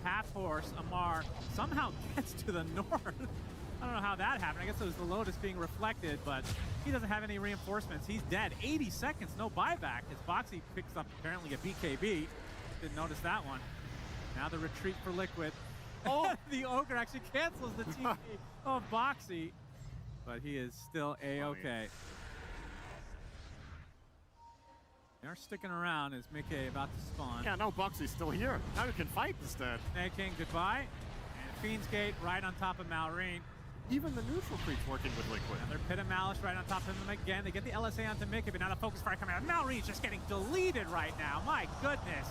Path Horse, Amar, somehow gets to the north. I don't know how that happened. I guess it was the Lotus being reflected, but he doesn't have any reinforcements. He's dead. 80 seconds, no buyback. As Boxy picks up apparently a BKB. Didn't notice that one. Now the retreat for Liquid. Oh, the Ogre actually cancels the TP of Boxy, but he is still A-okay. They are sticking around as Mickey about to spawn. Yeah, no, Boxy's still here. Now you can fight instead. Snake King, goodbye. And Fiend's Gate right on top of Malrine. Even the neutral creep's working with Liquid. Another Pit of Malice right on top of him again. They get the LSA onto Mickey, but now the focus fire coming out. Malrine's just getting deleted right now. My goodness.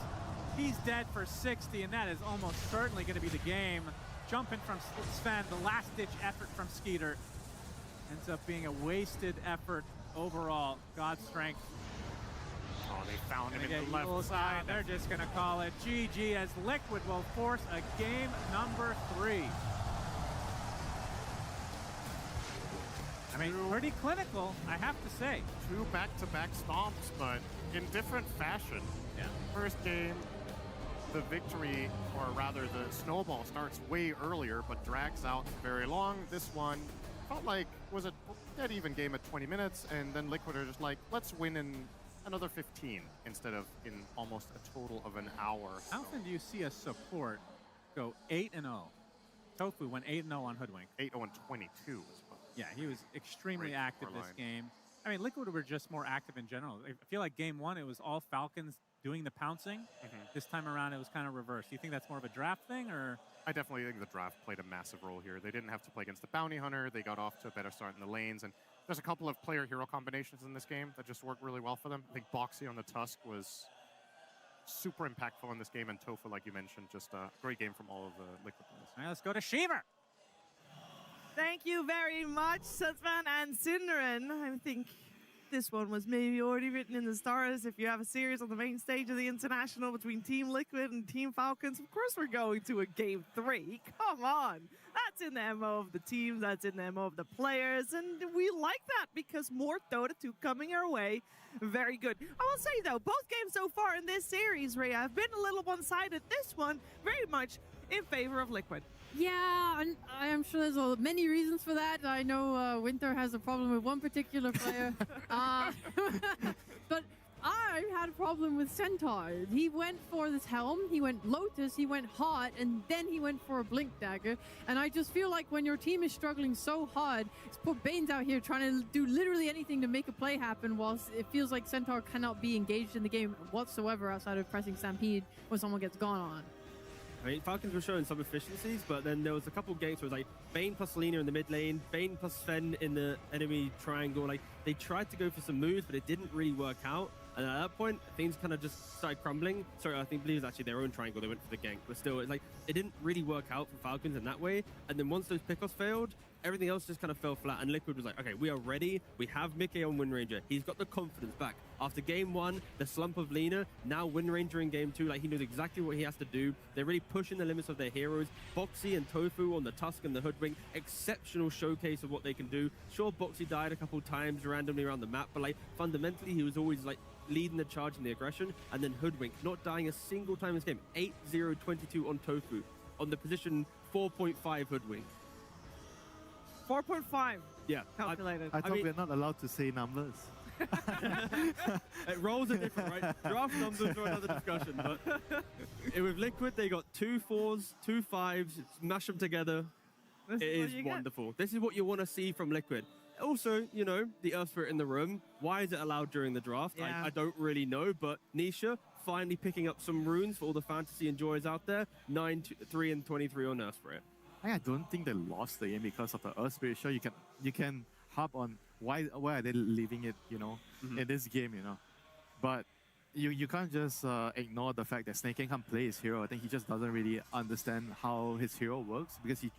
He's dead for 60, and that is almost certainly going to be the game. Jumping from Sven, the last-ditch effort from Skeeter. Ends up being a wasted effort overall. God's strength. Oh, they found him in the left side. They're just going to call it GG as Liquid will force a game number 3. I mean, pretty clinical, I have to say. 2 back-to-back stomps, but in different fashion. Yeah. First game, the victory, or rather the snowball, starts way earlier, but drags out very long. This one felt like was a dead even game at 20 minutes, and then Liquid are just like, let's win in another 15 instead of in almost a total of an hour. How often do you see a support go 8-0? Tofu went 8-0 on Hoodwink. 8-0 and 22 as well. Yeah, he was extremely active this game. I mean, Liquid were just more active in general. I feel like game 1, it was all Falcons doing the pouncing. This time around, it was kind of reversed. Do you think that's more of a draft thing, or? I definitely think the draft played a massive role here. They didn't have to play against the Bounty Hunter. They got off to a better start in the lanes, and there's a couple of player-hero combinations in this game that just worked really well for them. I think Boxy on the Tusk was super impactful in this game, and Tofu, like you mentioned, just a great game from all of the Liquid players. All right, let's go to Shiver. Thank you very much, Sutsman and Synderen. I think this one was maybe already written in the stars. If you have a series on the main stage of the International between Team Liquid and Team Falcons, of course we're going to a Game 3. Come on. That's in the MO of the teams. That's in the MO of the players. And we like that because more Dota 2 coming our way. Very good. I will say, though, both games so far in this series, Rhea, have been a little one-sided. This one, very much in favor of Liquid. Yeah, and I'm sure there's many reasons for that. I know Winter has a problem with one particular player. But I had a problem with Centaur. He went for this helm, he went Lotus, he went Hot, and then he went for a Blink Dagger. And I just feel like when your team is struggling so hard, it's put Bane's out here trying to do literally anything to make a play happen, whilst it feels like Centaur cannot be engaged in the game whatsoever outside of pressing Stampede when someone gets gone on. I mean, Falcons were showing some efficiencies, but then there was a couple of games where it was like Bane plus Selena in the mid lane, Bane plus Sven in the enemy triangle. Like, they tried to go for some moves, but it didn't really work out. And at that point, things kind of just started crumbling. Sorry, I believe it was actually their own triangle. They went for the gank, but still, it's like it didn't really work out for Falcons in that way. And then once those pickoffs failed, everything else just kind of fell flat. And Liquid was like, okay, we are ready. We have Mickey on Wind Ranger. He's got the confidence back. After game 1, the slump of Lina, now Wind Ranger in game 2, like he knows exactly what he has to do. They're really pushing the limits of their heroes. Boxy and Tofu on the Tusk and the Hoodwink, exceptional showcase of what they can do. Sure, Boxy died a couple times randomly around the map, but like fundamentally, he was always like leading the charge in the aggression. And then Hoodwink, not dying a single time in this game. 8-0-22 on Tofu, on the position 4.5 Hoodwink. 4.5. Yeah. Calculated. I thought we're not allowed to say numbers. Roles are different, right? Draft numbers are another discussion, but with Liquid, they got 2 4s, 2 5s, smash them together. It is wonderful. This is what you want to see from Liquid. Also, you know, the Earth Spirit in the room. Why is it allowed during the draft? Yeah. I don't really know, but Nisha finally picking up some runes for all the fantasy enjoyers out there. 9-3 and 23 on Earth Spirit. I don't think they lost the game because of the Earth Spirit. Sure, you can harp on why are they leaving it, you know, in this game, you know. But you can't just ignore the fact that Snake King can't play his hero. I think he just doesn't really understand how his hero works because he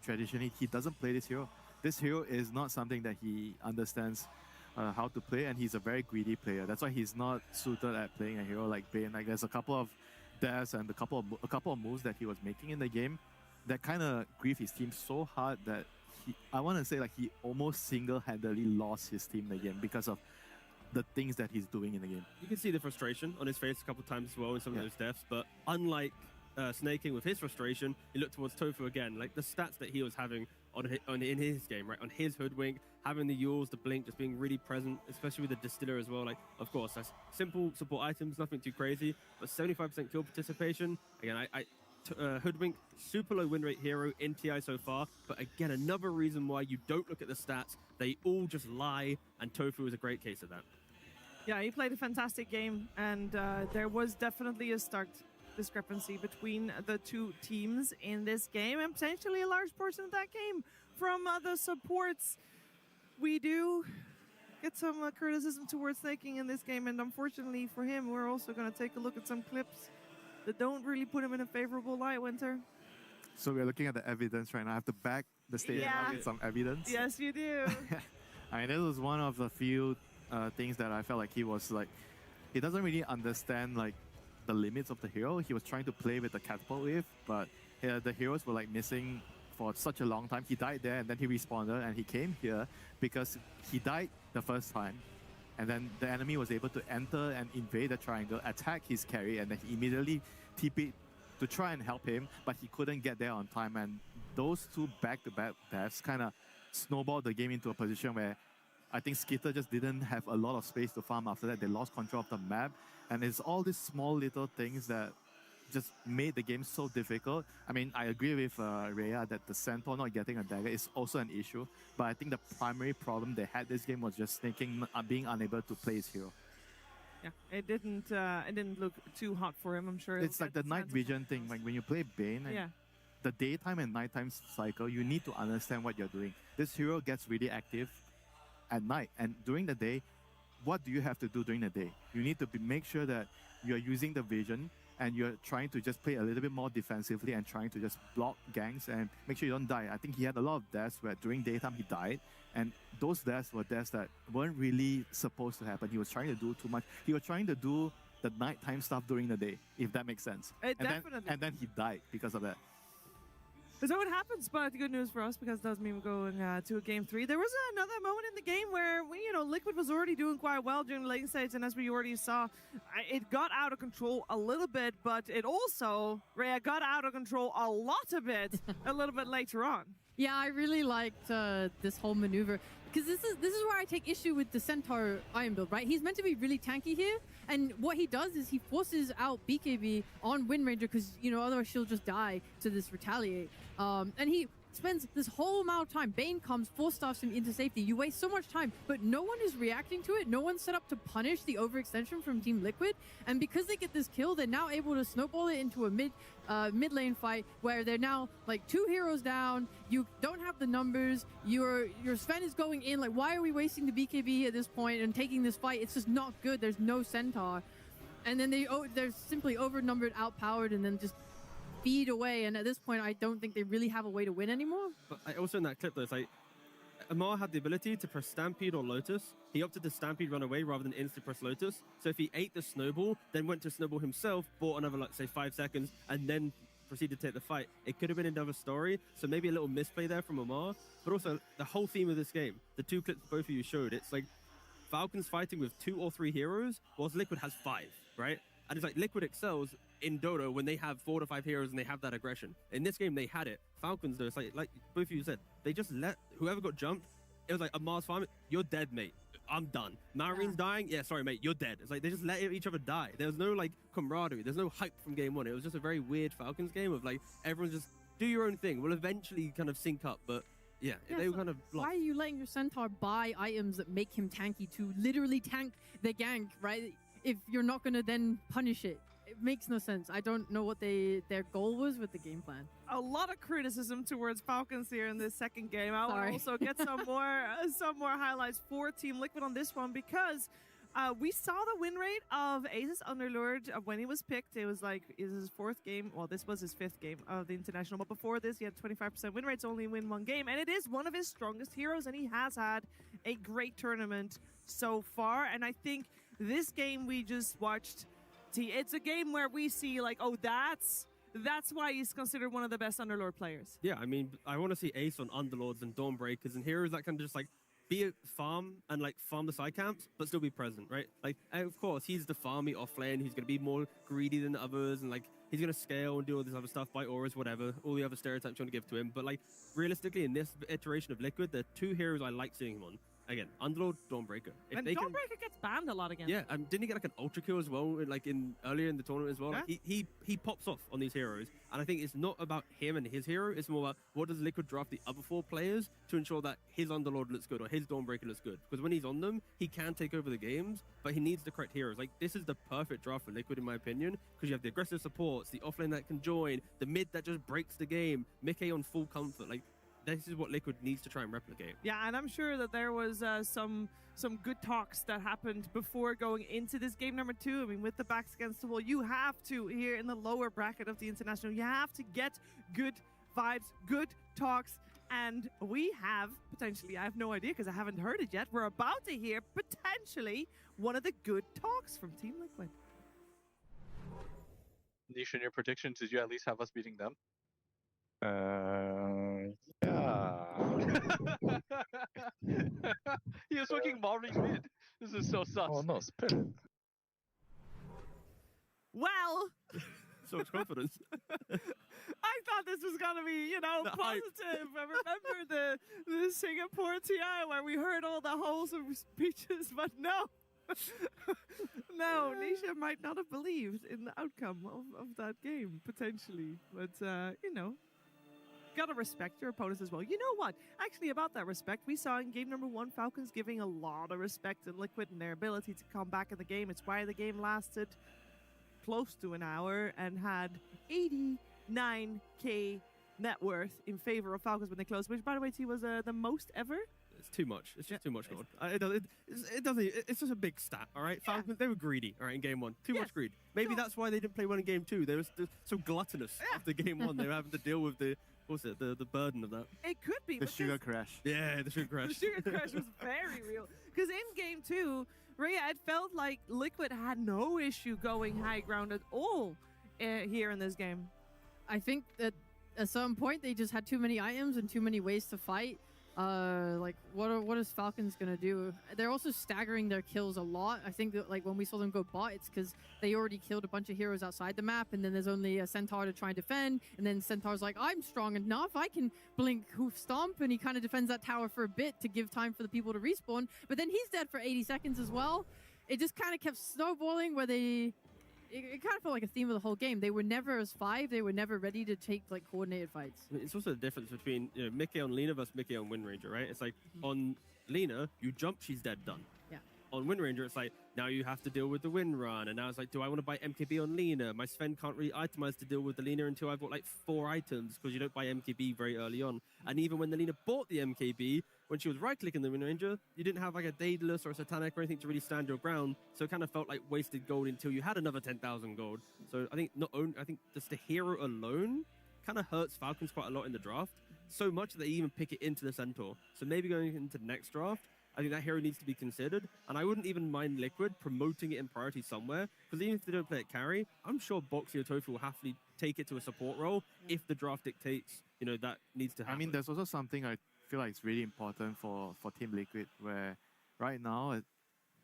doesn't play this hero. This hero is not something that he understands how to play, and he's a very greedy player. That's why he's not suited at playing a hero like Bane. Like, there's a couple of deaths and a couple of moves that he was making in the game that kind of grieved his team so hard that I want to say like he almost single-handedly lost his team in the game because of the things that he's doing in the game. You can see the frustration on his face a couple of times as well in some of those deaths, but unlike snaking with his frustration, he looked towards Tofu again. Like the stats that he was having in his game, right? On his hoodwink, having the Yules, the blink, just being really present, especially with the distiller as well. Like, of course, that's simple support items, nothing too crazy, but 75% kill participation. Again, hoodwink, super low win rate hero in TI so far, but again, another reason why you don't look at the stats. They all just lie, and Tofu is a great case of that. Yeah, he played a fantastic game, and there was definitely a stark discrepancy between the two teams in this game, and potentially a large portion of that game from the supports. We do get some criticism towards snaking in this game, and unfortunately for him, we're also going to take a look at some clips that don't really put him in a favorable light, Winter. So we're looking at the evidence right now. I have to back the statement up with some evidence. Yes, you do. I mean, this was one of the few things that I felt like he was like, he doesn't really understand like the limits of the hero. He was trying to play with the catapult wave, but the heroes were like missing for such a long time. He died there and then he respawned and he came here because he died the first time. And then the enemy was able to enter and invade the triangle, attack his carry, and then he immediately TP'd to try and help him, but he couldn't get there on time. And those two back-to-back deaths kind of snowballed the game into a position where I think Skitter just didn't have a lot of space to farm after that. They lost control of the map. And it's all these small little things that just made the game so difficult. I mean, I agree with Rhea that the Centaur not getting a dagger is also an issue. But I think the primary problem they had this game was just snaking, being unable to play his hero. Yeah, it didn't look too hot for him, I'm sure. It's like the night vision thing. Like when you play Bane, Yeah. the daytime and nighttime cycle, you need to understand what you're doing. This hero gets really active at night, and during the day, what do you have to do during the day? You need to make sure that you're using the vision and you're trying to just play a little bit more defensively and trying to just block ganks and make sure you don't die. I think he had a lot of deaths where during daytime he died, and those deaths were deaths that weren't really supposed to happen. He was trying to do too much. He was trying to do the nighttime stuff during the day, if that makes sense. Definitely. And then he died because of that. So it happens, but good news for us because it does mean we're going to a game 3. There was another moment in the game where Liquid was already doing quite well during the late stage, and as we already saw, it got out of control a little bit, but it also, Rhea, got out of control a little bit later on. Yeah, I really liked this whole maneuver because this is where I take issue with the Centaur Iron build, right? He's meant to be really tanky here, and what he does is he forces out BKB on Wind Ranger because otherwise she'll just die to this retaliate. And he spends this whole amount of time. Bane comes, 4-staffs him into safety. You waste so much time, but no one is reacting to it. No one's set up to punish the overextension from Team Liquid. And because they get this kill, they're now able to snowball it into a mid lane fight where they're now like 2 heroes down. You don't have the numbers. Your Sven is going in. Like, why are we wasting the BKB at this point and taking this fight? It's just not good. There's no Centaur. And then they're simply overnumbered, outpowered, and then just feed away, and at this point I don't think they really have a way to win anymore. But also in that clip though, it's like Amar had the ability to press Stampede or Lotus. He opted to Stampede run away rather than instant press Lotus. So if he ate the snowball, then went to snowball himself, bought another, like, say 5 seconds, and then proceeded to take the fight, it could have been another story. So maybe a little misplay there from Amar. But also the whole theme of this game, the 2 clips both of you showed, it's like Falcons fighting with 2 or 3 heroes, whilst Liquid has 5, right? And it's like Liquid excels in Dota when they have 4 to 5 heroes and they have that aggression. In this game, they had it. Falcons, though, it's like both of you said, they just let whoever got jumped. It was like, Amar's farming, you're dead, mate. I'm done. Marine's dying. Yeah, sorry, mate, you're dead. It's like they just let each other die. There was no like camaraderie. There's no hype from game 1. It was just a very weird Falcons game of like everyone just do your own thing. We'll eventually kind of sync up, but yeah, they were kind of lost. Why are you letting your Centaur buy items that make him tanky to literally tank the gank, right? If you're not going to then punish it. It makes no sense. I don't know what their goal was with the game plan. A lot of criticism towards Falcons here in this second game. I will also get some more highlights for Team Liquid on this one because we saw the win rate of Ace's Underlord when he was picked. It was like his 4th game. Well, this was his 5th game of the International, but before this he had 25% win rates, only win 1 game, and it is one of his strongest heroes, and he has had a great tournament so far. And I think this game we just watched, it's a game where we see like, oh, that's why he's considered one of the best Underlord players. Yeah, I mean, I want to see Ace on Underlords and Dawnbreakers and heroes that can just like be a farm and like farm the side camps, but still be present, right? Like, and of course, he's the farmy off lane who's going to be more greedy than others and like he's going to scale and do all this other stuff, buy auras, whatever, all the other stereotypes you want to give to him. But, like, realistically, in this iteration of Liquid, there are 2 heroes I like seeing him on. Again, Underlord, Dawnbreaker. If And they Dawnbreaker gets banned a lot again. Yeah, and didn't he get like an ultra kill as well, like earlier in the tournament as well? Yeah. Like he pops off on these heroes, and I think it's not about him and his hero. It's more about what does Liquid draft the other 4 players to ensure that his Underlord looks good or his Dawnbreaker looks good. Because when he's on them, he can take over the games, but he needs the correct heroes. Like this is the perfect draft for Liquid in my opinion, because you have the aggressive supports, the offlane that can join, the mid that just breaks the game, Mickey on full comfort. Like this is what Liquid needs to try and replicate. Yeah, and I'm sure that there was some good talks that happened before going into this game number 2. I mean, with the backs against the wall, you have to, here in the lower bracket of the International, you have to get good vibes, good talks, and we have, potentially, I have no idea because I haven't heard it yet, we're about to hear, potentially, one of the good talks from Team Liquid. Nish, in your predictions, did you at least have us beating them? Yeah. He was fucking Maori mid. This is so sus. Oh no, Spirit. Well, So much confidence. I thought this was gonna be, you know, The hype. positive. I remember the Singapore TI where we heard all the wholesome speeches, but no. No, Nisha might not have believed in the outcome of that game, potentially. But, you know, gotta respect your opponents as well. You know what? Actually, about that respect, we saw in game number 1, Falcons giving a lot of respect to Liquid and their ability to come back in the game. It's why the game lasted close to an hour and had 89k net worth in favor of Falcons when they closed, which, by the way, T, was the most ever. It's too much. It's just too much, It's- God. It doesn't. It's just a big stat, all right? Yeah. Falcons, they were greedy, all right, in game 1. Too Yes. much greed. Maybe No. that's why they didn't play well in game 2. They were so gluttonous Yeah. after game 1. They were having to deal with the burden of that. It could be. The because sugar crash. Yeah, the sugar The crash. sugar crash was very real. Because in game 2, Rhea, it felt like Liquid had no issue going high ground at all here in this game. I think that at some point they just had too many items and too many ways to fight. Like what is Falcons gonna do? They're also staggering their kills a lot. I think that like when we saw them go bot, it's because they already killed a bunch of heroes outside the map, and then there's only a Centaur to try and defend, and then Centaur's like, I'm strong enough, I can blink hoof stomp, and he kind of defends that tower for a bit to give time for the people to respawn, but then he's dead for 80 seconds as well. It just kind of kept snowballing where it kind of felt like a theme of the whole game. They were never as 5. They were never ready to take like coordinated fights. I mean, it's also the difference between Mickey on Lina versus Mickey on Wind Ranger, right? It's like on Lina, you jump, she's dead, done. Yeah. On Wind Ranger, it's like now you have to deal with the Wind Run, and now it's like, do I want to buy MKB on Lina? My Sven can't really itemize to deal with the Lina until I've got like 4 items because you don't buy MKB very early on. And even when the Lina bought the MKB, when she was right-clicking the Wind Ranger, you didn't have like a Daedalus or a Satanic or anything to really stand your ground, so it kind of felt like wasted gold until you had another 10,000 gold. So I think I think just the hero alone kind of hurts Falcons quite a lot in the draft, so much that they even pick it into the Centaur. So maybe going into the next draft, I think that hero needs to be considered, and I wouldn't even mind Liquid promoting it in priority somewhere, because even if they don't play it carry, I'm sure Boxy or Tofu will happily take it to a support role if the draft dictates, that needs to happen. I mean, there's also something I feel like it's really important for Team Liquid, where right now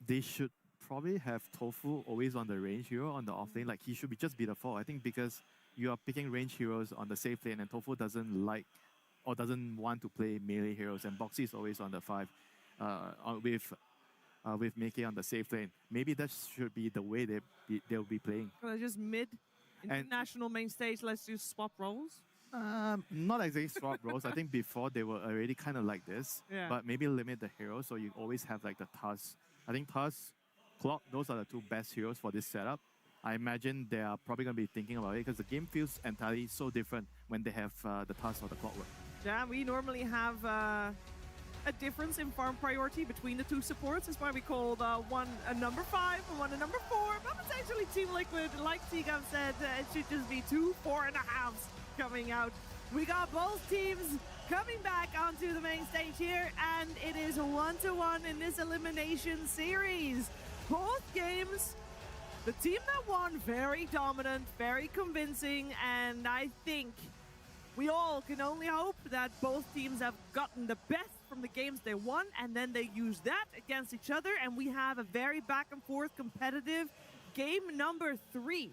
they should probably have Tofu always on the range hero on the off lane. Like he should just be the 4. I think because you are picking range heroes on the safe lane, and Tofu doesn't like or doesn't want to play melee heroes, and Boxy is always on the 5 with Mickey on the safe lane. Maybe that should be the way they'll be playing. Just mid international main stage, let's just swap roles. Not exactly swap roles. I think before they were already kind of like this, Yeah. but maybe limit the heroes so you always have like the Tusk. I think Tusk, Clock, those are the 2 best heroes for this setup. I imagine they are probably going to be thinking about it because the game feels entirely so different when they have the Tusk or the Clockwork. Yeah, we normally have a difference in farm priority between the 2 supports. That's why we called one a number 5 and one a number 4. But potentially Team Liquid, like Teagam said, it should just be 2 4.5s coming out. We got both teams coming back onto the main stage here, and it is a 1-1 in this elimination series. Both games, the team that won, very dominant, very convincing, and I think we all can only hope that both teams have gotten the best from the games they won, and then they use that against each other, and we have a very back and forth competitive game number 3.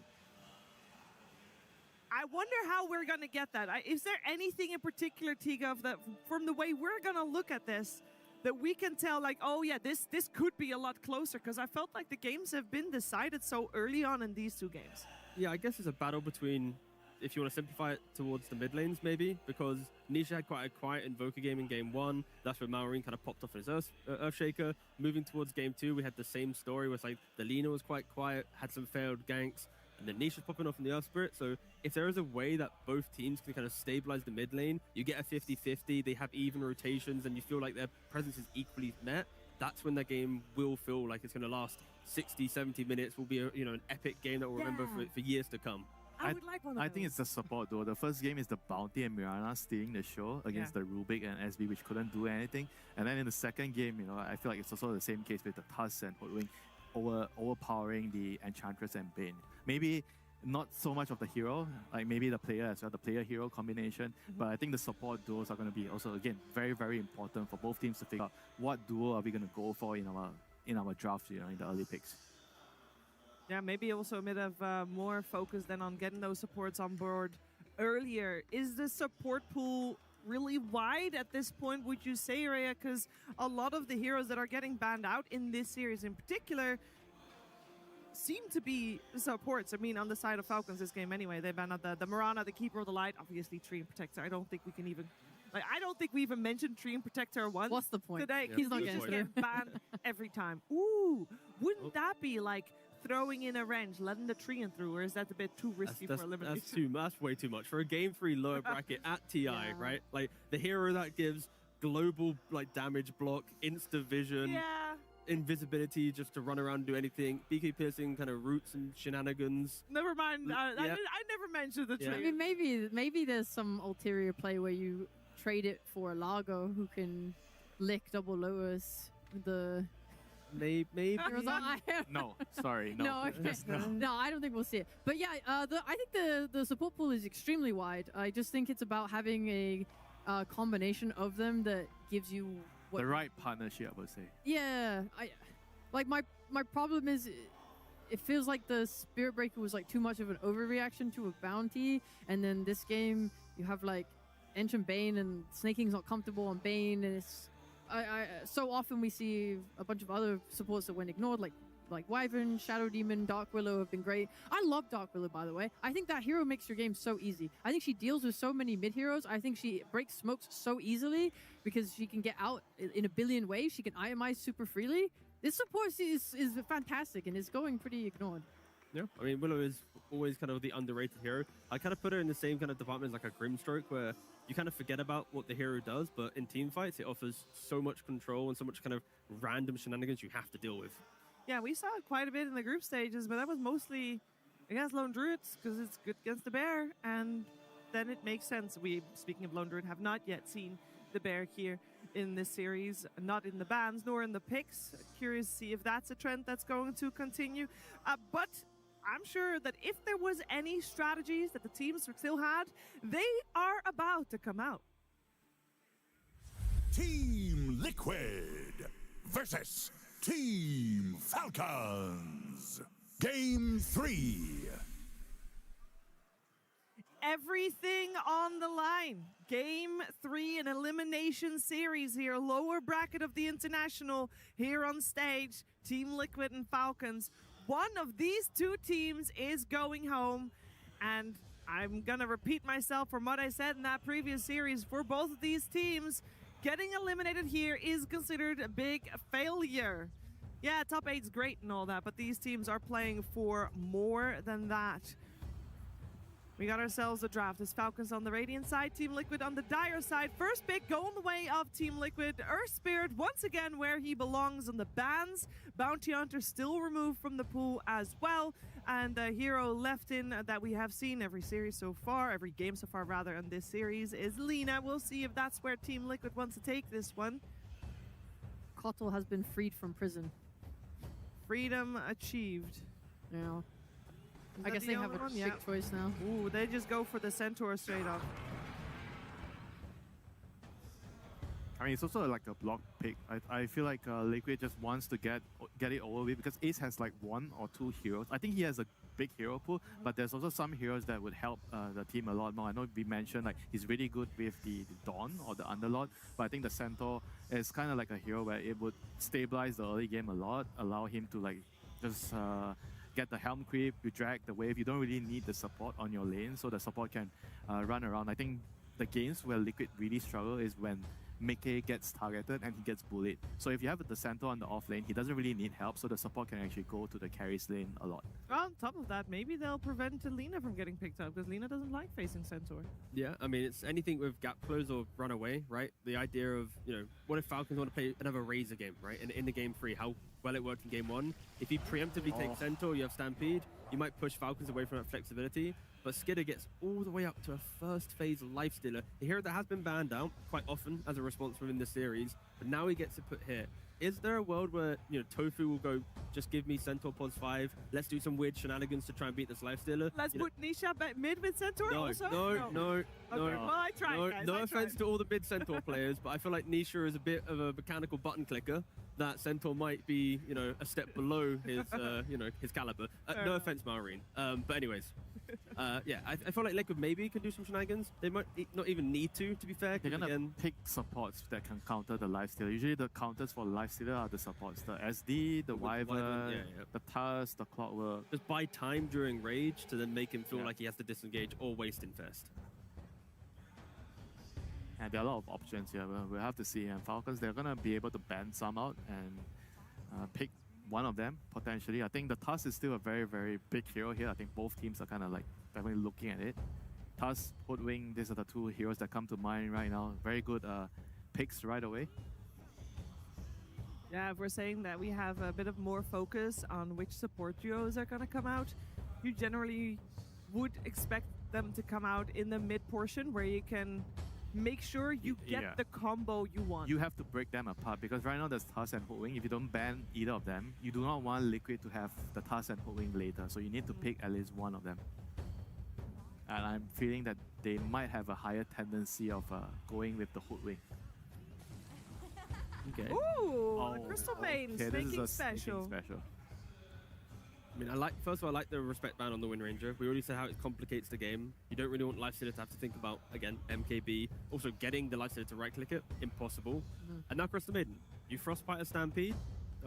I wonder how we're going to get that. Is there anything in particular, Tigov, that from the way we're going to look at this, that we can tell, like, oh yeah, this could be a lot closer? Because I felt like the games have been decided so early on in these two games. Yeah, I guess it's a battle between, if you want to simplify it, towards the mid lanes maybe, because Nisha had quite a quiet Invoker game in game 1. That's where Malrine kind of popped off his Earthshaker. Moving towards game 2, we had the same story where it's like the Lina was quite quiet, had some failed ganks, and then Nisha's popping off in the Earth Spirit. So if there is a way that both teams can kind of stabilize the mid lane, you get a 50-50, they have even rotations, and you feel like their presence is equally met, that's when the game will feel like it's going to last 60, 70 minutes, will be a, an epic game that we'll remember for years to come. I would like one of I those. think it's the support though. The first game is the Bounty and Mirana stealing the show against the Rubik and SB, which couldn't do anything. And then in the second game, I feel like it's also the same case with the Tusk and Hoodwink overpowering the Enchantress and Bane. Maybe not so much of the hero, like maybe the player as well, the player-hero combination. But I think the support duos are going to be also, again, very, very important for both teams to figure out what duo are we going to go for in our draft, in the early picks. Yeah, maybe also a bit of more focus then on getting those supports on board earlier. Is the support pool really wide at this point, would you say, Rhea? Because a lot of the heroes that are getting banned out in this series in particular seem to be supports. I mean, on the side of Falcons this game anyway, they banned out the Mirana, the Keeper of the Light, obviously Tree and Protector. I don't think we can even... I don't think we even mentioned Tree and Protector once. What's the point? Today, Yeah, he's not you getting just through. get banned every time. Ooh, wouldn't that be like throwing in a wrench, letting the Treant through, or is that a bit too risky for elimination? That's way too much for a game 3 lower bracket at TI, right? Like the hero that gives global damage block, insta vision, Yeah. invisibility just to run around and do anything, BK piercing kind of roots and shenanigans. Never mind. I Yeah. never mentioned the Yeah. I Treant. mean, maybe there's some ulterior play where you trade it for a Largo who can lick double lowers the Maybe. heroes. No, sorry, no. No, okay. No, I don't think we'll see it. But yeah, I think the support pool is extremely wide. I just think it's about having a combination of them that gives you what The right partnership, I would say. Yeah, my problem is it feels like the Spirit Breaker was like too much of an overreaction to a bounty, and then this game you have like Enchant Bane and Snaking's not comfortable on Bane, and it's so often we see a bunch of other supports that went ignored, like Wyvern, Shadow Demon, Dark Willow have been great. I love Dark Willow, by the way. I think that hero makes your game so easy. I think she deals with so many mid heroes. I think she breaks smokes so easily because she can get out in a billion ways. She can itemize super freely. This support is fantastic and is going pretty ignored. Yeah, I mean, Willow is always kind of the underrated hero. I kind of put her in the same kind of department as like a Grimstroke, where you kind of forget about what the hero does, but in team fights, it offers so much control and so much kind of random shenanigans you have to deal with. Yeah, we saw it quite a bit in the group stages, but that was mostly against Lone Druids because it's good against the Bear, and then it makes sense. We, speaking of Lone Druid, have not yet seen the Bear here in this series, not in the bans nor in the picks. Curious to see if that's a trend that's going to continue. But I'm sure that if there was any strategies that the teams still had, they are about to come out. Team Liquid versus Team Falcons. Game 3. Everything on the line. Game 3, an elimination series here. Lower bracket of the International here on stage. Team Liquid and Falcons. One of these two teams is going home. And I'm going to repeat myself from what I said in that previous series. For both of these teams, getting eliminated here is considered a big failure. Yeah, top 8's great and all that, but these teams are playing for more than that. We got ourselves a draft. As Falcons on the Radiant side, Team Liquid on the Dire side. First pick going the way of Team Liquid. Earth Spirit once again where he belongs on the bans. Bounty Hunter still removed from the pool as well. And the hero left in that we have seen every series so far, every game so far rather, in this series is Lina. We'll see if that's where Team Liquid wants to take this one. Kotl has been freed from prison. Freedom achieved. Yeah. Is I that guess the they have only a one? big Yeah. choice now. Ooh, they just go for the Centaur straight up. I mean, it's also like a block pick. I feel like Liquid just wants to get it over with because Ace has like 1 or 2 heroes. I think he has a big hero pool, but there's also some heroes that would help the team a lot more. I know we mentioned like he's really good with the Dawn or the Underlord, but I think the Centaur is kind of like a hero where it would stabilize the early game a lot, allow him to like just get the helm creep, you drag the wave. You don't really need the support on your lane, so the support can run around. I think the games where Liquid really struggle is when Mickey gets targeted and he gets bullied. So if you have the Centaur on the off lane, he doesn't really need help, so the support can actually go to the carries lane a lot. On top of that, maybe they'll prevent Lina from getting picked up because Lina doesn't like facing Centaur. Yeah, I mean, it's anything with gap close or run away, right? The idea of, what if Falcons want to play another Razor game, right? And in the game 3, how well it worked in game 1. If you preemptively take Centaur, you have Stampede, you might push Falcons away from that flexibility. But Skidder gets all the way up to a first phase Lifestealer, a hero that has been banned out quite often as a response within the series, but now he gets it put here. Is there a world where, Tofu will go, just give me Centaur pods 5, let's do some weird shenanigans to try and beat this Lifestealer? Let's put Nisha mid with Centaur also? No. Okay, well, I tried, guys. No I offense tried. to all the mid Centaur players, but I feel like Nisha is a bit of a mechanical button clicker. That Centaur might be, a step below his, his caliber. No offense, Maureen. But anyways, yeah, I feel like Liquid maybe can do some shenanigans. They might not even need to be fair. They're gonna again, pick supports that can counter the Lifestealer. Usually the counters for Lifestealer are the supports. The SD, the Wyvern, the Tusk, the Clockwork. just buy time during Rage to then make him feel like he has to disengage or waste Infest. And there are a lot of options here. We'll have to see. And Falcons, they're going to be able to ban some out and pick one of them, potentially. I think the Tusk is still a very, very big hero here. I think both teams are kind of like definitely looking at it. Tusk, Hoodwing, these are the 2 heroes that come to mind right now. Very good picks right away. Yeah, if we're saying that we have a bit of more focus on which support duos are going to come out, you generally would expect them to come out in the mid portion where you can make sure you get the combo you want. You have to break them apart because right now there's Tusk and Hoodwing. If you don't ban either of them, you do not want Liquid to have the Tusk and Hoodwing later. So you need to pick at least one of them. And I'm feeling that they might have a higher tendency of going with the Hoodwing. Okay. Ooh, Crystal Maiden, okay, making this is a special. I mean, first of all, I like the respect ban on the Wind Ranger. We already said how it complicates the game. You don't really want Lifestealer to have to think about, again, MKB. Also, getting the Lifestealer to right-click it, impossible. And now Crystal Maiden, you Frostbite a Stampede.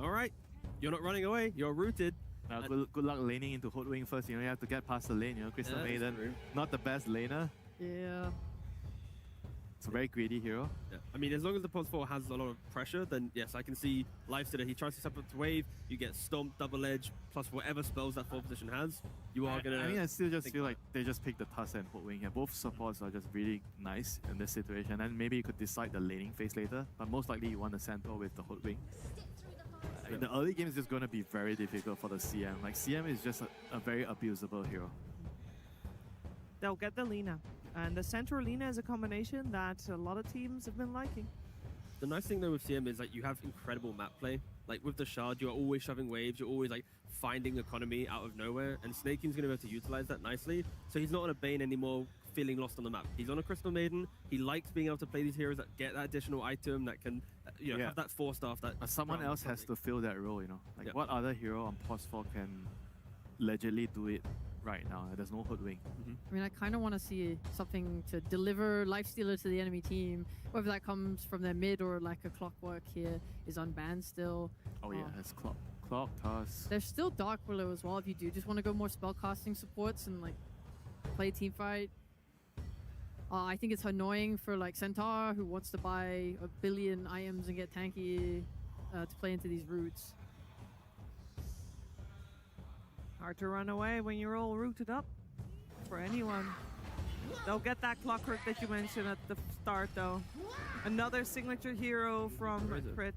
All right, you're not running away, you're rooted. Good luck laning into Hoodwing first. You have to get past the lane. Crystal Maiden, not the best laner. Yeah. It's a very greedy hero. Yeah. I mean, as long as the Pulse 4 has a lot of pressure, then yes, I can see Lifestealer. He tries to step up to wave, you get Stomp, Double Edge, plus whatever spells that 4 position has, you are going to... I mean, I still just feel like they just picked the Tusk and Hoodwing here. Both supports are just really nice in this situation, and maybe you could decide the laning phase later, but most likely you want the Centaur with the Hoodwing. In the early game, it's just going to be very difficult for the CM. Like, CM is just a very abusable hero. They'll get the Lina. And the Centaur Lina is a combination that a lot of teams have been liking. The nice thing though with CM is like you have incredible map play. Like with the Shard, you're always shoving waves, you're always like finding economy out of nowhere, and Snaking's going to be able to utilize that nicely. So he's not on a Bane anymore feeling lost on the map. He's on a Crystal Maiden. He likes being able to play these heroes that get that additional item that can have that 4-star. That someone else has to fill that role, Like what other hero on Pulse 4 can legibly do it right now? There's no Hoodwing. I mean, I kind of want to see something to deliver Lifestealer to the enemy team, whether that comes from their mid or like a Clockwork here is unbanned still. Oh yeah, it's Clock, Tusk. There's still Dark Willow as well if you do just want to go more spellcasting supports and like play team fight. I think it's annoying for like Centaur who wants to buy a billion items and get tanky to play into these routes. Hard to run away when you're all rooted up for anyone. They'll get that Clockwork that you mentioned at the start though. Another signature hero from Crit.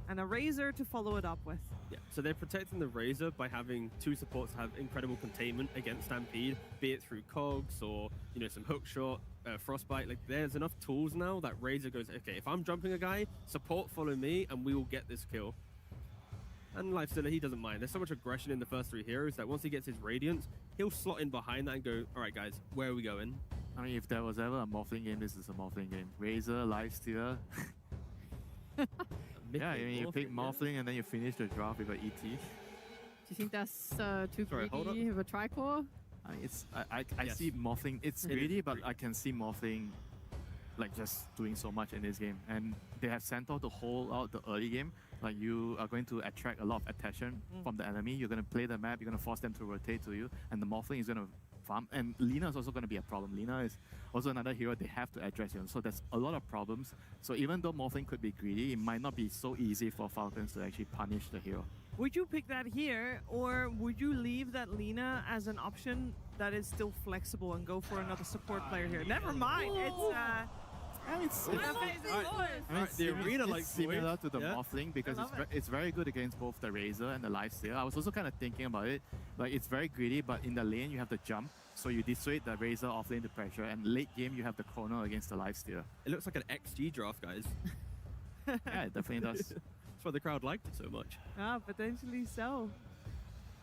And a Razor to follow it up with. Yeah, so they're protecting the Razor by having 2 supports have incredible containment against Stampede, be it through Cogs or, some hook shot, Frostbite. Like, there's enough tools now that Razor goes, okay, if I'm jumping a guy, support follow me and we will get this kill. And Lifestealer, he doesn't mind. There's so much aggression in the first 3 heroes that once he gets his Radiance, he'll slot in behind that and go, all right, guys, where are we going? I mean, if there was ever a Morphling game, this is a Morphling game. Razor, Lifestealer, Yeah, I mean, you pick Morphling and then you finish the draft with an ET. Do you think that's too Sorry, hold greedy of a tricore? I mean, I Yes. see Morphling. It's It is greedy, but greedy. I can see Morphling like just doing so much in this game. And they have Centaur to hold out the early game. Like you are going to attract a lot of attention from the enemy. You're going to play the map. You're going to force them to rotate to you. And the Morphling is going to farm. And Lina is also going to be a problem. Lina is also another hero they have to address. So there's a lot of problems. So even though Morphling could be greedy, it might not be so easy for Falcons to actually punish the hero. Would you pick that here, or would you leave that Lina as an option that is still flexible and go for another support player here? Never mind. It's It's amazing. I mean, the arena it's like similar to the yeah. Morphling because I love it's very good against both the Razor and the Lifesteal. I was also kind of thinking about it. Like it's very greedy, but in the lane you have the jump, so you dissuade the Razor off lane to pressure, and late game you have the Chrono against the Lifesteal. It looks like an XG draft, guys. Yeah, it definitely does. That's why the crowd liked it so much. Potentially so.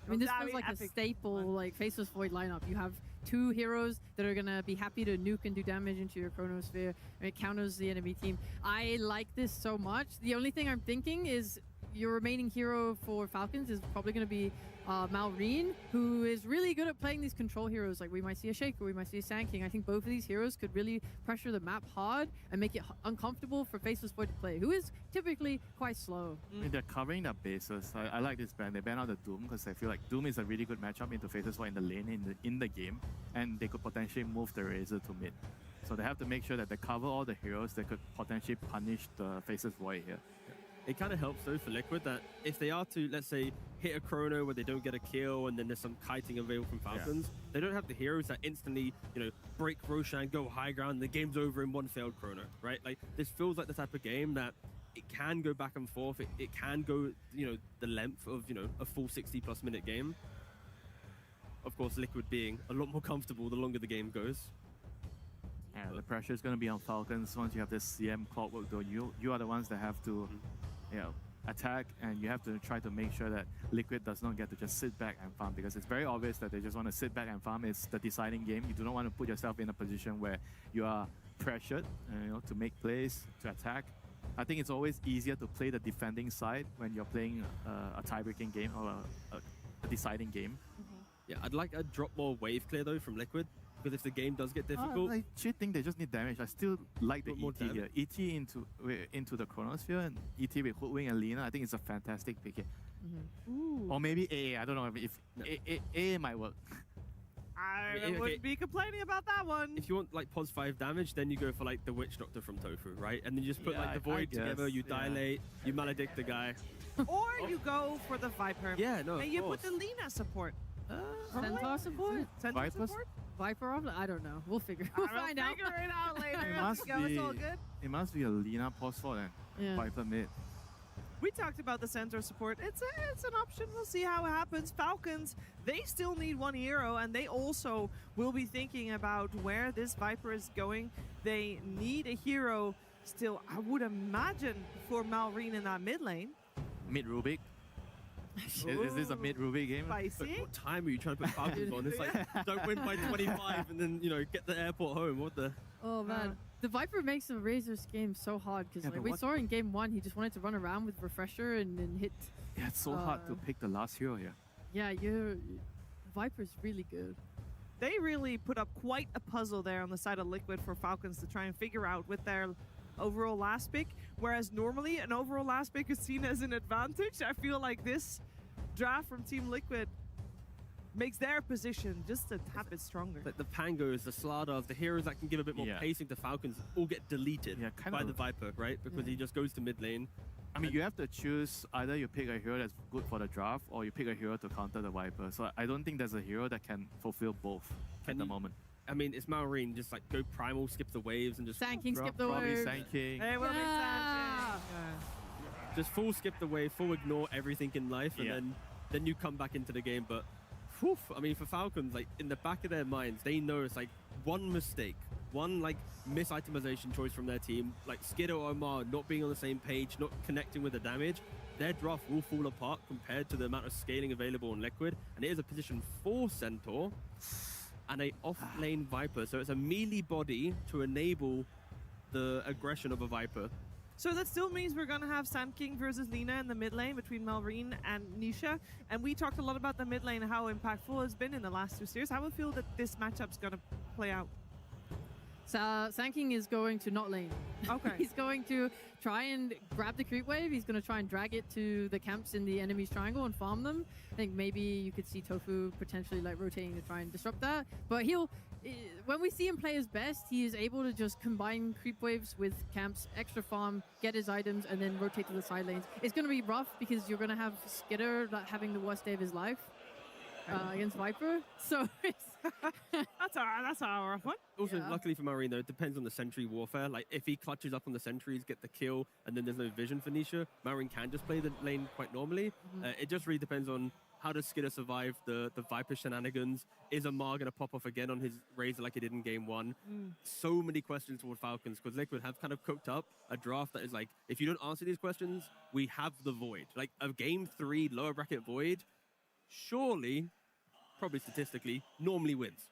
I mean, this That'd feels be like a epic. staple, like Faceless Void lineup. You have two heroes that are gonna be happy to nuke and do damage into your Chronosphere, and it counters the enemy team. I like this so much. The only thing I'm thinking is your remaining hero for Falcons is probably gonna be Malrine, who is really good at playing these control heroes. Like we might see a Shaker, we might see a Sand King. I think both of these heroes could really pressure the map hard and make it uncomfortable for Faceless Void to play, who is typically quite slow. I mean, they're covering their bases. I like this ban. They ban out the Doom because I feel like Doom is a really good matchup into Faceless Void in the lane in the game, and they could potentially move the Razor to mid. So they have to make sure that they cover all the heroes that could potentially punish the Faceless Void here. It kind of helps though for Liquid that if they are to, let's say, hit a chrono where they don't get a kill and then there's some kiting available from Falcons, they don't have the heroes that instantly, break Roshan, go high ground, and the game's over in one failed chrono, right? Like this feels like the type of game that it can go back and forth. It can go, the length of, a full 60+ minute game. Of course, Liquid being a lot more comfortable the longer the game goes. Yeah, the pressure is going to be on Falcons once you have this CM clockwork though. You are the ones that have to attack, and you have to try to make sure that Liquid does not get to just sit back and farm, because it's very obvious that they just want to sit back and farm. It's the deciding game. You do not want to put yourself in a position where you are pressured to make plays, to attack. I think it's always easier to play the defending side when you're playing a tie-breaking game or a deciding game. Yeah, I'd like a drop more wave clear though from Liquid, because if the game does get difficult, I actually think they just need damage. I still like the Want more ET here. ET into the Chronosphere and ET with Hoodwing and Lina. I think it's a fantastic pick here. Or maybe AA. I don't know if AA might work. I Okay. wouldn't be complaining about that one. if you want like pos 5 damage, then you go for like the Witch Doctor from Tofu, right? And then you just put Yeah, like the I Void together, guess, you yeah. dilate, you maledict the guy. Or you go for the Viper. Yeah, no, And of you course. put the Lina support. Centaur support? Centaur Vipers? support? Viper off? I don't know. We'll figure. We'll We'll find out. figure it out later. It Let's must go. It's all be- good. It must be a Lina pause for then. Yeah. Viper mid. We talked about the center support. It's an option. We'll see how it happens. Falcons, they still need one hero, and they also will be thinking about where this Viper is going. They need a hero still, I would imagine, for Malrine in that mid lane. Mid Rubik. Is this a mid Rubik game? Like, Spicy. what time are you trying to put Falcons on? It's like, don't win by 25 and then, get the airport home. What the? Oh man, the Viper makes the Razor's game so hard because Yeah, but we what- saw in game 1 he just wanted to run around with Refresher and hit. Yeah, it's so hard to pick the last hero here. Yeah, Viper's really good. They really put up quite a puzzle there on the side of Liquid for Falcons to try and figure out with their overall last pick, whereas normally an overall last pick is seen as an advantage. I feel like this draft from Team Liquid makes their position just a tad bit stronger. Like the Pangos, the Slardars, the heroes that can give a bit more Yeah. pacing to Falcons all get deleted Yeah, kind by of- the Viper, right? Because he just goes to mid lane. I mean, you have to choose either you pick a hero that's good for the draft or you pick a hero to counter the Viper. So I don't think there's a hero that can fulfill both Can at the you- moment. I mean, it's Malrine, just like go primal, skip the waves, and just Sand King skip the Probably wave. Sand King. Hey, we'll Yeah. just full skip the wave, full ignore everything in life, and Yeah. then you come back into the game. But whew, I mean, for Falcons, like in the back of their minds, they know it's like one mistake, one like misitemization choice from their team, like Skid or Omar not being on the same page, not connecting with the damage. Their draft will fall apart compared to the amount of scaling available on Liquid, and it is a position for Centaur and a off-lane Viper, so it's a melee body to enable the aggression of a Viper. So that still means we're going to have Sand King versus Lina in the mid lane between Malrine and Nisha. And we talked a lot about the mid lane and how impactful it's been in the last 2 series. How do you feel that this matchup's going to play out? So Sand King is going to not lane. Okay. He's going to try and grab the creep wave. He's going to try and drag it to the camps in the enemy's triangle and farm them. I think maybe you could see Tofu potentially like rotating to try and disrupt that. But when we see him play his best, he is able to just combine creep waves with camps, extra farm, get his items, and then rotate to the side lanes. It's going to be rough because you're going to have Skitter having the worst day of his life against Viper. So it's that's a rough one. Also, Yeah. luckily for Marine, though, it depends on the sentry warfare. Like, if he clutches up on the sentries, get the kill, and then there's no vision for Nisha, Marine can just play the lane quite normally. It just really depends on how does Skitter survive the Viper shenanigans. Is Amar going to pop off again on his Razor like he did in Game 1? So many questions toward Falcons, because Liquid have kind of cooked up a draft that is like, if you don't answer these questions, we have the Void. Like, a Game 3 lower bracket Void, surely, probably statistically, normally wins.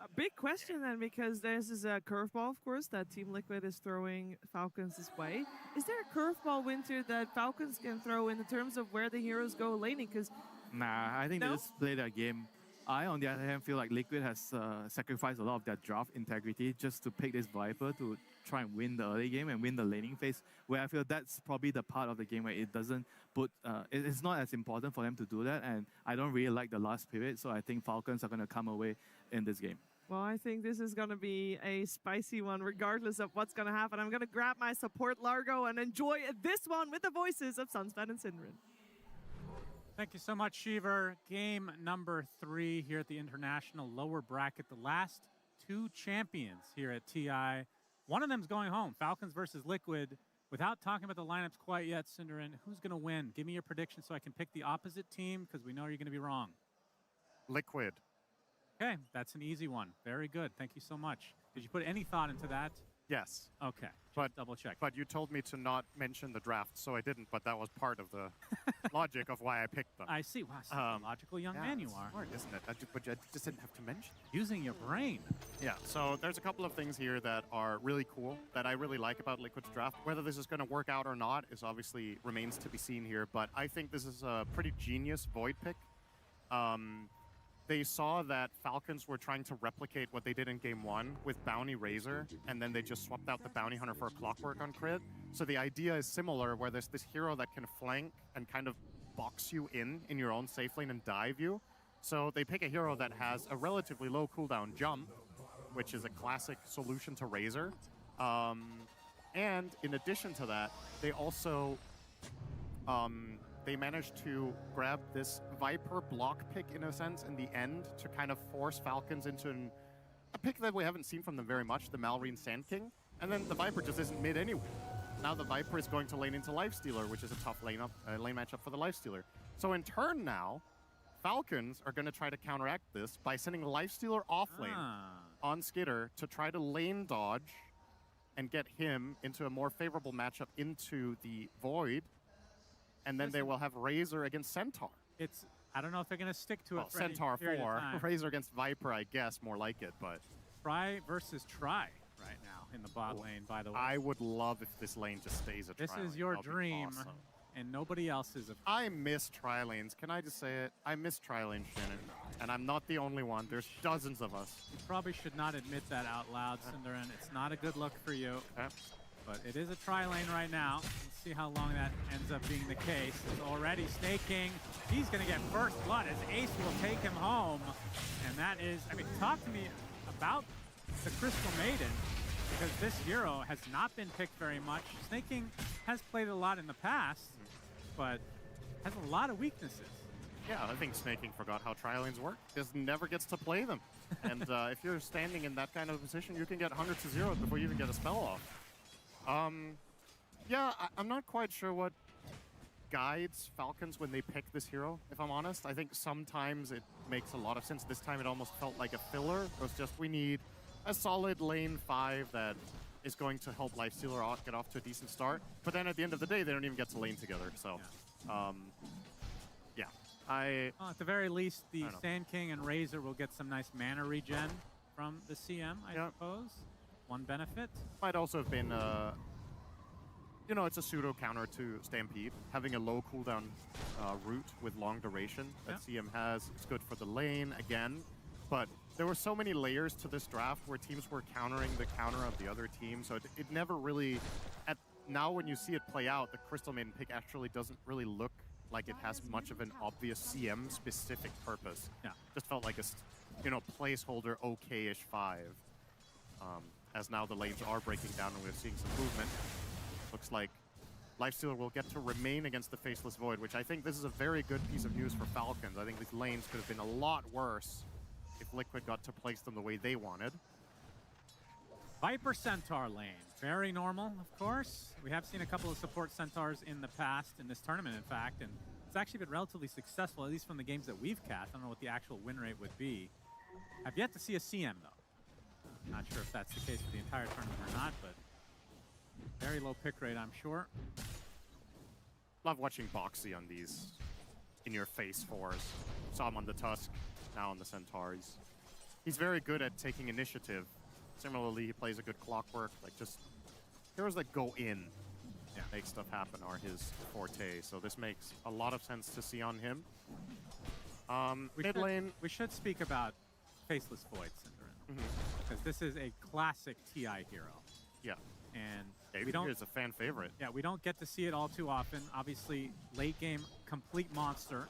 A big question then, because this is a curveball, of course, that Team Liquid is throwing Falcons this way. Is there a curveball, Winter, that Falcons can throw in terms of where the heroes go laning? Because Nah, I think No? they just play their game. I, on the other hand, feel like Liquid has sacrificed a lot of their draft integrity just to pick this Viper to try and win the early game and win the laning phase, where I feel that's probably the part of the game where it doesn't put, it's not as important for them to do that, and I don't really like the last period, so I think Falcons are going to come away in this game. well, I think this is going to be a spicy one, regardless of what's going to happen. I'm going to grab my support Largo and enjoy this one with the voices of Sunspan and Synderen. Thank you so much, Shiver. Game number 3 here at the International lower bracket. The last 2 champions here at TI. One of them's going home, Falcons versus Liquid. Without talking about the lineups quite yet, Synderen, who's going to win? Give me your prediction so I can pick the opposite team, because we know you're going to be wrong. Liquid. Okay, that's an easy one. Very good. Thank you so much. Did you put any thought into that? Yes. Okay, But- double check. But you told me to not mention the draft, so I didn't, but that was part of the logic of why I picked them. I see. Wow, such a logical young man you it's are. smart, isn't it? But I just didn't have to mention. Using your brain. Yeah, so there's a couple of things here that are really cool that I really like about Liquid's draft. Whether this is going to work out or not is obviously remains to be seen here, but I think this is a pretty genius Void pick. They saw that Falcons were trying to replicate what they did in Game 1 with Bounty Razor, and then they just swapped out the Bounty Hunter for a Clockwork on crit. So the idea is similar, where there's this hero that can flank and kind of box you in your own safe lane and dive you. So they pick a hero that has a relatively low cooldown jump, which is a classic solution to Razor. And in addition to that, they also they managed to grab this Viper block pick, in a sense, in the end to kind of force Falcons into a pick that we haven't seen from them very much, the Malrine Sand King. And then the Viper just isn't mid anyway. Now the Viper is going to lane into Lifestealer, which is a tough lane matchup for the Lifestealer. So in turn now, Falcons are going to try to counteract this by sending Lifestealer off lane on Skitter to try to lane dodge and get him into a more favorable matchup into the Void. And then they will have Razor against Centaur. I don't know if they're going to stick to it Well, for any Centaur period of 4, time. Razor against Viper, I guess, more like it, but Try versus try right now in the bot lane, by the way. I would love if this lane just stays a This tri is lane. your That would be dream, awesome. and nobody else's. I miss tri lanes. Can I just say it? I miss tri lane Shannon. And I'm not the only one. There's dozens of us. You probably should not admit that out loud, Synderen. It's not a good look for you. Okay. But it is a tri-lane right now. Let's see how long that ends up being the case. It's already snaking. He's going to get first blood as Ace will take him home. And that is, I mean, talk to me about the Crystal Maiden, because this hero has not been picked very much. Snaking has played a lot in the past, but has a lot of weaknesses. Yeah, I think Snaking forgot how tri lanes work. Just never gets to play them. And if you're standing in that kind of position, you can get hundreds of zeros before you even get a spell off. Yeah, I'm not quite sure what guides Falcons when they pick this hero, if I'm honest. I think sometimes it makes a lot of sense. This time it almost felt like a filler. It was just, we need a solid lane 5 that is going to help Lifestealer get off to a decent start. But then at the end of the day, they don't even get to lane together. So, yeah. Well, at the very least, the I don't know. Sand King and Razor will get some nice mana regen from the CM, I Yeah. suppose. One benefit. Might also have been you know, it's a pseudo counter to Stampede. Having a low cooldown route with long duration that CM has, it's good for the lane again. But there were so many layers to this draft where teams were countering the counter of the other team, so it never really... Now when you see it play out, the Crystal Maiden pick actually doesn't really look like it has much of an obvious CM-specific purpose. Yeah. Just felt like a, you know, placeholder okay-ish 5. As now the lanes are breaking down and we're seeing some movement. Looks like Lifestealer will get to remain against the Faceless Void, which I think this is a very good piece of news for Falcons. I think these lanes could have been a lot worse if Liquid got to place them the way they wanted. Viper Centaur lane. Very normal, of course. We have seen a couple of support Centaurs in the past, in this tournament, in fact, and it's actually been relatively successful, at least from the games that we've cast. I don't know what the actual win rate would be. I've yet to see a CM, though. Not sure if that's the case for the entire tournament or not, but very low pick rate, I'm sure. Love watching Boxy on these in-your-face 4s. Saw him on the Tusk, now on the Centaurs. He's very good at taking initiative. Similarly, he plays a good Clockwork. Like, just heroes that go in, make stuff happen are his forte. So this makes a lot of sense to see on him. Mid lane, we should speak about Faceless Void Syndrome, because this is a classic TI hero. Yeah. And we don't... It's a fan favorite. Yeah, we don't get to see it all too often. Obviously, late game, complete monster.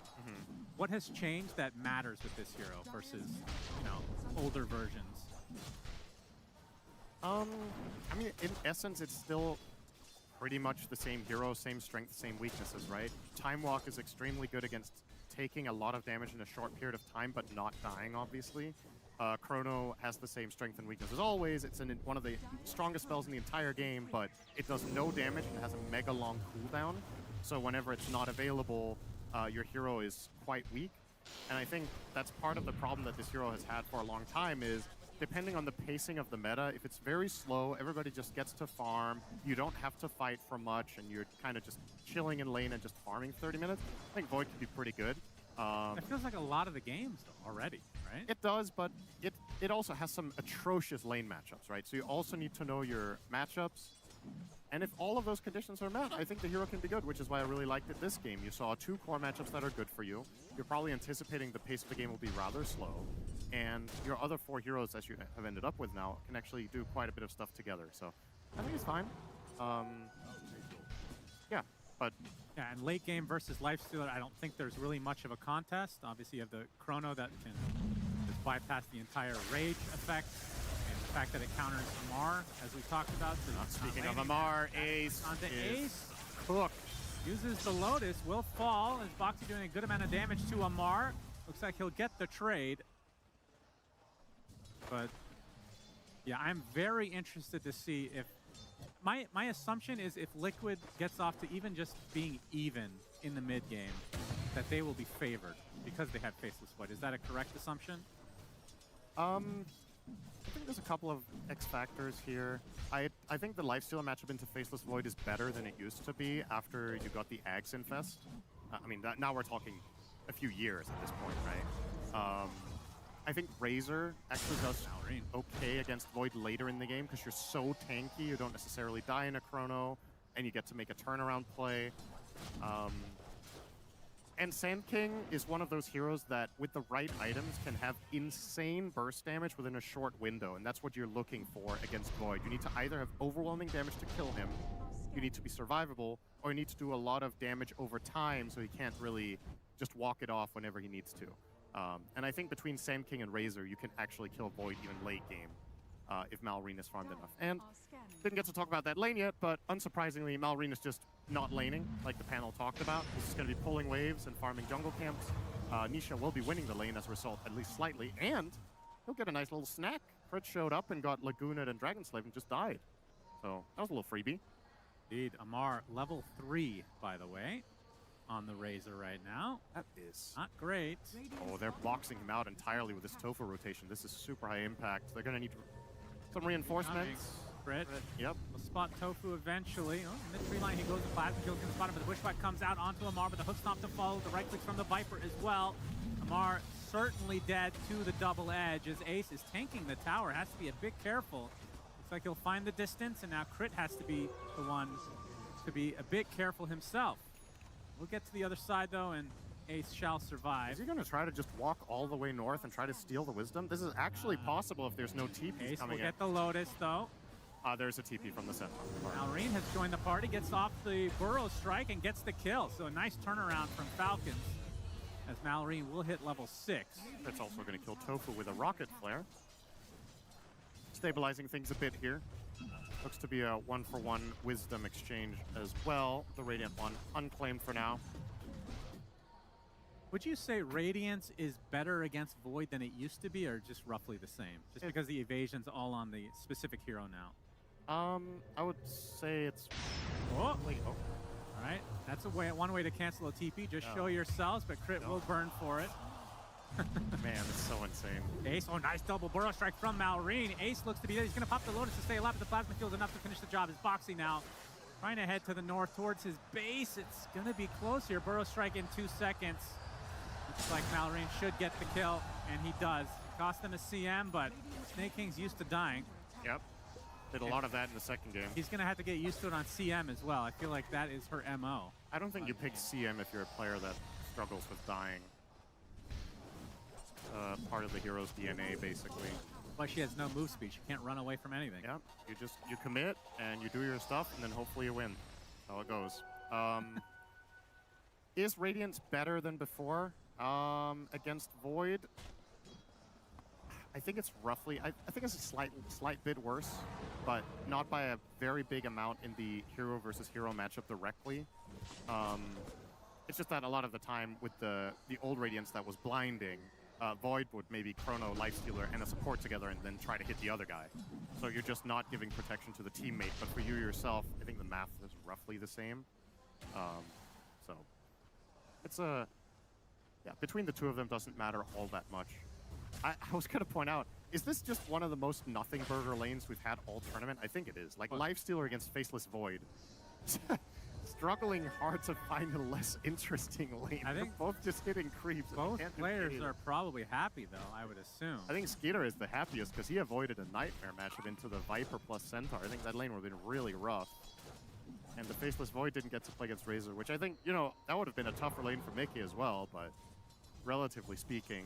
What has changed that matters with this hero versus, you know, older versions? I mean, in essence, it's still pretty much the same hero, same strength, same weaknesses, right? Time Walk is extremely good against taking a lot of damage in a short period of time, but not dying, obviously. Chrono has the same strength and weakness as always. It's one of the strongest spells in the entire game, but it does no damage and has a mega long cooldown. So whenever it's not available, your hero is quite weak. And I think that's part of the problem that this hero has had for a long time is, depending on the pacing of the meta, if it's very slow, everybody just gets to farm, you don't have to fight for much, and you're kind of just chilling in lane and just farming 30 minutes, I think Void could be pretty good. It feels like a lot of the games, though, already, right? It does, but it also has some atrocious lane matchups, right? So you also need to know your matchups. And if all of those conditions are met, I think the hero can be good, which is why I really liked it this game. You saw 2 core matchups that are good for you. You're probably anticipating the pace of the game will be rather slow. And your other 4 heroes, as you have ended up with now, can actually do quite a bit of stuff together. So I think it's fine. Yeah, but... Yeah, and late game versus Lifestealer, I don't think there's really much of a contest. Obviously, you have the Chrono that can just bypass the entire Rage effect. And the fact that it counters Amar, as we talked about. So speaking of Amar, Ace onto is Ace. cooked. Uses the Lotus, will fall. Is Boxy doing a good amount of damage to Amar? Looks like he'll get the trade. But, yeah, I'm very interested to see if... My assumption is if Liquid gets off to even just being even in the mid game, that they will be favored because they have Faceless Void. Is that a correct assumption? I think there's a couple of X factors here. I think the Lifestealer matchup into Faceless Void is better than it used to be after you got the Ags Infest. I mean, now we're talking a few years at this point, right? I think Razor actually does okay against Void later in the game because you're so tanky, you don't necessarily die in a Chrono, and you get to make a turnaround play. And Sand King is one of those heroes that, with the right items, can have insane burst damage within a short window, and that's what you're looking for against Void. You need to either have overwhelming damage to kill him, you need to be survivable, or you need to do a lot of damage over time so he can't really just walk it off whenever he needs to. And I think between Sand King and Razor, you can actually kill Void even late game if Malrine is farmed enough. And didn't get to talk about that lane yet, but unsurprisingly, Malrine is just not laning, like the panel talked about. He's just going to be pulling waves and farming jungle camps. Nisha will be winning the lane as a result, at least slightly, and he'll get a nice little snack. Fred showed up and got Lagooned and Dragon Slave and just died. So that was a little freebie. Indeed, Amar level 3, by the way, on the Razor right now. That is not great. Oh, they're boxing him out entirely with this Tofu rotation. This is super high impact. They're going to need some reinforcements. Crit. Yep. We'll spot Tofu eventually. Oh, in the tree line, he goes to plasma kill, can spot him, but the bushwhack comes out onto Amar, but the hook stomp to follow. The right clicks from the Viper as well. Amar certainly dead to the double edge as Ace is tanking the tower. Has to be a bit careful. Looks like he'll find the distance, and now Crit has to be the one to be a bit careful himself. We'll get to the other side, though, and Ace shall survive. Is he going to try to just walk all the way north and try to steal the Wisdom? This is actually possible if there's no TPs Ace will coming in. get the Lotus, though. There's a TP from the center. Malrine has joined the party, gets off the Burrow strike, and gets the kill. So a nice turnaround from Falcons, as Malrine will hit level 6. That's also going to kill Tofu with a rocket flare. Stabilizing things a bit here. Looks to be a 1-for-1 Wisdom exchange as well. The Radiant one unclaimed for now. Would you say Radiance is better against Void than it used to be, or just roughly the same? Just because the evasion's all on the specific hero now. I would say it's... Oh, Wait, oh. all right. That's one way to cancel a TP. Just show yourselves, but Crit will burn for it. Man, it's so insane. Ace, oh, nice double Burrow strike from Malrine. Ace looks to be there. He's going to pop the Lotus to stay alive, but the Plasma Field is enough to finish the job. Is Boxy now trying to head to the north towards his base. It's going to be close here. Burrow strike in 2 seconds. Looks like Malrine should get the kill, and he does. Cost him a CM, but Snake King's used to dying. Yep. Did a lot of that in the second game. He's going to have to get used to it on CM as well. I feel like that is her MO. I don't think you pick CM if you're a player that struggles with dying. Part of the hero's DNA, basically. But she has no move speed. She can't run away from anything. Yep. You commit, and you do your stuff, and then hopefully you win. That's how it goes. Is Radiance better than before against Void? I think it's roughly, I think it's a slight bit worse, but not by a very big amount in the hero versus hero matchup directly. It's just that a lot of the time with the old Radiance that was blinding, Void would maybe chrono Lifestealer and a support together and then try to hit the other guy. So you're just not giving protection to the teammate, but for you yourself, I think the math is roughly the same. So it's yeah, between the two of them doesn't matter all that much. I was going to point out, is this just one of the most nothing burger lanes we've had all tournament? I think it is. Like, Lifestealer against Faceless Void. Struggling hard to find a less interesting lane. I think both just hitting creeps. Both players are probably happy, though, I would assume. I think Skeeter is the happiest because he avoided a Nightmare matchup into the Viper plus Centaur. I think that lane would have been really rough. And the Faceless Void didn't get to play against Razor, which I think, you know, that would have been a tougher lane for Mickey as well, but relatively speaking.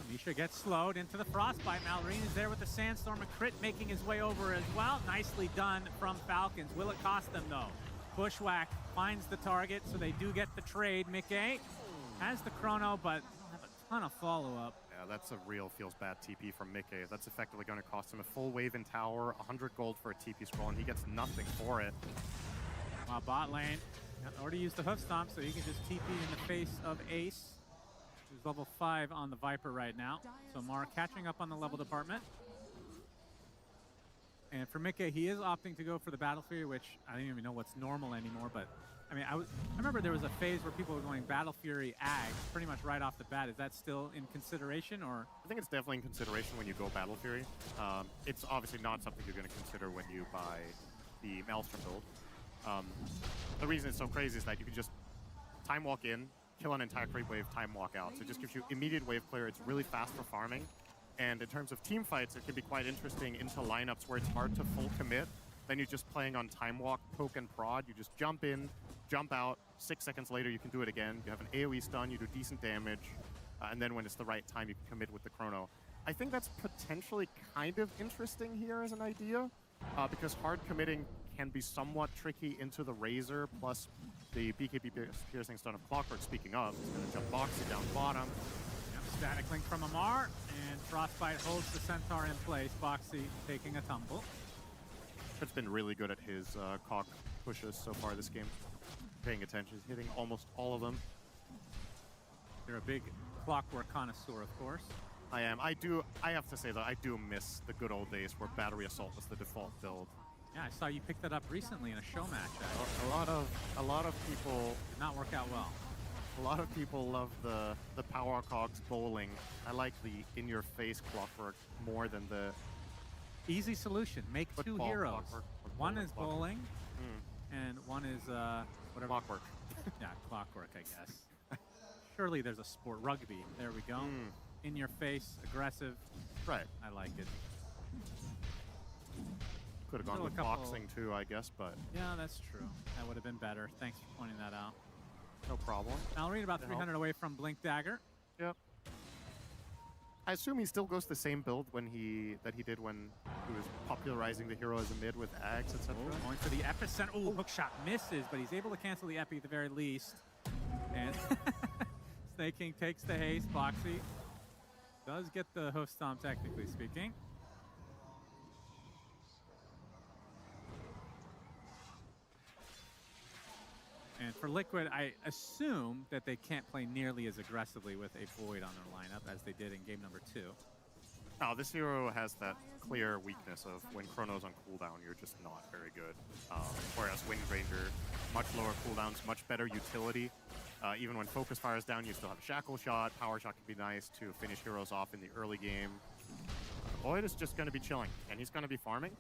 Misha gets slowed into the Frostbite. Malrine is there with the Sandstorm. A Crit making his way over as well. Nicely done from Falcons. Will it cost them, though? Bushwhack finds the target, so they do get the trade. Mickey has the chrono, but have a ton of follow-up. Yeah, that's a real feels bad TP from Mickey. That's effectively going to cost him a full wave in tower, 100 gold for a TP scroll, and he gets nothing for it. While bot lane already used the Hoof Stomp, so he can just TP in the face of Ace, who's level 5 on the Viper right now. So Mar catching up on the level department. And for Mickey, he is opting to go for the Battle Fury, which I don't even know what's normal anymore, but I mean, I remember there was a phase where people were going Battle Fury Ag pretty much right off the bat. Is that still in consideration, or? I think it's definitely in consideration when you go Battle Fury. It's obviously not something you're going to consider when you buy the Maelstrom build. The reason it's so crazy is that you can just time walk in, kill an entire creep wave, time walk out. So it just gives you immediate wave clear. It's really fast for farming. And in terms of team fights, it can be quite interesting into lineups where it's hard to full commit. Then you're just playing on time walk, poke, and prod. You just jump in, jump out. 6 seconds later, you can do it again. You have an AoE stun, you do decent damage. And then when it's the right time, you can commit with the chrono. I think that's potentially kind of interesting here as an idea, because hard committing can be somewhat tricky into the Razor, plus the BKB piercing stun of Clockwork. Speaking of, he's going to jump Boxy down bottom. Yep, static link from Amar, and Frostbite holds the Centaur in place. Boxy taking a tumble. It's been really good at his cock pushes so far this game. Paying attention, he's hitting almost all of them. You're a big Clockwork connoisseur, of course. I am. I have to say that I do miss the good old days where Battery Assault was the default build. Yeah, I saw you pick that up recently in a show match. A lot of people Did not work out well. A lot of people love the Power Cogs bowling. I like the in-your-face Clockwork more than the easy solution. Make two football heroes. Clockwork. One is bowling, and one is whatever. Clockwork. Yeah, Clockwork, I guess. Surely there's a sport. Rugby. There we go. In your face, aggressive. Right. I like it. Could have gone Still a with couple- boxing too, I guess, but Yeah, that's true. That would have been better. Thanks for pointing that out. no problem. Malrine about It 300 away from Blink Dagger. Yep. I assume he still goes the same build that he did when he was popularizing the hero as a mid with Ags, etc. Going for the epicenter. Oh, hook shot misses, but he's able to cancel the epi at the very least. And Snake King takes the haste. Boxy does get the hoof stomp, technically speaking. And for Liquid, I assume that they can't play nearly as aggressively with a Void on their lineup as they did in game number 2. No, this hero has that clear weakness of when Chrono's on cooldown, you're just not very good. Whereas Wind Ranger, much lower cooldowns, much better utility. Even when Focus Fire is down, you still have a Shackle Shot. Power Shot can be nice to finish heroes off in the early game. Void is just going to be chilling, and he's going to be farming.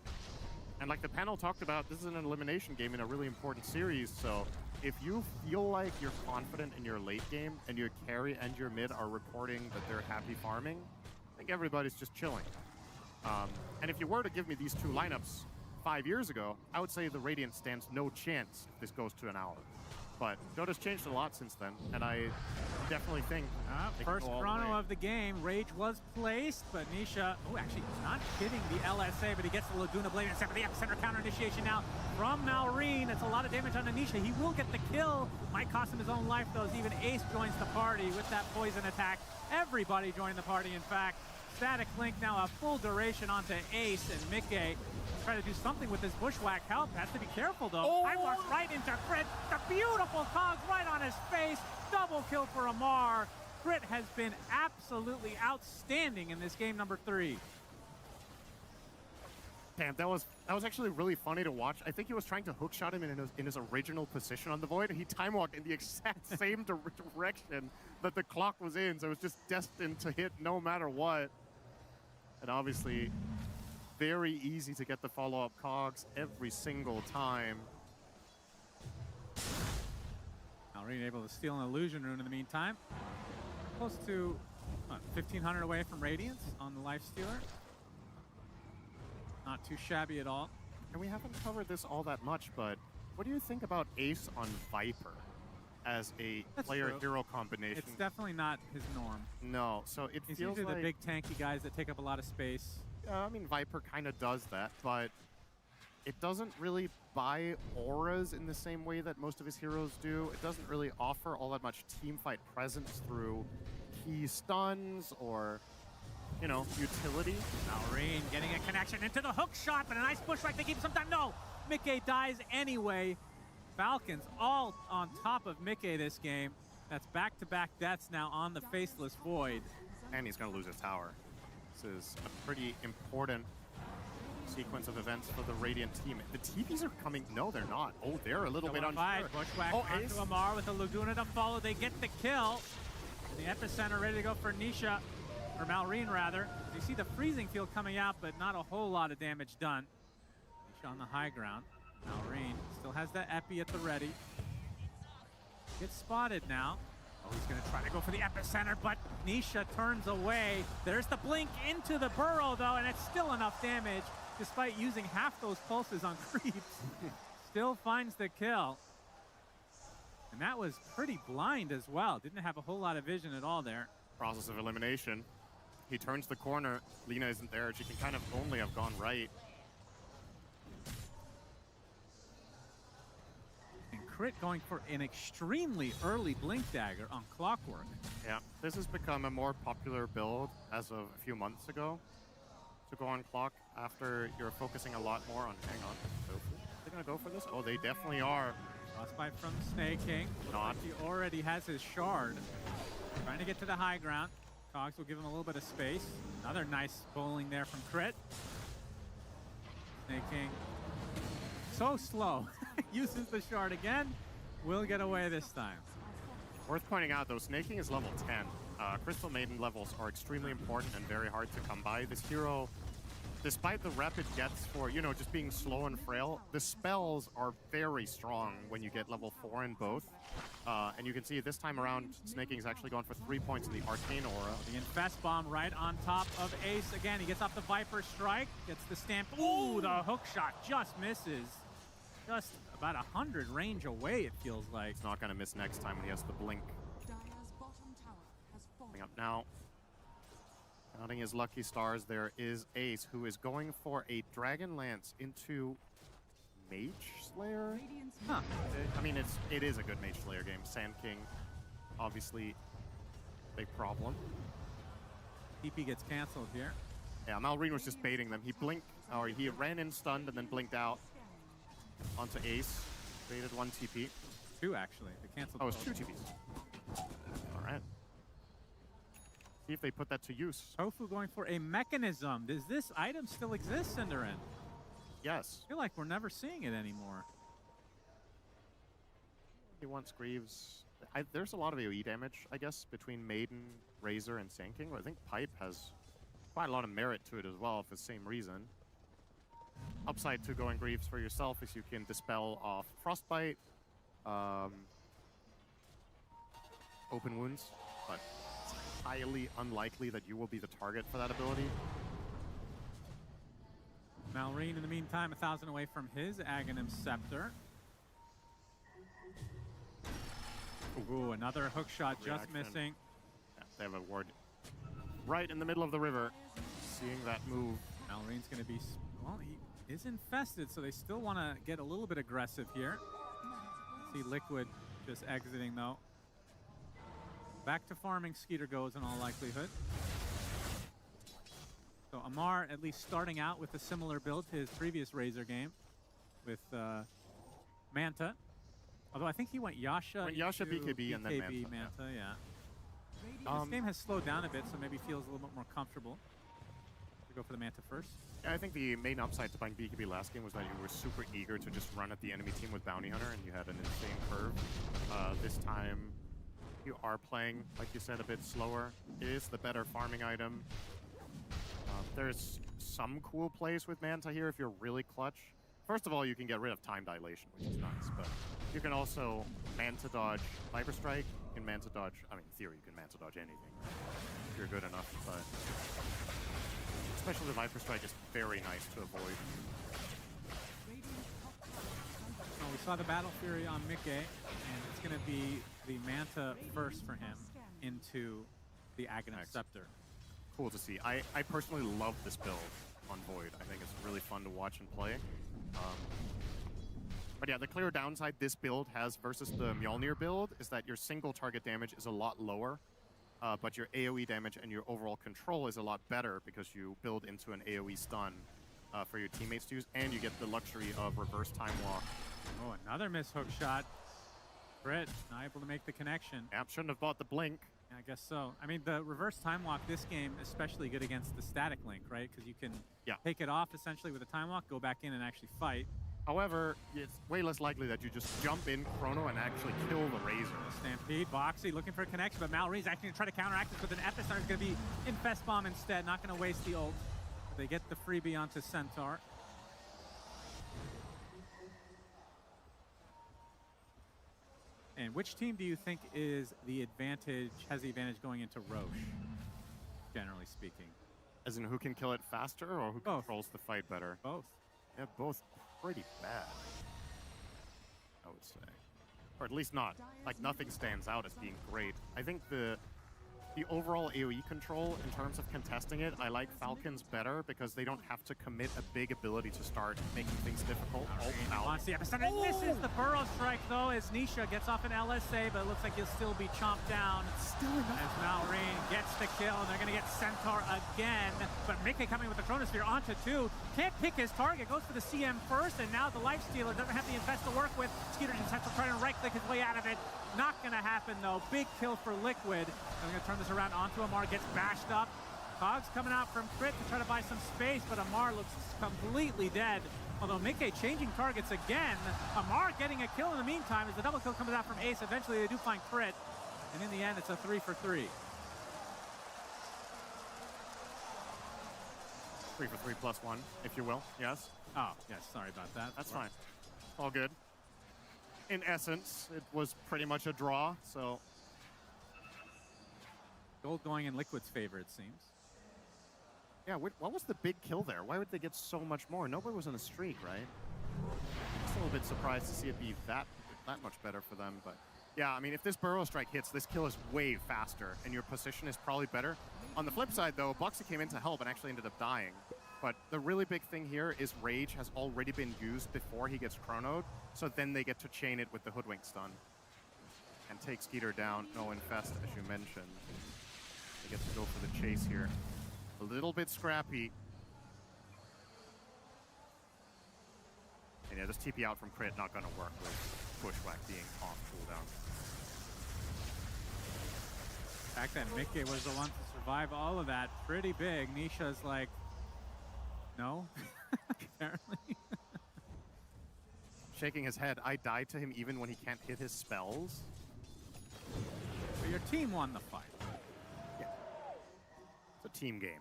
And like the panel talked about, this is an elimination game in a really important series, so if you feel like you're confident in your late game and your carry and your mid are reporting that they're happy farming, I think everybody's just chilling. And if you were to give me these two lineups 5 years ago, I would say the Radiant stands no chance if this goes to an hour. But Dota's changed a lot since then, and I definitely think they can First go all the chrono way. of the game. Rage was placed, but Nisha, oh, actually not hitting the LSA, but he gets the Laguna Blade and the epicenter counter initiation now from Malrine. That's a lot of damage on Nisha. He will get the kill. Might cost him his own life, though, as even Ace joins the party with that poison attack. Everybody joined the party, in fact. Static Link now a full duration onto Ace, and Mickey try to do something with his bushwhack help. Has to be careful, though. I walked right into Crit. The beautiful cogs right on his face. Double kill for Amar. Crit has been absolutely outstanding in this game number 3. Damn, that was actually really funny to watch. I think he was trying to hookshot him in his original position on the Void, and he time walked in the exact same direction that the clock was in, so it was just destined to hit no matter what. And obviously, very easy to get the follow-up cogs every single time. Malrine able to steal an illusion rune in the meantime. Close to 1,500 away from Radiance on the Lifestealer. Not too shabby at all. And we haven't covered this all that much, but what do you think about Ace on Viper as a That's player-hero combination? It's definitely not his norm. No, so it He's feels usually like... the big tanky guys that take up a lot of space. I mean, Viper kind of does that, but it doesn't really buy auras in the same way that most of his heroes do. It doesn't really offer all that much teamfight presence through key stuns or, you know, utility. Malrine getting a connection into the hook shot, but a nice bushwhack to keep him some time. No! Mickey dies anyway. Falcons all on top of Mickey this game. That's back-to-back deaths now on the Faceless Void. And he's going to lose his tower. This is a pretty important sequence of events for the Radiant team. The TPs are coming. No, they're not. Oh, they're a little bit unsure. Bushwhack Oh, onto Ace. Amar with a Laguna to follow. They get the kill. And the epicenter ready to go for Nisha, or Malrine rather. You see the freezing field coming out, but not a whole lot of damage done. Nisha on the high ground. Malrine still has that epi at the ready. Gets spotted now. Oh, he's going to try to go for the epicenter, but Nisha turns away. There's the blink into the burrow, though, and it's still enough damage, despite using half those pulses on creeps. Still finds the kill. And that was pretty blind as well. Didn't have a whole lot of vision at all there. Process of elimination. He turns the corner. Lina isn't there. She can kind of only have gone right. And Crit going for an extremely early Blink Dagger on Clockwork. Yeah, this has become a more popular build as of a few months ago to go on clock after you're focusing a lot more on, hang on, they're gonna go for this? Oh, they definitely are. Frostbite from Snake King. Not. He already has his shard. Trying to get to the high ground. Cogs will give him a little bit of space. Another nice bowling there from Crit. Snake King, so slow. Uses the shard again. Will get away this time. Worth pointing out though, Snake King is level 10. Crystal Maiden levels are extremely important and very hard to come by. This hero despite the rep it gets for, you know, just being slow and frail, the spells are very strong when you get level 4 in both. And you can see this time around, Snaking's actually gone for 3 points in the Arcane Aura. The Infest Bomb right on top of Ace. Again, he gets off the Viper Strike, gets the stamp. Ooh, the hook shot just misses. Just about 100 range away, it feels like. It's not going to miss next time when he has the blink. Coming up now. Counting his lucky stars, there is Ace, who is going for a Dragon Lance into Mage Slayer? Huh. I mean, it is a good Mage Slayer game. Sand King, obviously, big problem. TP gets canceled here. Yeah, Malrine was just baiting them. He blinked, or he ran in stunned and then blinked out onto Ace. Baited 1 TP. 2, actually. They canceled. Oh, it's 2 TPs. All right. See if they put that to use. Tofu going for a mechanism. Does this item still exist, Cinderin? Yes. I feel like we're never seeing it anymore. He wants Greaves. There's a lot of AoE damage, I guess, between Maiden, Razor, and Sand King. But I think Pipe has quite a lot of merit to it as well for the same reason. Upside to going Greaves for yourself is you can dispel off Frostbite, open wounds, but it's highly unlikely that you will be the target for that ability. Malrine, in the meantime, 1,000 away from his Aghanim Scepter. Ooh, another hook shot just missing. Yeah, they have a ward right in the middle of the river. Seeing that move. Malrine's going to be... Well, he is infested, so they still want to get a little bit aggressive here. See Liquid just exiting, though. Back to farming Skeeter goes in all likelihood. So Amar at least starting out with a similar build to his previous Razor game with Manta. Although I think he went Yasha, BKB, and then Manta. Yeah. This game has slowed down a bit, so maybe feels a little bit more comfortable. We go for the Manta first. Yeah, I think the main upside to playing BKB last game was that you were super eager to just run at the enemy team with Bounty Hunter, and you had an insane curve. This time, you are playing, like you said, a bit slower. It is the better farming item. There's some cool plays with Manta here if you're really clutch. First of all, you can get rid of time dilation, which is nice, but you can also Manta dodge Viper Strike. You can Manta dodge, I mean, in theory, you can Manta dodge anything if you're good enough, but especially the Viper Strike is very nice to avoid. Well, we saw the Battle Fury on Mickey, and it's going to be the Manta first for him into the Aghanim Scepter. Cool to see. I personally love this build on Void. I think it's really fun to watch and play. But yeah, the clear downside this build has versus the Mjolnir build is that your single target damage is a lot lower, but your AoE damage and your overall control is a lot better because you build into an AoE stun for your teammates to use, and you get the luxury of reverse time walk. Oh, another miss hook shot. Crit, not able to make the connection. Yep, shouldn't have bought the blink. Yeah, I guess so. I mean, the reverse time walk this game, especially good against the static link, right? Because you can take it off essentially with a time walk, go back in and actually fight. However, it's way less likely that you just jump in chrono and actually kill the Razor. Stampede, Boxy looking for a connection, but Malrine's actually going to try to counteract this with an Epicenter. It's going to be Infest Bomb instead, not going to waste the ult. They get the freebie onto Centaur. And which team do you think is the advantage, has the advantage going into Roche, generally speaking? As in who can kill it faster or who controls the fight better? Both. Yeah, both pretty bad, I would say. Or at least not. Like, nothing stands out as being great. I think the overall AoE control, in terms of contesting it, I like Falcons better because they don't have to commit a big ability to start making things difficult. Wants the Epicenter. Misses the Burrow Strike, though, as Nisha gets off an LSA, but it looks like he'll still be chomped down. Still enough. As Malrine gets the kill, and they're going to get Centaur again. But Mickey coming with the Chronosphere onto 2. Can't pick his target. Goes for the CM first, and now the Lifestealer doesn't have the Infest to work with. Skeeter and Centaur trying to right-click his way out of it. Not going to happen, though. Big kill for Liquid. I'm going to turn this around onto Amar. Gets bashed up. Cogs coming out from Crit to try to buy some space, but Amar looks completely dead. Although Mickey changing targets again. Amar getting a kill in the meantime as the double kill comes out from Ace. Eventually they do find Crit. And in the end, it's a 3 for 3. 3 for 3 plus 1, if you will. Yes. Oh, yes, sorry about that. That's fine. All good. In essence, it was pretty much a draw, so... Gold going in Liquid's favor, it seems. Yeah, what was the big kill there? Why would they get so much more? Nobody was on a streak, right? Just a little bit surprised to see it be that much better for them, but... Yeah, I mean, if this Burrow Strike hits, this kill is way faster, and your position is probably better. On the flip side, though, Boxy came in to help and actually ended up dying. But the really big thing here is Rage has already been used before he gets chronoed, so then they get to chain it with the Hoodwink stun. And take Skeeter down. No Infest, as you mentioned. They get to go for the chase here. A little bit scrappy. And yeah, this TP out from Crit not gonna work with Bushwhack being off cooldown. The fact that Mickey was the one to survive all of that, pretty big. Nisha's like, no, apparently. Shaking his head, I died to him even when he can't hit his spells. But your team won the fight. Yeah. It's a team game.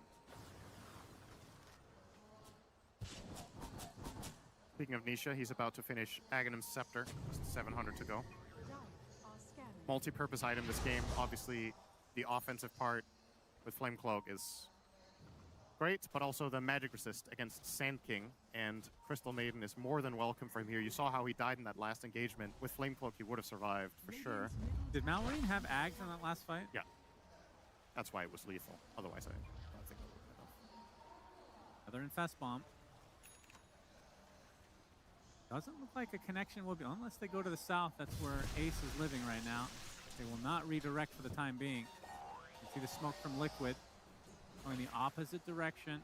Speaking of Nisha, he's about to finish Aghanim's Scepter. Just 700 to go. Multi-purpose item this game. Obviously, the offensive part with Flame Cloak is great, but also the magic resist against Sand King, and Crystal Maiden is more than welcome for him here. You saw how he died in that last engagement. With Flame Cloak, he would have survived, for sure. Did Mallory have Ags in that last fight? Yeah. That's why it was lethal. Otherwise, I don't think it would have been enough. Another Infest Bomb. Doesn't look like a connection will be, unless they go to the south. That's where Ace is living right now. They will not redirect for the time being. You see the smoke from Liquid going the opposite direction.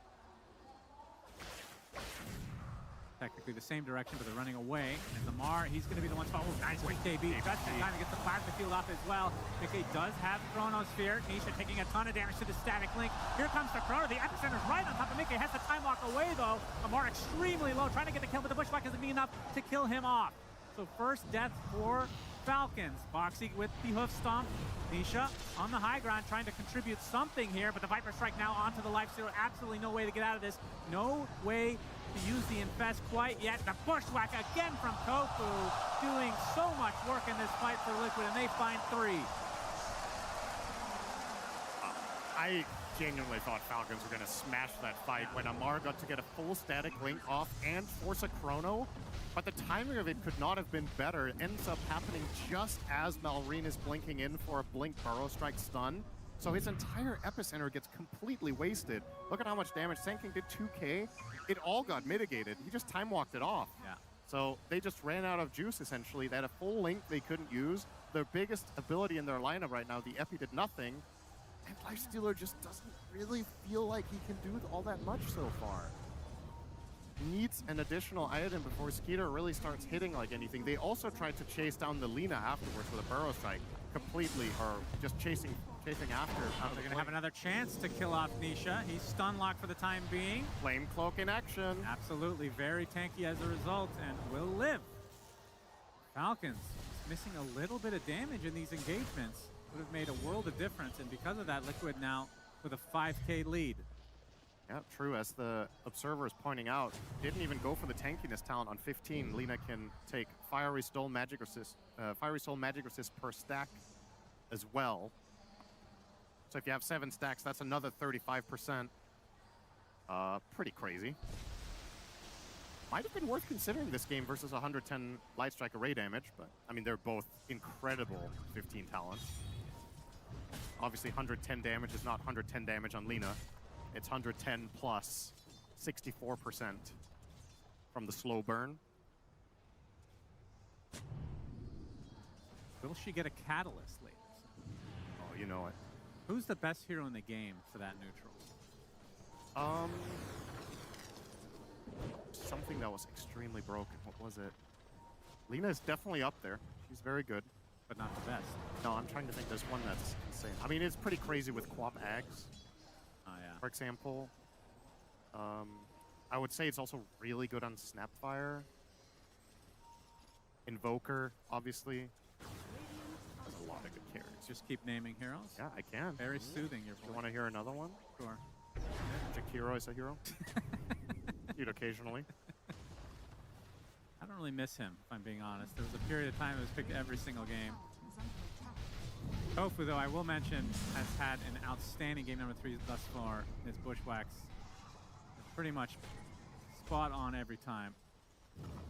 Technically the same direction, but they're running away. And Lamar, he's going to be the one to... Oh, nice BKB. Just in time to get the plasma field off as well. Mickey does have Chronosphere. Nisha taking a ton of damage to the static link. Here comes the Chrono. The epicenter's right on top of Mickey. Has the time walk away, though. Lamar extremely low, trying to get the kill, but the Bushwhack isn't enough to kill him off. So first death for Falcons. Boxy with the hoof stomp. Nisha on the high ground trying to contribute something here, but the Viper Strike now onto the life stealer. Absolutely no way to get out of this. No way to use the Infest quite yet. The Bushwhack again from Tofu, doing so much work in this fight for Liquid, and they find 3. I genuinely thought Falcons were going to smash that fight when Amar got to get a full static link off and force a chrono. But the timing of it could not have been better. It ends up happening just as Malrine is blinking in for a Blink Burrow Strike stun. So his entire epicenter gets completely wasted. Look at how much damage. Sand King did 2k. It all got mitigated. He just time walked it off. Yeah. So they just ran out of juice, essentially. They had a full link they couldn't use. Their biggest ability in their lineup right now, the Epi, did nothing. And Lifestealer just doesn't really feel like he can do all that much so far. Needs an additional item before Skeeter really starts hitting like anything. They also tried to chase down the Lina afterwards with a Burrow Strike completely, or just chasing after. They're going to have another chance to kill off Nisha. He's stun locked for the time being. Flame Cloak in action. Absolutely, very tanky as a result, and will live. Falcons missing a little bit of damage in these engagements. Would have made a world of difference, and because of that, Liquid now with a 5k lead. Yeah, true. As the observer is pointing out, didn't even go for the tankiness talent on 15. Lina can take Fiery Soul Magic Resist per stack as well. So if you have 7 stacks, that's another 35%. Pretty crazy. Might have been worth considering this game versus 110 Light Strike array damage, but I mean, they're both incredible 15 talents. Obviously, 110 damage is not 110 damage on Lina. It's 110 plus 64% from the slow burn. Will she get a catalyst later? Oh, you know it. Who's the best hero in the game for that neutral? Something that was extremely broken. What was it? Lina is definitely up there. She's very good. But not the best. No, I'm trying to think. There's one that's insane. I mean, it's pretty crazy with Quap Ags. Oh, yeah. For example, I would say it's also really good on Snapfire. Invoker, obviously. There's a lot of good carries. Just keep naming heroes. Yeah, I can. Very soothing, your You voice. want to hear another one? Sure. hero is a hero. You'd occasionally. I don't really miss him, if I'm being honest. There was a period of time it was picked every single game. Tofu, though, I will mention, has had an outstanding game number 3 thus far. His Bushwhacks pretty much spot on every time.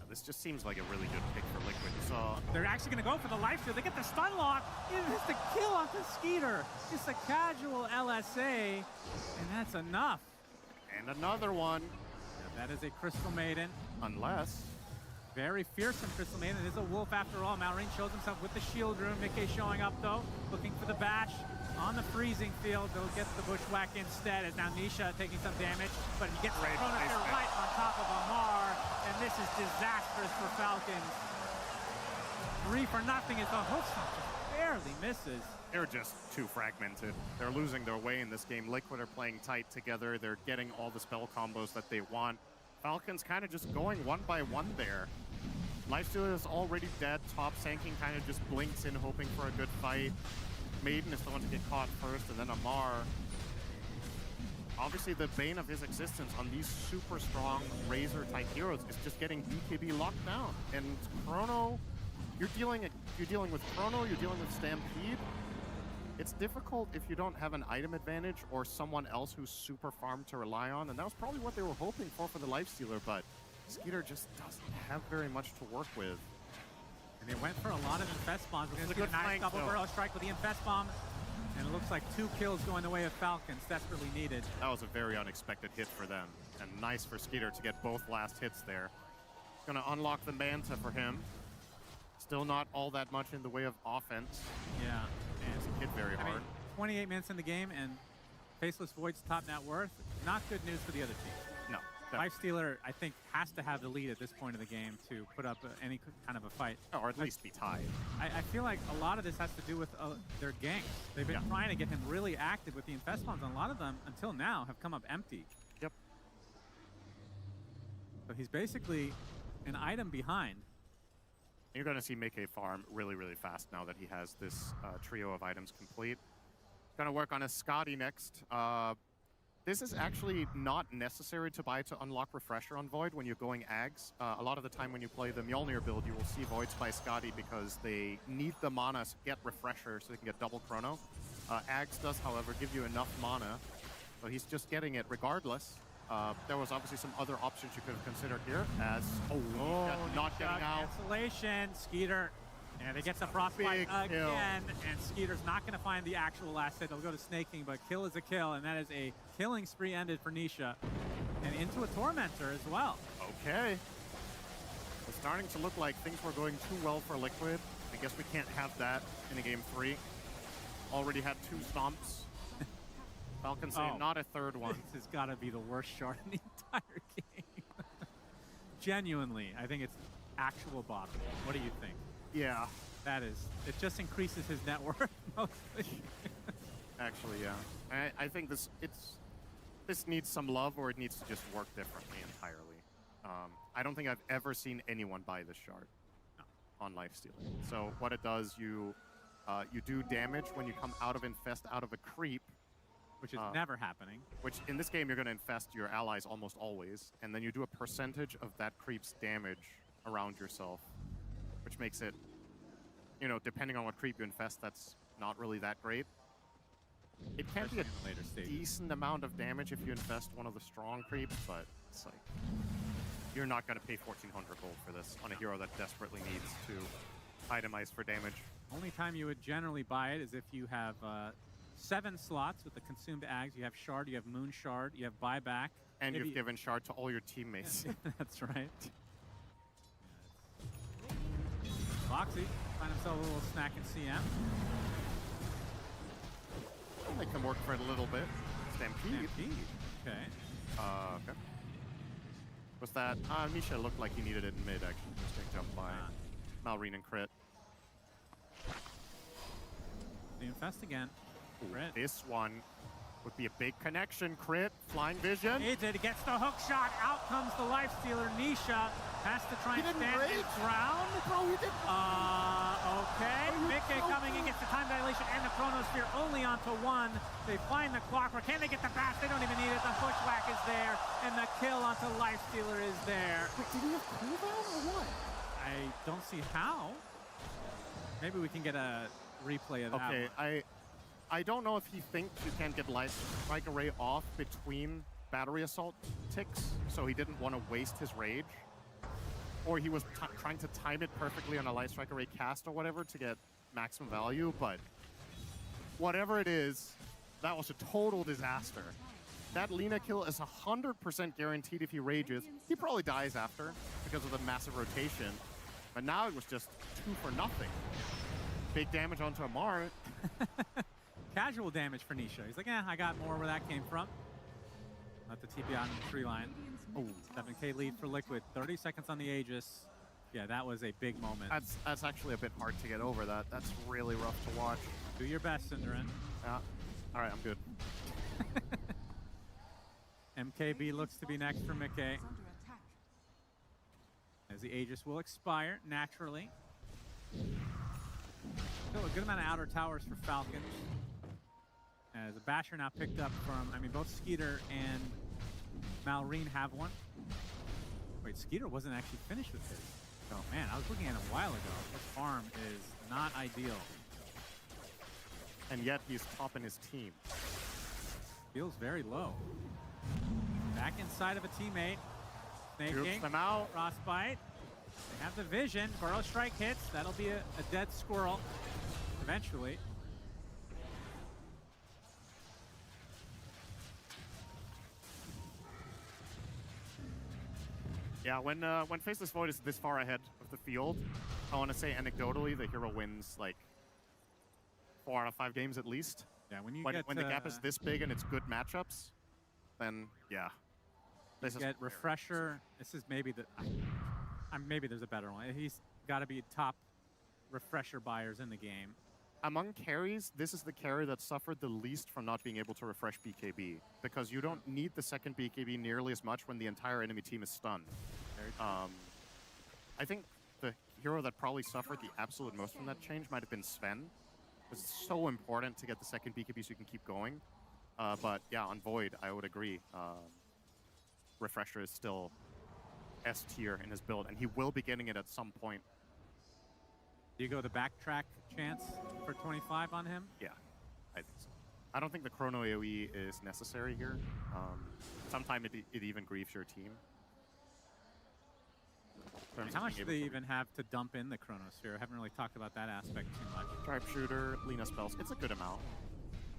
This just seems like a really good pick for Liquid. So They're actually going to go for the lifesteal. They get the stun lock. It is the kill off the Skeeter. Just a casual LSA, and that's enough. and another one, That is a Crystal Maiden. unless Very fearsome Crystal Maiden. It is a wolf after all. Malrine shows himself with the shield room. Mickey showing up though, looking for the bash on the freezing field. They'll get the Bushwhack instead as now Nisha taking some damage, but he gets the Great Chronosphere placement. right on top of Amar, and this is disastrous for Falcons. 3 for nothing as the hookshot just barely misses. they're just too fragmented. They're losing their way in this game. Liquid are playing tight together. They're getting all the spell combos that they want. Falcons kind of just going one by one there. Lifestealer is already dead. Top Sanking kind of just blinks in, hoping for a good fight. Maiden is the one to get caught first, and then Amar. Obviously, the bane of his existence on these super strong Razor-type heroes is just getting BKB locked down. And Chrono, you're dealing with Chrono, you're dealing with Stampede. It's difficult if you don't have an item advantage or someone else who's super farmed to rely on, and that was probably what they were hoping for the Lifestealer, but Skeeter just doesn't have very much to work with. And they went for a lot of Infest Bombs. It's a This good is a nice flank, double though. barrel strike with the Infest Bomb. And it looks like 2 kills going the way of Falcons, desperately needed. That was a very unexpected hit for them, and nice for Skeeter to get both last hits there. Gonna unlock the Manta for him. Still not all that much in the way of offense. Yeah. And it's hit very I mean, hard. 28 minutes in the game and Faceless Void's top net worth. Not good news for the other team. No. Lifestealer, I think, has to have the lead at this point of the game to put up any kind of a fight. Or at least be tied. I feel like a lot of this has to do with their ganks. They've been trying to get him really active with the Infest Bombs, and a lot of them, until now, have come up empty. Yep. So he's basically an item behind. You're going to see Mickey farm really, really fast now that he has this trio of items complete. Going to work on a Scotty next. This is actually not necessary to buy to unlock Refresher on Void when you're going Ags. A lot of the time when you play the Mjolnir build, you will see Voids by Scotty because they need the mana to get Refresher so they can get double Chrono. Ags does, however, give you enough mana, so he's just getting it regardless. There was obviously some other options you could have considered here, as not getting out. Cancellation. Skeeter. And they get the Frostbite Big kill. again, and Skeeter's not going to find the actual last hit. They'll go to Snaking, but kill is a kill, and that is a killing spree ended for Nisha. And into a Tormentor as well. Okay. It's starting to look like things were going too well for Liquid. I guess we can't have that in a game 3. Already had 2 stomps. Falcons say not a third one. This has got to be the worst shard in the entire game. Genuinely, I think it's actual bottom. What do you think? Yeah, That is, it just increases his net worth mostly. actually, yeah. I think this needs some love, or it needs to just work differently entirely. I don't think I've ever seen anyone buy this shard on Lifestealer. So what it does, you do damage when you come out of Infest out of a creep, Which is never happening. which in this game you're going to infest your allies almost always, and then you do a percentage of that creep's damage around yourself, which makes it, you know, depending on what creep you infest, that's not really that great. It can be Especially a in the later stages. decent amount of damage if you infest one of the strong creeps, but it's like, you're not going to pay 1,400 gold for this on a hero that desperately needs to itemize for damage. Only time you would generally buy it is if you have 7 slots with the consumed Ags. You have Shard, you have Moon Shard, you have Buyback. And Maybe- you've given shard to all your teammates. That's right. Foxy find himself a little snack in CM. They can work for it a little bit. Stampede. Stampede. Okay. Okay. Was that... Nisha looked like he needed it in mid, actually. Just getting jumped by Malrine and crit. The Infest again. Crit. This one would be a big connection. Crit, flying vision. It gets the hook shot. Out comes the Lifestealer. Nisha has to try and didn't stand his rage. ground. Bro, he didn't. Okay, Mickey coming in, gets the time dilation and the chronosphere only onto one. They find the clockwork. Can they get the bash? They don't even need it. The bushwhack is there, and the kill onto Lifestealer is there. Wait, did he have cooldown or what? I don't see how. Maybe we can get a replay of that Okay, one. I don't know if he thinks you can get Light Strike Array off between battery assault ticks, so he didn't want to waste his rage. Or he was trying to time it perfectly on a Light Strike Array cast or whatever to get maximum value, but whatever it is, that was a total disaster. That Lina kill is 100% guaranteed if he rages. He probably dies after because of the massive rotation, but now it was just 2 for nothing. Big damage onto Amar. Casual damage for Nisha. He's like, I got more where that came from. Let the TP out in the tree line. Oh, 7K lead for Liquid. 30 seconds on the Aegis. Yeah, that was a big moment. That's actually a bit hard to get over that. That's really rough to watch. Do your best, Synderen. Yeah. All right, I'm good. MKB looks to be next for Mickey. As the Aegis will expire, naturally. Still a good amount of outer towers for Falcons. As a Basher now picked up from, both Skeeter and Malrine have one. Wait, Skeeter wasn't actually finished with his. Oh man, I was looking at it a while ago. This farm is not ideal. And yet he's topping his team. Feels very low. Back inside of a teammate. Groups Snaking. them out. Frostbite. They have the vision. Burrow Strike hits. That'll be a dead squirrel eventually. Yeah, when Faceless Void is this far ahead of the field, I want to say anecdotally the hero wins like 4 out of 5 games at least. Yeah, when you When the gap is this big and it's good matchups, then yeah. This get Refresher. This is maybe the. Maybe there's a better one. He's got to be top Refresher buyers in the game. Among carries, this is the carry that suffered the least from not being able to refresh BKB, because you don't need the second BKB nearly as much when the entire enemy team is stunned. I think the hero that probably suffered the absolute most from that change might have been Sven. It's so important to get the second BKB so you can keep going. But yeah, on Void, I would agree. Refresher is still S tier in his build, and he will be getting it at some point. Do you go the backtrack chance for 25 on him? Yeah, I think so. I don't think the Chrono AoE is necessary here. Sometimes it even grieves your team. How much do they even have to dump in the Chronosphere? I haven't really talked about that aspect too much. Sharpshooter, Lina spells. It's a good amount.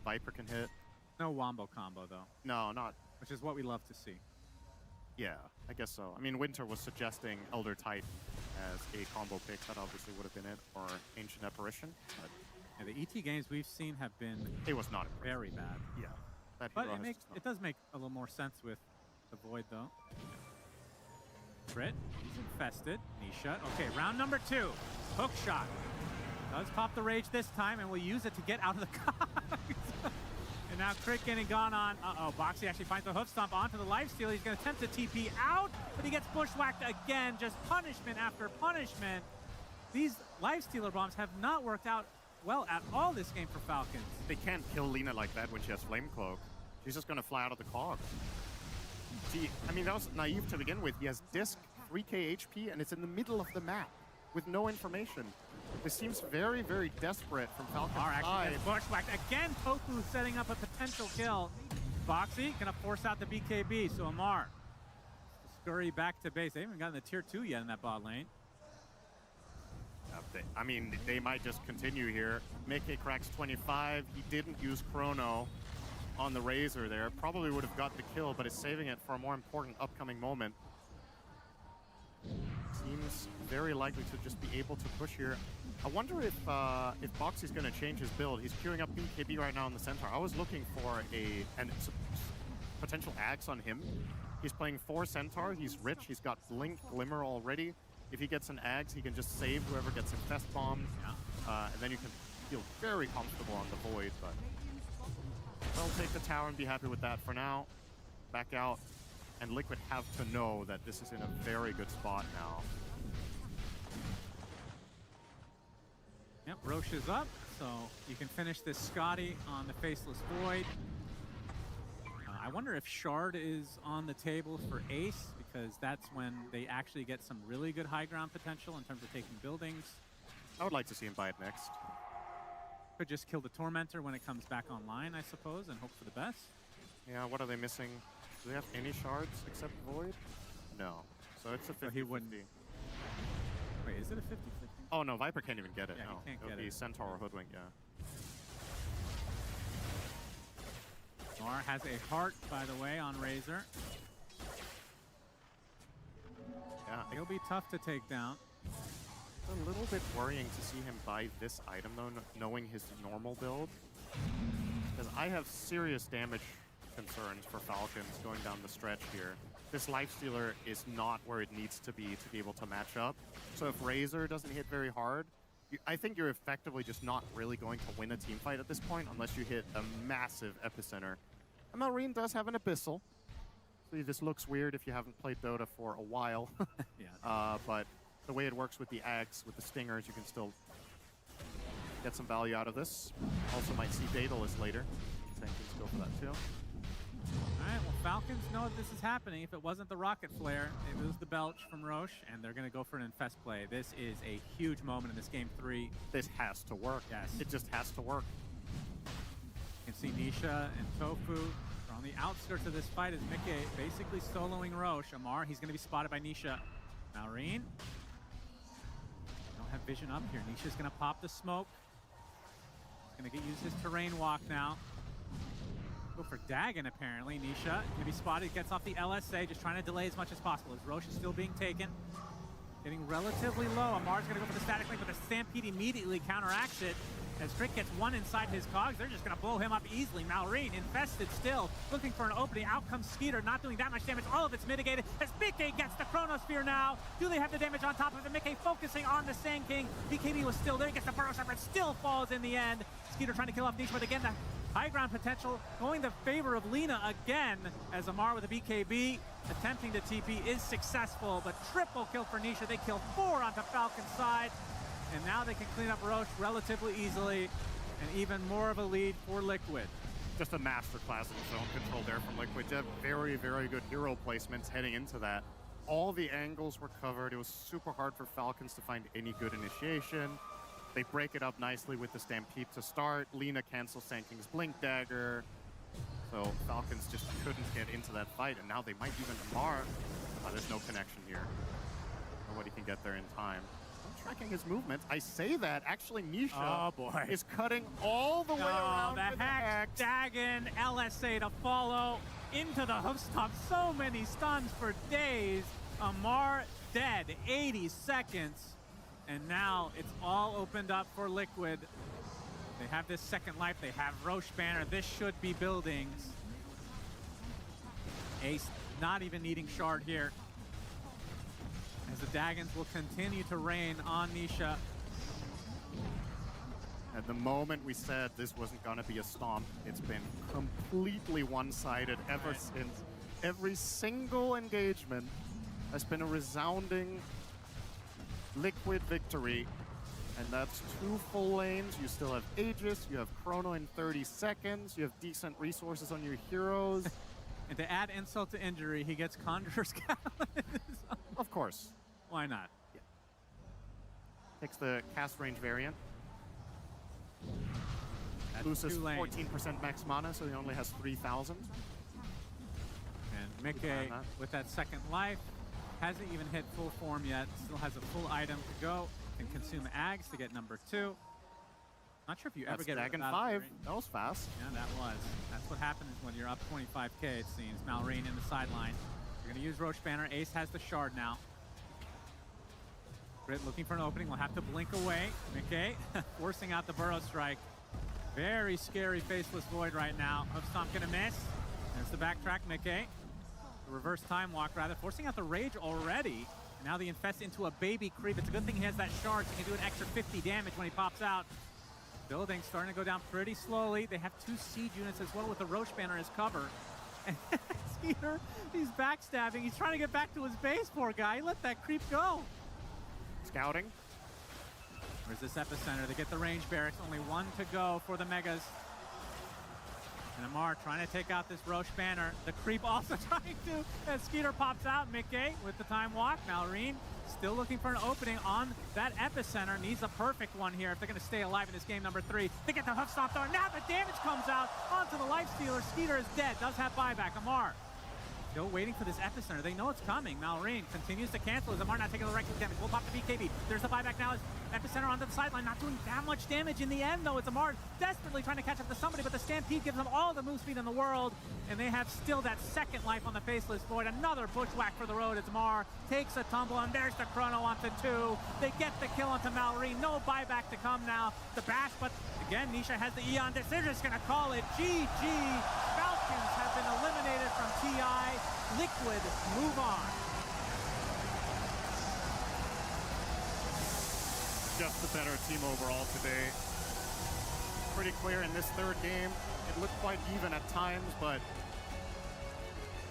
Viper can hit. No Wombo combo, though. No, not. Which is what we love to see. Yeah, I guess so. I mean, Winter was suggesting Elder Titan as a combo pick. That obviously would have been it, or Ancient Apparition. But yeah, the ET games we've seen have been it was not very bad. Yeah, that but hero it does make a little more sense with the Void, though. Brit, he's infested. Nisha. Okay, round number 2. Hook shot. Does pop the rage this time, and we'll use it to get out of the cogs. And now Crit getting gone on. Uh-oh, Boxy actually finds the hoof stomp onto the lifesteal. He's going to attempt to TP out, but he gets bushwhacked again. Just punishment after punishment. These lifestealer bombs have not worked out well at all this game for Falcons. They can't kill Lina like that when she has Flame Cloak. She's just going to fly out of the cog. See, I mean, that was naive to begin with. He has Disc, 3k HP, and it's in the middle of the map with no information. This seems very, very desperate from Falcon's actually side. gets bushwhacked. Again, Toku setting up a potential kill. Boxy gonna force out the BKB, so Amar scurry back to base. They haven't gotten the tier 2 yet in that bot lane. I mean, they might just continue here. Mickey cracks 25. He didn't use Chrono on the Razor there. Probably would have got the kill, but is saving it for a more important upcoming moment. Seems very likely to just be able to push here. I wonder if Boxy's going to change his build. He's queuing up BKB right now in the center. I was looking for a potential Axe on him. He's playing 4 Centaur. He's rich. He's got Blink, Glimmer already. If he gets an Axe, he can just save whoever gets Infest bombed. And then you can feel very comfortable on the Void. But they'll take the tower and be happy with that for now. Back out. And Liquid have to know that this is in a very good spot now. Yep, Roche is up, so you can finish this Scotty on the Faceless Void. I wonder if Shard is on the table for Ace, because that's when they actually get some really good high ground potential in terms of taking buildings. I would like to see him buy it next. Could just kill the Tormentor when it comes back online, I suppose, and hope for the best. Yeah, what are they missing? Do they have any shards except Void? No. So it's a 50-50. So he wouldn't. Wait, is it a 50-50? Oh no, Viper can't even get it. Yeah, no, he can't it'll get be it. Centaur or Hoodwink, yeah. Mar has a heart, by the way, on Razor. Yeah, He'll be tough to take down. it's a little bit worrying to see him buy this item though, knowing his normal build. Because I have serious damage concerns for Falcons going down the stretch here. This Lifestealer is not where it needs to be able to match up. So if Razor doesn't hit very hard, I think you're effectively just not really going to win a team fight at this point unless you hit a massive epicenter. And Marine does have an Abyssal. So this looks weird if you haven't played Dota for a while. Yeah. But the way it works with the Ags, with the Stingers, you can still get some value out of this. Also might see Daedalus later. Sanctions go for that too. All right, well, Falcons know that this is happening. If it wasn't the Rocket Flare, they lose the Belch from Roche, and they're going to go for an Infest play. This is a huge moment in this game 3. This has to work. Yes. It just has to work. You can see Nisha and Tofu are on the outskirts of this fight as Mickey basically soloing Roche. Amar, he's going to be spotted by Nisha. Malrine. Don't have vision up here. Nisha's going to pop the smoke. He's going to use his terrain walk now. Go for Dagon, apparently. Nisha gonna be spotted, gets off the LSA, just trying to delay as much as possible. As Roche is still being taken. Getting relatively low. Amar's gonna go for the static link, but the Stampede immediately counteracts it. As Crick gets one inside his cogs, they're just gonna blow him up easily. Malrine infested still, looking for an opening. Out comes Skeeter, not doing that much damage. All of it's mitigated as Mickey gets the Chronosphere now. Do they have the damage on top of it? Mickey focusing on the Sand King. BKB was still there, he gets the Burrow Shepherd, still falls in the end. Skeeter trying to kill off Nisha, but again, the high ground potential going the favor of Lina again, as Amar with a BKB attempting to TP is successful, but triple kill for Nisha. They kill 4 onto Falcon's side, and now they can clean up Roche relatively easily, and even more of a lead for Liquid. Just a masterclass in zone control there from Liquid. They have very, very good hero placements heading into that. All the angles were covered. It was super hard for Falcons to find any good initiation. They break it up nicely with the Stampede to start. Lina cancels Sand King's Blink Dagger. So Falcons just couldn't get into that fight, and now they might even Amar. There's no connection here. Nobody can get there in time. I'm tracking his movements. I say that, actually Nisha is cutting all the way around the with Hex, Dagon, LSA to follow into the hoof stomp. So many stuns for days. Amar dead, 80 seconds. And now it's all opened up for Liquid. They have this second life. They have Roche Banner. This should be buildings. Ace not even needing Shard here, as the Dagons will continue to rain on Nisha. At the moment we said this wasn't going to be a stomp, it's been completely one-sided ever since. Every single engagement has been a resounding Liquid victory, and that's 2 full lanes. You still have Aegis, you have Chrono in 30 seconds, you have decent resources on your heroes. And to add insult to injury, he gets Conjurer's Gallon. Of course. Why not? Yeah. Takes the cast range variant. That's Loses 2 lanes. 14% max mana, so he only has 3,000. And Mickey, with that second life, hasn't even hit full form yet. Still has a full item to go. Can consume Ags to get number 2. Not sure if you ever get Dagon it 5. That was fast. Yeah, that was. That's what happens when you're up 25k, it seems. Malrine in the sideline. You're going to use Roche Banner. Ace has the Shard now. Grit looking for an opening. Will have to blink away. Mickey forcing out the Burrow Strike. Very scary Faceless Void right now. Hoof Stomp going to miss. There's the backtrack, Mickey. The reverse time walk, rather, forcing out the Rage already. And now the Infest into a baby creep. It's a good thing he has that Shard, so he can do an extra 50 damage when he pops out. Building starting to go down pretty slowly. They have 2 siege units as well with the Roche Banner as cover. And Skeeter, he's backstabbing. He's trying to get back to his base, poor guy. Let that creep go. Scouting. Where's this epicenter? They get the range barracks. Only one to go for the Megas. And Amar trying to take out this Roche banner. The creep also trying to, as Skeeter pops out. Mickey with the time walk. Malrine still looking for an opening on that epicenter. Needs a perfect one here if they're going to stay alive in this game number 3. They get the hoof stomp there. Now the damage comes out onto the life stealer. Skeeter is dead. Does have buyback. Amar still waiting for this epicenter. They know it's coming. Malrine continues to cancel as Amar not taking the right damage. We'll pop the BKB. There's the buyback now. Epicenter onto the sideline, not doing that much damage in the end, though. It's Amar desperately trying to catch up to somebody, but the Stampede gives them all the move speed in the world, and they have still that second life on the Faceless Void. Another bushwhack for the road as Amar takes a tumble, and there's the chrono onto 2. They get the kill onto Malrine. No buyback to come now. The bash, but again, Nisha has the Eon. They're just going to call it GG. Falcons have been eliminated from TI. Liquid move on. Just the better team overall today. Pretty clear in this third game. It looked quite even at times, but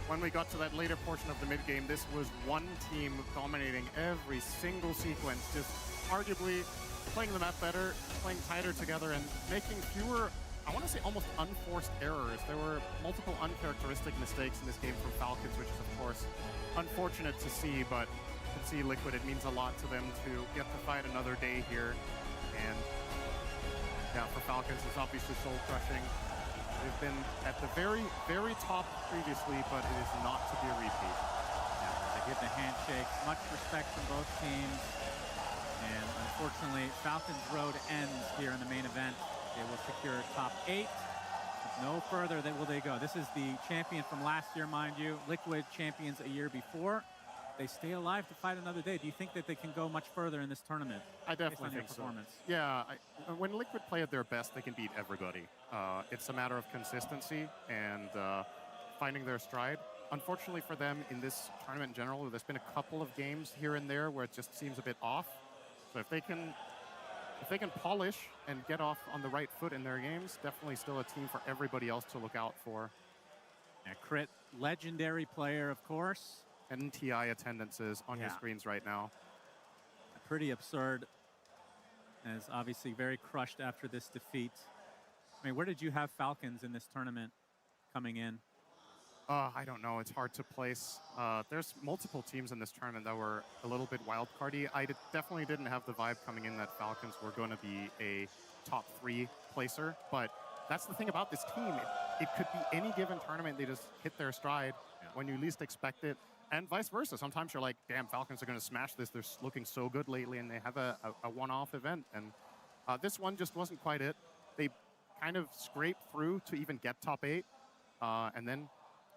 when we got to that later portion of the mid game, this was one team dominating every single sequence, just arguably playing the map better, playing tighter together, and making fewer, I want to say almost unforced errors. There were multiple uncharacteristic mistakes in this game from Falcons, which is of course unfortunate to see, but see Liquid, it means a lot to them to get to fight another day here. And yeah, for Falcons, it's obviously soul crushing. They've been at the very, very top previously, but it is not to be a repeat. Yeah, they give the handshake. Much respect from both teams. And unfortunately, Falcons' road ends here in the main event. They will secure top 8. No further will they go. This is the champion from last year, mind you. Liquid champions a year before. They stay alive to fight another day. Do you think that they can go much further in this tournament? I definitely think so. Yeah, when Liquid play at their best, they can beat everybody. It's a matter of consistency and finding their stride. Unfortunately for them, in this tournament in general, there's been a couple of games here and there where it just seems a bit off. So if they can polish and get off on the right foot in their games, definitely still a team for everybody else to look out for. Yeah, Crit, legendary player, of course. And TI attendances on your screens right now. Pretty absurd, as obviously very crushed after this defeat. I mean, where did you have Falcons in this tournament coming in? I don't know. It's hard to place. There's multiple teams in this tournament that were a little bit wildcardy. Definitely didn't have the vibe coming in that Falcons were going to be a top 3 placer. But that's the thing about this team. It could be any given tournament. They just hit their stride when you least expect it. And vice versa. Sometimes you're like, damn, Falcons are going to smash this. They're looking so good lately, and they have a one-off event. And this one just wasn't quite it. They kind of scraped through to even get top 8. And then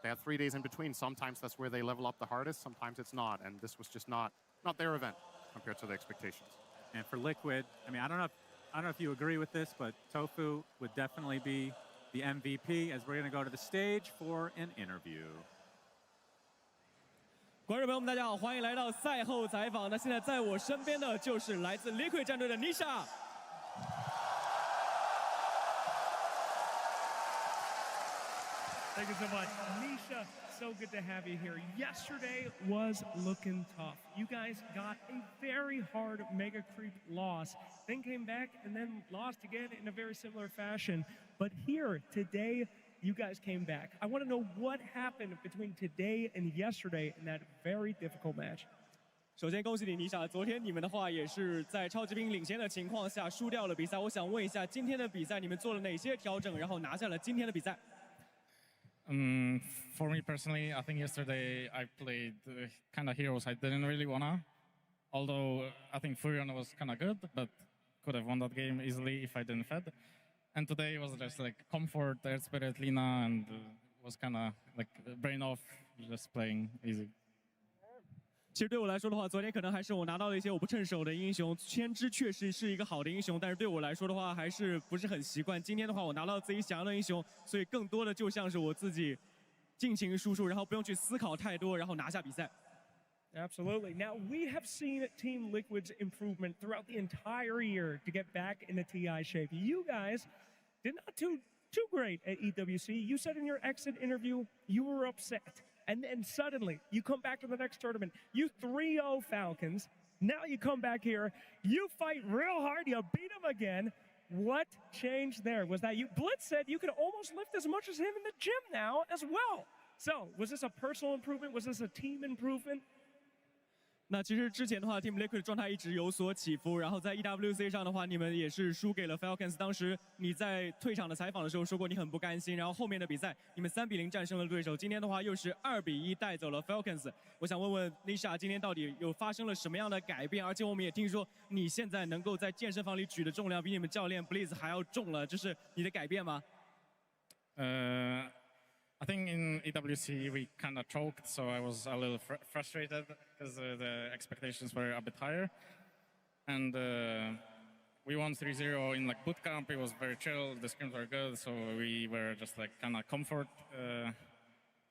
they had 3 days in between. Sometimes that's where they level up the hardest. Sometimes it's not. And this was just not their event compared to the expectations. And for Liquid, I mean, I don't know if you agree with this, but Tofu would definitely be the MVP, as we're going to go to the stage for an interview. 观众朋友们，大家好，欢迎来到赛后采访。那现在在我身边的就是来自 Liquid 战队的 Nisha。Thank you so much. Nisha, so good to have you here. Yesterday was looking tough. You guys got a very hard Mega Creep loss, then came back and then lost again in a very similar fashion. But here, today, you guys came back. I want to know what happened between today and yesterday in that very difficult match. 首先恭喜你，妮莎。昨天你们的话也是在超级兵领先的情况下输掉了比赛。我想问一下，今天的比赛你们做了哪些调整，然后拿下了今天的比赛？ For me personally, I think yesterday I played kind of heroes I didn't really wanna. Although I think Furion was kind of good, but could have won that game easily if I didn't fed. And today was just like comfort, Earth Spirit, Lina, and was kind of like brain off, just playing easy. 其实对我来说的话，昨天可能还是我拿到了一些我不趁手的英雄。千之确实是一个好的英雄，但是对我来说的话，还是不是很习惯。今天的话，我拿到自己想要的英雄，所以更多的就像是我自己尽情输出，然后不用去思考太多，然后拿下比赛。 Absolutely. Now, we have seen Team Liquid's improvement throughout the entire year to get back in the TI shape. You guys did not do too great at EWC. You said in your exit interview you were upset. And then suddenly, you come back to the next tournament. You 3-0 Falcons. Now you come back here, you fight real hard, you beat him again. What changed there? Was that you? Blitz said you could almost lift as much as him in the gym now as well. So, was this a personal improvement? Was this a team improvement? 那其实之前的话 ，Team Liquid 的状态一直有所起伏，然后在 EWC 上的话，你们也是输给了 Falcons。当时你在退场的采访的时候说过你很不甘心，然后后面的比赛你们3-0战胜了对手，今天的话又是2-1带走了 Falcons。我想问问 Nisha， 今天到底有发生了什么样的改变？而且我们也听说你现在能够在健身房里举的重量比你们教练 Blitz 还要重了，这是你的改变吗？ I think in EWC we kind of choked, so I was a little frustrated because the expectations were a bit higher. And we won 3-0 in like boot camp. It was very chill. The scrims were good, so we were just like kind of comfort.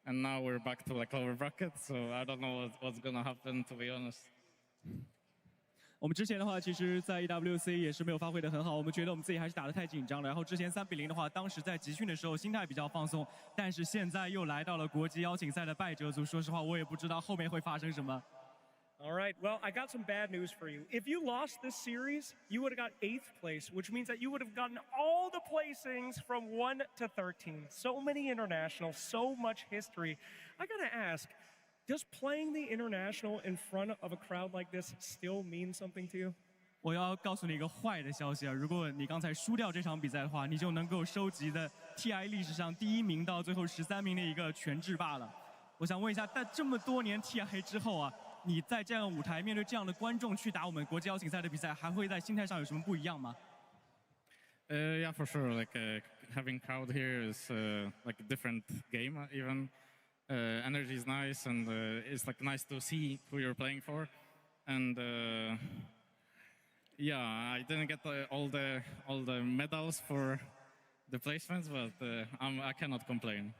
And now we're back to like lower bracket, so I don't know what's gonna happen, to be honest. 我们之前的话，其实，在 EWC 也是没有发挥得很好。我们觉得我们自己还是打得太紧张了。然后之前3-0的话，当时在集训的时候心态比较放松，但是现在又来到了国际邀请赛的败者组。说实话，我也不知道后面会发生什么。 All right, well, I got some bad news for you. If you lost this series, you would have got 8th place, which means that you would have gotten all the placings from 1 to 13. So many internationals, so much history. I gotta ask, does playing the international in front of a crowd like this still mean something to you? 我要告诉你一个坏的消息啊！如果你刚才输掉这场比赛的话，你就能够收集的 TI 历史上第1名到最后13名的一个全制霸了。我想问一下，在这么多年 TI 之后啊，你在这样的舞台面对这样的观众去打我们国际邀请赛的比赛，还会在心态上有什么不一样吗？ Yeah, for sure. Like having crowd here is like a different game even. Energy is nice, and it's like nice to see who you're playing for. And yeah, I didn't get all the medals for the placements, but I cannot complain.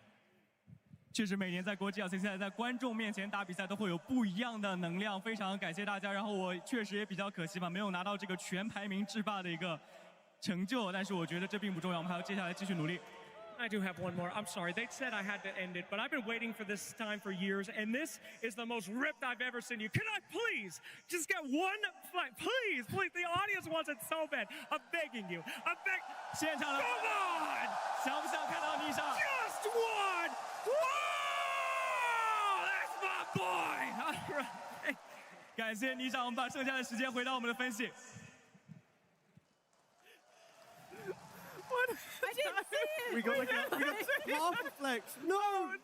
确实，每年在国际邀请赛，在观众面前打比赛都会有不一样的能量。非常感谢大家。然后我确实也比较可惜吧，没有拿到这个全排名制霸的一个成就。但是我觉得这并不重要，我们还要接下来继续努力。 I do have one more. I'm sorry. They said I had to end it, but I've been waiting for this time for years, and this is the most ripped I've ever seen you. Can I please just get one fight? Please, please. The audience wants it so bad. I'm begging you. I'm begging. 现场的 Come on! 想不想看到妮莎 Just one! Whoa! That's my boy! All right. 感谢妮莎，我们把剩下的时间回到我们的分析。 I didn't see it. We got half a flex. No, no.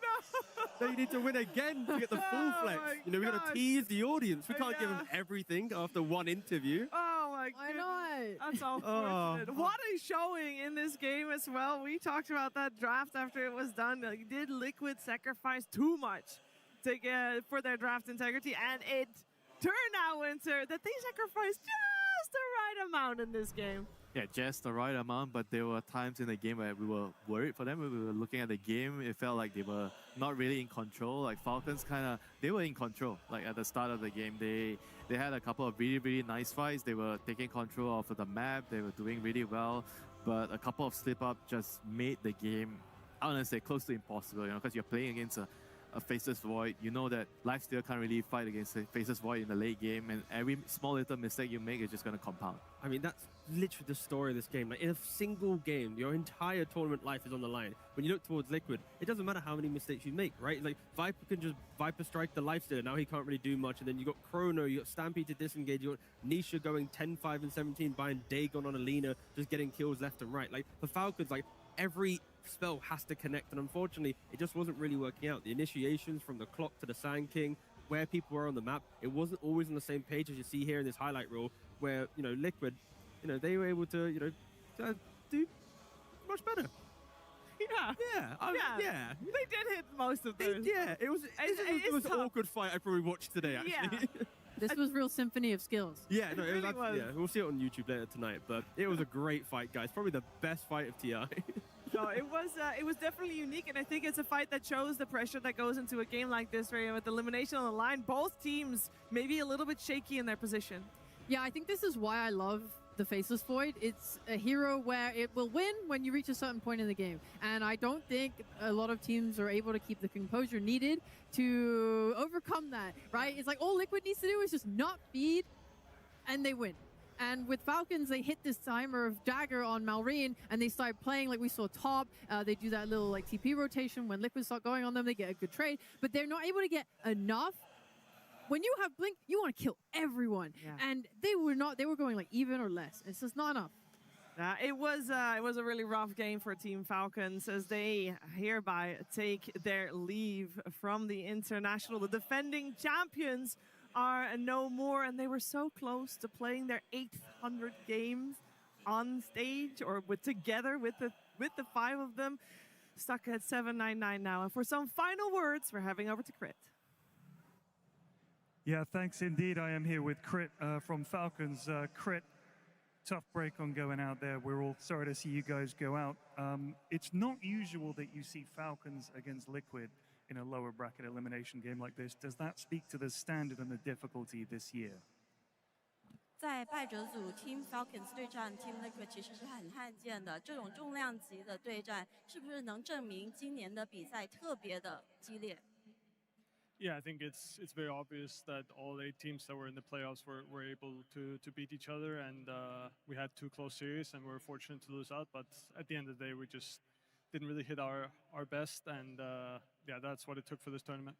They need to win again to get the full flex. You know, we got to tease the audience. We can't give them everything after one interview. Oh my Why goodness. not? That's unfortunate. What a showing in this game as well. We talked about that draft after it was done. Like, did Liquid sacrifice too much to get for their draft integrity? And it turned out, Winter, that they sacrificed just the right amount in this game. Yeah, just the right amount, but there were times in the game where we were worried for them. When we were looking at the game, it felt like they were not really in control. Like Falcons they were in control. Like at the start of the game, they had a couple of really nice fights. They were taking control of the map. They were doing really well, but a couple of slip-ups just made the game, I want to say, close to impossible, you know, because you're playing against a Faceless Void. You know that Lifesteal can't really fight against a Faceless Void in the late game, and every small little mistake you make is just going to compound. I mean, that's literally the story of this game. Like in a single game, your entire tournament life is on the line. When you look towards Liquid, it doesn't matter how many mistakes you make, right? Like Viper can just Viper strike the Lifesteal. Now he can't really do much. And then you got Chrono, you got Stampede to disengage, you got Nisha going 10, 5, and 17, buying Dagon on Alina, just getting kills left and right. Like for Falcons, like every spell has to connect, and unfortunately it just wasn't really working out. The initiations from the clock to the Sand King, where people were on the map, it wasn't always on the same page as you see here in this highlight reel, where, you know, Liquid, you know, they were able to, you know, do much better. Yeah. Yeah. They did hit most of those. Yeah, it was the most awkward fight I probably watched today, actually. Yeah. This was real symphony of skills. Yeah, no, It really was. Yeah, we'll see it on YouTube later tonight, but it was a great fight, guys. Probably the best fight of TI. No, it was definitely unique, and I think it's a fight that shows the pressure that goes into a game like this, right? With elimination on the line, both teams maybe a little bit shaky in their position. Yeah, I think this is why I love the Faceless Void. It's a hero where it will win when you reach a certain point in the game. And I don't think a lot of teams are able to keep the composure needed to overcome that, right? It's like all Liquid needs to do is just not feed and they win. And with Falcons, they hit this timer of Dagger on Malrine, and they start playing like we saw top. They do that little like TP rotation. When Liquid start going on them, they get a good trade. But they're not able to get enough. When you have Blink, you want to kill everyone. Yeah. And they were not. They were going like even or less. It's just not enough. It was a really rough game for Team Falcons as they hereby take their leave from the international. The defending champions are no more, and they were so close to playing their 800 games on stage or together with the five of them. Stuck at 799 now. And for some final words, we're heading over to Crit. Yeah, thanks indeed. I am here with Crit from Falcons. Crit, tough break on going out there. We're all sorry to see you guys go out. It's not usual that you see Falcons against Liquid in a lower bracket elimination game like this. Does that speak to the standard and the difficulty this year? 在败者组 Team Falcons 对战 Team Liquid 其实是很罕见的，这种重量级的对战是不是能证明今年的比赛特别的激烈？ Yeah, I think it's very obvious that all 8 teams that were in the playoffs were able to beat each other, and we had 2 close series, and we were fortunate to lose out. But at the end of the day, we just didn't really hit our best, and yeah, that's what it took for this tournament.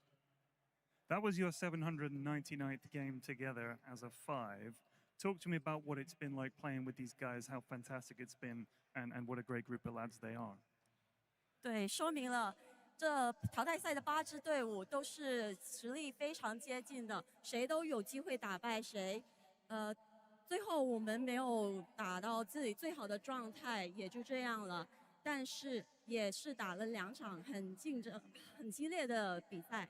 That was your 799th game together as a 5. Talk to me about what it's been like playing with these guys, how fantastic it's been, and what a great group of lads they are. 对，说明了这淘汰赛的8支队伍都是实力非常接近的，谁都有机会打败谁。最后我们没有打到自己最好的状态，也就这样了。但是也是打了2场很激烈的比赛。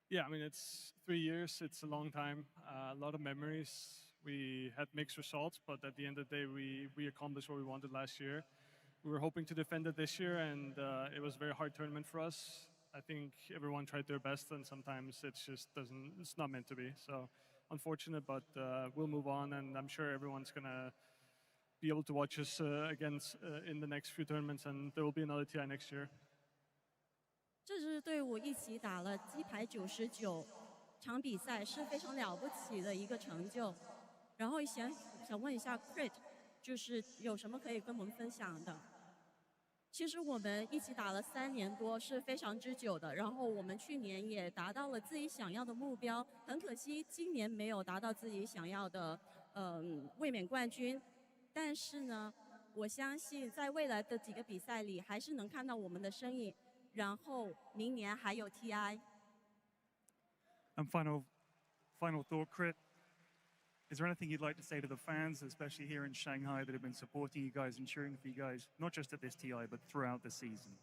Yeah, I mean, it's 3 years. It's a long time. A lot of memories. We had mixed results, but at the end of the day, we accomplished what we wanted last year. We were hoping to defend it this year, and it was a very hard tournament for us. I think everyone tried their best, and sometimes it's not meant to be. So unfortunate, but we'll move on, and I'm sure everyone's going to be able to watch us again in the next few tournaments, and there will be another TI next year. 这支队伍一起打了鸡排99场比赛，是非常了不起的一个成就。然后想问一下 Crit， 就是有什么可以跟我们分享的？其实我们一起打了3年多，是非常之久的。然后我们去年也达到了自己想要的目标，很可惜今年没有达到自己想要的卫冕冠军。但是呢，我相信在未来的几个比赛里，还是能看到我们的身影。然后明年还有 TI。And final thought, Crit. Is there anything you'd like to say to the fans, especially here in Shanghai, that have been supporting you guys and cheering for you guys, not just at this TI, but throughout the season?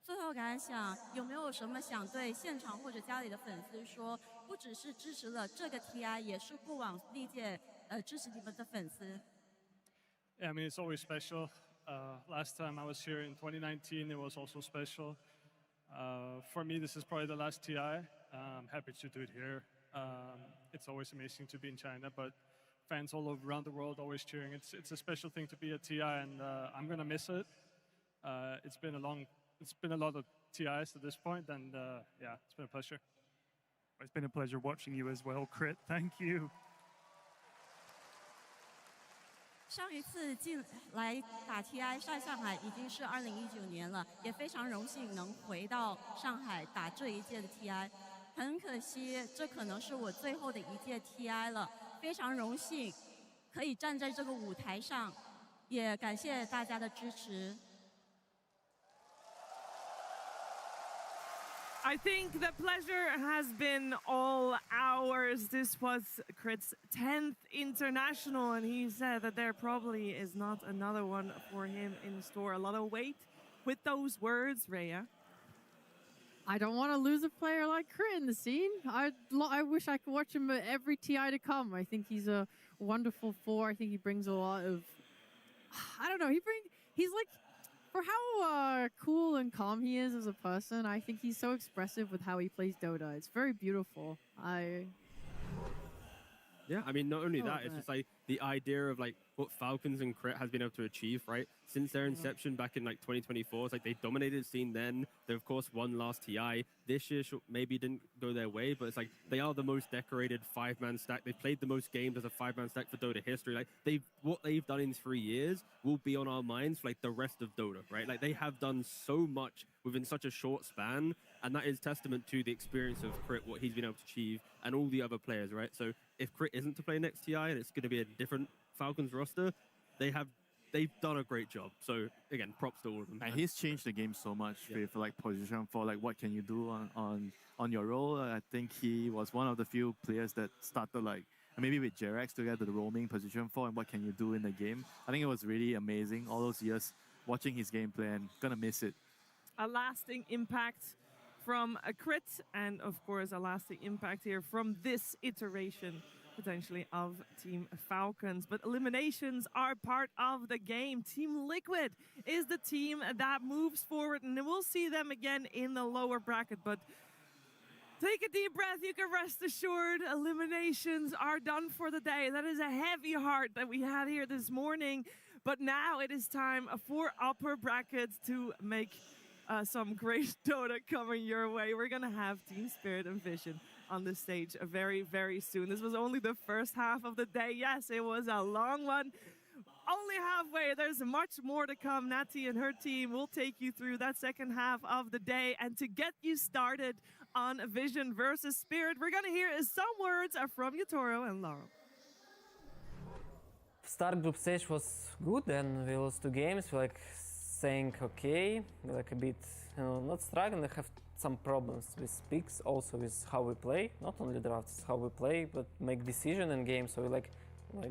最后感想，有没有什么想对现场或者家里的粉丝说？不只是支持了这个 TI， 也是过往历届支持你们的粉丝。Yeah, I mean, it's always special. Last time I was here in 2019, it was also special. For me, this is probably the last TI. I'm happy to do it here. It's always amazing to be in China, but fans all around the world always cheering. It's a special thing to be at TI, and I'm gonna miss it. It's been a lot of TIs at this point, and yeah, it's been a pleasure. It's been a pleasure watching you as well, Crit. Thank you. 上一次进来打 TI 上海已经是2019年了，也非常荣幸能回到上海打这一届的 TI。很可惜，这可能是我最后的一届 TI 了。非常荣幸可以站在这个舞台上，也感谢大家的支持。I think the pleasure has been all ours. This was Crit's 10th international, and he said that there probably is not another one for him in store. A lot of weight with those words, Rhea. I don't want to lose a player like Crit in the scene. I wish I could watch him at every TI to come. I think he's a wonderful 4. I think he brings a lot of, I don't know, he's like, for how cool and calm he is as a person, I think he's so expressive with how he plays Dota. It's very beautiful. Yeah, I mean, not only Oh, that, it's but- just like the idea of like what Falcons and Crit has been able to achieve, right? Since their inception back in like 2024, it's like they dominated the scene then. They of course won last TI. This year maybe didn't go their way, but it's like they are the most decorated 5-man stack. They've played the most games as a 5-man stack for Dota history. Like what they've done in 3 years will be on our minds for like the rest of Dota, right? Like they have done so much within such a short span, and that is testament to the experience of Crit, what he's been able to achieve, and all the other players, right? So if Crit isn't to play next TI and it's going to be a different Falcons roster, they've done a great job. So again, props to all of them. And he's changed the game so much with like position for like what can you do on your role. I think he was one of the few players that started like maybe with Jerax to get the roaming position for and what can you do in the game. I think it was really amazing all those years watching his gameplay and gonna miss it. A lasting impact from a Crit, and of course a lasting impact here from this iteration potentially of Team Falcons. But eliminations are part of the game. Team Liquid is the team that moves forward, and we'll see them again in the lower bracket. But take a deep breath. You can rest assured eliminations are done for the day. That is a heavy heart that we had here this morning. But now it is time for upper brackets to make some great Dota coming your way. We're going to have Team Spirit and Vision on the stage very, very soon. This was only the first half of the day. Yes, it was a long one. Only halfway. There's much more to come. Natty and her team will take you through that second half of the day. And to get you started on Vision versus Spirit, we're going to hear some words from Yatoro and Laurel. Start group stage was good, then we lost 2 games. We like saying okay, we like a bit, not struggling. We have some problems with picks, also with how we play, not only drafts, how we play, but make decision in game. So we like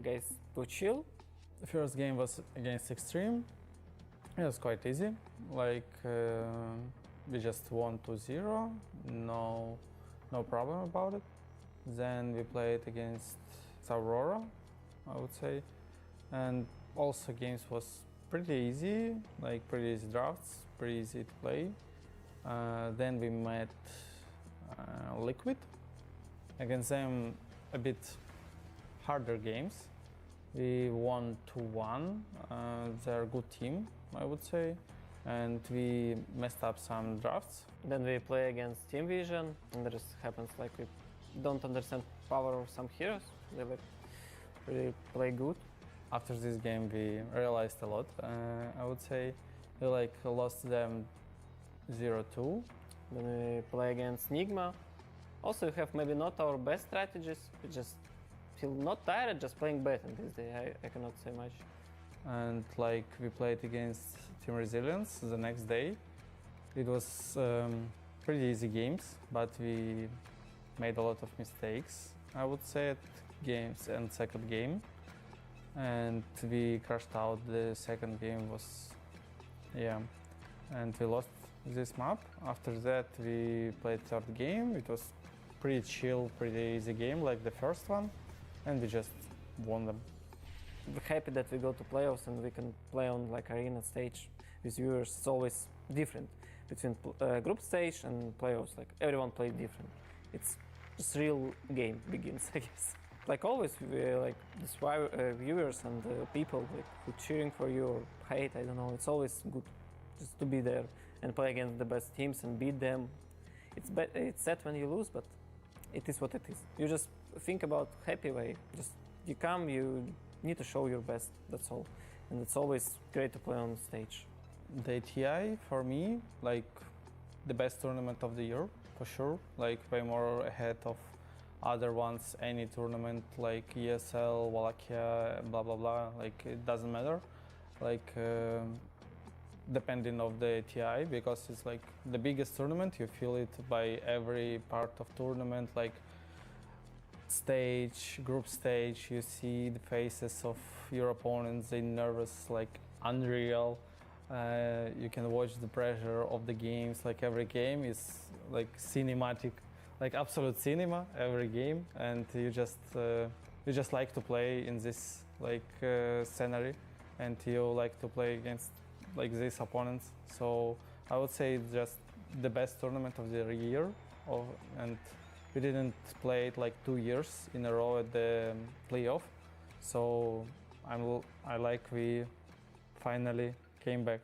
guys to chill. The first game was against Extreme. It was quite easy. Like we just won 2-0, no problem about it. Then we played against Aurora, I would say, and also games was pretty easy, like pretty easy drafts, pretty easy to play. Then we met Liquid. Against them, a bit harder games. We won 2-1. They're a good team, I would say. And we messed up some drafts. Then we play against Team Vision, and this happens like we don't understand power of some heroes. They like really play good. After this game, we realized a lot. I would say we like lost them 0-2. Then we play against Nigma. Also, we have maybe not our best strategies. We just feel not tired, just playing bad. And this day, I cannot say much. And like we played against Team Resilience the next day. It was pretty easy games, but we made a lot of mistakes, I would say, at games and second game. And we crashed out. The second game was, and we lost this map. After that, we played third game. It was pretty chill, pretty easy game, like the first one, and we just won them. We're happy that we go to playoffs and we can play on like arena stage with viewers. It's always different between group stage and playoffs. Like everyone plays different. It's just real game begins, I guess. Like always, we like the viewers and people like who cheering for you or hate. I don't know. It's always good just to be there and play against the best teams and beat them. It's sad when you lose, but it is what it is. You just think about happy way. Just you come, you need to show your best. That's all, and it's always great to play on stage. The TI for me, like the best tournament of the year for sure. Like way more ahead of other ones, any tournament like ESL, Wallachia, blah blah blah. Like it doesn't matter. Like depending of the TI, because it's like the biggest tournament. You feel it by every part of tournament, like stage, group stage. You see the faces of your opponents. They're nervous, like unreal. You can watch the pressure of the games. Like every game is like cinematic, like absolute cinema. Every game, and you just like to play in this like scenery, and you like to play against like these opponents. So I would say it's just the best tournament of the year, and we didn't play it like 2 years in a row at the playoff. So I like we finally came back.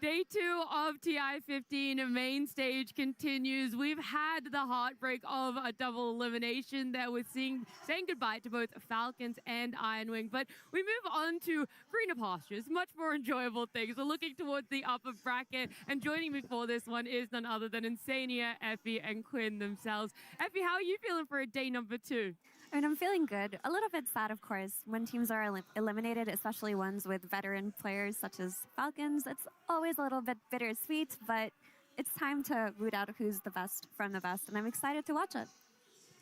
Day 2 of TI-15 main stage continues. We've had the heartbreak of a double elimination that we're saying goodbye to both Falcons and Ironwing. But we move on to greener pastures, much more enjoyable things. We're looking towards the upper bracket, and joining me for this one is none other than Insania, Effie, and Quinn themselves. Effie, how are you feeling for day number 2? And I'm feeling good. A little bit sad, of course, when teams are eliminated, especially ones with veteran players such as Falcons. It's always a little bit bittersweet, but it's time to root out who's the best from the best, and I'm excited to watch it.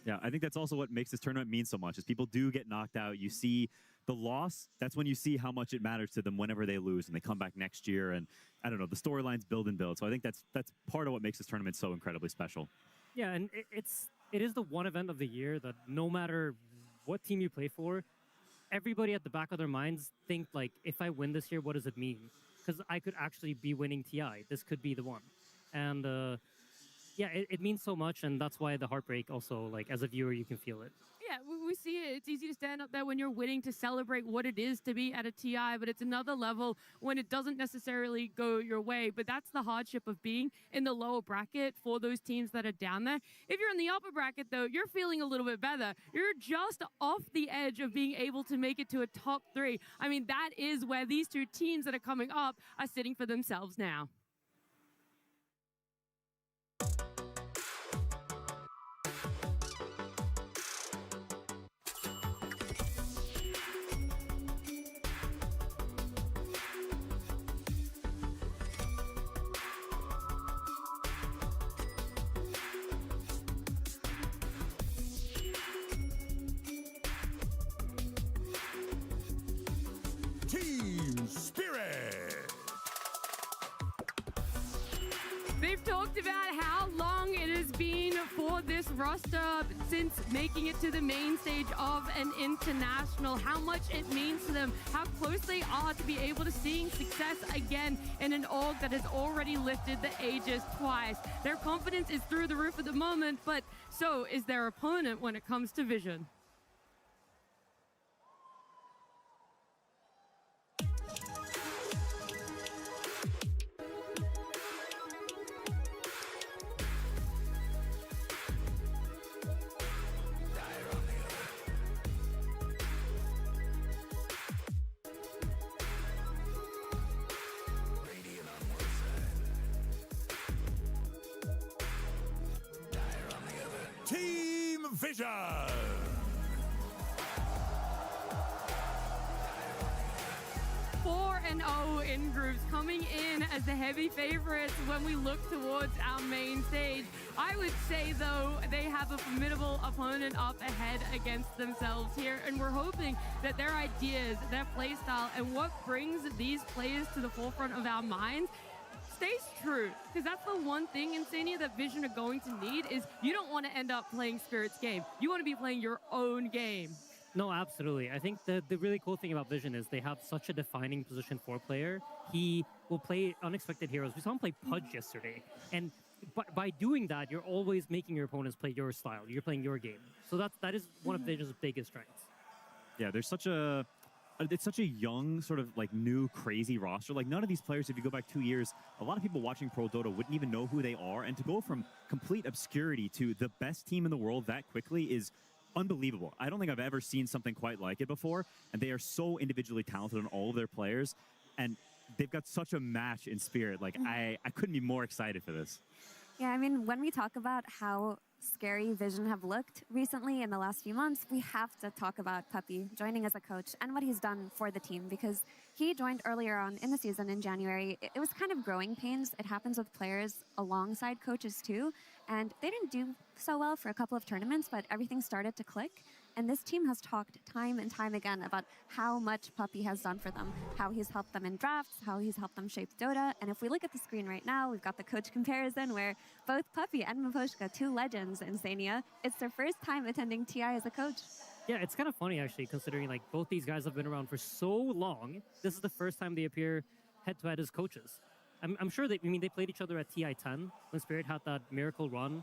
Yeah, I think that's also what makes this tournament mean so much, is people do get knocked out. You see the loss, that's when you see how much it matters to them whenever they lose and they come back next year. And I don't know, the storylines build and build. So I think that's part of what makes this tournament so incredibly special. Yeah, and it is the one event of the year that no matter what team you play for, everybody at the back of their minds think, like, if I win this year, what does it mean? Because I could actually be winning TI. This could be the one. And yeah, it means so much, and that's why the heartbreak also, like, as a viewer, you can feel it. Yeah, we see it. It's easy to stand up there when you're winning to celebrate what it is to be at a TI, but it's another level when it doesn't necessarily go your way. But that's the hardship of being in the lower bracket for those teams that are down there. If you're in the upper bracket, though, you're feeling a little bit better. You're just off the edge of being able to make it to a top 3. I mean, that is where these two teams that are coming up are sitting for themselves now. Team Spirit. They've talked about how long it has been for this roster since making it to the main stage of an international, how much it means to them, how close they are to be able to seeing success again in an org that has already lifted the Aegis twice. Their confidence is through the roof at the moment, but so is their opponent when it comes to vision. Team Vision. 4-0 in groups, coming in as the heavy favorites when we look towards our main stage. I would say, though, they have a formidable opponent up ahead against themselves here, and we're hoping that their ideas, their playstyle, and what brings these players to the forefront of our minds stays true, because that's the one thing Insania that Vision are going to need is you don't want to end up playing Spirit's game. You want to be playing your own game. No, absolutely. I think the really cool thing about Vision is they have such a defining position for player. He will play unexpected heroes. We saw him play Pudge yesterday. And by doing that, you're always making your opponents play your style. You're playing your game. So that is one of Vision's biggest strengths. Yeah, there's it's such a young, sort of like new, crazy roster. Like none of these players, if you go back 2 years, a lot of people watching Pro Dota wouldn't even know who they are. And to go from complete obscurity to the best team in the world that quickly is unbelievable. I don't think I've ever seen something quite like it before. And they are so individually talented on all of their players. And they've got such a match in Spirit. Like I couldn't be more excited for this. Yeah, I mean, when we talk about how scary Vision have looked recently in the last few months, we have to talk about Puppy joining as a coach and what he's done for the team, because he joined earlier on in the season in January. It was kind of growing pains. It happens with players alongside coaches too, and they didn't do so well for a couple of tournaments, but everything started to click. And this team has talked time and time again about how much Puppy has done for them, how he's helped them in drafts, how he's helped them shape Dota. And if we look at the screen right now, we've got the coach comparison where both Puppy and Miposhka, two legends in Sania, it's their first time attending TI as a coach. Yeah, it's kind of funny actually, considering like both these guys have been around for so long. This is the first time they appear head-to-head as coaches. I'm sure they played each other at TI 10 when Spirit had that miracle run,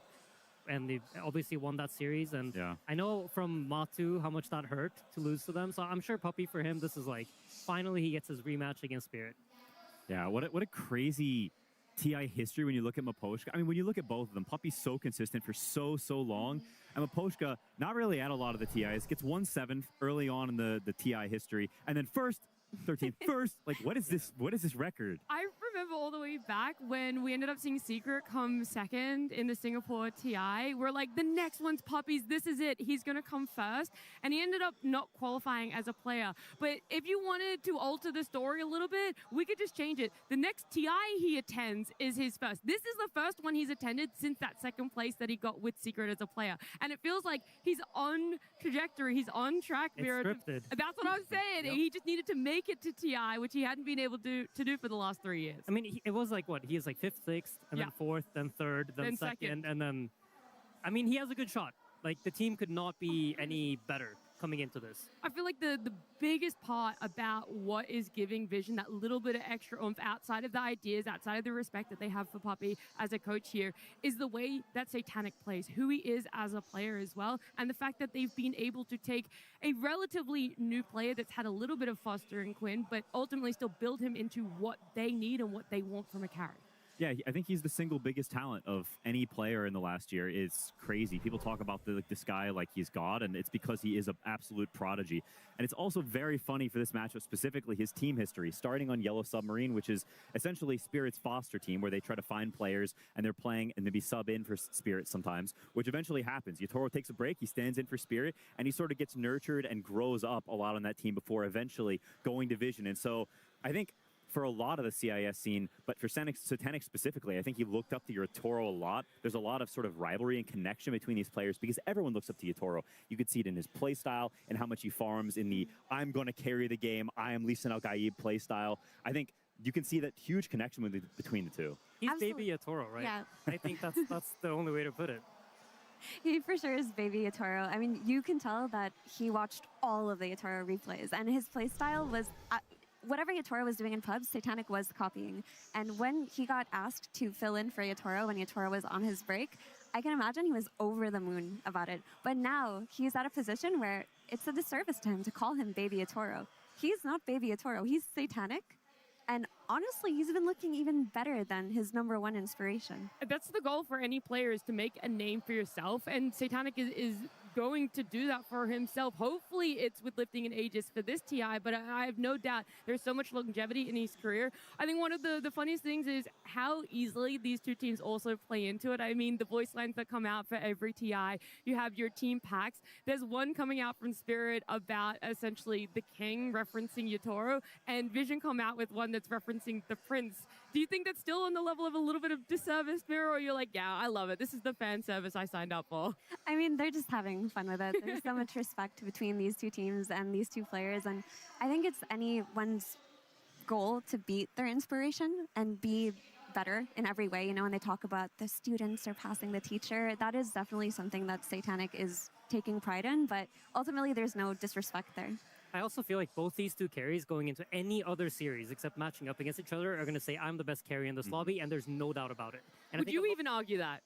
and they obviously won that series. And I know from Matu how much that hurt to lose to them. So I'm sure Puppy, for him, this is like, finally he gets his rematch against Spirit. Yeah, what a crazy TI history when you look at Miposhka. I mean, when you look at both of them, Puppy's so consistent for so long. And Miposhka, not really at a lot of the TIs, gets 1/7 early on in the TI history. And then first, 13th, first. Like, what is this? What is this record? I remember all the way back when we ended up seeing Secret come second in the Singapore TI. We're like, the next one's Puppies. This is it. He's going to come first. And he ended up not qualifying as a player. But if you wanted to alter the story a little bit, we could just change it. The next TI he attends is his first. This is the first one he's attended since that second place that he got with Secret as a player. And it feels like he's on trajectory. He's on track. It's scripted. That's what I'm saying. Yep. He just needed to make it to TI, which he hadn't been able to do for the last 3 years. I mean, it was like, what? He is like 5th, 6th, and then 4th, then 3rd, then 2nd, and then... I mean, he has a good shot. Like, the team could not be any better coming into this. I feel like the biggest part about what is giving Vision that little bit of extra oomph outside of the ideas, outside of the respect that they have for Puppy as a coach here, is the way that Satanic plays, who he is as a player as well, and the fact that they've been able to take a relatively new player that's had a little bit of Foster and Quinn, but ultimately still build him into what they need and what they want from a carry. Yeah, I think he's the single biggest talent of any player in the last year. It's crazy. People talk about this guy like he's God, and it's because he is an absolute prodigy. And it's also very funny for this matchup, specifically his team history, starting on Yellow Submarine, which is essentially Spirit's foster team, where they try to find players, and they're playing and maybe sub in for Spirit sometimes, which eventually happens. Yatoro takes a break, he stands in for Spirit, and he sort of gets nurtured and grows up a lot on that team before eventually going to Vision. And so I think for a lot of the CIS scene, but for Satanic specifically, I think he looked up to Yatoro a lot. There's a lot of sort of rivalry and connection between these players because everyone looks up to Yatoro. You could see it in his play style and how much he farms in the I'm going to carry the game, I am Lee Sin Al-Gaib play style. I think you can see that huge connection between the two. He's baby Yatoro, right? Yeah. I think that's the only way to put it. He for sure is baby Yatoro. I mean, you can tell that he watched all of the Yatoro replays, and his playstyle was... whatever Yatoro was doing in pubs, Satanic was copying. And when he got asked to fill in for Yatoro when Yatoro was on his break, I can imagine he was over the moon about it. But now he's at a position where it's a disservice to him to call him baby Yatoro. He's not baby Yatoro, he's Satanic. And honestly, he's been looking even better than his #1 inspiration. That's the goal for any player, is to make a name for yourself. And Satanic is going to do that for himself. Hopefully it's with lifting an Aegis for this TI, but I have no doubt there's so much longevity in his career. I think one of the funniest things is how easily these two teams also play into it. I mean, the voice lines that come out for every TI, you have your team packs. There's one coming out from Spirit about essentially the king referencing Yatoro, and Vision come out with one that's referencing the prince. Do you think that's still on the level of a little bit of disservice, Mira, or you're like, yeah, I love it. This is the fan service I signed up for? I mean, they're just having fun with it. There's so much respect between these two teams and these two players, and I think it's anyone's goal to beat their inspiration and be better in every way. You know, when they talk about the student surpassing the teacher, that is definitely something that Satanic is taking pride in, but ultimately there's no disrespect there. I also feel like both these two carries going into any other series except matching up against each other are going to say, I'm the best carry in this lobby, and there's no doubt about it. And Would you even argue that?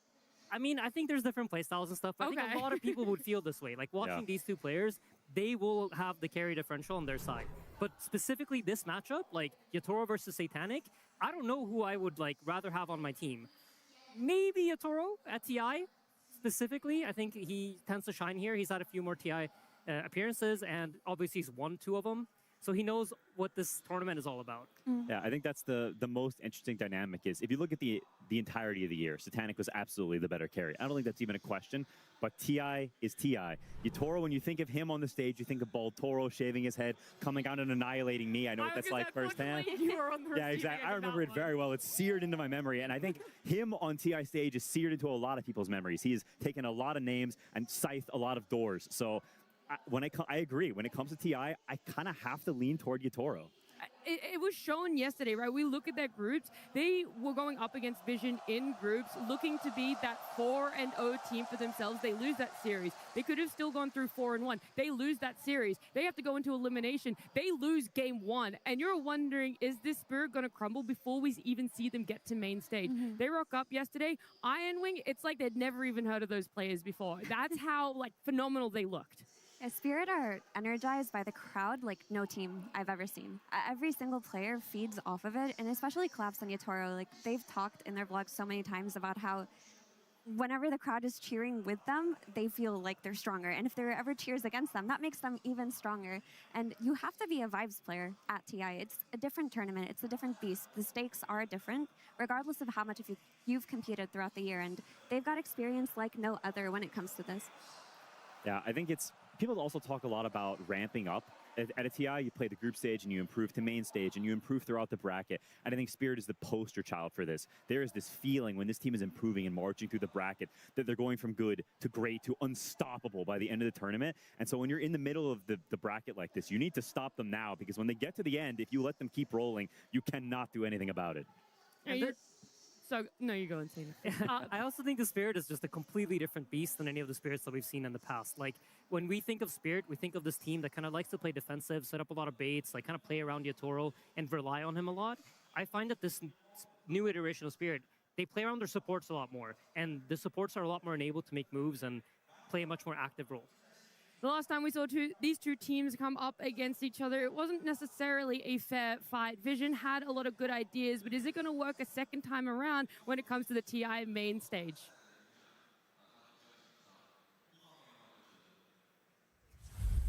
I mean, I think there's different playstyles and stuff, but I think a lot of people would feel this way. Like, watching these two players, they will have the carry differential on their side. But specifically this matchup, like Yatoro versus Satanic, I don't know who I would like rather have on my team. Maybe Yatoro at TI, specifically. I think he tends to shine here. He's had a few more TI appearances, and obviously he's won 2 of them. So he knows what this tournament is all about. Yeah, I think that's the most interesting dynamic is if you look at the entirety of the year, Satanic was absolutely the better carry. I don't think that's even a question, but TI is TI. Yatoro, when you think of him on the stage, you think of Bald Toro shaving his head, coming out and annihilating me. I know what that's like firsthand. Yeah, exactly. I remember it very well. It's seared into my memory, and I think him on TI stage is seared into a lot of people's memories. He has taken a lot of names and scythed a lot of doors. So I agree. When it comes to TI, I kind of have to lean toward Yatoro. It was shown yesterday, right? We look at their groups. They were going up against Vision in groups, looking to be that 4-0 team for themselves. They lose that series. They could have still gone through 4-1. They lose that series. They have to go into elimination. They lose game 1. And you're wondering, is this Spirit going to crumble before we even see them get to main stage? They rock up yesterday. Iron Wing, it's like they'd never even heard of those players before. That's how phenomenal they looked. Yeah, Spirit are energized by the crowd like no team I've ever seen. Every single player feeds off of it, and especially Collapse and Yatoro. Like, they've talked in their vlogs so many times about how whenever the crowd is cheering with them, they feel like they're stronger. And if there ever cheers against them, that makes them even stronger. And you have to be a vibes player at TI. It's a different tournament. It's a different beast. The stakes are different, regardless of how much of you've competed throughout the year. And they've got experience like no other when it comes to this. Yeah, I think people also talk a lot about ramping up. At a TI, you play the group stage and you improve to main stage and you improve throughout the bracket. And I think Spirit is the poster child for this. There is this feeling when this team is improving and marching through the bracket that they're going from good to great to unstoppable by the end of the tournament. And so when you're in the middle of the bracket like this, you need to stop them now, because when they get to the end, if you let them keep rolling, you cannot do anything about it. No, you go insane. I also think the Spirit is just a completely different beast than any of the Spirits that we've seen in the past. Like, when we think of Spirit, we think of this team that kind of likes to play defensive, set up a lot of baits, like kind of play around Yatoro and rely on him a lot. I find that this new iteration of Spirit, they play around their supports a lot more, and the supports are a lot more enabled to make moves and play a much more active role. The last time we saw these two teams come up against each other, it wasn't necessarily a fair fight. Vision had a lot of good ideas, but is it going to work a second time around when it comes to the TI main stage?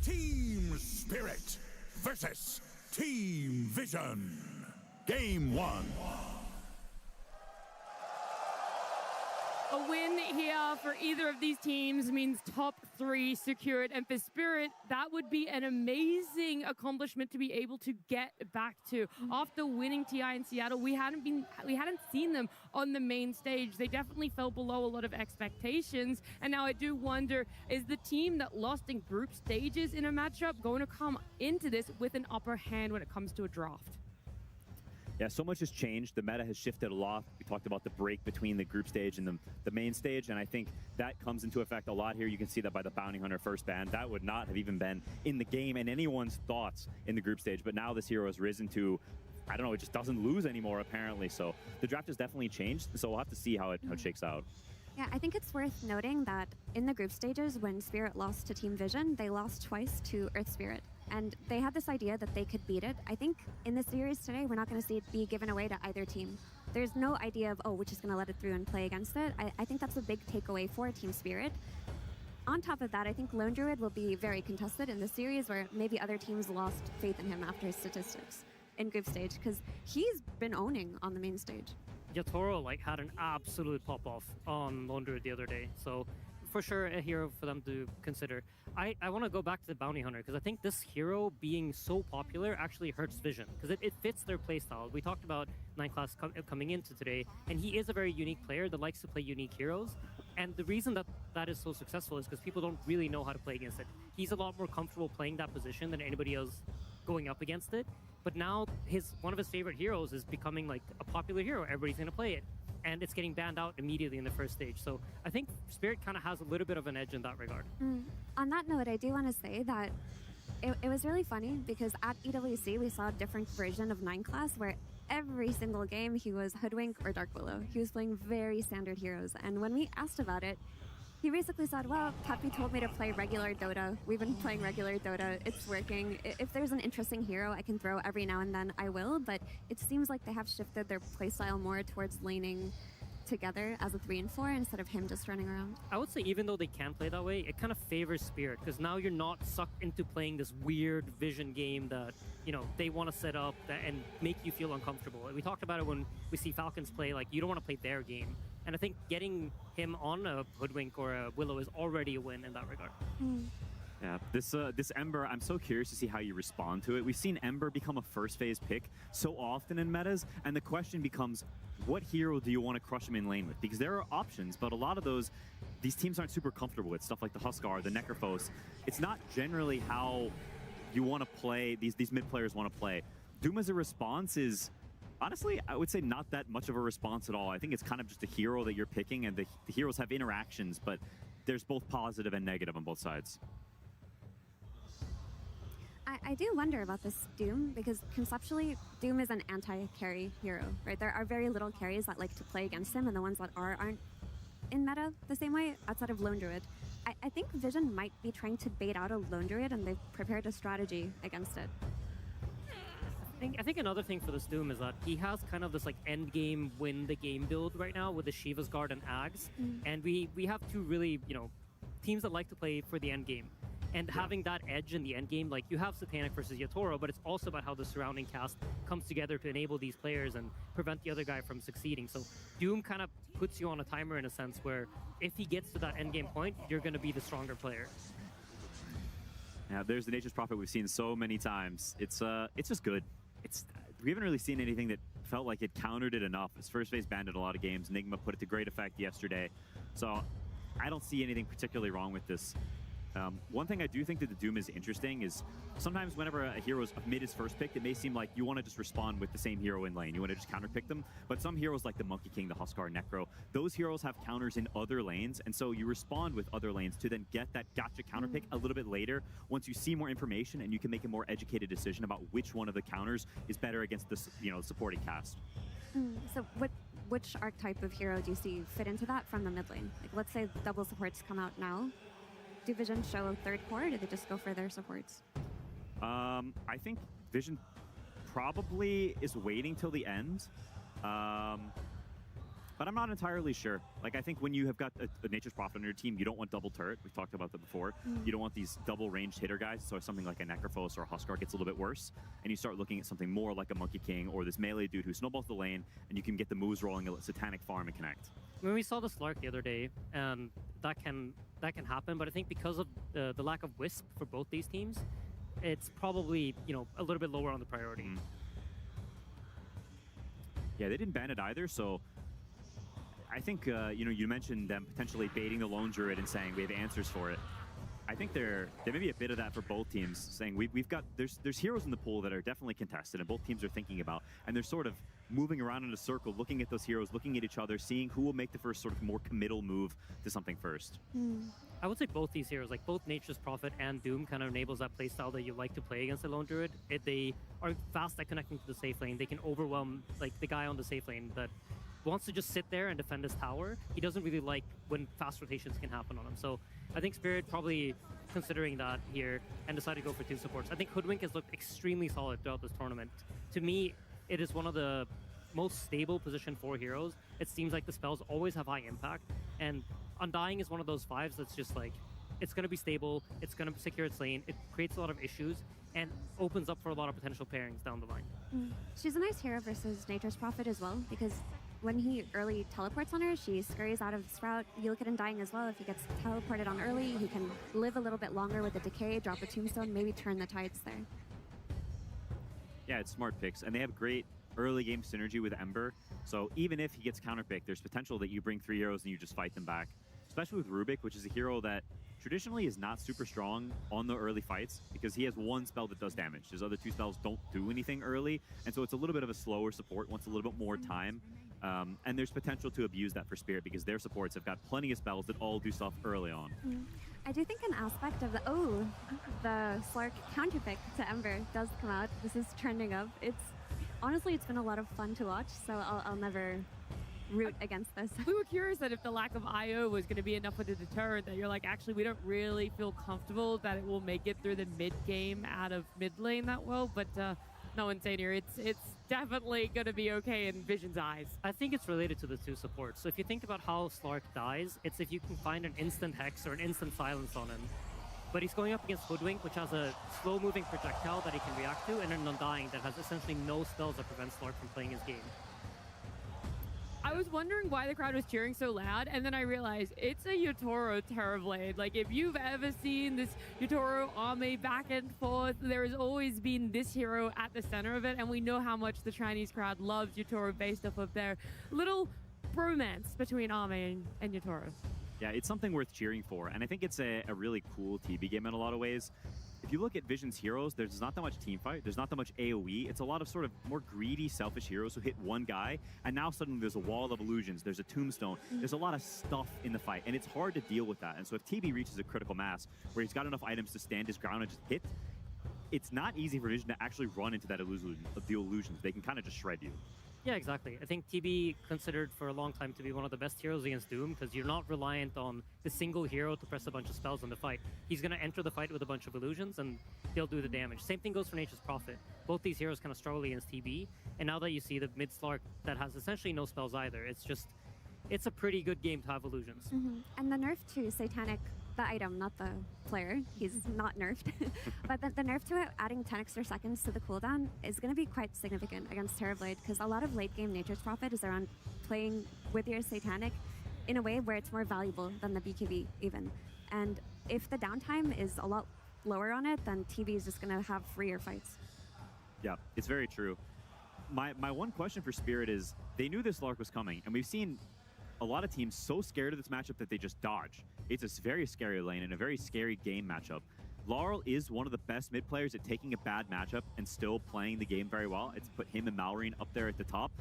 Team Spirit versus Team Vision. Game 1. A win here for either of these teams means top 3 secured, and for Spirit, that would be an amazing accomplishment to be able to get back to. After winning TI in Seattle, we hadn't seen them on the main stage. They definitely fell below a lot of expectations, and now I do wonder, is the team that lost in group stages in a matchup going to come into this with an upper hand when it comes to a draft? Yeah, so much has changed. The meta has shifted a lot. We talked about the break between the group stage and the main stage, and I think that comes into effect a lot here. You can see that by the Bounty Hunter first ban. That would not have even been in the game and anyone's thoughts in the group stage, but now this hero has risen to, I don't know, it just doesn't lose anymore, apparently. So the draft has definitely changed, so we'll have to see how it shakes out. Yeah, I think it's worth noting that in the group stages, when Spirit lost to Team Vision, they lost twice to Earth Spirit. And they had this idea that they could beat it. I think in the series today, we're not going to see it be given away to either team. There's no idea of, we're just going to let it through and play against it. I think that's a big takeaway for Team Spirit. On top of that, I think Lone Druid will be very contested in the series, where maybe other teams lost faith in him after his statistics in group stage, because he's been owning on the main stage. Yatoro had an absolute pop-off on Lone Druid the other day, so for sure a hero for them to consider. I want to go back to the Bounty Hunter, because I think this hero being so popular actually hurts Vision, because it fits their playstyle. We talked about 9 Class coming into today, and he is a very unique player that likes to play unique heroes. And the reason that is so successful is because people don't really know how to play against it. He's a lot more comfortable playing that position than anybody else going up against it. But now one of his favorite heroes is becoming a popular hero. Everybody's going to play it. And it's getting banned out immediately in the first stage. So I think Spirit kind of has a little bit of an edge in that regard. On that note, I do want to say that it was really funny, because at EWC, we saw a different version of 9 Class, where every single game he was Hoodwink or Dark Willow. He was playing very standard heroes. And when we asked about it, he basically said, well, Peppy told me to play regular Dota. We've been playing regular Dota. It's working. If there's an interesting hero I can throw every now and then, I will. But it seems like they have shifted their playstyle more towards laning together as a 3 and 4 instead of him just running around? I would say even though they can play that way, it kind of favors Spirit because now you're not sucked into playing this weird vision game that, you know, they want to set up and make you feel uncomfortable. We talked about it when we see Falcons play, like you don't want to play their game. And I think getting him on a Hoodwink or a Willow is already a win in that regard. Yeah, this Ember, I'm so curious to see how you respond to it. We've seen Ember become a first phase pick so often in metas, and the question becomes, what hero do you want to crush him in lane with? Because there are options, but a lot of these teams aren't super comfortable with. Stuff like the Huskar, the Necrophos. It's not generally how you want to play, these mid players want to play. Doom as a response is, honestly, I would say not that much of a response at all. I think it's kind of just a hero that you're picking, and the heroes have interactions, but there's both positive and negative on both sides. I do wonder about this Doom, because conceptually, Doom is an anti-carry hero, right? There are very little carries that like to play against him, and the ones that aren't in meta the same way, outside of Lone Druid. I think Vision might be trying to bait out a Lone Druid, and they've prepared a strategy against it. I think another thing for this Doom is that he has kind of this like end game win the game build right now with the Shiva's Guard and Ags, and we have two really, you know, teams that like to play for the end game. And having that edge in the end game, like you have Satanic versus Yatoro, but it's also about how the surrounding cast comes together to enable these players and prevent the other guy from succeeding. So Doom kind of puts you on a timer in a sense where if he gets to that end game point, you're going to be the stronger player. Yeah, there's the Nature's Prophet we've seen so many times. It's just good. We haven't really seen anything that felt like it countered it enough. His first phase banned in a lot of games. Nigma put it to great effect yesterday. So I don't see anything particularly wrong with this. One thing I do think that the Doom is interesting is sometimes whenever a hero's mid is first picked, it may seem like you want to just respond with the same hero in lane. You want to just counter pick them. But some heroes like the Monkey King, the Huskar, Necro, those heroes have counters in other lanes. And so you respond with other lanes to then get that gotcha counter pick a little bit later once you see more information and you can make a more educated decision about which one of the counters is better against the supporting cast. So which archetype of hero do you see fit into that from the mid lane? Like, let's say double supports come out now. Do Vision show a third core, or do they just go for their supports? I think Vision probably is waiting till the end. But I'm not entirely sure. Like, I think when you have got a Nature's Prophet on your team, you don't want double turret. We've talked about that before. You don't want these double ranged hitter guys. So something like a Necrophos or a Huskar gets a little bit worse. And you start looking at something more like a Monkey King or this melee dude who snowballs the lane, and you can get the moves rolling, a Satanic farm and connect. When we saw the Slark the other day, that can happen, but I think because of the lack of Wisp for both these teams, it's probably, you know, a little bit lower on the priority. Yeah, they didn't ban it either, so I think, you mentioned them potentially baiting the Lone Druid and saying we have answers for it. I think there may be a bit of that for both teams, saying we've got, there's heroes in the pool that are definitely contested and both teams are thinking about, and they're sort of moving around in a circle, looking at those heroes, looking at each other, seeing who will make the first sort of more committal move to something first. I would say both these heroes, like both Nature's Prophet and Doom, kind of enables that playstyle that you like to play against a Lone Druid. They are fast at connecting to the safe lane. They can overwhelm like the guy on the safe lane that wants to just sit there and defend his tower. He doesn't really like when fast rotations can happen on him. So I think Spirit probably considering that here and decided to go for two supports. I think Hoodwink has looked extremely solid throughout this tournament. To me, it is one of the most stable position 4 heroes. It seems like the spells always have high impact, and Undying is one of those 5s that's just like, it's going to be stable, it's going to secure its lane, it creates a lot of issues, and opens up for a lot of potential pairings down the line. She's a nice hero versus Nature's Prophet as well, because when he early teleports on her, she scurries out of the sprout. You look at Undying as well. If he gets teleported on early, he can live a little bit longer with the decay, drop a tombstone, maybe turn the tides there. Yeah, it's smart picks, and they have great early game synergy with Ember. So even if he gets counterpicked, there's potential that you bring 3 heroes and you just fight them back. Especially with Rubik, which is a hero that traditionally is not super strong on the early fights because he has 1 spell that does damage. His other 2 spells don't do anything early, and so it's a little bit of a slower support, wants a little bit more time. And there's potential to abuse that for Spirit because their supports have got plenty of spells that all do stuff early on. I do think an aspect of the Slark counterpick to Ember does come out. This is trending up. Honestly, it's been a lot of fun to watch, so I'll never root against this. We were curious that if the lack of IO was going to be enough of a deterrent, that you're like, actually, we don't really feel comfortable that it will make it through the mid game out of mid lane that well. But No, Insanier, it's definitely going to be okay in Vision's eyes. I think it's related to the two supports. So if you think about how Slark dies, it's if you can find an instant Hex or an instant Silence on him. But he's going up against Hoodwink, which has a slow-moving projectile that he can react to, and an Undying that has essentially no spells that prevent Slark from playing his game. I was wondering why the crowd was cheering so loud, and then I realized it's a Yotaro Terrorblade. Like, if you've ever seen this Yotaro Ame back and forth, there has always been this hero at the center of it, and we know how much the Chinese crowd loves Yotaro based off of their little bromance between Ame and Yotaro. Yeah, it's something worth cheering for, and I think it's a really cool TB game in a lot of ways. If you look at Vision's heroes, there's not that much teamfight, there's not that much AoE. It's a lot of sort of more greedy, selfish heroes who hit one guy, and now suddenly there's a wall of illusions, there's a tombstone, there's a lot of stuff in the fight, and it's hard to deal with that. And so if TB reaches a critical mass where he's got enough items to stand his ground and just hit, it's not easy for Vision to actually run into that illusion, the illusions. They can kind of just shred you. Yeah, exactly. I think TB considered for a long time to be one of the best heroes against Doom because you're not reliant on the single hero to press a bunch of spells in the fight. He's going to enter the fight with a bunch of illusions and they'll do the damage. Same thing goes for Nature's Prophet. Both these heroes kind of struggle against TB, and now that you see the mid Slark that has essentially no spells either, it's a pretty good game to have illusions. And the nerf to Satanic, the item, not the player, he's not nerfed, but the nerf to it, adding 10 extra seconds to the cooldown, is going to be quite significant against Terrorblade, because a lot of late game Nature's Prophet is around playing with your Satanic in a way where it's more valuable than the BKB even. And if the downtime is a lot lower on it, then TB is just going to have freer fights. Yeah, it's very true. My one question for Spirit is, they knew this Lark was coming, and we've seen a lot of teams so scared of this matchup that they just dodge. It's a very scary lane and a very scary game matchup. Laurel is one of the best mid players at taking a bad matchup and still playing the game very well. It's put him and Malrine up there at the top.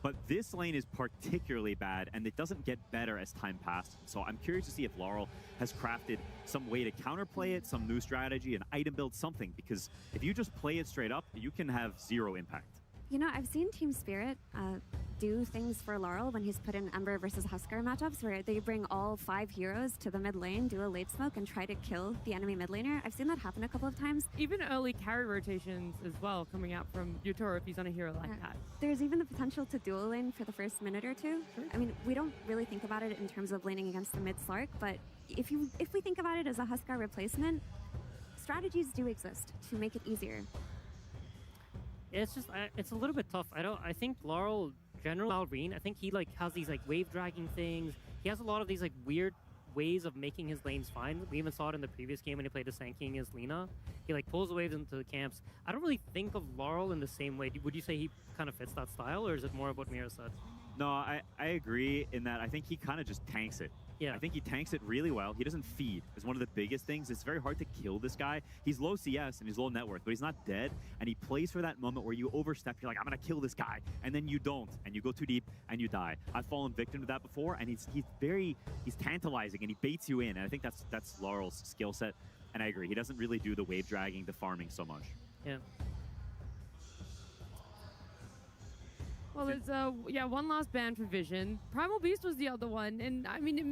But this lane is particularly bad, and it doesn't get better as time passes. So I'm curious to see if Laurel has crafted some way to counterplay it, some new strategy, an item build, something. Because if you just play it straight up, you can have zero impact. You know, I've seen Team Spirit do things for Laurel when he's put in Ember versus Huskar matchups where they bring all 5 heroes to the mid lane, do a late smoke, and try to kill the enemy mid laner. I've seen that happen a couple of times. Even early carry rotations as well coming out from Yotaro if he's on a hero like that. There's even the potential to dual lane for the first minute or two. I mean, we don't really think about it in terms of laning against the mid Slark, but if we think about it as a Huskar replacement, strategies do exist to make it easier. It's just, it's a little bit tough. I think Laurel, General Malrine, I think he has these wave dragging things. He has a lot of these weird ways of making his lanes fine. We even saw it in the previous game when he played the Sand King as Lina. He pulls the waves into the camps. I don't really think of Laurel in the same way. Would you say he kind of fits that style, or is it more of what Mira said? No, I agree in that I think he kind of just tanks it. Yeah. I think he tanks it really well. He doesn't feed. It's one of the biggest things. It's very hard to kill this guy. He's low CS and he's low net worth, but he's not dead. And he plays for that moment where you overstep. You're like, I'm going to kill this guy. And then you don't. And you go too deep and you die. I've fallen victim to that before. And he's tantalizing and he baits you in. And I think that's Laurel's skill set. And I agree. He doesn't really do the wave dragging, the farming so much. Yeah. Well, there's one last ban for Vision. Primal Beast was the other one, and I mean, it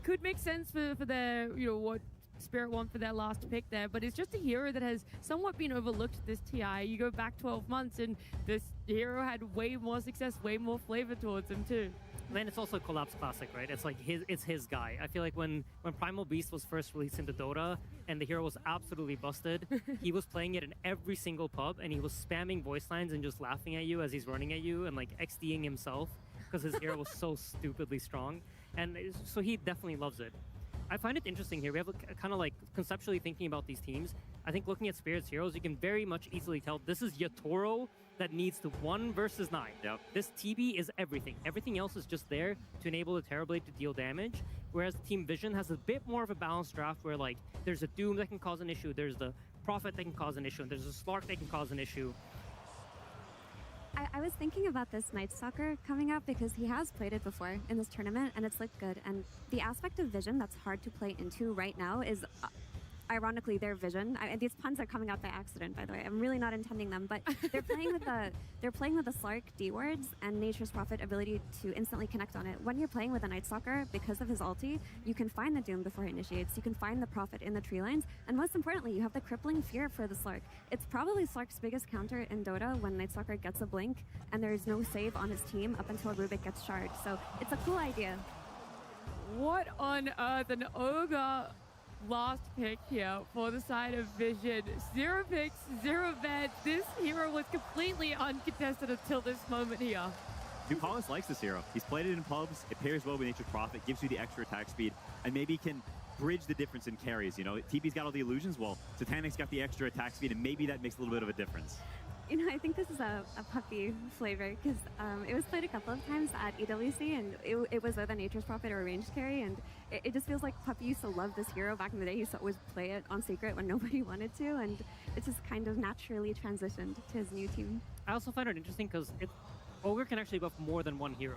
could make sense for their, what Spirit want for their last pick there, but it's just a hero that has somewhat been overlooked this TI. You go back 12 months, and this hero had way more success, way more flavor towards him too. Then it's also Collapse Classic, right? It's it's his guy. I feel like when Primal Beast was first released into Dota and the hero was absolutely busted, he was playing it in every single pub and he was spamming voice lines and just laughing at you as he's running at you and XDing himself because his hero was so stupidly strong. And so he definitely loves it. I find it interesting here. We have kind of conceptually thinking about these teams. I think looking at Spirit's heroes, you can very much easily tell this is Yotaro that needs to 1 versus 9. Yep. This TB is everything. Everything else is just there to enable the Terrorblade to deal damage, whereas Team Vision has a bit more of a balanced draft where there's a Doom that can cause an issue, there's the Prophet that can cause an issue, and there's a Slark that can cause an issue. I was thinking about this Night Stalker coming up because he has played it before in this tournament and it's looked good. And the aspect of Vision that's hard to play into right now is ironically their vision. These puns are coming out by accident, by the way. I'm really not intending them, but they're playing with the Slark D wards and Nature's Prophet ability to instantly connect on it. When you're playing with a Night Stalker, because of his ulti, you can find the Doom before he initiates. You can find the Prophet in the tree lines, and most importantly, you have the crippling fear for the Slark. It's probably Slark's biggest counter in Dota when Night Stalker gets a blink and there's no save on his team up until Rubik gets shard. So it's a cool idea. What on earth? An Ogre last pick here for the side of Vision. 0 picks, 0 bets. This hero was completely uncontested until this moment here. Dupalis likes this hero. He's played it in pubs. It pairs well with Nature's Prophet, gives you the extra attack speed, and maybe can bridge the difference in carries. You know, TP's got all the illusions. Well, Satanic's got the extra attack speed, and maybe that makes a little bit of a difference. You know, I think this is a puppy flavor because it was played a couple of times at EWC, and it was with a Nature's Prophet or a ranged carry, and it just feels like Puppy used to love this hero back in the day. He used to always play it on Secret when nobody wanted to, and it's just kind of naturally transitioned to his new team. I also find it interesting because Ogre can actually buff more than one hero,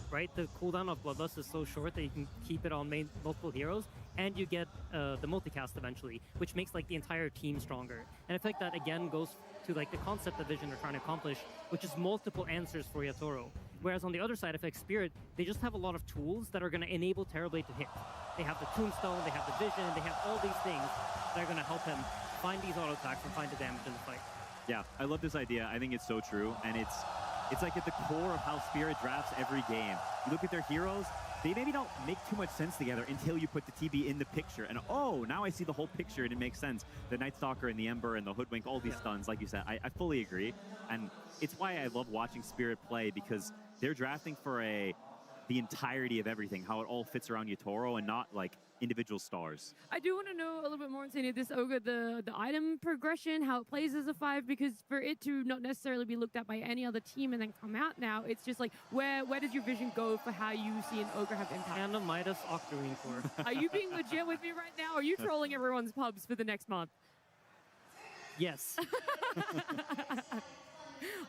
right? The cooldown of Bloodlust is so short that you can keep it on multiple heroes, and you get the multicast eventually, which makes like the entire team stronger. And I feel like that again goes to like the concept that Vision are trying to accomplish, which is multiple answers for Yatoro. Whereas on the other side, I feel like Spirit, they just have a lot of tools that are going to enable Terrorblade to hit. They have the Tombstone, they have the Vision, they have all these things that are going to help him find these auto attacks and find the damage in the fight. Yeah, I love this idea. I think it's so true, and it's like at the core of how Spirit drafts every game. You look at their heroes, they maybe don't make too much sense together until you put the TB in the picture. And oh, now I see the whole picture and it makes sense. The Night Stalker and the Ember and the Hoodwink, all these stuns, like you said, I fully agree. And it's why I love watching Spirit play, because they're drafting for the entirety of everything, how it all fits around Yatoro and not like individual stars. I do want to know a little bit more insane of this Ogre, the item progression, how it plays as a 5, because for it to not necessarily be looked at by any other team and then come out now, it's just like, where does your vision go for how you see an Ogre have impact? And a Midas Octarine Core. Are you being legit with me right now? Are you trolling everyone's pubs for the next month? Yes.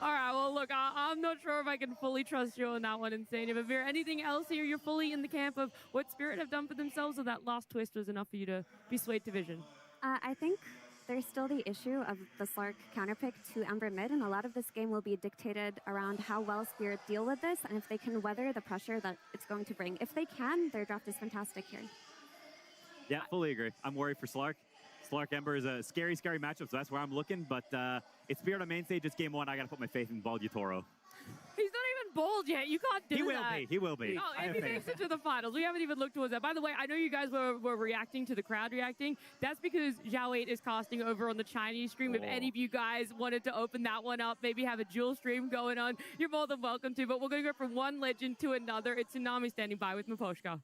All right, well, look, I'm not sure if I can fully trust you on that one, Insane. If there anything else here, you're fully in the camp of what Spirit have done for themselves, or that last twist was enough for you to be swayed to Vision? I think there's still the issue of the Slark counterpick to Ember mid, and a lot of this game will be dictated around how well Spirit deal with this, and if they can weather the pressure that it's going to bring. If they can, their draft is fantastic here. Yeah, fully agree. I'm worried for Slark. Slark Ember is a scary, scary matchup, so that's where I'm looking. But it's Spirit on main stage. It's game 1. I got to put my faith in Bald Yatoro. He's not even bold yet. You can't do that. He will be. Oh, and he makes it to the finals. We haven't even looked towards that. By the way, I know you guys were reacting to the crowd reacting. That's because Zhao 8 is casting over on the Chinese stream. If any of you guys wanted to open that one up, maybe have a dual stream going on, you're more than welcome to. But we're going to go from one legend to another. It's Tsunami standing by with Miposhka.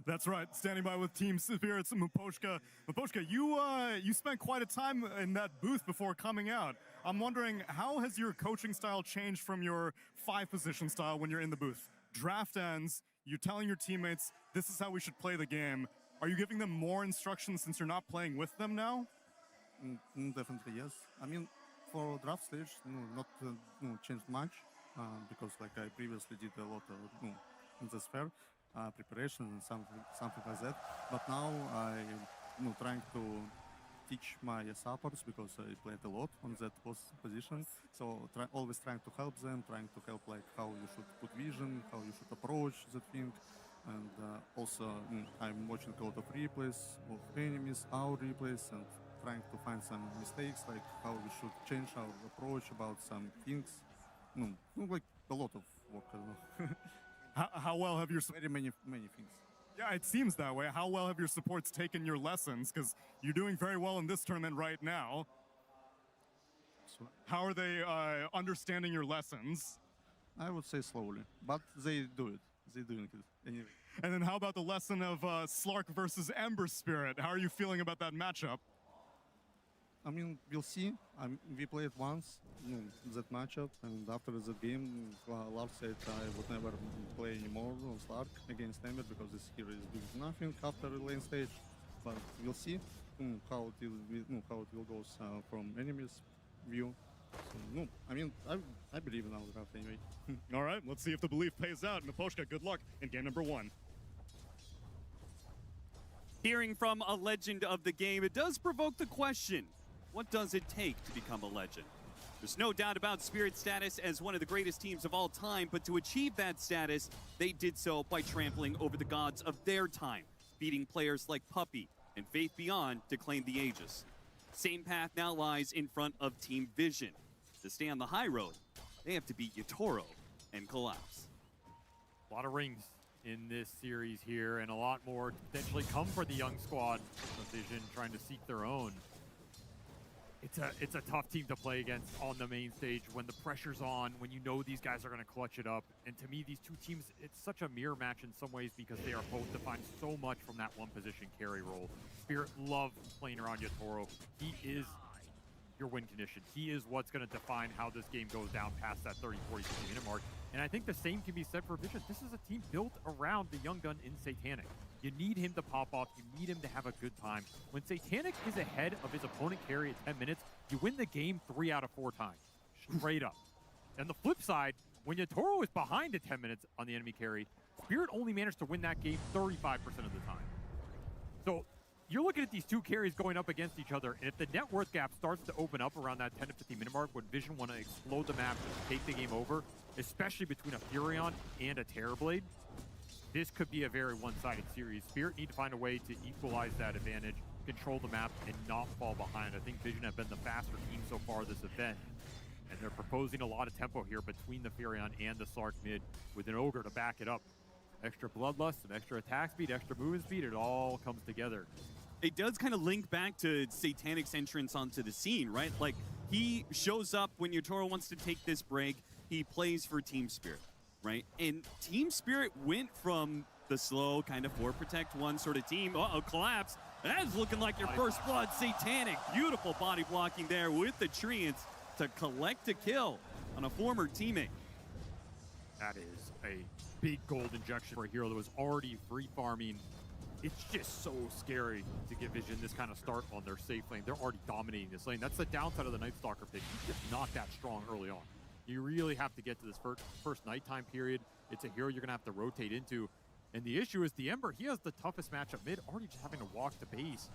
That's right, standing by with Team Spirit's Miposhka. Miposhka, you spent quite a time in that booth before coming out. I'm wondering, how has your coaching style changed from your 5-position style when you're in the booth? Draft ends, you're telling your teammates, this is how we should play the game. Are you giving them more instructions since you're not playing with them now? Definitely, yes. I mean, for draft stage, not changed much, because like I previously did a lot of in the sphere. Preparation and something like that. But now I'm trying to teach my supports, because I played a lot on that position. So always trying to help them, trying to help like how you should put vision, how you should approach the thing. And also I'm watching a lot of replays of enemies, our replays, and trying to find some mistakes, like how we should change our approach about some things. Like a lot of work. I don't know. How well have your very many things? Yeah, it seems that way. How well have your supports taken your lessons? Because you're doing very well in this tournament right now. So, how are they understanding your lessons? I would say slowly, but they do it. They're doing it anyway. And then how about the lesson of Slark versus Ember Spirit? How are you feeling about that matchup? I mean, we'll see. We played once, that matchup, and after the game, Lars said I would never play anymore on Slark against Ember, because this hero is doing nothing after the lane stage. But we'll see how it will go from enemies' view. So, I mean, I believe in our draft anyway. All right, let's see if the belief pays out. Miposhka, good luck in game number 1. Hearing from a legend of the game, it does provoke the question, what does it take to become a legend? There's no doubt about Spirit's status as one of the greatest teams of all time, but to achieve that status, they did so by trampling over the gods of their time, beating players like Puppey and Faith Beyond to claim the Aegis. Same path now lies in front of Team Vision. To stay on the high road, they have to beat Yatoro and Collapse. A lot of rings in this series here, and a lot more to potentially come for the young squad of Vision trying to seek their own. It's a tough team to play against on the main stage when the pressure's on, when you know these guys are going to clutch it up. And to me, these two teams, it's such a mirror match in some ways because they are both defined so much from that one position carry role. Spirit loves playing around Yatoro. He is your win condition. He is what's going to define how this game goes down past that 30, 40, 50 minute mark. And I think the same can be said for Vision. This is a team built around the young gun in Satanic. You need him to pop off. You need him to have a good time. When Satanic is ahead of his opponent carry at 10 minutes, you win the game 3 out of 4 times. Straight up. And the flip side, when Yatoro is behind at 10 minutes on the enemy carry, Spirit only managed to win that game 35% of the time. So you're looking at these two carries going up against each other, and if the net worth gap starts to open up around that 10 to 15 minute mark when Vision want to explode the map and take the game over, especially between a Furion and a Terrorblade, this could be a very one-sided series. Spirit need to find a way to equalize that advantage, control the map, and not fall behind. I think Vision have been the faster team so far this event, and they're proposing a lot of tempo here between the Furion and the Slark mid with an Ogre to back it up. Extra bloodlust, some extra attack speed, extra movement speed, it all comes together. It does kind of link back to Satanic's entrance onto the scene, right? Like, he shows up when Yatoro wants to take this break. He plays for Team Spirit, right? And Team Spirit went from the slow kind of 4-protect-1 sort of team. Uh-oh, Collapse. That is looking like your first blood. Satanic, beautiful body blocking there with the treants to collect a kill on a former teammate. That is a big gold injection for a hero that was already free farming. It's just so scary to give Vision this kind of start on their safe lane. They're already dominating this lane. That's the downside of the Night Stalker pick. He's just not that strong early on. You really have to get to this first nighttime period. It's a hero you're going to have to rotate into. And the issue is the Ember, he has the toughest matchup mid, already just having to walk to base.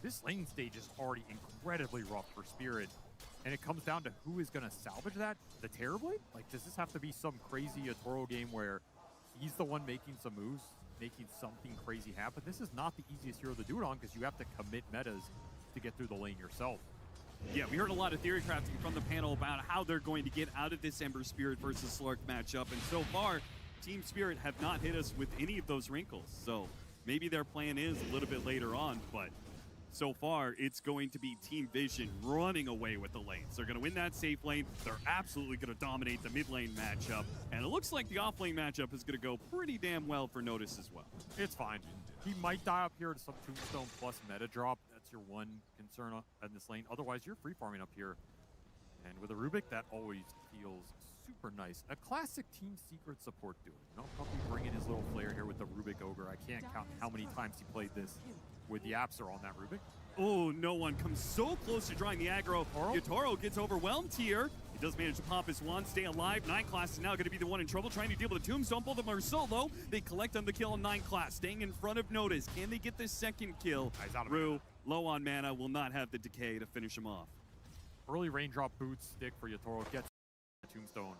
This lane stage is already incredibly rough for Spirit. And it comes down to who is going to salvage that. The Terrorblade? Like, does this have to be some crazy Yatoro game where he's the one making some moves, making something crazy happen? This is not the easiest hero to do it on because you have to commit metas to get through the lane yourself. Yeah, we heard a lot of theory crafting from the panel about how they're going to get out of this Ember Spirit versus Slark matchup, and so far, Team Spirit have not hit us with any of those wrinkles. So maybe their plan is a little bit later on, but so far, it's going to be Team Vision running away with the lanes. They're going to win that safe lane. They're absolutely going to dominate the mid lane matchup. And it looks like the off lane matchup is going to go pretty damn well for Notice as well. It's fine. He might die up here to some Tombstone plus meta drop. That's your one concern in this lane. Otherwise, you're free farming up here. And with a Rubik, that always feels super nice. A classic Team Secret support duo. You know, probably bringing his little flair here with the Rubik Ogre. I can't count how many times he played this with the Apsar on that Rubik. Oh, no one comes so close to drawing the aggro. Yatoro gets overwhelmed here. He does manage to pop his wand, stay alive. 9 class is now going to be the one in trouble, trying to deal with the Tombstone. Both of them are solo. They collect on the kill on 9 class, staying in front of Notice. Can they get this second kill? Rue, low on mana, will not have the decay to finish him off. Early raindrop boots stick for Yatoro, gets Tombstone.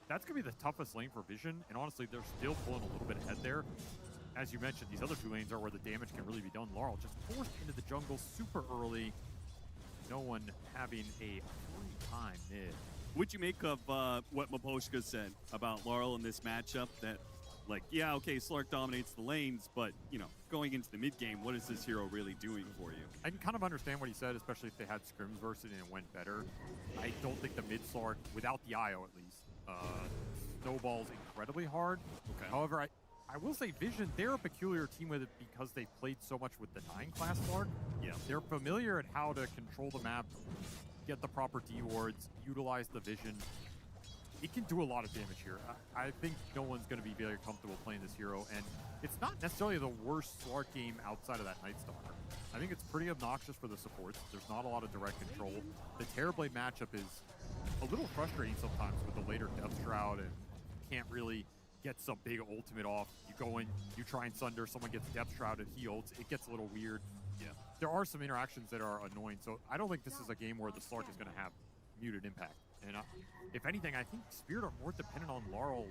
That's going to be the toughest lane for Vision, and honestly, they're still pulling a little bit ahead there. As you mentioned, these other 2 lanes are where the damage can really be done. Laurel just forced into the jungle super early. No one having a free time mid. What'd you make of what Maposhka said about Laurel in this matchup? That, like, yeah, okay, Slark dominates the lanes, but, you know, going into the mid game, what is this hero really doing for you? I can kind of understand what he said, especially if they had scrims versus it and it went better. I don't think the mid Slark, without the IO at least, snowballs incredibly hard. Okay. However, I will say Vision, they're a peculiar team with it because they've played so much with the 9 class Slark. Yeah. They're familiar at how to control the map, get the proper D wards, utilize the Vision. It can do a lot of damage here. I think no one's going to be very comfortable playing this hero, and it's not necessarily the worst Slark game outside of that Night Stalker. I think it's pretty obnoxious for the supports. There's not a lot of direct control. The Terrorblade matchup is a little frustrating sometimes with the later Death Shroud, and can't really gets some big ultimate off. You go in, you try and sunder, someone gets depth shrouded, he ults. It gets a little weird. Yeah. There are some interactions that are annoying, so I don't think this is a game where the Slark is going to have muted impact. And if anything, I think Spirit are more dependent on Laurel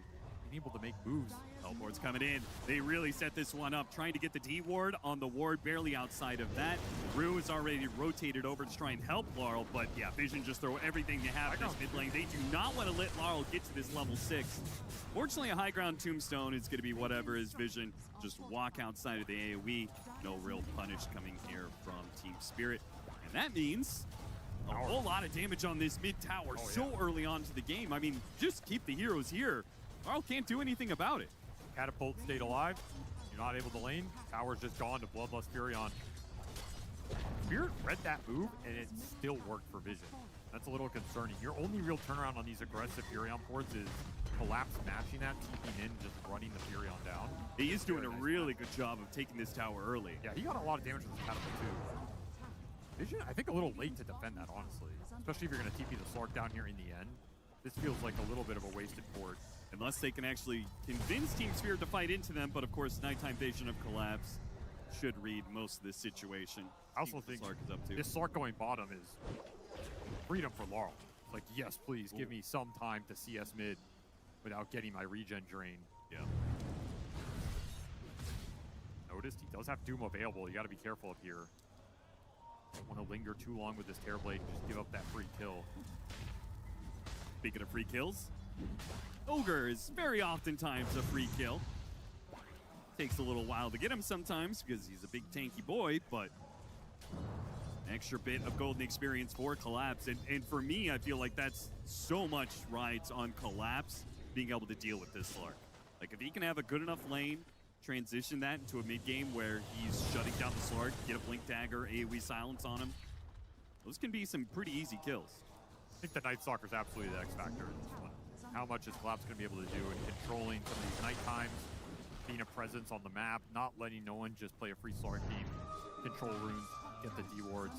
being able to make moves. Teleport's coming in. They really set this one up, trying to get the D ward on the ward, barely outside of that. Rue is already rotated over to try and help Laurel, but yeah, Vision just throw everything they have in this mid lane. They do not want to let Laurel get to this level 6. Fortunately, a high ground tombstone is going to be whatever is Vision. Just walk outside of the AoE. No real punish coming here from Team Spirit. And that means a whole lot of damage on this mid tower so early on to the game. I mean, just keep the heroes here. Laurel can't do anything about it. Catapult stayed alive. You're not able to lane. Tower's just gone to Bloodlust Furion. Spirit read that move, and it still worked for Vision. That's a little concerning. Your only real turnaround on these aggressive Furion ports is Collapse matching that, TPing in, just running the Furion down. He is doing a really good job of taking this tower early. Yeah, he got a lot of damage with the Catapult, too. Vision, I think, a little late to defend that, honestly. Especially if you're going to TP the Slark down here in the end. This feels like a little bit of a wasted port. Unless they can actually convince Team Spirit to fight into them, but of course, Nighttime Vision of Collapse should read most of this situation. I also think this Slark going bottom is freedom for Laurel. It's like, yes, please, give me some time to CS mid without getting my regen drained. Yeah. Noticed he does have Doom available. You got to be careful up here. Don't want to linger too long with this Terrorblade and just give up that free kill. Speaking of free kills, Ogre is very oftentimes a free kill. Takes a little while to get him sometimes because he's a big tanky boy, but an extra bit of golden experience for Collapse. And for me, I feel like that's so much rides on Collapse being able to deal with this Slark. Like if he can have a good enough lane, transition that into a mid game where he's shutting down the Slark, get a Blink Dagger, AoE silence on him, those can be some pretty easy kills. I think the Night Stalker is absolutely the X factor in this one. How much is Collapse going to be able to do in controlling some of these night times, being a presence on the map, not letting no one just play a free Slark team, control runes, get the D wards.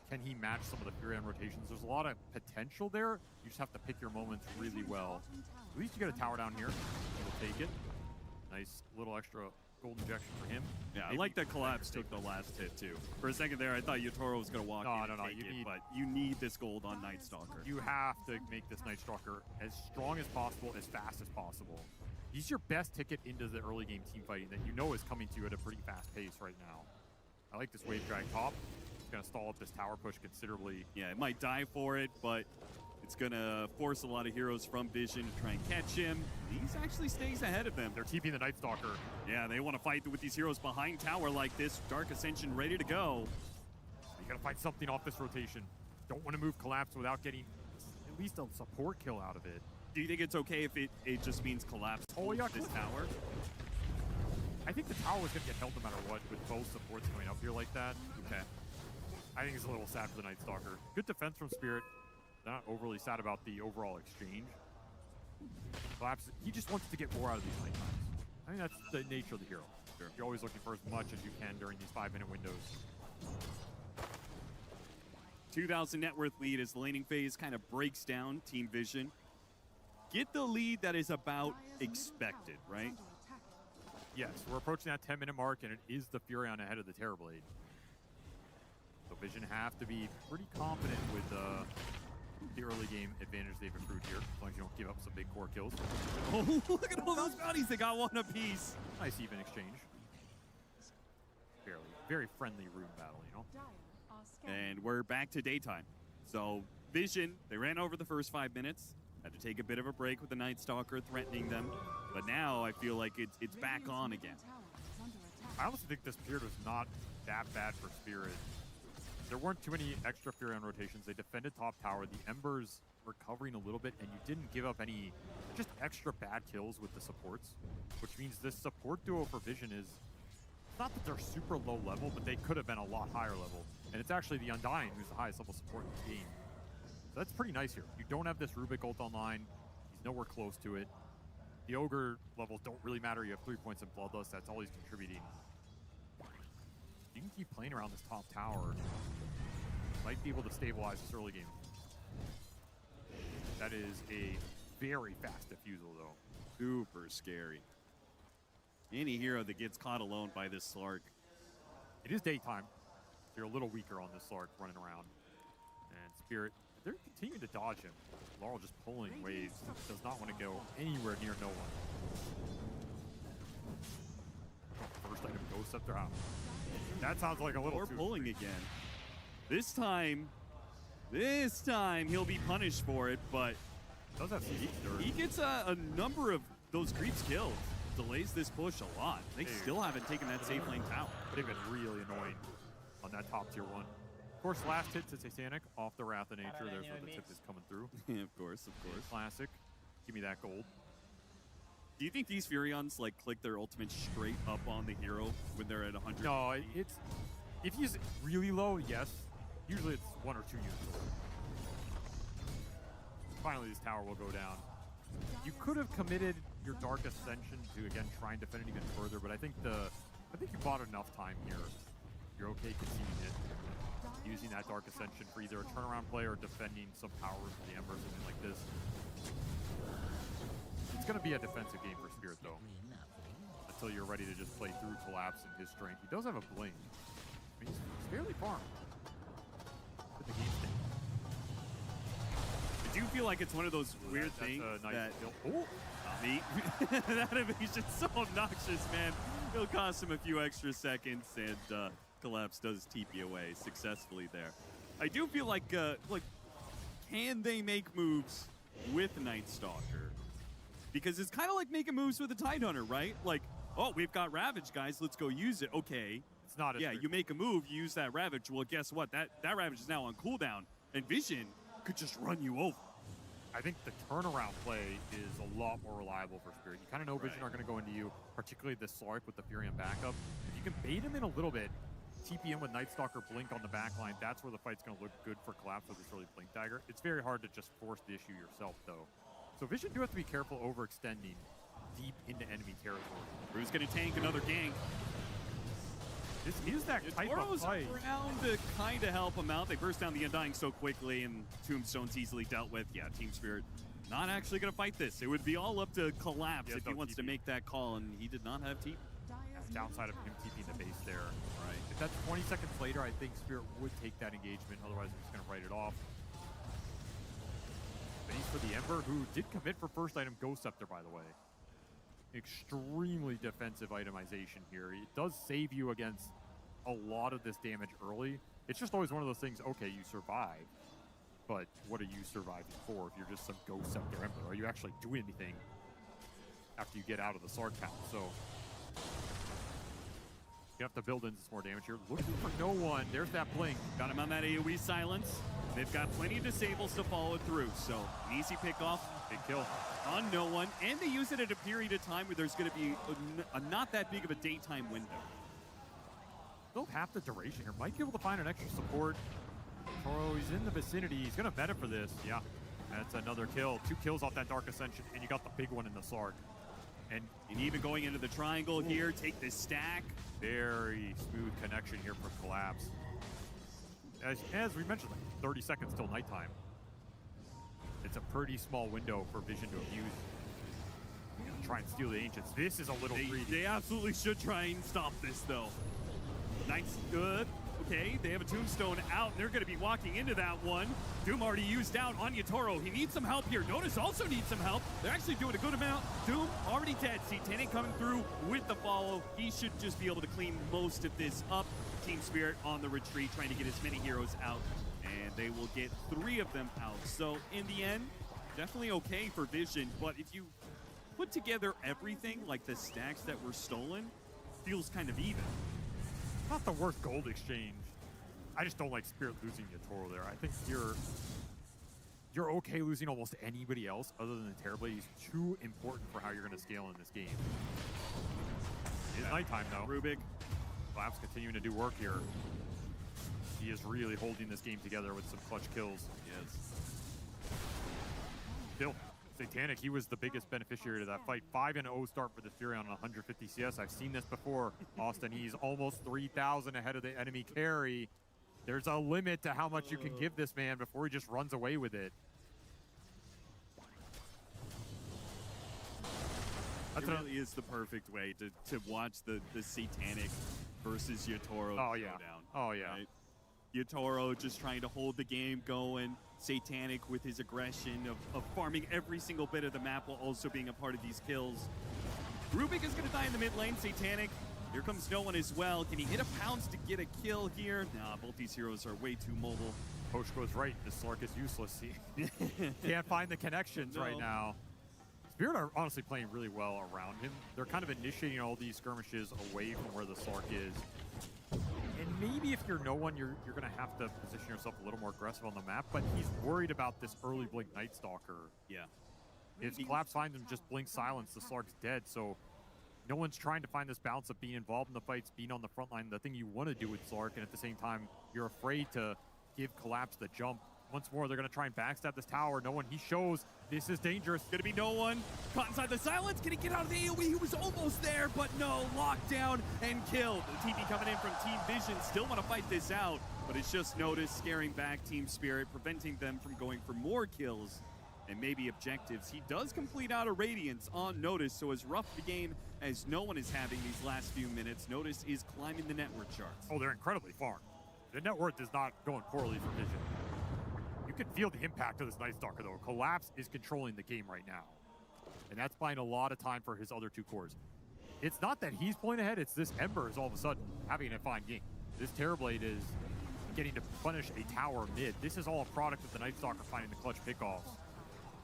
Can he match some of the Furion rotations? There's a lot of potential there. You just have to pick your moments really well. At least you get a tower down here. We'll take it. Nice little extra gold injection for him. Yeah, I like that Collapse took the last hit too. For a second there, I thought Yotaro was going to walk in and take it, but you need this gold on Night Stalker. You have to make this Night Stalker as strong as possible, as fast as possible. He's your best ticket into the early game team fighting that you know is coming to you at a pretty fast pace right now. I like this wave drag top. It's going to stall up this tower push considerably. Yeah, it might die for it, but it's going to force a lot of heroes from Vision to try and catch him. These actually stays ahead of them. They're TPing the Night Stalker. Yeah, they want to fight with these heroes behind tower like this. Dark Ascension ready to go. You got to fight something off this rotation. Don't want to move Collapse without getting at least a support kill out of it. Do you think it's okay if it just means Collapse this tower? I think the tower was going to get held no matter what with both supports going up here like that. Okay. I think it's a little sad for the Night Stalker. Good defense from Spirit. Not overly sad about the overall exchange. Collapse, he just wants to get more out of these night times. I think that's the nature of the hero. Sure. You're always looking for as much as you can during these 5-minute windows. 2,000 net worth lead as the laning phase kind of breaks down Team Vision. Get the lead that is about expected, right? Yes, we're approaching that 10-minute mark, and it is the Furion ahead of the Terrorblade. So Vision have to be pretty confident with the early game advantage they've accrued here, as long as you don't give up some big core kills. Oh, look at all those bounties. They got one apiece. Nice even exchange. Very friendly rune battle, you know? And we're back to daytime. So Vision, they ran over the first 5 minutes. Had to take a bit of a break with the Night Stalker threatening them. But now I feel like it's back on again. I also think this period was not that bad for Spirit. There weren't too many extra Furion rotations. They defended top tower. The Embers recovering a little bit, and you didn't give up any just extra bad kills with the supports, which means this support duo for Vision is not that they're super low level, but they could have been a lot higher level. And it's actually the Undying who's the highest level support in the game. So that's pretty nice here. You don't have this Rubik ult online. He's nowhere close to it. The Ogre levels don't really matter. You have 3 points in Bloodlust. That's all he's contributing. You can keep playing around this top tower. Might be able to stabilize this early game. That is a very fast defusal, though. Super scary. Any hero that gets caught alone by this Slark. It is daytime. So you're a little weaker on this Slark running around. And Spirit, they're continuing to dodge him. Laurel just pulling waves. Does not want to go anywhere near no one. First item goes up their house. That sounds like a little Or too pulling again. This time he'll be punished for it, but does have he gets a number of those creeps killed. Delays this push a lot. They still haven't taken that safe lane tower. They've been really annoying on that top tier 1. Of course, last hit to Satanic off the Wrath of Nature. There's where the tip is coming through. Of course. Classic. Give me that gold. Do you think these Furions like click their ultimate straight up on the hero when they're at 100? No, it's if he's really low, yes. Usually it's 1 or 2 units away. Finally, this tower will go down. You could have committed your Dark Ascension to again try and defend it even further, but I think you bought enough time here. You're okay conceding it, using that Dark Ascension for either a turnaround play or defending some power for the Ember, something like this. It's going to be a defensive game for Spirit, though, until you're ready to just play through Collapse and his strength. He does have a blink. I mean, he's fairly farmed. But the game's down. I do feel like it's one of those weird things that... Oh, not me. That evasion's so obnoxious, man. It'll cost him a few extra seconds, and Collapse does TP away successfully there. I do feel like can they make moves with Night Stalker? Because it's kind of like making moves with a Tidehunter, right? Like, oh, we've got Ravage, guys. Let's go use it. Okay. It's not as you make a move, you use that Ravage. Well, guess what? That Ravage is now on cooldown, and Vision could just run you over. I think the turnaround play is a lot more reliable for Spirit. You kind of know Vision are going to go into you, particularly this Slark with the Furion backup. If you can bait him in a little bit, TP in with Night Stalker Blink on the back line, that's where the fight's going to look good for Collapse with this early Blink Dagger. It's very hard to just force the issue yourself, though. So Vision do have to be careful overextending deep into enemy territory. Who's going to tank another gank? This is that type of fight. Around to kind of help him out. They burst down the Undying so quickly, and Tombstone's easily dealt with. Yeah, Team Spirit not actually going to fight this. It would be all up to Collapse if he wants to make that call, and he did not have TP. Downside of him TPing the base there. Right. If that's 20 seconds later, I think Spirit would take that engagement. Otherwise, they're just going to write it off. Base for the Ember, who did commit for first item Ghost Scepter, by the way. Extremely defensive itemization here. It does save you against a lot of this damage early. It's just always one of those things, okay, you survive, but what are you surviving for if you're just some Ghost Scepter Ember? Are you actually doing anything after you get out of the Slark count? So you have to build in some more damage here. Looking for no one. There's that blink. Got him on that AoE silence. They've got plenty of disables to follow through, so an easy pickoff. Big kill. On no one, and they use it at a period of time where there's going to be a not that big of a daytime window. Still half the duration here. Might be able to find an extra support. Toro, he's in the vicinity. He's going to meta for this. Yeah, that's another kill. 2 kills off that Dark Ascension, and you got the big one in the Slark. And even going into the triangle here, take this stack. Very smooth connection here from Collapse. As we mentioned, like 30 seconds till nighttime. It's a pretty small window for Vision to abuse. Try and steal the Ancients. This is a little greedy. They absolutely should try and stop this, though. Nice, good. Okay, they have a Tombstone out. They're going to be walking into that one. Doom already used out on Yatoro. He needs some help here. Notice also needs some help. They're actually doing a good amount. Doom already dead. Satanic coming through with the follow. He should just be able to clean most of this up. Team Spirit on the retreat, trying to get as many heroes out, and they will get 3 of them out. So in the end, definitely okay for Vision, but if you put together everything, like the stacks that were stolen, feels kind of even. Not the worst gold exchange. I just don't like Spirit losing Yatoro there. I think you're okay losing almost anybody else other than the Terrorblade. He's too important for how you're going to scale in this game. It's nighttime, though. Rubik. Collapse continuing to do work here. He is really holding this game together with some clutch kills. Yes. Still, Satanic, he was the biggest beneficiary of that fight. 5-0 start for the Furion on 150 CS. I've seen this before, Austin. He's almost 3,000 ahead of the enemy carry. There's a limit to how much you can give this man before he just runs away with it. It really is the perfect way to watch the Satanic versus Yatoro showdown. Oh, yeah. Right? Yatoro just trying to hold the game going. Satanic with his aggression of farming every single bit of the map while also being a part of these kills. Rubik is going to die in the mid lane. Satanic, here comes no one as well. Can he hit a pounce to get a kill here? Nah, both these heroes are way too mobile. Watchh goes right. The Slark is useless. He can't find the connections right now. Spirit are honestly playing really well around him. They're kind of initiating all these skirmishes away from where the Slark is. And maybe if you're no one, you're going to have to position yourself a little more aggressive on the map, but he's worried about this early Blink Night Stalker. Yeah. If Collapse finds him, just Blink Silence, the Slark's dead, so no one's trying to find this balance of being involved in the fights, being on the front line, the thing you want to do with Slark, and at the same time, you're afraid to give Collapse the jump. Once more, they're going to try and backstab this tower. No one, he shows this is dangerous. Gonna be no one. Caught inside the silence. Can he get out of the AoE? He was almost there, but no. Locked down and killed. The TP coming in from Team Vision. Still want to fight this out, but it's just Notice scaring back Team Spirit, preventing them from going for more kills and maybe objectives. He does complete out a Radiance on Notice, so as rough the game as no one is having these last few minutes, Notice is climbing the net worth charts. Oh, they're incredibly farmed. The net worth is not going poorly for Vision. You can feel the impact of this Night Stalker, though. Collapse is controlling the game right now. And that's buying a lot of time for his other two cores. It's not that he's pulling ahead, it's this Ember is all of a sudden having a fine game. This Terrorblade is getting to punish a tower mid. This is all a product of the Night Stalker finding the clutch pickoffs.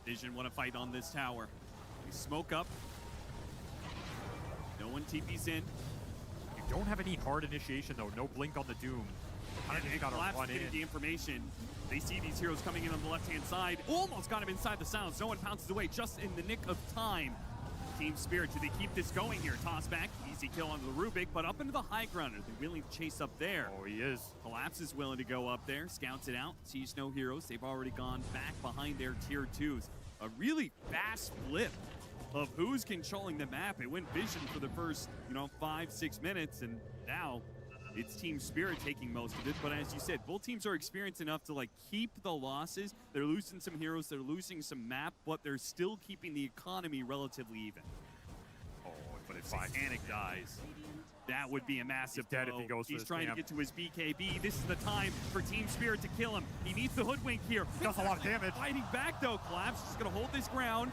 Vision want to fight on this tower. They smoke up. No one TP's in. You don't have any hard initiation, though. No blink on the Doom. They got to run in. The information. They see these heroes coming in on the left-hand side. Almost got him inside the silence. No one pounces away just in the nick of time. Team Spirit, do they keep this going here? Toss back, easy kill onto the Rubik, but up into the high ground. Are they willing to chase up there? Oh, he is. Collapse is willing to go up there, scouts it out, sees no heroes. They've already gone back behind their tier 2s. A really fast flip of who's controlling the map. It went Vision for the first, 5-6 minutes, and now it's Team Spirit taking most of it, but as you said, both teams are experienced enough to keep the losses. They're losing some heroes, they're losing some map, but they're still keeping the economy relatively even. Oh, but if Satanic dies, that would be a massive blow. Dead if he goes He's to trying to get to his BKB. This is the time for Team Spirit to kill him. He needs the hoodwink here. Does a lot of damage. Fighting back though. Collapse is going to hold this ground.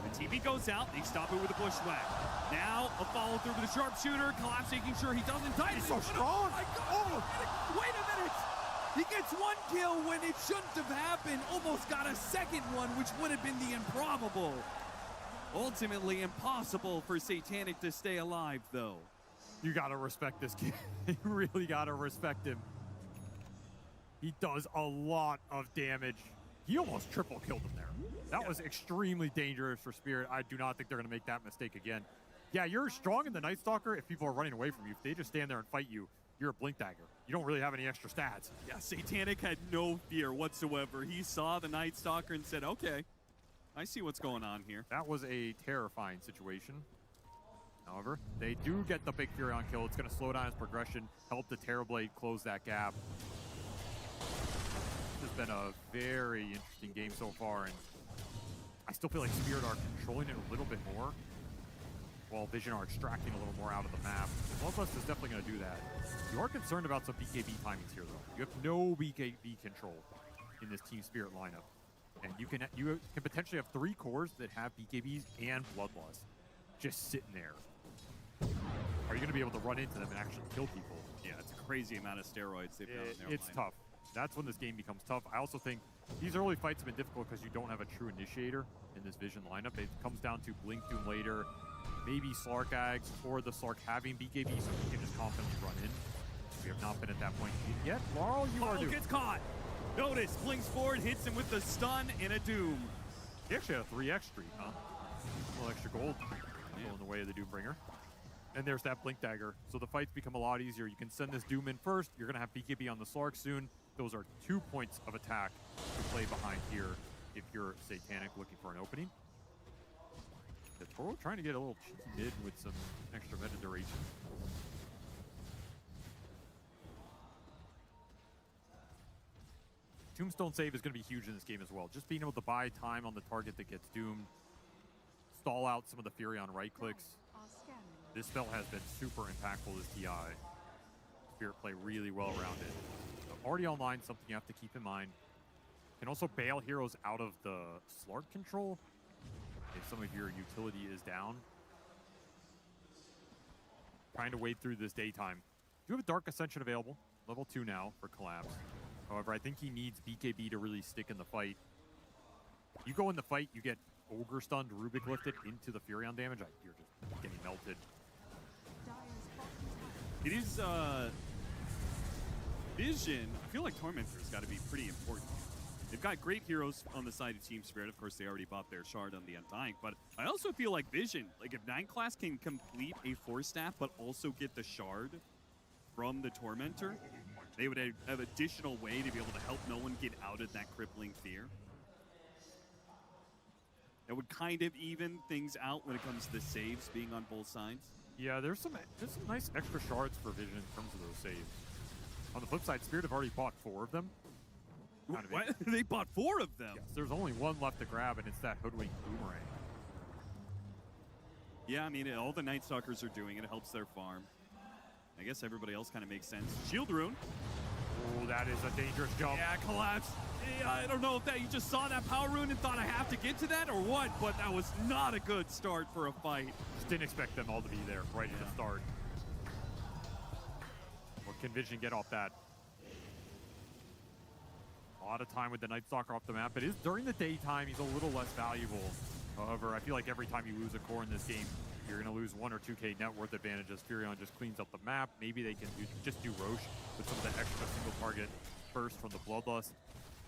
The TP goes out. They stop it with a bushwhack. Now a follow through with a sharpshooter. Collapse making sure he doesn't die. He's so strong. Oh my God. Wait a minute. He gets one kill when it shouldn't have happened. Almost got a second one, which would have been the improbable. Ultimately impossible for Satanic to stay alive, though. You gotta respect this kid. You really gotta respect him. He does a lot of damage. He almost triple killed him there. That was extremely dangerous for Spirit. I do not think they're gonna make that mistake again. Yeah, you're strong in the Night Stalker if people are running away from you. If they just stand there and fight you, you're a Blink Dagger. You don't really have any extra stats. Yeah, Satanic had no fear whatsoever. He saw the Night Stalker and said, okay, I see what's going on here. That was a terrifying situation. However, they do get the big Furion kill. It's going to slow down his progression, help the Terrorblade close that gap. This has been a very interesting game so far, and I still feel like Spirit are controlling it a little bit more, while Vision are extracting a little more out of the map. Bloodlust is definitely going to do that. You are concerned about some BKB timings here, though. You have no BKB control in this Team Spirit lineup. And you can potentially have 3 cores that have BKBs and Bloodlust just sitting there. Are you going to be able to run into them and actually kill people? Yeah, it's a crazy amount of steroids they've got in their It's tough. That's when this game becomes tough. I also think these early fights have been difficult because you don't have a true initiator in this Vision lineup. It comes down to Blink Doom later, maybe Slark Ags, or the Slark having BKB so he can just confidently run in. We have not been at that point yet. Laurel, you are due. Gets caught. Notice, blinks forward, hits him with the stun and a Doom. He actually had a 3x streak, huh? A little extra gold in the way of the Doombringer. And there's that Blink Dagger. So the fights become a lot easier. You can send this Doom in first. You're going to have BKB on the Slark soon. Those are 2 points of attack to play behind here if you're Satanic looking for an opening. The Toro trying to get a little cheeky mid with some extra meta duration. Tombstone save is going to be huge in this game as well. Just being able to buy time on the target that gets doomed. stall out some of the Furion right clicks. This spell has been super impactful as TI. Spirit play really well around it. So already online, something you have to keep in mind. Can also bail heroes out of the Slark control if some of your utility is down. Trying to wade through this daytime. You have a Dark Ascension available, level 2 now for Collapse. However, I think he needs BKB to really stick in the fight. You go in the fight, you get Ogre stunned, Rubik lifted into the Furion damage. You're just getting melted. It is Vision. I feel like Tormentor's got to be pretty important. They've got great heroes on the side of Team Spirit. Of course, they already bought their shard on the Undying, but I also feel like Vision, like if 9 class can complete a Force Staff, but also get the shard from the Tormentor, they would have additional way to be able to help no one get out of that crippling fear. That would kind of even things out when it comes to the saves being on both sides. Yeah, there's some nice extra shards for Vision in terms of those saves. On the flip side, Spirit have already bought 4 of them. What? They bought 4 of them? Yes, there's only 1 left to grab, and it's that Hoodwink Boomerang. Yeah, I mean, all the Night Stalkers are doing it. It helps their farm. I guess everybody else kind of makes sense. Shield Rune. Oh, that is a dangerous jump. Yeah, Collapse. Yeah, I don't know if that you just saw that Power Rune and thought I have to get to that or what, but that was not a good start for a fight. Just didn't expect them all to be there right at the start. What can Vision get off that? A lot of time with the Night Stalker off the map. It is during the daytime, he's a little less valuable. However, I feel like every time you lose a core in this game, you're going to lose 1 or 2k net worth advantage as Furion just cleans up the map. Maybe they can just do Roche with some of the extra single target burst from the Bloodlust.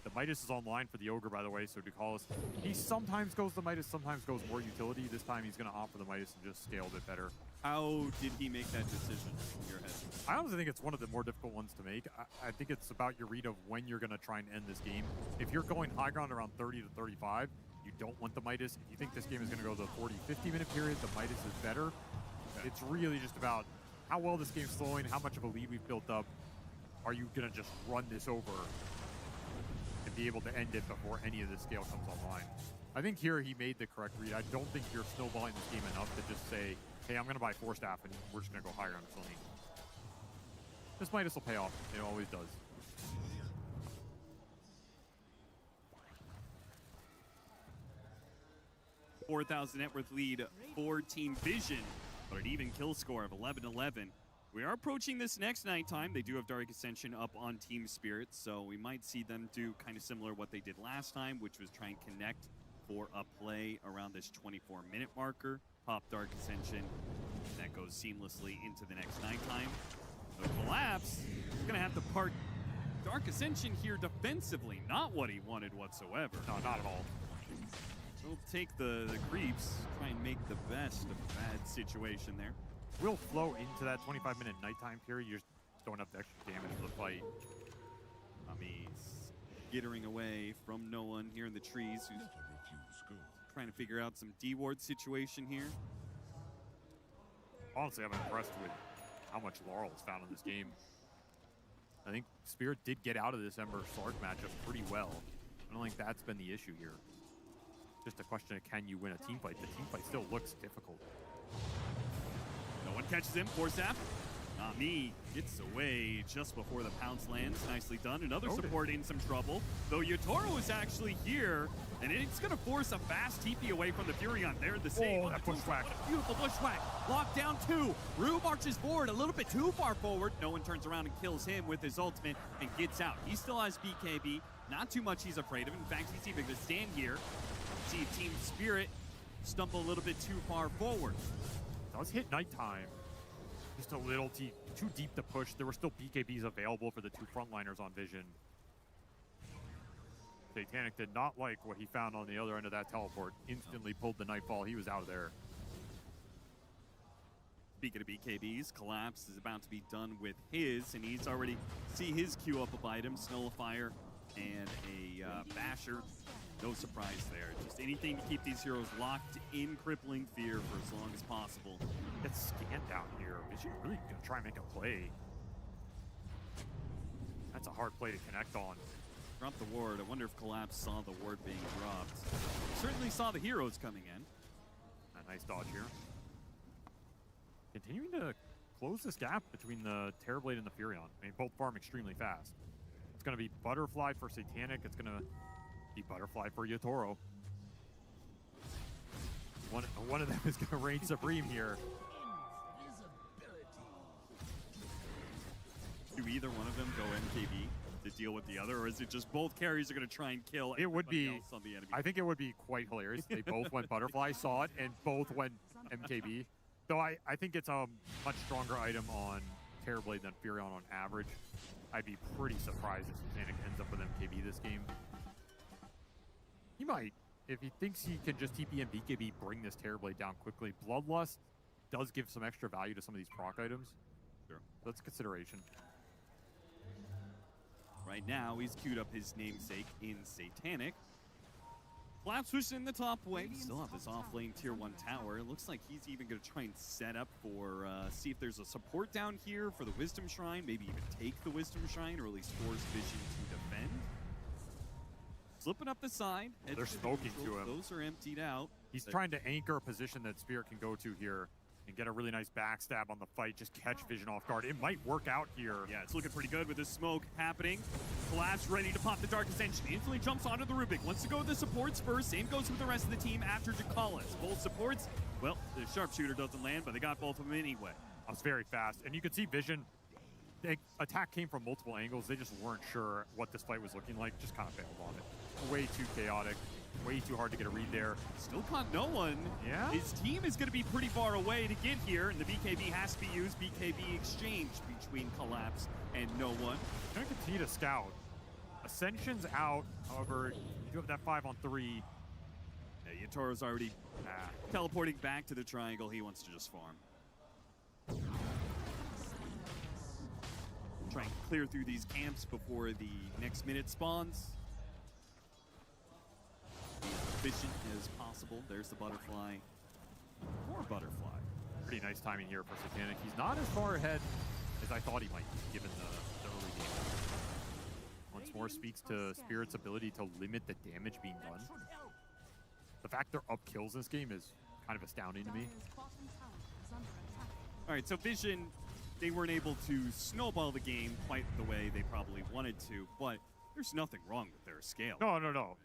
The Midas is online for the Ogre, by the way, so Ducalis, he sometimes goes the Midas, sometimes goes more utility. This time he's going to opt for the Midas and just scale it better. How did he make that decision in your head? I honestly think it's one of the more difficult ones to make. I think it's about your read of when you're going to try and end this game. If you're going high ground around 30 to 35, you don't want the Midas. If you think this game is going to go the 40, 50 minute period, the Midas is better. Okay. It's really just about how well this game's flowing, how much of a lead we've built up. Are you going to just run this over and be able to end it before any of the scale comes online? I think here he made the correct read. I don't think you're snowballing this game enough to just say, hey, I'm going to buy 4 staff and we're just going to go higher on this lane. This Midas will pay off. It always does. $4,000 net worth lead for Team Vision, but an even kill score of 11-11. We are approaching this next nighttime. They do have Dark Ascension up on Team Spirit, so we might see them do kind of similar what they did last time, which was try and connect for a play around this 24-minute marker. Pop Dark Ascension, and that goes seamlessly into the next nighttime. The Collapse is going to have to park Dark Ascension here defensively. Not what he wanted whatsoever. No, not at all. He'll take the creeps, try and make the best of a bad situation there. Will flow into that 25-minute nighttime period. You're just throwing up the extra damage for the fight. He's skittering away from no one here in the trees, who's trying to figure out some D-ward situation here. Honestly, I'm impressed with how much Laurel is found in this game. I think Spirit did get out of this Ember Slark matchup pretty well. I don't think that's been the issue here. Just a question of can you win a team fight. The team fight still looks difficult. No one catches him. Force Staff. Not me. Gets away just before the pounce lands. Nicely done. Another support in some trouble. Though Yotaro is actually here, and it's going to force a fast TP away from the Furion. There, the save. Oh, that bushwhack. Beautiful bushwhack. Locked down 2. Rue marches forward a little bit too far forward. No one turns around and kills him with his ultimate and gets out. He still has BKB. Not too much he's afraid of. In fact, he's even going to stand here. See Team Spirit stumble a little bit too far forward. Does hit nighttime. Just a little too deep to push. There were still BKBs available for the 2 frontliners on Vision. Satanic did not like what he found on the other end of that teleport. Instantly pulled the Nightfall. He was out of there. Speaking of BKBs, Collapse is about to be done with his, and he's already see his queue up of items, Nullifier and a Basher. No surprise there. Just anything to keep these heroes locked in crippling fear for as long as possible. Gets scanned down here. Vision really gonna try and make a play. That's a hard play to connect on. Drop the ward. I wonder if Collapse saw the ward being dropped. Certainly saw the heroes coming in. Nice dodge here. Continuing to close this gap between the Terrorblade and the Furion. I mean, both farm extremely fast. It's going to be Butterfly for Satanic. It's going to be Butterfly for Yatoro. One of them is going to reign supreme here. Do either one of them go MKB to deal with the other, or is it just both carries are going to try and kill it would be else on the enemy? I think it would be quite hilarious. They both went Butterfly, saw it, and both went MKB. Though I think it's a much stronger item on Terrorblade than Furion on average. I'd be pretty surprised if Satanic ends up with MKB this game. He might. If he thinks he can just TP and BKB, bring this Terrorblade down quickly. Bloodlust does give some extra value to some of these proc items. Sure. That's a consideration. Right now, he's queued up his namesake in Satanic. Collapse in the top wave. Still have this off lane tier 1 tower. It looks like he's even going to try and set up for, see if there's a support down here for the Wisdom Shrine. Maybe even take the Wisdom Shrine, or at least force Vision to defend. Slipping up the side. They're smoking to him. Those are emptied out. He's trying to anchor a position that Spirit can go to here and get a really nice backstab on the fight. Just catch Vision off guard. It might work out here. Yeah, it's looking pretty good with this smoke happening. Collapse ready to pop the Dark Ascension. Instantly jumps onto the Rubik. Wants to go with the supports first. Same goes with the rest of the team after Jakalis. Both supports. Well, the sharpshooter doesn't land, but they got both of them anyway. That was very fast. And you could see Vision. The attack came from multiple angles. They just weren't sure what this fight was looking like. Just kind of failed on it. Way too chaotic. Way too hard to get a read there. Still caught no one. Yeah? His team is going to be pretty far away to get here, and the BKB has to be used. BKB exchange between Collapse and no one. Going to continue to scout. Ascension's out. However, you do have that 5-on-3. Yeah, Yatoro's already teleporting back to the triangle. He wants to just farm. Try and clear through these camps before the next minute spawns. Be as efficient as possible. There's the Butterfly. More Butterfly. Pretty nice timing here for Satanic. He's not as far ahead as I thought he might be, given the early game. Once more speaks to Spirit's ability to limit the damage being done. The fact they're up kills this game is kind of astounding to me. All right, so Vision, they weren't able to snowball the game quite the way they probably wanted to, but there's nothing wrong with their scale. No.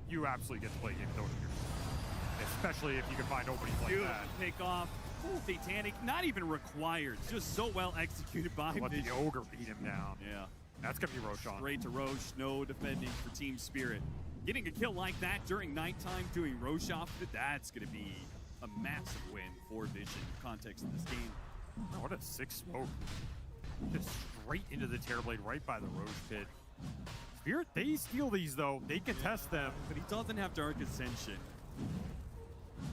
You absolutely get to play a game of Dota here. Especially if you can find openings like that. Pick off. Satanic, not even required. Just so well executed by Let Vision. the Ogre beat him down. Yeah. That's going to be Roshan. Straight to Roche. No defending for Team Spirit. Getting a kill like that during nighttime, doing Roche off of it, that's going to be a massive win for Vision. Context of this game. Oh, what a sick smoke. Just straight into the Terrorblade right by the Roche pit. Spirit, they steal these though. They can test them. But he doesn't have Dark Ascension.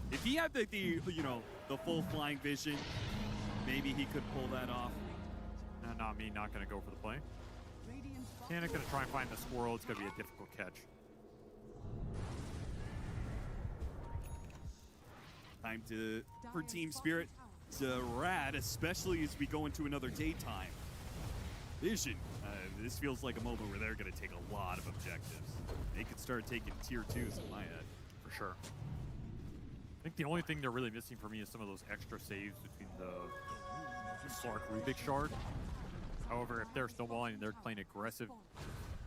If he had the full flying vision, maybe he could pull that off. Not me, not going to go for the play. Tanic going to try and find the squirrel. It's going to be a difficult catch. Time for Team Spirit to rad, especially as we go into another daytime. Vision, this feels like a moment where they're going to take a lot of objectives. They could start taking tier 2s in my head. For sure. I think the only thing they're really missing for me is some of those extra saves between the Slark Rubik Shard. However, if they're snowballing and they're playing aggressive,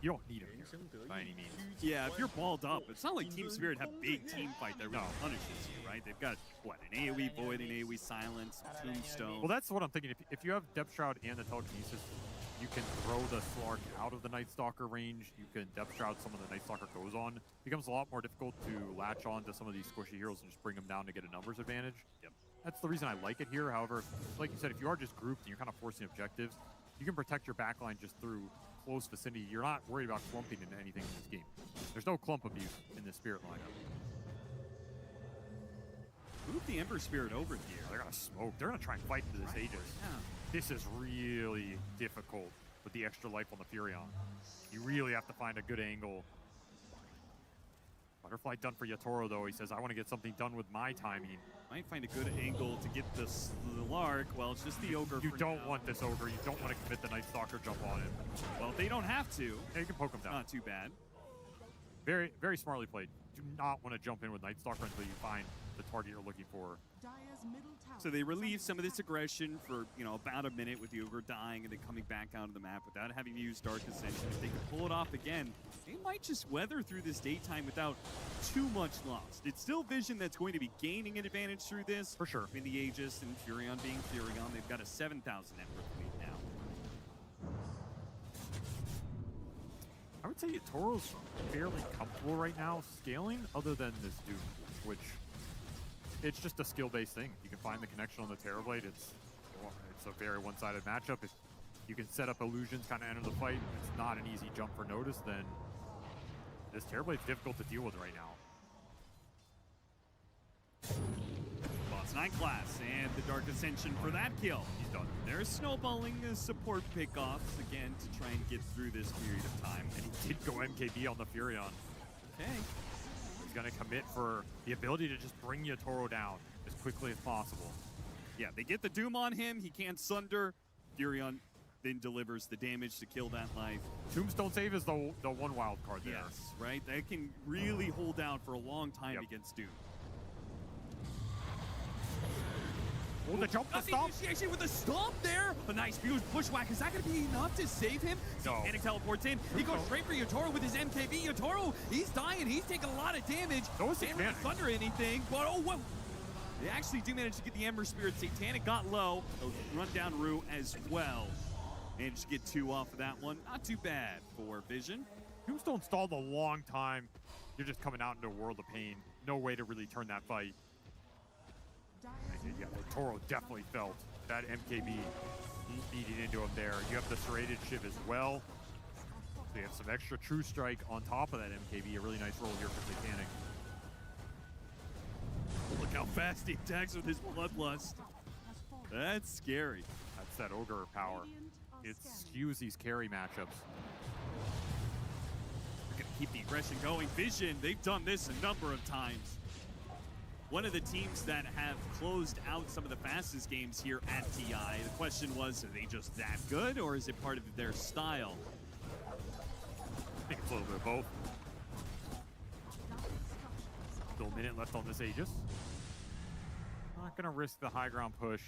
you don't need them here by any means. Yeah, if you're balled up, it's not like Team Spirit have big team fight that really punishes you, right? They've got, what, an AoE Void, an AoE Silence, Tombstone. Well, that's what I'm thinking. If you have Depth Shroud and the Telekinesis, you can throw the Slark out of the Night Stalker range. You can Depth Shroud some of the Night Stalker goes on. It becomes a lot more difficult to latch on to some of these squishy heroes and just bring them down to get a numbers advantage. Yep. That's the reason I like it here. However, like you said, if you are just grouped and you're kind of forcing objectives, you can protect your backline just through close vicinity. You're not worried about clumping into anything in this game. There's no clump abuse in this Spirit lineup. Move the Ember Spirit over here. They're going to smoke. They're going to try and fight into this Aegis. Yeah. This is really difficult with the extra life on the Furion. You really have to find a good angle. Butterfly done for Yatoro, though. He says, I want to get something done with my timing. Might find a good angle to get the Lark. Well, it's just the Ogre. You don't want this Ogre. You don't want to commit the Night Stalker jump on him. Well, they don't have to. Yeah, you can poke him down. Not too bad. Very, very smartly played. Do not want to jump in with Night Stalker until you find the target you're looking for. So they relieve some of this aggression for, about a minute with the Ogre dying and then coming back out of the map without having to use Dark Ascension. If they can pull it off again, they might just weather through this daytime without too much loss. It's still Vision that's going to be gaining an advantage through this. For sure. I mean, the Aegis and Furion being Furion, they've got a 7,000 Ember lead now. I would say Toro's fairly comfortable right now scaling, other than this Doom, which it's just a skill-based thing. You can find the connection on the Terrorblade. It's a very one-sided matchup. If you can set up illusions, kind of enter the fight, it's not an easy jump for notice, then this Terrorblade's difficult to deal with right now. Boss 9 class and the Dark Ascension for that kill. He's done. They're snowballing support pickoffs again to try and get through this period of time. And he did go MKB on the Furion. Okay. He's going to commit for the ability to just bring Yatoro down as quickly as possible. Yeah, they get the Doom on him. He can't sunder. Furion then delivers the damage to kill that life. Tombstone save is the one wild card there. Yes, right? That can really hold down for a long time against Doom. Oh, the jump, the stomp. Initiation with the stomp there. A nice bushwhack. Is that going to be enough to save him? No. Panic teleports in. He goes straight for Yatoro with his MKB. Yatoro, he's dying. He's taking a lot of damage. Can't really thunder anything. But oh, whoa. They actually do manage to get the Ember Spirit. Satanic got low. They'll run down Rue as well. Managed to get 2 off of that one. Not too bad for Vision. Tombstone stalled a long time. You're just coming out into a world of pain. No way to really turn that fight. Yeah, Toro definitely felt that MKB eating into him there. You have the serrated Shiv as well. So you have some extra True Strike on top of that MKB. A really nice roll here for Satanic. Look how fast he attacks with his Bloodlust. That's scary. That's that Ogre power. It skews these carry matchups. They're going to keep the aggression going. Vision, they've done this a number of times. One of the teams that have closed out some of the fastest games here at TI. The question was, are they just that good, or is it part of their style? I think it's a little bit of both. Still a minute left on this Aegis. Not going to risk the high ground push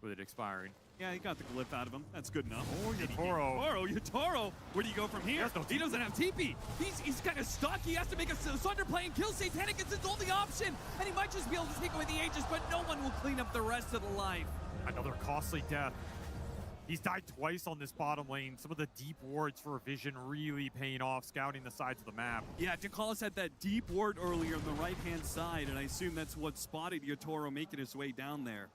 with it expiring. Yeah, he got the glyph out of him. That's good enough. Oh, Yatoro. Yatoro. Where do you go from here? He doesn't have TP. He's kind of stuck. He has to make a Sunder play and kill Satanic. It's his only option. And he might just be able to take away the Aegis, but no one will clean up the rest of the life. Another costly death. He's died twice on this bottom lane. Some of the deep wards for Vision really paying off, scouting the sides of the map. Yeah, Dakalis had that deep ward earlier on the right-hand side, and I assume that's what spotted Yatoro making his way down there.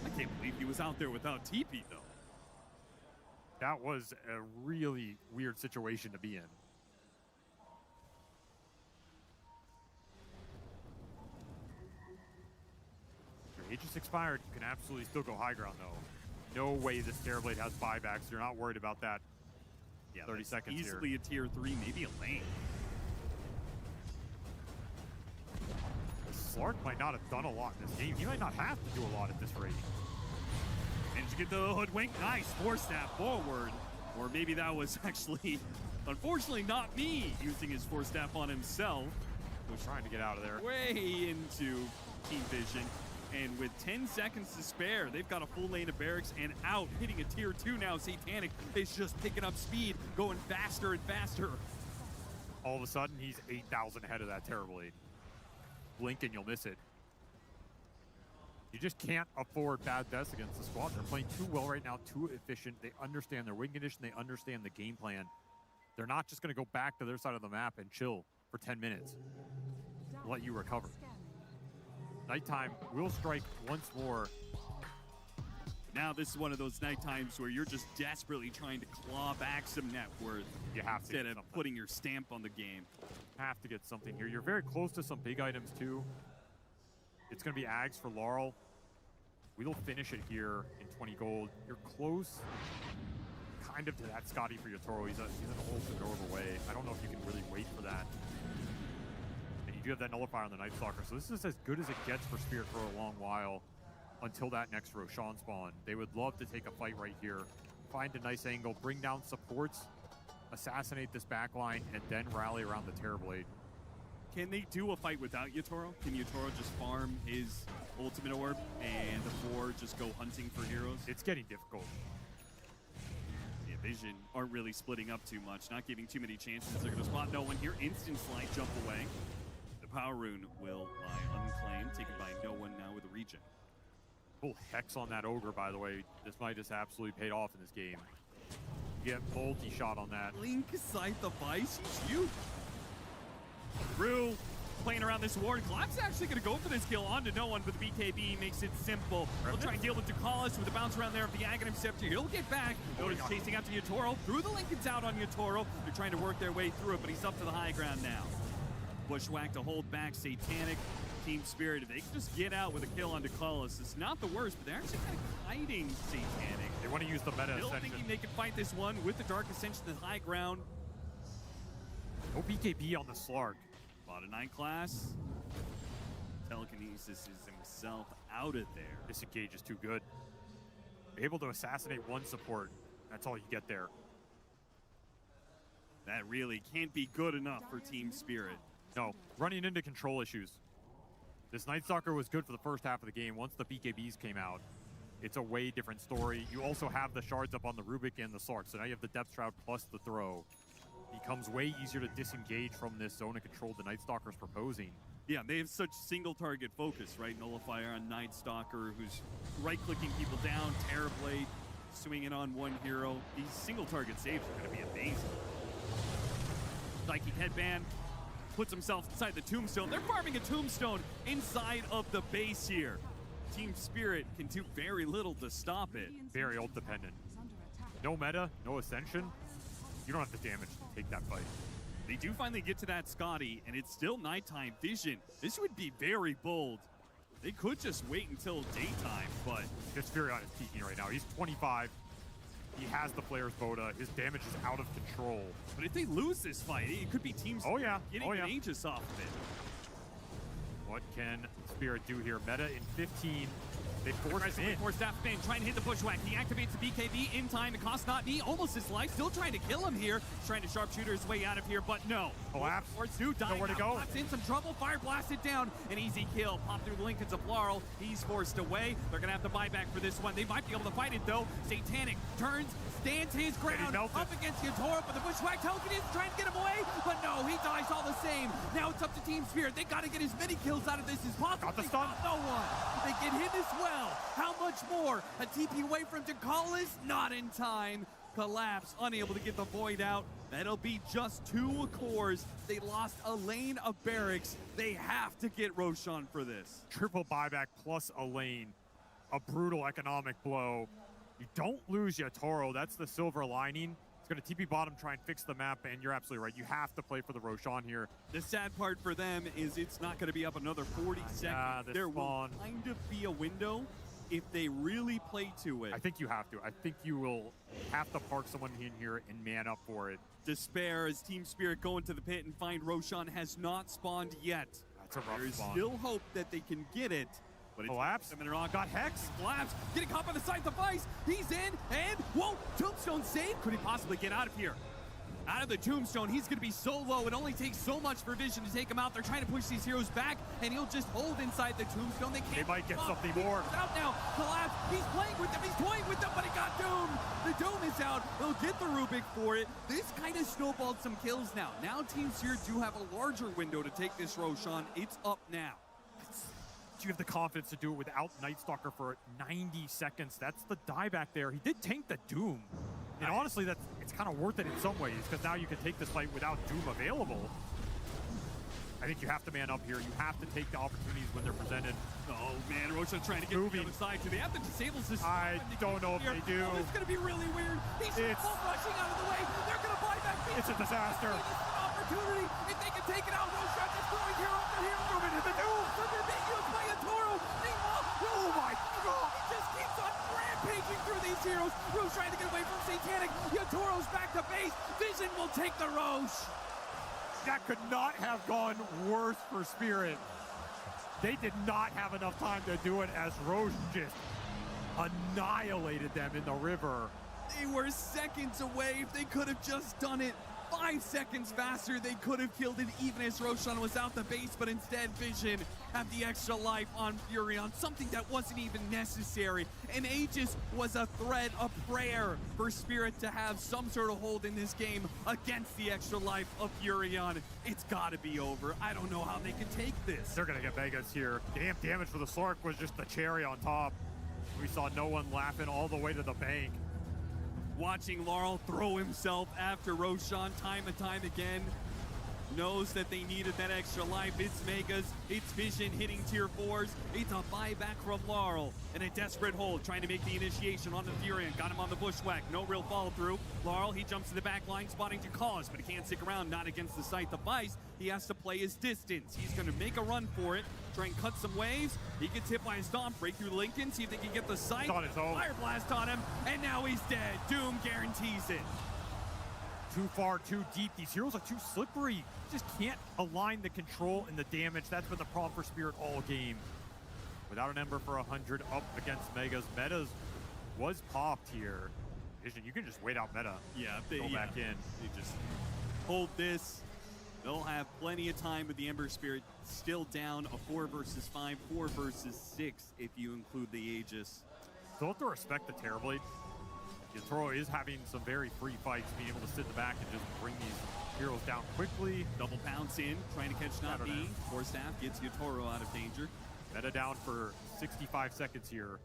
I can't believe he was out there without TP, though. That was a really weird situation to be in. Your Aegis expired. You can absolutely still go high ground, though. No way this Terrorblade has buybacks. You're not worried about that. Yeah, 30 seconds easily here. a tier 3, maybe a lane. Slark might not have done a lot in this game. He might not have to do a lot at this rate. Managed to get the hoodwink. Nice. Force that forward. Or maybe that was actually, unfortunately, not me using his force staff on himself. Was trying to get out of there. Way into Team Vision. And with 10 seconds to spare, they've got a full lane of barracks and out. Hitting a tier 2 now. Satanic is just picking up speed, going faster and faster. All of a sudden, he's 8,000 ahead of that Terrorblade. Blink and you'll miss it. You just can't afford bad deaths against the squad. They're playing too well right now, too efficient. They understand their win condition. They understand the game plan. They're not just going to go back to their side of the map and chill for 10 minutes and let you recover. Nighttime will strike once more. Now this is one of those night times where you're just desperately trying to claw back some net worth. You have to instead of putting your stamp on the game. Have to get something here. You're very close to some big items too. It's going to be Ags for Laurel. We'll finish it here in 20 gold. You're close kind of to that Scotty for Yatoro. He's an ultimate over away. I don't know if you can really wait for that. And you do have that nullifier on the Night Stalker. So this is as good as it gets for Spirit for a long while until that next Roshan spawn. They would love to take a fight right here. Find a nice angle, bring down supports, assassinate this backline, and then rally around the Terrorblade. Can they do a fight without Yatoro? Can Yatoro just farm his ultimate orb and the 4 just go hunting for heroes? It's getting difficult. Yeah, Vision aren't really splitting up too much, not giving too many chances. They're going to spot no one here. Instant slide jump away. The power rune will lie unclaimed, taken by no one now with the regen. Full hex on that ogre, by the way. This might just absolutely paid off in this game. You get multi-shot on that. Link Scythe the Vice, he's huge. Rue playing around this ward. Collapse actually going to go for this kill onto no one, but the BKB makes it simple. He'll try and deal with Ducalis with the bounce around there of the Aghanim Scepter. He'll get back. Notice chasing after Yatoro. Through the Lincoln's out on Yatoro. They're trying to work their way through it, but he's up to the high ground now. Bushwhack to hold back Satanic. Team Spirit, if they can just get out with a kill on Ducalis, it's not the worst, but they're actually kind of hiding Satanic. They want to use the meta Still Ascension. thinking they can fight this one with the Dark Ascension to the high ground. No BKB on the Slark. Bought a 9 class. Telekinesis is himself out of there. Disengage is too good. Able to assassinate one support. That's all you get there. That really can't be good enough for Team Spirit. No, running into control issues. This Night Stalker was good for the first half of the game. Once the BKBs came out, it's a way different story. You also have the shards up on the Rubik and the Slark, so now you have the Depth Shroud plus the throw. Becomes way easier to disengage from this zone of control the Night Stalker's proposing. Yeah, they have such single target focus, right? Nullifier on Night Stalker, who's right-clicking people down, Terrorblade, swinging on one hero. These single target saves are going to be amazing. Psychic Headband puts himself inside the Tombstone. They're farming a Tombstone inside of the base here. Team Spirit can do very little to stop it. Very ult dependent. No meta, no Ascension. You don't have the damage to take that fight. They do finally get to that Scotty, and it's still nighttime vision. This would be very bold. They could just wait until daytime, but... Just Furion is peaking right now. He's 25. He has the Flare's Boda. His damage is out of control. But if they lose this fight, it could be Team Spirit getting an Aegis off of it. What can Spirit do here? Meta in 15. They force him in. Forced staff in, trying to hit the Bushwhack. He activates the BKB in time. It costs not me, almost his life. Still trying to kill him here. He's trying to sharpshooter his way out of here, but no. Collapse. Or two die. Nowhere to go. Collapse in some trouble. Fire blasted down. An easy kill. Pop through the Lincoln's of Laurel. He's forced away. They're going to have to buy back for this one. They might be able to fight it, though. Satanic turns, stands his ground up against Yatoro, but the Bushwhack Telekinesis is trying to get him away, but no, he dies all the same. Now it's up to Team Spirit. They got to get as many kills out of this as possible. Got the stun. No one. They get hit as well. How much more? A TP away from Ducalis? Not in time. Collapse, unable to get the Void out. That'll be just 2 cores. They lost a lane of barracks. They have to get Roshan for this. Triple buyback plus a lane. A brutal economic blow. You don't lose Yatoro. That's the silver lining. It's going to TP bottom, try and fix the map, and you're absolutely right. You have to play for the Roshan here. The sad part for them is it's not going to be up another 40 seconds. There will kind of be a window if they really play to it. I think you have to. I think you will have to park someone in here and man up for it. Despair as Team Spirit go into the pit and find Roshan has not spawned yet. That's a rough There is spawn. still hope that they can get it. But it's Collapse. Got Hex. Collapse. Getting caught by the side device. He's in. And, whoa, Tombstone saved. Could he possibly get out of here? Out of the Tombstone, he's going to be so low. It only takes so much for Vision to take him out. They're trying to push these heroes back, and he'll just hold inside the Tombstone. They can't. They might get stop. something more. He's out now. Collapse. He's playing with them. He's toying with them, but he got doomed. The Doom is out. They'll get the Rubik for it. This kind of snowballed some kills now. Now Team Spirit do have a larger window to take this Roshan. It's up now. You have the confidence to do it without Night Stalker for 90 seconds. That's the dieback there. He did tank the Doom. And honestly, it's kind of worth it in some ways, because now you can take this fight without Doom available. I think you have to man up here. You have to take the opportunities when they're presented. Oh man, Roshan trying to get to the other side. Do they have to disable this? I don't know if they do. Oh, it's going to be really weird. He's full rushing out of the way. They're going to buy back. It's a disaster. It's an opportunity. If they can take it out, Roshan is throwing hero after hero. Moving to the Doom. They're being used by Yatoro. Meanwhile, oh my God. He just keeps on rampaging through these heroes. Rose trying to get away from Satanic. Yatoro's back to base. Vision will take the Roche. That could not have gone worse for Spirit. They did not have enough time to do it as Roche just annihilated them in the river. They were seconds away if they could have just done it. 5 seconds faster, they could have killed it even as Roshan was out the base, but instead Vision have the extra life on Furion, something that wasn't even necessary. And Aegis was a threat, a prayer for Spirit to have some sort of hold in this game against the extra life of Furion. It's gotta be over. I don't know how they can take this. They're gonna get Vegas here. Damn damage for the Slark was just the cherry on top. We saw no one laughing all the way to the bank. Watching Laurel throw himself after Roshan time and time again. Knows that they needed that extra life. It's Megas, it's Vision hitting tier 4s. It's a buyback from Laurel. And a desperate hold, trying to make the initiation on the Furion. Got him on the bushwhack, no real follow through. Laurel, he jumps to the back line, spotting to cause, but he can't stick around, not against the site device. He has to play his distance. He's gonna make a run for it, try and cut some waves. He gets hit by a stomp, break through Lincoln, see if they can get the site. On his own. Fire blast on him, and now he's dead. Doom guarantees it. Too far, too deep. These heroes are too slippery. Just can't align the control and the damage. That's been the problem for Spirit all game. Without an Ember for 100 up against Megas. Metas was popped here. Vision, you can just wait out meta. Yeah, go back in. They just hold this. They'll have plenty of time with the Ember Spirit still down a 4 versus 5, 4 versus 6 if you include the Aegis. Still have to respect the Terrorblade. Yatoro is having some very free fights, being able to sit in the back and just bring these heroes down quickly. Double pounce in, trying to catch Navi. Forstaff gets Yatoro out of danger. Meta down for 65 seconds here.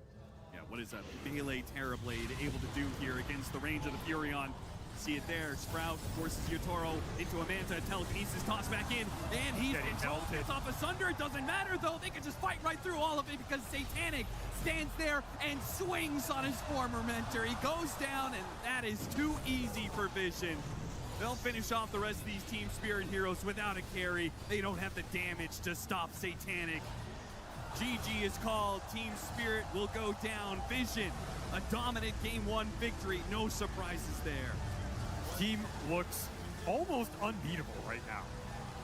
Yeah, what is a melee Terrorblade able to do here against the range of the Furion? See it there. Sprout forces Yatoro into a Manta. Telekinesis tossed back in, and he's in trouble. Gets off asunder. It doesn't matter, though. They can just fight right through all of it because Satanic stands there and swings on his former mentor. He goes down, and that is too easy for Vision. They'll finish off the rest of these Team Spirit heroes without a carry. They don't have the damage to stop Satanic. GG is called. Team Spirit will go down. Vision, a dominant Game 1 victory. No surprises there. Team looks almost unbeatable right now.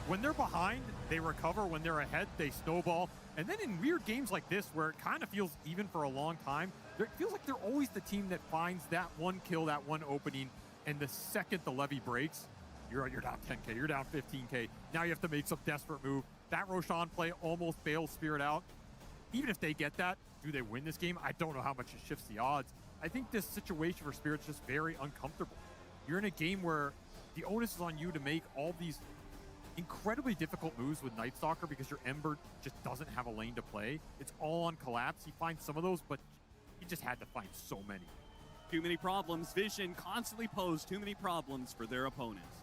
When they're behind, they recover. When they're ahead, they snowball. And then in weird games like this, where it kind of feels even for a long time, it feels like they're always the team that finds that one kill, that one opening, and the second the levy breaks, you're down 10K, you're down 15K. Now you have to make some desperate move. That Roshan play almost bails Spirit out. Even if they get that, do they win this game? I don't know how much it shifts the odds. I think this situation for Spirit's just very uncomfortable. You're in a game where the onus is on you to make all these incredibly difficult moves with Night Stalker because your Ember just doesn't have a lane to play. It's all on Collapse. He finds some of those, but he just had to find so many. Too many problems. Vision constantly pose too many problems for their opponents.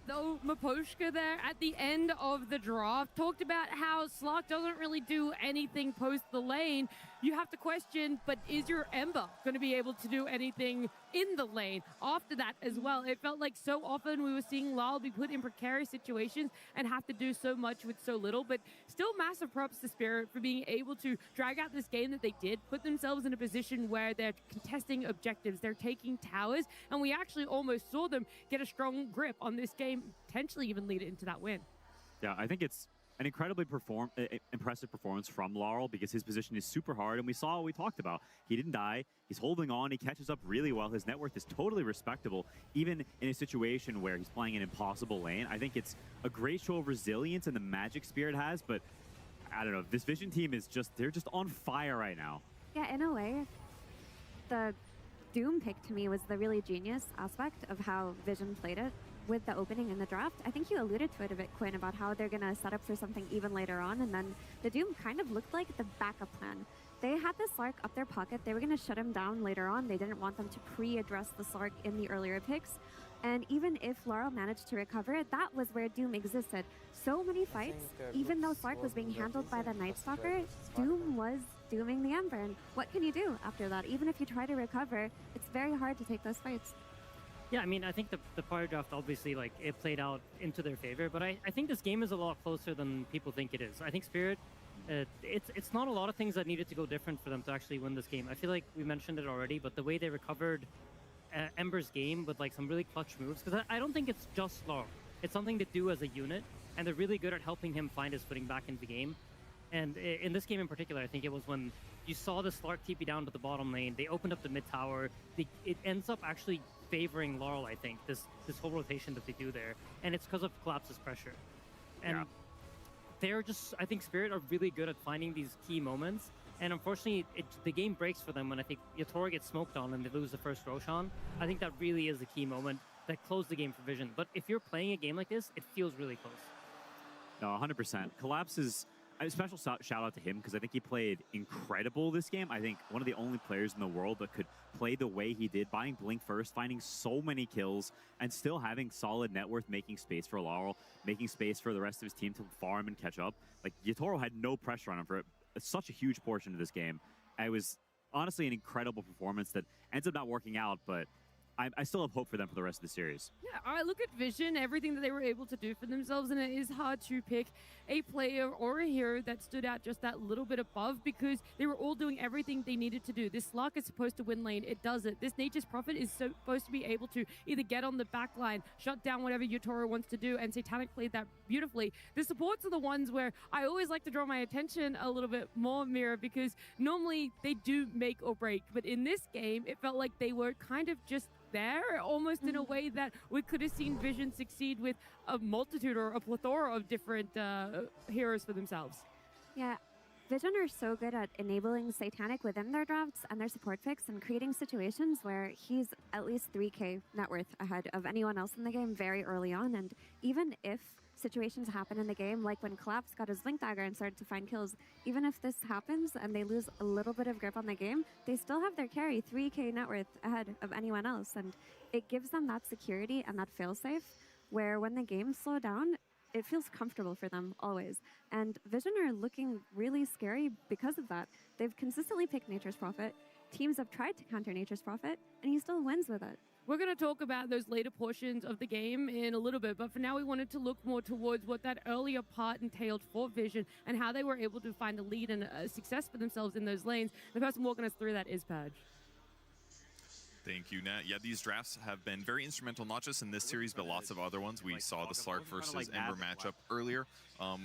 Though Miposhka there at the end of the draft talked about how Slark doesn't really do anything post the lane. You have to question, but is your Ember going to be able to do anything in the lane after that as well? It felt like so often we were seeing Lyle be put in precarious situations and have to do so much with so little, but still massive props to Spirit for being able to drag out this game that they did, put themselves in a position where they're contesting objectives, they're taking towers, and we actually almost saw them get a strong grip on this game, potentially even lead it into that win. Yeah, I think it's an incredibly impressive performance from Laurel because his position is super hard, and we saw what we talked about. He didn't die. He's holding on. He catches up really well. His net worth is totally respectable, even in a situation where he's playing an impossible lane. I think it's a great show of resilience and the magic Spirit has, but I don't know. This Vision team is they're just on fire right now. Yeah, in a way, the Doom pick to me was the really genius aspect of how Vision played it with the opening in the draft. I think you alluded to it a bit, Quinn, about how they're going to set up for something even later on, and then the Doom kind of looked like the backup plan. They had the Slark up their pocket. They were going to shut him down later on. They didn't want them to pre-address the Slark in the earlier picks. And even if Laurel managed to recover it, that was where Doom existed. So many fights, even though Slark was being handled by the Night Stalker, Doom was dooming the Ember. And what can you do after that? Even if you try to recover, it's very hard to take those fights. Yeah, I mean, I think the power draft, obviously, like, it played out into their favor, but I think this game is a lot closer than people think it is. I think Spirit, it's not a lot of things that needed to go different for them to actually win this game. I feel like we mentioned it already, but the way they recovered Ember's game with, like, some really clutch moves, because I don't think it's just Laurel. It's something to do as a unit, and they're really good at helping him find his footing back into the game. And in this game in particular, I think it was when you saw the Slark TP down to the bottom lane, they opened up the mid tower, it ends up actually favoring Laurel, I think, this whole rotation that they do there. And it's because of Collapse's pressure. And they're just, I think Spirit are really good at finding these key moments. And unfortunately, the game breaks for them when I think Yatoro gets smoked on and they lose the first Roshan. I think that really is the key moment that closed the game for Vision. But if you're playing a game like this, it feels really close. No, 100%. Collapse is a special shout out to him because I think he played incredible this game. I think one of the only players in the world that could play the way he did, buying Blink first, finding so many kills, and still having solid net worth, making space for Laurel, making space for the rest of his team to farm and catch up. Like, Yatoro had no pressure on him for such a huge portion of this game. It was honestly an incredible performance that ends up not working out, but I still have hope for them for the rest of the series. Yeah, I look at Vision, everything that they were able to do for themselves, and it is hard to pick a player or a hero that stood out just that little bit above because they were all doing everything they needed to do. This Slark is supposed to win lane, it does it. This Nature's Prophet is supposed to be able to either get on the back line, shut down whatever Yatoro wants to do, and Satanic played that beautifully. The supports are the ones where I always like to draw my attention a little bit more, Mira, because normally they do make or break, but in this game, it felt like they were kind of just there, almost in a way that we could have seen Vision succeed with a multitude or a plethora of different heroes for themselves. Yeah, Vision are so good at enabling Satanic within their drafts and their support picks and creating situations where he's at least 3k net worth ahead of anyone else in the game very early on. And even if situations happen in the game, like when Collapse got his Blink Dagger and started to find kills, even if this happens and they lose a little bit of grip on the game, they still have their carry 3k net worth ahead of anyone else. And it gives them that security and that failsafe where when the games slow down, it feels comfortable for them always. And Vision are looking really scary because of that. They've consistently picked Nature's Prophet. Teams have tried to counter Nature's Prophet, and he still wins with it. We're going to talk about those later portions of the game in a little bit, but for now we wanted to look more towards what that earlier part entailed for Vision and how they were able to find a lead and a success for themselves in those lanes. The person walking us through that is Paj. Thank you, Nat. Yeah, these drafts have been very instrumental, not just in this series, but lots of other ones. We saw the Slark versus Ember matchup earlier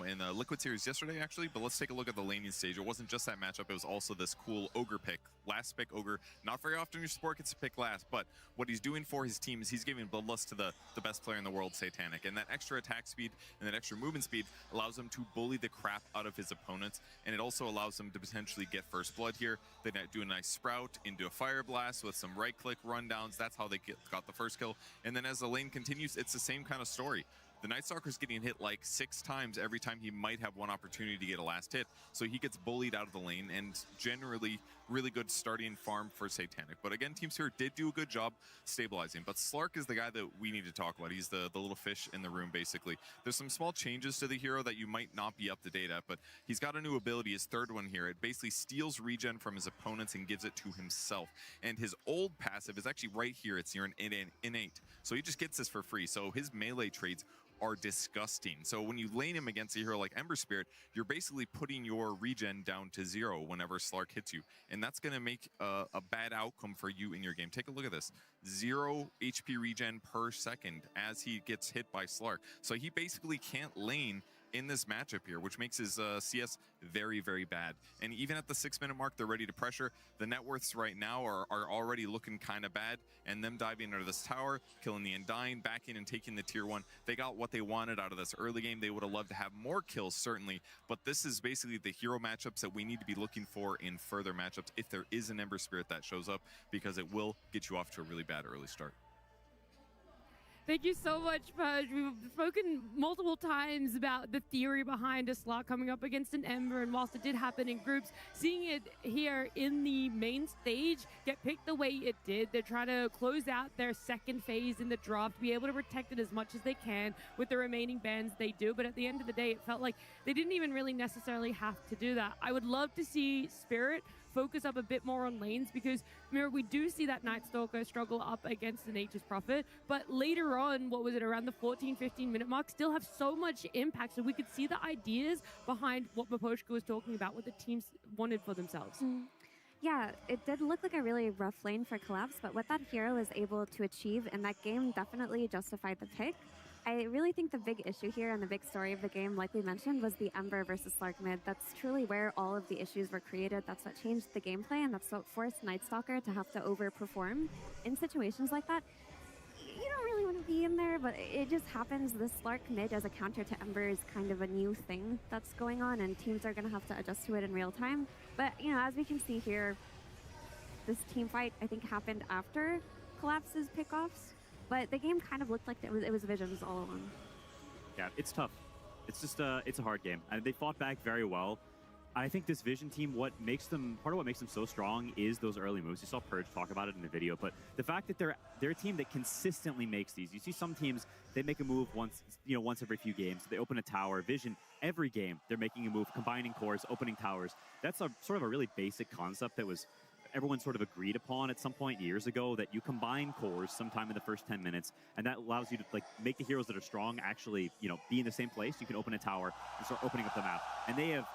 in the Liquid series yesterday, actually. But let's take a look at the laning stage. It wasn't just that matchup. It was also this cool Ogre pick. Last pick Ogre. Not very often your support gets to pick last, but what he's doing for his team is he's giving Bloodlust to the best player in the world, Satanic. And that extra attack speed and that extra movement speed allows him to bully the crap out of his opponents. And it also allows him to potentially get first blood here. They do a nice sprout into a fire blast with some right click rundowns. That's how they got the first kill. And then as the lane continues, it's the same kind of story. The Night Stalker's getting hit like 6 times every time he might have one opportunity to get a last hit. So he gets bullied out of the lane, and generally really good starting farm for Satanic. But again, Team Spirit did do a good job stabilizing. But Slark is the guy that we need to talk about. He's the little fish in the room, basically. There's some small changes to the hero that you might not be up to date at, but he's got a new ability, his third one here. It basically steals regen from his opponents and gives it to himself. And his old passive is actually right here. It's near an innate. So he just gets this for free. So his melee trades are disgusting. So when you lane him against a hero like Ember Spirit, you're basically putting your regen down to 0 whenever Slark hits you. And that's going to make a bad outcome for you in your game. Take a look at this. 0 HP regen per second as he gets hit by Slark. So he basically can't lane in this matchup here, which makes his CS very, very bad. And even at the 6-minute mark, they're ready to pressure. The net worths right now are already looking kind of bad, and them diving under this tower, killing the Undying, backing and taking the tier 1. They got what they wanted out of this early game. They would have loved to have more kills, certainly, but this is basically the hero matchups that we need to be looking for in further matchups if there is an Ember Spirit that shows up, because it will get you off to a really bad early start. Thank you so much, Pudge. We've spoken multiple times about the theory behind a Slark coming up against an Ember, and whilst it did happen in groups, seeing it here in the main stage get picked the way it did, they're trying to close out their second phase in the draft, be able to protect it as much as they can with the remaining bans they do, but at the end of the day, it felt like they didn't even really necessarily have to do that. I would love to see Spirit focus up a bit more on lanes, because Mira, we do see that Night Stalker struggle up against the Nature's Prophet, but later on, what was it, around the 14-15 minute mark, still have so much impact, so we could see the ideas behind what Miposhka was talking about, what the teams wanted for themselves. Yeah, it did look like a really rough lane for Collapse, but what that hero was able to achieve in that game definitely justified the pick. I really think the big issue here and the big story of the game, like we mentioned, was the Ember versus Slark mid. That's truly where all of the issues were created. That's what changed the gameplay, and that's what forced Night Stalker to have to overperform. In situations like that, you don't really want to be in there, but it just happens. The Slark mid as a counter to Ember is kind of a new thing that's going on, and teams are going to have to adjust to it in real time. But, you know, as we can see here, this team fight, I think, happened after Collapse's pickoffs, but the game kind of looked like it was Vision's all along. Yeah, it's tough. It's just it's a hard game, and they fought back very well. I think this Vision team, part of what makes them so strong is those early moves. You saw Purge talk about it in the video, but the fact that they're a team that consistently makes these. You see some teams, they make a move once every few games. They open a tower. Vision, every game, they're making a move, combining cores, opening towers. That's a sort of a really basic concept that was everyone sort of agreed upon at some point years ago, that you combine cores sometime in the first 10 minutes, and that allows you to make the heroes that are strong actually, be in the same place. You can open a tower and start opening up the map. And they have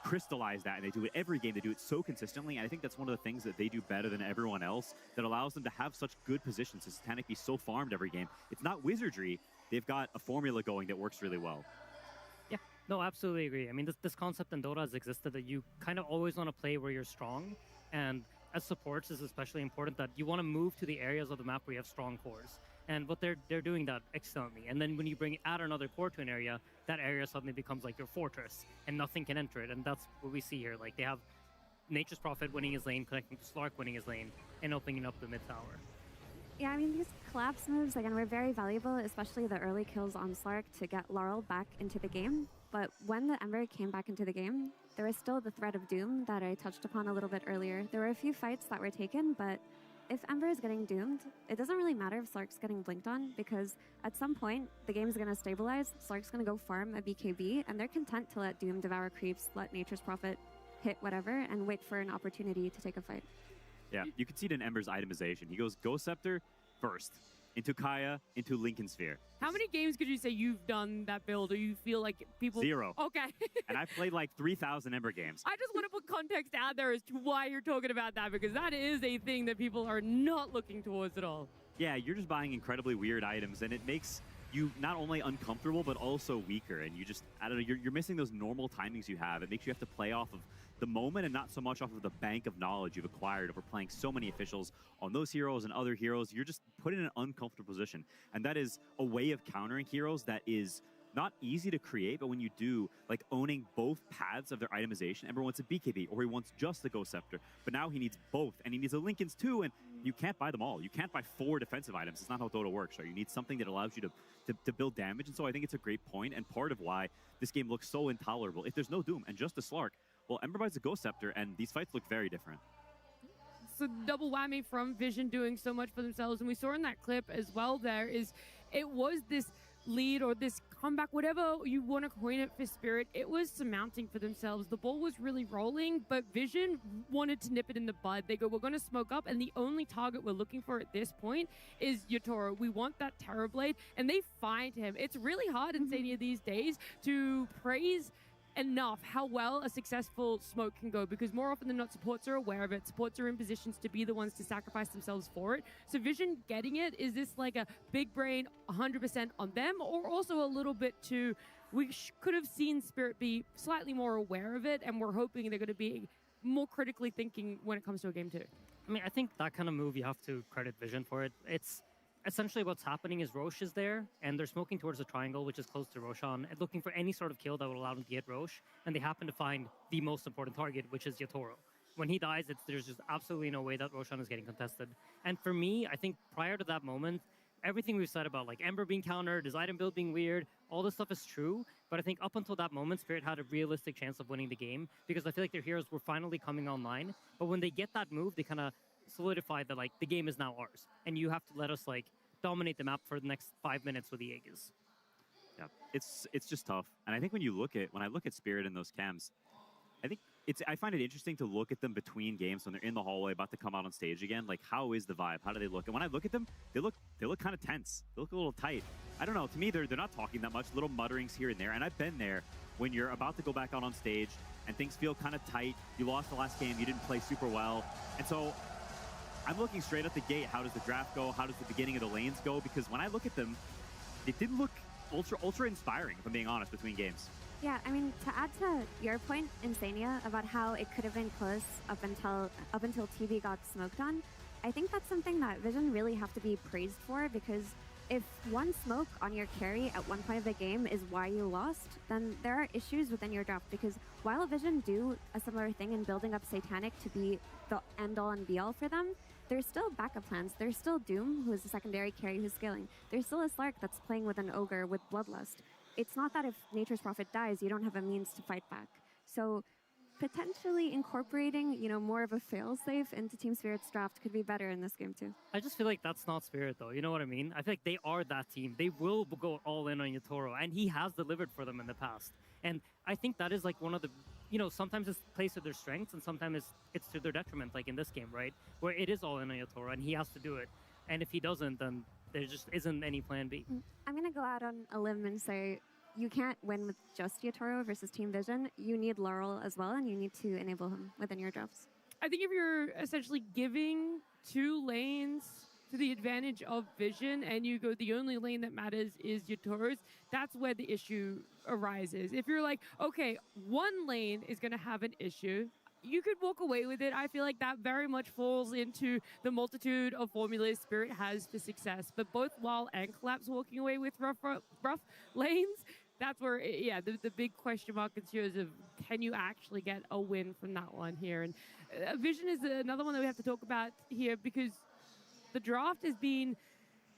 crystallize that, and they do it every game. They do it so consistently, and I think that's one of the things that they do better than everyone else that allows them to have such good positions, to Satanic be so farmed every game. It's not wizardry. They've got a formula going that works really well. Yeah, no, absolutely agree. I mean, this concept in Dota has existed that you kind of always want to play where you're strong, and as supports is especially important that you want to move to the areas of the map where you have strong cores. And what they're doing that excellently. And then when you add another core to an area, that area suddenly becomes like your fortress, and nothing can enter it. And that's what we see here. Like, they have Nature's Prophet winning his lane, connecting to Slark winning his lane, and opening up the mid tower. Yeah, I mean, these collapse moves, again, were very valuable, especially the early kills on Slark to get Laurel back into the game. But when the Ember came back into the game, there was still the threat of Doom that I touched upon a little bit earlier. There were a few fights that were taken, but if Ember is getting doomed, it doesn't really matter if Slark's getting blinked on, because at some point, the game's going to stabilize, Slark's going to go farm a BKB, and they're content to let Doom devour creeps, let Nature's Prophet hit whatever, and wait for an opportunity to take a fight. Yeah, you can see it in Ember's itemization. He goes Ghost Scepter first, into Kaya, into Lincoln Sphere. How many games could you say you've done that build, or you feel like people... 0. Okay. And I've played like 3,000 Ember games. I just want to put context out there as to why you're talking about that, because that is a thing that people are not looking towards at all. Yeah, you're just buying incredibly weird items, and it makes you not only uncomfortable, but also weaker. And you just, I don't know, you're missing those normal timings you have. It makes you have to play off of the moment and not so much off of the bank of knowledge you've acquired over playing so many officials on those heroes and other heroes. You're just put in an uncomfortable position. And that is a way of countering heroes that is not easy to create, but when you do, like owning both paths of their itemization. Ember wants a BKB, or he wants just the Ghost Scepter, but now he needs both, and he needs a Lincoln's too, and you can't buy them all. You can't buy 4 defensive items. It's not how Dota works, right? You need something that allows you to build damage, and so I think it's a great point, and part of why this game looks so intolerable. If there's no Doom and just a Slark, well, Ember buys a Ghost Scepter, and these fights look very different. So double whammy from Vision doing so much for themselves, and we saw in that clip as well it was this lead or this comeback, whatever you want to coin it for Spirit, it was surmounting for themselves. The ball was really rolling, but Vision wanted to nip it in the bud. They go, we're going to smoke up, and the only target we're looking for at this point is Yatoro. We want that Terrorblade, and they find him. It's really hard in Sania these days to praise enough how well a successful smoke can go, because more often than not, supports are aware of it. Supports are in positions to be the ones to sacrifice themselves for it. So Vision getting it, is this like a big brain 100% on them, or also a little bit to, we could have seen Spirit be slightly more aware of it, and we're hoping they're going to be more critically thinking when it comes to a game 2? I mean, I think that kind of move, you have to credit Vision for it. It's essentially what's happening is Roche is there, and they're smoking towards the triangle, which is close to Roshan, and looking for any sort of kill that would allow them to get Roche, and they happen to find the most important target, which is Yatoro. When he dies, there's just absolutely no way that Roshan is getting contested. And for me, I think prior to that moment, everything we've said about like Ember being countered, his item build being weird, all this stuff is true, but I think up until that moment, Spirit had a realistic chance of winning the game, because I feel like their heroes were finally coming online, but when they get that move, they kind of solidify that like the game is now ours, and you have to let us like dominate the map for the next 5 minutes with the Aegis. Yeah, it's just tough. And I think when I look at Spirit in those cams, I find it interesting to look at them between games when they're in the hallway about to come out on stage again. Like, how is the vibe? How do they look? And when I look at them, they look kind of tense. They look a little tight. I don't know. To me, they're not talking that much. Little mutterings here and there. And I've been there when you're about to go back out on stage and things feel kind of tight. You lost the last game. You didn't play super well. And so I'm looking straight at the gate. How does the draft go? How does the beginning of the lanes go? Because when I look at them, it didn't look ultra inspiring, if I'm being honest, between games. Yeah, I mean, to add to your point, Insania, about how it could have been close up until TV got smoked on, I think that's something that Vision really have to be praised for, because if one smoke on your carry at one point of the game is why you lost, then there are issues within your draft, because while Vision do a similar thing in building up Satanic to be the end-all and be-all for them, there's still backup plans. There's still Doom, who is the secondary carry who's scaling. There's still a Slark that's playing with an Ogre with Bloodlust. It's not that if Nature's Prophet dies, you don't have a means to fight back. So potentially incorporating, more of a fail-safe into Team Spirit's draft could be better in this game too. I just feel like that's not Spirit, though. You know what I mean? I feel like they are that team. They will go all in on Yatoro, and he has delivered for them in the past. And I think that is like one of the, sometimes it's plays to their strengths, and sometimes it's to their detriment, like in this game, right? Where it is all in on Yatoro, and he has to do it. And if he doesn't, then there just isn't any plan B. I'm going to go out on a limb and say you can't win with just Yatoro versus Team Vision. You need Laurel as well, and you need to enable him within your drafts. I think if you're essentially giving 2 lanes to the advantage of Vision, and you go the only lane that matters is Yatoro's, that's where the issue arises. If you're like, okay, one lane is going to have an issue, you could walk away with it. I feel like that very much falls into the multitude of formulas Spirit has for success. But both Wall and Collapse walking away with rough lanes, that's where, the big question mark ensues of, can you actually get a win from that one here? And Vision is another one that we have to talk about here, because the draft has been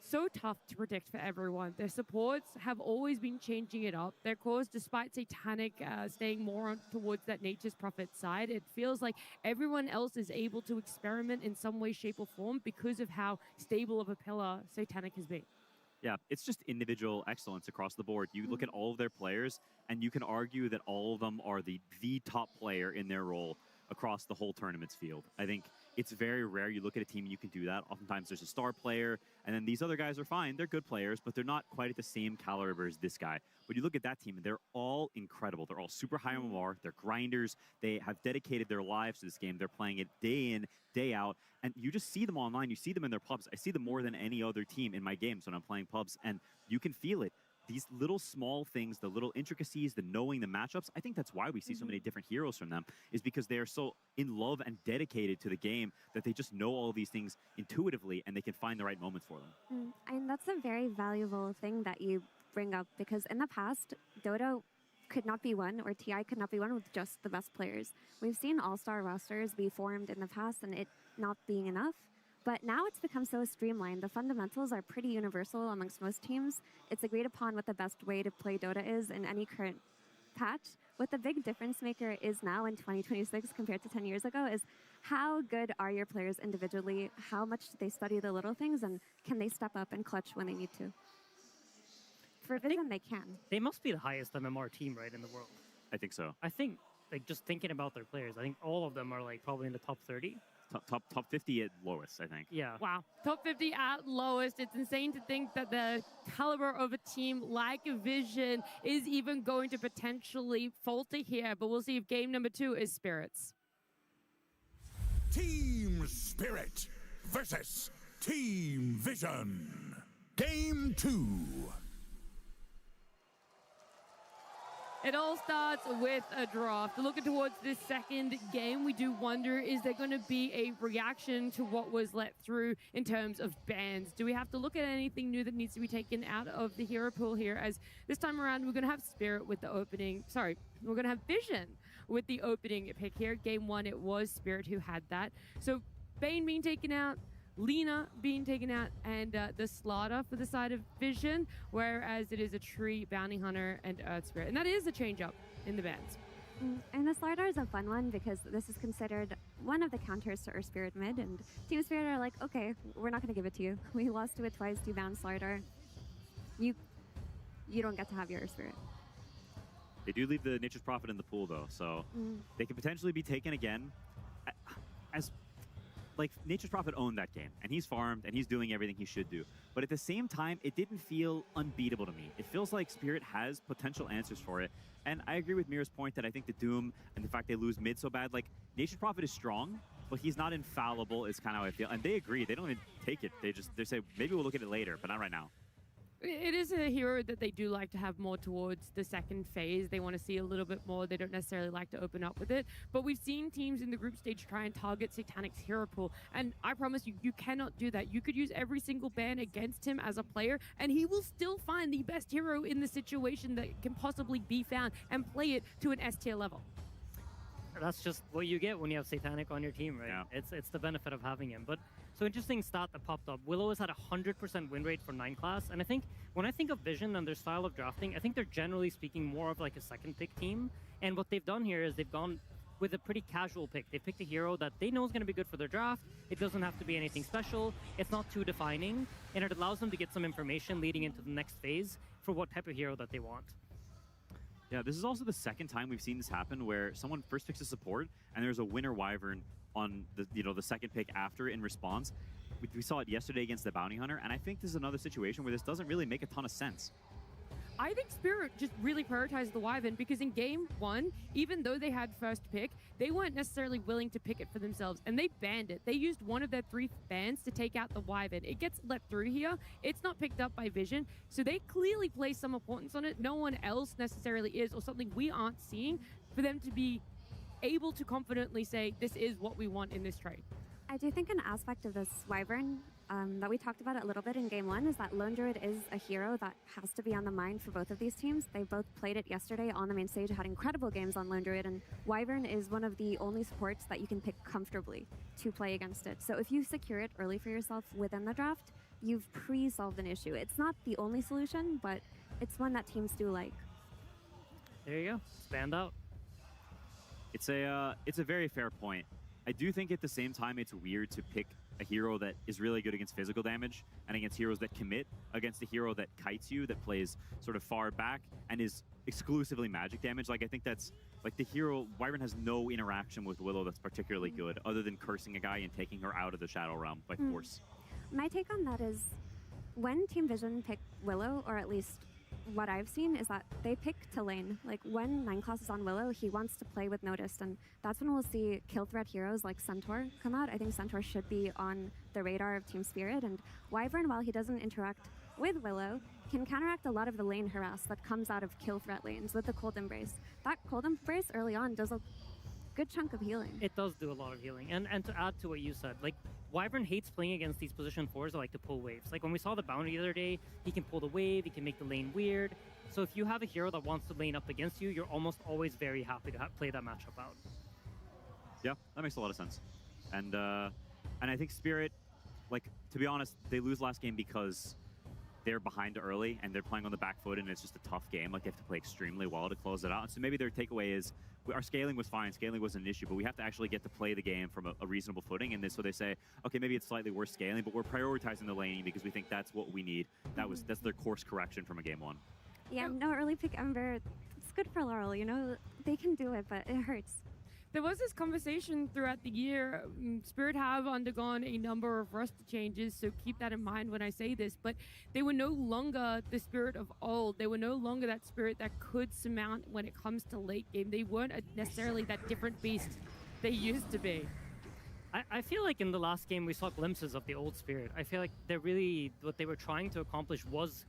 so tough to predict for everyone. Their supports have always been changing it up. Their cores, despite Satanic staying more towards that Nature's Prophet side, it feels like everyone else is able to experiment in some way, shape, or form because of how stable of a pillar Satanic has been. Yeah, it's just individual excellence across the board. You look at all of their players, and you can argue that all of them are the top player in their role across the whole tournament's field. I think it's very rare you look at a team and you can do that. Oftentimes there's a star player, and then these other guys are fine. They're good players, but they're not quite at the same caliber as this guy. But you look at that team, and they're all incredible. They're all super high on MMR. They're grinders. They have dedicated their lives to this game. They're playing it day in, day out. And you just see them online. You see them in their pubs. I see them more than any other team in my games when I'm playing pubs, and you can feel it. These little small things, the little intricacies, the knowing the matchups, I think that's why we see so many different heroes from them, is because they are so in love and dedicated to the game that they just know all of these things intuitively, and they can find the right moments for them. And that's a very valuable thing that you bring up, because in the past, Dota could not be won, or TI could not be won with just the best players. We've seen all-star rosters be formed in the past and it not being enough. But now it's become so streamlined. The fundamentals are pretty universal amongst most teams. It's agreed upon what the best way to play Dota is in any current patch. What the big difference maker is now in 2026 compared to 10 years ago is how good are your players individually, how much do they study the little things, and can they step up and clutch when they need to? For Vision, they can. They must be the highest MMR team, right, in the world. I think so. I think, like, just thinking about their players, I think all of them are, like, probably in the top 30. Top 50 at lowest, I think. Yeah. Wow. Top 50 at lowest. It's insane to think that the caliber of a team like Vision is even going to potentially falter here, but we'll see if game number 2 is Spirits. Team Spirit versus Team Vision. Game 2. It all starts with a draft. Looking towards this second game, we do wonder, is there going to be a reaction to what was let through in terms of bans? Do we have to look at anything new that needs to be taken out of the hero pool here? As this time around, we're going to have Spirit with the opening. Sorry, we're going to have Vision with the opening pick here. Game 1, it was Spirit who had that. So Bane being taken out, Lina being taken out, and the Slaughter for the side of Vision, whereas it is a Tree, Bounty Hunter, and Earth Spirit. And that is a change-up in the bans. And the Slaughter is a fun one because this is considered one of the counters to Earth Spirit mid, and Team Spirit are like, okay, we're not going to give it to you. We lost to it twice, you bound Slaughter. You don't get to have your Earth Spirit. They do leave the Nature's Prophet in the pool, though, so they could potentially be taken again. Like, Nature's Prophet owned that game, and he's farmed, and he's doing everything he should do. But at the same time, it didn't feel unbeatable to me. It feels like Spirit has potential answers for it. And I agree with Mira's point that I think the Doom and the fact they lose mid so bad, like, Nature's Prophet is strong, but he's not infallible is kind of how I feel. And they agree. They don't even take it. They say, maybe we'll look at it later, but not right now. It is a hero that they do like to have more towards the second phase. They want to see a little bit more. They don't necessarily like to open up with it. But we've seen teams in the group stage try and target Satanic's hero pool. And I promise you, you cannot do that. You could use every single ban against him as a player, and he will still find the best hero in the situation that can possibly be found and play it to an S tier level. That's just what you get when you have Satanic on your team, right? Yeah. It's the benefit of having him. But so interesting stat that popped up. Willow has had a 100% win rate for 9 class, and I think when I think of Vision and their style of drafting, I think they're generally speaking more of like a second pick team. And what they've done here is they've gone with a pretty casual pick. They picked a hero that they know is going to be good for their draft. It doesn't have to be anything special. It's not too defining, and it allows them to get some information leading into the next phase for what type of hero that they want. Yeah, this is also the second time we've seen this happen where someone first picks a support and there's a winner Wyvern on the the second pick after in response. We saw it yesterday against the Bounty Hunter, and I think this is another situation where this doesn't really make a ton of sense. I think Spirit just really prioritized the Wyvern because in game 1, even though they had first pick, they weren't necessarily willing to pick it for themselves, and they banned it. They used one of their 3 bans to take out the Wyvern. It gets let through here. It's not picked up by Vision, so they clearly place some importance on it. No one else necessarily is, or something we aren't seeing, for them to be able to confidently say, this is what we want in this trade. I do think an aspect of this Wyvern that we talked about it a little bit in game 1 is that Lone Druid is a hero that has to be on the mind for both of these teams. They both played it yesterday on the main stage, had incredible games on Lone Druid, and Wyvern is one of the only supports that you can pick comfortably to play against it. So if you secure it early for yourself within the draft, you've pre-solved an issue. It's not the only solution, but it's one that teams do like. There you go. Stand out. It's a very fair point. I do think at the same time it's weird to pick a hero that is really good against physical damage and against heroes that commit against a hero that kites you, that plays sort of far back and is exclusively magic damage. Like, I think that's like the hero Wyvern has no interaction with Willow that's particularly good other than cursing a guy and taking her out of the Shadow Realm by force. My take on that is when Team Vision pick Willow, or at least what I've seen, is that they pick to lane. Like when 9 class is on Willow, he wants to play with Noticed, and that's when we'll see kill threat heroes like Centaur come out. I think Centaur should be on the radar of Team Spirit, and Wyvern, while he doesn't interact with Willow, can counteract a lot of the lane harass that comes out of kill threat lanes with the Cold Embrace. That Cold Embrace early on does a good chunk of healing. It does do a lot of healing. And to add to what you said, like, Wyvern hates playing against these position 4s that like to pull waves. Like when we saw the Bounty the other day, he can pull the wave, he can make the lane weird. So if you have a hero that wants to lane up against you, you're almost always very happy to play that matchup out. Yeah, that makes a lot of sense. And I think Spirit, like, to be honest, they lose last game because they're behind early and they're playing on the back foot and it's just a tough game. Like, they have to play extremely well to close it out. And so maybe their takeaway is our scaling was fine, scaling wasn't an issue, but we have to actually get to play the game from a reasonable footing. And so they say, okay, maybe it's slightly worse scaling, but we're prioritizing the laning because we think that's what we need. That's their course correction from a game 1. Yeah, no early pick Ember. It's good for Laurel, you know? They can do it, but it hurts. There was this conversation throughout the year. Spirit have undergone a number of roster changes, so keep that in mind when I say this, but they were no longer the Spirit of old. They were no longer that Spirit that could surmount when it comes to late game. They weren't necessarily that different beast they used to be. I feel like in the last game we saw glimpses of the old Spirit. I feel like what they were trying to accomplish was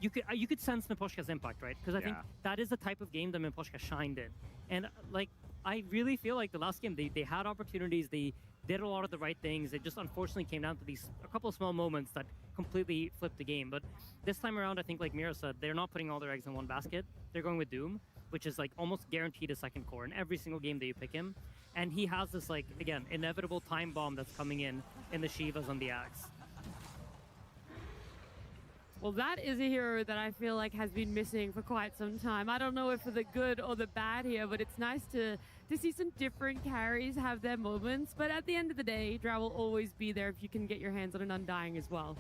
you could sense Miposhka's impact, right? Because I think that is the type of game that Miposhka shined in. And like, I really feel like the last game, they had opportunities, they did a lot of the right things. It just unfortunately came down to a couple of small moments that completely flipped the game. But this time around, I think like Mira said, they're not putting all their eggs in one basket. They're going with Doom, which is like almost guaranteed a second core in every single game that you pick him. And he has this, like, again, inevitable time bomb that's coming in the Shivas on the Axe. Well, that is a hero that I feel like has been missing for quite some time. I don't know if for the good or the bad here, but it's nice to see some different carries have their moments. But at the end of the day, Drow will always be there if you can get your hands on an Undying as well.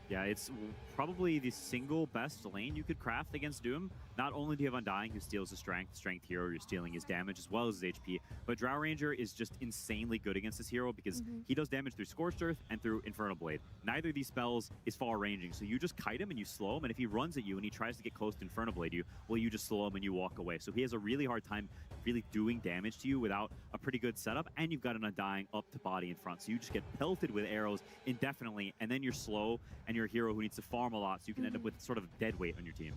Yeah, it's probably the single best lane you could craft against Doom. not only do you have Undying, who steals his strength hero, you're stealing his damage as well as his HP, but Drow Ranger is just insanely good against this hero because he does damage through Scorched Earth and through Infernal Blade. Neither of these spells is far ranging, so you just kite him and you slow him, and if he runs at you and he tries to get close to Infernal Blade you, well, you just slow him and you walk away. So he has a really hard time really doing damage to you without a pretty good setup, and you've got an Undying up to body in front, so you just get pelted with arrows indefinitely, and then you're slow, and you're a hero who needs to farm a lot, so you can end up with sort of dead weight on your team.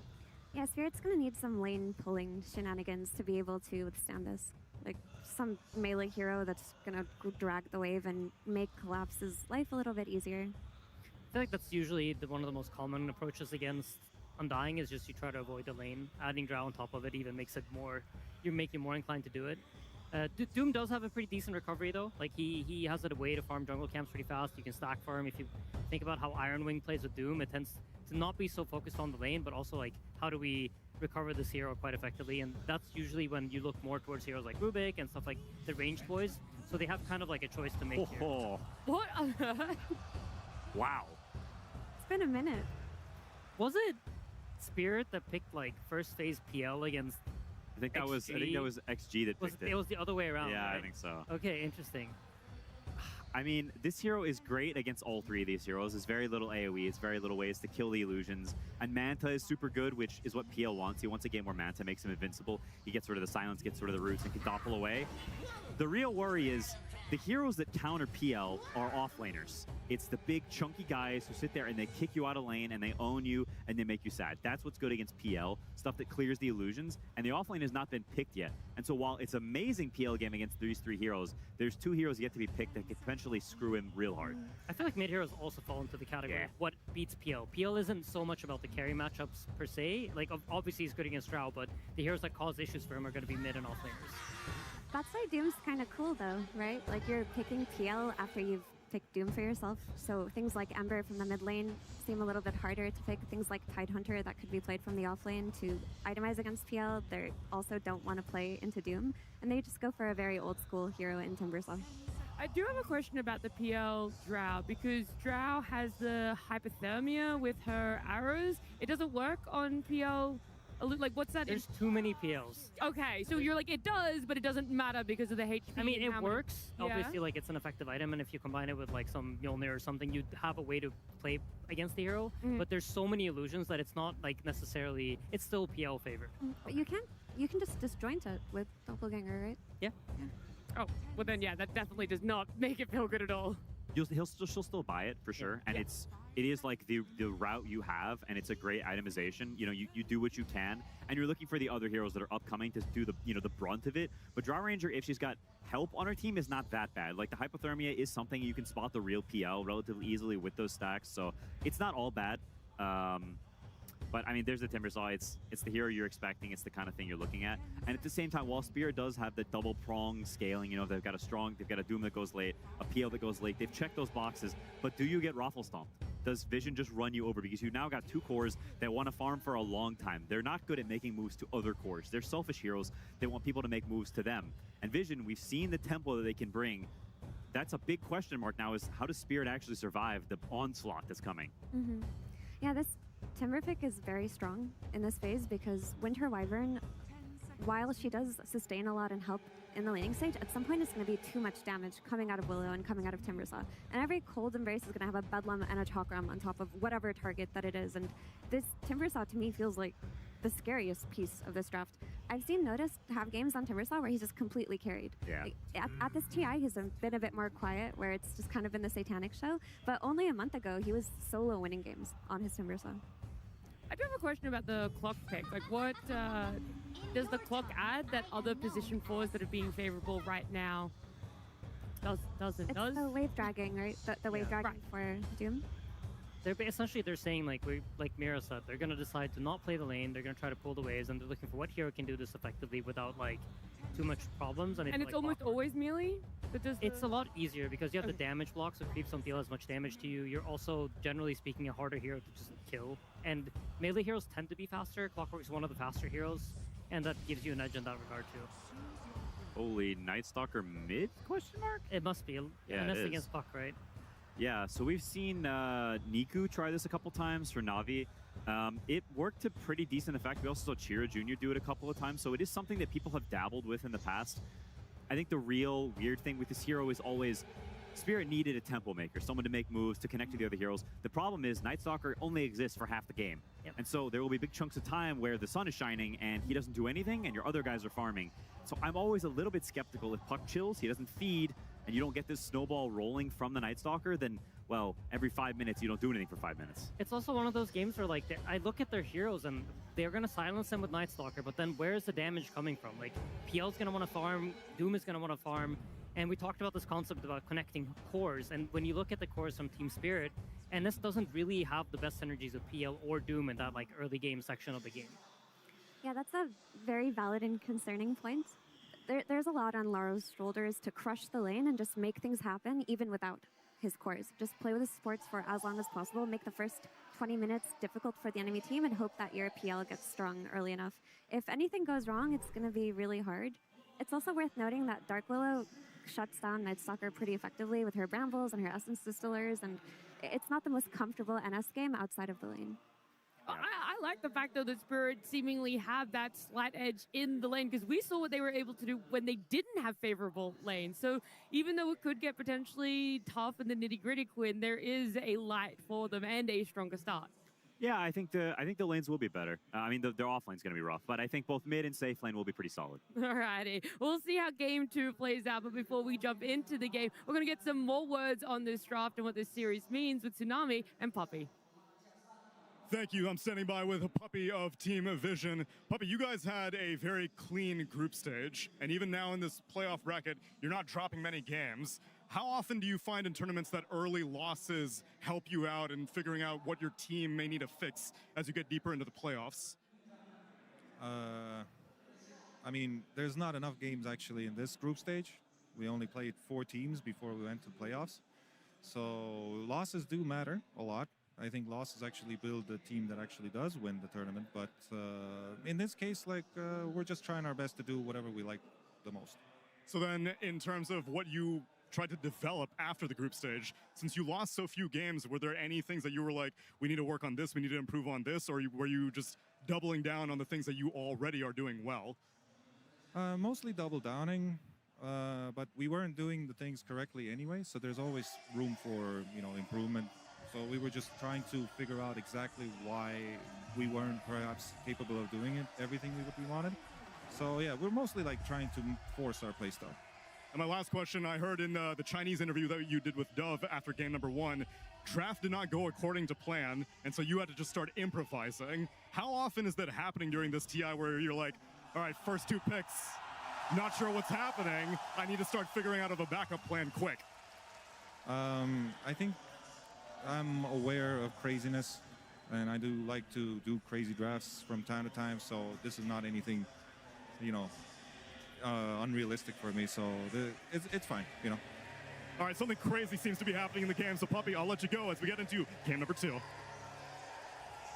Yeah, Spirit's gonna need some lane pulling shenanigans to be able to withstand this. Like some melee hero that's gonna drag the wave and make Collapse's life a little bit easier. I feel like that's usually one of the most common approaches against Undying is just you try to avoid the lane. Adding Drow on top of it even makes it more, you make you more inclined to do it. Doom does have a pretty decent recovery though. Like he has a way to farm jungle camps pretty fast. You can stack farm. If you think about how Iron Wing plays with Doom, it tends to not be so focused on the lane, but also like how do we recover this hero quite effectively, and that's usually when you look more towards heroes like Rubik and stuff like the ranged boys, so they have kind of like a choice to make here. What? Wow. It's been a minute. Was it Spirit that picked like first phase PL against I think that was XG that picked it. It was the other way around. Yeah, right? I think so. Okay, interesting. I mean, this hero is great against all three of these heroes. There's very little AoE, it's very little ways to kill the illusions. And Manta is super good, which is what PL wants. He wants a game where Manta makes him invincible. He gets rid of the silence, gets rid of the roots, and can doppel away. The real worry is the heroes that counter PL are offlaners. It's the big chunky guys who sit there and they kick you out of lane and they own you and they make you sad. That's what's good against PL, stuff that clears the illusions, and the offlane has not been picked yet. And so while it's amazing PL game against these three heroes, there's two heroes yet to be picked that could potentially screw him real hard. I feel like mid heroes also fall into the category of what beats PL. PL isn't so much about the carry matchups per se. Like obviously he's good against Drow, but the heroes that cause issues for him are going to be mid and offlaners. That's why Doom's kind of cool though, right? Like you're picking PL after you've picked Doom for yourself. So things like Ember from the mid lane seem a little bit harder to pick. Things like Tidehunter that could be played from the off lane to itemize against PL, they also don't want to play into Doom. And they just go for a very old school hero in Timbersaw. I do have a question about the PL Drow, because Drow has the hypothermia with her arrows. It doesn't work on PL. Like, what's that? There's too many PLs. Okay, so you're like, it does, but it doesn't matter because of the HP. I mean, and it how many- works. Yeah. Obviously, like, it's an effective item, and if you combine it with, like, some Mjolnir or something, you'd have a way to play against the hero. But there's so many illusions that it's not, like, necessarily... It's still PL favored. But you can just disjoint it with Doppelganger, right? Yeah. Oh, well then, yeah, that definitely does not make it feel good at all. She'll still buy it for sure, and it is like the route you have, and it's a great itemization. You know, you do what you can, and you're looking for the other heroes that are upcoming to do the brunt of it. But Drow Ranger, if she's got help on her team, is not that bad. Like the hypothermia is something you can spot the real PL relatively easily with those stacks, so it's not all bad. But I mean, there's the Timbersaw. It's the hero you're expecting. It's the kind of thing you're looking at. And at the same time, while Spirit does have the double prong scaling, you know, they've got a Doom that goes late, a PL that goes late. They've checked those boxes. But do you get Raffle Stomped? Does Vision just run you over? Because you now got two cores that want to farm for a long time. They're not good at making moves to other cores. They're selfish heroes. They want people to make moves to them. And Vision, we've seen the tempo that they can bring. That's a big question mark now, is how does Spirit actually survive the onslaught that's coming? Yeah, this Timber pick is very strong in this phase because Winter Wyvern, while she does sustain a lot and help in the laning stage, at some point it's going to be too much damage coming out of Willow and coming out of Timbersaw. And every Cold Embrace is going to have a Bedlam and a Chakram on top of whatever target that it is. And this Timbersaw to me feels like the scariest piece of this draft. I've seen Notice have games on Timbersaw where he's just completely carried. Yeah. Like, at this TI, he's been a bit more quiet, where it's just kind of been the Satanic show. But only a month ago, he was solo winning games on his Timbersaw. I do have a question about the clock pick. Like, what does the clock add that other position 4s that are being favorable right now doesn't? It's the wave dragging, right? The wave dragging for Doom. They're saying, like Mira said, they're going to decide to not play the lane, they're going to try to pull the waves, and they're looking for what hero can do this effectively without, like, too much problems. And it's almost always melee? It's a lot easier because you have the damage block, so creeps don't deal as much damage to you. You're also, generally speaking, a harder hero to just kill. And melee heroes tend to be faster. Clockwork is one of the faster heroes, and that gives you an edge in that regard, too. Holy, Night Stalker mid? Question mark? It must be. Yeah, unless it is. against Puck, right? Yeah, so we've seen Niku try this a couple times for Na'Vi. It worked to pretty decent effect. We also saw Chira Jr. do it a couple of times, so it is something that people have dabbled with in the past. I think the real weird thing with this hero is always Spirit needed a tempo maker, someone to make moves, to connect to the other heroes. The problem is Night Stalker only exists for half the game. And so there will be big chunks of time where the sun is shining and he doesn't do anything and your other guys are farming. So I'm always a little bit skeptical. If Puck chills, he doesn't feed, and you don't get this snowball rolling from the Night Stalker, then, well, every 5 minutes you don't do anything for 5 minutes. It's also one of those games where, like, I look at their heroes and they're going to silence them with Night Stalker, but then where's the damage coming from? Like, PL's going to want to farm, Doom is going to want to farm, and we talked about this concept about connecting cores, and when you look at the cores from Team Spirit, and this doesn't really have the best synergies with PL or Doom in that, like, early game section of the game. Yeah, that's a very valid and concerning point. There's a lot on Laro's shoulders to crush the lane and just make things happen, even without his cores. Just play with his supports for as long as possible, make the first 20 minutes difficult for the enemy team, and hope that your PL gets strong early enough. If anything goes wrong, it's going to be really hard. It's also worth noting that Dark Willow shuts down Night Stalker pretty effectively with her Brambles and her Essence Distillers, and it's not the most comfortable NS game outside of the lane. I like the fact, though, that Spirit seemingly have that slight edge in the lane, because we saw what they were able to do when they didn't have favorable lanes. So even though it could get potentially tough in the nitty-gritty, Quinn, there is a light for them and a stronger start. Yeah, I think the lanes will be better. I mean, their offlane's going to be rough, but I think both mid and safe lane will be pretty solid. Alrighty, we'll see how game 2 plays out, but before we jump into the game, we're going to get some more words on this draft and what this series means with Tsunami and Puppey. Thank you. I'm standing by with Puppey of Team Vision. Puppey, you guys had a very clean group stage, and even now in this playoff bracket, you're not dropping many games. How often do you find in tournaments that early losses help you out in figuring out what your team may need to fix as you get deeper into the playoffs? I mean, there's not enough games actually in this group stage. We only played 4 teams before we went to playoffs. So losses do matter a lot. I think losses actually build the team that actually does win the tournament. But in this case, like, we're just trying our best to do whatever we like the most. So then in terms of what you tried to develop after the group stage, since you lost so few games, were there any things that you were like, we need to work on this, we need to improve on this, or were you just doubling down on the things that you already are doing well? Mostly double downing, but we weren't doing the things correctly anyway, so there's always room for, you know, improvement. So we were just trying to figure out exactly why we weren't perhaps capable of doing it, everything we wanted. So yeah, we're mostly like trying to force our playstyle. And my last question, I heard in the Chinese interview that you did with Dove after game number 1, draft did not go according to plan, and so you had to just start improvising. How often is that happening during this TI where you're like, all right, first 2 picks, not sure what's happening, I need to start figuring out a backup plan quick? I think I'm aware of craziness, and I do like to do crazy drafts from time to time, so this is not anything, you know, unrealistic for me, so it's fine, you know. All right, something crazy seems to be happening in the game, so Puppey, I'll let you go as we get into game number 2.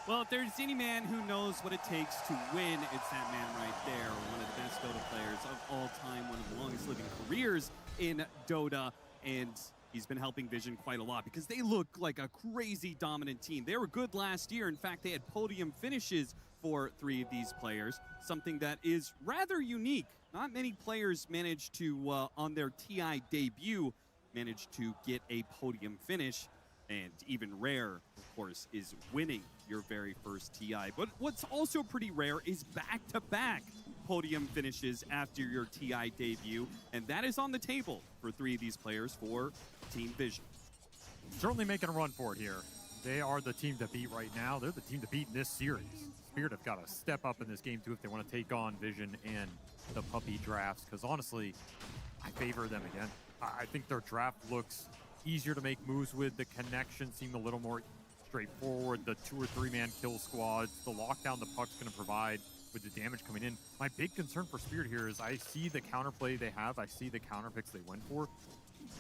Well, if there's any man who knows what it takes to win, it's that man right there. One of the best Dota players of all time, one of the longest living careers in Dota, and he's been helping Vision quite a lot because they look like a crazy dominant team. They were good last year. In fact, they had podium finishes for 3 of these players, something that is rather unique. Not many players managed to, on their TI debut, managed to get a podium finish. And even rare, of course, is winning your very first TI. But what's also pretty rare is back-to-back podium finishes after your TI debut. And that is on the table for 3 of these players for Team Vision. Certainly making a run for it here. They are the team to beat right now. They're the team to beat in this series. Spirit have got to step up in this game, too, if they want to take on Vision and the Puppey drafts. Because honestly, I favor them again. I think their draft looks easier to make moves with. The connection seemed a little more straightforward. The 2 or 3 man kill squads, the lockdown the Puck's going to provide with the damage coming in. My big concern for Spirit here is I see the counterplay they have. I see the counter picks they went for.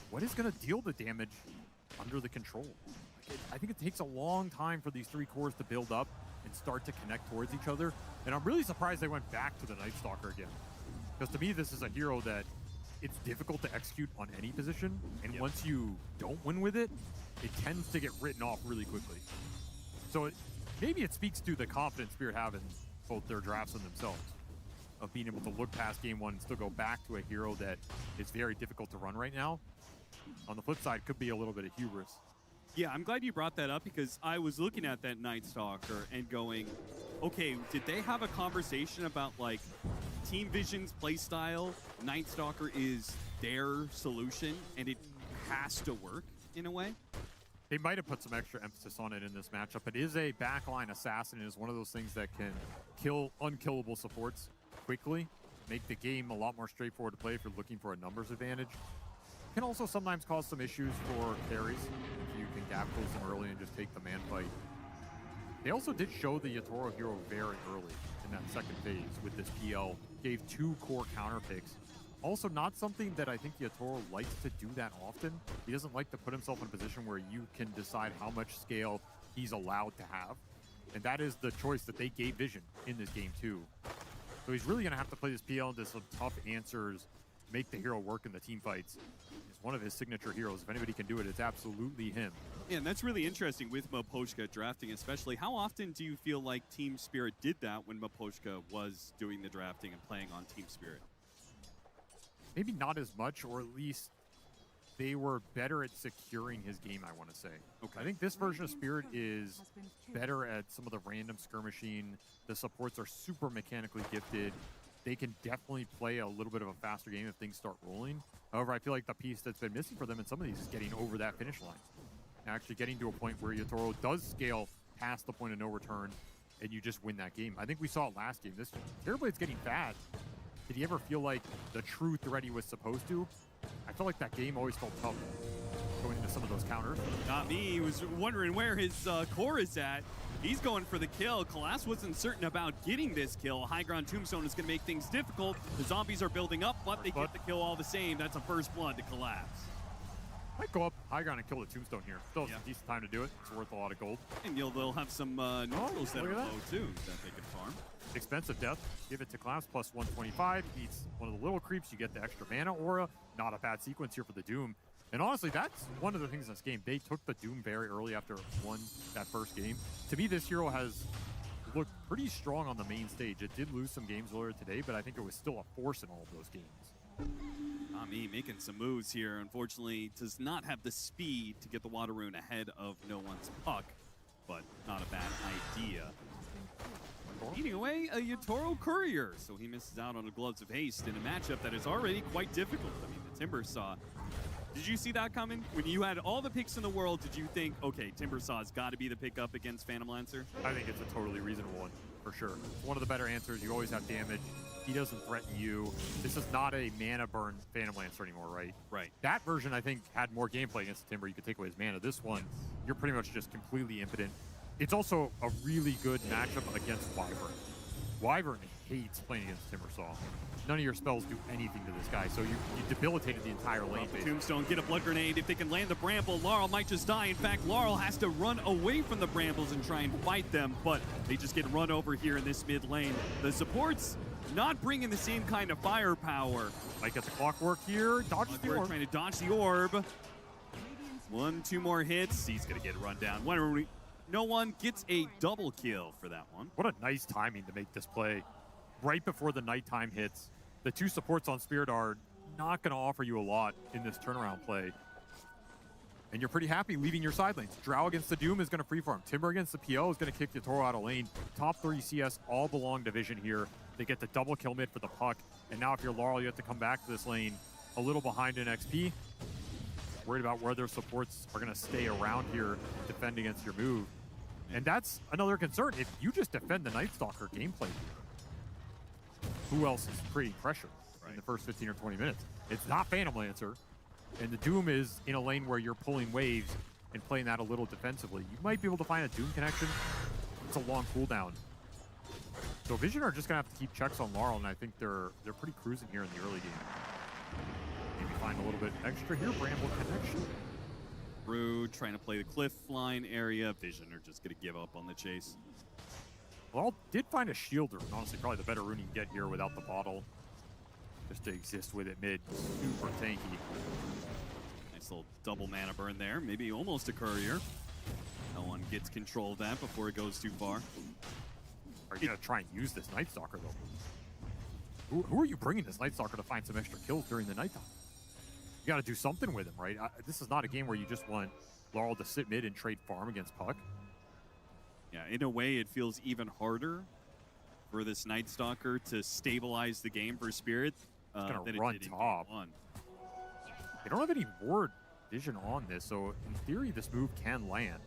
What is going to deal the damage under the control? I think it takes a long time for these 3 cores to build up and start to connect towards each other. And I'm really surprised they went back to the Night Stalker again. Because to me, this is a hero that it's difficult to execute on any position. And once you don't win with it, it tends to get written off really quickly. So maybe it speaks to the confidence Spirit have in both their drafts and themselves, of being able to look past game one and still go back to a hero that is very difficult to run right now. On the flip side, could be a little bit of hubris. Yeah, I'm glad you brought that up because I was looking at that Night Stalker and going, okay, did they have a conversation about like Team Vision's playstyle? Night Stalker is their solution and it has to work in a way? They might have put some extra emphasis on it in this matchup. It is a backline assassin. It is one of those things that can kill unkillable supports quickly, make the game a lot more straightforward to play if you're looking for a numbers advantage. Can also sometimes cause some issues for carries if you can gap close them early and just take the man fight. They also did show the Yatoro hero very early in that second phase with this PL. Gave 2 core counter picks. Also not something that I think Yatoro likes to do that often. He doesn't like to put himself in a position where you can decide how much scale he's allowed to have. And that is the choice that they gave Vision in this game too. So he's really going to have to play this PL into some tough answers, make the hero work in the team fights. He's one of his signature heroes. If anybody can do it, it's absolutely him. Yeah, and that's really interesting with Miposhka drafting especially. How often do you feel like Team Spirit did that when Miposhka was doing the drafting and playing on Team Spirit? Maybe not as much, or at least they were better at securing his game, I want to say. Okay. I think this version of Spirit is better at some of the random skirmishing. The supports are super mechanically gifted. They can definitely play a little bit of a faster game if things start rolling. However, I feel like the piece that's been missing for them in some of these is getting over that finish line. Actually getting to a point where Yatoro does scale past the point of no return, and you just win that game. I think we saw it last game. This Terrorblade's getting fat. Did he ever feel like the true threat he was supposed to? I felt like that game always felt tough going into some of those counters. Not me. He was wondering where his core is at. He's going for the kill. Kalas wasn't certain about getting this kill. High ground tombstone is going to make things difficult. The zombies are building up, but they get the kill all the same. That's a first blood to Kalas. Might go up high ground and kill the tombstone here. Still has a decent time to do it. It's worth a lot of gold. And they'll have some neutrals that are low too that they can farm. Expensive death. Give it to Klaus, plus 125. Eats one of the little creeps. You get the extra mana aura. Not a bad sequence here for the Doom. And honestly, that's one of the things in this game. They took the Doom very early after it won that first game. To me, this hero has looked pretty strong on the main stage. It did lose some games earlier today, but I think it was still a force in all of those games. Nami making some moves here. Unfortunately, does not have the speed to get the Water Rune ahead of no one's puck, but not a bad idea. Eating away a Yatoro Courier, so he misses out on the Gloves of Haste in a matchup that is already quite difficult. I mean, the Timbersaw. Did you see that coming? When you had all the picks in the world, did you think, okay, Timbersaw's got to be the pickup against Phantom Lancer? I think it's a totally reasonable one, for sure. It's one of the better answers. You always have damage. He doesn't threaten you. This is not a mana burn Phantom Lancer anymore, right? Right. That version, I think, had more gameplay against the Timber. You could take away his mana. This one, you're pretty much just completely impotent. It's also a really good matchup against Wyvern. Wyvern hates playing against Timbersaw. None of your spells do anything to this guy, so you debilitated the entire lane. Tombstone, get a blood grenade. If they can land the bramble, Laurel might just die. In fact, Laurel has to run away from the brambles and try and fight them, but they just get run over here in this mid lane. The supports not bringing the same kind of firepower. Might get the clockwork here. Dodge the orb. Trying to dodge the orb. 1-2 more hits. He's going to get run down. No one gets a double kill for that one. What a nice timing to make this play. Right before the nighttime hits. The two supports on Spirit are not going to offer you a lot in this turnaround play. And you're pretty happy leaving your side lanes. Drow against the Doom is going to freeform. Timber against the PO is going to kick Yatoro out of lane. Top 3 CS all belong to Vision here. They get the double kill mid for the puck. And now if you're Laurel, you have to come back to this lane a little behind in XP. Worried about where their supports are going to stay around here and defend against your move. And that's another concern. If you just defend the Night Stalker gameplay here, who else is creating pressure in the first 15 or 20 minutes? It's not Phantom Lancer. And the Doom is in a lane where you're pulling waves and playing that a little defensively. You might be able to find a Doom connection. It's a long cooldown. So Vision are just going to have to keep checks on Laurel, and I think they're pretty cruising here in the early game. Maybe find a little bit extra here. Bramble connection. Rude trying to play the cliff line area. Vision are just going to give up on the chase. Well, did find a shielder. Honestly, probably the better rune you can get here without the bottle. Just to exist with it mid. Super tanky. Nice little double mana burn there. Maybe almost a courier. No one gets control of that before it goes too far. Are you going to try and use this Night Stalker, though? Who are you bringing this Night Stalker to find some extra kills during the nighttime? You got to do something with him, right? This is not a game where you just want Laurel to sit mid and trade farm against Puck. Yeah, in a way, it feels even harder for this Night Stalker to stabilize the game for Spirit. It's than going it to run did in top. Game 1. They don't have any ward vision on this, so in theory, this move can land.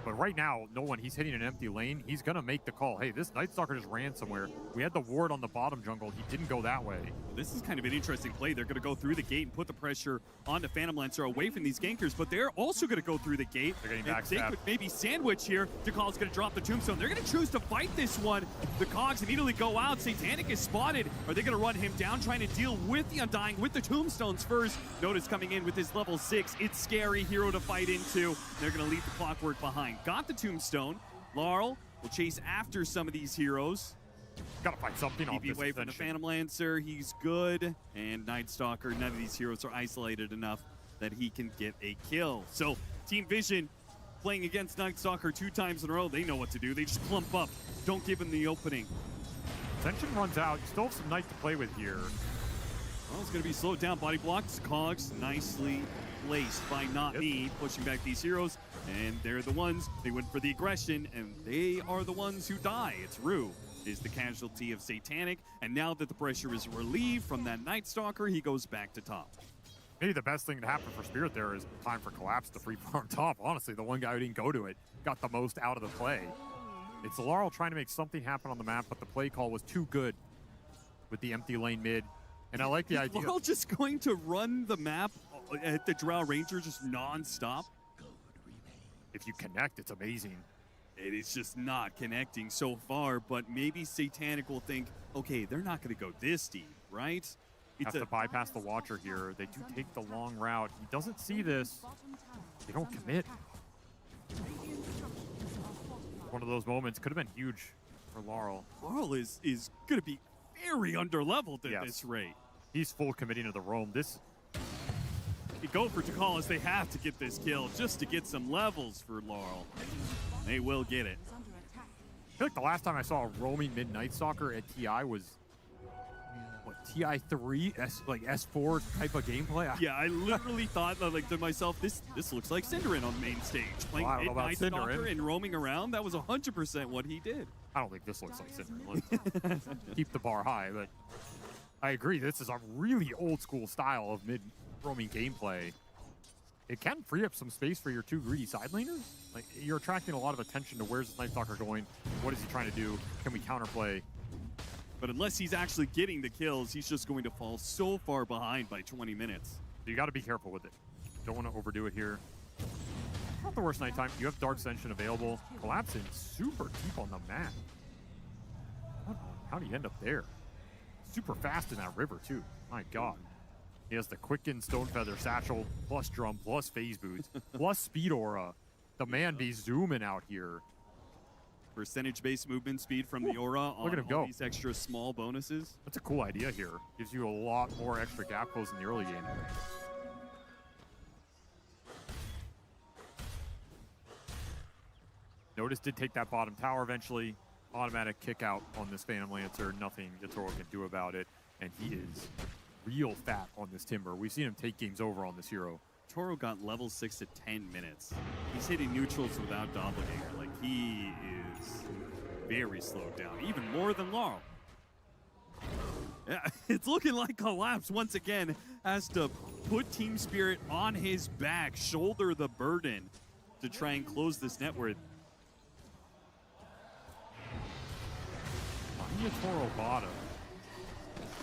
But right now, no one. He's hitting an empty lane. He's going to make the call. Hey, this Night Stalker just ran somewhere. We had the ward on the bottom jungle. He didn't go that way. This is kind of an interesting play. They're going to go through the gate and put the pressure on the Phantom Lancer away from these gankers, but they're also going to go through the gate. They're getting and they backstabbed. could maybe sandwich here. DeCall's going to drop the Tombstone. They're going to choose to fight this one. The Cogs immediately go out. Satanic is spotted. Are they going to run him down, trying to deal with the Undying, with the Tombstones first? Notice coming in with his level 6. It's scary hero to fight into. They're going to leave the Clockwork behind. Got the Tombstone. Laurel will chase after some of these heroes. Gotta find something off this away from the Phantom Lancer. He's good. And Night Stalker, none of these heroes are isolated enough that he can get a kill. So Team Vision playing against Night Stalker 2 times in a row. They know what to do. They just clump up. Don't give him the opening. Ascension runs out. You still have some Night to play with here. Well, it's going to be slowed down. Body blocks. Cogs nicely placed by Not Me, pushing back these heroes. And they're the ones, they went for the aggression, and they are the ones who die. It's Rue is the casualty of Satanic, and now that the pressure is relieved from that Night Stalker, he goes back to top. Maybe the best thing to happen for Spirit there is time for Collapse to free farm top. Honestly, the one guy who didn't go to it got the most out of the play. It's Laurel trying to make something happen on the map, but the play call was too good with the empty lane mid. And I like the idea. Laurel just going to run the map at the Drow Ranger just non-stop. If you connect, it's amazing. It is just not connecting so far, but maybe Satanic will think, okay, they're not going to go this deep, right? Have to bypass the Watcher here. They do take the long route. He doesn't see this. They don't commit. One of those moments could have been huge for Laurel. Laurel is going to be very underleveled at this rate. He's full committing to the roam. You go for Takalas, they have to get this kill just to get some levels for Laurel. They will get it. I feel like the last time I saw a roaming Midnight Stalker at TI was, what, TI3, like S4 type of gameplay? Yeah, I literally thought, like, to myself, this looks like Cinderin on main stage. Playing I don't know about Midnight Stalker Cinderin. and roaming around, that was 100% what he did. I don't think this looks like Cinderin. Let's keep the bar high, but I agree. This is a really old school style of mid-roaming gameplay. It can free up some space for your 2 greedy side laners. Like, you're attracting a lot of attention to where's this Night Stalker going, what is he trying to do, can we counterplay? But unless he's actually getting the kills, he's just going to fall so far behind by 20 minutes. So you got to be careful with it. Don't want to overdo it here. Not the worst nighttime. You have Dark Ascension available. Collapsing super deep on the map. How do you end up there? Super fast in that river, too. My God. He has the Quicken Stonefeather Satchel, plus Drum, plus Phase Boots, plus Speed Aura. The man be zooming out here. Percentage-based movement speed from the Aura on Look at him all go. these extra small bonuses. That's a cool idea here. Gives you a lot more extra gap close in the early game. Notice did take that bottom tower eventually. Automatic kick out on this Phantom Lancer. Nothing Yatoro can do about it. And he is real fat on this Timber. We've seen him take games over on this hero. Toro got level 6 at 10 minutes. He's hitting neutrals without Doppelganger. Like, he is very slowed down, even more than Laurel. Yeah, it's looking like Collapse once again has to put Team Spirit on his back, shoulder the burden to try and close this net worth. Yatoro bottom.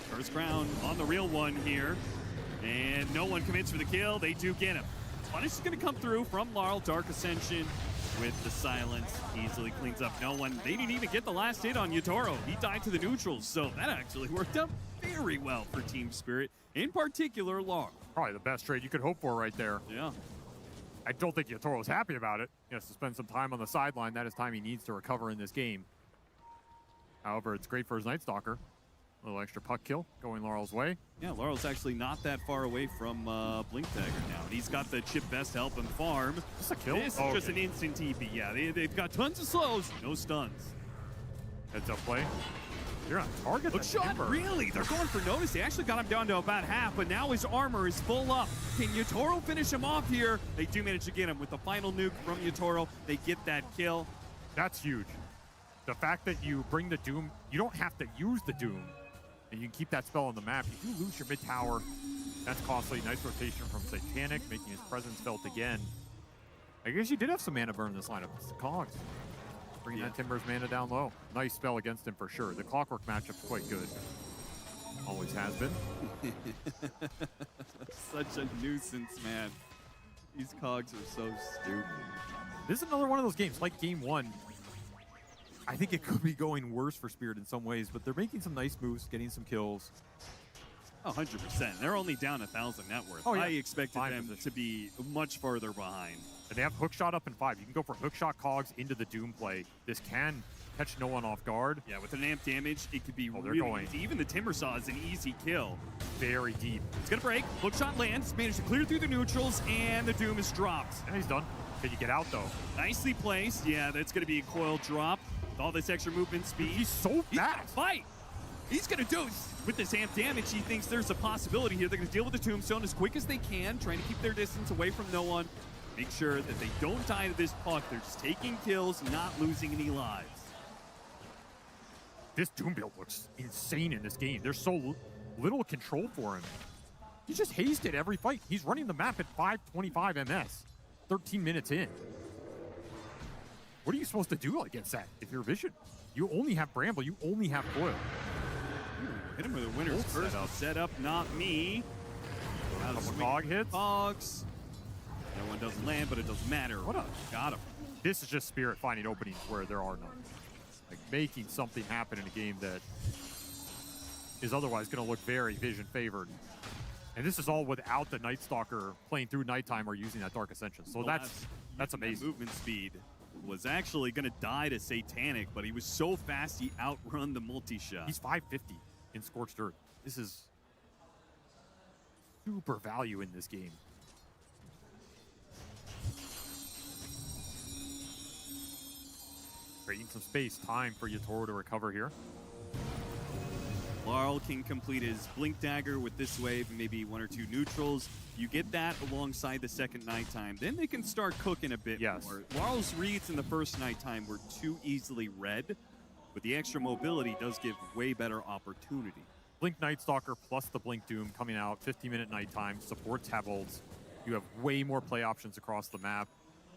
First crown on the real one here. And no one commits for the kill. They do get him. Punish is going to come through from Laurel. Dark Ascension with the silence. Easily cleans up no one. They didn't even get the last hit on Yatoro. He died to the neutrals. So that actually worked out very well for Team Spirit. In particular, Laurel. Probably the best trade you could hope for right there. Yeah. I don't think Yatoro's happy about it. He has to spend some time on the sideline. That is time he needs to recover in this game. However, it's great for his Night Stalker. A little extra puck kill going Laurel's way. Yeah, Laurel's actually not that far away from Blink Dagger now. And he's got the chip vest to help him farm. Just a kill? This is just an instant TP. Yeah, they've got tons of slows, no stuns. Heads up play. You're on target. Hook shot, really? They're going for notice. They actually got him down to about half, but now his armor is full up. Can Yatoro finish him off here? They do manage to get him with the final nuke from Yatoro. They get that kill. That's huge. The fact that you bring the Doom, you don't have to use the Doom, and you can keep that spell on the map. You do lose your mid tower. That's costly. Nice rotation from Satanic, making his presence felt again. I guess you did have some mana burn in this lineup. It's the Cogs. Bringing that Timber's mana down low. Nice spell against him for sure. The Clockwork matchup's quite good. Always has been. Such a nuisance, man. These Cogs are so stupid. This is another one of those games, like game one. I think it could be going worse for Spirit in some ways, but they're making some nice moves, getting some kills. 100%. They're only down 1,000 net worth. Oh, yeah. I expected them to be much farther behind. And they have hookshot up in 5. You can go for hookshot Cogs into the Doom play. This can catch no one off guard. Yeah, with an amp damage, it could be they're really going. easy. Even the Timber Saw is an easy kill. Very deep. It's going to break. Hookshot lands, managed to clear through the neutrals, and the Doom is dropped. And he's done. Can you get out, though? Nicely placed. Yeah, that's going to be a coil drop. With all this extra movement speed. He's so fast. Fight! He's going to do with this amp damage. He thinks there's a possibility here. They're going to deal with the Tombstone as quick as they can, trying to keep their distance away from no one. Make sure that they don't die to this puck. They're just taking kills, not losing any lives. This Doom build looks insane in this game. There's so little control for him. He's just hasted every fight. He's running the map at 525 MS, 13 minutes in. What are you supposed to do against that if you're Vision? You only have Bramble. You only have Coil. Hit him with a winner's first setup, not me. Couple Cog hits. Cogs. That one doesn't land, but it doesn't matter. Got him. This is just Spirit finding openings where there are none. Like making something happen in a game that is otherwise going to look very Vision favored. And this is all without the Night Stalker playing through nighttime or using that Dark Ascension. So that's amazing. That movement speed was actually going to die to Satanic, but he was so fast he outrun the multi-shot. He's 550 in Scorched Earth. This is super value in this game. Creating some space, time for Yatoro to recover here. Laurel can complete his Blink Dagger with this wave and maybe 1 or 2 neutrals. You get that alongside the second nighttime. Then they can start cooking a bit more. Laurel's reads in the first nighttime were too easily read, but the extra mobility does give way better opportunity. Blink Night Stalker plus the Blink Doom coming out, 50-minute nighttime, supports Hebolds. You have way more play options across the map.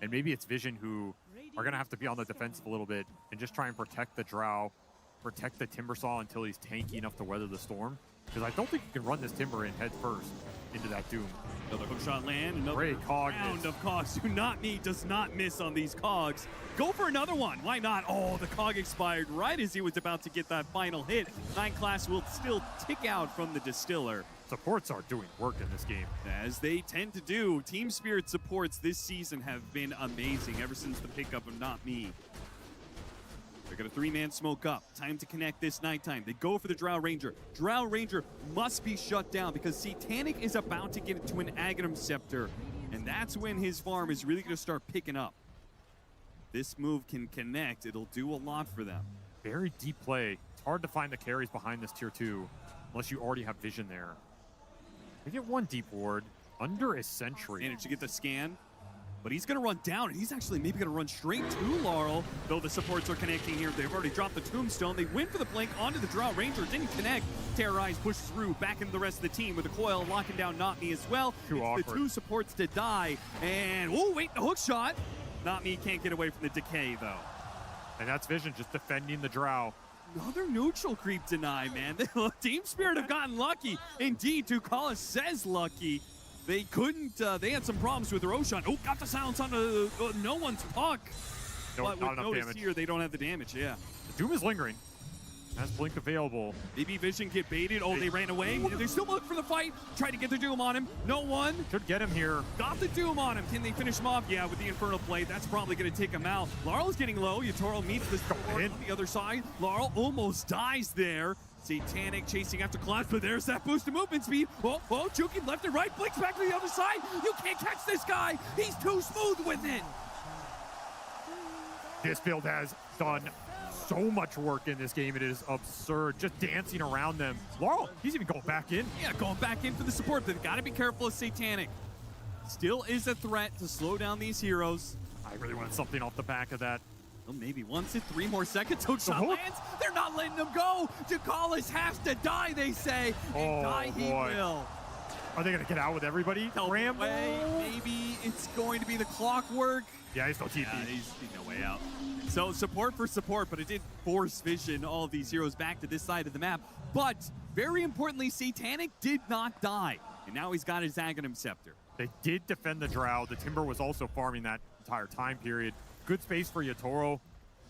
And maybe it's Vision who are going to have to be on the defensive a little bit and just try and protect the Drow, protect the Timber Saw until he's tanky enough to weather the storm. Because I don't think you can run this Timber in head first into that Doom. Another hookshot land, another great Cog round of Cogs. Do not me does not miss on these Cogs. Go for another one. Why not? Oh, the Cog expired right as he was about to get that final hit. 9 class will still tick out from the Distiller. Supports are doing work in this game. As they tend to do. Team Spirit supports this season have been amazing ever since the pickup of Not Me. They're going to 3-man smoke up. Time to connect this nighttime. They go for the Drow Ranger. Drow Ranger must be shut down because Satanic is about to get into an Aghanim Scepter. And that's when his farm is really going to start picking up. This move can connect. It'll do a lot for them. Very deep play. It's hard to find the carries behind this tier 2 unless you already have Vision there. They get 1 deep ward under a Sentry. Managed to get the scan. But he's going to run down, and he's actually maybe going to run straight to Laurel, though the supports are connecting here. They've already dropped the Tombstone. They went for the blink onto the Drow Ranger. Didn't connect. Terrorize pushes through back into the rest of the team with a coil locking down Not Me as well. Awkward. The 2 supports to die. And, oh, wait, the hook shot. Not Me can't get away from the decay, though. And that's Vision just defending the Drow. Another neutral creep deny, man. Team Spirit have gotten lucky. Indeed, Tukala says lucky. They couldn't, they had some problems with Roshan. Oh, got the silence on no one's puck. But with notice here, they don't have the damage, yeah. The Doom is lingering. Has Blink available. Maybe Vision get baited. Oh, they ran away. They still look for the fight. Try to get the Doom on him. No one. Could get him here. Got the Doom on him. Can they finish him off? Yeah, with the Infernal Blade. That's probably going to take him out. Laurel's getting low. Yatoro meets the sword on the other side. Laurel almost dies there. Satanic chasing after Collapse, but there's that boost of movement speed. Oh, juking left and right, blinks back to the other side. You can't catch this guy. He's too smooth with it. This build has done so much work in this game. It is absurd. Just dancing around them. Laurel, he's even going back in. Yeah, going back in for the support, but got to be careful of Satanic. Still is a threat to slow down these heroes. I really wanted something off the back of that. Well, maybe once in 3 more seconds. Hook shot lands. They're not letting him go. Dakalis has to die, they say. And die he will. Are they going to get out with everybody? Rambo? Maybe it's going to be the clockwork. Yeah, he's no TP. Yeah, he's no way out. So support for support, but it did force Vision, all of these heroes, back to this side of the map. But very importantly, Satanic did not die. And now he's got his Aghanim Scepter. They did defend the Drow. The Timber was also farming that entire time period. Good space for Yatoro.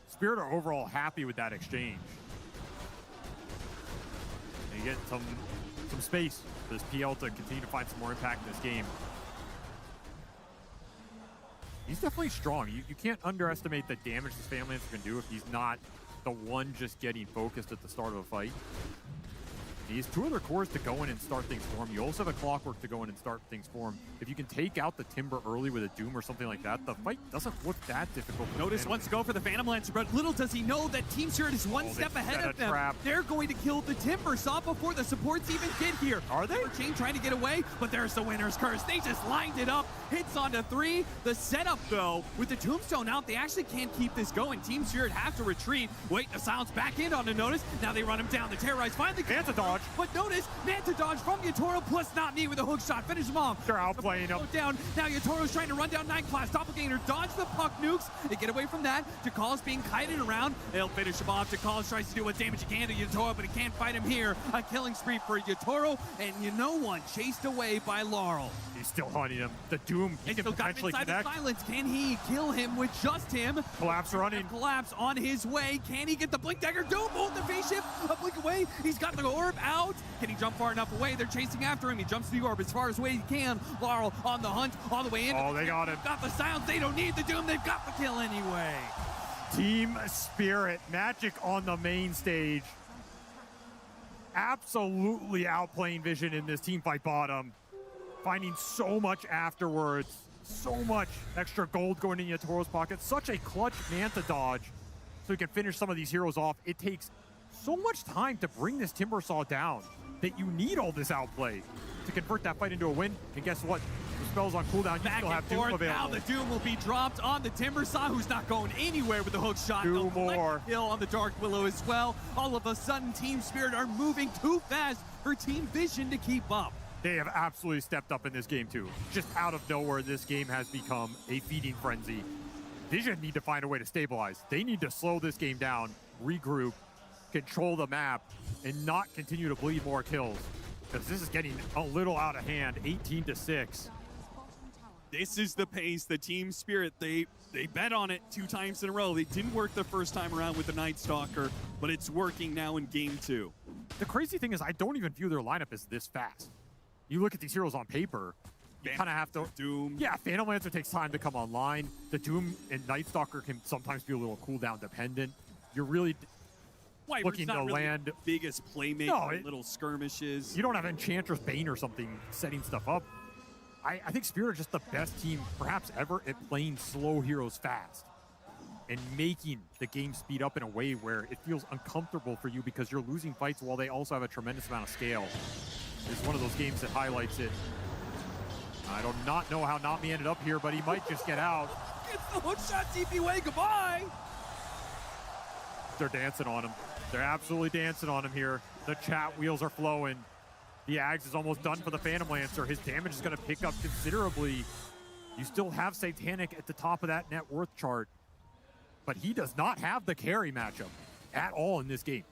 Spirit are overall happy with that exchange. They get some space for this PL to continue to find some more impact in this game. He's definitely strong. You can't underestimate the damage this family can do if he's not the one just getting focused at the start of a fight. He has 2 other cores to go in and start things for him. You also have a Clockwork to go in and start things for him. If you can take out the Timber early with a Doom or something like that, the fight doesn't look that difficult. Notice wants to go for the Phantom Lancer, but little does he know that Team Spirit is one step ahead of them. Trap. They're going to kill the Timber Saw before the supports even get here. Are they? Chain trying to get away, but there's the Winner's Curse. They just lined it up. Hits onto 3. The setup, though, with the Tombstone out, they actually can't keep this going. Team Spirit has to retreat. Wait, the Silence back in onto Notice. Now they run him down. The Terrorize finally Manta dodge. But notice, Manta dodge from Yatoro, plus not me with a hook shot. Finish him off. They're outplaying him. Down. Now Yatoro's trying to run down 9 class. Doppelganger dodge the puck nukes. They get away from that. Jakal's being kited around. They'll finish him off. Jakal tries to do what damage he can to Yatoro, but he can't fight him here. A killing spree for Yatoro, and you know one chased away by Laurel. He's still hunting him. The Doom, he can potentially connect. The silence. Can he kill him with just him? Collapse running. Collapse on his way. Can he get the Blink Dagger? Doom, both the face shift. A blink away. He's got the orb out. Can he jump far enough away? They're chasing after him. He jumps to the orb as far as way he can. Laurel on the hunt, all the way in. Oh, they got him. Got the silence. They don't need the Doom. They've got the kill anyway. Team Spirit, Magic on the main stage. Absolutely outplaying Vision in this team fight bottom. Finding so much afterwards. So much extra gold going in Yatoro's pocket. Such a clutch Manta dodge so he can finish some of these heroes off. It takes so much time to bring this Timber Saw down that you need all this outplay to convert that fight into a win. And guess what? The spell's on cooldown. You still have Doom available. Now the Doom will be dropped on the Timber Saw, who's not going anywhere with the hook shot. 2 more. Kill on the Dark Willow as well. All of a sudden, Team Spirit are moving too fast for Team Vision to keep up. They have absolutely stepped up in this game too. Just out of nowhere, this game has become a feeding frenzy. Vision need to find a way to stabilize. They need to slow this game down, regroup, control the map, and not continue to bleed more kills. Because this is getting a little out of hand, 18-6. This is the pace, the Team Spirit, they bet on it 2 times in a row. They didn't work the first time around with the Night Stalker, but it's working now in game 2. The crazy thing is I don't even view their lineup as this fast. You look at these heroes on paper, you kind of have to... Doom. Yeah, Phantom Lancer takes time to come online. The Doom and Night Stalker can sometimes be a little cooldown dependent. You're really looking to really land... the biggest playmaker, little skirmishes. You don't have Enchantress Bane or something setting stuff up. I think Spirit are just the best team, perhaps ever, at playing slow heroes fast and making the game speed up in a way where it feels uncomfortable for you because you're losing fights while they also have a tremendous amount of scale. It's one of those games that highlights it. I do not know how Nami ended up here, but he might just get out. Gets the hook shot, TP way, goodbye! They're dancing on him. They're absolutely dancing on him here. The chat wheels are flowing. The Ags is almost done for the Phantom Lancer. His damage is going to pick up considerably. You still have Satanic at the top of that net worth chart, but he does not have the carry matchup at all in this game.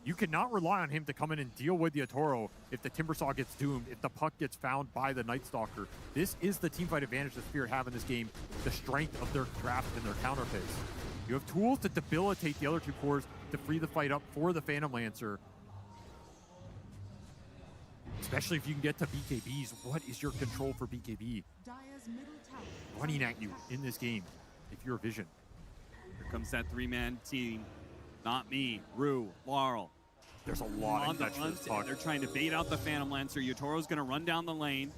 You cannot rely on him to come in and deal with the Yatoro if the Timber Saw gets doomed, if the puck gets found by the Night Stalker. This is the teamfight advantage that Spirit have in this game, the strength of their draft and their counter pace. You have tools to debilitate the other 2 cores to free the fight up for the Phantom Lancer. Especially if you can get to BKBs. What is your control for BKB? Running at you in this game if you're Vision. Here comes that 3-man team. Not me, Rue, Laurel. There's a lot on of the catch for run. this puck. They're trying to bait out the Phantom Lancer. Yotoro's going to run down the lane.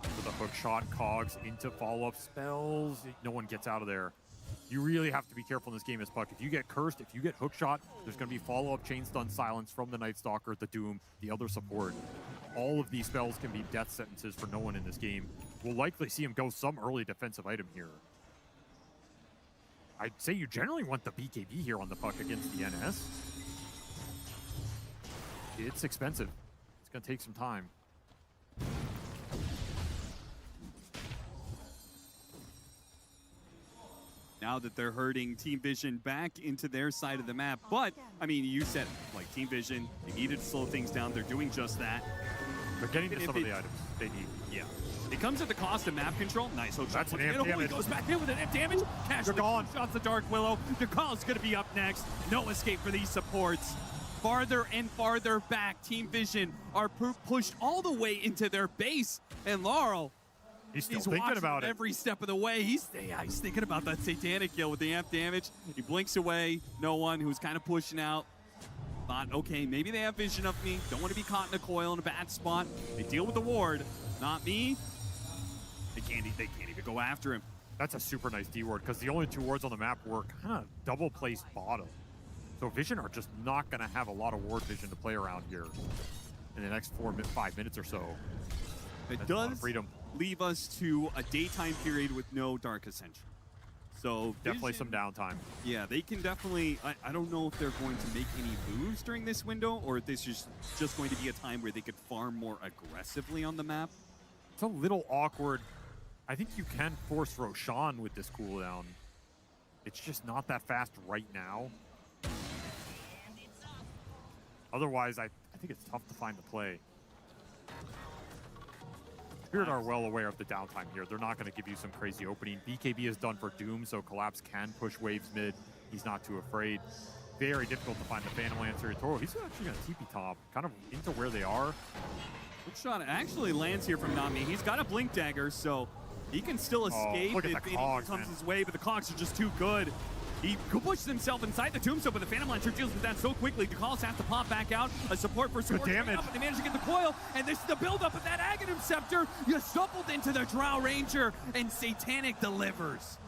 For the hook shot, Cogs into follow-up spells. No one gets out of there. You really have to be careful in this game as puck. If you get cursed, if you get hook shot, there's going to be follow-up chain stun silence from the Night Stalker, the Doom, the other support. All of these spells can be death sentences for no one in this game. We'll likely see him go some early defensive item here. I'd say you generally want the BKB here on the puck against the NS. It's expensive. It's going to take some time. Now that they're herding Team Vision back into their side of the map. But, I mean, you said it, like Team Vision, they needed to slow things down. They're doing just that. They're getting to some of the items they need. Yeah. It comes at the cost of map control. Nice hook shot. That's an amp damage. He goes back in with an amp damage. Casually shots the Dark Willow. DeCall's going to be up next. No escape for these supports. Farther and farther back, Team Vision are pushed all the way into their base. And Laurel, he's thinking about it every step of the way. He's thinking about that Satanic kill with the amp damage. He blinks away. No one who's kind of pushing out. Thought, okay, maybe they have vision of me. Don't want to be caught in a coil in a bad spot. They deal with the ward. Not me. They can't even go after him. That's a super nice D ward because the only two wards on the map were kind of double placed bottom. So Vision are just not going to have a lot of ward vision to play around here in the next 5 minutes or so. It does leave us to a daytime period with no Dark Ascension. So definitely some downtime. Yeah, they can definitely, I don't know if they're going to make any moves during this window or if this is just going to be a time where they could farm more aggressively on the map. It's a little awkward. I think you can force Roshan with this cooldown. It's just not that fast right now. Otherwise, I think it's tough to find the play. Spirit are well aware of the downtime here. They're not going to give you some crazy opening. BKB is done for Doom, so Collapse can push waves mid. He's not too afraid. Very difficult to find the Phantom Lancer. Toro, he's actually going to TP top, kind of into where they are. Good shot actually lands here from Nami. He's got a Blink Dagger, so he can still escape look at if the anything cogs, comes man. his way, but the Cogs are just too good. He pushes himself inside the tombstone, but the Phantom Lancer deals with that so quickly. DeCalls has to pop back out. A support for support. damage. Up, and they manage to get the coil, and this is the buildup of that Aghanim Scepter. You stumbled into the Drow Ranger, and Satanic delivers.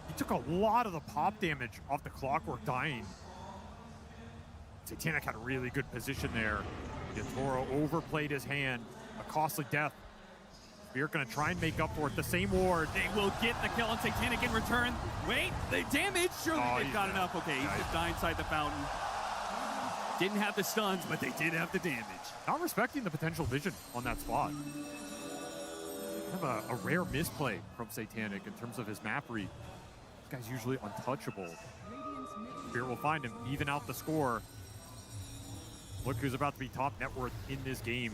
He took a lot of the pop damage off the Clockwork dying. Satanic had a really good position there. Toro overplayed his hand. A costly death. Spirit gonna try and make up for it. The same ward. They will get the kill on Satanic in return. Wait, the damage. Surely they've got enough. Okay, he's just dying inside the fountain. Didn't have the stuns, but they did have the damage. Not respecting the potential vision on that spot. Kind of a rare misplay from Satanic in terms of his map read. This guy's usually untouchable. Spirit will find him, even out the score. Look who's about to be top net worth in this game.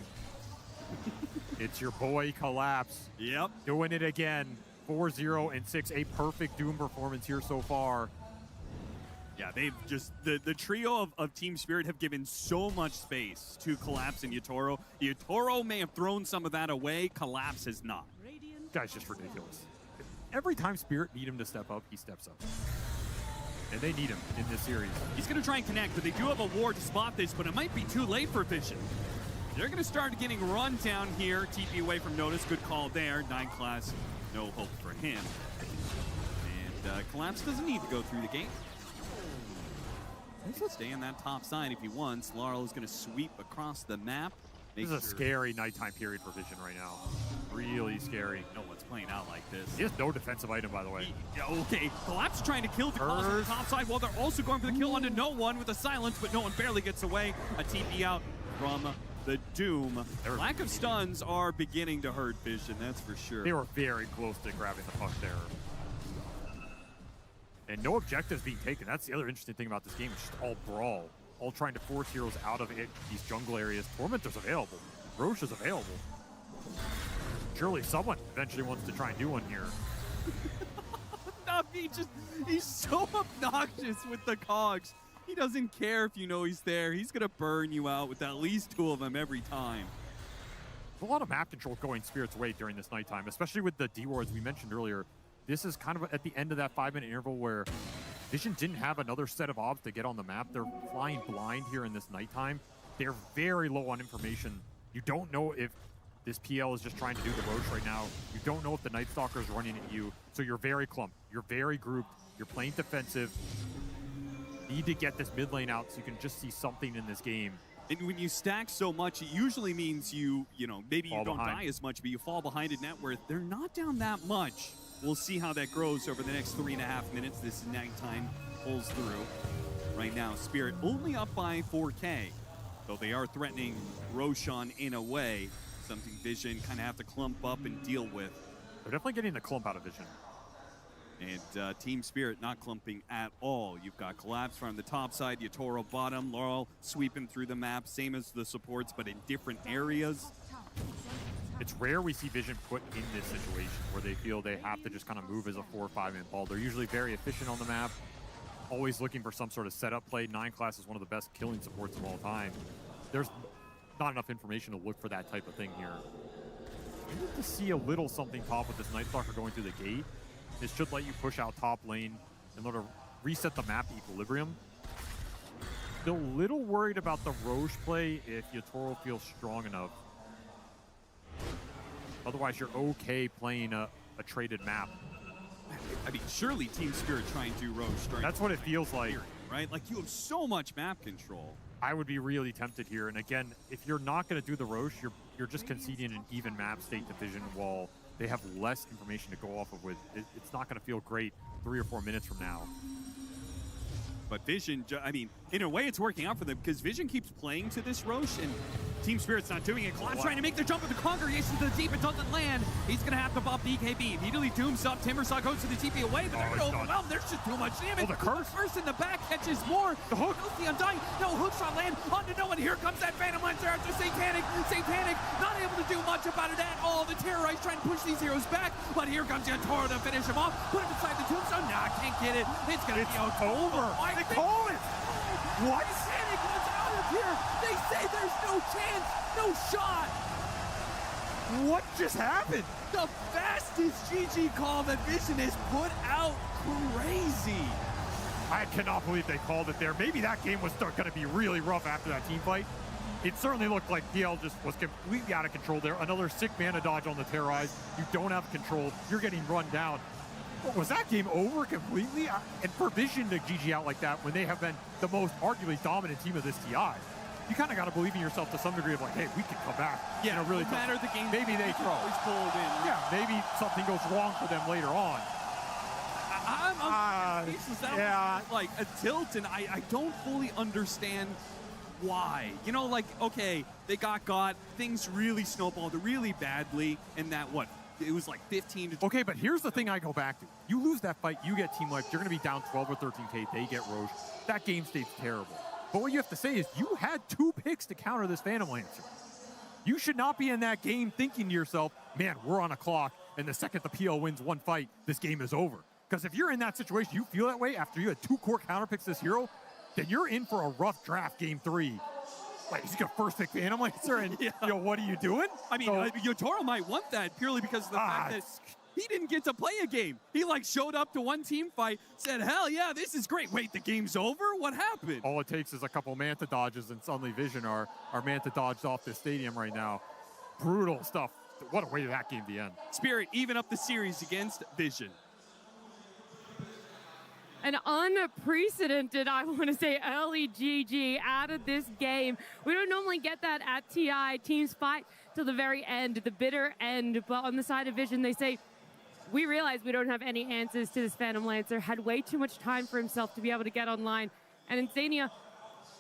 It's your boy Collapse. Yep. Doing it again. 4-0 and 6. A perfect Doom performance here so far. Yeah, they've just, the trio of Team Spirit have given so much space to Collapse and Yotoro. Yotoro may have thrown some of that away. Collapse has not. This guy's just ridiculous. Every time Spirit need him to step up, he steps up. And they need him in this series. He's going to try and connect, but they do have a ward to spot this, but it might be too late for Vision. They're going to start getting run down here. TP away from Notice. Good call there. 9 class. No hope for him. And Collapse doesn't need to go through the gate. He'll stay on that top side if he wants. Laurel is going to sweep across the map. This is a scary nighttime period for Vision right now. Really scary. No one's playing out like this. He has no defensive item, by the way. Okay, Collapse trying to kill the calls on the top side while they're also going for the kill onto no one with a silence, but no one barely gets away. A TP out from the Doom. Lack of stuns are beginning to hurt Vision, that's for sure. They were very close to grabbing the puck there. And no objectives being taken. That's the other interesting thing about this game. It's just all brawl. All trying to force heroes out of these jungle areas. Tormentor's available. Roche is available. Surely someone eventually wants to try and do one here. He's so obnoxious with the cogs. He doesn't care if you know he's there. He's going to burn you out with at least 2 of them every time. There's a lot of map control going Spirit's way during this nighttime, especially with the D-wards we mentioned earlier. This is kind of at the end of that 5-minute interval where Vision didn't have another set of obs to get on the map. They're flying blind here in this nighttime. They're very low on information. You don't know if this PL is just trying to do the Roche right now. You don't know if the Night Stalker is running at you. So you're very clumped. You're very grouped. You're playing defensive. Need to get this mid lane out so you can just see something in this game. And when you stack so much, it usually means you know, maybe you don't behind. die as much, but you fall behind in net worth. They're not down that much. We'll see how that grows over the next 3.5 minutes. This nighttime pulls through. Right now, Spirit only up by 4K, though they are threatening Roshan in a way, something Vision kind of have to clump up and deal with. They're definitely getting the clump out of Vision. And Team Spirit not clumping at all. You've got Collapse from the top side, Yatoro bottom, Laurel sweeping through the map, same as the supports, but in different areas. It's rare we see Vision put in this situation where they feel they have to just kind of move as a 4 or 5 man ball. They're usually very efficient on the map, always looking for some sort of setup play. 9 class is one of the best killing supports of all time. There's not enough information to look for that type of thing here. We need to see a little something top with this Night Stalker going through the gate. This should let you push out top lane in order to reset the map equilibrium. Still a little worried about the Roche play if Yatoro feels strong enough. Otherwise, you're okay playing a traded map. I mean, surely Team Spirit trying to Roche. That's what it feels like. Right? Like, you have so much map control. I would be really tempted here. And again, if you're not going to do the Roche, you're just conceding an even map state to Vision while they have less information to go off of with. It's not going to feel great 3 or 4 minutes from now. But Vision, I mean, in a way it's working out for them because Vision keeps playing to this Roche and Team Spirit's not doing it. Collapse trying to make the jump with the Congregation to the deep. It doesn't land. He's going to have to bop BKB. Immediately Dooms up. Timbersaw goes to the TP away, but they're going to overwhelm. There's just too much damage. Oh, the curse. First in the back catches more. The hook. The Undying. No hook shot land onto no one. Here comes that Phantom Lancer after Satanic. Satanic not able to do much about it at all. The Terrorize trying to push these heroes back, but here comes Yatoro to finish him off. Put him inside the tombstone. Nah, can't get it. It's going to be over. They call it. What? Satanic was out of here. They say there's no chance, no shot. What just happened? The fastest GG call that Vision has put out. Crazy. I cannot believe they called it there. Maybe that game was going to be really rough after that team fight. It certainly looked like DL just was completely out of control there. Another sick mana dodge on the Terrorize. You don't have control. You're getting run down. Was that game over completely? And for Vision to GG out like that when they have been the most arguably dominant team of this TI, you kind of got to believe in yourself to some degree of like, hey, we can come back. Yeah, you know, really no matter the game, maybe they throw. Always pull it in. Yeah, maybe something goes wrong for them later on. Yeah, like a tilt, and I don't fully understand why. You know, like, okay, they got, things really snowballed really badly, and that, what, it was like 15 to... Okay, but here's the thing I go back to. You lose that fight, you get team wiped, you're going to be down 12 or 13K, they get Roche. That game state's terrible. But what you have to say is you had 2 picks to counter this Phantom Lancer. You should not be in that game thinking to yourself, man, we're on a clock, and the second the PL wins 1 fight, this game is over. Because if you're in that situation, you feel that way after you had 2 core counter picks this hero, then you're in for a rough draft game 3. Like, he's going to first pick Phantom Lancer, and, you know, what are you doing? I mean, Yotaro might want that purely because of the fact that he didn't get to play a game. He, like, showed up to one team fight, said, hell yeah, this is great. Wait, the game's over? What happened? All it takes is a couple Manta dodges, and suddenly Vision are Manta dodged off this stadium right now. Brutal stuff. What a way to that game to end. Spirit even up the series against Vision. An unprecedented, I want to say, early GG out of this game. We don't normally get that at TI. Teams fight till the very end, the bitter end. But on the side of Vision, they say, we realize we don't have any answers to this Phantom Lancer. Had way too much time for himself to be able to get online. And Insania,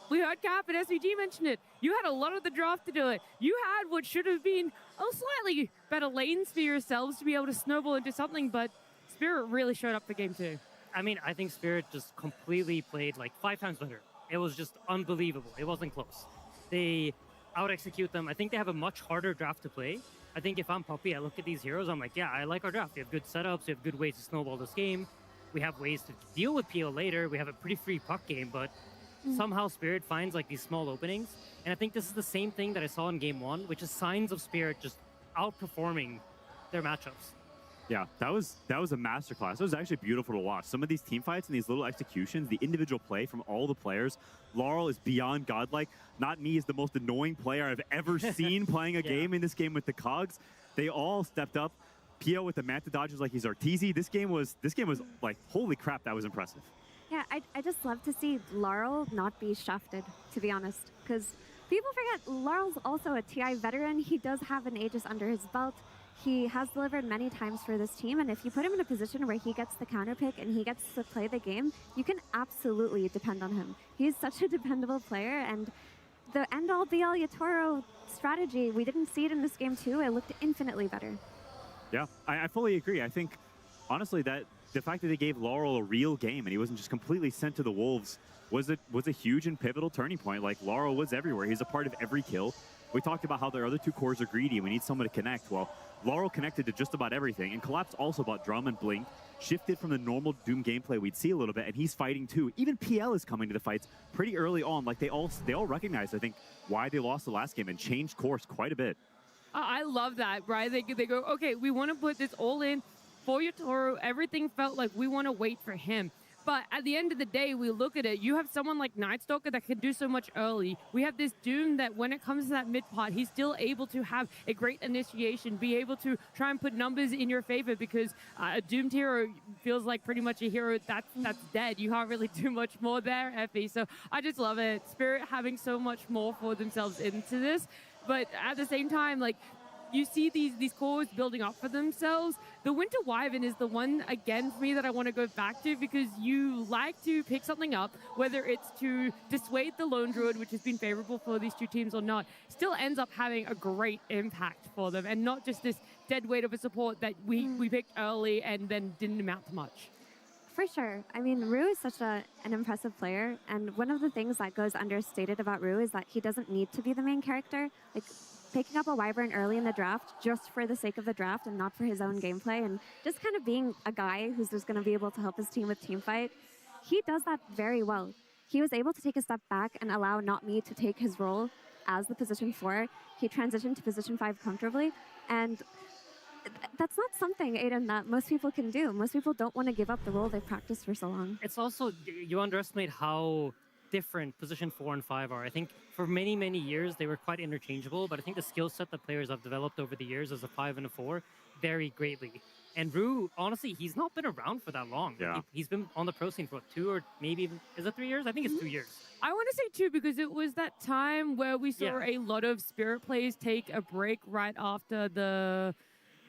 we heard Cap and SVG mention it. You had a lot of the draft to do it. You had what should have been slightly better lanes for yourselves to be able to snowball into something, but Spirit really showed up for game 2. I mean, I think Spirit just completely played like 5 times better. It was just unbelievable. It wasn't close. They out-execute them. I think they have a much harder draft to play. I think if I'm Puppy, I look at these heroes, I'm like, yeah, I like our draft. We have good setups. We have good ways to snowball this game. We have ways to deal with PL later. We have a pretty free puck game, but somehow Spirit finds like these small openings. And I think this is the same thing that I saw in game 1, which is signs of Spirit just outperforming their matchups. Yeah, that was a masterclass. It was actually beautiful to watch. Some of these team fights and these little executions, the individual play from all the players. Laurel is beyond godlike. Not me is the most annoying player I've ever seen playing a game in this game with the Cogs. They all stepped up. Pio with the Manta dodges like he's Arteezy. This game was like, holy crap, that was impressive. Yeah, I just love to see Laurel not be shafted, to be honest, because people forget Laurel's also a TI veteran. He does have an Aegis under his belt. He has delivered many times for this team, and if you put him in a position where he gets the counter pick and he gets to play the game, you can absolutely depend on him. He's such a dependable player, and the end-all be-all Yatoro strategy, we didn't see it in this game too. It looked infinitely better. Yeah, I fully agree. I think, honestly, that the fact that they gave Laurel a real game and he wasn't just completely sent to the Wolves was a huge and pivotal turning point. Like, Laurel was everywhere. He's a part of every kill. We talked about how their other two cores are greedy and we need someone to connect. Well, Laurel connected to just about everything, and Collapse also bought Drum and Blink, shifted from the normal Doom gameplay we'd see a little bit, and he's fighting too. Even PL is coming to the fights pretty early on. Like, they all recognized, I think, why they lost the last game and changed course quite a bit. I love that, right? They go, okay, we want to put this all in for Yatoro. Everything felt like we want to wait for him. But at the end of the day, we look at it, you have someone like Nightstalker that can do so much early. We have this Doom that when it comes to that mid part, he's still able to have a great initiation, be able to try and put numbers in your favor, because a Doomed hero feels like pretty much a hero that's dead. You can't really do much more there, Effie. So I just love it. Spirit having so much more for themselves into this. But at the same time, like, you see these cores building up for themselves. The Winter Wyvern is the one, again, for me that I want to go back to, because you like to pick something up, whether it's to dissuade the Lone Druid, which has been favorable for these two teams or not, still ends up having a great impact for them, and not just this dead weight of a support that we picked early and then didn't amount to much. For sure. I mean, Rue is such an impressive player, and one of the things that goes understated about Rue is that he doesn't need to be the main character. Like, picking up a Wyvern early in the draft just for the sake of the draft and not for his own gameplay, and just kind of being a guy who's just going to be able to help his team with team fight, he does that very well. He was able to take a step back and allow Not Me to take his role as the position 4. He transitioned to position 5 comfortably, and that's not something, Aiden, that most people can do. Most people don't want to give up the role they've practiced for so long. It's also, you underestimate how different position 4 and 5 are. I think for many, many years they were quite interchangeable, but I think the skill set that players have developed over the years as a 5 and a 4 vary greatly. And Rue, honestly, he's not been around for that long. Yeah. He's been on the pro scene for 2 or maybe even, is it 3 years? I think it's 2 years. I want to say 2 because it was that time where we saw a lot of Spirit plays take a break right after the,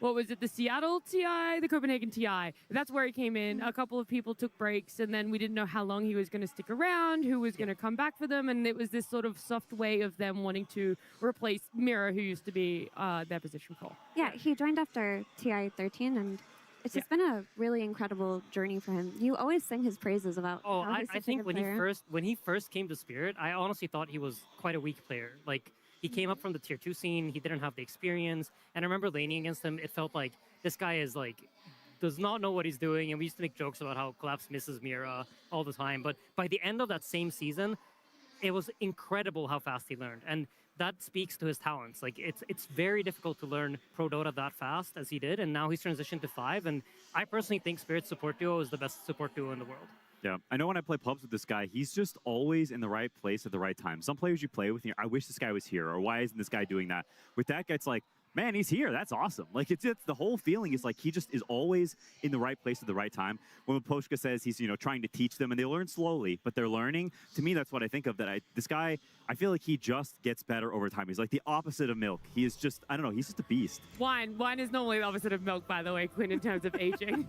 what was it, the Seattle TI, the Copenhagen TI. That's where he came in. A couple of people took breaks, and then we didn't know how long he was going to stick around, who was going to come back for them, and it was this sort of soft way of them wanting to replace Mira, who used to be their position call. Yeah, he joined after TI 13, and it's just been a really incredible journey for him. You always sing his praises about how he's such I think a good player. when he first came to Spirit, I honestly thought he was quite a weak player. Like, he came up from the tier 2 scene, he didn't have the experience, and I remember laning against him, it felt like this guy is like, does not know what he's doing, and we used to make jokes about how Collapse misses Mira all the time, but by the end of that same season, it was incredible how fast he learned, and that speaks to his talents. Like, it's very difficult to learn Pro Dota that fast as he did, and now he's transitioned to 5, and I personally think Spirit's support duo is the best support duo in the world. Yeah, I know when I play pubs with this guy, he's just always in the right place at the right time. Some players you play with, I wish this guy was here, or why isn't this guy doing that? With that guy, it's like, man, he's here. That's awesome. Like, it's the whole feeling is like he just is always in the right place at the right time. When Poshka says he's, trying to teach them, and they learn slowly, but they're learning, to me, that's what I think of, that this guy, I feel like he just gets better over time. He's like the opposite of Milk. He is just, I don't know, he's just a beast. Wine is normally the opposite of Milk, by the way, Quinn, in terms of aging.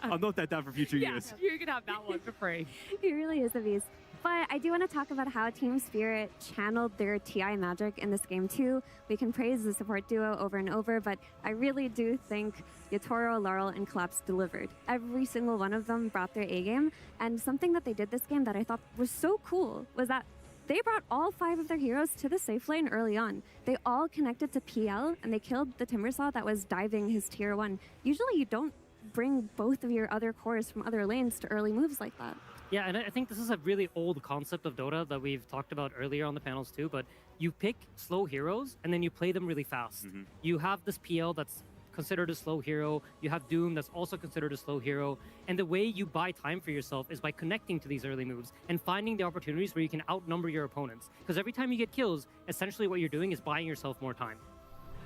I'll note that down for future use. You can have that one for free. He really is a beast. But I do want to talk about how Team Spirit channeled their TI magic in this game too. We can praise the support duo over and over, but I really do think Yatoro, Laurel, and Collapse delivered. Every single one of them brought their A-game, and something that they did this game that I thought was so cool was that they brought all 5 of their heroes to the safe lane early on. They all connected to PL, and they killed the Timbersaw that was diving his tier 1. Usually you don't bring both of your other cores from other lanes to early moves like that. Yeah, and I think this is a really old concept of Dota that we've talked about earlier on the panels too, but you pick slow heroes and then you play them really fast. You have this PL that's considered a slow hero. You have Doom that's also considered a slow hero. And the way you buy time for yourself is by connecting to these early moves and finding the opportunities where you can outnumber your opponents. Because every time you get kills, essentially what you're doing is buying yourself more time.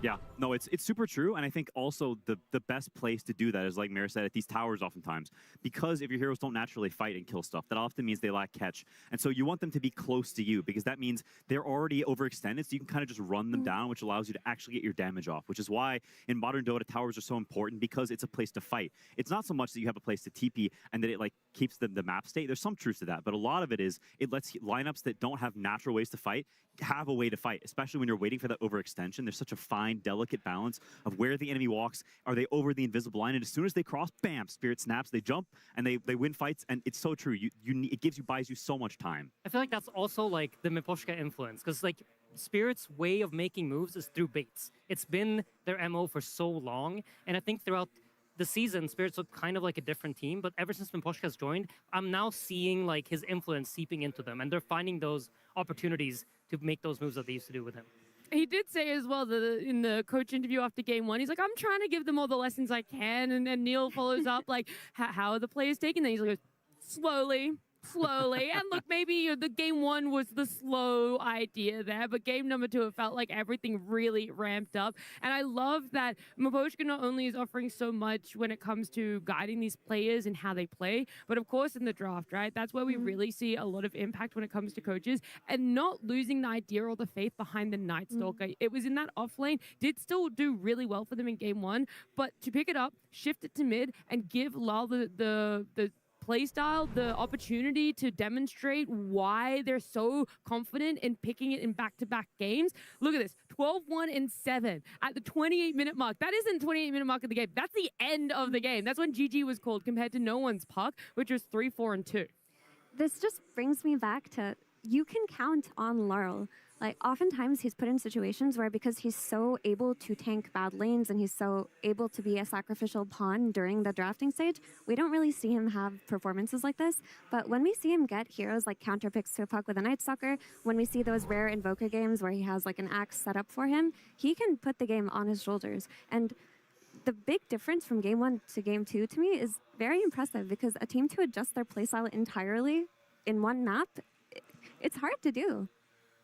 Yeah, no, it's super true, and I think also the best place to do that is, like Mira said, at these towers oftentimes, because if your heroes don't naturally fight and kill stuff, that often means they lack catch, and so you want them to be close to you, because that means they're already overextended, so you can kind of just run them down, which allows you to actually get your damage off, which is why in modern Dota, towers are so important, because it's a place to fight. It's not so much that you have a place to TP and that it like keeps the map state. There's some truth to that, but a lot of it is it lets lineups that don't have natural ways to fight have a way to fight, especially when you're waiting for that overextension. There's such a fine, delicate balance of where the enemy walks. Are they over the invisible line? And as soon as they cross, bam, Spirit snaps, they jump, and they win fights. And it's so true. It buys you so much time. I feel like that's also like the Miposhka influence, because like Spirit's way of making moves is through baits. It's been their MO for so long, and I think throughout the season, Spirits look kind of like a different team, but ever since Miposhka has joined, I'm now seeing like his influence seeping into them, and they're finding those opportunities to make those moves that they used to do with him. He did say as well that in the coach interview after game one, he's like, I'm trying to give them all the lessons I can. And then Neil follows up, like, how are the players taking that? He's like, slowly. And look, maybe the game one was the slow idea there, but game number two, it felt like everything really ramped up. And I love that Miposhka not only is offering so much when it comes to guiding these players and how they play, but of course in the draft, right? That's where we really see a lot of impact when it comes to coaches, and not losing the idea or the faith behind the Night Stalker. It was in that off lane, did still do really well for them in game one, but to pick it up, shift it to mid, and give Lal the playstyle, the opportunity to demonstrate why they're so confident in picking it in back-to-back games. Look at this, 12-1 and 7 at the 28-minute mark. That isn't 28-minute mark of the game. That's the end of the game. That's when GG was called, compared to no one's puck, which was 3-4 and 2. This just brings me back to, you can count on Laurel. Like, oftentimes he's put in situations where, because he's so able to tank bad lanes and he's so able to be a sacrificial pawn during the drafting stage, we don't really see him have performances like this. But when we see him get heroes like counter picks to a puck with a Night Stalker, when we see those rare Invoker games where he has like an axe set up for him, he can put the game on his shoulders. And the big difference from game one to game two to me is very impressive, because a team to adjust their playstyle entirely in one map, it's hard to do.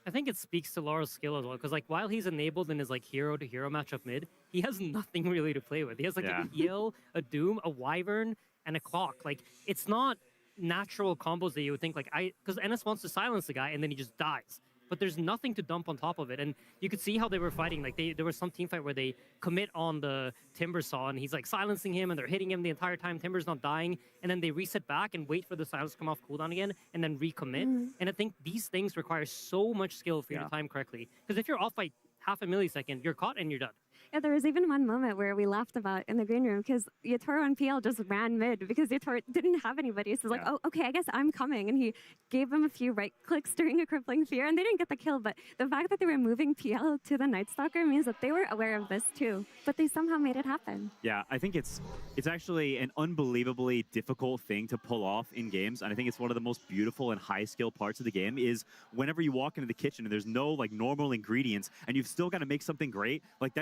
I think it speaks to Laurel's skill as well, because like while he's enabled in his like hero-to-hero matchup mid, he has nothing really to play with. He has like a heal, a Doom, a Wyvern, and a Clock. Like, it's not natural combos that you would think, like, because NS wants to silence the guy and then he just dies. But there's nothing to dump on top of it. And you could see how they were fighting. Like, there was some team fight where they commit on the Timbersaw, and he's like silencing him, and they're hitting him the entire time. Timber's not dying. And then they reset back and wait for the silence to come off cooldown again, and then recommit. And I think these things require so much skill for you to time correctly. Because if you're off by half a millisecond, you're caught and you're done. Yeah, there was even one moment where we laughed about in the green room, because Yatoro and PL just ran mid because Yatoro didn't have anybody. So it's like, oh, okay, I guess I'm coming. And he gave him a few right clicks during a crippling fear, and they didn't get the kill. But the fact that they were moving PL to the Night Stalker means that they were aware of this too. But they somehow made it happen. Yeah, I think it's actually an unbelievably difficult thing to pull off in games. And I think it's one of the most beautiful and high skill parts of the game is whenever you walk into the kitchen and there's no like normal ingredients and you've still got to make something great, like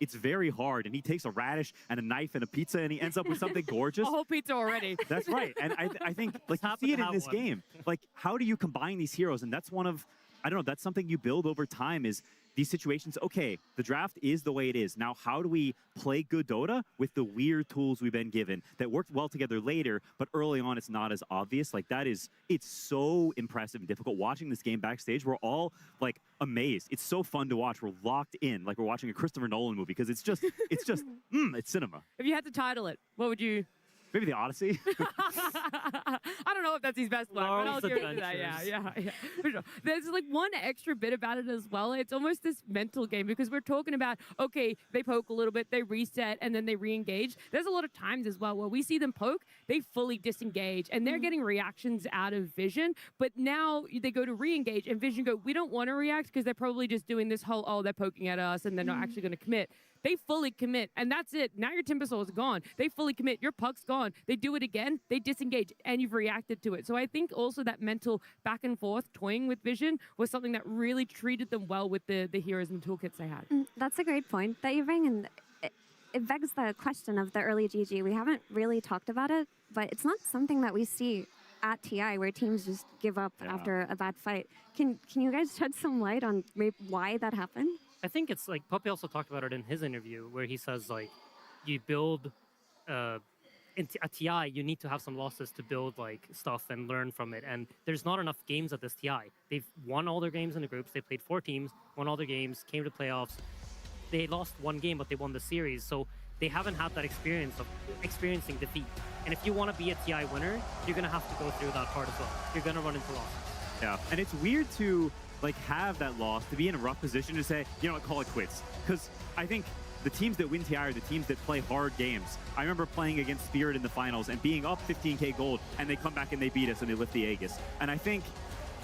it's very hard. And he takes a radish and a knife and a pizza and he ends up with something gorgeous. A whole pizza already. That's right. And I think like you see it in this game. Like, how do you combine these heroes? And that's one of, I don't know, that's something you build over time is these situations. Okay, the draft is the way it is. Now, how do we play good Dota with the weird tools we've been given that worked well together later, but early on it's not as obvious? Like, it's so impressive and difficult. Watching this game backstage, we're all like amazed. It's so fun to watch. We're locked in, like we're watching a Christopher Nolan movie, because it's it's cinema. If you had to title it, what would you? Maybe the Odyssey. I don't know if that's his best one, but I'll give it to that. Yeah. For sure. There's like one extra bit about it as well. It's almost this mental game, because we're talking about, okay, they poke a little bit, they reset, and then they re-engage. There's a lot of times as well where we see them poke, they fully disengage, and they're getting reactions out of Vision. But now they go to re-engage, and Vision go, we don't want to react, because they're probably just doing this whole, oh, they're poking at us, and they're not actually going to commit. They fully commit, and that's it. Now your Timbersaw is gone. They fully commit. Your puck's gone. They do it again. They disengage, and you've reacted to it. So I think also that mental back and forth toying with Vision was something that really treated them well with the heroes and toolkits they had. That's a great point that you bring, and it begs the question of the early GG. We haven't really talked about it, but it's not something that we see at TI where teams just give up after a bad fight. Can you guys shed some light on why that happened? I think it's like Puppy also talked about it in his interview where he says like you build in a TI, you need to have some losses to build like stuff and learn from it. And there's not enough games at this TI. They've won all their games in the groups. They played 4 teams, won all their games, came to playoffs. They lost 1 game, but they won the series. So they haven't had that experience of experiencing defeat. And if you want to be a TI winner, you're going to have to go through that part as well. You're going to run into losses. Yeah, and it's weird to like have that loss, to be in a rough position to say, you know what, call it quits. Because I think the teams that win TI are the teams that play hard games. I remember playing against Spirit in the finals and being up 15k gold, and they come back and they beat us and they lift the Aegis. And I think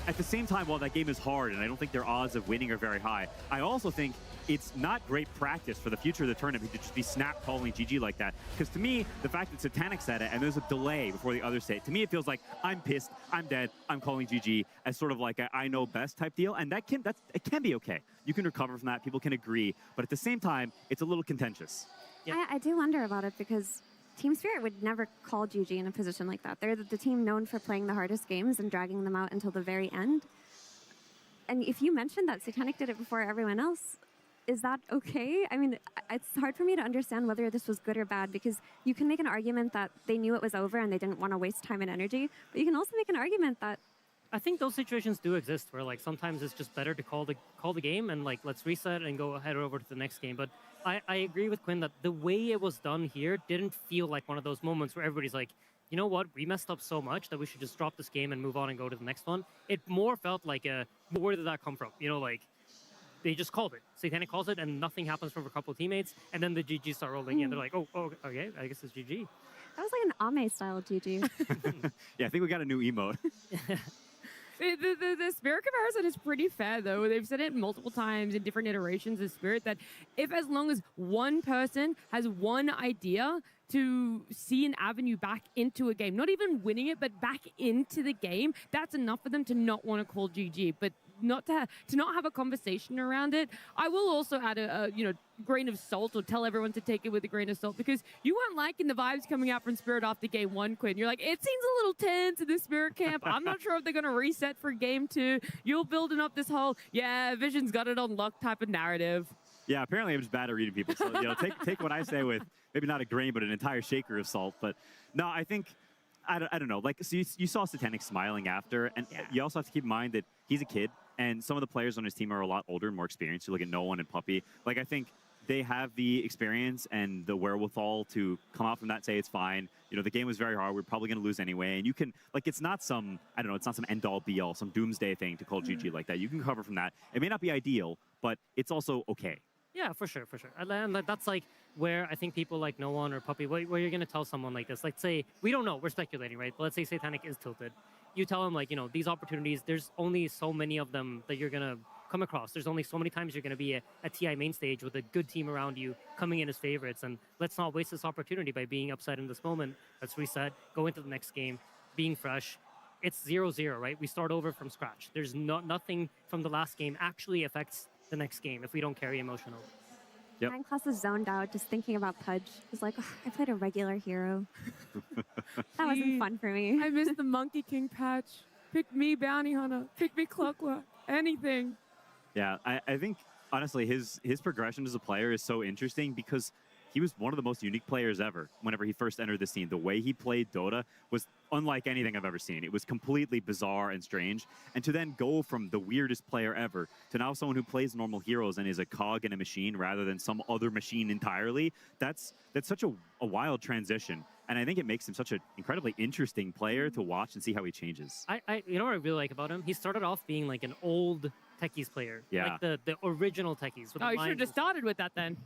at the same time, while that game is hard and I don't think their odds of winning are very high, I also think it's not great practice for the future of the tournament to just be snap calling GG like that. Because to me, the fact that Satanic said it and there's a delay before the others say it, to me it feels like I'm pissed, I'm dead, I'm calling GG as sort of like a I know best type deal. And it can be okay. You can recover from that, people can agree, but at the same time, it's a little contentious. Yeah. I do wonder about it because Team Spirit would never call GG in a position like that. They're the team known for playing the hardest games and dragging them out until the very end. And if you mentioned that Satanic did it before everyone else, is that okay? I mean, it's hard for me to understand whether this was good or bad because you can make an argument that they knew it was over and they didn't want to waste time and energy, but you can also make an argument that I think those situations do exist where like sometimes it's just better to call the game and like let's reset and go head over to the next game. But I agree with Quinn that the way it was done here didn't feel like one of those moments where everybody's like, you know what, we messed up so much that we should just drop this game and move on and go to the next one. It more felt like where did that come from? You know, like they just called it. Satanic calls it and nothing happens from a couple of teammates and then the GG start rolling in. They're like, oh, okay, I guess it's GG. That was like an Ame style GG. Yeah, I think we got a new emote. The Spirit comparison is pretty fair, though. They've said it multiple times in different iterations of Spirit that if as long as one person has one idea to see an avenue back into a game, not even winning it, but back into the game, that's enough for them to not want to call GG. But not to not have a conversation around it. I will also add a grain of salt or tell everyone to take it with a grain of salt because you weren't liking the vibes coming out from Spirit after game 1, Quinn. You're like, it seems a little tense in the Spirit camp. I'm not sure if they're going to reset for game 2. You're building up this whole, Vision's got it on luck type of narrative. Yeah, apparently I'm just bad at reading people. So, take what I say with maybe not a grain, but an entire shaker of salt. But no, I think, I don't know. Like, so you saw Satanic smiling after, and you also have to keep in mind that he's a kid, and some of the players on his team are a lot older and more experienced. You look at No One and Puppy. Like, I think they have the experience and the wherewithal to come out from that, say it's fine. You know, the game was very hard. We're probably going to lose anyway. And you can, like, it's not some, I don't know, it's not some end-all, be-all, some doomsday thing to call GG like that. You can recover from that. It may not be ideal, but it's also okay. Yeah, for sure. And that's like where I think people like No One or Puppy, where you're going to tell someone like this, like say, we don't know, we're speculating, right? But let's say Satanic is tilted. You tell him like, these opportunities, there's only so many of them that you're going to come across. There's only so many times you're going to be at TI main stage with a good team around you coming in as favorites. And let's not waste this opportunity by being upset in this moment. Let's reset, go into the next game, being fresh. It's 0-0, right? We start over from scratch. There's nothing from the last game actually affects the next game if we don't carry emotion over. Yep. Nine Class is zoned out just thinking about Pudge. He's like, I played a regular hero. That wasn't fun for me. I missed the Monkey King patch. Pick me, Bounty Hunter. Pick me, Clockwork. Anything. Yeah, I think, honestly, his progression as a player is so interesting because he was one of the most unique players ever whenever he first entered the scene. The way he played Dota was unlike anything I've ever seen. It was completely bizarre and strange. And to then go from the weirdest player ever to now someone who plays normal heroes and is a cog in a machine rather than some other machine entirely, that's such a wild transition. And I think it makes him such an incredibly interesting player to watch and see how he changes. You know what I really like about him? He started off being like an old Techies player. Yeah. Like the original Techies. Oh, you should have just started with that then.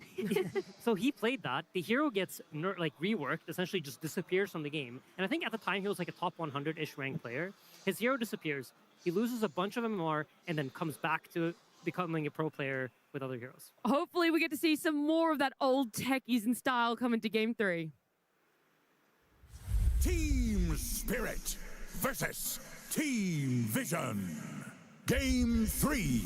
So he played that. The hero gets reworked, essentially just disappears from the game. And I think at the time he was like a top 100-ish ranked player. His hero disappears. He loses a bunch of MMR and then comes back to becoming a pro player with other heroes. Hopefully we get to see some more of that old Techies in style come into game 3. Team Spirit versus Team Vision. Game 3.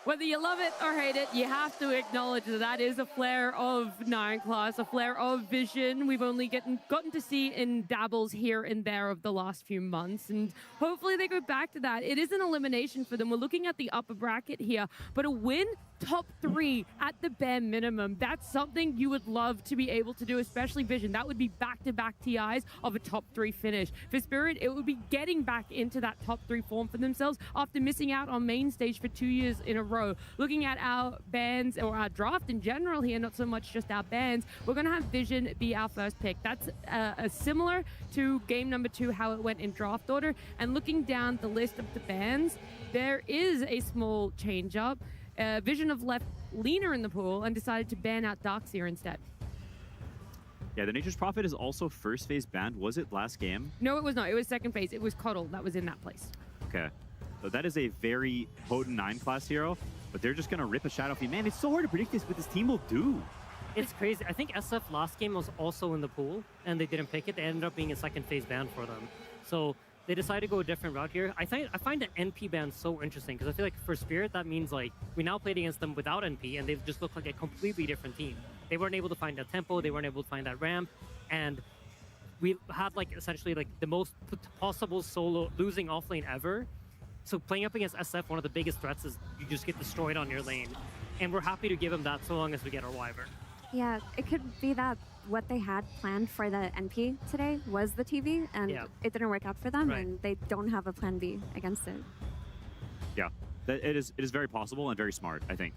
Whether you love it or hate it, you have to acknowledge that that is a flare of 9 class, a flare of vision we've only gotten to see in dabbles here and there of the last few months, and hopefully they go back to that. It is an elimination for them. We're looking at the upper bracket here, but a win top 3 at the bare minimum. That's something you would love to be able to do, especially Vision. That would be back-to-back TIs of a top 3 finish. For Spirit, it would be getting back into that top 3 form for themselves after missing out on main stage for 2 years in a row. Looking at our bans or our draft in general here, not so much just our bans, we're going to have Vision be our first pick. That's similar to game number 2, how it went in draft order. And looking down the list of the bans, there is a small change up. Vision have left Lena in the pool and decided to ban out Darkseer instead. Yeah, the Nature's Prophet is also first phase banned. Was it last game? No, it was not. It was second phase. It was Coddle that was in that place. Okay. So that is a very potent 9 class hero, but they're just going to rip a Shadow Fiend. Man, it's so hard to predict what this team will do. It's crazy. I think SF last game was also in the pool, and they didn't pick it. They ended up being a second phase ban for them. So they decided to go a different route here. I find the NP ban so interesting because I feel like for Spirit, that means like we now played against them without NP, and they've just looked like a completely different team. They weren't able to find that tempo, they weren't able to find that ramp, and we had like essentially like the most possible solo losing offlane ever. So playing up against SF, one of the biggest threats is you just get destroyed on your lane, and we're happy to give them that so long as we get our Wyvern. Yeah, it could be that what they had planned for the NP today was the TV, and it didn't work out for them, and they don't have a plan B against it. Yeah, it is very possible and very smart, I think.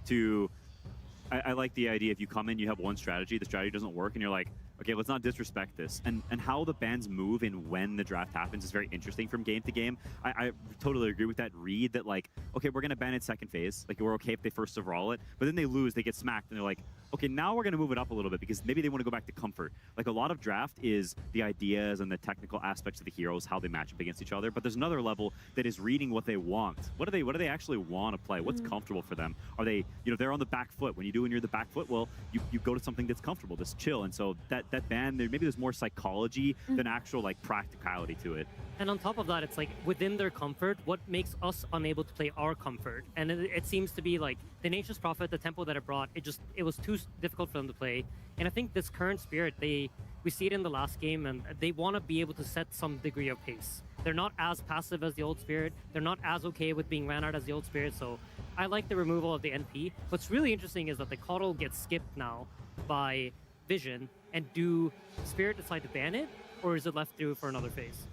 I like the idea if you come in, you have one strategy, the strategy doesn't work, and you're like, okay, let's not disrespect this. And how the bans move and when the draft happens is very interesting from game to game. I totally agree with that read that like, okay, we're going to ban it second phase. Like, we're okay if they first overall it, but then they lose, they get smacked, and they're like, okay, now we're going to move it up a little bit because maybe they want to go back to comfort. Like, a lot of draft is the ideas and the technical aspects of the heroes, how they match up against each other, but there's another level that is reading what they want. What do they actually want to play? What's comfortable for them? Are they, they're on the back foot. When you're the back foot, well, you go to something that's comfortable, that's chill. And so that ban, maybe there's more psychology than actual like practicality to it. And on top of that, it's like within their comfort, what makes us unable to play our comfort? And it seems to be like the Nature's Prophet, the tempo that it brought, it was too difficult for them to play. And I think this current Spirit, we see it in the last game, and they want to be able to set some degree of pace. They're not as passive as the old Spirit. They're not as okay with being ran out as the old Spirit. So I like the removal of the NP. What's really interesting is that the Coddle gets skipped now by Vision. And do Spirit decide to ban it, or is it left through for another phase?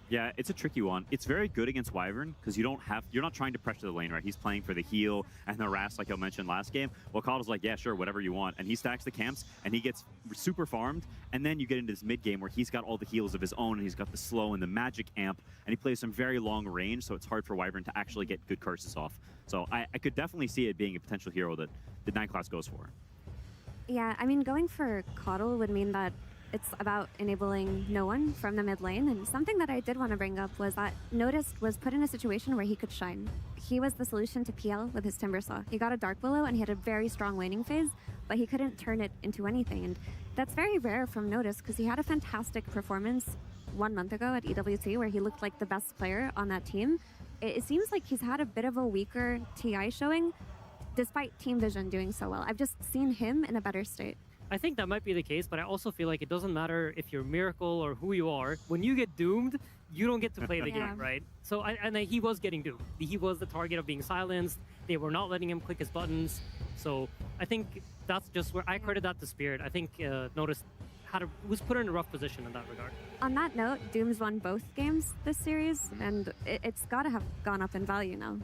Yeah, it's a tricky one. It's very good against Wyvern because you're not trying to pressure the lane, right? He's playing for the heal and the harass, like I mentioned last game. Well, Coddle's like, yeah, sure, whatever you want. And he stacks the camps and he gets super farmed. And then you get into this mid game where he's got all the heals of his own and he's got the slow and the magic amp and he plays some very long range. So it's hard for Wyvern to actually get good curses off. So I could definitely see it being a potential hero that the 9 class goes for. Yeah, I mean, going for Coddle would mean that it's about enabling no one from the mid lane. And something that I did want to bring up was that Noticed was put in a situation where he could shine. He was the solution to PL with his Timbersaw. He got a Dark Willow and he had a very strong waning phase, but he couldn't turn it into anything. And that's very rare from Noticed because he had a fantastic performance 1 month ago at EWC where he looked like the best player on that team. It seems like he's had a bit of a weaker TI showing, despite Team Vision doing so well. I've just seen him in a better state. I think that might be the case, but I also feel like it doesn't matter if you're Miracle or who you are. When you get doomed, you don't get to play the game, right? So, and he was getting doomed. He was the target of being silenced. They were not letting him click his buttons. So I think that's just where I credit that to Spirit. I think Notice was put in a rough position in that regard. On that note, Doom's won both games this series, and it's got to have gone up in value now.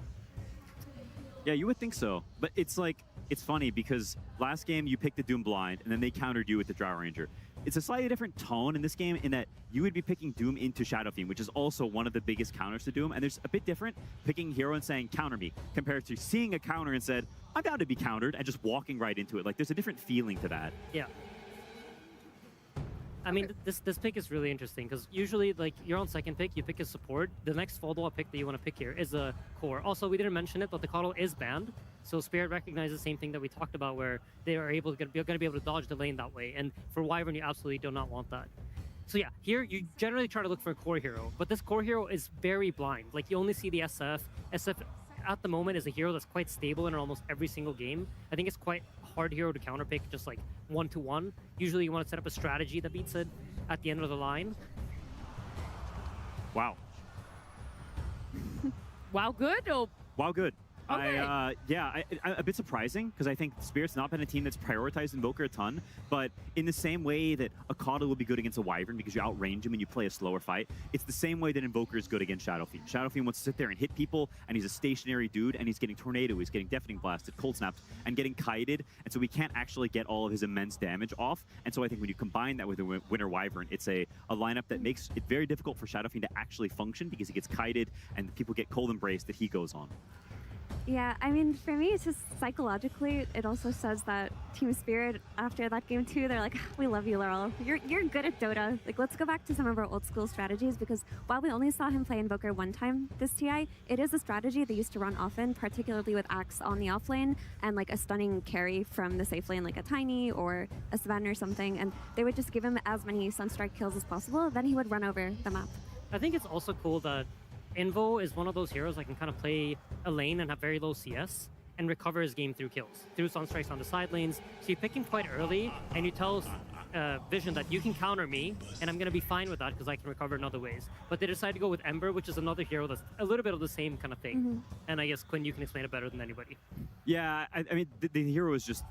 Yeah, you would think so. But it's like, it's funny because last game you picked the Doom blind and then they countered you with the Drow Ranger. It's a slightly different tone in this game in that you would be picking Doom into Shadow Fiend, which is also one of the biggest counters to Doom. And there's a bit different picking hero and saying counter me compared to seeing a counter and said, I'm down to be countered and just walking right into it. Like, there's a different feeling to that. Yeah. I mean, this pick is really interesting because usually, like, you're on second pick, you pick a support. The next follow-up pick that you want to pick here is a core. Also, we didn't mention it, but the Coddle is banned. So Spirit recognizes the same thing that we talked about where they are going to be able to dodge the lane that way. And for Wyvern, you absolutely do not want that. So yeah, here you generally try to look for a core hero, but this core hero is very blind. Like, you only see the SF. SF at the moment is a hero that's quite stable in almost every single game. I think it's quite a hard hero to counterpick just like 1-to-1. Usually you want to set up a strategy that beats it at the end of the line. Wow. Wow, good or Wow, good. Okay. A bit surprising because I think Spirit's not been a team that's prioritized Invoker a ton, but in the same way that Akata will be good against a Wyvern because you outrange him and you play a slower fight, it's the same way that Invoker is good against Shadowfiend. Shadowfiend wants to sit there and hit people, and he's a stationary dude, and he's getting Tornado, he's getting Deafening Blasted, Cold Snapped, and getting kited, and so we can't actually get all of his immense damage off, and so I think when you combine that with a Winter Wyvern, it's a lineup that makes it very difficult for Shadowfiend to actually function because he gets kited, and people get Cold Embrace that he goes on. Yeah, I mean, for me, it's just psychologically, it also says that Team Spirit, after that game too, they're like, we love you, Laurel. You're good at Dota. Like, let's go back to some of our old school strategies, because while we only saw him play Invoker one time this TI, it is a strategy they used to run often, particularly with Axe on the off lane and like a stunning carry from the safe lane, like a Tiny or a Sven or something, and they would just give him as many Sunstrike kills as possible, then he would run over the map. I think it's also cool that Invo is one of those heroes that can kind of play a lane and have very low CS and recover his game through kills, through Sunstrikes on the side lanes. So you pick him quite early and you tell Vision that you can counter me and I'm going to be fine with that because I can recover in other ways. But they decide to go with Ember, which is another hero that's a little bit of the same kind of thing. And I guess, Quinn, you can explain it better than anybody. Yeah, I mean, the hero is just,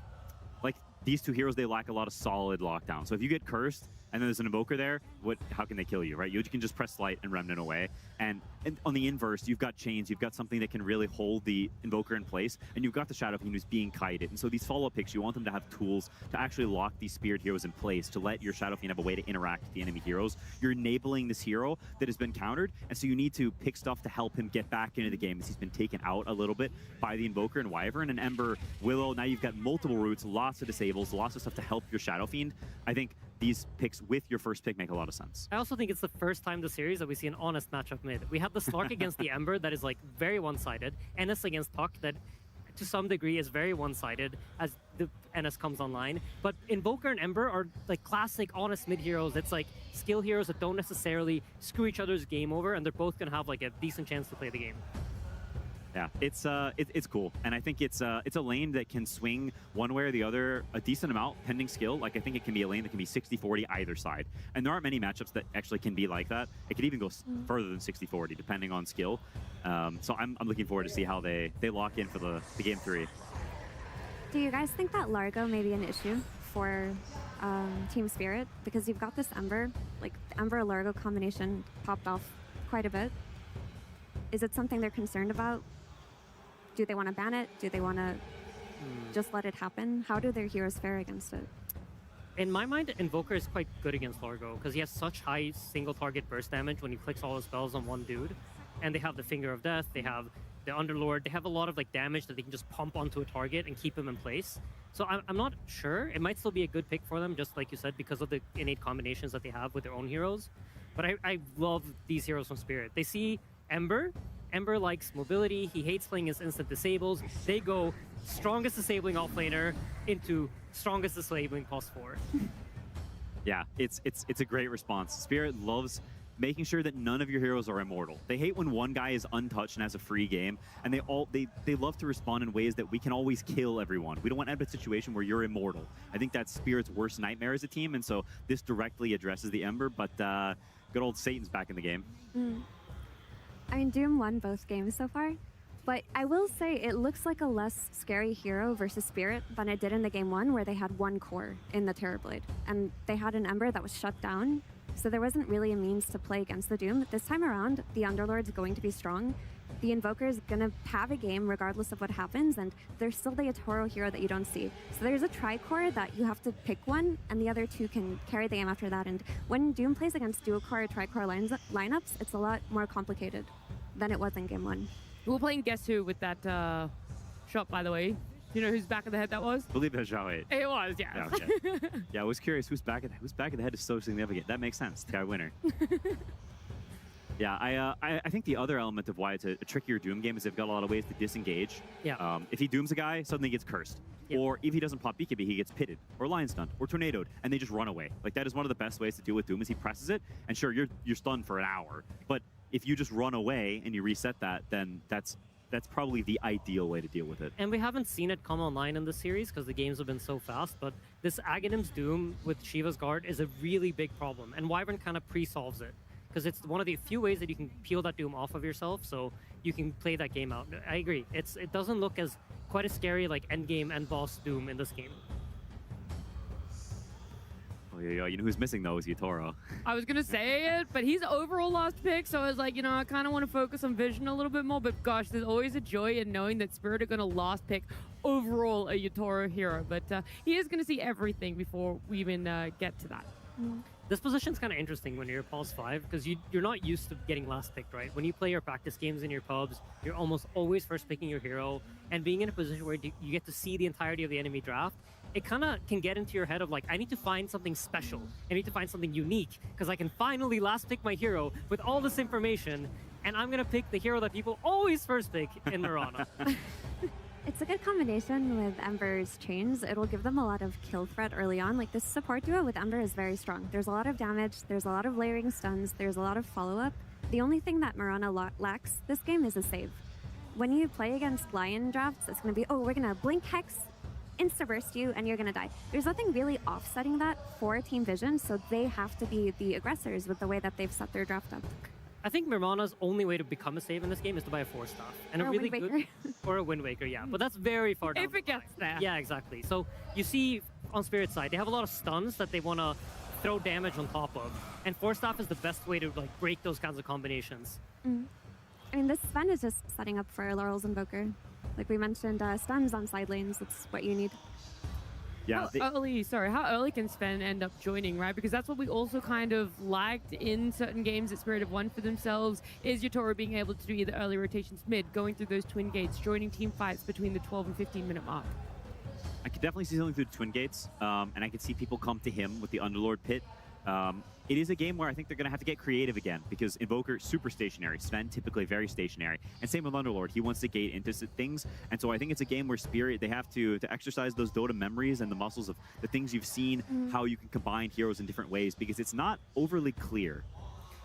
like, these two heroes, they lack a lot of solid lockdown. So if you get cursed, and then there's an Invoker there, how can they kill you, right? You can just press Slight and Remnant away. And on the inverse, you've got Chains, you've got something that can really hold the Invoker in place, and you've got the Shadowfiend who's being kited. And so these follow-up picks, you want them to have tools to actually lock these Spirit heroes in place, to let your Shadowfiend have a way to interact with the enemy heroes. You're enabling this hero that has been countered, and so you need to pick stuff to help him get back into the game, as he's been taken out a little bit by the Invoker and Wyvern and Ember, Willow. Now you've got multiple routes, lots of disables, lots of stuff to help your Shadowfiend. I think these picks with your first pick make a lot of sense. I also think it's the first time this series that we see an honest matchup mid. We have the Slark against the Ember that is like very one-sided, NS against Puck that to some degree is very one-sided as the NS comes online. But Invoker and Ember are like classic honest mid heroes. It's like skill heroes that don't necessarily screw each other's game over, and they're both gonna have like a decent chance to play the game. Yeah, it's cool, and I think it's a lane that can swing one way or the other a decent amount, pending skill. Like, I think it can be a lane that can be 60-40 either side, and there aren't many matchups that actually can be like that. It could even go further than 60-40 depending on skill. So I'm looking forward to see how they lock in for the game 3. Do you guys think that Largo may be an issue for Team Spirit? Because you've got this Ember, like the Ember-Largo combination popped off quite a bit. Is it something they're concerned about? Do they want to ban it? Do they want to just let it happen? How do their heroes fare against it? In my mind, Invoker is quite good against Largo because he has such high single target burst damage when he clicks all his spells on one dude. And they have the Finger of Death, they have the Underlord, they have a lot of like damage that they can just pump onto a target and keep him in place. So I'm not sure. It might still be a good pick for them, just like you said, because of the innate combinations that they have with their own heroes. But I love these heroes from Spirit. They see Ember. Ember likes mobility. He hates playing his instant disables. They go strongest disabling offlaner into strongest disabling +4. Yeah, it's a great response. Spirit loves making sure that none of your heroes are immortal. They hate when one guy is untouched and has a free game, and they love to respond in ways that we can always kill everyone. We don't want to have a situation where you're immortal. I think that's Spirit's worst nightmare as a team, and so this directly addresses the Ember, but good old Satan's back in the game. I mean, Doom won both games so far, but I will say it looks like a less scary hero versus Spirit than it did in the game 1, where they had one core in the Terrorblade, and they had an Ember that was shut down, so there wasn't really a means to play against the Doom. This time around, the Underlord's going to be strong. The Invoker's gonna have a game regardless of what happens, and there's still the Atoro hero that you don't see. So there's a tri-core that you have to pick one, and the other two can carry the game after that. And when Doom plays against dual-core or tri-core lineups, it's a lot more complicated than it was in game 1. We were playing Guess Who with that shot, by the way. Do you know whose back of the head that was? I believe it was Zhao 8. It was, yeah. Yeah, okay. Yeah, I was curious whose back of the head is so significant. That makes sense. Guy winner. Yeah, I think the other element of why it's a trickier Doom game is they've got a lot of ways to disengage. Yeah. If he Dooms a guy, suddenly he gets cursed. Yeah. Or if he doesn't pop BKB, he gets pitted, or Lion Stunned, or Tornadoed, and they just run away. Like, that is one of the best ways to deal with Doom, is he presses it, and sure, you're stunned for an hour. But if you just run away and you reset that, then that's that's probably the ideal way to deal with it. And we haven't seen it come online in the series because the games have been so fast, but this Aghanim's Doom with Shiva's Guard is a really big problem, and Wyvern kind of pre-solves it because it's one of the few ways that you can peel that Doom off of yourself, so you can play that game out. I agree. It doesn't look as quite as scary like end game and boss Doom in this game. Oh, yeah, you know who's missing though is Yatoro. I was gonna say it, but he's overall last pick, so I was like, you know, I kind of want to focus on Vision a little bit more. But gosh, there's always a joy in knowing that Spirit are gonna last pick overall a Yatoro hero. But he is gonna see everything before we even get to that. This position's kind of interesting when you're Pulse 5 because you're not used to getting last picked, right? When you play your practice games in your pubs, you're almost always first picking your hero, and being in a position where you get to see the entirety of the enemy draft, it kind of can get into your head of like, I need to find something special. I need to find something unique because I can finally last pick my hero with all this information, and I'm going to pick the hero that people always first pick in Mirana. It's a good combination with Ember's chains. It'll give them a lot of kill threat early on. Like this support duo with Ember is very strong. There's a lot of damage, there's a lot of layering stuns, there's a lot of follow-up. The only thing that Mirana lacks this game is a save. When you play against Lion drafts, it's going to be, oh, we're going to blink Hex, insta-burst you, and you're going to die. There's nothing really offsetting that for Team Vision, so they have to be the aggressors with the way that they've set their draft up. I think Mirana's only way to become a save in this game is to buy a 4-star. And or a really good or a Wind Waker, yeah. But that's very far down. If it gets there. Yeah, exactly. So you see on Spirit's side, they have a lot of stuns that they want to throw damage on top of. And 4-staff is the best way to like break those kinds of combinations. I mean, this Sven is just setting up for Laurel's Invoker. Like we mentioned, stuns on side lanes, that's what you need. Yeah, how early can Sven end up joining, right? Because that's what we also kind of lagged in certain games that Spirit have won for themselves, is Yatoro being able to do either early rotations mid, going through those twin gates, joining team fights between the 12 and 15-minute mark. I could definitely see something through the Twin Gates, and I could see people come to him with the Underlord Pit. It is a game where I think they're going to have to get creative again because Invoker, super stationary. Sven, typically very stationary. And same with Underlord. He wants to gate into things. And so I think it's a game where Spirit, they have to exercise those Dota memories and the muscles of the things you've seen, how you can combine heroes in different ways, because it's not overly clear.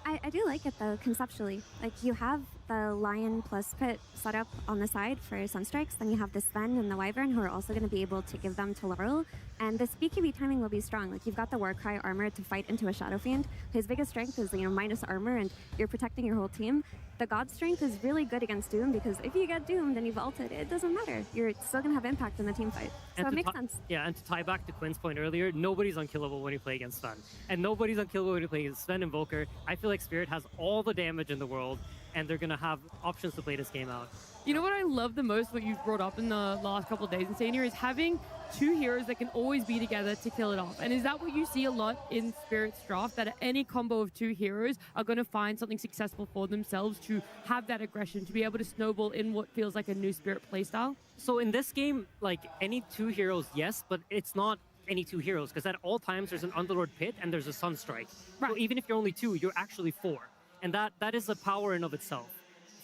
I do like it though, conceptually. Like you have the Lion plus Pit set up on the side for Sunstrikes, then you have the Sven and the Wyvern who are also going to be able to give them to Laurel, and this BKB timing will be strong. Like you've got the Warcry armor to fight into a Shadow Fiend. His biggest strength is, you know, minus armor, and you're protecting your whole team. The God strength is really good against Doom because if you get doomed and you've ulted, it doesn't matter. You're still going to have impact in the team fight. So it makes sense. Yeah, and to tie back to Quinn's point earlier, nobody's unkillable when you play against Sven. And nobody's unkillable when you play against Sven Invoker. I feel like Spirit has all the damage in the world, and they're going to have options to play this game out. You know what I love the most, what you've brought up in the last couple of days in Senior, is having two heroes that can always be together to kill it off. And is that what you see a lot in Spirit's draft, that any combo of two heroes are going to find something successful for themselves to have that aggression, to be able to snowball in what feels like a new Spirit playstyle? So in this game, like any two heroes, yes, but it's not any two heroes, because at all times there's an Underlord Pit and there's a Sunstrike. Right. So even if you're only two, you're actually four. And that is a power in of itself.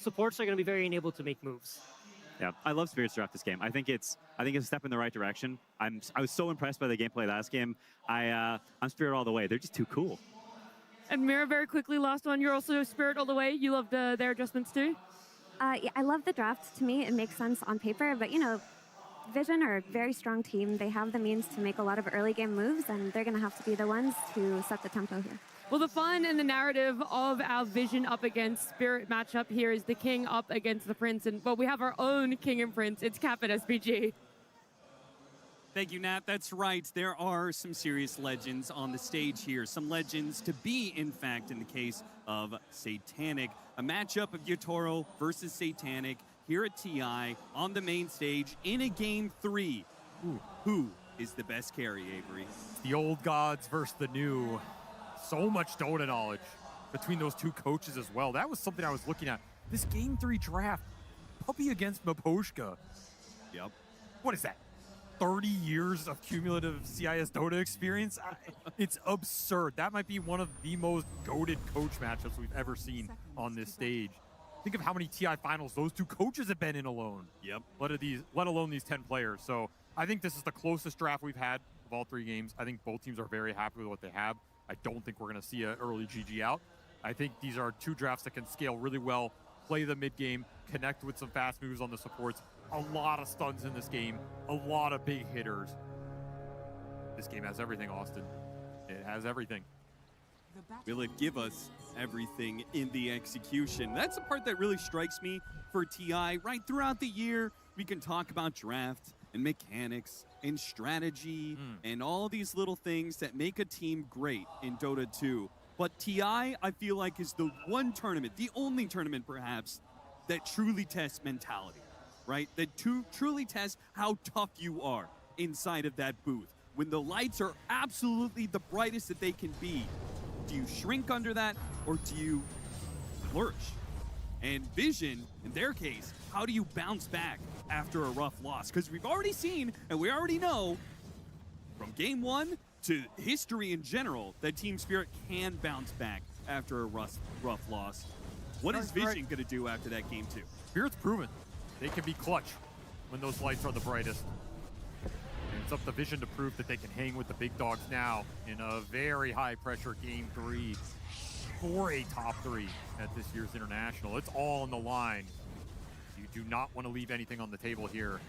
Supports are going to be very enabled to make moves. Yeah, I love Spirit's draft this game. I think it's a step in the right direction. I was so impressed by the gameplay last game. I'm Spirit all the way. They're just too cool. And Mira, very quickly, last one. You're also Spirit all the way. You loved their adjustments too? Yeah, I love the draft. To me, it makes sense on paper, but you know, Vision are a very strong team. They have the means to make a lot of early game moves, and they're going to have to be the ones to set the tempo here. Well, the fun and the narrative of our Vision up against Spirit matchup here is the King up against the Prince. And, well, we have our own King and Prince. It's Cap at SPG. Thank you, Nat. That's right. There are some serious legends on the stage here. Some legends to be, in fact, in the case of Satanic. A matchup of Yatoro versus Satanic here at TI on the main stage in a Game 3. Who is the best carry, Avery? It's the old gods versus the new. So much Dota knowledge between those two coaches as well. That was something I was looking at. This Game 3 draft, Puppy against Miposhka. Yep. What is that? 30 years of cumulative CIS Dota experience? It's absurd. That might be one of the most goated coach matchups we've ever seen on this stage. Think of how many TI finals those two coaches have been in alone. Yep. Let alone these 10 players. So I think this is the closest draft we've had of all three games. I think both teams are very happy with what they have. I don't think we're going to see an early GG out. I think these are two drafts that can scale really well play the mid game, connect with some fast moves on the supports. A lot of stuns in this game, a lot of big hitters. This game has everything, Austin. It has everything. Will it give us everything in the execution? That's the part that really strikes me for TI. Right throughout the year, we can talk about draft and mechanics and strategy and all these little things that make a team great in Dota 2. But TI, I feel like, is the one tournament, the only tournament perhaps, that truly tests mentality, right? That truly tests how tough you are inside of that booth. When the lights are absolutely the brightest that they can be, do you shrink under that or do you flourish? And Vision, in their case, how do you bounce back after a rough loss? Because we've already seen and we already know from game one to history in general that Team Spirit can bounce back after a rough loss. What is Vision going to do after that game two? Spirit's proven they can be clutch when those lights are the brightest. And it's up to Vision to prove that they can hang with the big dogs now in a very high pressure game 3 for a top 3 at this year's International. It's all on the line. You do not want to leave anything on the table here.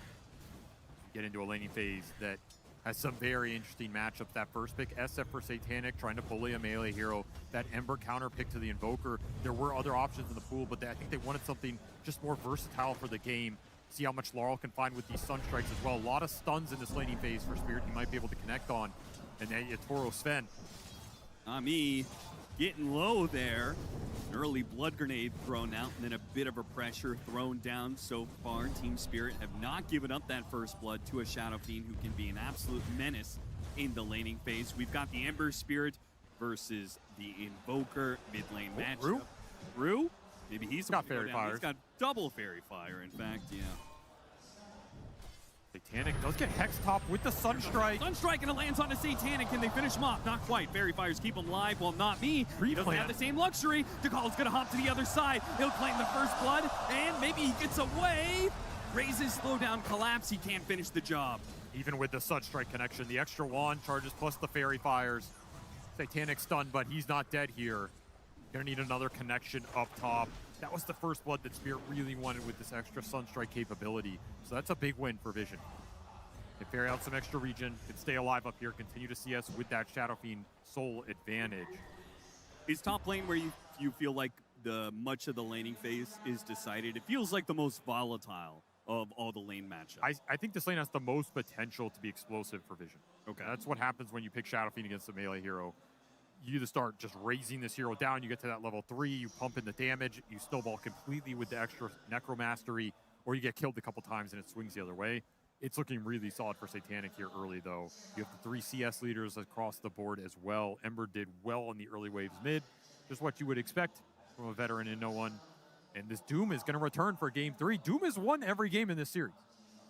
Get into a laning phase that has some very interesting matchups. That first pick, SF for Satanic, trying to bully a melee hero. That Ember counter pick to the Invoker. There were other options in the pool, but I think they wanted something just more versatile for the game. See how much Laurel can find with these stun strikes as well. A lot of stuns in this laning phase for Spirit he might be able to connect on. And then Toro Sven. Ami getting low there. An early blood grenade thrown out and then a bit of a pressure thrown down so far. Team Spirit have not given up that first blood to a Shadow Fiend who can be an absolute menace in the laning phase. We've got the Ember Spirit versus the Invoker mid lane match. Rue? Maybe he's got Fairy Fire. He's got double Fairy Fire, in fact, yeah. Satanic does get Hex Top with the Sunstrike. Sunstrike and it lands on a Satanic. Can they finish him off? Not quite. Fairy Fires keep him alive. Well, not me. He doesn't have the same luxury. DeCall's gonna hop to the other side. He'll claim the first blood, and maybe he gets away. Raises slowdown collapse. He can't finish the job. Even with the Sunstrike connection, the extra wand charges plus the Fairy Fires. Satanic stunned, but he's not dead here. Gonna need another connection up top. That was the first blood that Spirit really wanted with this extra Sunstrike capability. So that's a big win for Vision. Can ferry out some extra regen, can stay alive up here, continue to see us with that Shadow Fiend soul advantage. Is top lane where you feel like the much of the laning phase is decided? It feels like the most volatile of all the lane matchups. I think this lane has the most potential to be explosive for Vision. Okay. That's what happens when you pick Shadow Fiend against a melee hero. You either start just raising this hero down, you get to that level 3, you pump in the damage, you snowball completely with the extra Necromastery, or you get killed a couple times and it swings the other way. It's looking really solid for Satanic here early, though. You have the 3 CS leaders across the board as well. Ember did well in the early waves mid, just what you would expect from a veteran in no one. And this Doom is going to return for game 3. Doom has won every game in this series.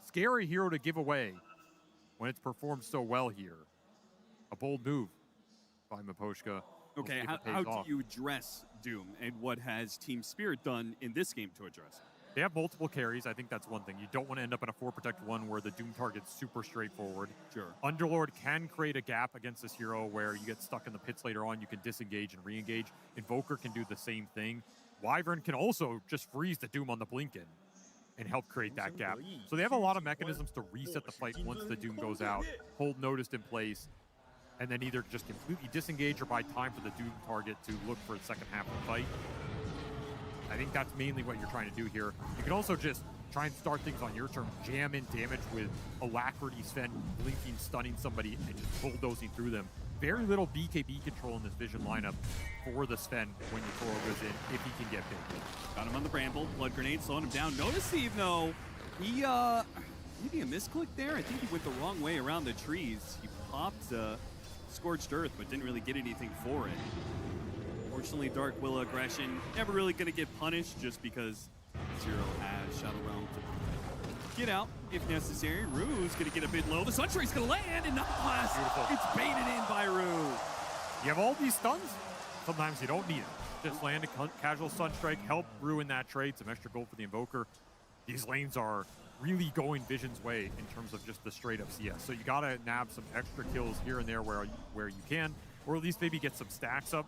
Scary hero to give away when it's performed so well here. A bold move by Miposhka. Okay, how do you address Doom, and what has Team Spirit done in this game to address it? They have multiple carries. I think that's one thing. You don't want to end up in a 4-protect-1 where the Doom target's super straightforward. Sure. Underlord can create a gap against this hero where you get stuck in the pits later on. You can disengage and re-engage. Invoker can do the same thing. Wyvern can also just freeze the Doom on the Blinken and help create that gap. So they have a lot of mechanisms to reset the fight once the Doom goes out, hold Noticed in place, and then either just completely disengage or buy time for the Doom target to look for the second half of the fight. I think that's mainly what you're trying to do here. You can also just try and start things on your turn, jam in damage with Alacrity Sven, blinking, stunning somebody, and just bulldozing through them. Very little BKB control in this Vision lineup for the Sven when your Toro goes in, if he can get big. Got him on the Bramble, blood grenade slowing him down. Notice Steve, though, he, maybe a misclick there? I think he went the wrong way around the trees. He popped Scorched Earth, but didn't really get anything for it. Fortunately, Dark Willow aggression never really going to get punished just because Zero has Shadow Realm to get out if necessary. Rue's going to get a bit low. The Sunstrike's going to land, and Nightblast, it's baited in by Rue. You have all these stuns. Sometimes you don't need it. Just land a casual Sunstrike, help ruin that trade, some extra gold for the Invoker. These lanes are really going Vision's way in terms of just the straight up CS. So you gotta nab some extra kills here and there where you can, or at least maybe get some stacks up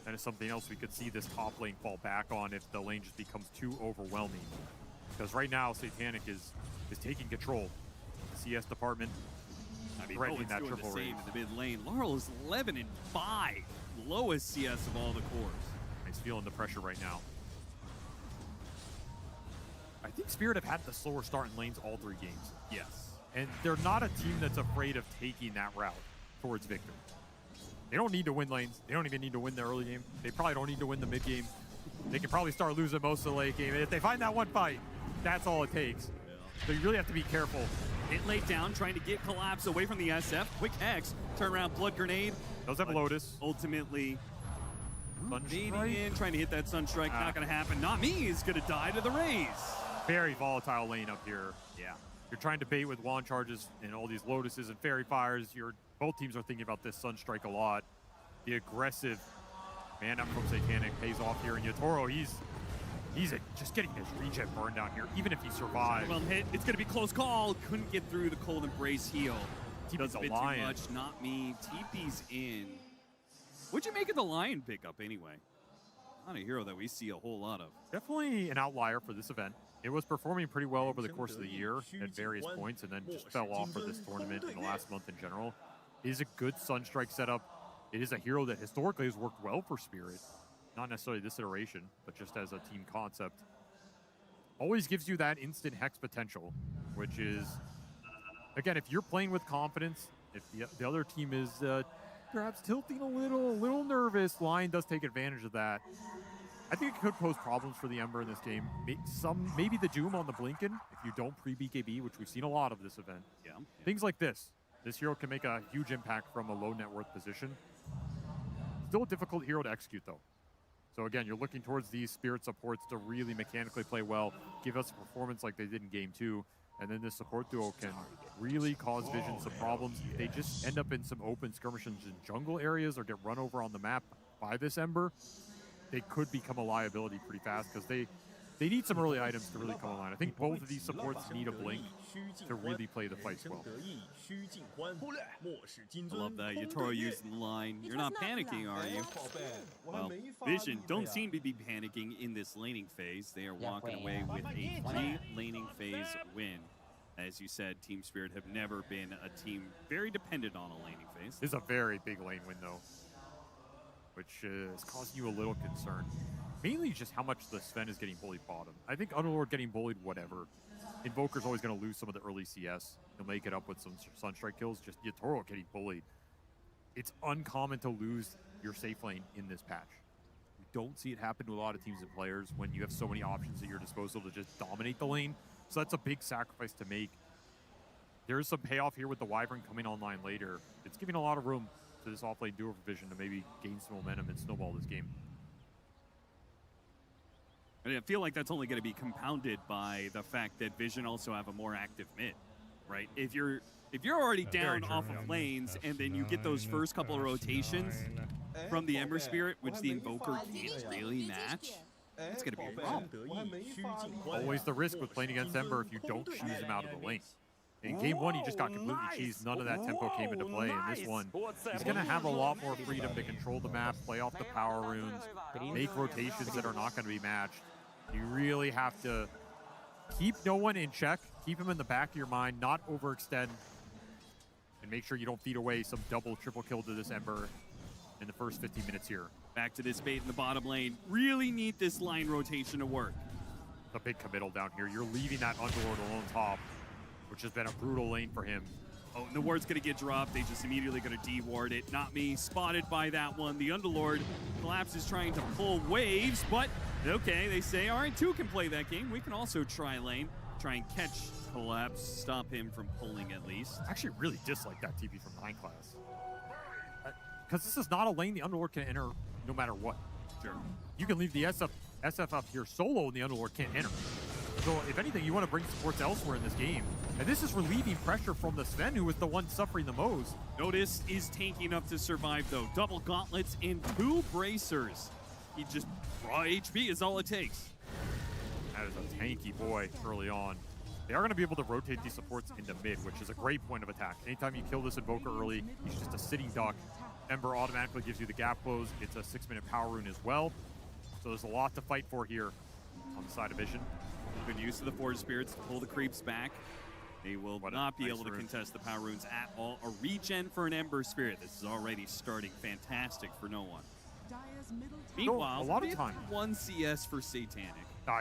That is something else we could see this top lane fall back on if the lane just becomes too overwhelming. Because right now, Satanic is taking control. The CS department threatening that doing triple the same raid. in the mid lane. Laurel is 11-5, lowest CS of all the cores. He's feeling the pressure right now. I think Spirit have had the slower start in lanes all 3 games. Yes. And they're not a team that's afraid of taking that route towards victory. They don't need to win lanes. They don't even need to win the early game. They probably don't need to win the mid game. They can probably start losing most of the late game. And if they find that one fight, that's all it takes. So you really have to be careful. Hit laid down, trying to get Collapse away from the SF. Quick Hex, turn around, Blood Grenade. Those have Lotus. Ultimately, Sunstrike in, trying to hit that Sunstrike. Not going to happen. Not me is going to die to the raise. Very volatile lane up here. Yeah. You're trying to bait with wand charges and all these Lotuses and Fairy Fires. Both teams are thinking about this Sunstrike a lot. The aggressive man up from Satanic pays off here. And Yatoro, he's just getting his regen burned down here, even if he survives. Well hit. It's going to be close call. Couldn't get through the Cold Embrace heal. Does a bit too much. Not me. TP's in. What'd you make of the Lion pickup anyway? Not a hero that we see a whole lot of. Definitely an outlier for this event. It was performing pretty well over the course of the year at various points, and then just fell off for this tournament in the last month in general. It is a good Sunstrike setup. It is a hero that historically has worked well for Spirit. Not necessarily this iteration, but just as a team concept. Always gives you that instant Hex potential, which is, again, if you're playing with confidence, if the other team is perhaps tilting a little nervous, Lion does take advantage of that. I think it could pose problems for the Ember in this game. Maybe the Doom on the Blinken, if you don't pre-BKB, which we've seen a lot of this event. Yeah. Things like this. This hero can make a huge impact from a low net worth position. Still a difficult hero to execute, though. So again, you're looking towards these Spirit supports to really mechanically play well, give us a performance like they did in Game 2, and then this support duo can really cause Vision some problems. They just end up in some open skirmishes in jungle areas or get run over on the map by this Ember. They could become a liability pretty fast because they need some early items to really come online. I think both of these supports need a blink to really play the fights well. I love that. Yatoro using the line. You're not panicking, are you? Well, Vision don't seem to be panicking in this laning phase. They are walking away with a 3 laning phase win. As you said, Team Spirit have never been a team very dependent on a laning phase. This is a very big lane win, though, which is causing you a little concern. Mainly just how much the Sven is getting bullied bottom. I think Underlord getting bullied, whatever. Invoker's always going to lose some of the early CS. He'll make it up with some Sunstrike kills. Just Yatoro getting bullied. It's uncommon to lose your safe lane in this patch. We don't see it happen to a lot of teams and players when you have so many options at your disposal to just dominate the lane. So that's a big sacrifice to make. There is some payoff here with the Wyvern coming online later. It's giving a lot of room to this off-lane duo for Vision to maybe gain some momentum and snowball this game. And I feel like that's only going to be compounded by the fact that Vision also have a more active mid, right? If you're already down off of lanes and then you get those first couple of rotations from the Ember Spirit, which the Invoker can't really match, that's going to be a problem. Always the risk with playing against Ember if you don't choose him out of the lane. In Game 1, he just got completely cheesed. None of that tempo came into play. In this one, he's going to have a lot more freedom to control the map, play off the power runes, make rotations that are not going to be matched. You really have to keep no one in check, keep him in the back of your mind, not overextend, and make sure you don't feed away some double, triple kill to this Ember in the first 15 minutes here. Back to this bait in the bottom lane. Really need this line rotation to work. A big committal down here. You're leaving that Underlord alone top, which has been a brutal lane for him. Oh, and the ward's going to get dropped. They just immediately going to de-ward it. Not me. Spotted by that one. The Underlord Collapse is trying to pull waves, but okay, they say, all right, 2 can play that game. We can also try lane, try and catch Collapse, stop him from pulling at least. I actually really dislike that TP from 9 class. Because this is not a lane the Underlord can enter no matter what. Sure. You can leave the SF up here solo and the Underlord can't enter. So if anything, you want to bring supports elsewhere in this game. And this is relieving pressure from the Sven, who was the one suffering the most. Notice is tanky enough to survive, though. Double gauntlets and 2 bracers. He just, raw HP is all it takes. That is a tanky boy early on. They are going to be able to rotate these supports into mid, which is a great point of attack. Anytime you kill this Invoker early, he's just a sitting duck. Ember automatically gives you the gap close. It's a 6-minute power rune as well. So there's a lot to fight for here on the side of Vision. Good use of the Forge Spirits to pull the creeps back. They will not be able to contest the power runes at all. A regen for an Ember Spirit. This is already starting fantastic for no one. Meanwhile, a lot of time. 1 CS for Satanic.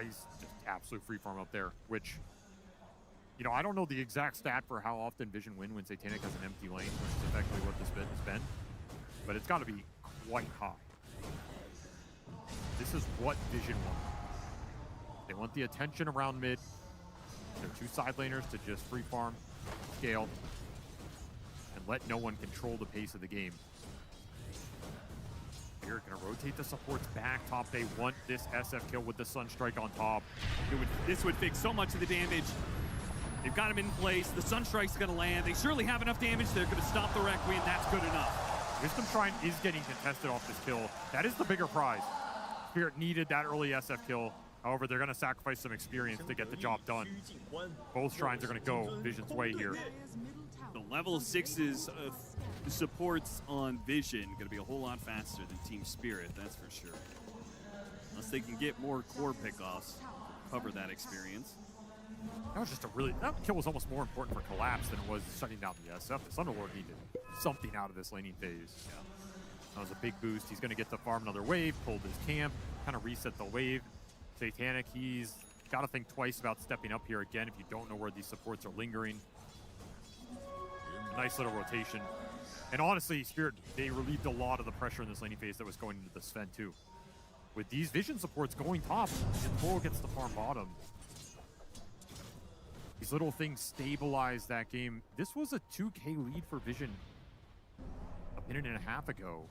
He's just absolute free farm up there, which, you know, I don't know the exact stat for how often Vision win when Satanic has an empty lane, which is effectively what this bit has been, but it's got to be quite high. This is what Vision want. They want the attention around mid. They're 2 side laners to just free farm, scale, and let no one control the pace of the game. They're going to rotate the supports back top. They want this SF kill with the Sunstrike on top. This would fix so much of the damage. They've got him in place. The Sunstrike's going to land. They surely have enough damage. They're going to stop the Requiem. That's good enough. Wisdom Shrine is getting contested off this kill. That is the bigger prize. Spirit needed that early SF kill. However, they're going to sacrifice some experience to get the job done. Both shrines are going to go Vision's way here. The level 6's supports on Vision going to be a whole lot faster than Team Spirit, that's for sure. Unless they can get more core pickoffs to cover that experience. That was just that kill was almost more important for Collapse than it was shutting down the SF. The Thunderlord needed something out of this laning phase. Yeah. That was a big boost. He's going to get to farm another wave, pulled his camp, kind of reset the wave. Satanic, he's got to think twice about stepping up here again if you don't know where these supports are lingering. Nice little rotation. And honestly, Spirit, they relieved a lot of the pressure in this laning phase that was going into the Sven too. With these Vision supports going top, Toro gets the farm bottom. These little things stabilize that game. This was a 2K lead for Vision a minute and a half ago.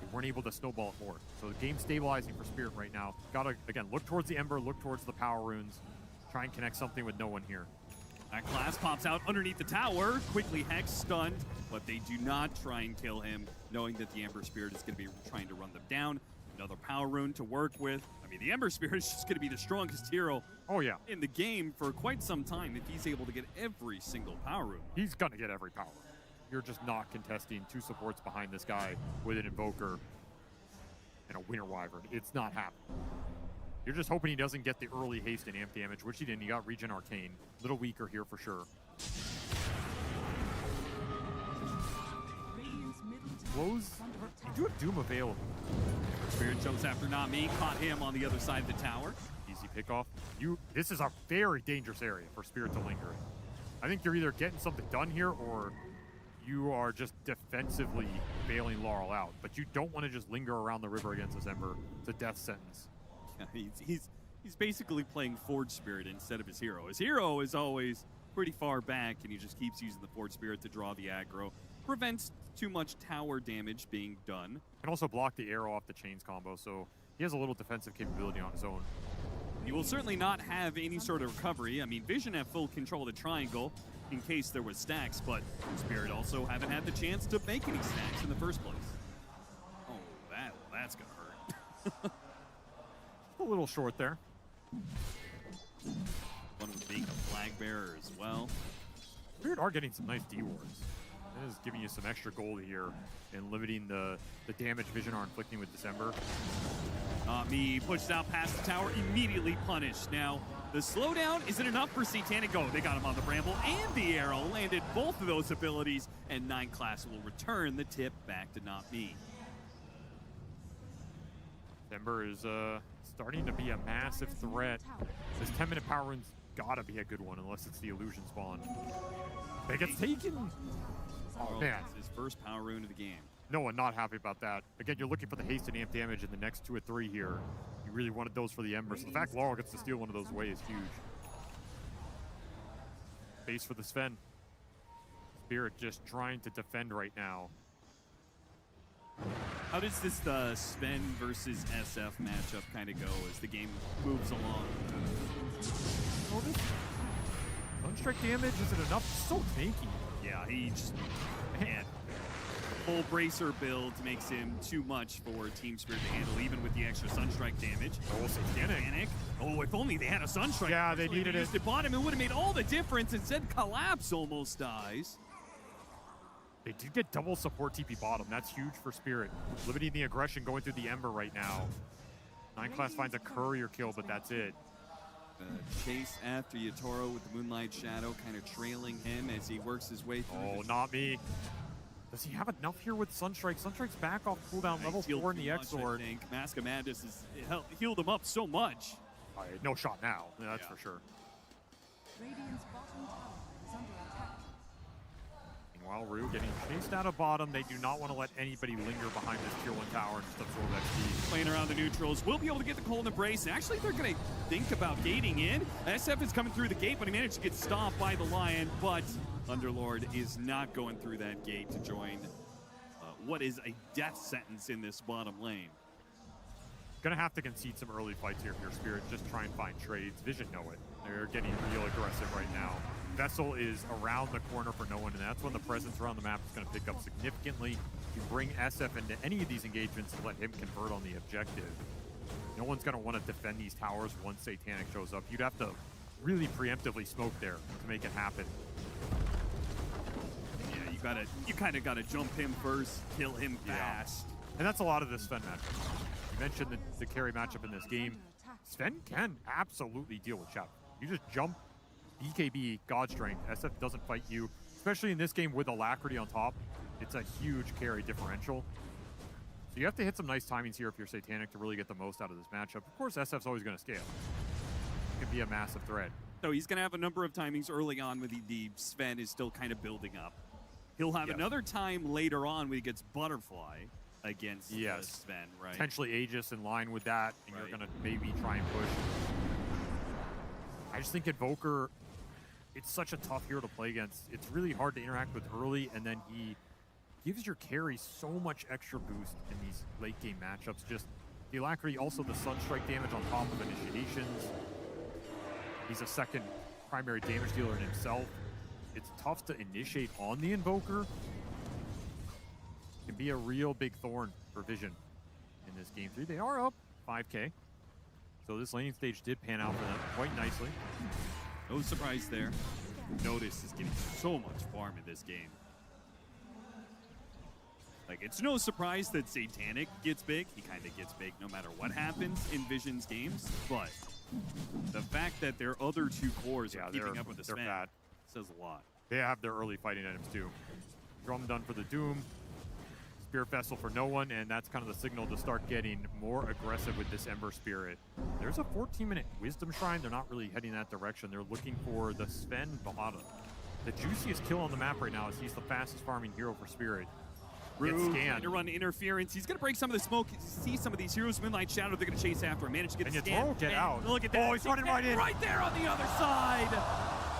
They weren't able to snowball it more. So the game's stabilizing for Spirit right now. Gotta, again, look towards the Ember, look towards the power runes. Try and connect something with no one here. That class pops out underneath the tower. Quickly Hex stunned, but they do not try and kill him, knowing that the Ember Spirit is going to be trying to run them down. Another power rune to work with. I mean, the Ember Spirit is just going to be the strongest hero in the game for quite some time if he's able to get every single power rune. He's going to get every power rune. You're just not contesting 2 supports behind this guy with an Invoker and a Winter Wyvern. It's not happening. You're just hoping he doesn't get the early haste and amp damage, which he didn't. He got Regen Arcane. A little weaker here for sure. Blows. You do have Doom available. Spirit jumps after Not Me, caught him on the other side of the tower. Easy pickoff. This is a very dangerous area for Spirit to linger in. I think you're either getting something done here or you are just defensively bailing Laurel out. But you don't want to just linger around the river against this Ember. It's a death sentence. Yeah, he's basically playing Forge Spirit instead of his hero. His hero is always pretty far back, and he just keeps using the Forge Spirit to draw the aggro. Prevents too much tower damage being done. Can also block the arrow off the chains combo, so he has a little defensive capability on his own. He will certainly not have any sort of recovery. I mean, Vision have full control of the triangle in case there was stacks, but Spirit also haven't had the chance to make any stacks in the first place. Oh, that's gonna hurt. A little short there. One with being a flag bearer as well. Spirit are getting some nice D-wards. That is giving you some extra gold here and limiting the damage Vision are inflicting with December. Not Me pushed out past the tower, immediately punished. Now, the slowdown isn't enough for Satanic. Oh, they got him on the Bramble and the arrow. Landed both of those abilities, and 9 class will return the tip back to Not Me. December is starting to be a massive threat. This 10-minute power rune's gotta be a good one unless it's the illusion spawn. They get taken. Oh, man. It's his first power rune of the game. No one not happy about that. Again, you're looking for the haste and amp damage in the next 2 or 3 here. You really wanted those for the Ember. So the fact Laurel gets to steal one of those away is huge. Base for the Sven. Spirit just trying to defend right now. How does this Sven versus SF matchup kind of go as the game moves along? Oh, this Sunstrike damage isn't enough. It's so tanky. Yeah, he just, man, full bracer build makes him too much for Team Spirit to handle, even with the extra Sunstrike damage. Oh, Satanic. Oh, if only they had a Sunstrike. Yeah, they needed it. Used it bottom, it would have made all the difference. Instead, Collapse almost dies. They did get double support TP bottom. That's huge for Spirit. Limiting the aggression going through the Ember right now. 9 Class finds a courier kill, but that's it. Chase after Yatoro with the Moonlight Shadow, kind of trailing him as he works his way through. Oh, not me. Does he have enough here with Sunstrike? Sunstrike's back off cooldown level 4 in the X-Sword. I think Mask of Madness has healed him up so much. No shot now, that's for sure. Radiant's bottom tower is under attack. Meanwhile, Rue getting chased out of bottom. They do not want to let anybody linger behind this tier 1 tower and just absorb XP. Playing around the neutrals, will be able to get the cold embrace. Actually, they're going to think about gating in. SF is coming through the gate, but he managed to get stopped by the Lion. But Underlord is not going through that gate to join what is a death sentence in this bottom lane. Gonna have to concede some early fights here if you're Spirit. Just try and find trades. Vision know it. They're getting real aggressive right now. Vessel is around the corner for no one, and that's when the presence around the map is going to pick up significantly. You bring SF into any of these engagements and let him convert on the objective. No one's going to want to defend these towers once Satanic shows up. You'd have to really preemptively smoke there to make it happen. Yeah, you kind of gotta jump him first, kill him fast. And that's a lot of the Sven matchup. You mentioned the carry matchup in this game. Sven can absolutely deal with Shadow. You just jump, BKB, God Strength. SF doesn't fight you, especially in this game with Alacrity on top. It's a huge carry differential. So you have to hit some nice timings here if you're Satanic to really get the most out of this matchup. Of course, SF's always going to scale. It can be a massive threat. So he's going to have a number of timings early on when the Sven is still kind of building up. He'll have another time later on when he gets Butterfly against Sven, right? Potentially Aegis in line with that, and you're going to maybe try and push. I just think Invoker, it's such a tough hero to play against. It's really hard to interact with early, and then he gives your carry so much extra boost in these late game matchups. Just the Alacrity, also the Sunstrike damage on top of initiations. He's a second primary damage dealer in himself. It's tough to initiate on the Invoker. Can be a real big thorn for Vision in this game 3. They are up 5K. So this laning stage did pan out for them quite nicely. No surprise there. Notice is getting so much farm in this game. Like, it's no surprise that Satanic gets big. He kind of gets big no matter what happens in Vision's games. But the fact that their other two cores are keeping up with the Sven says a lot. They have their early fighting items too. Drum done for the Doom. Spirit Vessel for no one, and that's kind of the signal to start getting more aggressive with this Ember Spirit. There's a 14-minute Wisdom Shrine. They're not really heading that direction. They're looking for the Sven Bahada. The juiciest kill on the map right now is he's the fastest farming hero for Spirit. Rue trying to run interference. He's going to break some of the smoke. See some of these heroes, Moonlight Shadow, they're going to chase after him. Manage to get the scan. Get out. Look at that. Oh, he's running right in. Right there on the other side.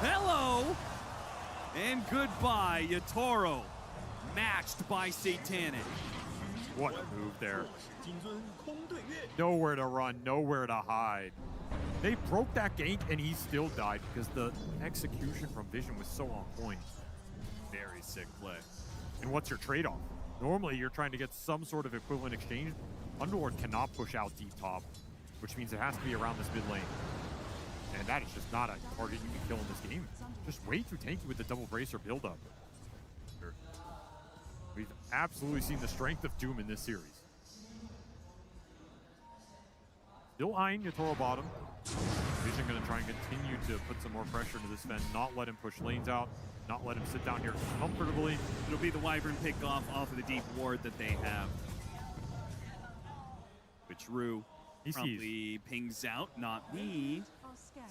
Hello. And goodbye, Yatoro. Matched by Satanic. What a move there. Nowhere to run, nowhere to hide. They broke that gank and he still died because the execution from Vision was so on point. Very sick play. And what's your trade-off? Normally you're trying to get some sort of equivalent exchange. Underlord cannot push out deep top, which means it has to be around this mid lane. And that is just not a target you can kill in this game. Just way too tanky with the double bracer build-up. We've absolutely seen the strength of Doom in this series. Still eyeing Yatoro bottom. Vision going to try and continue to put some more pressure into this Sven, not let him push lanes out, not let him sit down here comfortably. It'll be the Wyvern pick off of the deep ward that they have. Which Rue promptly pings out, not me.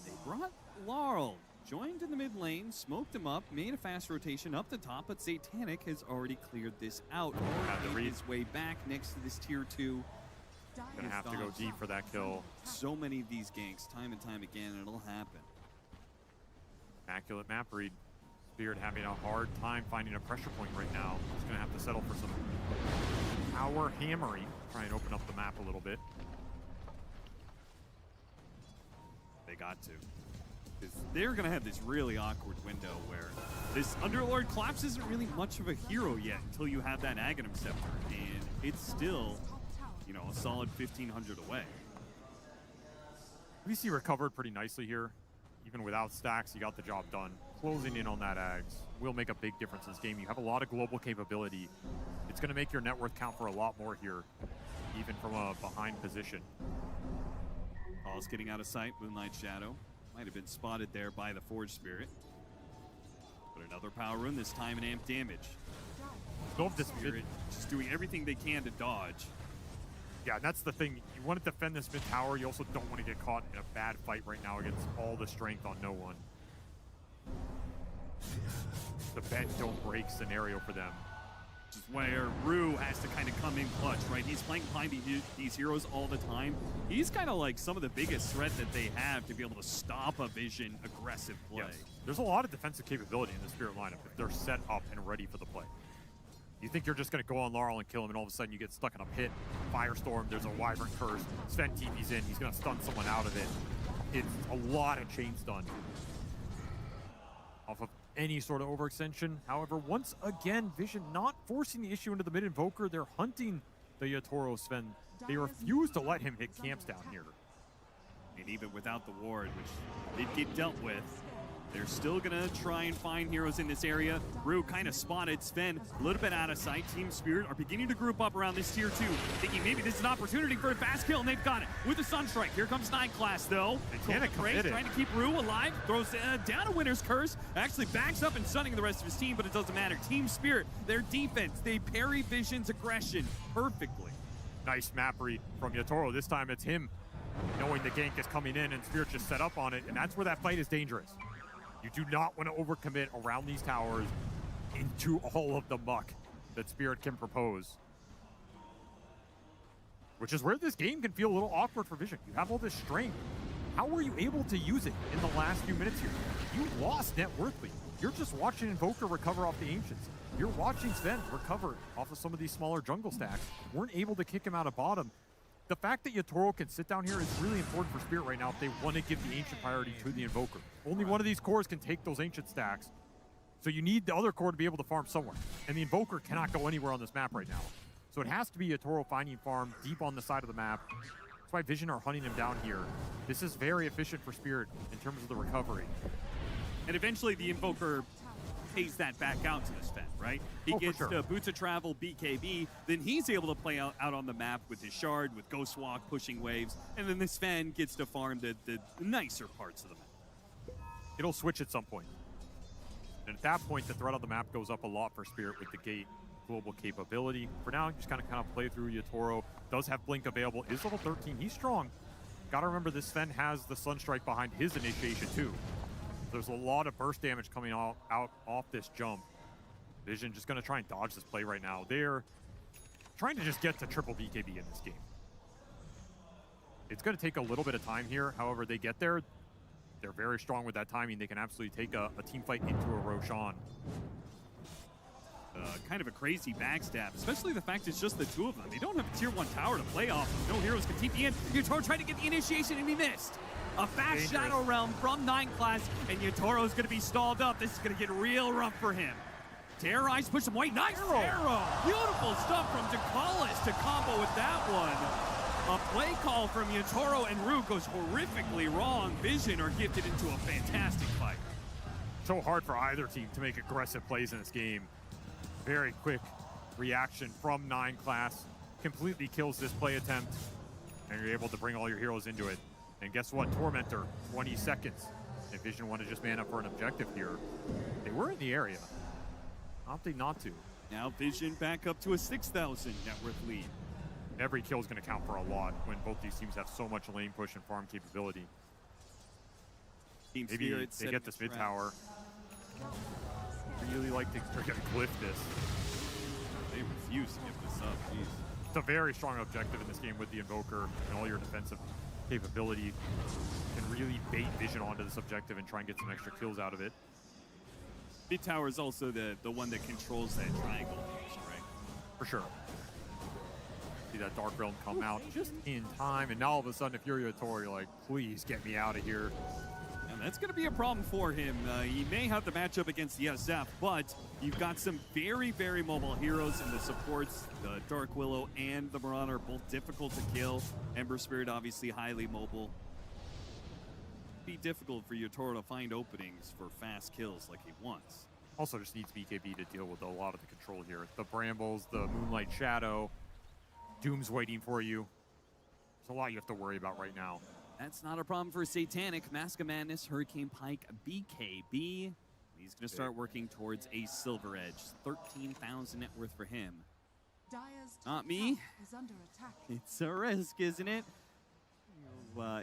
They brought Laurel. Joined in the mid lane, smoked him up, made a fast rotation up the top, but Satanic has already cleared this out. Or made his way back next to this tier 2. Gonna have to go deep for that kill. So many of these ganks, time and time again, and it'll happen. Immaculate map read. Spirit having a hard time finding a pressure point right now. He's gonna have to settle for some power hammering. Try and open up the map a little bit. They got to. They're going to have this really awkward window where this Underlord Collapse isn't really much of a hero yet until you have that Aghanim Scepter, and it's still, you know, a solid 1,500 away. VC recovered pretty nicely here. Even without stacks, he got the job done. closing in on that Ags will make a big difference in this game. You have a lot of global capability. It's going to make your net worth count for a lot more here, even from a behind position. Ball's getting out of sight. Moonlight Shadow might have been spotted there by the Forge Spirit. But another power rune, this time an amp damage. Love this Spirit just doing everything they can to dodge. Yeah, and that's the thing. You want to defend this mid tower. You also don't want to get caught in a bad fight right now against all the strength on no one. The bend don't break scenario for them. Which is where Rue has to kind of come in clutch, right? He's playing behind these heroes all the time. He's kind of like some of the biggest threat that they have to be able to stop a Vision aggressive play. Yes. There's a lot of defensive capability in the Spirit lineup if they're set up and ready for the play. You think you're just going to go on Laurel and kill him, and all of a sudden you get stuck in a pit, Firestorm, there's a Wyvern Curse, Sven TP's in, he's going to stun someone out of it. It's a lot of chain stun off of any sort of overextension. However, once again, Vision not forcing the issue into the mid-invoker. They're hunting the Yatoro Sven. They refuse to let him hit camps down here. And even without the ward, which did get dealt with, they're still gonna try and find heroes in this area. Rue kind of spotted Sven a little bit out of sight. Team Spirit are beginning to group up around this tier 2, thinking maybe this is an opportunity for a fast kill, and they've got it with the Sunstrike. Here comes 9 class though. Trying to keep Rue alive, throws down a Winter's Curse, actually backs up and stunning the rest of his team, but it doesn't matter. Team Spirit, their defense, they parry Vision's aggression perfectly. Nice map read from Yatoro. This time it's him knowing the gank is coming in and Spirit just set up on it, and that's where that fight is dangerous. You do not want to overcommit around these towers into all of the muck that Spirit can propose. Which is where this game can feel a little awkward for Vision. You have all this strength. How were you able to use it in the last few minutes here? You lost net worthly. You're just watching Invoker recover off the Ancients. You're watching Sven recover off of some of these smaller jungle stacks. Weren't able to kick him out of bottom. The fact that Yatoro can sit down here is really important for Spirit right now if they want to give the Ancient priority to the Invoker. Only one of these cores can take those Ancient stacks, so you need the other core to be able to farm somewhere. And the Invoker cannot go anywhere on this map right now. So it has to be Yatoro finding farm deep on the side of the map. That's why Vision are hunting him down here. This is very efficient for Spirit in terms of the recovery. And eventually the Invoker pays that back out to the Sven, right? He gets to Boots of Travel, BKB, then he's able to play out on the map with his Shard, with Ghost Walk, pushing waves, and then the Sven gets to farm the nicer parts of the map. It'll switch at some point. And at that point, the threat on the map goes up a lot for Spirit with the gate global capability. For now, just kind of play through Yatoro. Does have Blink available, is level 13, he's strong. Gotta remember this Sven has the Sunstrike behind his initiation too. There's a lot of burst damage coming out off this jump. Vision just going to try and dodge this play right now. They're trying to just get to triple BKB in this game. It's going to take a little bit of time here. However, they get there. They're very strong with that timing. They can absolutely take a team fight into a Roshan. Kind of a crazy backstab, especially the fact it's just the two of them. They don't have a tier 1 tower to play off. No heroes can TP in. Yatoro tried to get the initiation and he missed. A fast Shadow Realm from 9 class, and Yatoro's going to be stalled up. This is going to get real rough for him. Terrorize, push him away. Nice arrow. Beautiful stuff from Dakalis to combo with that one. A play call from Yatoro, and Rue goes horrifically wrong. Vision are gifted into a fantastic fight. So hard for either team to make aggressive plays in this game. Very quick reaction from 9 class. Completely kills this play attempt, and you're able to bring all your heroes into it. And guess what? Tormentor, 20 seconds. If Vision want to just man up for an objective here, they were in the area. Opting not to. Now Vision back up to a 6,000 net worth lead. Every kill is going to count for a lot when both these teams have so much lane push and farm capability. Team Maybe Spirit they get this mid tower. Really like to glyph this. They refuse to give this up. Jeez. It's a very strong objective in this game with the Invoker, and all your defensive capability can really bait Vision onto this objective and try and get some extra kills out of it. Mid tower is also the one that controls that triangle, right? For sure. See that Dark Realm come out just in time, and now all of a sudden, if you're Yatoro, you're like, please get me out of here. And that's going to be a problem for him. He may have the matchup against the SF, but you've got some very, very mobile heroes in the supports. The Dark Willow and the Marauder are both difficult to kill. Ember Spirit obviously highly mobile. be difficult for Yotaro to find openings for fast kills like he wants. Also just needs BKB to deal with a lot of the control here. The Brambles, the Moonlight Shadow, Doom's waiting for you. There's a lot you have to worry about right now. That's not a problem for Satanic. Mask of Madness, Hurricane Pike, BKB. He's going to start working towards a Silver Edge. 13,000 net worth for him. Not me. Is under attack. It's a risk, isn't it?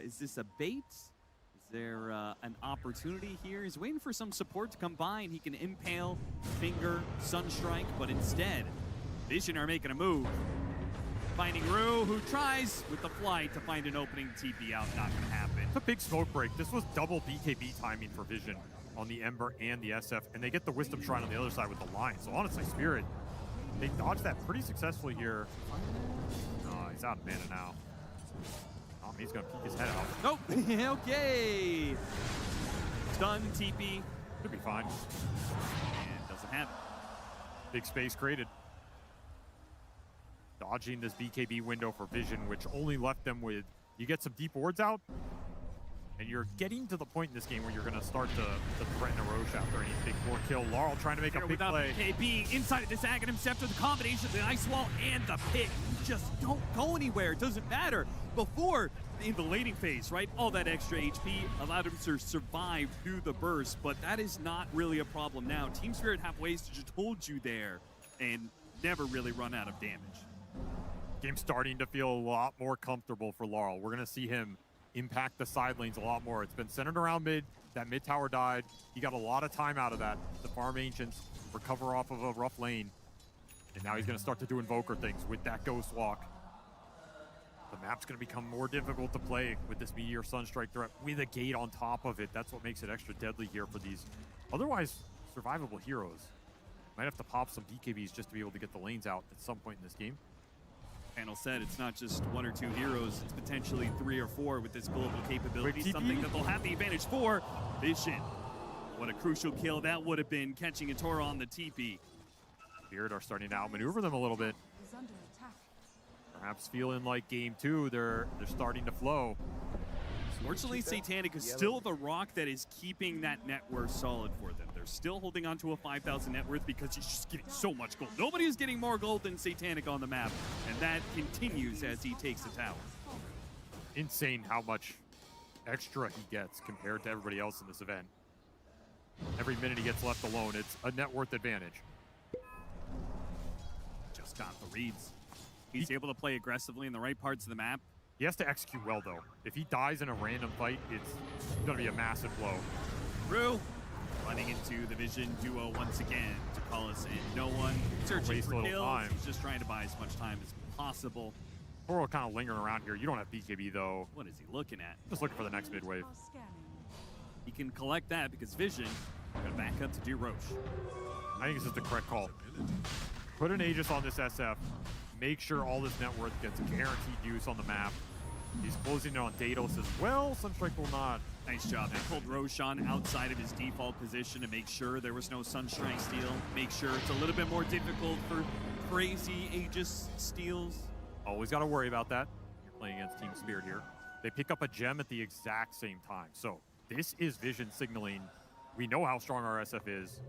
Is this a bait? Is there an opportunity here? He's waiting for some support to come by, and he can impale, finger, Sunstrike, but instead, Vision are making a move. Finding Rue, who tries with the flight to find an opening TP out. Not going to happen. It's a big smoke break. This was double BKB timing for Vision on the Ember and the SF, and they get the Wisdom Shrine on the other side with the line. So honestly, Spirit, they dodged that pretty successfully here. Oh, he's out of mana now. He's going to peek his head out. Nope. Okay. Stun, TP. Should be fine. And doesn't have it. Big space created. Dodging this BKB window for Vision, which only left them with, you get some deep wards out, and you're getting to the point in this game where you're going to start to threaten a Roche after any big 4 kill. Laurel trying to make a big play. BKB inside of this Aghanim Scepter, the combination of the Ice Wall and the pit. You just don't go anywhere. It doesn't matter. Before, in the laning phase, right, all that extra HP allowed him to survive through the burst, but that is not really a problem now. Team Spirit have ways to just hold you there and never really run out of damage. Game's starting to feel a lot more comfortable for Laurel. We're going to see him impact the side lanes a lot more. It's been centered around mid. That mid tower died. He got a lot of time out of that. The farm Ancients recover off of a rough lane. And now he's going to start to do Invoker things with that Ghost Walk. The map's going to become more difficult to play with this Meteor Sunstrike threat with a gate on top of it. That's what makes it extra deadly here for these otherwise survivable heroes. Might have to pop some BKBs just to be able to get the lanes out at some point in this game. Panel said it's not just 1 or 2 heroes, it's potentially 3 or 4 with this global capability, something that they'll have the advantage for. Vision. What a crucial kill that would have been, catching a Toro on the TP. Spirit are starting to outmaneuver them a little bit. Perhaps feeling like game 2, they're starting to flow. Fortunately, Satanic is still the rock that is keeping that net worth solid for them. They're still holding on to a 5,000 net worth because he's just getting so much gold. Nobody is getting more gold than Satanic on the map, and that continues as he takes the tower. Insane how much extra he gets compared to everybody else in this event. Every minute he gets left alone, it's a net worth advantage. Just got the reads. He's able to play aggressively in the right parts of the map. He has to execute well, though. If he dies in a random fight, it's going to be a massive blow. Rue running into the Vision duo once again to call us in. No one searching for kills. He's just trying to buy as much time as possible. Toro kind of lingering around here. You don't have BKB, though. What is he looking at? Just looking for the next mid wave. He can collect that because Vision going to back up to do Roche. I think this is the correct call. Put an Aegis on this SF. Make sure all this net worth gets guaranteed use on the map. He's closing in on Daedalus as well. Sunstrike will not. Nice job. They pulled Roshan outside of his default position to make sure there was no Sunstrike steal. Make sure it's a little bit more difficult for crazy Aegis steals. Always got to worry about that. You're playing against Team Spirit here. They pick up a gem at the exact same time. So this is Vision signaling. We know how strong our SF is.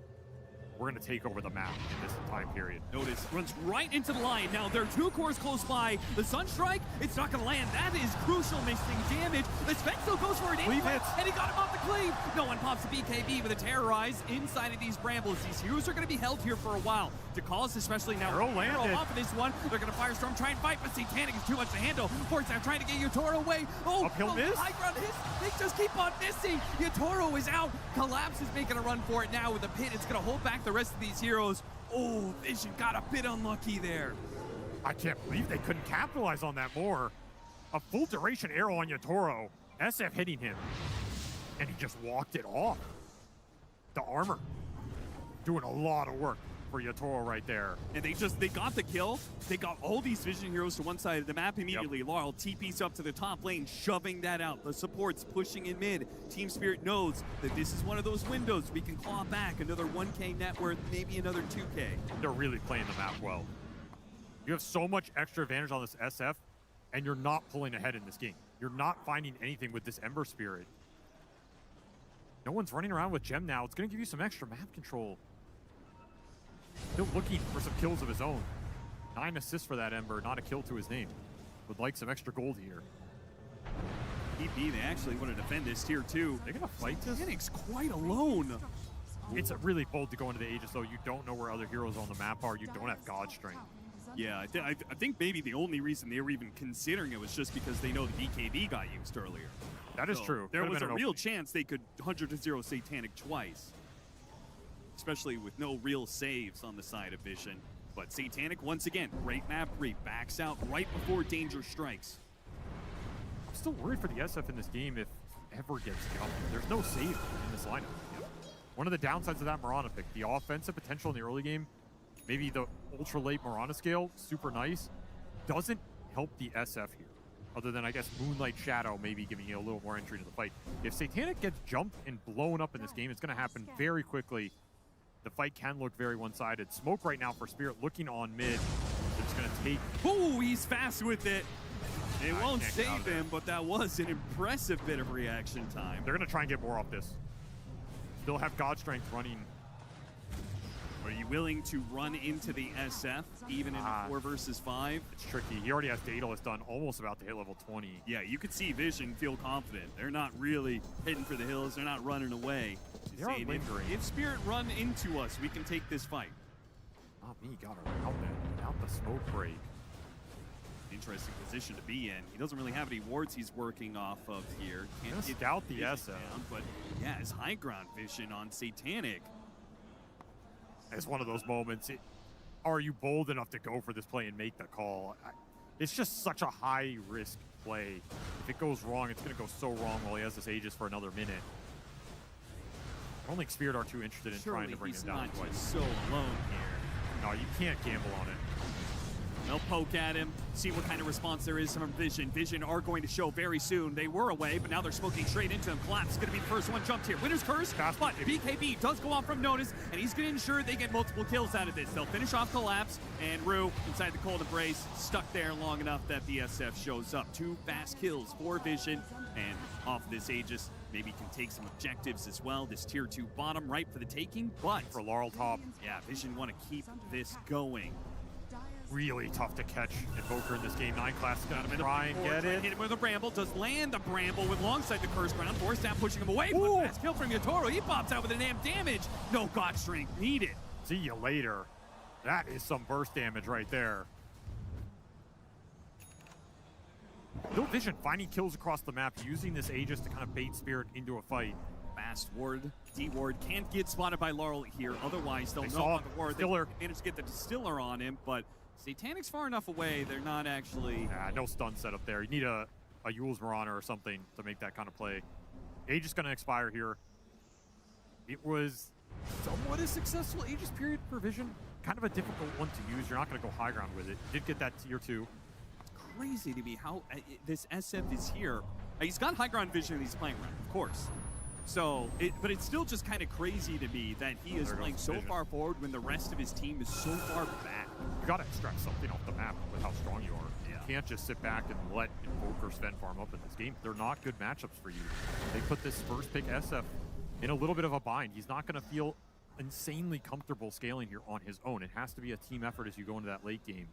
We're going to take over the map in this time period. Notice, runs right into the line. Now, there are 2 cores close by. The Sunstrike, it's not going to land. That is crucial, missing damage. The Spec still goes for it anyway, and he got him off the cleave. No one pops the BKB with a Terrorize inside of these Brambles. These heroes are going to be held here for a while. To cause, especially now, Arrow off of this one. They're going to Firestorm, try and fight, but Satanic is too much to handle. Force now trying to get Yotaro away. Uphill miss? High ground hits. They just keep on missing. Yotaro is out. Collapse is making a run for it now with the pit. It's going to hold back the rest of these heroes. Oh, Vision got a bit unlucky there. I can't believe they couldn't capitalize on that more. A full duration arrow on Yotaro. SF hitting him. And he just walked it off. The armor. Doing a lot of work for Yotaro right there. And they got the kill. They got all these Vision heroes to one side of the map immediately. Yep. Laurel TP's up to the top lane, shoving that out. The support's pushing in mid. Team Spirit knows that this is one of those windows we can claw back another 1K net worth, maybe another 2K. They're really playing the map well. You have so much extra advantage on this SF, and you're not pulling ahead in this game. You're not finding anything with this Ember Spirit. No one's running around with Gem now. It's going to give you some extra map control. Still looking for some kills of his own. 9 assists for that Ember, not a kill to his name. Would like some extra gold here. TP, they actually want to defend this tier 2. They're going to fight this? Phoenix quite alone. It's really bold to go into the Aegis, though. You don't know where other heroes on the map are. You don't have God Strength. Yeah, I think maybe the only reason they were even considering it was just because they know the BKB got used earlier. That is true. There Could've was been a an real opening. chance they could 100-0 Satanic twice. Especially with no real saves on the side of Vision. But Satanic, once again, great map read, backs out right before danger strikes. I'm still worried for the SF in this game if ever gets jumped. There's no save in this lineup. One of the downsides of that Mirana pick, the offensive potential in the early game, maybe the ultra late Mirana scale, super nice, doesn't help the SF here. Other than, I guess, Moonlight Shadow maybe giving you a little more entry to the fight. If Satanic gets jumped and blown up in this game, it's going to happen very quickly. The fight can look very one-sided. Smoke right now for Spirit looking on mid. It's going to take... Ooh, he's fast with it. It won't can't get out save of there. him, but that was an impressive bit of reaction time. They're going to try and get more off this. Still have God Strength running. Are you willing to run into the SF, even in a 4 versus 5? It's tricky. He already has Daedalus done, almost about to hit level 20. Yeah, you could see Vision feel confident. They're not really heading for the hills. They're not running away. They are lingering. If Spirit run into us, we can take this fight. Not me, got around them without the smoke break. Interesting position to be in. He doesn't really have any wards he's working off of here. Can't Just get scout the Vision SF. down, but yeah, his high ground vision on Satanic. It's one of those moments. Are you bold enough to go for this play and make the call? It's just such a high-risk play. If it goes wrong, it's going to go so wrong while he has this Aegis for another minute. I don't think Spirit are too interested in trying to bring him down he's twice. not so alone here. No, you can't gamble on it. They'll poke at him, see what kind of response there is from Vision. Vision are going to show very soon. They were away, but now they're smoking straight into him. Collapse is going to be the first one jumped here. Winner's Curse, but BKB does go off from notice, and he's going to ensure they get multiple kills out of this. They'll finish off Collapse, and Rue, inside the cold embrace, stuck there long enough that the SF shows up. 2 fast kills for Vision, and off this Aegis, maybe can take some objectives as well. This tier 2 bottom right for the taking, but for Laurel top, yeah, Vision want to keep this going. Really tough to catch Invoker in this game. 9 class is going to try and get it. Hit him with a Bramble. Does land the Bramble with alongside the Curse Ground. Force down, pushing him away. But fast kill from Yatoro. He pops out with a damn damage. No God Strength needed. See you later. That is some burst damage right there. No Vision finding kills across the map, using this Aegis to kind of bait Spirit into a fight. Fast ward, D-ward can't get spotted by Laurel here. Otherwise, they'll know saw about the ward. They managed to get the Distiller on him, but Satanic's far enough away. They're not actually... No stun setup there. You need a Yule's Mirana or something to make that kind of play. Aegis going to expire here. It was somewhat a successful Aegis period for Vision. Kind of a difficult one to use. You're not going to go high ground with it. Did get that tier 2. Crazy to me how this SF is here. He's got high ground vision and he's playing right, of course. So, but it's still just kind of crazy to me that he is playing so far forward when the rest of his team is so far back. You got to extract something off the map with how strong you are. Yeah. You can't just sit back and let Invoker Sven farm up in this game. They're not good matchups for you. They put this first pick SF in a little bit of a bind. He's not going to feel insanely comfortable scaling here on his own. It has to be a team effort as you go into that late game.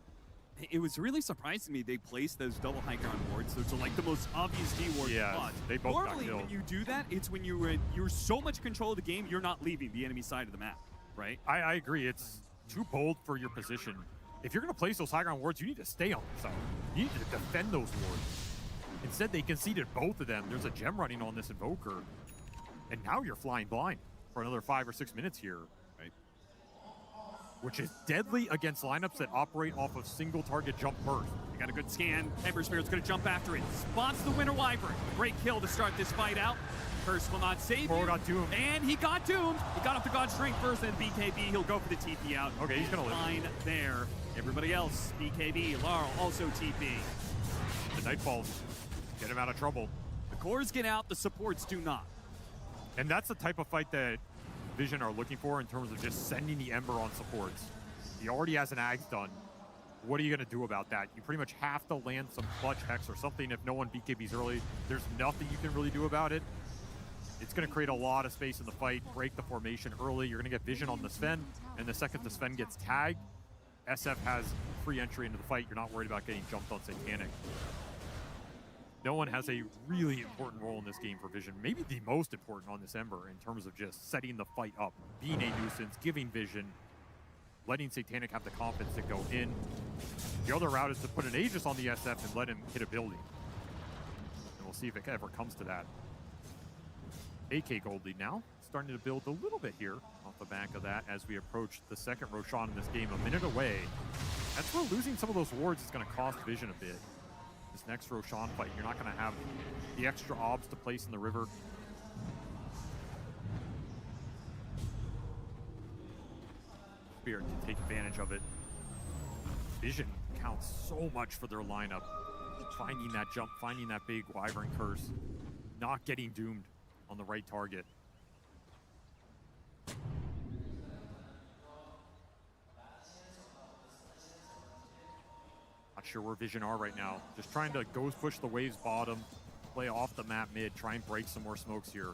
It was really surprising me they placed those double high ground wards. Those are like the most obvious D-ward spot. They both Normally, got killed. when you do that, it's when you're so much control of the game, you're not leaving the enemy side of the map, right? I agree. It's too bold for your position. If you're going to place those high ground wards, you need to stay on the side. You need to defend those wards. Instead, they conceded both of them. There's a gem running on this Invoker. And now you're flying blind for another 5 or 6 minutes here. Right. Which is deadly against lineups that operate off of single target jump burst. You got a good scan. Ember Spirit's going to jump after it. Spots the Winter Wyvern. A great kill to start this fight out. Curse will not save you. Got doomed. And he got doomed. He got off the God Strength first, then BKB. He'll go for the TP out. Okay, he's going to live. Fine there. Everybody else, BKB, Laurel also TP. The Nightfalls get him out of trouble. The cores get out, the supports do not. And that's the type of fight that Vision are looking for in terms of just sending the Ember on supports. He already has an Ags done. What are you going to do about that? You pretty much have to land some clutch Hex or something if no one BKBs early. There's nothing you can really do about it. It's going to create a lot of space in the fight, break the formation early. You're going to get vision on the Sven, and the second the Sven gets tagged, SF has free entry into the fight. You're not worried about getting jumped on Satanic. No one has a really important role in this game for Vision, maybe the most important on this Ember in terms of just setting the fight up, being a nuisance, giving Vision, letting Satanic have the confidence to go in. The other route is to put an Aegis on the SF and let him hit a building. And we'll see if it ever comes to that. AK gold lead now, starting to build a little bit here off the back of that as we approach the second Roshan in this game, a minute away. That's where losing some of those wards is going to cost Vision a bit. This next Roshan fight, you're not going to have the extra obs to place in the river. Spirit can take advantage of it. Vision counts so much for their lineup. Finding that jump, finding that big Wyvern curse, not getting doomed on the right target. Not sure where Vision are right now. Just trying to ghost push the waves bottom, play off the map mid, try and break some more smokes here.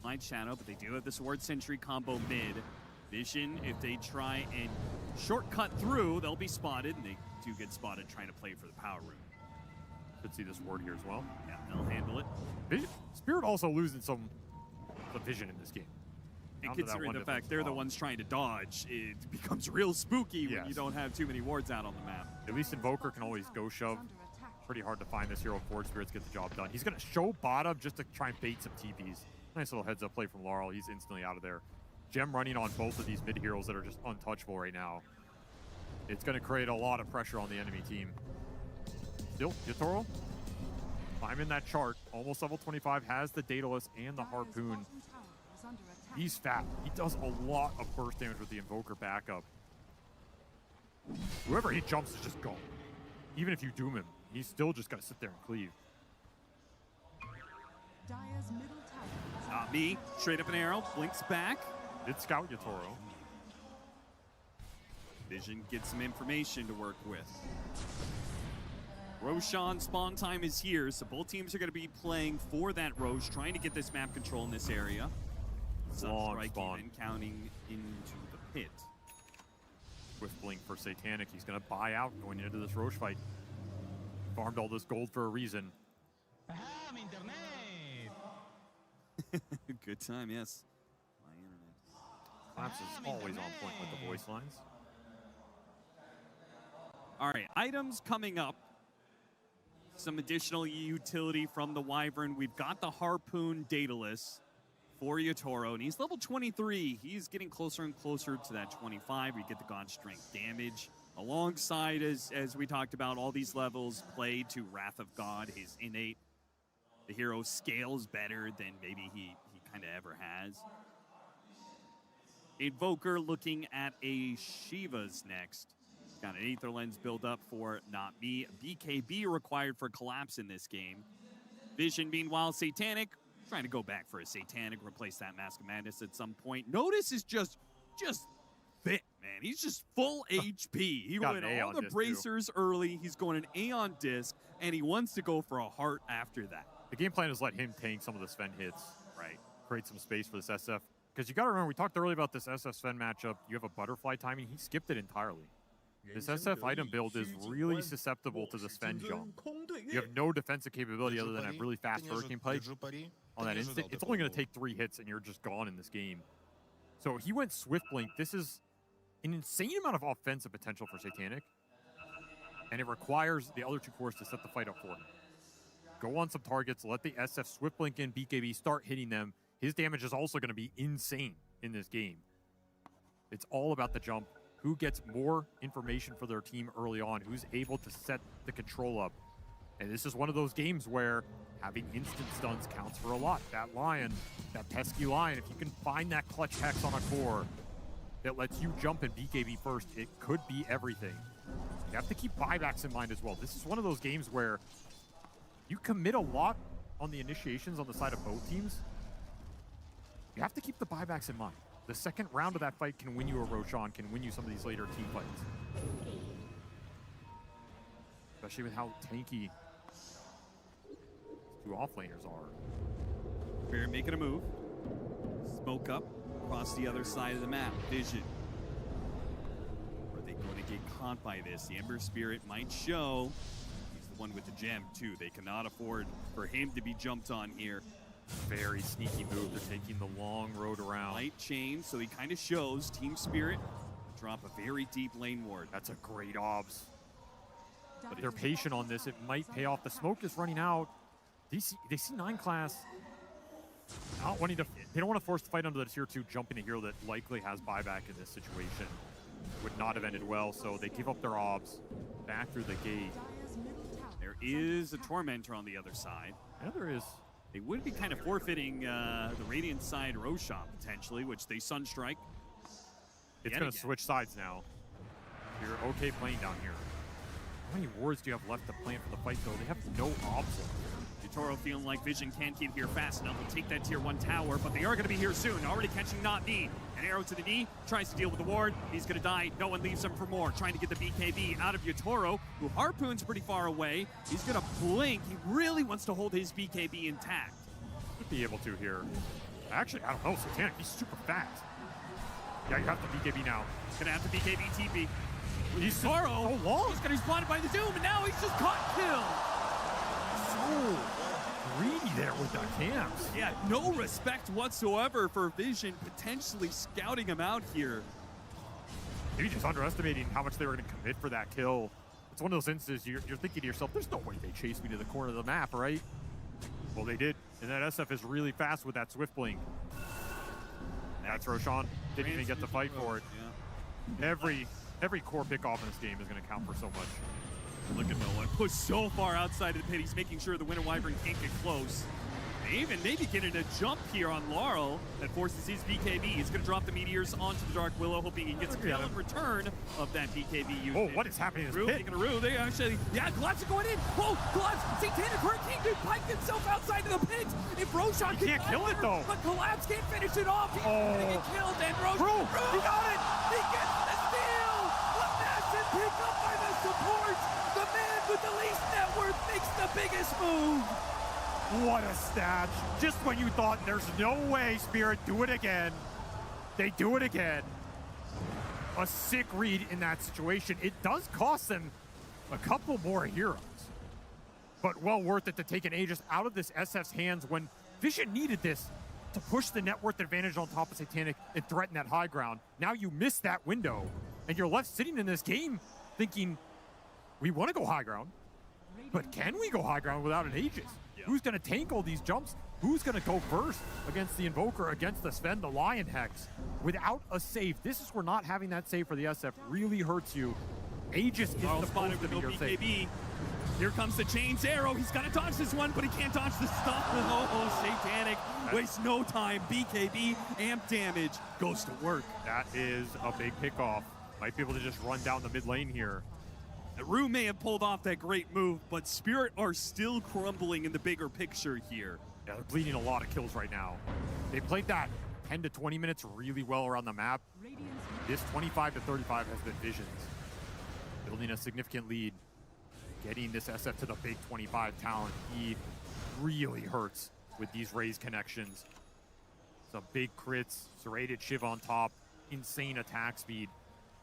Light Shadow, but they do have the Sword Sentry combo mid. Vision, if they try and shortcut through, they'll be spotted, and they do get spotted trying to play for the power room. Could see this ward here as well. Yeah, they'll handle it. Vision, Spirit also losing some Vision in this game. And considering the fact they're the ones trying to dodge, it becomes real spooky when you don't have too many wards out on the map. At least Invoker can always go shove. Pretty hard to find this hero. Forward Spirits get the job done. He's going to show bottom just to try and bait some TPs. Nice little heads up play from Laurel. He's instantly out of there. Gem running on both of these mid heroes that are just untouchable right now. It's going to create a lot of pressure on the enemy team. Still, Yatoro climbing that chart. Almost level 25, has the Daedalus and the Harpoon. He's fat. He does a lot of burst damage with the Invoker backup. Whoever he jumps is just gone. Even if you doom him, he's still just got to sit there and cleave. Not me. Straight up an arrow. Blinks back. Did scout Yatoro. Vision gets some information to work with. Roshan spawn time is here, so both teams are going to be playing for that Rosh, trying to get this map control in this area. Long spawn. And counting into the pit. With Blink for Satanic, he's going to buy out going into this Rosh fight. Farmed all this gold for a reason. Good time, yes. Collapse is always on point with the voice lines. All right, items coming up. Some additional utility from the Wyvern. We've got the Harpoon Daedalus for Yatoro, and he's level 23. He's getting closer and closer to that 25. We get the God Strength damage. Alongside, as we talked about, all these levels play to Wrath of God, his innate. The hero scales better than maybe he kind of ever has. Invoker looking at a Shiva's next. Got an Aether Lens build up for Not Me. BKB required for Collapse in this game. Vision, meanwhile, Satanic. Trying to go back for a Satanic, replace that Mask of Madness at some point. Notice is just fit, man. He's just full HP. He went all the bracers early. He's going an Aeon Disc, and he wants to go for a heart after that. The game plan is let him tank some of the Sven hits. Right. Create some space for this SF. Because you got to remember, we talked earlier about this SF Sven matchup. You have a butterfly timing. He skipped it entirely. This SF item build is really susceptible to the Sven jump. You have no defensive capability other than a really fast Hurricane Pike. On that instant, it's only going to take 3 hits and you're just gone in this game. So he went Swift Blink. This is an insane amount of offensive potential for Satanic. And it requires the other 2 cores to set the fight up for him. Go on some targets, let the SF Swift Blink in, BKB, start hitting them. His damage is also going to be insane in this game. It's all about the jump. Who gets more information for their team early on? Who's able to set the control up? And this is one of those games where having instant stuns counts for a lot. That Lion, that pesky Lion, if you can find that clutch hex on a core that lets you jump and BKB first, it could be everything. You have to keep buybacks in mind as well. This is one of those games where you commit a lot on the initiations on the side of both teams. You have to keep the buybacks in mind. The second round of that fight can win you a Roshan, can win you some of these later team fights. Especially with how tanky two offlaners are. Spirit making a move. Smoke up across the other side of the map. Vision. Are they going to get caught by this? The Ember Spirit might show. He's the one with the gem, too. They cannot afford for him to be jumped on here. Very sneaky move. They're taking the long road around. Light chain, so he kind of shows Team Spirit drop a very deep lane ward. That's a great obs. But they're patient on this. It might pay off. The smoke is running out. They see 9 class not wanting to. They don't want to force the fight under the tier 2, jumping a hero that likely has buyback in this situation. Would not have ended well, so they give up their obs back through the gate. There is a Tormentor on the other side. Yeah, there is. They would be kind of forfeiting the Radiant side Roshan potentially, which they Sunstrike. It's going to switch sides now. You're okay playing down here. How many wards do you have left to plan for the fight, though? They have no obs. Toro feeling like Vision can't get here fast enough. They'll take that tier 1 tower, but they are going to be here soon. Already catching Not Knee. An arrow to the knee, tries to deal with the ward. He's going to die. No one leaves him for more. Trying to get the BKB out of Yotoro, who harpoons pretty far away. He's going to blink. He really wants to hold his BKB intact. Could be able to here. Actually, I don't know. Satanic, he's super fast. Yeah, you have the BKB now. Going to have the BKB TP. He's Toro. so long. He's going to be spotted by the Doom, and now he's just caught So greedy there with the camps. Yeah, no respect whatsoever for Vision potentially scouting him out here. Maybe just underestimating how much they were going to commit for that kill. It's one of those instances you're thinking to yourself, there's no way they chased me to the corner of the map, right? Well, they did. And that SF is really fast with that Swift Blink. That's Roshan. Didn't even get the fight for it. Yeah. Every core pick off in this game is going to count for so much. Look at Noah, pushed so far outside of the pit. He's making sure the Winter Wyvern can't get close. They even maybe getting a jump here on Laurel that forces his BKB. He's going to drop the Meteors onto the Dark Willow, hoping he gets a kill in return of that BKB usage. Oh, what is happening in this pit? Taking a Rue. They actually, yeah, Globs are going in. Whoa, Globs, Satanic Hurricane dude piked himself outside of the pit. If Roshan he can't kill it though. But Collapse can't finish it off. He's going to get killed. And Roshan, he got it. He gets the steal. The massive pick up by the support. The man with the least net worth makes the biggest move. What a stat. Just when you thought there's no way Spirit do it again, they do it again. A sick read in that situation. It does cost them a couple more heroes, but well worth it to take an Aegis out of this SF's hands when Vision needed this to push the net worth advantage on top of Satanic and threaten that high ground. Now you miss that window, and you're left sitting in this game thinking, we want to go high ground, but can we go high ground without an Aegis? Yeah. Who's going to tank all these jumps? Who's going to go first against the Invoker, against the Sven, the Lion Hex, without a save? This is where not having that save for the SF really hurts you. Aegis is supposed to be your save. Here comes the Chain's arrow. He's got to dodge this one, but he can't dodge the stun. Oh, Satanic wastes no time. BKB, amp damage, goes to work. That is a big pickoff. Might be able to just run down the mid lane here. Rue may have pulled off that great move, but Spirit are still crumbling in the bigger picture here. Yeah, they're bleeding a lot of kills right now. They played that 10 to 20 minutes really well around the map. This 25 to 35 has been Vision's. Building a significant lead. Getting this SF to the big 25 talent. He really hurts with these raise connections. Some big crits, serrated Shiv on top, insane attack speed.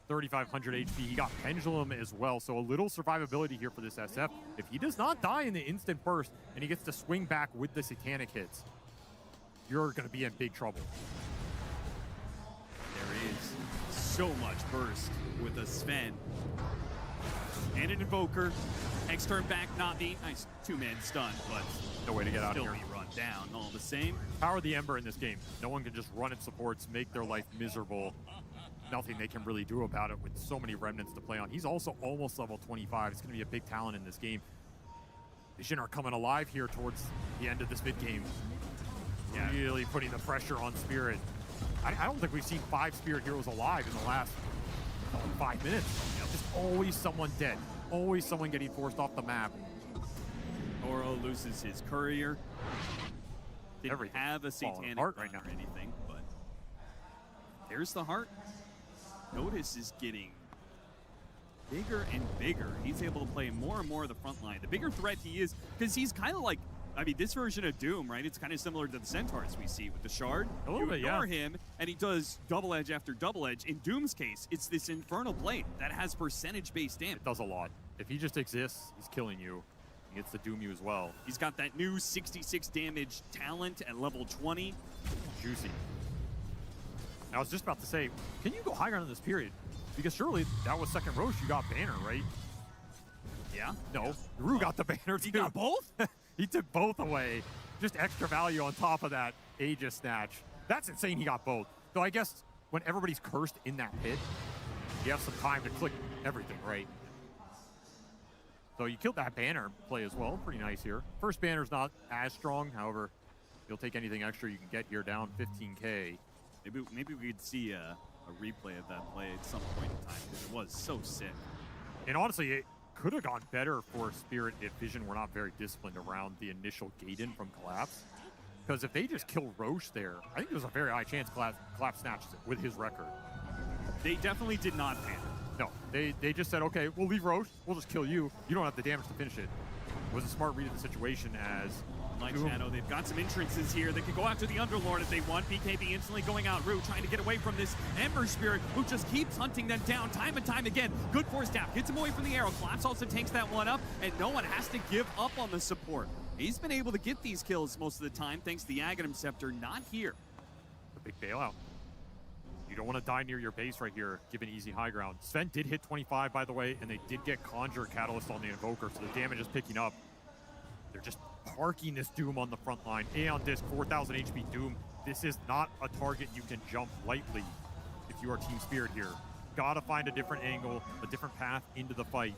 3,500 HP. He got Pendulum as well, so a little survivability here for this SF. If he does not die in the instant burst and he gets to swing back with the Satanic hits, you're going to be in big trouble. There is so much burst with a Sven and an Invoker. Hex turn back, not me. Nice two-man stun, but no way to get out still of here. Be run down all the same. Power of the Ember in this game. No one can just run its supports, make their life miserable. Nothing they can really do about it with so many remnants to play on. He's also almost level 25. It's going to be a big talent in this game. Vision are coming alive here towards the end of this mid game. Yeah. Really putting the pressure on Spirit. I don't think we've seen 5 Spirit heroes alive in the last 5 minutes. Just always someone dead. Always someone getting forced off the map. Oro loses his courier. Didn't have a Satanic heart right now or anything, but there's the heart. Notice is getting bigger and bigger. He's able to play more and more of the front line. The bigger threat he is, because he's kind of like I mean, this version of Doom, right? It's kind of similar to the Centaurs we see with the Shard. A little You bit, ignore yeah. him, and he does double edge after double edge. In Doom's case, it's this Infernal Blade that has percentage-based damage. It does a lot. If he just exists, he's killing you. He gets to doom you as well. He's got that new 66 damage talent at level 20. Juicy. I was just about to say, can you go higher in this period? Because surely that was second Roche, you got banner, right? Yeah. No, Rue got the banner too. He got both? He took both away. Just extra value on top of that Aegis snatch. That's insane he got both. Though I guess when everybody's cursed in that pit, you have some time to click everything, right? So you killed that banner play as well. Pretty nice here. First banner's not as strong. However, you'll take anything extra you can get here, down 15K. Maybe we could see a replay of that play at some point in time, because it was so sick. And honestly, it could have gone better for Spirit if Vision were not very disciplined around the initial gate-in from Collapse. Because if they just kill Roche there, I think there's a very high chance Collapse snatches it with his record. They definitely did not panic. No, they just said, okay, we'll leave Roche, we'll just kill you. You don't have the damage to finish it. It was a smart read of the situation as Like Shadow, they've got some entrances here. They can go after the Underlord if they want. BKB instantly going out. Rue trying to get away from this Ember Spirit, who just keeps hunting them down time and time again. Good force down. Gets him away from the arrow. Collapse also takes that one up, and no one has to give up on the support. He's been able to get these kills most of the time, thanks to the Aghanim Scepter. Not here. a big bailout. You don't want to die near your base right here, given easy high ground. Sven did hit 25, by the way, and they did get Conjure Catalyst on the Invoker, so the damage is picking up. They're just parking this Doom on the front line. Aeon Disc, 4,000 HP Doom. This is not a target you can jump lightly if you are Team Spirit here. Gotta find a different angle, a different path into the fight.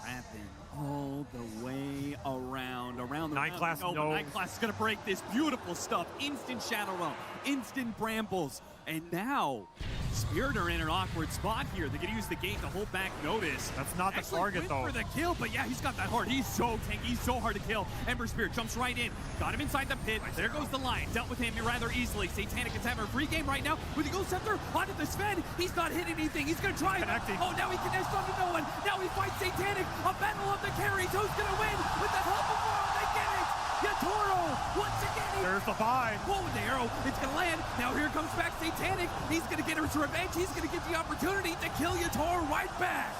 Ramping all the way around the Night Class, no. no. Night Class is gonna break this beautiful stuff. Instant Shadow Realm, instant Brambles, and now Spirit are in an awkward spot here. They're gonna use the gate to hold back notice. That's not the Actually target, went though. for the kill, but yeah, he's got that hard. He's so tanky, he's so hard to kill. Ember Spirit jumps right in, got him inside the pit. There goes the Lion, dealt with him rather easily. Satanic is having a free game right now with the Ghost Scepter onto the Sven. He's not hit anything. He's gonna try. Connecting. Oh, now he connects onto no one. Now he fights Satanic. A battle of the carries. Who's gonna win? With the help of World, they get it. Yatoro once again. There's the buy. Whoa, the arrow. It's gonna land. Now here comes back Satanic. He's gonna get his revenge. He's gonna get the opportunity to kill Yatoro right back.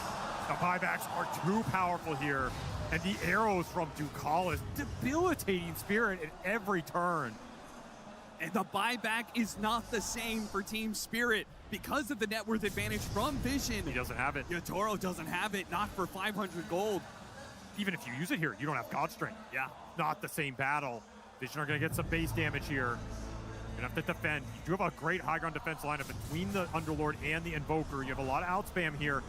The buybacks are too powerful here, and the arrows from Ducalis debilitating Spirit at every turn. And the buyback is not the same for Team Spirit because of the net worth advantage from Vision. He doesn't have it. Yatoro doesn't have it, not for 500 gold. Even if you use it here, you don't have God Strength. Yeah. Not the same battle. Vision are going to get some base damage here. You're going to have to defend. You do have a great high ground defense lineup between the Underlord and the Invoker. You have a lot of outspam here.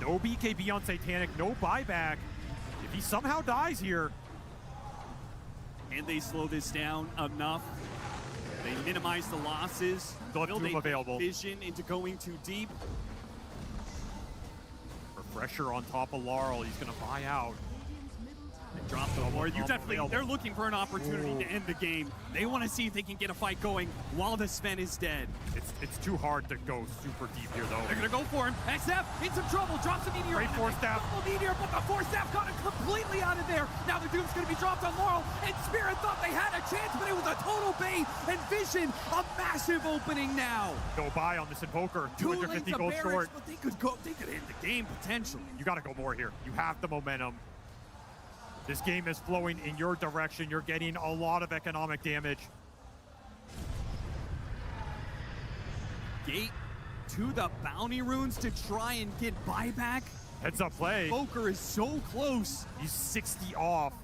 No BKB on Satanic, no buyback. If he somehow dies here. And they slow this down enough. They minimize the losses. Still have Will Doom they available. Vision into going too deep. Refresher on top of Laurel. He's going to buy out. They drop the ward. They're looking for an opportunity to end the game. They want to see if they can get a fight going while the Sven is dead. It's too hard to go super deep here, though. They're going to go for him. SF in some trouble. Drops a meteor. Great force staff. Meteor, but the force staff got him completely out of there. Now the Doom's going to be dropped on Laurel, and Spirit thought they had a chance, but it was a total bait. And Vision, a massive opening now. Go buy on this Invoker. 250 gold short. But they could end the game potentially. You got to go more here. You have the momentum. This game is flowing in your direction. You're getting a lot of economic damage. Gate to the bounty runes to try and get buyback. Heads up play. Invoker is so close. He's 60 off.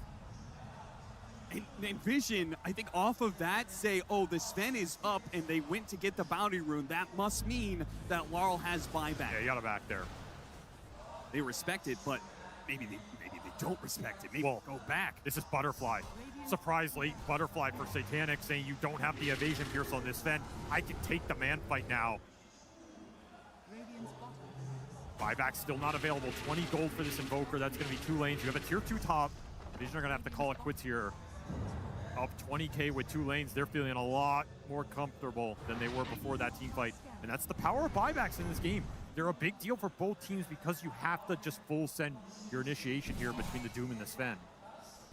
And Vision, I think off of that, say, oh, the Sven is up and they went to get the bounty rune. That must mean that Laurel has buyback. Yeah, you got it back there. They respect it, but maybe they don't respect it. Maybe go back. This is Butterfly. Surprise late Butterfly for Satanic, saying you don't have the evasion pierce on this Sven. I can take the man fight now. Buyback still not available. 20 gold for this Invoker. That's going to be 2 lanes. You have a tier 2 top. Vision are going to have to call it quits here. Up 20k with 2 lanes. They're feeling a lot more comfortable than they were before that team fight. And that's the power of buybacks in this game. They're a big deal for both teams because you have to just full send your initiation here between the Doom and the Sven.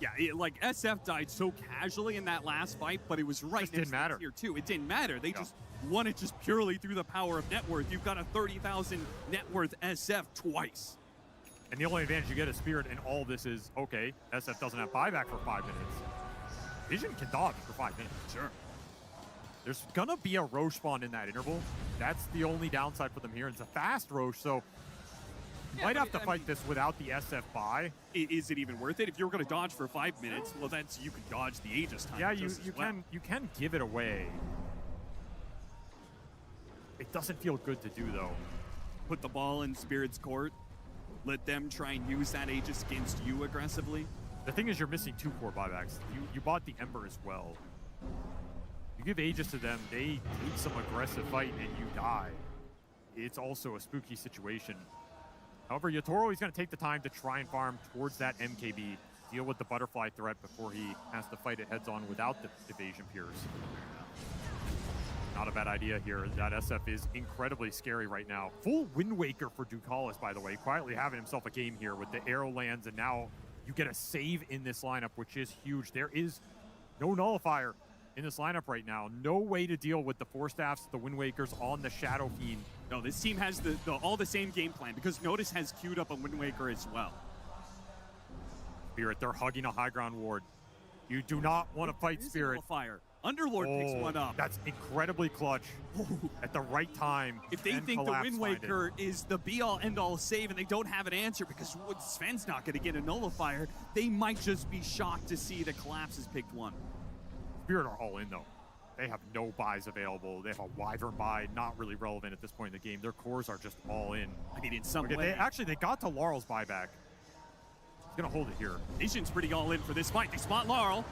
Yeah, like SF died so casually in that last fight, but it was right. It didn't matter. Tier 2. It didn't matter. They just won it just purely through the power of net worth. You've got a 30,000 net worth SF twice. And the only advantage you get as Spirit in all this is, okay, SF doesn't have buyback for 5 minutes. Vision can dodge for 5 minutes. Sure. There's gonna be a Roche spawn in that interval. That's the only downside for them here. It's a fast Roche, so you might have to fight this without the SF buy. Is it even worth it? If you're going to dodge for 5 minutes, well, that's you can dodge the Aegis time. Yeah, you can give it away. It doesn't feel good to do though. Put the ball in Spirit's court. Let them try and use that Aegis against you aggressively. The thing is, you're missing 2 core buybacks. You bought the Ember as well. You give Aegis to them, they take some aggressive fight and you die. It's also a spooky situation. However, Yatoro, he's going to take the time to try and farm towards that MKB, deal with the butterfly threat before he has to fight it heads-on without the evasion pierce. Not a bad idea here. That SF is incredibly scary right now. Full Wind Waker for Ducalis, by the way, quietly having himself a game here with the arrow lands, and now you get a save in this lineup, which is huge. There is no nullifier in this lineup right now. No way to deal with the 4 staffs, the Wind Wakers on the Shadow Fiend. No, this team has all the same game plan because Notice has queued up a Wind Waker as well. Spirit, they're hugging a high ground ward. You do not want to fight Spirit. Fire. Underlord picks one up. That's incredibly clutch at the right time. If they think the Wind Waker is the be-all, end-all save and they don't have an answer because Sven's not going to get a nullifier, they might just be shocked to see that Collapse has picked one. Spirit are all in though. They have no buys available. They have a Wyvern buy, not really relevant at this point in the game. Their cores are just all in. I mean, in some way. They got to Laurel's buyback. He's gonna hold it here. Vision's pretty all in for this fight. They spot Laurel.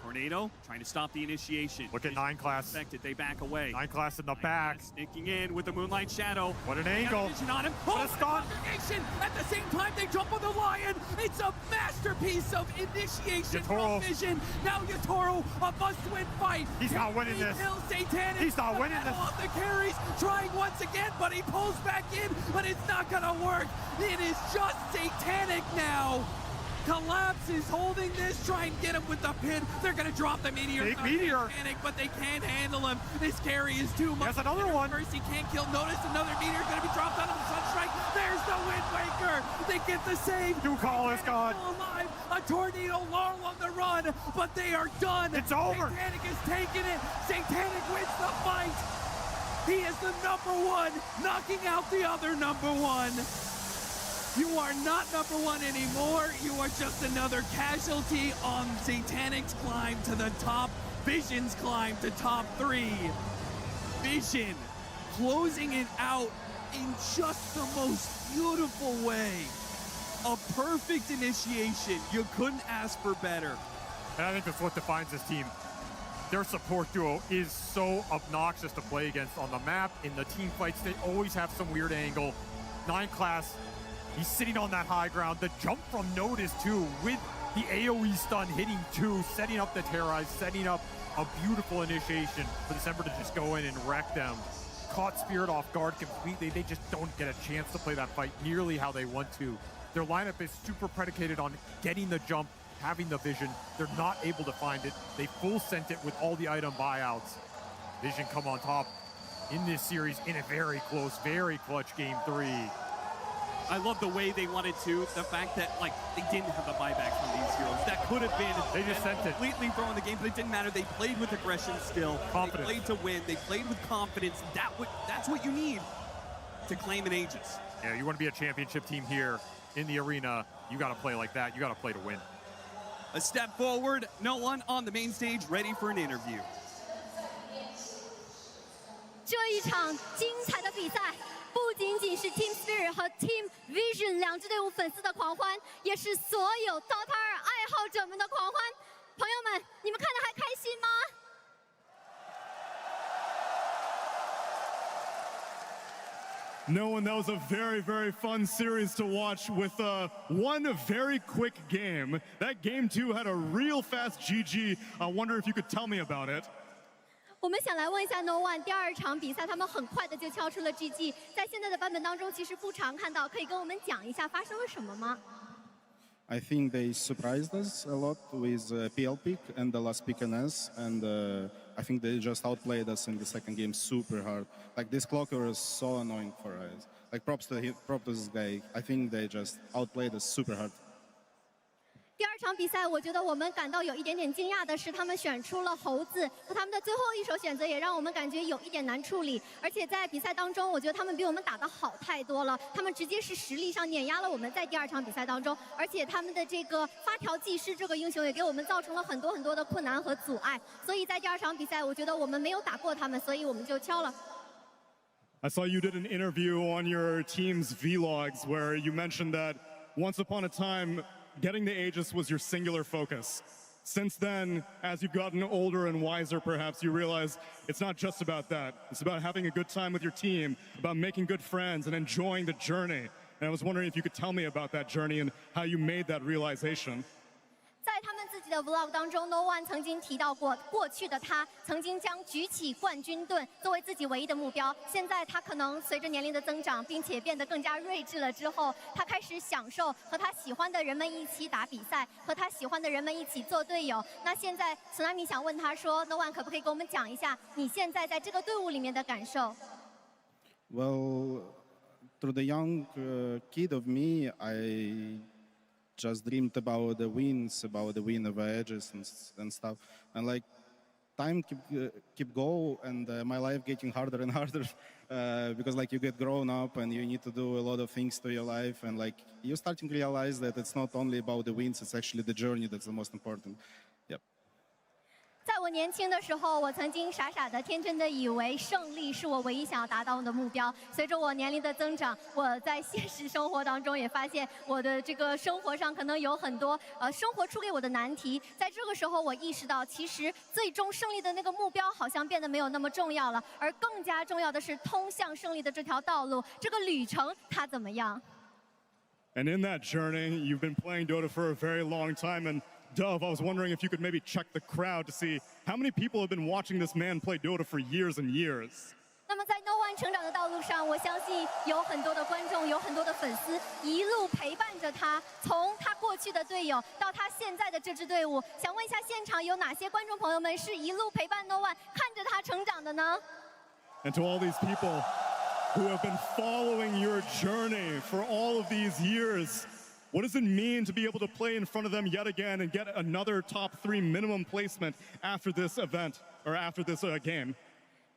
Tornado trying to stop the initiation. Look at 9 class. Expected. They back away. 9 class in the back. Sneaking in with the Moonlight Shadow. What an angle. Vision on him. What a stun. At the same time, they jump on the Lion. It's a masterpiece of initiation from Vision. Now Yatoro, a must-win fight. He's not winning this. Satanic. He's not winning this. Off the carries, trying once again, but he pulls back in, but it's not gonna work. It is just Satanic now. Collapse is holding this, try and get him with the pin. They're gonna drop the meteor. Big meteor. Panic, but they can't handle him. This carry is too much. There's another one. Mercy can't kill. Notice another meteor gonna be dropped onto the Sunstrike. There's the Wind Waker. They get the save. Ducalis gone. Alive. A tornado, Laurel on the run, but they are done. It's over. Satanic is taking it. Satanic wins the fight. He is the #1, knocking out the other #1. You are not #1 anymore. You are just another casualty on Satanic's climb to the top. Vision's climb to top 3. Vision closing it out in just the most beautiful way. A perfect initiation. You couldn't ask for better. And I think that's what defines this team. Their support duo is so obnoxious to play against on the map. In the team fights, they always have some weird angle. 9 class, he's sitting on that high ground. The jump from Notice too, with the AoE stun hitting 2, setting up the terrorize, setting up a beautiful initiation for December to just go in and wreck them. Caught Spirit off guard completely. They just don't get a chance to play that fight nearly how they want to. Their lineup is super predicated on getting the jump, having the vision. They're not able to find it. They full sent it with all the item buyouts. Vision come on top in this series in a very close, very clutch game 3. I love the way they wanted to. The fact that, like, they didn't have the buyback from these heroes. That could have been. They just sent it. Completely throwing the game, but it didn't matter. They played with aggression still. Confidence. They played to win. They played with confidence. That's what you need to claim an Aegis. Yeah, you want to be a championship team here in the arena. You got to play like that. You got to play to win. A step forward. No one on the main stage ready for an interview. 这一场精彩的比赛，不仅仅是 Team Spirit 和 Team Vision 两支队伍粉丝的狂欢，也是所有 Dota 2爱好者们的狂欢。朋友们，你们看得还开心吗？ No, and that was a very, very fun series to watch with one very quick game. That game 2 had a real fast GG. I wonder if you could tell me about it. 我们想来问一下 No One 第2场比赛，他们很快的就敲出了 GG， 在现在的版本当中其实不常看到，可以跟我们讲一下发生了什么吗？ I think they surprised us a lot with PL pick and the last pick NS, and I think they just outplayed us in the second game super hard. Like this clocker is so annoying for us. Like props to this guy. I think they just outplayed us super hard. 第二场比赛，我觉得我们感到有一点点惊讶的是，他们选出了猴子，和他们的最后一手选择也让我们感觉有一点难处理。而且在比赛当中，我觉得他们比我们打得好太多了，他们直接是实力上碾压了我们在第二场比赛当中。而且他们的这个发条技师这个英雄也给我们造成了很多的困难和阻碍。所以在第二场比赛，我觉得我们没有打过他们，所以我们就敲了。I saw you did an interview on your team's vlogs where you mentioned that once upon a time, getting the Aegis was your singular focus. Since then, as you've gotten older and wiser, perhaps you realize it's not just about that. It's about having a good time with your team, about making good friends and enjoying the journey. And I was wondering if you could tell me about that journey and how you made that realization. 在他们自己的 vlog 当中 ，No One 曾经提到过，过去的他曾经将举起冠军盾作为自己唯一的目标。现在他可能随着年龄的增长，并且变得更加睿智了之后，他开始享受和他喜欢的人们一起打比赛，和他喜欢的人们一起做队友。那现在 Tsunami 想问他说 ，No One 可不可以给我们讲一下你现在在这个队伍里面的感受 Well, through the young kid of me, I just dreamed about the wins, about the win of edges and stuff. And like time keep go, and my life getting harder and harder because like you get grown up and you need to do a lot of things to your life, and like you starting to realize that it's not only about the wins, it's actually the journey that's the most important. Yep. 在我年轻的时候，我曾经傻傻的、天真的以为胜利是我唯一想要达到的目标。随着我年龄的增长，我在现实生活当中也发现，我的这个生活上可能有很多生活出给我的难题。在这个时候，我意识到，其实最终胜利的那个目标好像变得没有那么重要了，而更加重要的是通向胜利的这条道路，这个旅程它怎么样 And in that journey, you've been playing Dota for a very long time. And Dove, I was wondering if you could maybe check the crowd to see how many people have been watching this man play Dota for years and years. 那么在 No One 成长的道路上，我相信有很多的观众，有很多的粉丝一路陪伴着他，从他过去的队友到他现在的这支队伍。想问一下，现场有哪些观众朋友们是一路陪伴 No One 看着他成长的呢？ And to all these people who have been following your journey for all of these years, what does it mean to be able to play in front of them yet again and get another top 3 minimum placement after this event or after this game?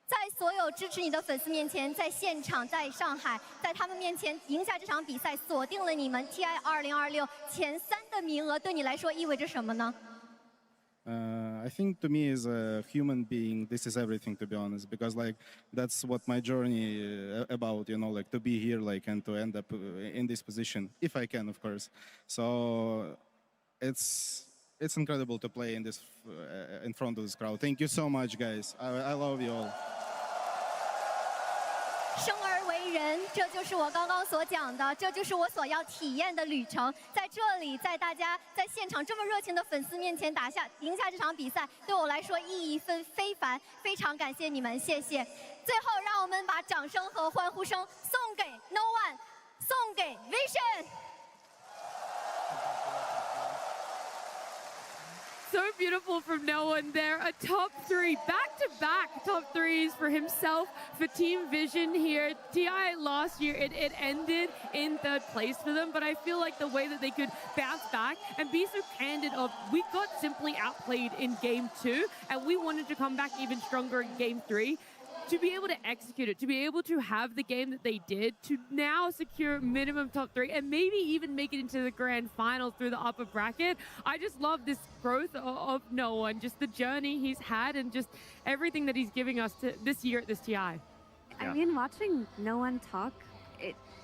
在所有支持你的粉丝面前，在现场，在上海，在他们面前赢下这场比赛，锁定了你们 TI 2026前3的名额，对你来说意味着什么呢？ I think to me as a human being, this is everything, to be honest, because like that's what my journey about, you know, like to be here, like, and to end up in this position, if I can, of course. So it's incredible to play in this in front of this crowd. Thank you so much, guys. I love you all. 生而为人，这就是我刚刚所讲的，这就是我所要体验的旅程。在这里，在大家在现场这么热情的粉丝面前赢下这场比赛，对我来说意义非凡，非常感谢你们，谢谢。最后，让我们把掌声和欢呼声送给 No One， 送给 Vision。 So beautiful from No One there. A top 3, back-to-back top 3s for himself, for Team Vision here. TI last year, it ended in 3rd place for them, but I feel like the way that they could bounce back and be so candid of, we got simply outplayed in Game 2, and we wanted to come back even stronger in Game 3. To be able to execute it, to be able to have the game that they did, to now secure minimum top 3 and maybe even make it into the grand finals through the upper bracket. I just love this growth of No One, just the journey he's had and just everything that he's giving us this year at this TI. I mean, watching No One talk,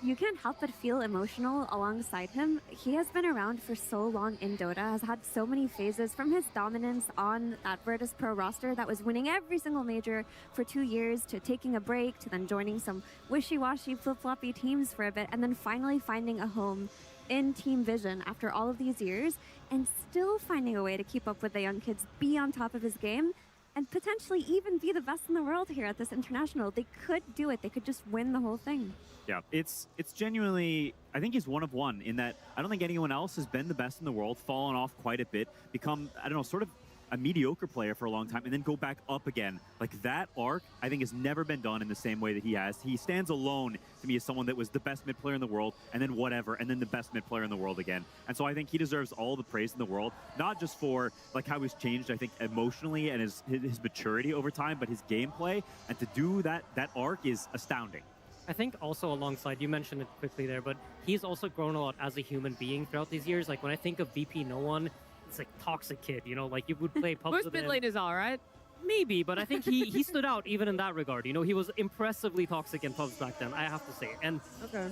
you can't help but feel emotional alongside him. He has been around for so long in Dota, has had so many phases, from his dominance on that Virtus Pro roster that was winning every single major for 2 years, to taking a break, to then joining some wishy-washy flip-floppy teams for a bit, and then finally finding a home in Team Vision after all of these years, and still finding a way to keep up with the young kids, be on top of his game. and potentially even be the best in the world here at this international. They could do it. They could just win the whole thing. Yeah, it's genuinely, I think he's one of one in that I don't think anyone else has been the best in the world, fallen off quite a bit, become, I don't know, sort of a mediocre player for a long time, and then go back up again. Like that arc, I think has never been done in the same way that he has. He stands alone to me as someone that was the best mid player in the world, and then whatever, and then the best mid player in the world again. And so I think he deserves all the praise in the world, not just for like how he's changed, I think, emotionally and his maturity over time, but his gameplay. And to do that arc is astounding. I think also alongside, you mentioned it quickly there, but he's also grown a lot as a human being throughout these years. Like when I think of VP No One, it's like toxic kid, you know, like you would play pubs Most with mid him. laners are, right? Maybe, but I think he stood out even in that regard. You know, he was impressively toxic in pubs back then, I have to say. And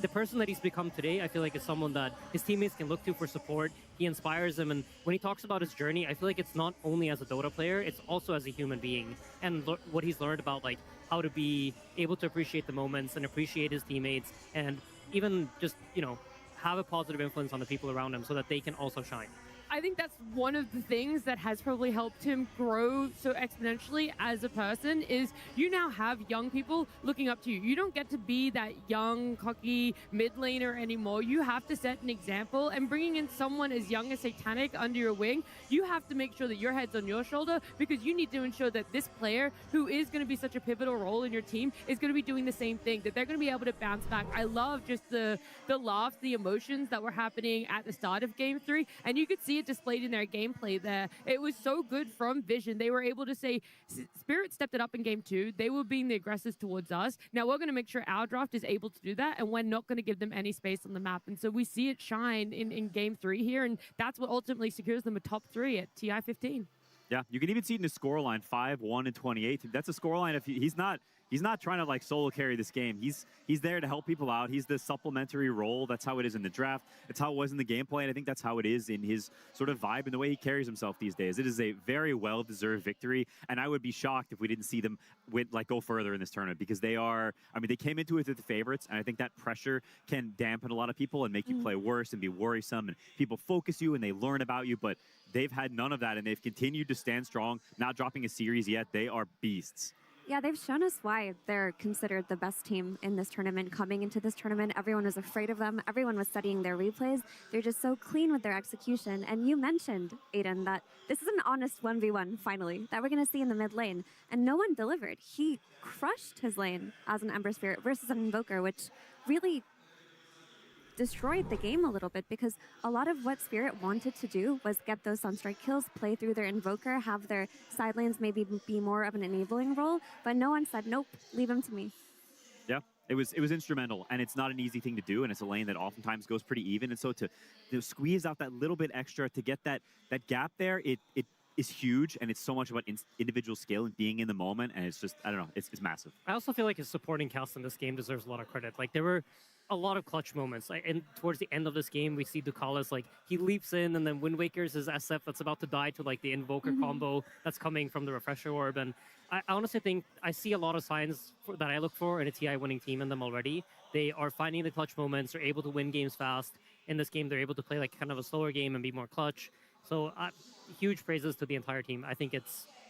the person that he's become today, I feel like is someone that his teammates can look to for support. He inspires them, and when he talks about his journey, I feel like it's not only as a Dota player, it's also as a human being. And what he's learned about, like, how to be able to appreciate the moments and appreciate his teammates, and even just, you know, have a positive influence on the people around him so that they can also shine. I think that's one of the things that has probably helped him grow so exponentially as a person is you now have young people looking up to you. You don't get to be that young, cocky mid laner anymore. You have to set an example, and bringing in someone as young as Satanic under your wing, you have to make sure that your head's on your shoulder, because you need to ensure that this player who is going to be such a pivotal role in your team is going to be doing the same thing, that they're going to be able to bounce back. I love just the laughs, the emotions that were happening at the start of Game 3, and you could see it displayed in their gameplay there. It was so good from Vision. They were able to say, Spirit stepped it up in Game 2. They were being the aggressors towards us. Now we're going to make sure our draft is able to do that, and we're not going to give them any space on the map. And so we see it shine in Game 3 here, and that's what ultimately secures them a top 3 at TI 15. Yeah, you can even see it in his scoreline, 5-1 and 28. That's a scoreline if he's not trying to like solo carry this game. He's there to help people out. He's the supplementary role. That's how it is in the draft. It's how it was in the gameplay, and I think that's how it is in his sort of vibe and the way he carries himself these days. It is a very well-deserved victory, and I would be shocked if we didn't see them go further in this tournament, because they are, I mean, they came into it with the favorites, and I think that pressure can dampen a lot of people and make you play worse and be worrisome, and people focus you and they learn about you, but they've had none of that, and they've continued to stand strong, not dropping a series yet. They are beasts. Yeah, they've shown us why they're considered the best team in this tournament. Coming into this tournament, everyone was afraid of them. Everyone was studying their replays. They're just so clean with their execution. And you mentioned, Aiden, that this is an honest 1v1, finally, that we're going to see in the mid lane. And no one delivered. He crushed his lane as an Ember Spirit versus an Invoker, which really destroyed the game a little bit, because a lot of what Spirit wanted to do was get those Sunstrike kills, play through their Invoker, have their side lanes maybe be more of an enabling role, but no one said, nope, leave him to me. Yeah, it was instrumental, and it's not an easy thing to do, and it's a lane that oftentimes goes pretty even, and so to squeeze out that little bit extra to get that gap there, it is huge, and it's so much about individual skill and being in the moment, and it's just, I don't know, it's massive. I also feel like his supporting cast in this game deserves a lot of credit. Like, there were a lot of clutch moments. And towards the end of this game, we see Ducalis, like, he leaps in, and then Wind Waker's his SF that's about to die to, like, the Invoker combo that's coming from the Refresher Orb. And I honestly think I see a lot of signs that I look for in a TI winning team in them already. They are finding the clutch moments. They're able to win games fast. In this game, they're able to play, like, kind of a slower game and be more clutch. So huge praises to the entire team. I think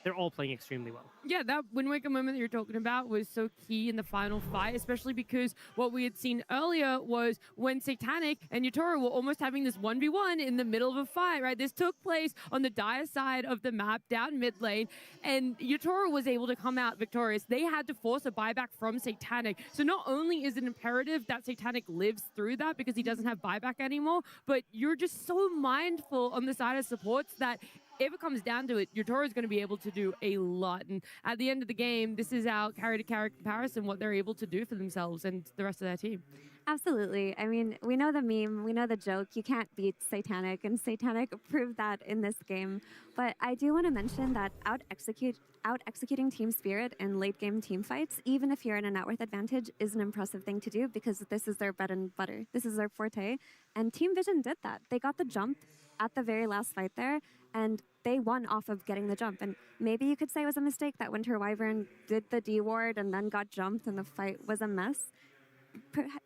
they're all playing extremely well. Yeah, that Wind Waker moment that you're talking about was so key in the final fight, especially because what we had seen earlier was when Satanic and Yatoro were almost having this 1v1 in the middle of a fight, right? This took place on the dire side of the map, down mid lane, and Yatoro was able to come out victorious. They had to force a buyback from Satanic. So not only is it imperative that Satanic lives through that because he doesn't have buyback anymore, but you're just so mindful on the side of supports that if it comes down to it, Yatoro is going to be able to do a lot. And at the end of the game, this is our carry-to-carry comparison, what they're able to do for themselves and the rest of their team. Absolutely. I mean, we know the meme, we know the joke. You can't beat Satanic, and Satanic proved that in this game. But I do want to mention that out-executing Team Spirit in late-game team fights, even if you're in a net worth advantage, is an impressive thing to do, because this is their bread and butter. This is their forte. And Team Vision did that. They got the jump at the very last fight there, and they won off of getting the jump. And maybe you could say it was a mistake that Winter Wyvern did the D ward and then got jumped and the fight was a mess.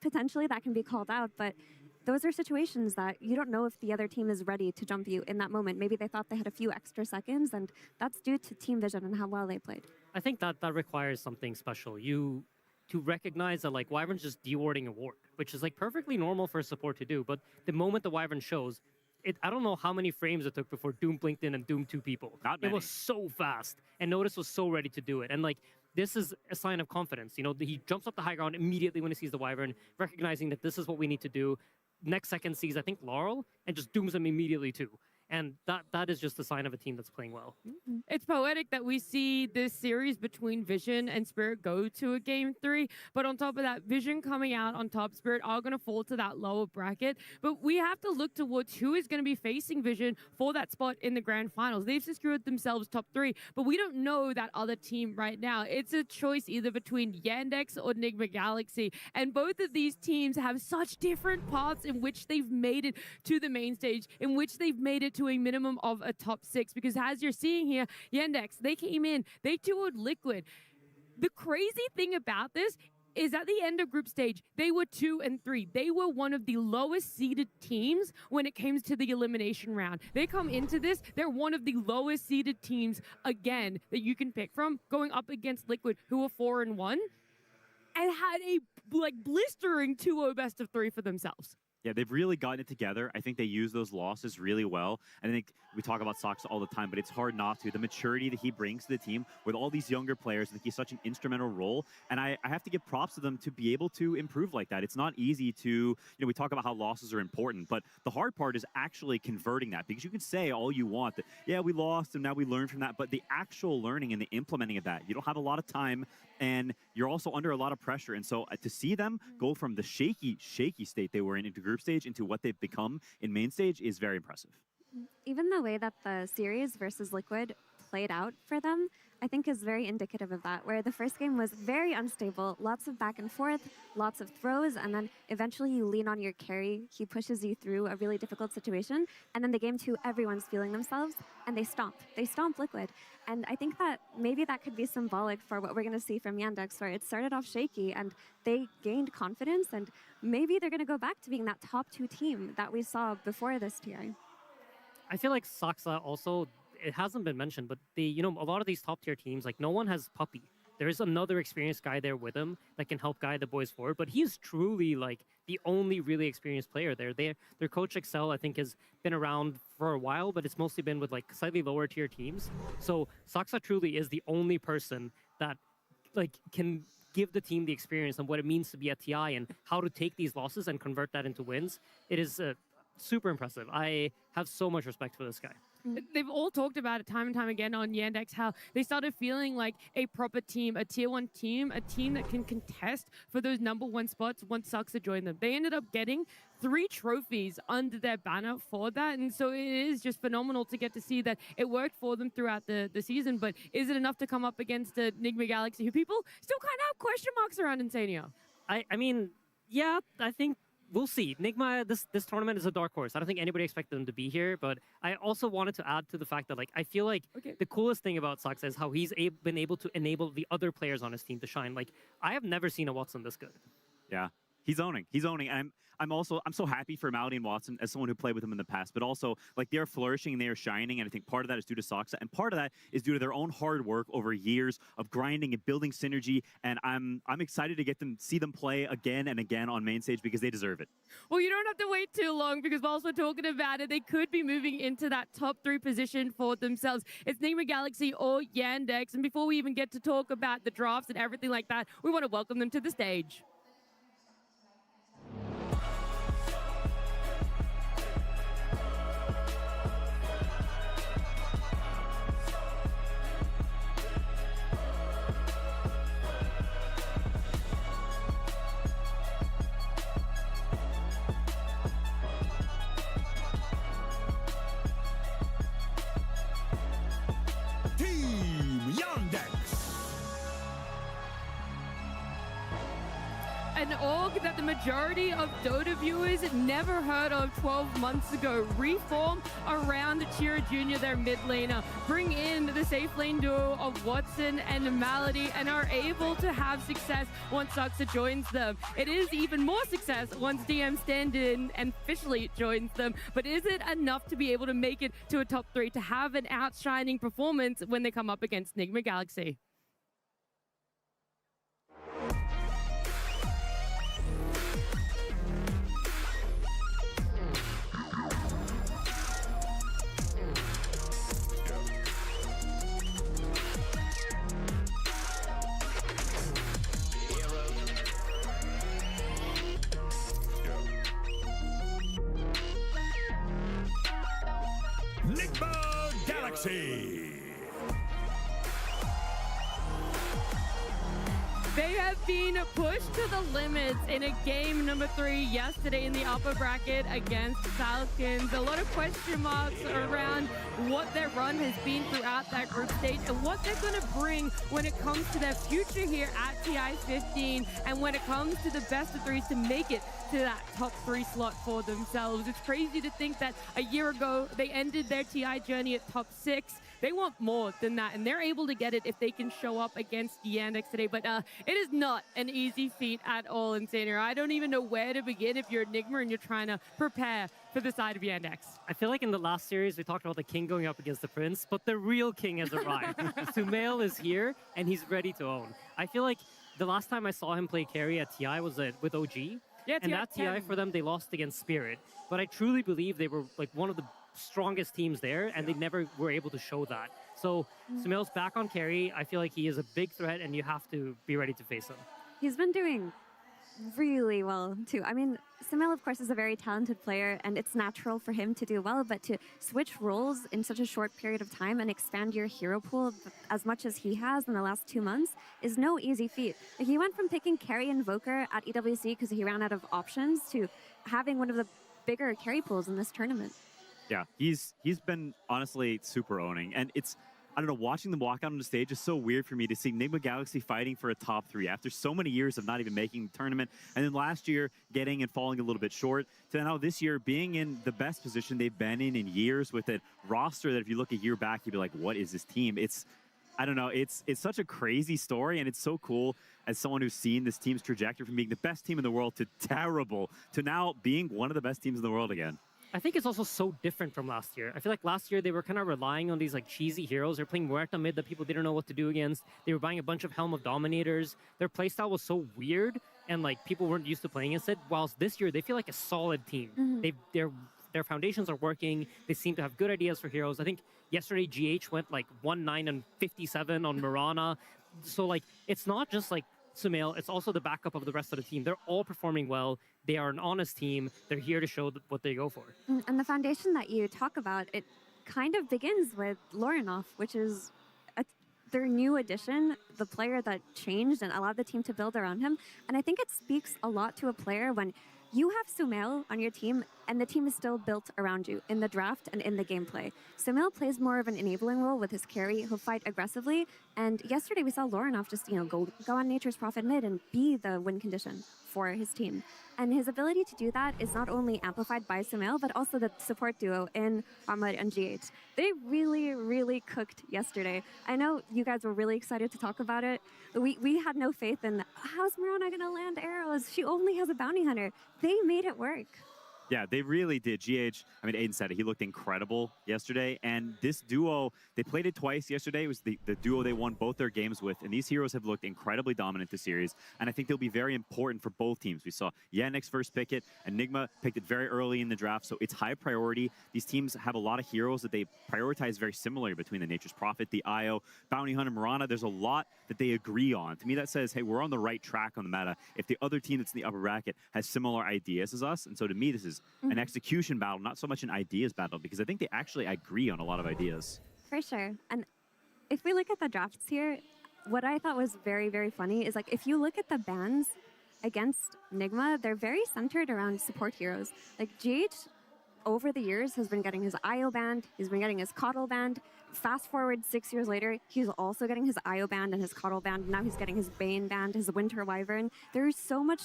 Potentially that can be called out, but those are situations that you don't know if the other team is ready to jump you in that moment. Maybe they thought they had a few extra seconds, and that's due to team vision and how well they played. I think that requires something special. You to recognize that like Wyvern's just dewarding a ward, which is like perfectly normal for a support to do. But the moment the Wyvern shows, I don't know how many frames it took before Doom blinked in and doomed 2 people. Not many. It was so fast, and Notice was so ready to do it. And like this is a sign of confidence. You know, he jumps up the high ground immediately when he sees the Wyvern, recognizing that this is what we need to do. Next second sees, I think, Laurel, and just dooms him immediately too. And that is just a sign of a team that's playing well. It's poetic that we see this series between Vision and Spirit go to a Game 3. But on top of that, Vision coming out on top, Spirit are going to fall to that lower bracket. But we have to look towards who is going to be facing Vision for that spot in the Grand Finals. They've secured themselves top 3, but we don't know that other team right now. It's a choice either between Yandex or Enigma Galaxy. And both of these teams have such different paths in which they've made it to the main stage, in which they've made it to a minimum of a top 6, because as you're seeing here, Yandex, they came in, they toured Liquid. The crazy thing about this is at the end of group stage, they were 2 and 3. They were one of the lowest seeded teams when it came to the elimination round. They come into this, they're one of the lowest seeded teams again that you can pick from, going up against Liquid, who were 4 and 1, and had a blistering 2-0 best of 3 for themselves. Yeah, they've really gotten it together. I think they use those losses really well. And I think we talk about Sox all the time, but it's hard not to. The maturity that he brings to the team with all these younger players, I think he's such an instrumental role. And I have to give props to them to be able to improve like that. It's not easy to, we talk about how losses are important, but the hard part is actually converting that, because you can say all you want that, yeah, we lost and now we learned from that, but the actual learning and the implementing of that, you don't have a lot of time, and you're also under a lot of pressure. And so to see them go from the shaky state they were in into group stage into what they've become in main stage is very impressive. Even the way that the series versus Liquid played out for them, I think is very indicative of that, where the first game was very unstable, lots of back and forth, lots of throws, and then eventually you lean on your carry, he pushes you through a really difficult situation, and then the game 2, everyone's feeling themselves, and they stomp Liquid. And I think that maybe that could be symbolic for what we're going to see from Yandex, where it started off shaky, and they gained confidence, and maybe they're going to go back to being that top 2 team that we saw before this TI. I feel like Soxa also, it hasn't been mentioned, but a lot of these top tier teams, like no one has Puppy. There is another experienced guy there with him that can help guide the boys forward, but he's truly like the only really experienced player there. Their coach Excel, I think, has been around for a while, but it's mostly been with like slightly lower tier teams. So Soxa truly is the only person that like can give the team the experience and what it means to be at TI and how to take these losses and convert that into wins. It is super impressive. I have so much respect for this guy. They've all talked about it time and time again on Yandex, how they started feeling like a proper team, a tier 1 team, a team that can contest for those #1 spots once Soxa joined them. They ended up getting 3 trophies under their banner for that, and so it is just phenomenal to get to see that it worked for them throughout the season. But is it enough to come up against the Enigma Galaxy, who people still kind of have question marks around Insanio? I mean, yeah, I think we'll see. Nigma, this tournament is a dark horse. I don't think anybody expected them to be here, but I also wanted to add to the fact that like I feel like the coolest thing about Soxa is how he's been able to enable the other players on his team to shine. Like I have never seen a Watson this good. Yeah. He's owning. And I'm so happy for Maldy and Watson as someone who played with him in the past, but also like they're flourishing and they are shining, and I think part of that is due to Soxa, and part of that is due to their own hard work over years of grinding and building synergy. And I'm excited to see them play again and again on main stage because they deserve it. Well, you don't have to wait too long, because whilst we're talking about it, they could be moving into that top 3 position for themselves. It's Enigma Galaxy or Yandex. And before we even get to talk about the drafts and everything like that, we want to welcome them to the stage. org that the majority of Dota viewers never heard of 12 months ago reform around Chira Jr., their mid laner, bring in the safe lane duo of Watson and Malady, and are able to have success once Zuxa joins them. It is even more success once DM Stand-In and officially joins them, but is it enough to be able to make it to a top 3, to have an outshining performance when they come up against Nigma Galaxy? Nigma Galaxy. They have been pushed to the limits in a game number 3 yesterday in the upper bracket against Falcons. A lot of question marks around what their run has been throughout that group stage and what they're going to bring when it comes to their future here at TI 15 and when it comes to the best of 3s to make it to that top 3 slot for themselves. It's crazy to think that a year ago they ended their TI journey at top 6. They want more than that, and they're able to get it if they can show up against Yandex today. But it is not an easy feat at all in Senior. I don't even know where to begin if you're Enigma and you're trying to prepare for the side of Yandex. I feel like in the last series, we talked about the king going up against the prince, but the real king has arrived. Sumail is here, and he's ready to own. I feel like the last time I saw him play carry at TI was with OG. Yeah, and that TI for them, they lost against Spirit. But I truly believe they were like one of the strongest teams there, and they never were able to show that. So Sumail's back on carry. I feel like he is a big threat, and you have to be ready to face him. He's been doing really well, too. I mean, Sumail, of course, is a very talented player, and it's natural for him to do well, but to switch roles in such a short period of time and expand your hero pool as much as he has in the last 2 months is no easy feat. Like, he went from picking carry Invoker at EWC because he ran out of options to having one of the bigger carry pools in this tournament. Yeah, he's been honestly super owning, and it's, I don't know, watching them walk out on the stage is so weird for me to see Nigma Galaxy fighting for a top 3 after so many years of not even making the tournament, and then last year getting and falling a little bit short, to now this year being in the best position they've been in years with a roster that if you look a year back, you'd be like, what is this team? It's, I don't know, it's such a crazy story, and it's so cool as someone who's seen this team's trajectory from being the best team in the world to terrible, to now being one of the best teams in the world again. I think it's also so different from last year. I feel like last year they were kind of relying on these like cheesy heroes. They're playing Muerta mid that people didn't know what to do against. They were buying a bunch of Helm of Dominators. Their playstyle was so weird and like people weren't used to playing against it. Whilst this year they feel like a solid team. Their foundations are working. They seem to have good ideas for heroes. I think yesterday GH went like 1-9 and 57 on Mirana. So like it's not just like Sumail, it's also the backup of the rest of the team. They're all performing well. They are an honest team. They're here to show what they go for. And the foundation that you talk about, it kind of begins with Lorinov, which is their new addition, the player that changed and allowed the team to build around him. And I think it speaks a lot to a player when you have Sumail on your team and the team is still built around you in the draft and in the gameplay. Sumail plays more of an enabling role with his carry. He'll fight aggressively. And yesterday we saw Lorinov just, go on Nature's Prophet mid and be the win condition for his team. And his ability to do that is not only amplified by Sumail, but also the support duo in Ahmed and GH. They really, really cooked yesterday. I know you guys were really excited to talk about it. We had no faith in, how's Mirana going to land arrows? She only has a bounty hunter. They made it work. Yeah, they really did. GH, I mean, Aiden said it. He looked incredible yesterday. And this duo, they played it twice yesterday. It was the duo they won both their games with. And these heroes have looked incredibly dominant this series. And I think they'll be very important for both teams. We saw Yandex first pick it. Enigma picked it very early in the draft. So it's high priority. These teams have a lot of heroes that they prioritize very similarly between the Nature's Prophet, the IO, Bounty Hunter, Mirana. There's a lot that they agree on. To me, that says, hey, we're on the right track on the meta. If the other team that's in the upper bracket has similar ideas as us. And so to me, this is an execution battle, not so much an ideas battle, because I think they actually agree on a lot of ideas. For sure. And if we look at the drafts here, what I thought was very, very funny is like if you look at the bans against Nigma, they're very centered around support heroes. Like GH over the years has been getting his IO banned, he's been getting his Coddle banned. Fast forward 6 years later, he's also getting his IO banned and his Coddle banned. Now he's getting his Bane banned, his Winter Wyvern. There's so much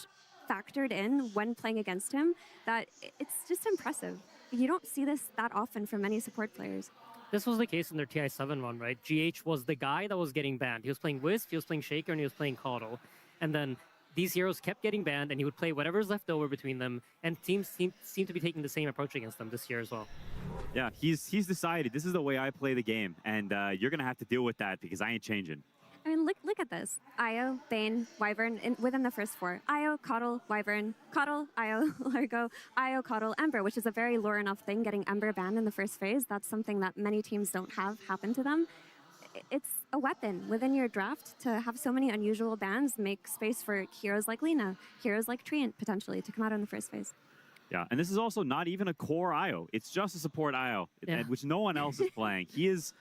factored in when playing against him that it's just impressive. You don't see this that often from many support players. This was the case in their TI7 run, right? GH was the guy that was getting banned. He was playing Wisp, he was playing Shaker, and he was playing Coddle. And then these heroes kept getting banned, and he would play whatever's left over between them, and teams seem to be taking the same approach against them this year as well. Yeah, he's decided, this is the way I play the game, and you're going to have to deal with that because I ain't changing. I mean, look at this. Io, Bane, Wyvern within the first four. Io, Coddle, Wyvern, Coddle, Io, Largo, Io, Coddle, Ember, which is a very lore enough thing, getting Ember banned in the first phase. That's something that many teams don't have happen to them. It's a weapon within your draft to have so many unusual bans, make space for heroes like Lina, heroes like Treant, potentially, to come out in the first phase. Yeah, and this is also not even a core IO. It's just a support IO, which no one else is playing. He is...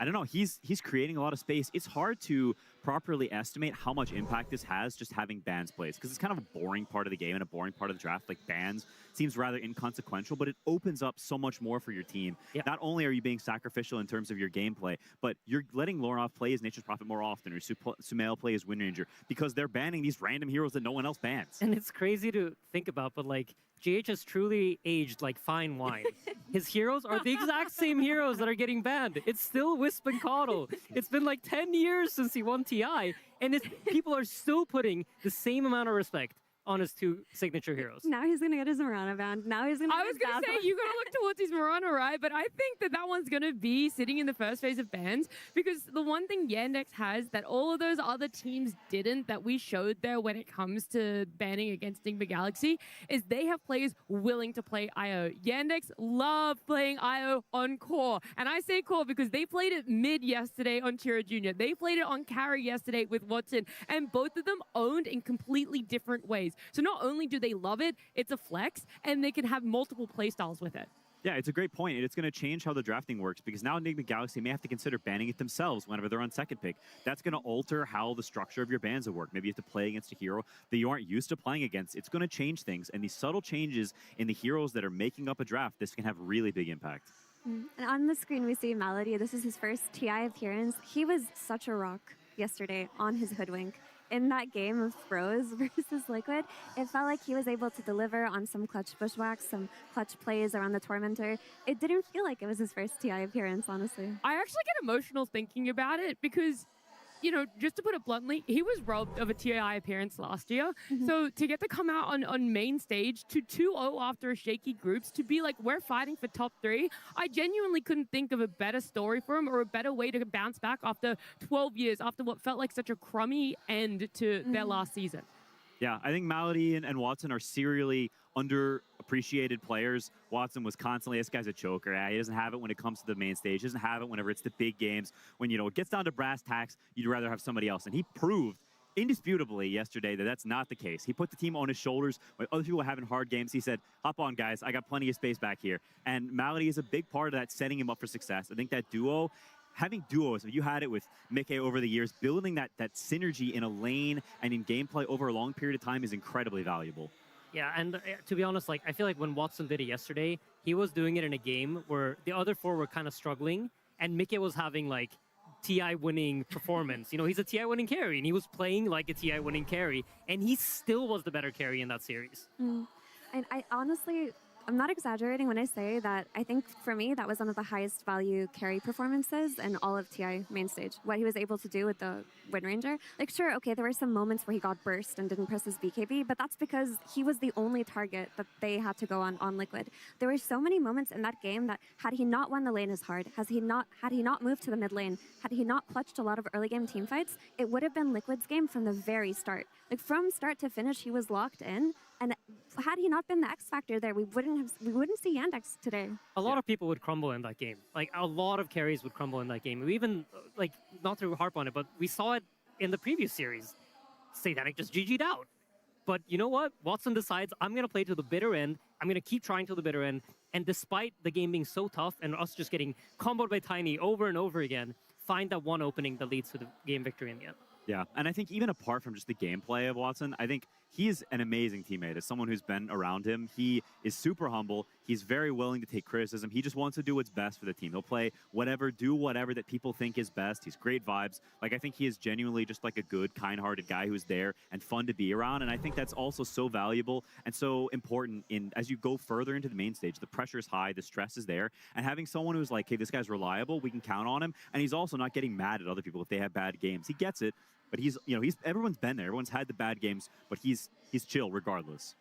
I don't know, he's creating a lot of space. It's hard to properly estimate how much impact this has just having bans plays, because it's kind of a boring part of the game and a boring part of the draft. Like, bans seems rather inconsequential, but it opens up so much more for your team. Yeah. Not only are you being sacrificial in terms of your gameplay, but you're letting Lorinov play as Nature's Prophet more often, or Sumail play as Wind Ranger, because they're banning these random heroes that no one else bans. And it's crazy to think about, but like, GH has truly aged like fine wine. His heroes are the exact same heroes that are getting banned. It's still Wisp and Coddle. It's been like 10 years since he won TI, and people are still putting the same amount of respect on his two signature heroes. Now he's going to get his Mirana banned. Now he's going to I was going to say, you got to look towards his Mirana, right? But I think that one's going to be sitting in the first phase of bans, because the one thing Yandex has that all of those other teams didn't, that we showed there when it comes to banning against Nigma Galaxy, is they have players willing to play IO. Yandex love playing IO on core. And I say core because they played it mid yesterday on Tira Jr. They played it on carry yesterday with Watson, and both of them owned in completely different ways. So not only do they love it, it's a flex, and they can have multiple playstyles with it. Yeah, it's a great point, and it's going to change how the drafting works, because now Enigma Galaxy may have to consider banning it themselves whenever they're on second pick. That's going to alter how the structure of your bans will work. Maybe you have to play against a hero that you aren't used to playing against. It's going to change things, and these subtle changes in the heroes that are making up a draft, this can have really big impact. And on the screen, we see Malady. This is his first TI appearance. He was such a rock yesterday on his Hoodwink. In that game of Throws versus Liquid, it felt like he was able to deliver on some clutch bushwhacks, some clutch plays around the Tormentor. It didn't feel like it was his first TI appearance, honestly. I actually get emotional thinking about it because, you know, just to put it bluntly, he was robbed of a TI appearance last year. So to get to come out on main stage to 2-0 after a shaky groups, to be like, we're fighting for top 3, I genuinely couldn't think of a better story for him or a better way to bounce back after 12 years, after what felt like such a crummy end to their last season. Yeah, I think Malady and Watson are serially underappreciated players. Watson was constantly, this guy's a choker. He doesn't have it when it comes to the main stage. He doesn't have it whenever it's the big games. When, you know, it gets down to brass tacks, you'd rather have somebody else. And he proved indisputably yesterday that that's not the case. He put the team on his shoulders. When other people were having hard games, he said, hop on, guys. I got plenty of space back here. And Malady is a big part of that, setting him up for success. I think that duo, having duos, you had it with Mickey over the years, building that synergy in a lane and in gameplay over a long period of time is incredibly valuable. Yeah, and to be honest, like, I feel like when Watson did it yesterday, he was doing it in a game where the other four were kind of struggling, and Mickey was having, like, TI winning performance. You know, he's a TI winning carry, and he was playing like a TI winning carry, and he still was the better carry in that series. And I honestly, I'm not exaggerating when I say that I think for me that was one of the highest value carry performances in all of TI main stage. What he was able to do with the Wind Ranger. Like, sure, okay, there were some moments where he got burst and didn't press his BKB, but that's because he was the only target that they had to go on Liquid. There were so many moments in that game that had he not won the lane as hard, had he not moved to the mid lane, had he not clutched a lot of early game team fights, it would have been Liquid's game from the very start. Like, from start to finish, he was locked in. And had he not been the X factor there, we wouldn't see Yandex today. A lot of people would crumble in that game. Like, a lot of carries would crumble in that game. We even, like, not to harp on it, but we saw it in the previous series. Satanic just GG'd out. But you know what? Watson decides, I'm going to play to the bitter end. I'm going to keep trying to the bitter end. And despite the game being so tough and us just getting comboed by Tiny over and over again, find that one opening that leads to the game victory in the end. Yeah, and I think even apart from just the gameplay of Watson, I think he is an amazing teammate. As someone who's been around him, he is super humble. He's very willing to take criticism. He just wants to do what's best for the team. He'll play whatever, do whatever that people think is best. He's great vibes. Like, I think he is genuinely just like a good, kind-hearted guy who's there and fun to be around. And I think that's also so valuable and so important as you go further into the main stage. The pressure is high, the stress is there, and having someone who's like, hey, this guy's reliable, we can count on him, and he's also not getting mad at other people if they have bad games. He gets it, but everyone's been there. Everyone's had the bad games, but he's chill regardless.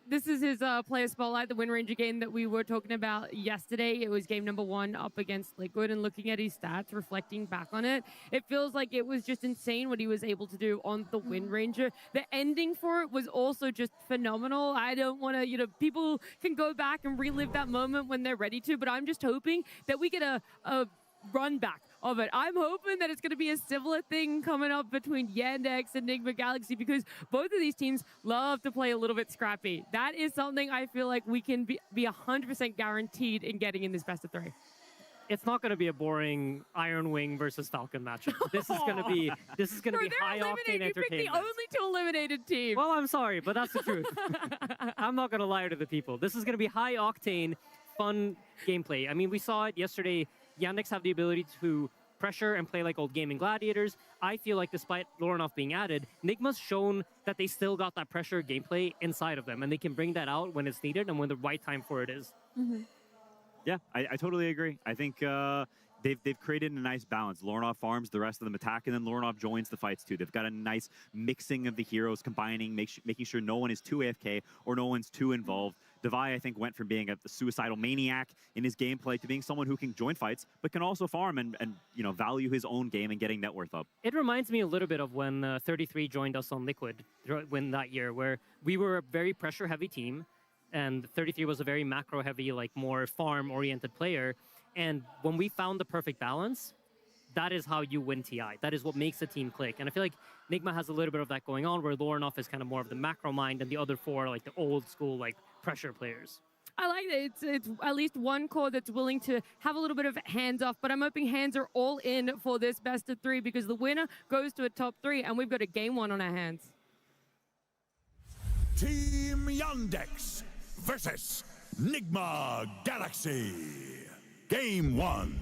This is his player spotlight, the Wind Ranger game that we were talking about yesterday. It was game number 1 up against Liquid, and looking at his stats, reflecting back on it, it feels like it was just insane what he was able to do on the Wind Ranger. The ending for it was also just phenomenal. I don't want to, people can go back and relive that moment when they're ready to, but I'm just hoping that we get a run back of it. I'm hoping that it's going to be a similar thing coming up between Yandex and Enigma Galaxy, because both of these teams love to play a little bit scrappy. That is something I feel like we can be 100% guaranteed in getting in this best of 3. It's not going to be a boring Iron Wing versus Falcon matchup. This is going to be high octane entertainment. You picked the only 2 eliminated teams. Well, I'm sorry, but that's the truth. I'm not going to lie to the people. This is going to be high octane, fun gameplay. I mean, we saw it yesterday. Yandex have the ability to pressure and play like old gaming gladiators. I feel like despite Lorinov being added, Nigma's shown that they still got that pressure gameplay inside of them, and they can bring that out when it's needed and when the right time for it is. Yeah, I totally agree. I think they've created a nice balance. Lorinov farms, the rest of them attack, and then Lorinov joins the fights too. They've got a nice mixing of the heroes, combining, making sure no one is too AFK or no one's too involved. Devi, I think, went from being a suicidal maniac in his gameplay to being someone who can join fights, but can also farm and value his own game and getting net worth up. It reminds me a little bit of when 33 joined us on Liquid when that year, where we were a very pressure-heavy team, and 33 was a very macro-heavy, like more farm-oriented player. And when we found the perfect balance, that is how you win TI. That is what makes a team click. And I feel like Nigma has a little bit of that going on, where Lorinov is kind of more of the macro mind, and the other 4 are like the old school, like pressure players. I like that it's at least one core that's willing to have a little bit of hands off, but I'm hoping hands are all in for this best of 3, because the winner goes to a top 3, and we've got a game 1 on our hands. Team Yandex versus Enigma Galaxy. Game 1.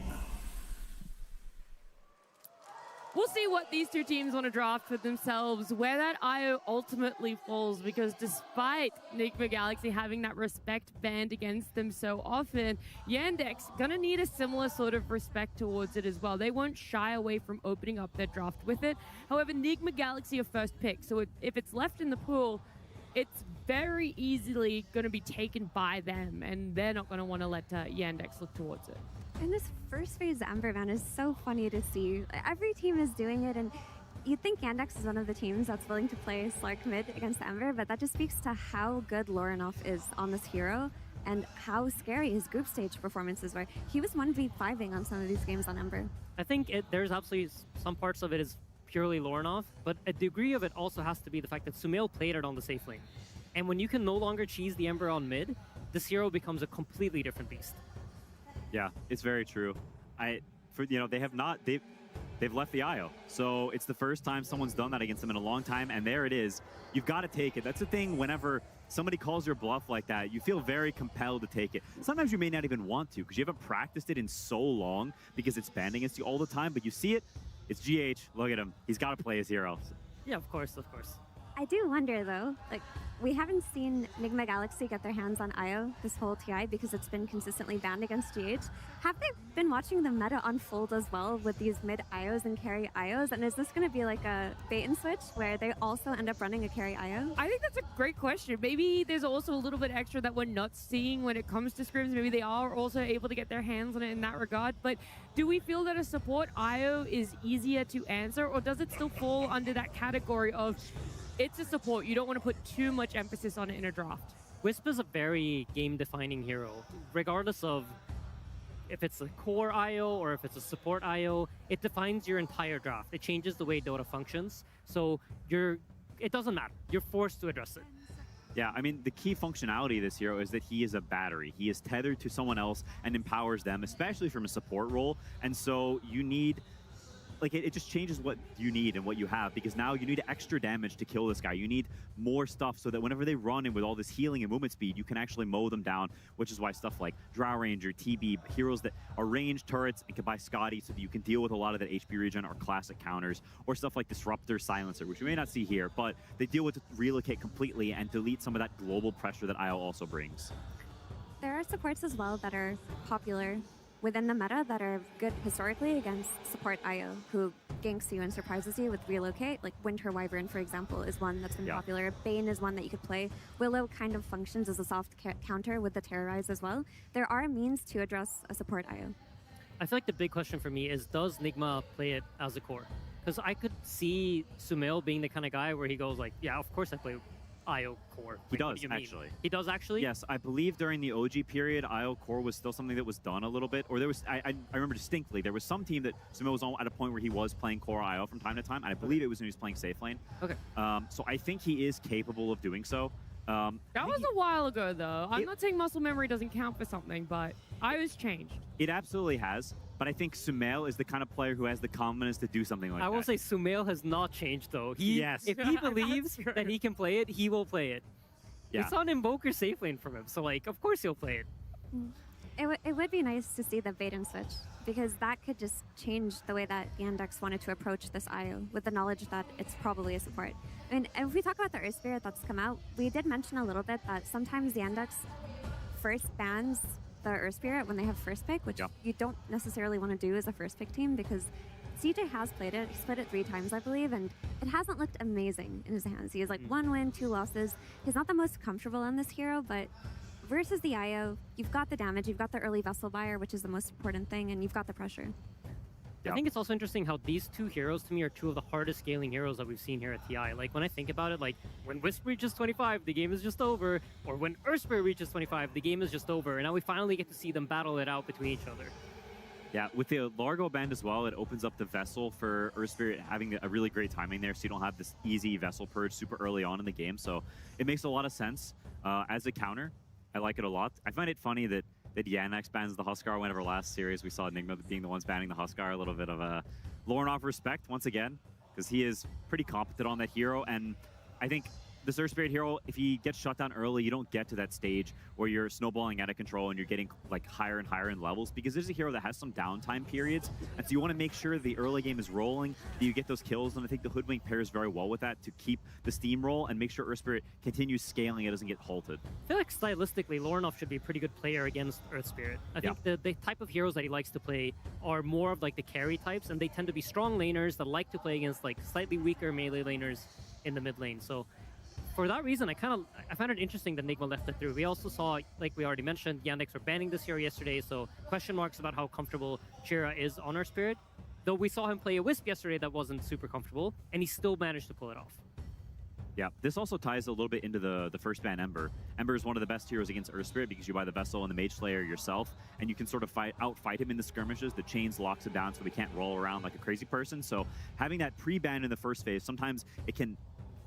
We'll see what these 2 teams want to draft for themselves, where that IO ultimately falls, because despite Enigma Galaxy having that respect banned against them so often, Yandex gonna need a similar sort of respect towards it as well. They won't shy away from opening up their draft with it. However, Enigma Galaxy are first pick, so if it's left in the pool, it's very easily going to be taken by them, and they're not going to want to let Yandex look towards it. And this first phase Ember ban is so funny to see. Every team is doing it, and you'd think Yandex is one of the teams that's willing to play Slark mid against Ember, but that just speaks to how good Lorinov is on this hero and how scary his group stage performances were. He was 1v5ing on some of these games on Ember. I think there's absolutely some parts of it is purely Lorinov, but a degree of it also has to be the fact that Sumail played it on the safe lane. And when you can no longer cheese the Ember on mid, this hero becomes a completely different beast. Yeah, it's very true. They've left the IO. So it's the first time someone's done that against them in a long time, and there it is. You've got to take it. That's the thing, whenever somebody calls your bluff like that, you feel very compelled to take it. Sometimes you may not even want to, because you haven't practiced it in so long, because it's banned against you all the time, but you see it, it's GH, look at him. He's got to play his hero. Yeah, of course, of course. I do wonder, though, like, we haven't seen Enigma Galaxy get their hands on IO this whole TI because it's been consistently banned against GH. Have they been watching the meta unfold as well with these mid IOs and carry IOs? And is this going to be like a bait and switch where they also end up running a carry IO? I think that's a great question. Maybe there's also a little bit extra that we're not seeing when it comes to scrims. Maybe they are also able to get their hands on it in that regard. But do we feel that a support IO is easier to answer, or does it still fall under that category of it's a support, you don't want to put too much emphasis on it in a draft? Wisp is a very game-defining hero. Regardless of if it's a core IO or if it's a support IO, it defines your entire draft. It changes the way Dota functions. So it doesn't matter. You're forced to address it. Yeah, I mean, the key functionality of this hero is that he is a battery. He is tethered to someone else and empowers them, especially from a support role. And so you need like it just changes what you need and what you have, because now you need extra damage to kill this guy. You need more stuff so that whenever they run in with all this healing and movement speed, you can actually mow them down, which is why stuff like Drow Ranger, TB, heroes that are ranged turrets and can buy Scotty so that you can deal with a lot of that HP regen or classic counters, or stuff like Disruptor, Silencer, which we may not see here, but they deal with relocate completely and delete some of that global pressure that IO also brings. There are supports as well that are popular within the meta that are good historically against support IO, who ganks you and surprises you with relocate. Like Winter Wyvern, for example, is one that's been popular. Bane is one that you could play. Willow kind of functions as a soft counter with the Terrorize as well. There are means to address a support IO. I feel like the big question for me is, does Nigma play it as a core? Because I could see Sumail being the kind of guy where he goes like, yeah, of course I play IO core. He Like, what does, do you mean? actually. He does actually? Yes, I believe during the OG period, IO core was still something that was done a little bit. Or there was, I remember distinctly, there was some team that Sumail was on at a point where he was playing core IO from time to time, and I believe it was when he was playing safe lane. Okay. So I think he is capable of doing so. That was a while ago, though. I'm not saying muscle memory doesn't count for something, but IO's changed. It absolutely has, but I think Sumail is the kind of player who has the confidence to do something like that. I will say Sumail has not changed, though. Yes. If he believes that he can play it, he will play it. Yeah. It's on Invoker safe lane from him, so like, of course he'll play it. It would be nice to see the bait and switch, because that could just change the way that Yandex wanted to approach this IO, with the knowledge that it's probably a support. I mean, if we talk about the Earth Spirit that's come out, we did mention a little bit that sometimes Yandex first bans the Earth Spirit when they have first pick, which you don't necessarily want to do as a first pick team, because CJ has played it. He's played it 3 times, I believe, and it hasn't looked amazing in his hands. He has like 1 win, 2 losses. He's not the most comfortable on this hero, but versus the IO, you've got the damage, you've got the early vessel buyer, which is the most important thing, and you've got the pressure. I think it's also interesting how these 2 heroes, to me, are 2 of the hardest scaling heroes that we've seen here at TI. Like, when I think about it, like, when Wisp reaches 25, the game is just over, or when Earth Spirit reaches 25, the game is just over, and now we finally get to see them battle it out between each other. Yeah, with the Largo band as well, it opens up the Vessel for Earth Spirit having a really great timing there, so you don't have this easy Vessel purge super early on in the game. So it makes a lot of sense. As a counter, I like it a lot. I find it funny that Yandex bans the Huskar whenever last series we saw Enigma being the ones banning the Huskar. A little bit of a Lornoff respect once again, because he is pretty competent on that hero. And I think this Earth Spirit hero, if he gets shut down early, you don't get to that stage where you're snowballing out of control and you're getting like higher and higher in levels, because there's a hero that has some downtime periods, and so you want to make sure the early game is rolling, that you get those kills, and I think the Hoodwink pairs very well with that to keep the steamroll and make sure Earth Spirit continues scaling, it doesn't get halted. I feel like stylistically, Lornoff should be a pretty good player against Earth Spirit. I think the type of heroes that he likes to play are more of like the carry types, and they tend to be strong laners that like to play against like slightly weaker melee laners in the mid lane. So for that reason, I found it interesting that Nigma left it through. We also saw, like we already mentioned, Yandex were banning this hero yesterday, so question marks about how comfortable Chira is on Earth Spirit. Though we saw him play a Wisp yesterday that wasn't super comfortable, and he still managed to pull it off. Yeah, this also ties a little bit into the first ban Ember. Ember is one of the best heroes against Earth Spirit because you buy the Vessel and the Mage Slayer yourself, and you can sort of outfight him in the skirmishes. The chains locks him down so he can't roll around like a crazy person. So having that pre-ban in the first phase, sometimes it can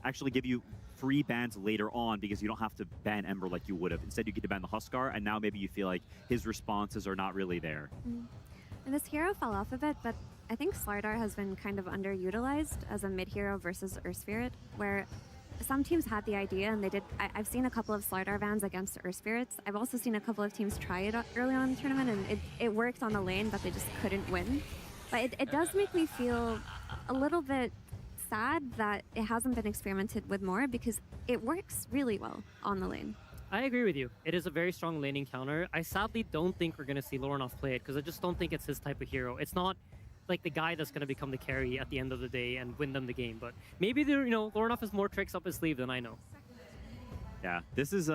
actually give you free bans later on because you don't have to ban Ember like you would have. Instead, you get to ban the Huskar, and now maybe you feel like his responses are not really there. And this hero fell off a bit, but I think Slardar has been kind of underutilized as a mid-hero versus Earth Spirit, where some teams had the idea, and they did. I've seen a couple of Slardar bans against Earth Spirits. I've also seen a couple of teams try it early on in the tournament, and it worked on the lane, but they just couldn't win. But it does make me feel a little bit sad that it hasn't been experimented with more, because it works really well on the lane. I agree with you. It is a very strong laning counter. I sadly don't think we're going to see Lornoff play it, because I just don't think it's his type of hero. It's not like the guy that's going to become the carry at the end of the day and win them the game. But maybe Lornoff has more tricks up his sleeve than I know. Yeah, this is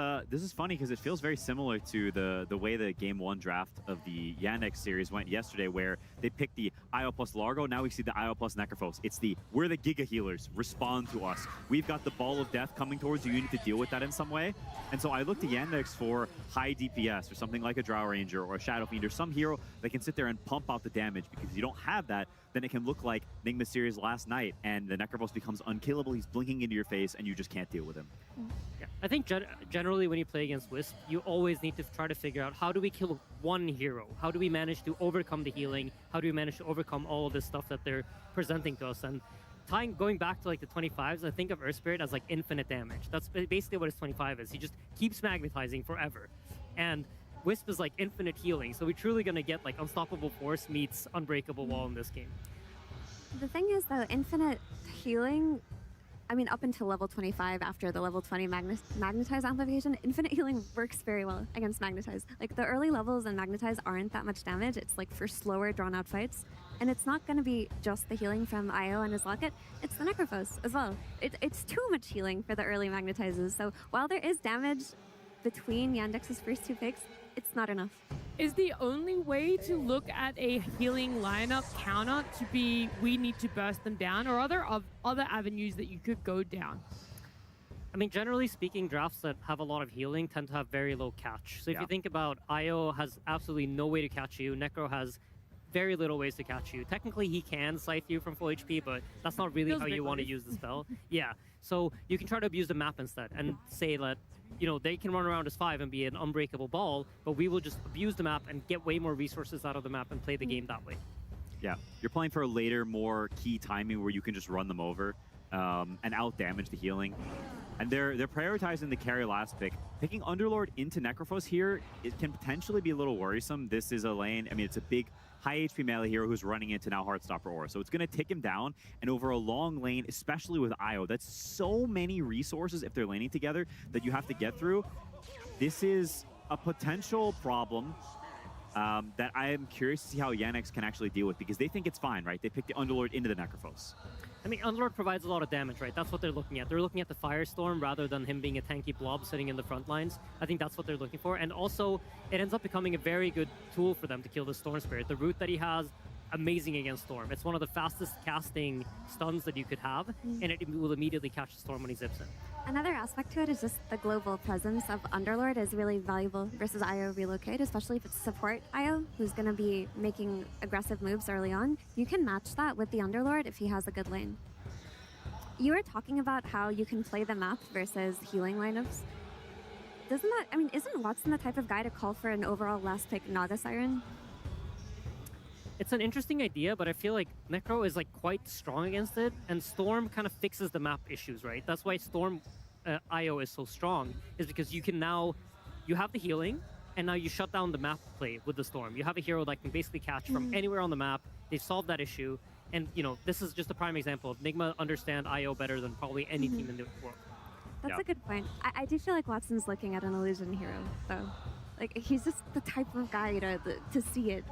funny because it feels very similar to the way the Game 1 draft of the Yandex series went yesterday, where they picked the IO plus Largo. Now we see the IO plus Necrophos. It's we're the Giga Healers. Respond to us. We've got the Ball of Death coming towards you. You need to deal with that in some way. And so I look to Yandex for high DPS or something like a Drow Ranger or a Shadow Fiend or some hero that can sit there and pump out the damage, because if you don't have that, then it can look like Nigma series last night, and the Necrophos becomes unkillable. He's blinking into your face, and you just can't deal with him. Yeah, I think generally when you play against Wisp, you always need to try to figure out how do we kill one hero? How do we manage to overcome the healing? How do we manage to overcome all of this stuff that they're presenting to us? And going back to like the 25s, I think of Earth Spirit as like infinite damage. That's basically what his 25 is. He just keeps magnetizing forever. And Wisp is like infinite healing. So we're truly going to get like Unstoppable Force meets Unbreakable Wall in this game. The thing is, though, infinite healing, I mean, up until level 25, after the level 20 Magnetize amplification, infinite healing works very well against Magnetize. Like, the early levels in Magnetize aren't that much damage. It's like for slower, drawn-out fights. And it's not going to be just the healing from Io and his Locket, it's the Necrophos as well. It's too much healing for the early Magnetizes. So while there is damage between Yandex's first two picks, it's not enough. Is the only way to look at a healing lineup counter to be we need to burst them down, or are there other avenues that you could go down? I mean, generally speaking, drafts that have a lot of healing tend to have very low catch. So if you think about Io has absolutely no way to catch you, Necro has very little ways to catch you. Technically, he can scythe you from full HP, but that's not really how you want to use the spell. Yeah, so you can try to abuse the map instead and say that, you know, they can run around as 5 and be an unbreakable ball, but we will just abuse the map and get way more resources out of the map and play the game that way. Yeah, you're playing for a later, more key timing where you can just run them over and out-damage the healing. And they're prioritizing the carry last pick. Picking Underlord into Necrophos here, it can potentially be a little worrisome. This is a lane, I mean, it's a big high HP melee hero who's running into now Heartstopper Aura. So it's going to tick him down, and over a long lane, especially with Io, that's so many resources if they're laning together that you have to get through. This is a potential problem that I am curious to see how Yandex can actually deal with, because they think it's fine, right? They picked the Underlord into the Necrophos. I mean, Underlord provides a lot of damage, right? That's what they're looking at. They're looking at the Firestorm rather than him being a tanky blob sitting in the front lines. I think that's what they're looking for. And also, it ends up becoming a very good tool for them to kill the Storm Spirit. The route that he has, amazing against Storm. It's one of the fastest casting stuns that you could have, and it will immediately catch the Storm when he zips in. Another aspect to it is just the global presence of Underlord is really valuable versus Io Relocate, especially if it's support Io, who's going to be making aggressive moves early on. You can match that with the Underlord if he has a good lane. You were talking about how you can play the map versus healing lineups. Doesn't that, I mean, isn't Watson the type of guy to call for an overall last pick Naga Siren? It's an interesting idea, but I feel like Necro is like quite strong against it, and Storm kind of fixes the map issues, right? That's why Storm Io is so strong, is because you can now, you have the healing, and now you shut down the map play with the Storm. You have a hero that can basically catch from anywhere on the map. They've solved that issue, and you know, this is just a prime example of Nigma understand Io better than probably any team in the world. That's a good point. I do feel like Watson's looking at an illusion hero, though. Like, he's just the type of guy to see it.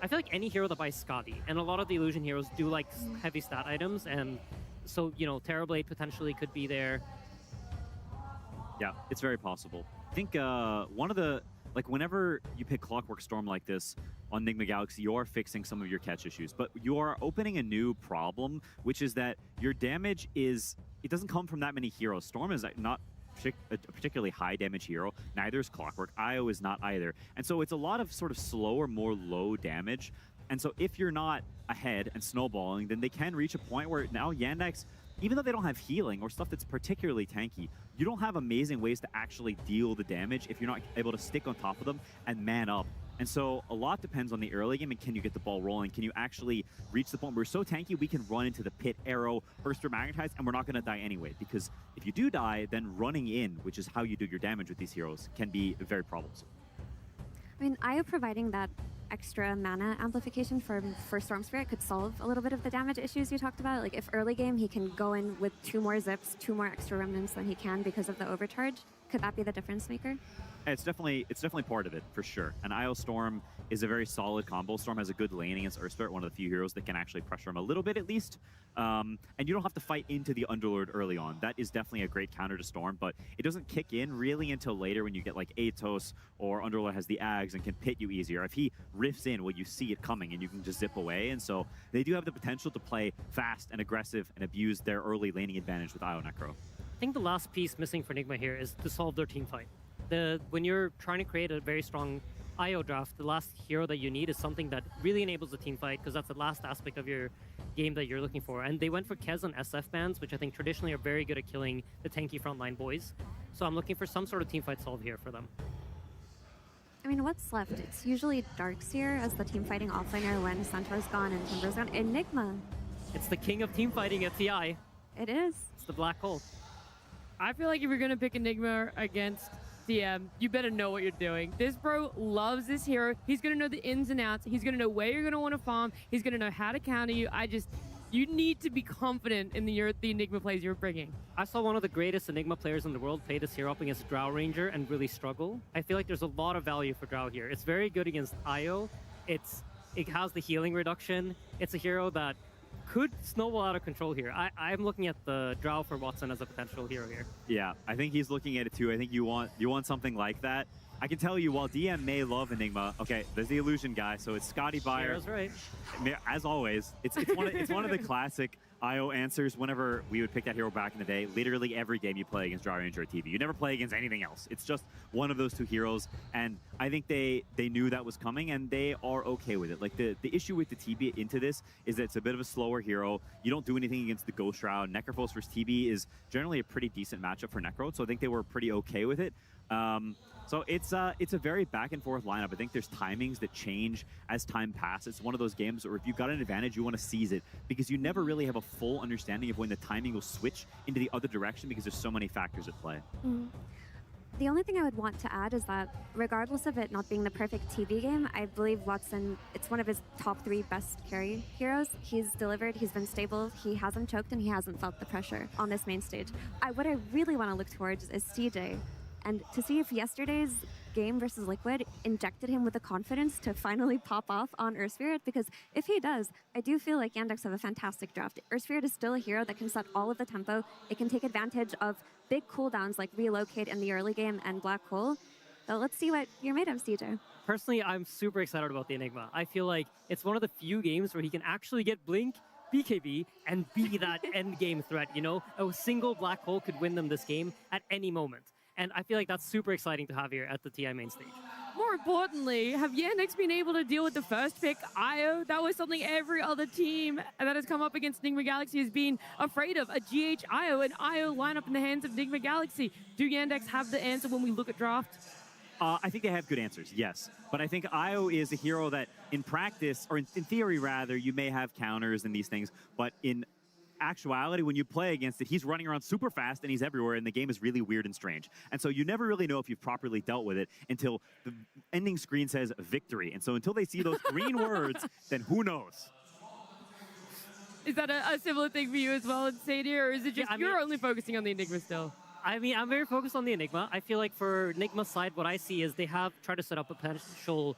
I feel like any hero that buys Skadi, and a lot of the illusion heroes do like heavy stat items, and so, you know, Terrorblade potentially could be there. Yeah, it's very possible. I think one of the, like, whenever you pick Clockwork Storm like this on Nigma Galaxy, you are fixing some of your catch issues, but you are opening a new problem, which is that your damage is, it doesn't come from that many heroes. Storm is not a particularly high damage hero. Neither is Clockwork. Io is not either. And so it's a lot of sort of slower, more low damage. And so if you're not ahead and snowballing, then they can reach a point where now Yandex, even though they don't have healing or stuff that's particularly tanky, you don't have amazing ways to actually deal the damage if you're not able to stick on top of them and man up. And so a lot depends on the early game, and can you get the ball rolling? Can you actually reach the point where we're so tanky we can run into the pit, arrow, burst, or magnetize, and we're not going to die anyway? Because if you do die, then running in, which is how you do your damage with these heroes, can be very troublesome. I mean, Io providing that extra mana amplification for Storm Spirit could solve a little bit of the damage issues you talked about. Like, if early game he can go in with 2 more zips, 2 more extra remnants than he can because of the overcharge, could that be the difference maker? It's definitely part of it, for sure. And Io Storm is a very solid combo. Storm has a good lane against Earth Spirit, one of the few heroes that can actually pressure him a little bit at least. And you don't have to fight into the Underlord early on. That is definitely a great counter to Storm, but it doesn't kick in really until later when you get like Atos or Underlord has the Ags and can pit you easier. If he riffs in, well, you see it coming and you can just zip away. And so they do have the potential to play fast and aggressive and abuse their early laning advantage with Io Necro. I think the last piece missing for Nigma here is to solve their team fight. When you're trying to create a very strong Io draft, the last hero that you need is something that really enables the team fight, because that's the last aspect of your game that you're looking for. And they went for Kez on SF bans, which I think traditionally are very good at killing the tanky frontline boys. So I'm looking for some sort of teamfight solve here for them. I mean, what's left? It's usually Darkseer as the team fighting offlaner when Centaur's gone and Timber's gone. Enigma. It's the king of team fighting at TI. It is. It's the black hole. I feel like if you're going to pick Enigma against DM, you better know what you're doing. This bro loves this hero. He's going to know the ins and outs. He's going to know where you're going to want to farm. He's going to know how to counter you. You need to be confident in the Enigma plays you're bringing. I saw one of the greatest Enigma players in the world play this hero up against Drow Ranger and really struggle. I feel like there's a lot of value for Drow here. It's very good against Io. It has the healing reduction. It's a hero that could snowball out of control here. I'm looking at the Drow for Watson as a potential hero here. Yeah, I think he's looking at it too. I think you want something like that. I can tell you, while DM may love Enigma, okay, there's the illusion guy, so it's Scotty Byer. That's right. As always, it's one of the classic IO answers whenever we would pick that hero back in the day. Literally every game you play against Drow Ranger or TV. You never play against anything else. It's just one of those two heroes, and I think they knew that was coming, and they are okay with it. Like, the issue with the TB into this is that it's a bit of a slower hero. You don't do anything against the Ghost Shroud. Necrophos versus TB is generally a pretty decent matchup for Necro, so I think they were pretty okay with it. So it's a very back and forth lineup. I think there's timings that change as time passes. It's one of those games where if you've got an advantage, you want to seize it because you never really have a full understanding of when the timing will switch into the other direction because there's so many factors at play. The only thing I would want to add is that regardless of it not being the perfect TV game, I believe Watson, it's one of his top 3 best carry heroes. He's delivered, he's been stable, he hasn't choked, and he hasn't felt the pressure on this main stage. What I really want to look towards is CJ. And to see if yesterday's game versus Liquid injected him with the confidence to finally pop off on Earth Spirit, because if he does, I do feel like Yandex have a fantastic draft. Earth Spirit is still a hero that can set all of the tempo. It can take advantage of big cooldowns like Relocate in the early game and Black Hole. So let's see what you're made of, CJ. Personally, I'm super excited about the Enigma. I feel like it's one of the few games where he can actually get Blink, BKB, and be that end game threat, you know? A single Black Hole could win them this game at any moment. And I feel like that's super exciting to have here at the TI main stage. More importantly, have Yandex been able to deal with the first pick, Io? That was something every other team that has come up against Enigma Galaxy has been afraid of. A GH Io, an Io lineup in the hands of Enigma Galaxy. Do Yandex have the answer when we look at draft? I think they have good answers, yes. But I think Io is a hero that in practice, or in theory rather, you may have counters and these things, but in actuality, when you play against it, he's running around super fast and he's everywhere, and the game is really weird and strange. And so you never really know if you've properly dealt with it until the ending screen says victory. And so until they see those green words, then who knows? Is that a similar thing for you as well, Sadir, or is it just you're only focusing on the Enigma still? I mean, I'm very focused on the Enigma. I feel like for Enigma's side, what I see is they have tried to set up a potential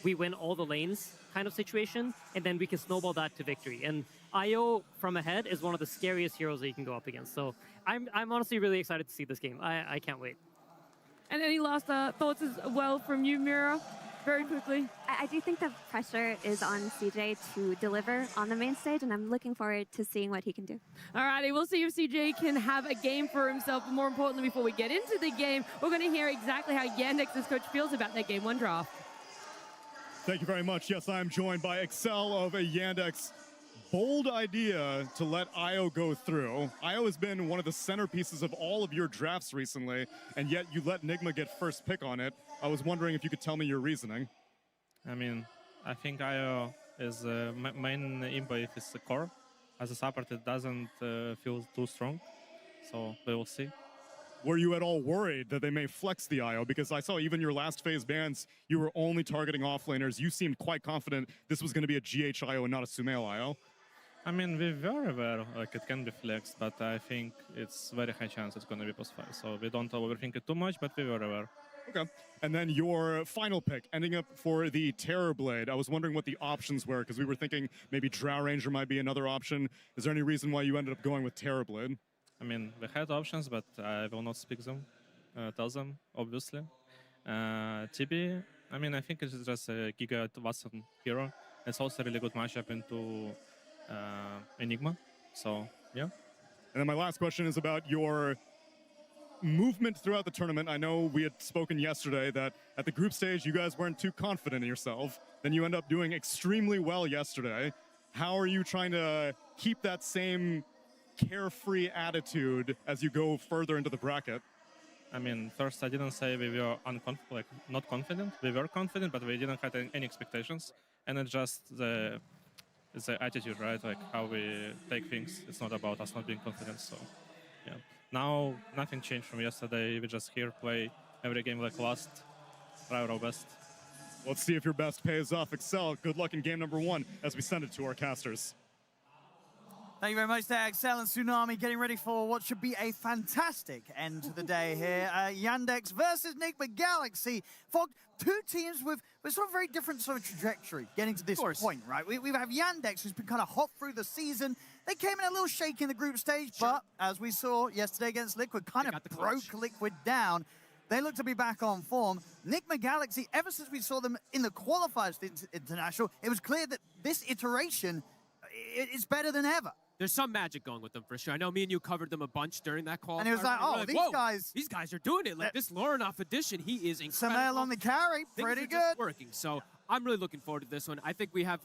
we win all the lanes kind of situation, and then we can snowball that to victory. And Io from ahead is one of the scariest heroes that you can go up against. So I'm honestly really excited to see this game. I can't wait. And any last thoughts as well from you, Mira? Very quickly. I do think the pressure is on CJ to deliver on the main stage, and I'm looking forward to seeing what he can do. All righty, we'll see if CJ can have a game for himself. But more importantly, before we get into the game, we're going to hear exactly how Yandex's coach feels about that Game 1 draft. Thank you very much. Yes, I am joined by Excel of Yandex. Bold idea to let Io go through. Io has been one of the centerpieces of all of your drafts recently, and yet you let Nigma get first pick on it. I was wondering if you could tell me your reasoning. I mean, I think Io is main impo if it's the core. As a support, it doesn't feel too strong, so we will see. Were you at all worried that they may flex the IO? Because I saw even your last phase bans, you were only targeting offlaners. You seemed quite confident this was going to be a GH IO and not a Sumail IO. I mean, we were aware like it can be flexed, but I think it's very high chance it's going to be post-5. So we don't overthink it too much, but we were aware. Okay. And then your final pick, ending up for the Terrorblade. I was wondering what the options were, because we were thinking maybe Drow Ranger might be another option. Is there any reason why you ended up going with Terrorblade? I mean, we had options, but I will not speak them, tell them, obviously. TB, I mean, I think it's just a Giga Watson hero. It's also a really good matchup into Enigma, so yeah. And then my last question is about your movement throughout the tournament. I know we had spoken yesterday that at the group stage, you guys weren't too confident in yourself. Then you end up doing extremely well yesterday. how are you trying to keep that same carefree attitude as you go further into the bracket? I mean, first, I didn't say we were not confident. We were confident, but we didn't have any expectations. And it's just the attitude, right? Like how we take things. It's not about us not being confident. So, yeah. Now, nothing changed from yesterday. We just here play every game like last, try our best. Let's see if your best pays off. Excel, good luck in game number 1 as we send it to our casters. Thank you very much there, Excel and Tsunami, getting ready for what should be a fantastic end to the day here. Yandex versus Enigma Galaxy. Fog, two teams with sort of very different sort of trajectory getting to this point, right? We have Yandex, who's been kind of hot through the season. They came in a little shaky in the group stage, but as we saw yesterday against Liquid, kind of broke Liquid down. They look to be back on form. Enigma Galaxy, ever since we saw them in the qualifiers international, it was clear that this iteration is better than ever. There's some magic going with them for sure. I know me and you covered them a bunch during that call. And it was like, oh, these guys are doing it. Like this Laurinov edition, he is incredible. Samael on the carry, pretty good. Just working. So I'm really looking forward to this one. I think we have,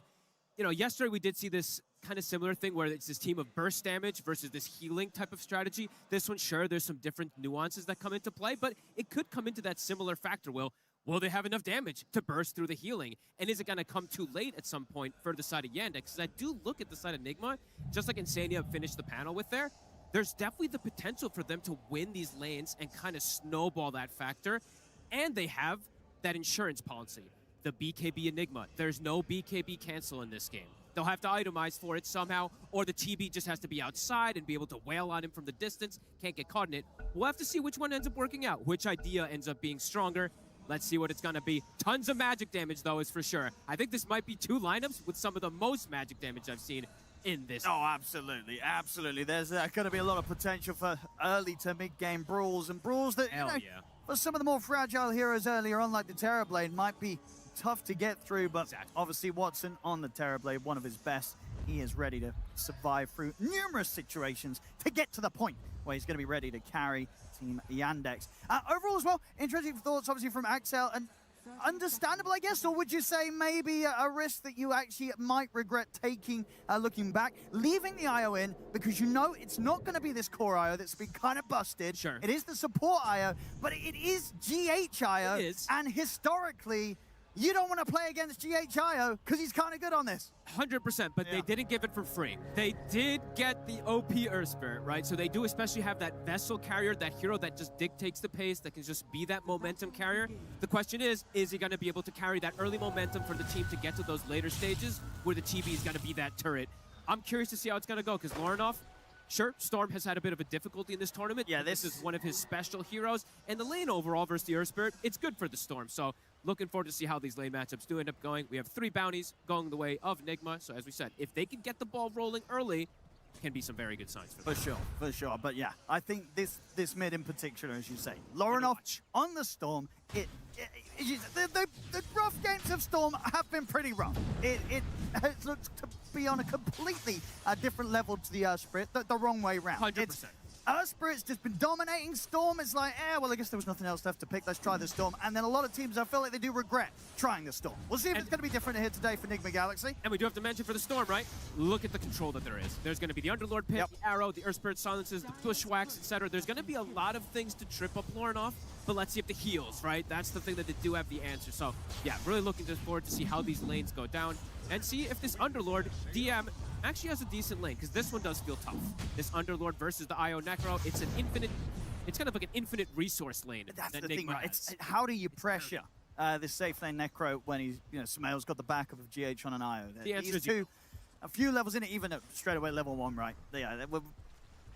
yesterday we did see this kind of similar thing where it's this team of burst damage versus this healing type of strategy. This one, sure, there's some different nuances that come into play, but it could come into that similar factor, Will they have enough damage to burst through the healing? And is it going to come too late at some point for the side of Yandex? Because I do look at the side of Enigma, just like Insania finished the panel with there, there's definitely the potential for them to win these lanes and kind of snowball that factor. And they have that insurance policy, the BKB Enigma. There's no BKB cancel in this game. They'll have to itemize for it somehow, or the TB just has to be outside and be able to wail on him from the distance, can't get caught in it. We'll have to see which one ends up working out, which idea ends up being stronger. Let's see what it's going to be. Tons of magic damage, though, is for sure. I think this might be 2 lineups with some of the most magic damage I've seen in this. Oh, absolutely, absolutely. There's going to be a lot of potential for early to mid-game brawls, and brawls that, for some of the more fragile heroes earlier on, like the Terrorblade, might be tough to get through, but obviously Watson on the Terrorblade, one of his best. He is ready to survive through numerous situations to get to the point where he's going to be ready to carry Team Yandex. Overall as well, interesting thoughts obviously from Axel, and understandable, I guess, or would you say maybe a risk that you actually might regret taking looking back, leaving the IO in, because you know it's not going to be this core IO that's been kind of busted. Sure. It is the support IO, but it is GH IO, and historically, you don't want to play against GHIO because he's kind of good on this. 100%, but they didn't give it for free. They did get the OP Earth Spirit, right? So they do especially have that vessel carrier, that hero that just dictates the pace, that can just be that momentum carrier. The question is he going to be able to carry that early momentum for the team to get to those later stages where the TB is going to be that turret? I'm curious to see how it's going to go because Laurinov, sure, Storm has had a bit of a difficulty in this tournament. Yeah, this is one of his special heroes. And the lane overall versus the Earth Spirit, it's good for the Storm. So looking forward to see how these lane matchups do end up going. We have 3 bounties going the way of Enigma. So as we said, if they can get the ball rolling early, can be some very good signs for them. For sure. But yeah, I think this mid in particular, as you say, Laurinov on the Storm, the rough games of Storm have been pretty rough. It has looked to be on a completely different level to the Earth Spirit, the wrong way round. 100%. Earth Spirit's just been dominating Storm. It's like, well, I guess there was nothing else left to pick. Let's try the Storm. And then a lot of teams, I feel like they do regret trying the Storm. We'll see if it's going to be different here today for Enigma Galaxy. And we do have to mention for the Storm, right? Look at the control that there is. There's going to be the Underlord Pit, the Arrow, the Earth Spirit Silences, the Bushwhacks, etc. There's going to be a lot of things to trip up Laurinov, but let's see if the heals, right? That's the thing that they do have the answer. So, yeah, really looking forward to see how these lanes go down and see if this Underlord DM actually has a decent lane, because this one does feel tough. This Underlord versus the IO Necro, it's kind of like an infinite resource lane. That's that the thing, Enigma right? has. It's how do you pressure this safe lane Necro when he's, Samael's got the backup of GH on an IO. The answer These is two, a few levels in it, even at straight away level 1, right? We're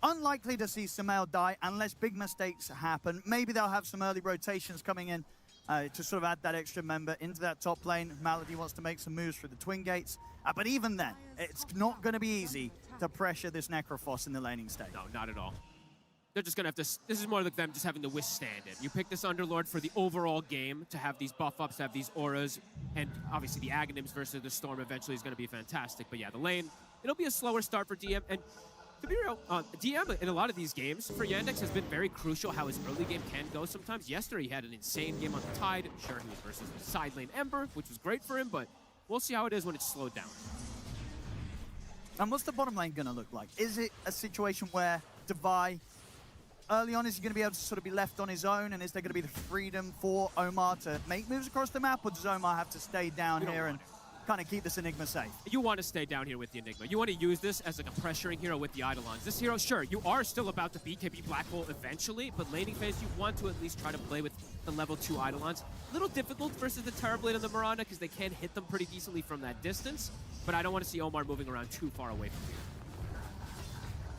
unlikely to see Samael die unless big mistakes happen. Maybe they'll have some early rotations coming in to sort of add that extra member into that top lane. Malady wants to make some moves through the Twin Gates. But even then, it's not going to be easy to pressure this Necrophos in the laning stage. No, not at all. They're just going to have to... This is more like them just having to withstand it. You pick this Underlord for the overall game, to have these buff-ups, to have these auras, and obviously the Aghanims versus the Storm eventually is going to be fantastic. But yeah, the lane, it'll be a slower start for DM. And to be real, DM in a lot of these games for Yandex has been very crucial how his early game can go sometimes. Yesterday, he had an insane game on the Tide. Sure, he was versus the side lane Ember, which was great for him, but we'll see how it is when it's slowed down. And what's the bottom lane going to look like? Is it a situation where Devi, early on, is he going to be able to sort of be left on his own? And is there going to be the freedom for Omar to make moves across the map? Or does Omar have to stay down here and kind of keep this Enigma safe? You want to stay down here with the Enigma. You want to use this as like a pressuring hero with the Eidolons. This hero, sure, you are still about to BKB Black Hole eventually, but laning phase, you want to at least try to play with the level 2 Eidolons. A little difficult versus the Terrorblade and the Mirana because they can hit them pretty decently from that distance, but I don't want to see Omar moving around too far away from here.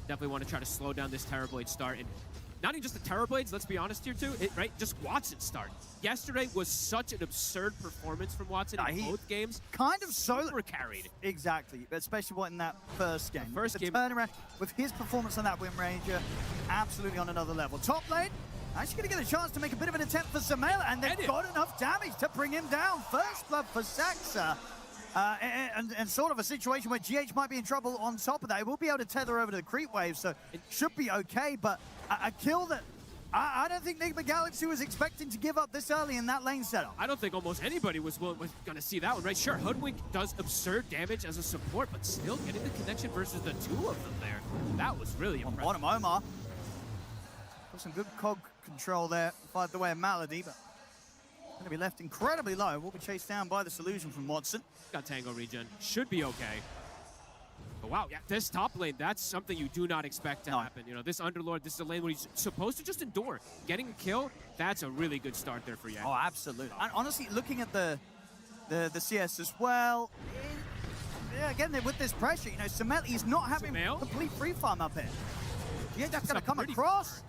Definitely want to try to slow down this Terrorblade start, and not even just the Terrorblades, let's be honest here too, right? Just Watson's start. Yesterday was such an absurd performance from Watson in both games. Kind of super carried. Exactly, especially in that first game. First game. Turnaround with his performance on that Wind Ranger, absolutely on another level. Top lane, actually going to get a chance to make a bit of an attempt for Samela, and they've got enough damage to bring him down. First blood for Saxa. And sort of a situation where GH might be in trouble on top of that. He will be able to tether over to the creep wave, so it should be okay, but a kill that I don't think Enigma Galaxy was expecting to give up this early in that lane setup. I don't think almost anybody was going to see that one, right? Sure, Hoodwink does absurd damage as a support, but still getting the connection versus the two of them there. That was really impressive. Bottom, Omar. Got some good cog control there, by the way of Malady, but going to be left incredibly low. Will be chased down by the solution from Watson. Got Tango regen. Should be okay. But wow, yeah, this top lane, that's something you do not expect to happen. You know, this Underlord, this is a lane where he's supposed to just endure. Getting a kill, that's a really good start there for Yang. Oh, absolutely. And honestly, looking at the CS as well, yeah, again, with this pressure, you know, Samel, he's not having complete free farm up here. Yeah, that's going to come across.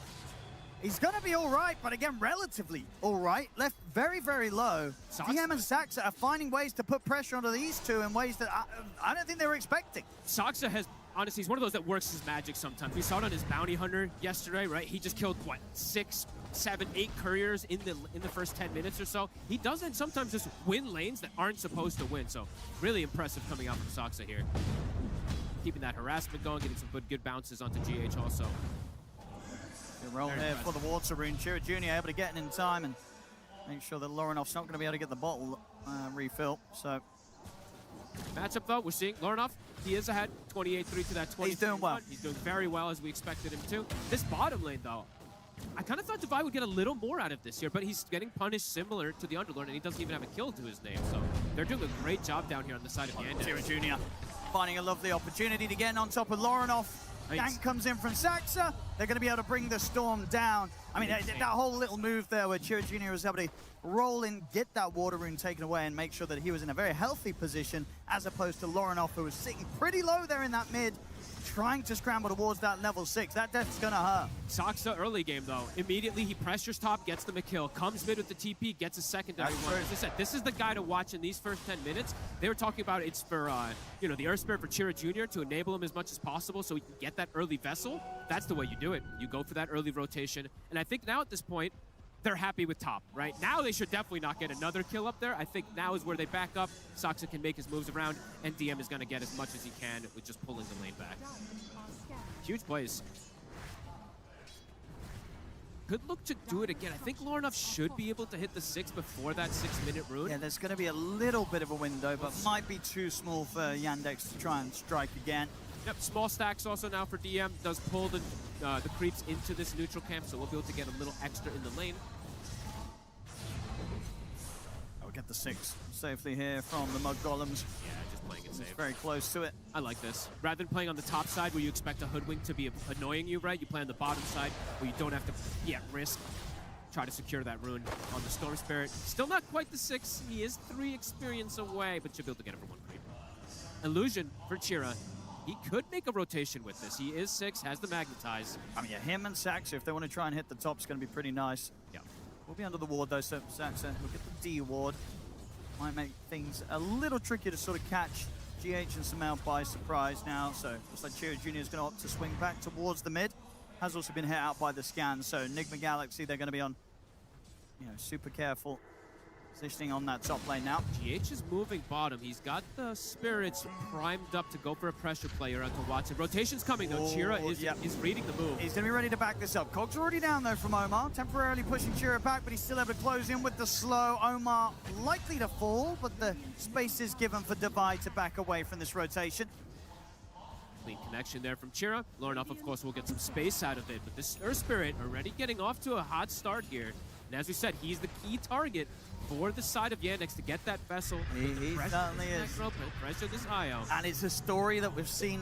He's going to be all right, but again, relatively all right. Left very, very low. DM and Saxa are finding ways to put pressure onto these two in ways that I don't think they were expecting. Saxa has, honestly, he's one of those that works his magic sometimes. We saw it on his Bounty Hunter yesterday, right? He just killed, what, 6, 7, 8 couriers in the first 10 minutes or so. He doesn't sometimes just win lanes that aren't supposed to win, so really impressive coming out from Saxa here. Keeping that harassment going, getting some good bounces onto GH also. Good roll here for the water rune. Chira Jr. able to get in time and make sure that Loronoff's not going to be able to get the bottle refill. So matchup though, we're seeing Loronoff, he is ahead, 28-3 to that 20. He's doing well. He's doing very well as we expected him to. This bottom lane though, I kind of thought Devi would get a little more out of this here, but he's getting punished similar to the Underlord, and he doesn't even have a kill to his name. So they're doing a great job down here on the side of Yandex. Chira Jr. finding a lovely opportunity to get on top of Loronoff. Gank comes in from Saxa. They're going to be able to bring the Storm down. I mean, that whole little move there where Chira Jr. was able to roll in, get that water rune taken away, and make sure that he was in a very healthy position, as opposed to Loronoff, who was sitting pretty low there in that mid, trying to scramble towards that level 6. That death's going to hurt. Saxa early game, though. Immediately, he pressures top, gets them a kill. Comes mid with the TP, gets a secondary one. As I said, this is the guy to watch in these first 10 minutes. They were talking about it's for, you know, the Earth Spirit for Chira Jr. to enable him as much as possible so he can get that early vessel. That's the way you do it. You go for that early rotation. And I think now at this point, they're happy with top, right? Now they should definitely not get another kill up there. I think now is where they back up. Saxa can make his moves around, and DM is going to get as much as he can with just pulling the lane back. Huge plays. Could look to do it again. I think Loronoff should be able to hit the 6 before that 6-minute rune. Yeah, there's going to be a little bit of a window, but might be too small for Yandex to try and strike again. Yep, small stacks also now for DM. Does pull the creeps into this neutral camp, so we'll be able to get a little extra in the lane. We'll get the 6 safely here from the Mud Golems. Yeah, just playing it safe. Very close to it. I like this. Rather than playing on the top side where you expect a Hoodwink to be annoying you, right? You play on the bottom side where you don't have to, risk. Try to secure that rune on the Storm Spirit. Still not quite the 6. He is 3 experience away, but should be able to get it for 1 creep. Illusion for Chira. He could make a rotation with this. He is 6, has the Magnetize. I mean, yeah, him and Saxa, if they want to try and hit the top, is going to be pretty nice. Yeah. We'll be under the ward, though, so Saxa will get the D ward. Might make things a little trickier to sort of catch GH and Samel by surprise now. So looks like Chira Jr. is going to opt to swing back towards the mid. Has also been hit out by the scan. So Enigma Galaxy, they're going to be on, super careful. Positioning on that top lane now. GH is moving bottom. He's got the spirits primed up to go for a pressure player onto Watson. Rotation's coming though. Chira is reading the move. He's going to be ready to back this up. Cog's already down though from Omar. Temporarily pushing Chira back, but he's still able to close in with the slow. Omar likely to fall, but the space is given for Devi to back away from this rotation. Clean connection there from Chira. Lornoff, of course, will get some space out of it, but this Earth Spirit already getting off to a hot start here. And as we said, he's the key target for the side of Yandex to get that vessel. He certainly is. Pressure this IO. And it's a story that we've seen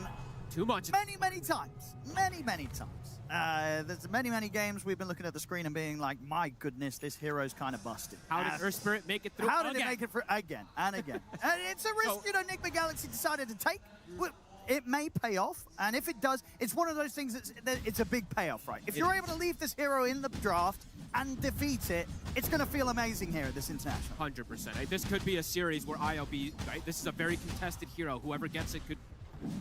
too much. Many times. Many times. There's many games we've been looking at the screen and being like, my goodness, this hero's kind of busted. How did Earth Spirit make it through How did it make it through again and again? And it's a risk, you know, Enigma Galaxy decided to take. It may pay off, and if it does, it's one of those things that it's a big payoff, right? If you're able to leave this hero in the draft and defeat it, it's going to feel amazing here at this international. 100%. This could be a series where ILB, right? This is a very contested hero. Whoever gets it could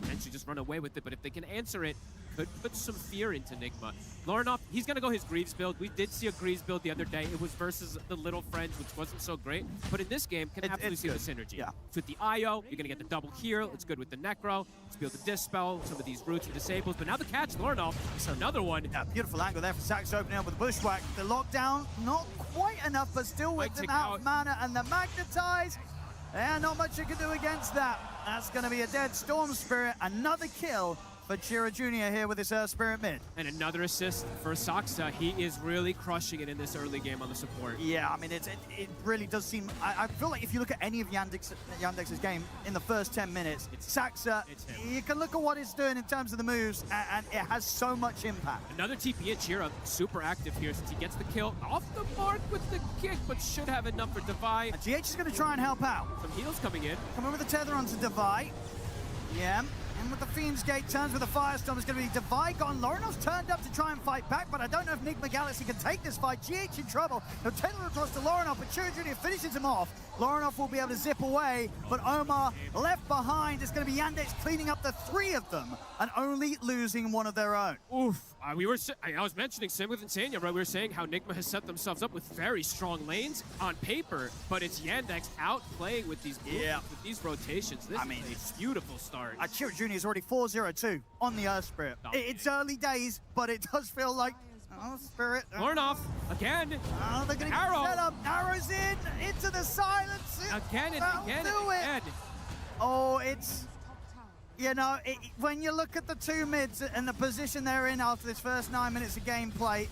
potentially just run away with it, but if they can answer it, could put some fear into Nigma. Lornoff, he's going to go his Greaves build. We did see a Greaves build the other day. It was versus the Little Friends, which wasn't so great. But in this game, can absolutely see the synergy. Yeah. It's with the IO, you're going to get the double heal. It's good with the Necro. Let's be able to dispel some of these roots and disables. But now the catch, Lornoff, is another one. Yeah, beautiful angle there for Sax opening up with the Bushwhack. The lockdown, not quite enough, but still with the amount of mana and the Magnetize. And not much you can do against that. That's going to be a dead Storm Spirit. Another kill for Chira Jr. here with his Earth Spirit mid. And another assist for Saksa. He is really crushing it in this early game on the support. Yeah, I mean, it really does seem... I feel like if you look at any of Yandex's game in the first 10 minutes, Saksa, you can look at what it's doing in terms of the moves, and it has so much impact. Another TP and Chira, super active here since he gets the kill off the mark with the kick, but should have enough for Devi. And GH is going to try and help out. Some heals coming in. Coming with the tether onto Devi. Yeah. And with the Fiend's Gate, turns with the Firestorm. It's going to be Devi gone. Lornoff's turned up to try and fight back, but I don't know if Enigma Galaxy can take this fight. GH in trouble. He'll tether across to Lornoff, but Chira Jr. finishes him off. Lornoff will be able to zip away, but Omar left behind. It's going to be Yandex cleaning up the three of them and only losing one of their own. Oof. I was mentioning Sim with Insania, right? We were saying how Nigma has set themselves up with very strong lanes on paper, but it's Yandex out playing with these with these rotations. This is a beautiful start. Chira Jr. is already 4-0-2 on the Earth Spirit. It's early days, but it does feel like Spirit. Lornoff, again. Oh, they're going to Arrow. set up. Arrows into the silence. Again and again and again. Oh, it's... You know, when you look at the two mids and the position they're in after this first 9 minutes of gameplay,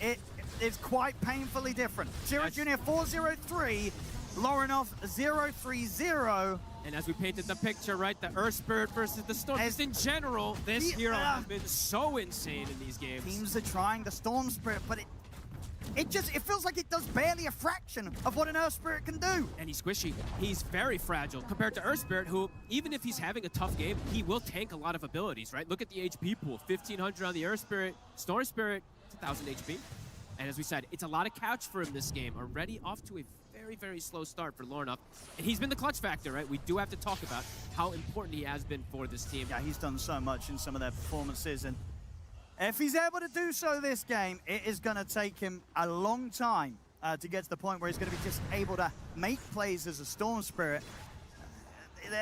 it's quite painfully different. Chira Jr. 4-0-3, Lornoff 0-3-0. And as we painted the picture, right, the Earth Spirit versus the Storm. Just in general, this hero has been so insane in these games. Teams are trying the Storm Spirit, but it feels like it does barely a fraction of what an Earth Spirit can do. And he's squishy. He's very fragile compared to Earth Spirit, who, even if he's having a tough game, he will tank a lot of abilities, right? Look at the HP pool. 1,500 on the Earth Spirit. Storm Spirit, it's 1,000 HP. And as we said, it's a lot of couch for him this game. Already off to a very slow start for Lornoff. And he's been the clutch factor, right? We do have to talk about how important he has been for this team. Yeah, he's done so much in some of their performances, and if he's able to do so this game, it is going to take him a long time to get to the point where he's going to be just able to make plays as a Storm Spirit.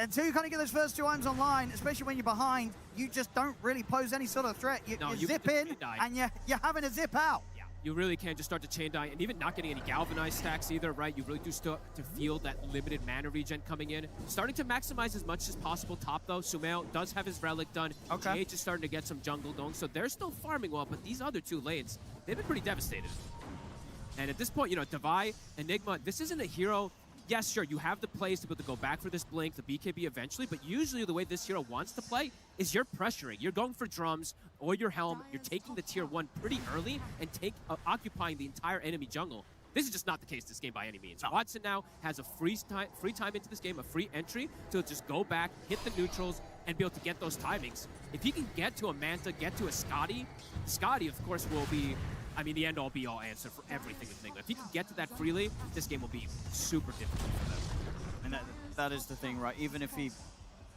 Until you kind of get those first two items online, especially when you're behind, you just don't really pose any sort of threat. You zip in, and you're having to zip out. You really can't just start to chain die, and even not getting any galvanized stacks either, right? You really do still to feel that limited mana regen coming in. Starting to maximize as much as possible top, though. Sumail does have his relic done. Okay. GH is starting to get some jungle going, so they're still farming well, but these other two lanes, they've been pretty devastated. And at this point, you know, Devi, Enigma, this isn't a hero. Yes, sure, you have the plays to be able to go back for this blink, the BKB eventually, but usually the way this hero wants to play is you're pressuring. You're going for drums or your helm. You're taking the tier 1 pretty early and occupying the entire enemy jungle. This is just not the case this game by any means. Watson now has a free time into this game, a free entry to just go back, hit the neutrals, and be able to get those timings. If he can get to a Manta, get to a Scotty, of course, will be... I mean, the end-all, be-all answer for everything with Nigma. If he can get to that freely, this game will be super difficult for them. And that is the thing, right? Even if he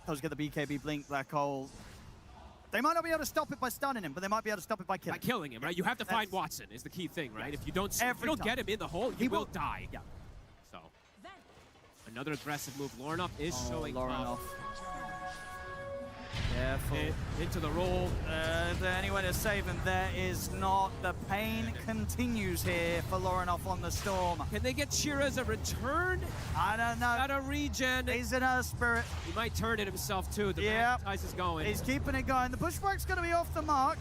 does get the BKB Blink, Black Hole, they might not be able to stop it by stunning him, but they might be able to stop it by killing him. By killing him, right? You have to find Watson is the key thing, right? If you don't get him in the hole, he will die. Yeah. So, another aggressive move. Lornoff is showing off. Careful. Into the roll. Is there any way to save him? There is not. The pain continues here for Lorinov on the Storm. Can they get Shira as a return? I don't know. Got a regen. He's in Earth Spirit. He might turn it himself too. The magnetize is going. He's keeping it going. The Bushwhack's going to be off the mark.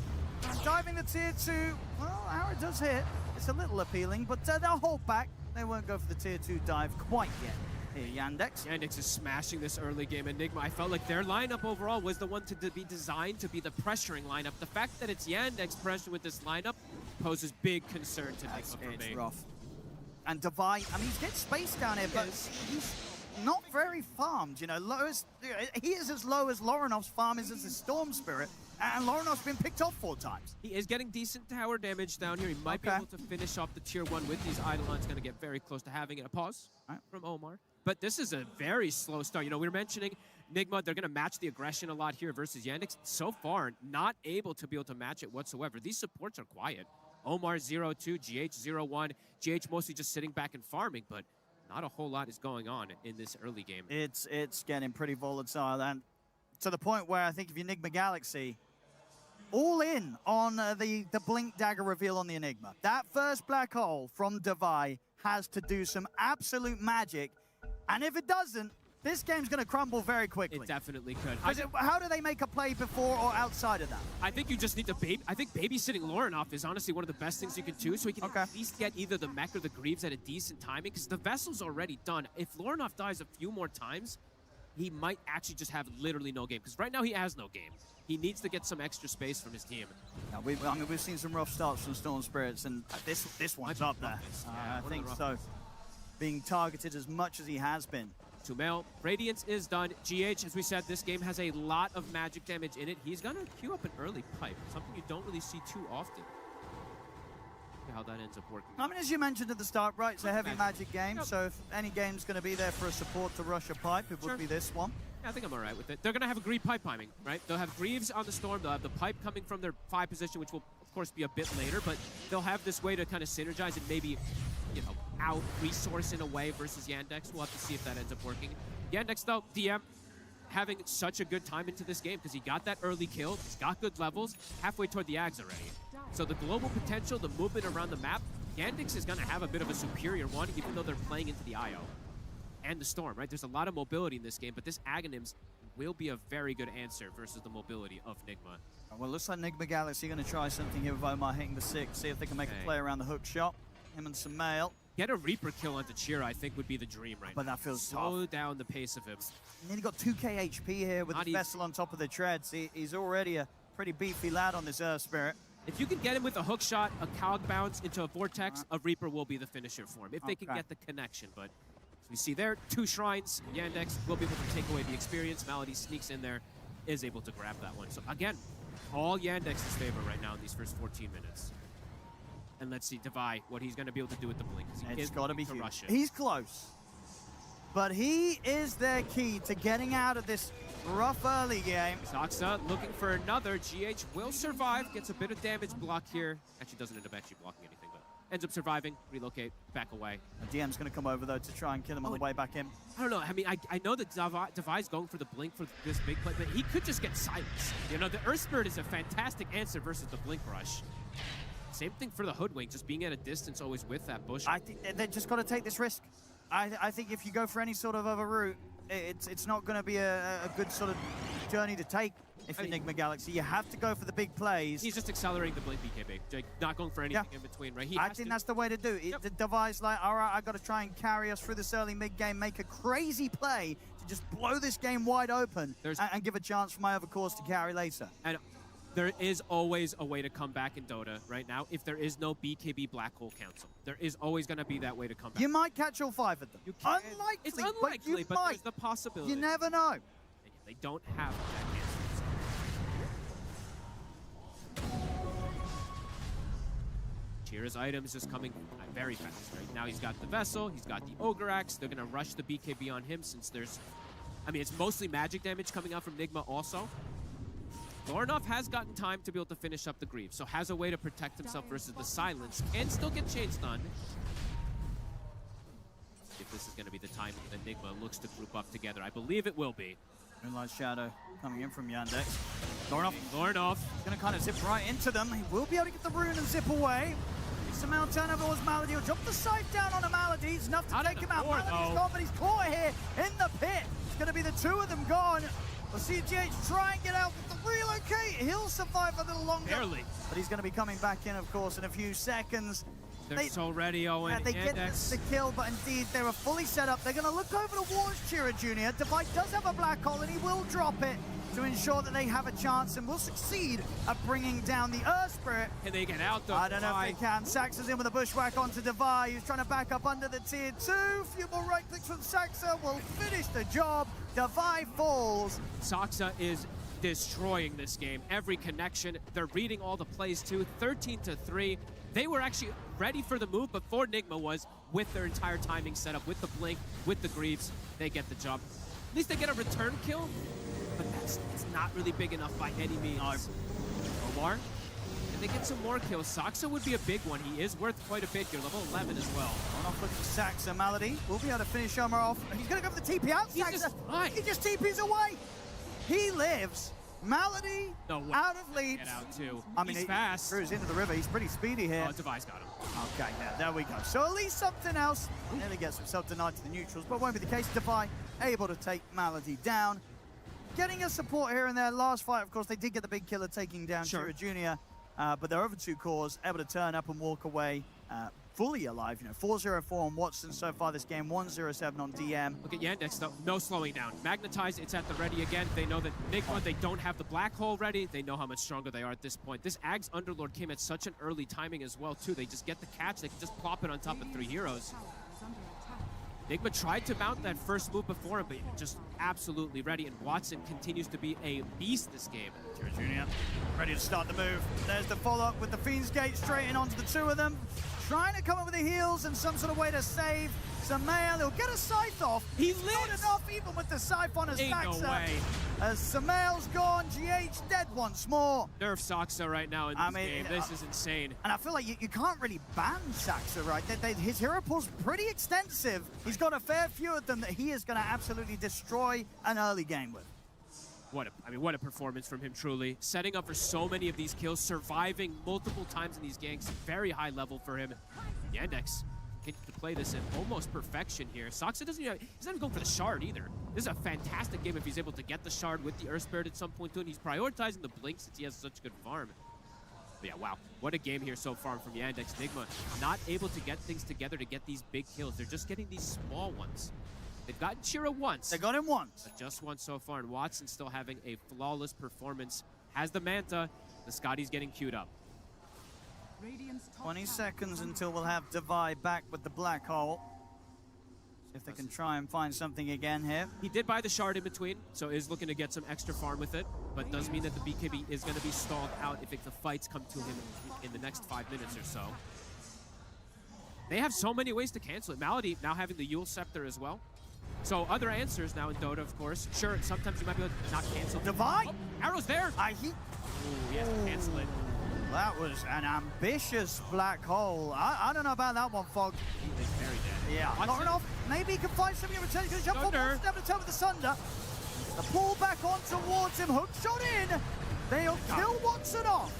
Diving the tier 2. Well, Arrow does hit. It's a little appealing, but they'll hold back. They won't go for the tier 2 dive quite yet. Here, Yandex. Yandex is smashing this early game. Enigma, I felt like their lineup overall was the one to be designed to be the pressuring lineup. The fact that it's Yandex pressuring with this lineup poses big concern to Enigma for me. It's rough. And Divine, I mean, he's getting space down here, but he's not very farmed. You know, he is as low as Lorinov's farm is as the Storm Spirit. And Lorinov's been picked off 4 times. He is getting decent tower damage down here. He might be able to finish off the tier 1 with these Eidolons. Going to get very close to having it. A pause from Omar. But this is a very slow start. You know, we were mentioning Nigma, they're going to match the aggression a lot here versus Yandex. So far, not able to be able to match it whatsoever. These supports are quiet. Omar 0-2, GH 0-1. GH mostly just sitting back and farming, but not a whole lot is going on in this early game. It's getting pretty volatile, and to the point where I think if you're Enigma Galaxy, all in on the Blink Dagger reveal on the Enigma. That first black hole from Devi has to do some absolute magic, and if it doesn't, this game's going to crumble very quickly. It definitely could. How do they make a play before or outside of that? I think you just need to I think babysitting Lorinov is honestly one of the best things you can do, so he can at least get either the mech or the Greaves at a decent timing, because the vessel's already done. If Lorinov dies a few more times, he might actually just have literally no game, because right now he has no game. He needs to get some extra space from his team. Now, we've seen some rough starts from Storm Spirits, and this one's up there. I think so. Being targeted as much as he has been. Tumel, Radiance is done. GH, as we said, this game has a lot of magic damage in it. He's going to queue up an early pipe, something you don't really see too often. See how that ends up working. I mean, as you mentioned at the start, right, it's a heavy magic game, so if any game's going to be there for a support to rush a pipe, it would be this one. Yeah, I think I'm all right with it. They're going to have a Greave pipe timing, right? They'll have Greaves on the Storm. They'll have the pipe coming from their 5 position, which will, of course, be a bit later, but they'll have this way to kind of synergize and maybe, you know, out-resource in a way versus Yandex. We'll have to see if that ends up working. Yandex, though, DM, having such a good time into this game because he got that early kill. He's got good levels, halfway toward the Ags already. So the global potential, the movement around the map, Yandex is going to have a bit of a superior one, even though they're playing into the IO. And the Storm, right? There's a lot of mobility in this game, but this Aghanims will be a very good answer versus the mobility of Nigma. Well, looks like Nigma Galaxy going to try something here with Omar hitting the 6, see if they can make a play around the hook shot. Him and Sumail. Get a Reaper kill onto Chira, I think, would be the dream right now. But that feels Slow down the pace of him. And then he got 2k HP here with the vessel on top of the treads. He's already a pretty beefy lad on this Earth Spirit. If you can get him with a hook shot, a cog bounce into a vortex, a Reaper will be the finisher for him, if they can get the connection. But as we see there, 2 shrines. Yandex will be able to take away the experience. Malady sneaks in there, is able to grab that one. So again, all Yandex's favor right now in these first 14 minutes. And let's see Devi, what he's going to be able to do with the blink. It's got to be huge. Rush it. He's close. But he is their key to getting out of this rough early game. Soxa looking for another. GH will survive. Gets a bit of damage block here. Actually doesn't end up actually blocking anything, but ends up surviving. Relocate, back away. DM's going to come over, though, to try and kill him on the way back in. I don't know. I mean, I know that Devi's going for the blink for this big play, but he could just get silenced. You know, the Earth Spirit is a fantastic answer versus the blink rush. Same thing for the Hoodwink, just being at a distance always with that bush. I think they just got to take this risk. I think if you go for any sort of other route, it's not going to be a good sort of journey to take if you're Enigma Galaxy. You have to go for the big plays. He's just accelerating the blink BKB, Jake, not going for anything in between, right? I think that's the way to do it. The Devi's like, all right, I got to try and carry us through this early mid-game, make a crazy play to just blow this game wide open and give a chance for my other cores to carry later. And there is always a way to come back in Dota right now if there is no BKB Black Hole Council. There is always going to be that way to come back. You might catch all 5 of them. Unlikely, it's unlikely, but there's the possibility. You never know. They don't have that answer. Chira's items just coming very fast right now. He's got the Vessel, he's got the Ogre Axe. They're going to rush the BKB on him since there's, I mean, it's mostly magic damage coming out from Nigma also. Lorinov has gotten time to be able to finish up the Greaves, so has a way to protect himself versus the Silence, and still get chain stunned. If this is going to be the time that Enigma looks to group up together, I believe it will be. Moonlight Shadow coming in from Yandex. Laurinov. He's going to kind of zip right into them. He will be able to get the rune and zip away. Some out turnover was Malady. He'll drop the scythe down on a Malady. It's enough to take him out. Malady's gone, but he's caught here in the pit. It's going to be the two of them gone. We'll see GH try and get out with the relocate. He'll survive a little longer. Barely. But he's going to be coming back in, of course, in a few seconds. They're so ready, Owen. Yeah, they get the kill, but indeed, they were fully set up. They're going to look over towards Chira Jr. Divide does have a black hole, and he will drop it to ensure that they have a chance and will succeed at bringing down the Earth Spirit. Can they get out, though? I don't know if they can. Saxa is in with a bushwhack onto Divide. He's trying to back up under the tier 2. Few more right clicks from Saxa will finish the job. Divide falls. Saxa is destroying this game. Every connection. They're reading all the plays, too. 13-3. They were actually ready for the move before Nigma was, with their entire timing set up, with the blink, with the Greaves. They get the job. At least they get a return kill, but it's not really big enough by any means. Omar, and they get some more kills. Saxa would be a big one. He is worth quite a bit here, level 11 as well. On off with Saxa. Malady will be able to finish Omar off. He's going to go for the TP out. He just TPs away. He lives. Malady out of lead. Get out too. I mean, he's fast. Cruise into the river. He's pretty speedy here. Oh, Device got him. Okay, yeah, there we go. So at least something else. Nearly gets himself denied to the neutrals, but won't be the case. Devi able to take Malady down. Getting a support here in their last fight, of course, they did get the big killer taking down Chira Jr., but their other two cores able to turn up and walk away fully alive. You know, 4-0-4 on Watson so far this game, 1-0-7 on DM. Look at Yandex, though. No slowing down. Magnetize, it's at the ready again. They know that Nigma, they don't have the black hole ready. They know how much stronger they are at this point. This Ag's Underlord came at such an early timing as well, too. They just get the catch. They can just plop it on top of 3 heroes. Nigma tried to mount that first move before him, but just absolutely ready. And Watson continues to be a beast this game. Chira Jr. ready to start the move. There's the follow-up with the Fiend's Gate straight in onto the two of them. Trying to come up with the heals and some sort of way to save Samael. He'll get a scythe off. He lives. Not enough even with the scythe on his back. No way. As Samael's gone, GH dead once more. Nerf Saxa right now in this game. This is insane. And I feel like you can't really ban Saxa, right? His hero pool's pretty extensive. He's got a fair few of them that he is going to absolutely destroy an early game with. What a performance from him, truly. Setting up for so many of these kills, surviving multiple times in these ganks. Very high level for him. Yandex continues to play this in almost perfection here. Saxa he's not even going for the shard either. This is a fantastic game if he's able to get the shard with the Earth Spirit at some point too, and he's prioritizing the blink since he has such good farm. But yeah, wow. What a game here so far from Yandex. Nigma not able to get things together to get these big kills. They're just getting these small ones. They've gotten Chira once. They got him once. But just once so far, and Watson still having a flawless performance. Has the Manta. The Scotty's getting queued up. 20 seconds until we'll have Devi back with the black hole. See if they can try and find something again here. He did buy the shard in between, so is looking to get some extra farm with it, but does mean that the BKB is going to be stalled out if the fights come to him in the next 5 minutes or so. They have so many ways to cancel it. Malady now having the Yule Scepter as well. So other answers now in Dota, of course. Sure, sometimes you might be able to not cancel. Devi! Oh, arrow's there! He has to cancel it. That was an ambitious black hole. I don't know about that one, Fog. He is very dead. Yeah, not enough. Maybe he can find something in return. He's going to jump forward, step to toe with the Sunder. The pull back on towards him. Hook shot in. They'll kill Watson off.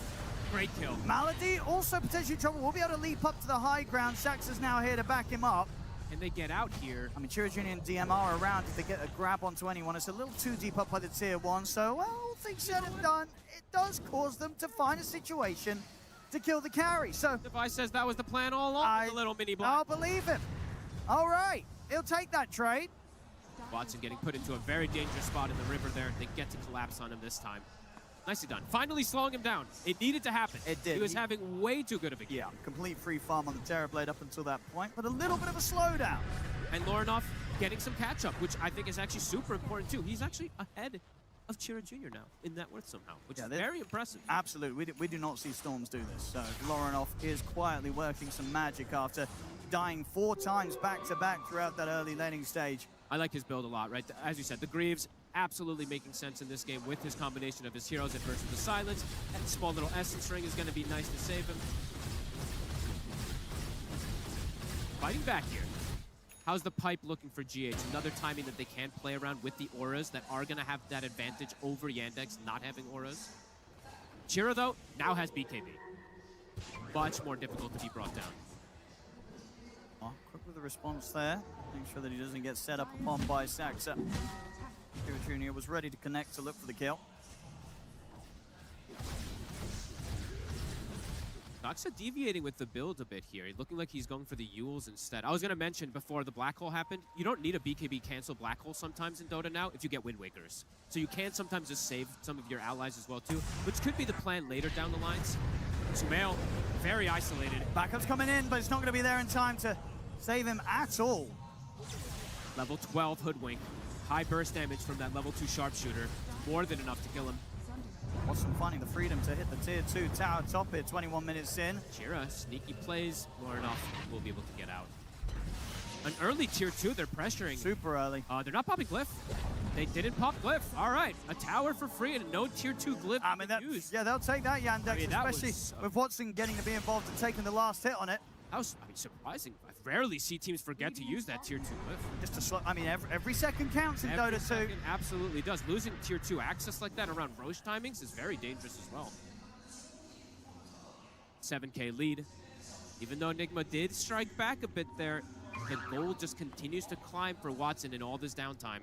Great kill. Malady also potentially in trouble. We'll be able to leap up to the high ground. Saxa's now here to back him up. And they get out here. I mean, Chira Jr. and DM are around if they get a grab onto anyone. It's a little too deep up by the tier 1, so, well, all things said and done, it does cause them to find a situation to kill the carry. So Device says that was the plan all along with the little mini block. I'll believe him. All right, he'll take that trade. Watson getting put into a very dangerous spot in the river there. They get to collapse on him this time. Nicely done. Finally slowing him down. It needed to happen. It did. He was having way too good of a game. Yeah, complete free farm on the Terrorblade up until that point, but a little bit of a slowdown. And Laurinov getting some catch-up, which I think is actually super important too. He's actually ahead of Chira Jr. now in net worth somehow, which is very impressive. Absolutely. We do not see Storms do this. So Laurinov is quietly working some magic after dying 4 times back-to-back throughout that early laning stage. I like his build a lot, right? As you said, the Greaves absolutely making sense in this game with his combination of his heroes and versus the Silence. And the small little Essence Ring is going to be nice to save him. Fighting back here. How's the pipe looking for GH? Another timing that they can play around with the auras that are going to have that advantage over Yandex not having auras. Chira, though, now has BKB. Much more difficult to be brought down. Oh, quick with the response there. Make sure that he doesn't get set up upon by Saxa. Kira Jr. was ready to connect to look for the kill. Saxa deviating with the build a bit here. Looking like he's going for the Yules instead. I was going to mention before the Black Hole happened, you don't need a BKB cancel Black Hole sometimes in Dota now if you get Wind Wakers. So you can sometimes just save some of your allies as well too, which could be the plan later down the lines. Sumail, very isolated. Backup's coming in, but it's not going to be there in time to save him at all. Level 12 Hoodwink. High burst damage from that level 2 Sharpshooter. More than enough to kill him. Watson finding the freedom to hit the tier 2 tower top here, 21 minutes in. Chira, sneaky plays, more enough, will be able to get out. An early tier 2, they're pressuring. Super early. They're not popping Glyph. They didn't pop Glyph. All right, a tower for free and no tier 2 Glyph used. Yeah, they'll take that, Yandex, I mean, especially with Watson getting to be involved and taking the last hit on it. That was, surprising. I rarely see teams forget to use that tier 2 Glyph. Just to slow, I mean, every second counts in Dota 2. Absolutely does. Losing tier 2 access like that around Roche timings is very dangerous as well. 7K lead. Even though Nigma did strike back a bit there, the goal just continues to climb for Watson in all this downtime.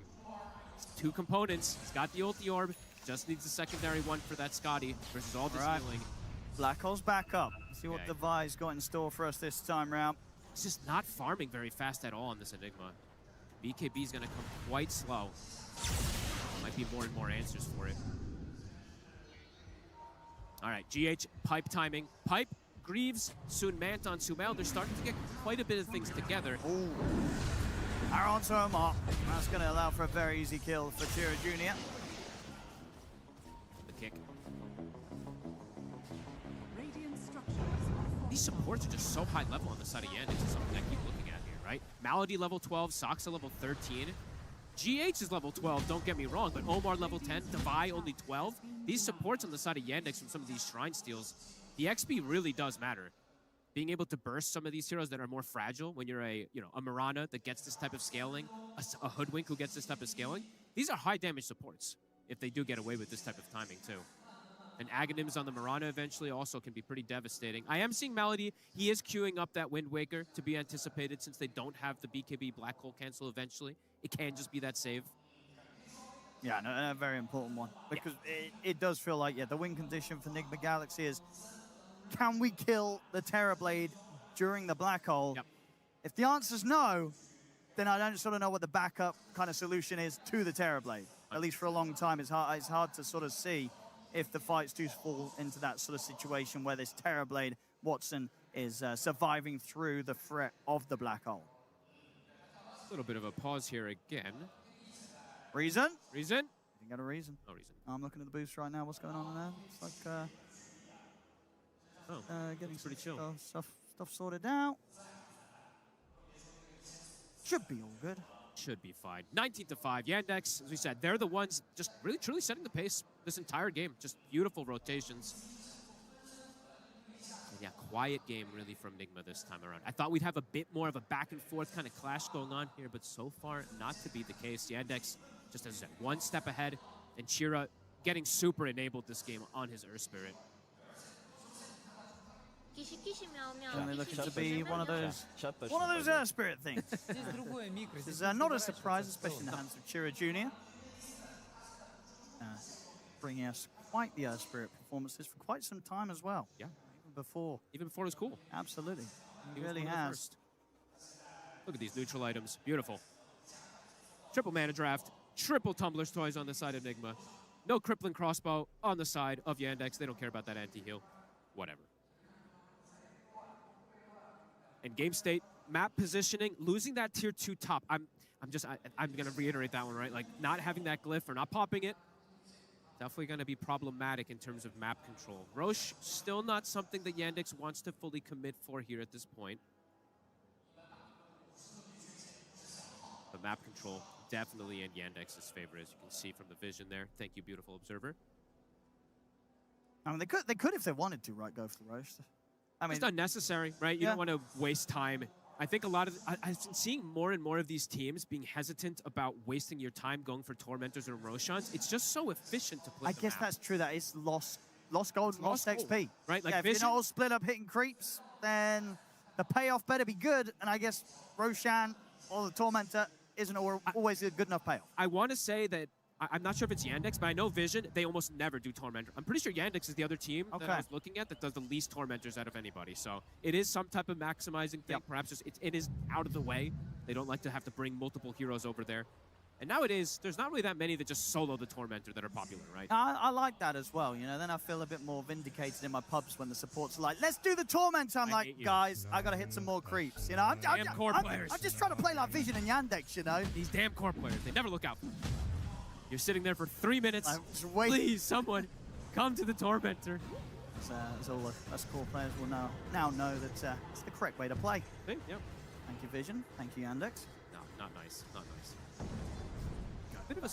2 components. He's got the ulti orb. Just needs a secondary one for that Scotty versus all this healing. Black Hole's back up. See what Devi's got in store for us this time round. He's just not farming very fast at all on this Enigma. BKB is going to come quite slow. Might be more and more answers for it. All right, GH, pipe timing. Pipe, Greaves, soon Mant on Sumail. They're starting to get quite a bit of things together. Ooh. Arrow onto Omar. That's going to allow for a very easy kill for Chira Jr. The kick. These supports are just so high level on the side of Yandex. It's something I keep looking at here, right? Malady level 12, Saxa level 13. GH is level 12, don't get me wrong, but Omar level 10, Devi only 12. These supports on the side of Yandex from some of these Shrine steals, the XP really does matter. Being able to burst some of these heroes that are more fragile when you're a Mirana that gets this type of scaling, a Hoodwink who gets this type of scaling, these are high damage supports if they do get away with this type of timing too. And Aghanims on the Mirana eventually also can be pretty devastating. I am seeing Malady. He is queuing up that Wind Waker to be anticipated since they don't have the BKB Black Hole cancel eventually. It can just be that save. Yeah, no, a very important one. Because it does feel like, the win condition for Nigma Galaxy is, can we kill the Terrorblade during the Black Hole? Yep. If the answer's no, then I don't sort of know what the backup kind of solution is to the Terrorblade. At least for a long time, it's hard to sort of see if the fights do fall into that sort of situation where this Terrorblade Watson is surviving through the threat of the Black Hole. A little bit of a pause here again. Reason? Reason? Didn't get a reason. No reason. I'm looking at the boost right now. What's going on in there? It's like getting pretty chill. Stuff sorted out. Should be all good. Should be fine. 19-5. Yandex, as we said, they're the ones just really truly setting the pace this entire game. Just beautiful rotations. And yeah, quiet game really from Nigma this time around. I thought we'd have a bit more of a back and forth kind of clash going on here, but so far not to be the case. Yandex, just as I said, one step ahead, and Chira getting super enabled this game on his Earth Spirit. Certainly looking to be one of those Spirit things. This is not a surprise, especially in the hands of Chira Jr. Bringing us quite the Spirit performances for quite some time as well. Yeah. Even before it was cool. Absolutely. He was really one of the has. first. Look at these neutral items. Beautiful. Triple mana draft. Triple Tumblr's toys on the side of Nigma. No crippling crossbow on the side of Yandex. They don't care about that anti-heal. Whatever. And game state, map positioning, losing that tier 2 top. I'm gonna reiterate that one, right? Like not having that glyph or not popping it, definitely gonna be problematic in terms of map control. Roche, still not something that Yandex wants to fully commit for here at this point. The map control definitely in Yandex's favor, as you can see from the vision there. Thank you, beautiful observer. I mean, they could if they wanted to, right? Go for the Roche. I mean, it's unnecessary, right? You don't want to waste time I think a lot of I've been seeing more and more of these teams being hesitant about wasting your time going for Tormentors or Roshans. It's just so efficient to play. I guess that's true. That is lost gold, lost XP. Right? Like yeah, if you're Vision. not all split up hitting creeps, then the payoff better be good. And I guess Roshan or the Tormentor isn't always a good enough payoff. I want to say that I'm not sure if it's Yandex, but I know Vision, they almost never do Tormentor. I'm pretty sure Yandex is the other team that I was looking at that does the least Tormentors out of anybody. So it is some type of maximizing thing. Perhaps just it is out of the way. They don't like to have to bring multiple heroes over there. And nowadays, there's not really that many that just solo the Tormentor that are popular, right? I like that as well. You know, then I feel a bit more vindicated in my pubs when the supports are like, let's do the Tormentor. I'm like, guys, I got to hit some more creeps. You know, I'm just trying to play like Vision and Yandex, you know? These damn core players, they never look out. You're sitting there for 3 minutes. Please, someone, come to the Tormentor. That's all us core players will now know that it's the correct way to play. Yep. Thank you, Vision. Thank you, Yandex. No, not nice. Not nice. Got a bit of a...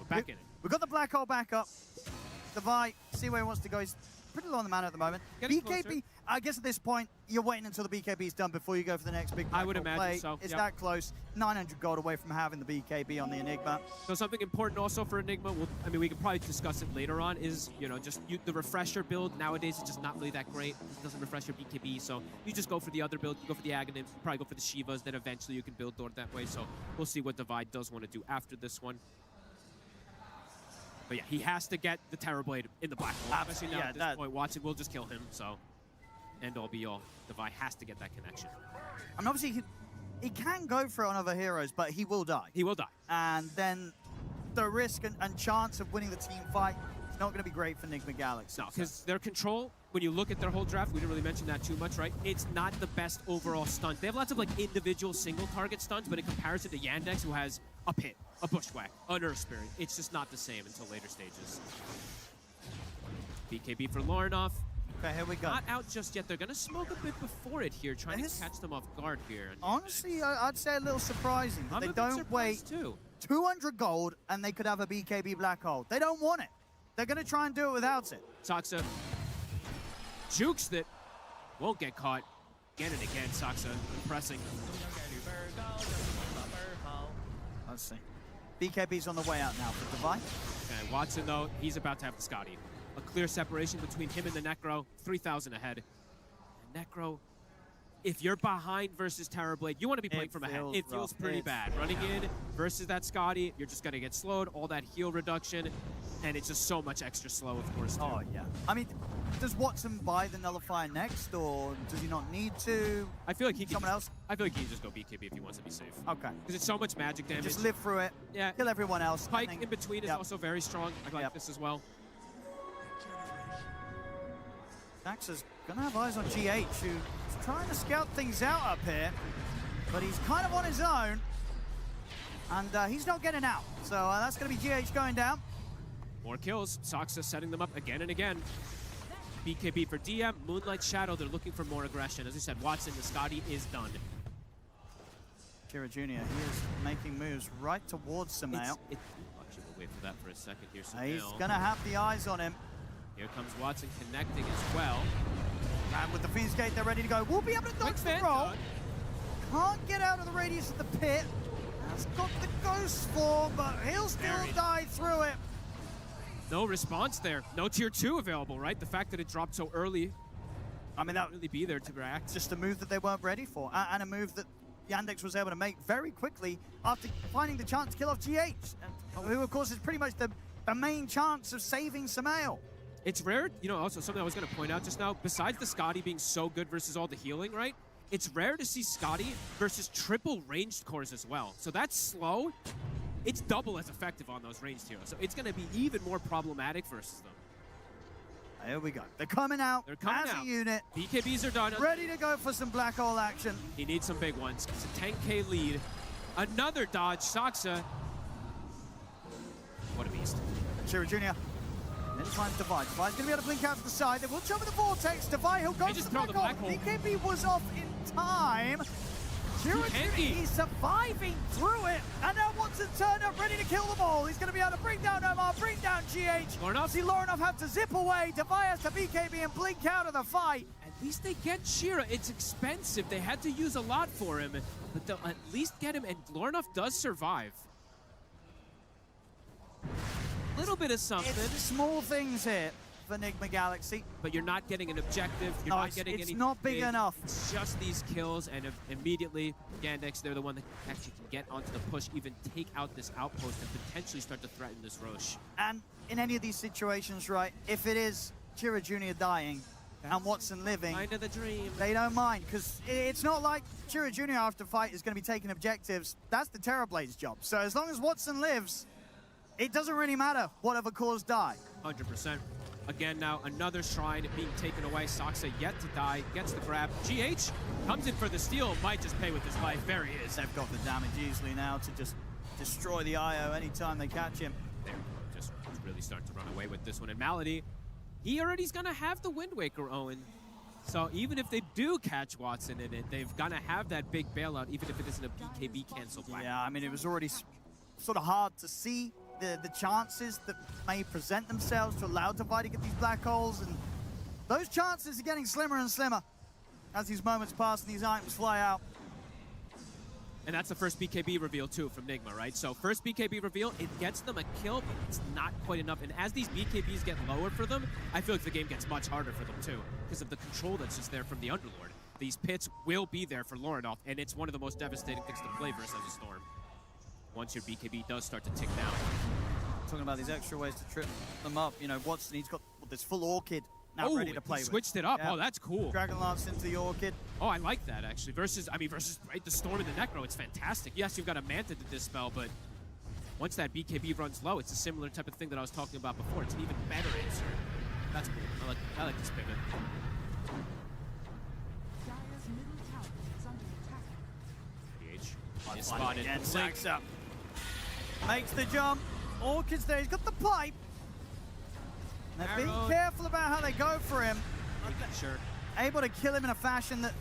We're back in it. We've got the black hole back up. Devi, see where he wants to go. He's pretty low on the mana at the moment. Getting BKB, closer. I guess at this point, you're waiting until the BKB is done before you go for the next big I would hole imagine play. so, It's yep. that close. 900 gold away from having the BKB on the Enigma. So something important also for Enigma, we can probably discuss it later on, is, just the refresher build nowadays is just not really that great. It doesn't refresh your BKB, so you just go for the other build. You go for the Aghanims, you probably go for the Shivas, then eventually you can build Dort that way. So we'll see what Divide does want to do after this one. But yeah, he has to get the Terrorblade in the black hole. Especially now at this point, Watson will just kill him, so end all be all. Divide has to get that connection. I mean, obviously, he can go for it on other heroes, but he will die. He will die. And then the risk and chance of winning the team fight is not going to be great for Enigma Galaxy. No, because their control, when you look at their whole draft, we didn't really mention that too much, right? It's not the best overall stunt. They have lots of individual single target stunts, but in comparison to Yandex, who has a pit, a bushwhack, a nerf spirit, it's just not the same until later stages. BKB for Larinov. Okay, here we go. Not out just yet. They're going to smoke a bit before it here, trying to catch them off guard here. Honestly, I'd say a little surprising that they don't wait 200 gold and they could have a BKB black hole. They don't want it. They're going to try and do it without it. Saksa jukes that won't get caught. Again and again, Saksa impressing. Let's see. BKB's on the way out now for Divine. Okay, Watson, though, he's about to have the Scotty. A clear separation between him and the Necro, 3,000 ahead. Necro, if you're behind versus Terrorblade, you want to be playing from ahead. It feels pretty bad. Running in versus that Scotty, you're just going to get slowed, all that heal reduction, and it's just so much extra slow, of course, too. Oh, yeah. I mean, does Watson buy the Nullifier next, or does he not need to? I feel like he can Someone else? I feel like he can just go BKB if he wants to be safe. Okay. Because it's so much magic damage. Just live through it. Yeah. Kill everyone else. Pike in between is also very strong. I like this as well. Dax's gonna have eyes on GH, who's trying to scout things out up here, but he's kind of on his own, and he's not getting out. So that's gonna be GH going down. More kills. Saksa setting them up again and again. BKB for DM, Moonlight Shadow, they're looking for more aggression. As I said, Watson, the Scotty is done. Kira Jr., he is making moves right towards Samael. Actually, we'll wait for that for a second here. He's gonna have the eyes on him. Here comes Watson connecting as well. And with the Phoenix Gate, they're ready to go. We'll be able to dodge the roll. Can't get out of the radius of the pit. Has got the ghost form, but he'll still die through it. No response there. No tier 2 available, right? The fact that it dropped so early. I mean, that would really be there to react. Just a move that they weren't ready for, and a move that Yandex was able to make very quickly after finding the chance to kill off GH, who, of course, is pretty much the main chance of saving Samael. It's rare, also something I was going to point out just now, besides the Scotty being so good versus all the healing, right? It's rare to see Scotty versus triple ranged cores as well. So that's slow. It's double as effective on those ranged heroes. So it's going to be even more problematic versus them. Here we go. They're coming out as a unit. BKBs are done. Ready to go for some black hole action. He needs some big ones. It's a 10k lead. Another dodge. Saksa. What a beast. Shira Jr. Then finds Divide. Divide's going to be able to blink out to the side. They will jump in the vortex. Divide, he'll go for the black hole. BKB was off in time. Shira Jr. He's surviving through it. And now Watson turned up, ready to kill them all. He's going to be able to bring down Omar, bring down GH. Larinov. See Larinov have to zip away. Divide has to BKB and blink out of the fight. And At least they get Shira. It's expensive. They had to use a lot for him, but they'll at least get him, and Glornoff does survive. A little bit of something. It's small things here for Enigma Galaxy. But you're not getting an objective. You're not getting anything. It's not big enough. It's just these kills, and immediately, Yandex, they're the one that actually can get onto the push, even take out this outpost, and potentially start to threaten this Roche. And in any of these situations, right, if it is Chira Jr. dying and Watson living, kind of the dream. They don't mind, because it's not like Chira Jr. after fight is going to be taking objectives. That's the Terrorblade's job. So as long as Watson lives, it doesn't really matter whatever cause die. 100%. Again, now another shrine being taken away. Saksa yet to die, gets the grab. GH comes in for the steal, might just pay with his life. There he is. They've got the damage easily now to just destroy the IO anytime they catch him. They're just really starting to run away with this one. And Malady, he already's gonna have the Wind Waker, Owen. So even if they do catch Watson in it, they've gonna have that big bailout, even if it isn't a BKB cancel black. Yeah, I mean, it was already sort of hard to see the chances that may present themselves to allow Divide to get these black holes, and those chances are getting slimmer and slimmer as these moments pass and these items fly out. And that's the first BKB reveal too from Nigma, right? So first BKB reveal, it gets them a kill, but it's not quite enough. And as these BKBs get lower for them, I feel like the game gets much harder for them too, because of the control that's just there from the Underlord. These pits will be there for Lorinoff, and it's one of the most devastating things to play versus a Storm. Once your BKB does start to tick down. Talking about these extra ways to trip them up, you know, Watson, he's got this full Orchid now ready to play with. Switched it up. Yeah. Oh, that's cool. Dragon Lance into the Orchid. Oh, I like that, actually. Versus right, the Storm and the Necro, it's fantastic. Yes, you've got a Manta to dispel, but once that BKB runs low, it's a similar type of thing that I was talking about before. It's an even better answer. That's cool. I like this pivot. Dire's middle tower is under attack. PH is spotted. Again, sacks up. Makes the jump. Orchid's there. He's got the pipe. And they're being careful about how they go for him. Sure. Able to kill him in a fashion that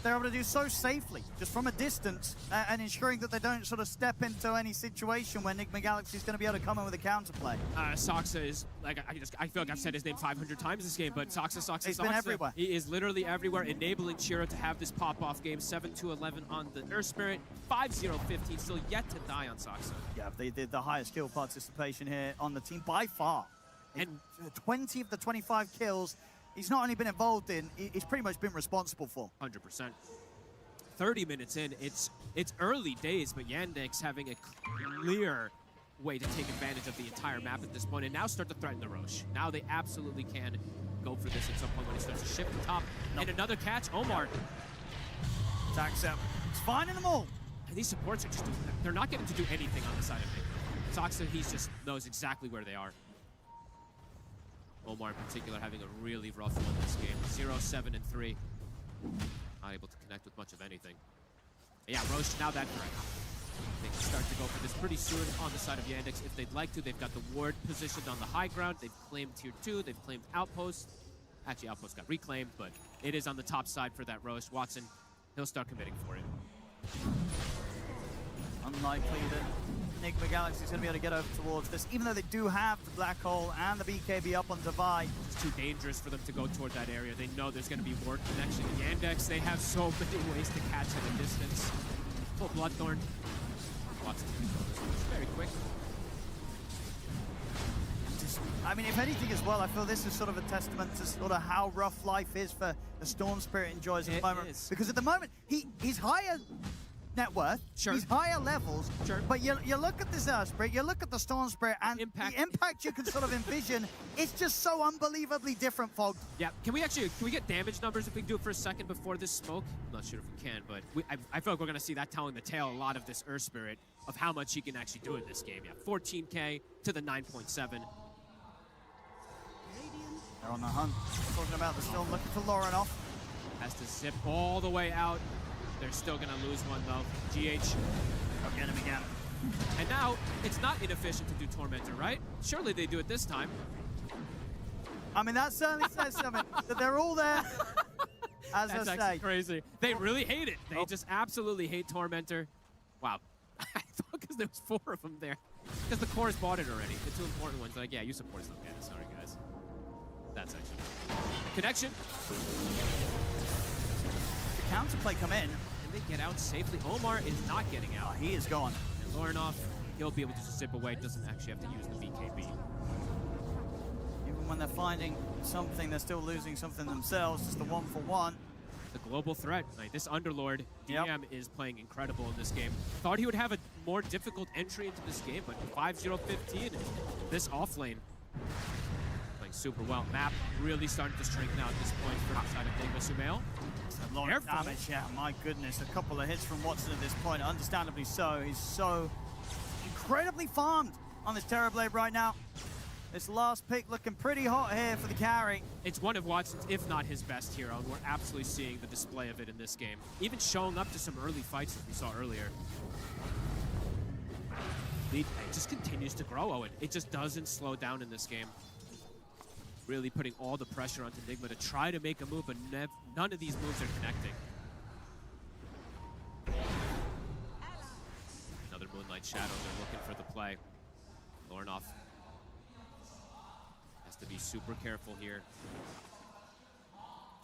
they're able to do so safely, just from a distance, and ensuring that they don't sort of step into any situation where Enigma Galaxy is going to be able to come in with a counterplay. Saksa is, like, I feel like I've said his name 500 times this game, but Saksa. He's been everywhere. He is literally everywhere, enabling Shira to have this pop-off game. 7-11 on the Earth Spirit, 5-0-15, still yet to die on Saksa. Yeah, they did the highest kill participation here on the team by far. And 20 of the 25 kills he's not only been involved in, he's pretty much been responsible for. 100%. 30 minutes in, it's early days, but Yandex having a clear way to take advantage of the entire map at this point, and now start to threaten the Roche. Now they absolutely can go for this at some point when he starts to shift the top. And another catch, Omar. Attacks out. He's finding them all. And these supports are just, they're not getting to do anything on the side of Nick. Saksa, he just knows exactly where they are. Omar in particular having a really rough one this game. 0-7-3. Not able to connect with much of anything. But yeah, Roche, now that threat. They can start to go for this pretty soon on the side of Yandex if they'd like to. They've got the ward positioned on the high ground. They've claimed tier 2. They've claimed outpost. Actually, outpost got reclaimed, but it is on the top side for that Roche. Watson, he'll start committing for it. Unlikely that Enigma Galaxy is going to be able to get over towards this, even though they do have the Black Hole and the BKB up on Divide. It's too dangerous for them to go toward that area. They know there's going to be ward connection. Yandex, they have so many ways to catch at a distance. Full Bloodthorn. Watson very quick. I mean, if anything as well, I feel this is sort of a testament to sort of how rough life is for the Storm Spirit enjoys at the moment. Because at the moment, he's higher net worth, he's higher levels, but you look at this Earth Spirit, you look at the Storm Spirit, and the impact you can sort of envision, it's just so unbelievably different, Fog. Yeah, can we get damage numbers if we can do it for a second before this smoke? I'm not sure if we can, but I feel like we're going to see that telling the tale a lot of this Earth Spirit of how much he can actually do in this game. Yeah, 14K to the 9.7. They're on the hunt. Talking about the Storm, looking for Lorinoff. Has to zip all the way out. They're still going to lose one, though. GH. I'll get him again. And now, it's not inefficient to do Tormentor, right? Surely they do it this time. I mean, that certainly says something. That they're all there, as That's I actually say. crazy. They really hate it. They just absolutely hate Tormentor. Wow. I thought because there was 4 of them there. Because the cores bought it already. The 2 important ones. Like, yeah, you support stuff. Yeah, sorry, guys. That's actually connection. counterplay come in. And they get out safely. Omar is not getting out. He is gone. And Lorinov, he'll be able to just zip away. Doesn't actually have to use the BKB. Even when they're finding something, they're still losing something themselves. Just the 1-for-1. The global threat. Like, this Underlord, DM is playing incredible in this game. Thought he would have a more difficult entry into this game, but 5-0-15, this offlane playing super well. Map really starting to strengthen out at this point for outside of Enigma Sumail. A lot of damage, yeah, my goodness. A couple of hits from Watson at this point, understandably so. He's so incredibly farmed on this Terrorblade right now. This last pick looking pretty hot here for the carry. It's one of Watson's, if not his best hero, and we're absolutely seeing the display of it in this game. Even showing up to some early fights as we saw earlier. Lead just continues to grow, Owen. It just doesn't slow down in this game. Really putting all the pressure onto Enigma to try to make a move, but none of these moves are connecting. Another Moonlight Shadow, they're looking for the play. Lorinov has to be super careful here.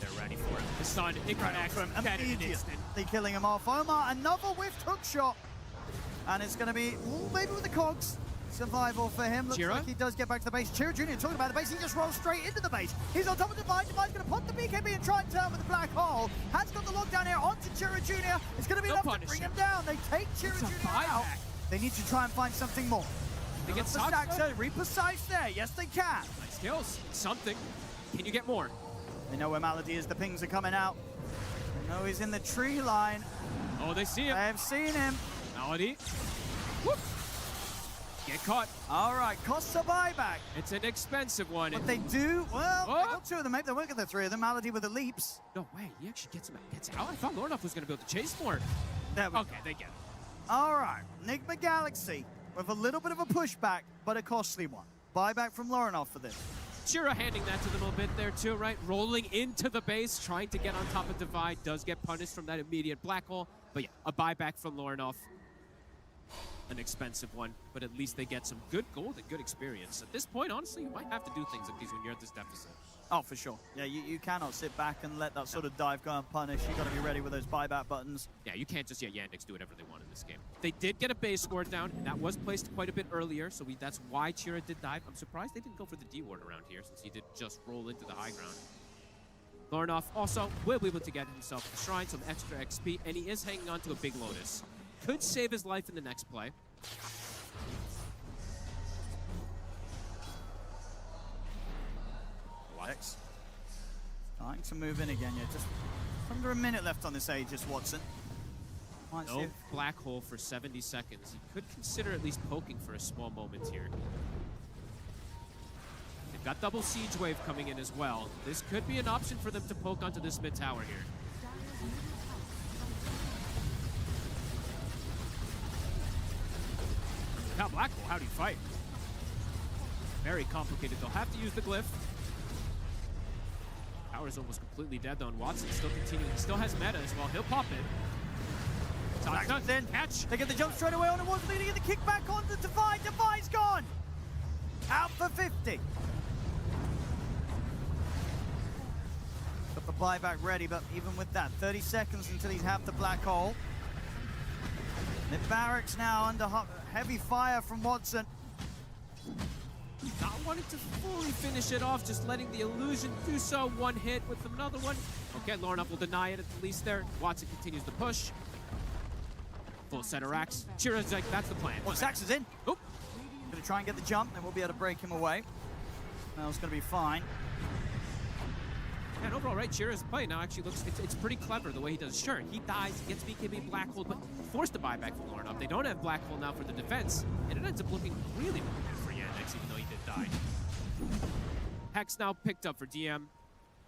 They're ready for it. The Sun, it connects. Immediately killing him off. Omar, another whiffed hook shot. And it's going to be, maybe with the cogs. Survival for him. Looks like he does get back to the base. Chira Jr. talking about the base. He just rolls straight into the base. He's on top of Divide. Divide's going to put the BKB and try and turn with the black hole. Has got the lockdown here onto Chira Jr. It's going to be enough to bring him down. They take Chira Jr. out. They need to try and find something more. They get Saxa. Reaper Sights there. Yes, they can. Nice kills. Something. Can you get more? They know where Malady is. The pings are coming out. They know he's in the tree line. Oh, they see him. They've seen him. Malady. Whoop. Get caught. All right, costs a buyback. It's an expensive one. But they do, well, they got two of them. Maybe they won't get the three of them. Malady with the leaps. No way, he actually gets out. I thought Lorinov was going to be able to chase more. Okay, they get it. All right, Enigma Galaxy with a little bit of a pushback, but a costly one. Buyback from Lorinov for this. Chira handing that to them a little bit there too, right? Rolling into the base, trying to get on top of Divide, does get punished from that immediate black hole. But yeah, a buyback from Lorinov. An expensive one, but at least they get some good gold and good experience. At this point, honestly, you might have to do things like these when you're at this deficit. Oh, for sure. Yeah, you cannot sit back and let that sort of dive go unpunished. You got to be ready with those buyback buttons. Yeah, you can't just Yandex do whatever they want in this game. They did get a base score down, and that was placed quite a bit earlier, so that's why Chira did dive. I'm surprised they didn't go for the D ward around here, since he did just roll into the high ground. Lorinov also will be able to get himself a shrine, some extra XP, and he is hanging on to a big Lotus. Could save his life in the next play. Watch. Starting to move in again, yeah. Just under a minute left on this Aegis, Watson. No black hole for 70 seconds. He could consider at least poking for a small moment here. They've got double siege wave coming in as well. This could be an option for them to poke onto this mid tower here. Now black hole, how do you fight? Very complicated. They'll have to use the glyph. Tower's almost completely dead though, and Watson still continuing. Still has meta as well. He'll pop it. Saxon's in. Catch. They get the jump straight away on it. Was leading in the kickback on the Divide. Divide's gone. Out for 50. Got the buyback ready, but even with that, 30 seconds until he's half the black hole. The barracks now under heavy fire from Watson. Not wanting to fully finish it off, just letting the illusion do so. One hit with another one. Okay, Lorinov will deny it at least there. Watson continues the push. Full set of racks. Chira's like, that's the plan. Well, Sax is in. Oop. Gonna try and get the jump, and we'll be able to break him away. Mel's gonna be fine. And overall, right, Chira's play now actually looks, it's pretty clever the way he does. Sure, he dies, he gets BKB Black Hole, but forced to buy back from Lorinov. They don't have Black Hole now for the defense, and it ends up looking really good for Yandex, even though he did die. Hex now picked up for DM.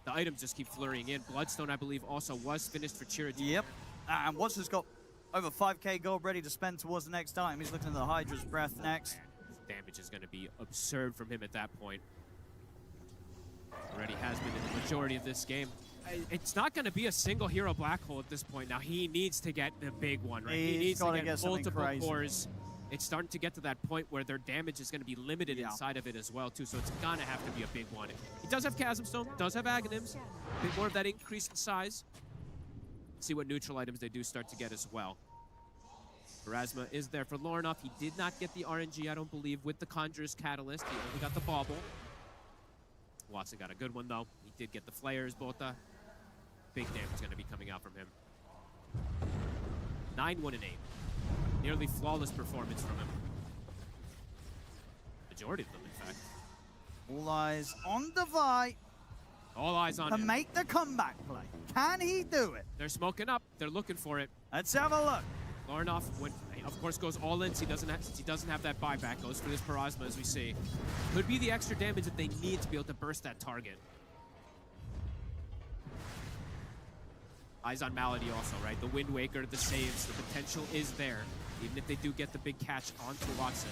The items just keep flurrying in. Bloodstone, I believe, also was finished for Chira. Yep. And Watson's got over 5k gold ready to spend towards the next item. He's looking at the Hydra's Breath next. Damage is going to be absurd from him at that point. Already has been in the majority of this game. It's not going to be a single hero black hole at this point. Now he needs to get the big one, right? He needs to get multiple cores. It's starting to get to that point where their damage is going to be limited inside of it as well, too. So it's going to have to be a big one. He does have Chasm Stone, does have Aghanims. A bit more of that increase in size. see what neutral items they do start to get as well. Erasma is there for Lorinov. He did not get the RNG, I don't believe, with the Conjurer's Catalyst. He only got the bauble. Watson got a good one, though. He did get the flares, Bota. Big damage going to be coming out from him. 9-1 and 8. Nearly flawless performance from him. Majority of them, in fact. All eyes on Devi. All eyes on to him. make the comeback play. Can he do it? They're smoking up. They're looking for it. Let's have a look. Lorinov, of course, goes all in. Since he doesn't have that buyback, goes for this Parasma, as we see. Could be the extra damage that they need to be able to burst that target. Eyes on Malady also, right? The Wind Waker, the saves, the potential is there. Even if they do get the big catch onto Watson.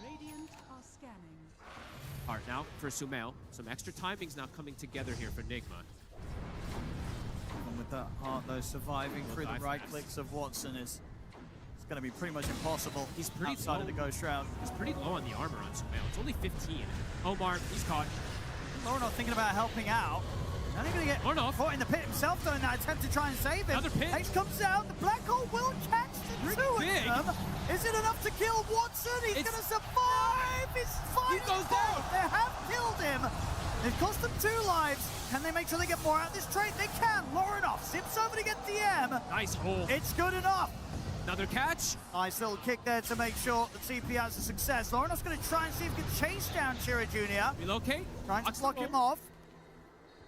Radiant are scanning. Heart now for Sumail. Some extra timings now coming together here for Nigma. And with that heart, though, surviving through the right clicks of Watson is going to be pretty much impossible. He's pretty outside low. of the Ghost Shroud. He's pretty low on the armor on Sumail. It's only 15. Omar, he's caught. Lorinov thinking about helping out. Now he's going to get caught in the pit himself, though, in that attempt to try and save him. Another pit. Ace comes out. The black hole will catch the two big. of them. Is it enough to kill Watson? He's going to survive. It's fine. He goes down. They have killed him. They've cost them 2 lives. Can they make sure they get more out of this trade? They can. Lorinov zips over to get DM. Nice hole. It's good enough. Another catch. Nice little kick there to make sure that CP has a success. Lorinov's going to try and see if he can chase down Chira Jr. Relocate. Trying to block him off.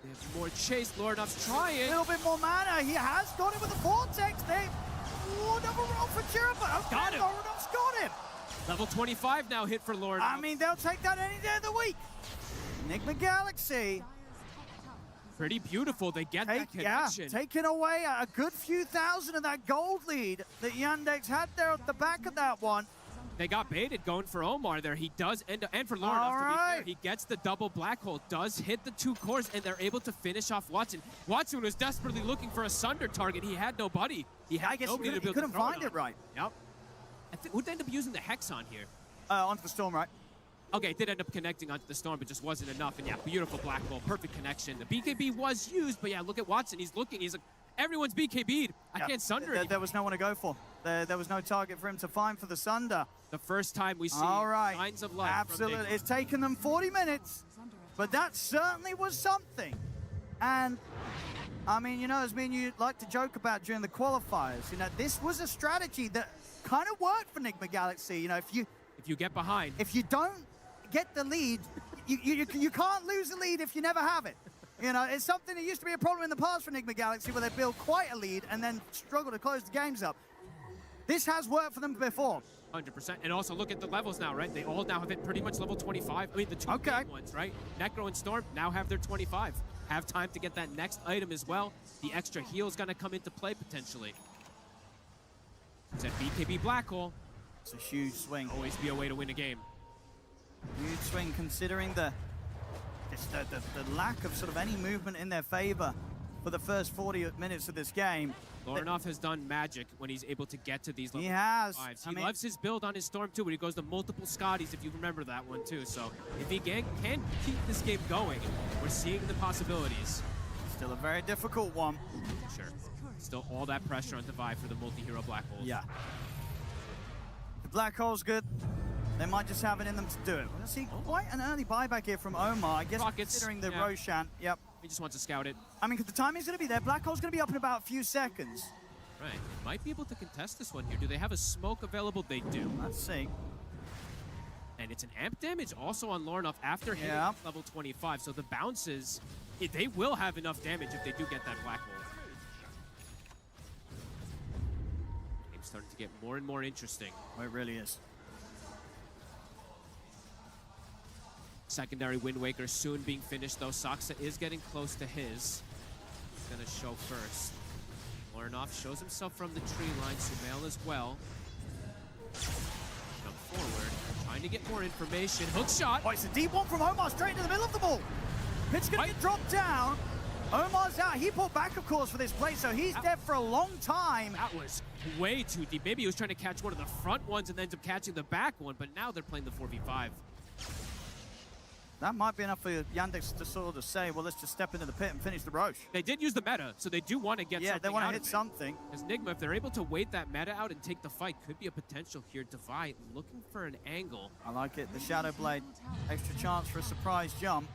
There's more chase. Lorinov's trying. A little bit more mana. He has got it with the Vortex. Another roll for Chira, but okay, Got him. Lorinov's got him. Level 25 now hit for Lorinov. I mean, they'll take that any day of the week. Enigma Galaxy. Pretty beautiful. They get that connection. Taking away a good few thousand of that gold lead that Yandex had there at the back of that one. They got baited going for Omar there. He does end up, and for Lorinov, to be fair, he gets the double black hole, does hit the 2 cores, and they're able to finish off Watson. Watson was desperately looking for a Sunder target. He had nobody. He had nobody to be able to couldn't throw find it it right. Yep. I think would end up using the Hex on here. Onto the Storm, right? Okay, it did end up connecting onto the Storm, but just wasn't enough. And yeah, beautiful black hole, perfect connection. The BKB was used, but yeah, look at Watson. He's looking. He's like, everyone's BKB'd. I can't Sunder it. There was no one to go for. There was no target for him to find for the Sunder. The first time we see signs of life. Absolutely. It's taken them 40 minutes, but that certainly was something. And, I mean, you know, as me and you like to joke about during the qualifiers, you know, this was a strategy that kind of worked for Enigma Galaxy. You know, if you get behind. If you don't get the lead, you can't lose the lead if you never have it. You know, it's something that used to be a problem in the past for Enigma Galaxy where they build quite a lead and then struggle to close the games up. This has worked for them before. 100%. And also look at the levels now, right? They all now have hit pretty much level 25. I mean, the 2 big ones, right? Necro and Storm now have their 25. Have time to get that next item as well. The extra heal is going to come into play potentially. It's a BKB Black Hole. It's a huge swing. Always be a way to win a game. Huge swing considering the lack of sort of any movement in their favor for the first 40 minutes of this game. Lorinov has done magic when he's able to get to these level He has. 5s. He loves his build on his Storm too, when he goes to multiple Scotties, if you remember that one too. So if he can keep this game going, we're seeing the possibilities. Still a very difficult one. Sure. Still all that pressure on Devi for the multi-hero Black Holes. Yeah. The Black Hole's good. They might just have it in them to do it. We'll see quite an early buyback here from Omar. I guess considering the Roshan. Yep. He just wants to scout it. I mean, because the timing's going to be there. Black Hole's going to be up in about a few seconds. Right. They might be able to contest this one here. Do they have a smoke available? They do. Let's see. And it's an amp damage also on Lorinov after hitting level 25. So the bounces, they will have enough damage if they do get that Black Hole. Game's starting to get more and more interesting. Oh, it really is. Secondary Wind Waker soon being finished, though. Saksa is getting close to his. He's going to show first. Lorinov shows himself from the tree line. Sumail as well. Jump forward, trying to get more information. Hook shot. Oh, it's a deep one from Omar, straight into the middle of the ball. Pit's going to get dropped down. Omar's out. He pulled back, of course, for this play, so he's dead for a long time. That was way too deep. Maybe he was trying to catch one of the front ones and ends up catching the back one, but now they're playing the 4v5. that might be enough for Yandex to sort of say, well, let's just step into the pit and finish the Roche. They did use the meta, so they do want to get something they want out to of hit it. something. Because Nigma, if they're able to wait that meta out and take the fight, could be a potential here. Divide looking for an angle. I like it. The Shadow Blade, extra chance for a surprise jump.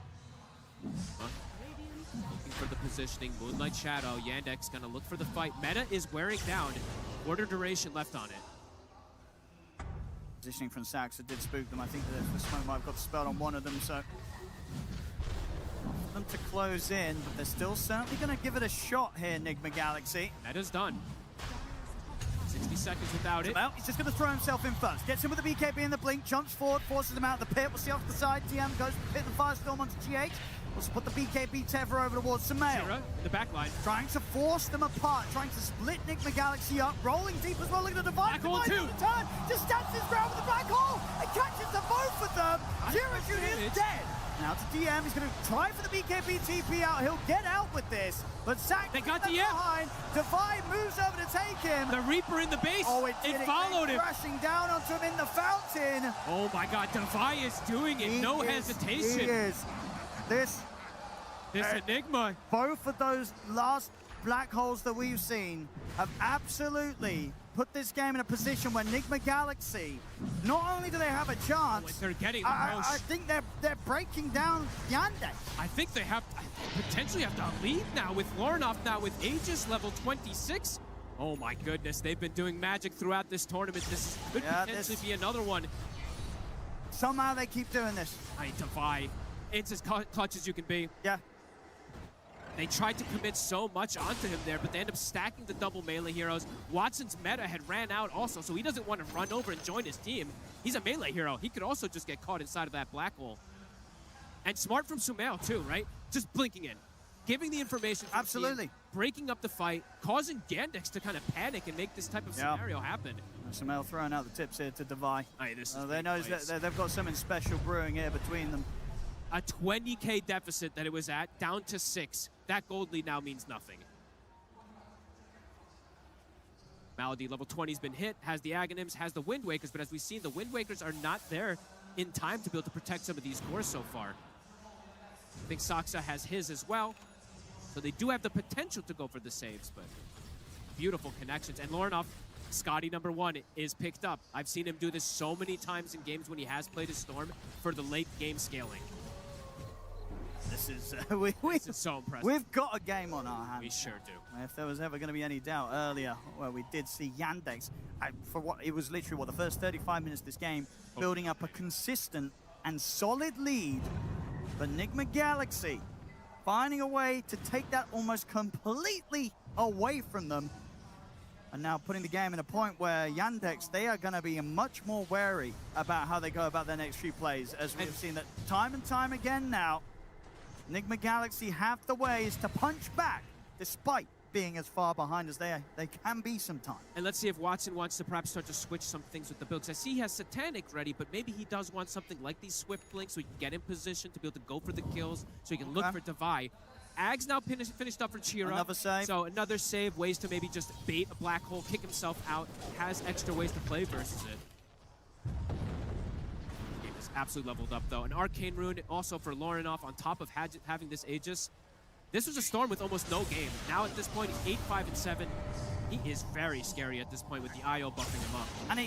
Looking for the positioning. Moonlight Shadow. Yandex gonna look for the fight. Meta is wearing down. Quarter duration left on it. Positioning from Saxa did spook them. I think that the smoke might have got spelled on one of them, so them to close in, but they're still certainly going to give it a shot here, Nigma Galaxy. Meta's done. 60 seconds without it. He's just going to throw himself in first. Gets him with the BKB in the blink, jumps forward, forces him out of the pit. We'll see off the side. TM goes to hit the Firestorm onto GH. We'll put the BKB tether over towards Sumail. Shira, the back line. Trying to force them apart, trying to split Nigma Galaxy up, rolling deep as well. Look at the divide. Black hole too. Turn, just stands his ground with the black hole and catches the both of them. Shira is dead. Now to DM, he's going to try for the BKB TP out. He'll get out with this, but Sack they got DM behind. Divide moves over to take him. The Reaper in the base. Oh, it followed him. Crashing down onto him in the fountain. Oh my God, Divide is doing it. No hesitation. He is. This Enigma. Both of those last black holes that we've seen have absolutely put this game in a position where Nigma Galaxy, not only do they have a chance, they're getting the I think they're breaking down Yandex. I think they have potentially have to lead now with Lornoff now with Aegis level 26. Oh my goodness, they've been doing magic throughout this tournament. This could potentially be another one. Somehow they keep doing this. I defy. It's as clutch as you can be. Yeah. They tried to commit so much onto him there, but they end up stacking the double melee heroes. Watson's meta had ran out also, so he doesn't want to run over and join his team. He's a melee hero. He could also just get caught inside of that black hole. And smart from Sumail too, right? Just blinking in. Giving the information to the team, breaking up the fight, causing Yandex to kind of panic and make this type of scenario happen. Sumail throwing out the tips here to Divide. Hey, this is they know that they've got something special brewing here between them. A 20K deficit that it was at, down to 6. That gold lead now means nothing. Malady, level 20 has been hit, has the Aghanims, has the Wind Wakers, but as we've seen, the Wind Wakers are not there in time to be able to protect some of these cores so far. I think Saxa has his as well, so they do have the potential to go for the saves, but beautiful connections. And Lornoff, Scotty #1 is picked up. I've seen him do this so many times in games when he has played a Storm for the late game scaling. This is this is so impressive. We've got a game on our hands. We sure do. If there was ever going to be any doubt earlier, where we did see Yandex, for what it was literally the first 35 minutes of this game, building up a consistent and solid lead. But Nigma Galaxy finding a way to take that almost completely away from them, and now putting the game in a point where Yandex, they are going to be much more wary about how they go about their next few plays, as we've seen that time and time again now. Nigma Galaxy have the ways to punch back, despite being as far behind as they can be sometimes. And let's see if Watson wants to perhaps start to switch some things with the builds. I see he has Satanic ready, but maybe he does want something like these Swift Blinks so he can get in position to be able to go for the kills, so he can look for Divide. Ag's now finished up for Chira. Another save. So another save, ways to maybe just bait a black hole, kick himself out, has extra ways to play versus it. Absolutely leveled up though. An Arcane Rune also for Lornoff on top of having this Aegis. This was a Storm with almost no game. Now at this point, 8-5-7. He is very scary at this point with the IO buffing him up. And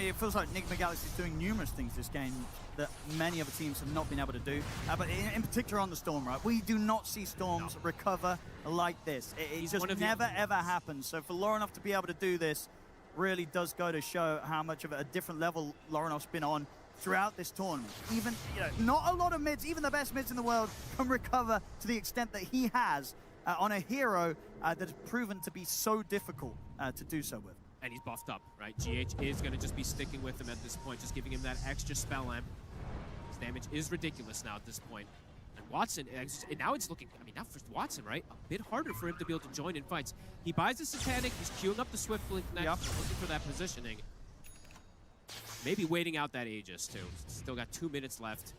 it feels like Nigma Galaxy is doing numerous things this game that many other teams have not been able to do. But in particular on the Storm, right? We do not see Storms recover like this. It just never, ever happens. So for Lornoff to be able to do this really does go to show how much of a different level Lornoff's been on throughout this tournament. Even, not a lot of mids, even the best mids in the world, can recover to the extent that he has on a hero that has proven to be so difficult to do so with. And he's buffed up, right? GH is going to just be sticking with him at this point, just giving him that extra spell amp. His damage is ridiculous now at this point. And Watson, now it's looking, now for Watson, right? A bit harder for him to be able to join in fights. He buys the Satanic, he's queuing up the Swift Blink next, looking for that positioning. Maybe waiting out that Aegis, too. Still got 2 minutes left,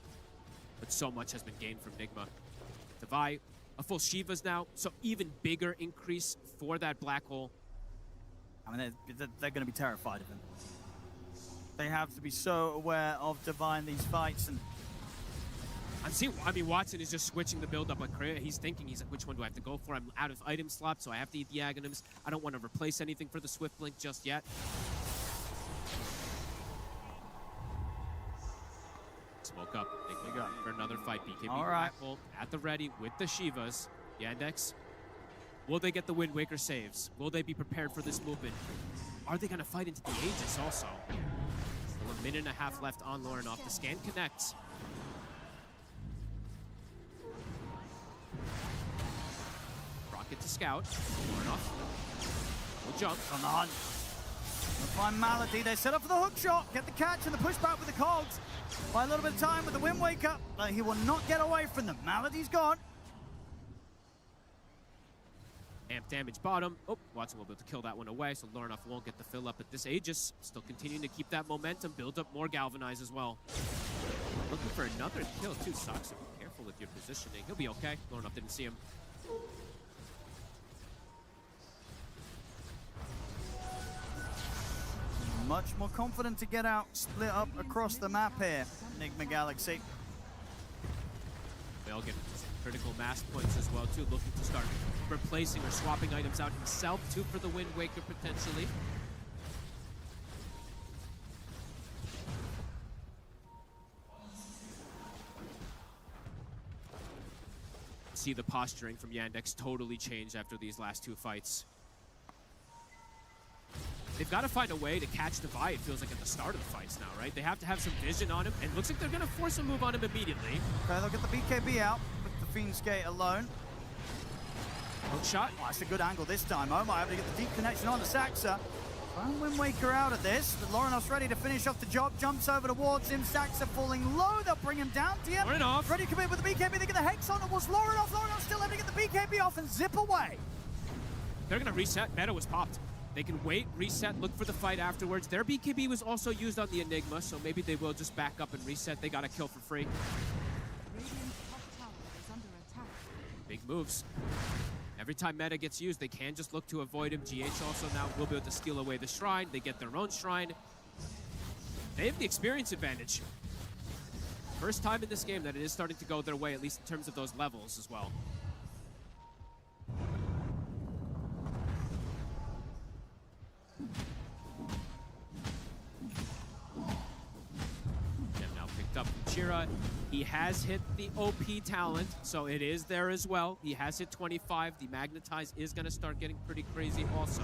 but so much has been gained from Nigma. Divide, a full Shiva's now, so even bigger increase for that black hole. They're going to be terrified of him. They have to be so aware of Divine these fights, and I mean, Watson is just switching the build up like crazy. He's thinking, he's like, which one do I have to go for? I'm out of item slots, so I have to eat the Aghanims. I don't want to replace anything for the Swift Blink just yet. Smoke up. They go for another fight. BKB All right. Black Bolt at the ready with the Shivas. Yandex, will they get the Wind Waker saves? Will they be prepared for this movement? Are they going to fight into the Aegis also? Still a minute and a half left on Lorinov. The scan connects. Rocket to scout. Lorinov will jump. On the hunt. They'll find Malady. They set up for the hook shot. Get the catch and the pushback with the cogs. By a little bit of time with the Wind Waker, but he will not get away from them. Malady's gone. Amp damage bottom. Oh, Watson will be able to kill that one away, so Lorinov won't get the fill up. But this Aegis still continuing to keep that momentum, build up more Galvanize as well. Looking for another kill too, Sox. So be careful with your positioning. He'll be okay. Lorinov didn't see him. Much more confident to get out, split up across the map here, Enigma Galaxy. They'll get critical mass points as well too, looking to start replacing or swapping items out himself too for the Wind Waker potentially. See the posturing from Yandex totally change after these last two fights. They've got to find a way to catch Devi, it feels like, at the start of the fights now, right? They have to have some vision on him, and it looks like they're going to force a move on him immediately. Okay, they'll get the BKB out with the Fiend's Gate alone. Hook shot. Oh, that's a good angle this time. Omar able to get the deep connection on the Saxa. Find Wind Waker out of this, but Lorinov's ready to finish off the job. Jumps over towards him. Saxa falling low. They'll bring him down to him. Lorinov. Ready to commit with the BKB. They get the Hex on towards Lorinov. Lorinov still able to get the BKB off and zip away. They're going to reset. Meta was popped. They can wait, reset, look for the fight afterwards. Their BKB was also used on the Enigma, so maybe they will just back up and reset. They got a kill for free. Big moves. Every time Meta gets used, they can just look to avoid him. GH also now will be able to steal away the Shrine. They get their own Shrine. They have the experience advantage. First time in this game that it is starting to go their way, at least in terms of those levels as well. Now picked up from Chira. He has hit the OP talent, so it is there as well. He has hit 25. The Magnetize is going to start getting pretty crazy also.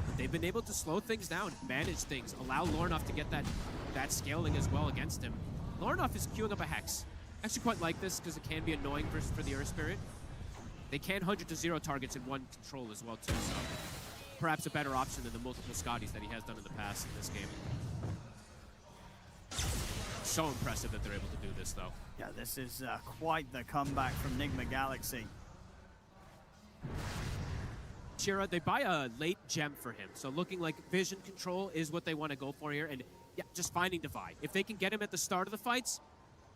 But they've been able to slow things down, manage things, allow Lorinov to get that scaling as well against him. Lorinov is queuing up a Hex. Actually quite like this because it can be annoying for the Earth Spirit. They can 100 to 0 targets in one control as well too, so perhaps a better option than the multiple Scotties that he has done in the past in this game. So impressive that they're able to do this, though. Yeah, this is quite the comeback from Enigma Galaxy. Chira, they buy a late gem for him, so looking like vision control is what they want to go for here, and yeah, just finding Devi. If they can get him at the start of the fights,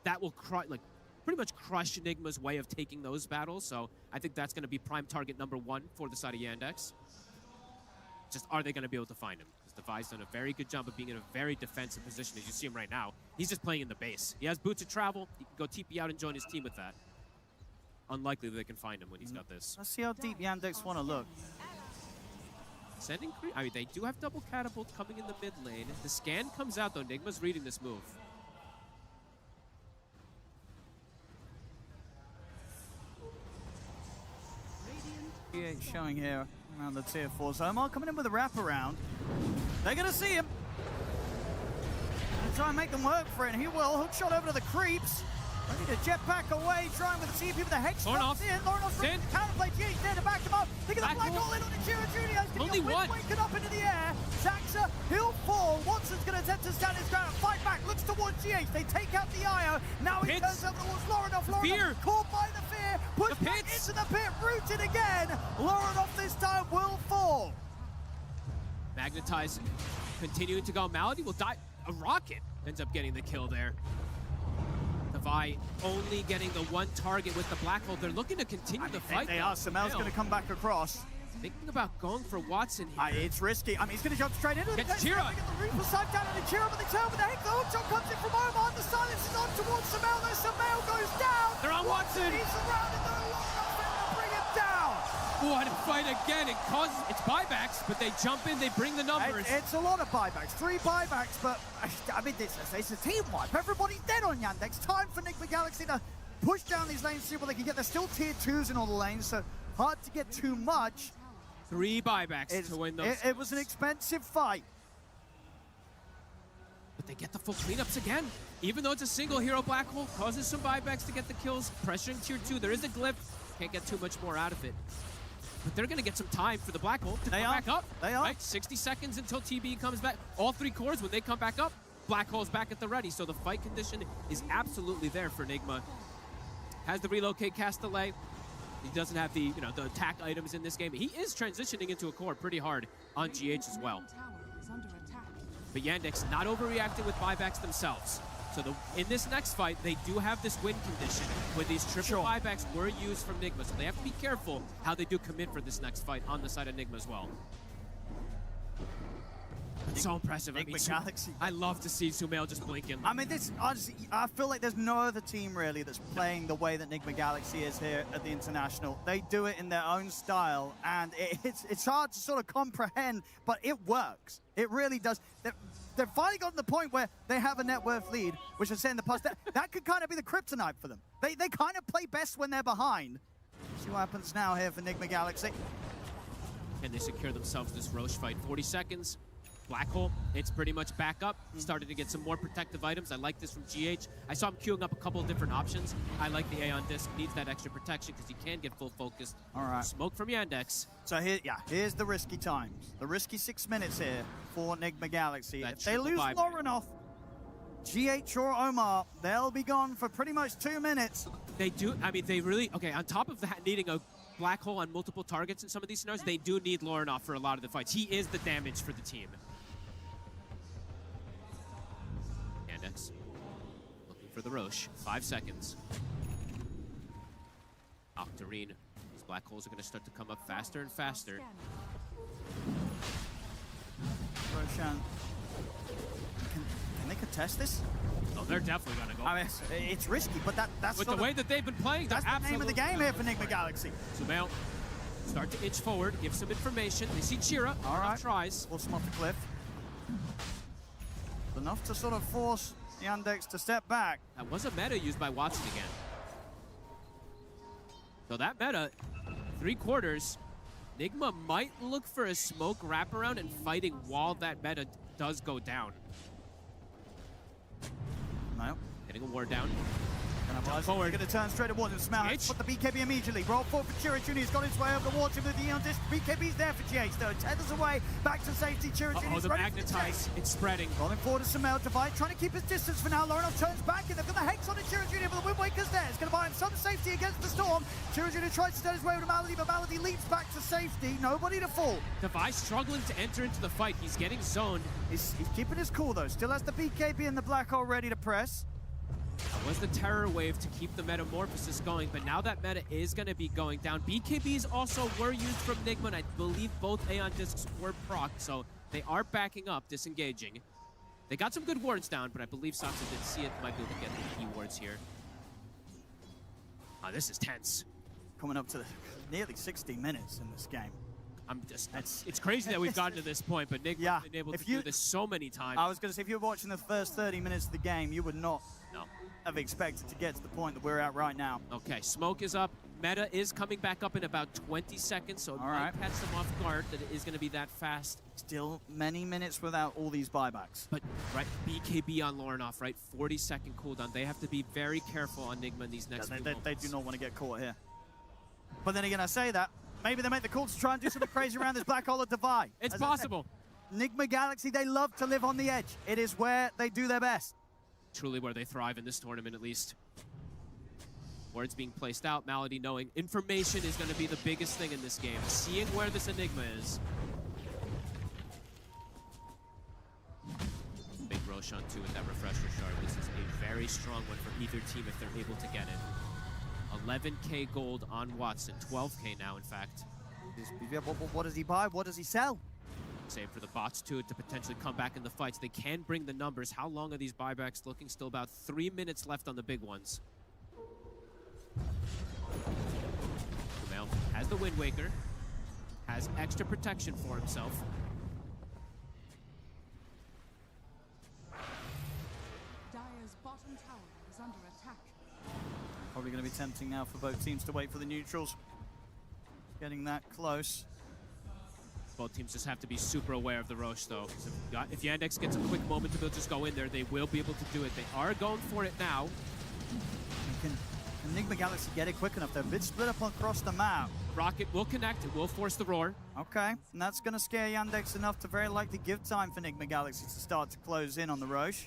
that will pretty much crush Enigma's way of taking those battles, so I think that's going to be prime target number 1 for the side of Yandex. Just are they going to be able to find him? Because Devi's done a very good job of being in a very defensive position, as you see him right now. He's just playing in the base. He has boots of travel. He can go TP out and join his team with that. Unlikely that they can find him when he's got this. Let's see how deep Yandex want to look. Sending I mean, they do have double catapult coming in the mid lane. The scan comes out, though. Enigma's reading this move. Showing here around the tier 4 zone. Omar coming in with a wraparound. They're going to see him. Gonna try and make them work for it, and he will. Hook shot over to the creeps. Ready to jetpack away, trying with the TP with the Hex. Lorinov. Lorinov's ready to counterplay. GH there to back him up. Look at the black hole in on the Chira Juniors. Only one. Waking up into the air. Saxa, he'll fall. Watson's going to attempt to stand his ground and fight back. Looks towards GH. They take out the IO. Now he turns over towards Lorinov. Lorinov caught by the fear. Pushed back into the pit. Rooted again. Lorinov this time will fall. Magnetize continuing to go. Malady will die. A rocket ends up getting the kill there. Devi only getting the one target with the black hole. They're looking to continue the fight. They are. Samel's going to come back across. Thinking about going for Watson here. It's risky. I mean, he's going to jump straight into it. Gets Chira. The Reaper side down, and he cheer up at the tail with the Hex. The hook shot comes in from Omar. The silence is on towards Samel. Though Samel goes down. They're on Watson. He's surrounded. They're long enough to bring him down. What a fight again. It causes, it's buybacks, but they jump in, they bring the numbers. It's a lot of buybacks. 3 buybacks, but I mean, it's a team wipe. Everybody's dead on Yandex. Time for Nigma Galaxy to push down these lanes, see what they can get. They're still tier 2s in all the lanes, so hard to get too much. 3 buybacks to win those. It was an expensive fight. But they get the full cleanups again. Even though it's a single hero, Black Hole causes some buybacks to get the kills. Pressuring tier 2. There is a glyph. Can't get too much more out of it. But they're going to get some time for the Black Hole to come back up. They are. Right? 60 seconds until TB comes back. All 3 cores, when they come back up, Black Hole's back at the ready. So the fight condition is absolutely there for Enigma. Has the relocate cast delay. He doesn't have the, the attack items in this game. He is transitioning into a core pretty hard on GH as well. But Yandex not overreacting with buybacks themselves. So in this next fight, they do have this win condition where these triple buybacks were used from Nigma. So they have to be careful how they do commit for this next fight on the side of Nigma as well. It's so impressive. Galaxy. I love to see Sumail just blinking. I mean, this honestly, I feel like there's no other team really that's playing the way that Nigma Galaxy is here at the International. They do it in their own style, and it's hard to sort of comprehend, but it works. It really does. They've finally gotten to the point where they have a net worth lead, which I said in the past, that could kind of be the kryptonite for them. They kind of play best when they're behind. See what happens now here for Nigma Galaxy. And they secure themselves this Roche fight. 40 seconds. Black Hole, it's pretty much back up. Started to get some more protective items. I like this from GH. I saw him queuing up a couple of different options. I like the Aeon Disc. Needs that extra protection because he can get full focused. All right. Smoke from Yandex. So here's the risky times. The risky 6 minutes here for Nigma Galaxy. If they lose Lorenoff, GH or Omar, they'll be gone for pretty much 2 minutes. They do, I mean, they really, okay, on top of that, needing a Black Hole on multiple targets in some of these scenarios, they do need Lorenoff for a lot of the fights. He is the damage for the team. Yandex looking for the Roche. 5 seconds. Octarine. These Black Holes are going to start to come up faster and faster. Roshan, can they contest this? Oh, they're definitely going to go. I mean, it's risky, but that's with the way that they've been playing. That's the name of the game here for Nigma Galaxy. Sumail, start to inch forward, give some information. They see Chira. All right. Tries. Force him off the cliff. Enough to sort of force Yandex to step back. That was a meta used by Watchh again. So that meta, 3/4. Nigma might look for a smoke wraparound and fighting while that meta does go down. No. Getting a ward down. Forward. Going to turn straight towards him. Smash. Put the BKB immediately. Roll forward for Chira Jr. He's got his way over the water with the Aeon Disc. BKB's there for GH though. Tethers away. Back to safety. Chira Jr. Oh, the magnetize. It's spreading. Rolling forward to Sumail. Divide trying to keep his distance for now. Lorenoff turns back and they've got the Hex on the Chira Jr. but the Wind Waker's there. It's going to buy him some safety against the storm. Chira Jr. tries to turn his way over to Malady, but Malady leaps back to safety. Nobody to fall. Device struggling to enter into the fight. He's getting zoned. He's keeping his cool though. Still has the BKB and the Black Hole ready to press. That was the Terror Wave to keep the Metamorphosis going, but now that meta is going to be going down. BKBs also were used from Nigma, and I believe both Aeon Discs were proc, so they are backing up, disengaging. They got some good wards down, but I believe Sansa did see it. Might be able to get the key wards here. Oh, this is tense. Coming up to nearly 60 minutes in this game. It's crazy that we've gotten to this point, but Nigma's been able to do this so many times. I was going to say, if you were watching the first 30 minutes of the game, you would not have expected to get to the point that we're at right now. Okay, smoke is up. Meta is coming back up in about 20 seconds, so it might catch them off guard that it is going to be that fast. Still many minutes without all these buybacks. But, right, BKB on Lorenoff, right? 40-second cooldown. They have to be very careful on Nigma in these next few moments. They do not want to get caught here. But then again, I say that. Maybe they make the call to try and do something crazy around this Black Hole of Divide. It's possible. Nigma Galaxy, they love to live on the edge. It is where they do their best. Truly where they thrive in this tournament, at least. Words being placed out, Malady knowing information is going to be the biggest thing in this game. Seeing where this Enigma is. Big Roshan too with that refresher shard. This is a very strong one for either team if they're able to get it. 11k gold on Watson, 12k now in fact. What does he buy? What does he sell? Same for the bots too, to potentially come back in the fights. They can bring the numbers. How long are these buybacks looking? Still about 3 minutes left on the big ones. Kumail has the Wind Waker, has extra protection for himself. Dire's bottom tower is under attack. Probably going to be tempting now for both teams to wait for the neutrals. Getting that close. Both teams just have to be super aware of the Roche, though. So if Yandex gets a quick moment to just go in there, they will be able to do it. They are going for it now. Can Enigma Galaxy get it quick enough? They're a bit split up across the map. Rocket will connect. It will force the roar. Okay, and that's going to scare Yandex enough to very likely give time for Enigma Galaxy to start to close in on the Roche.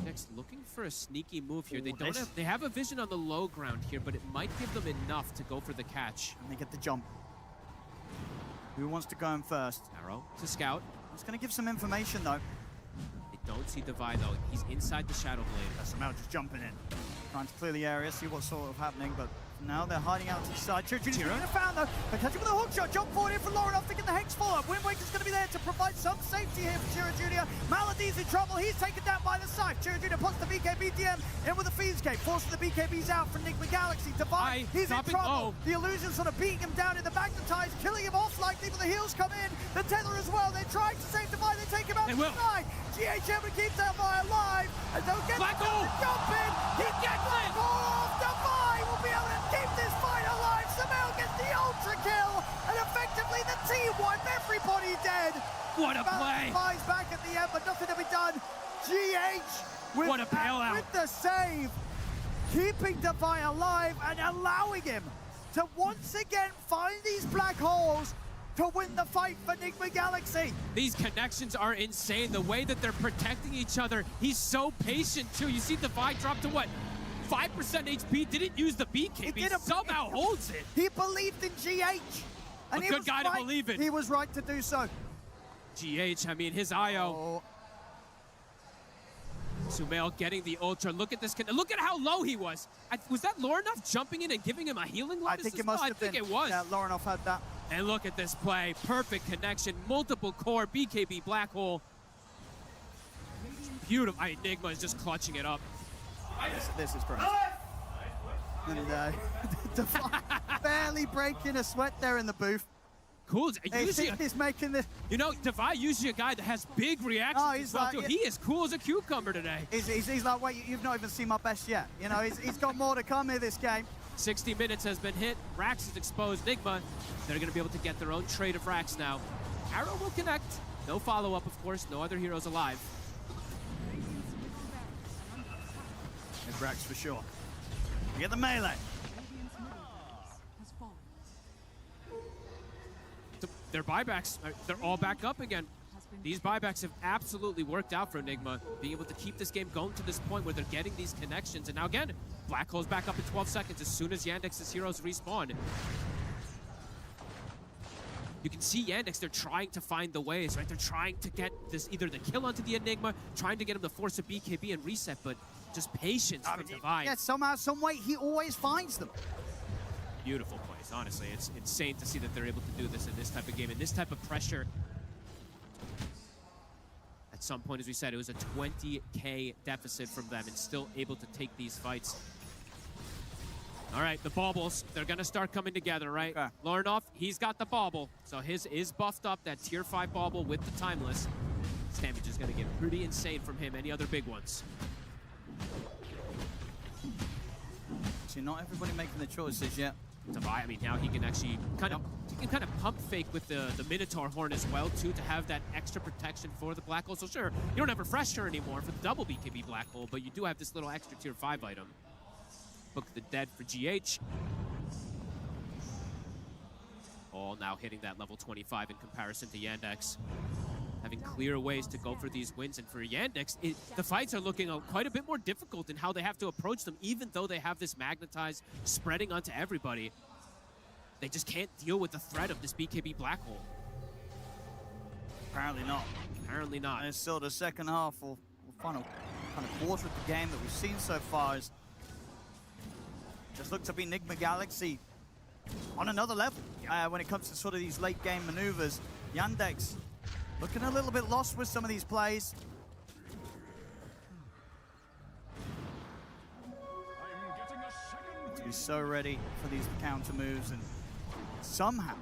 Next, looking for a sneaky move here. They have a vision on the low ground here, but it might give them enough to go for the catch. And they get the jump. Who wants to go in first? Arrow to scout. It's going to give some information, though. They don't see Devi, though. He's inside the Shadow Blade. SML just jumping in. Trying to clear the area, see what's sort of happening, but now they're hiding out to the side. Junior's going to found, though. They catch him with a hook shot. Jump forward here for Lauren off to get the Hex follow-up. Wind Waker's going to be there to provide some safety here for Chira Jr. Malady's in trouble. He's taken down by the side. Chira Jr. puts the BKB DM in with the Fiends Gate, forcing the BKBs out from Enigma Galaxy. Divine, he's in trouble. The Illusion sort of beating him down in the magnetize, killing him off likely, but the heals come in. The Tether as well. They're trying to save Divine. They take him out to the side. GH able to keep Divine alive. And they'll get the jump in. He gets it off. Divine will be able to keep this fight alive. Samel gets the ultra kill. And effectively the team wipe everybody dead. What a play. Divine's back at the end, but nothing to be done. GH with, what a bailout. With the save. Keeping Divine alive and allowing him to once again find these black holes to win the fight for Enigma Galaxy. These connections are insane. The way that they're protecting each other. He's so patient, too. You see Devi drop to what? 5% HP, didn't use the BKB, somehow holds it. He believed in GH. And a good guy to believe in. He was right to do so. GH, I mean, his IO. Sumail getting the ultra. Look at this. Look at how low he was. Was that Lorinov jumping in and giving him a healing lotus? I think it must have been. I think it was. Yeah, Lorinov had that. And look at this play. Perfect connection. Multiple core. BKB black hole. Beautiful. Enigma is just clutching it up. This is great. And barely breaking a sweat there in the booth. Cool. He's making this. You know, Devi usually a guy that has big reactions. Oh, he's like, he is cool as a cucumber today. He's like, wait, you've not even seen my best yet. You know, he's got more to come here this game. 60 minutes has been hit. Rax is exposed. Enigma, they're going to be able to get their own trade of Rax now. Arrow will connect. No follow-up, of course. No other heroes alive. It's Rax for sure. We get the melee. Their buybacks, they're all back up again. These buybacks have absolutely worked out for Enigma, being able to keep this game going to this point where they're getting these connections. And now again, Black Hole's back up in 12 seconds as soon as Yandex's heroes respawn. You can see Yandex, they're trying to find the ways, right? They're trying to get this, either the kill onto the Enigma, trying to get him to force a BKB and reset, but just patience from Divine. Yeah, somehow, some way, he always finds them. Beautiful plays, honestly. It's insane to see that they're able to do this in this type of game, in this type of pressure. At some point, as we said, it was a 20K deficit from them and still able to take these fights. All right, the baubles, they're going to start coming together, right? Okay. Lorinov, he's got the bauble. So his is buffed up, that tier 5 bauble with the timeless. This damage is going to get pretty insane from him. Any other big ones? See, not everybody making the choices yet. Devi, I mean, now he can actually kind of pump fake with the Minotaur Horn as well, too, to have that extra protection for the Black Hole. So sure, you don't have Refresher anymore for the double BKB Black Hole, but you do have this little extra tier 5 item. Book the Dead for GH. All now hitting that level 25 in comparison to Yandex. Having clear ways to go for these wins. And for Yandex, the fights are looking quite a bit more difficult in how they have to approach them, even though they have this magnetized spreading onto everybody. They just can't deal with the threat of this BKB Black Hole. Apparently not. Apparently not. And it's still the second half or final kind of quarter of the game that we've seen so far is just looked to be Enigma Galaxy on another level when it comes to sort of these late game maneuvers. Yandex Looking a little bit lost with some of these plays. To be so ready for these counter moves and somehow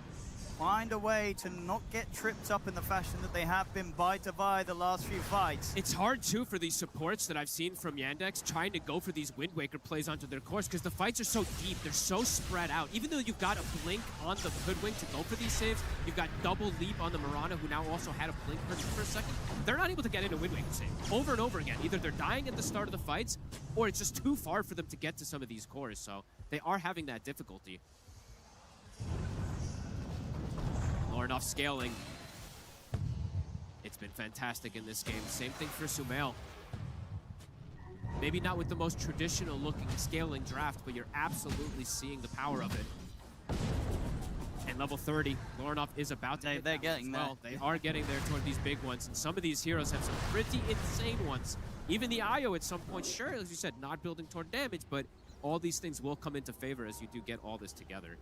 find a way to not get tripped up in the fashion that they have been by Divide the last few fights. It's hard, too, for these supports that I've seen from Yandex trying to go for these Wind Waker plays onto their course because the fights are so deep. They're so spread out. Even though you've got a Blink on the Hoodwink to go for these saves, you've got double Leap on the Mirana, who now also had a Blink for a second. They're not able to get into Wind Waker save over and over again. Either they're dying at the start of the fights, or it's just too far for them to get to some of these cores. So they are having that difficulty. Enough scaling. It's been fantastic in this game. Same thing for Sumail. Maybe not with the most traditional looking scaling draft, but you're absolutely seeing the power of it. And level 30, Lorinov is about to They're getting there. Well, they are getting there toward these big ones, and some of these heroes have some pretty insane ones. Even the Io at some point, sure, as you said, not building toward damage, but all these things will come into favor as you do get all this together.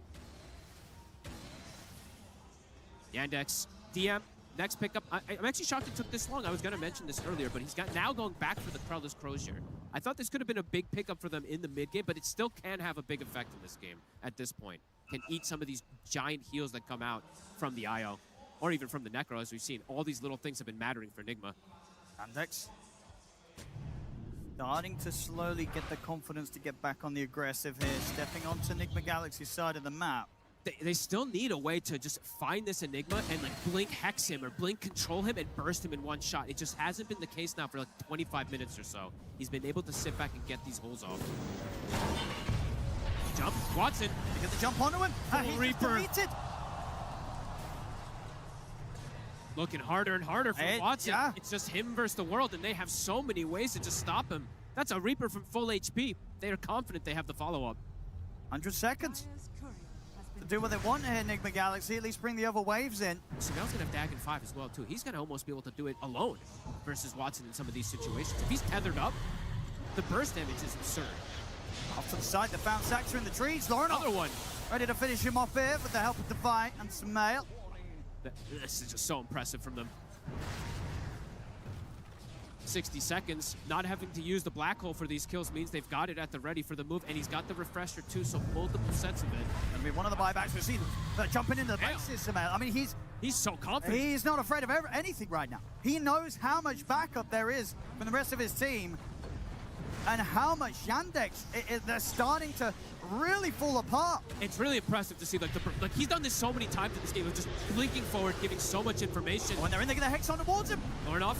Yandex, DM, next pickup. I'm actually shocked it took this long. I was going to mention this earlier, but he's now going back for the Krellis Crozier. I thought this could have been a big pickup for them in the mid game, but it still can have a big effect in this game at this point. Can eat some of these giant heals that come out from the IO, or even from the Necro, as we've seen. All these little things have been mattering for Enigma. Yandex starting to slowly get the confidence to get back on the aggressive here, stepping onto Enigma Galaxy's side of the map. They still need a way to just find this Enigma and like blink hex him or blink control him and burst him in one shot. It just hasn't been the case now for like 25 minutes or so. He's been able to sit back and get these holes off. Jump, Watson. They get the jump onto him. He's Reaper. Deleted. Looking harder and harder for Watson. Yeah. It's just him versus the world, and they have so many ways to just stop him. That's a Reaper from full HP. They are confident they have the follow-up. 100 seconds. To do what they want here, Enigma Galaxy, at least bring the other waves in. Sumail's gonna have Dagon 5 as well, too. He's gonna almost be able to do it alone versus Watson in some of these situations. If he's tethered up, the burst damage is absurd. Off to the side, they found Saxa in the trees. Lorinov. Another one. Ready to finish him off here with the help of Divine and Sumail. This is just so impressive from them. 60 seconds. Not having to use the black hole for these kills means they've got it at the ready for the move, and he's got the refresher too, so multiple sets of it. I mean, one of the buybacks we've seen jumping into the bases, Sumail. I mean, he's so confident. He's not afraid of anything right now. He knows how much backup there is from the rest of his team and how much Yandex, they're starting to really fall apart. It's really impressive to see, like he's done this so many times in this game, of just blinking forward, giving so much information. When they're in, they get the hex on towards him. Lorinov.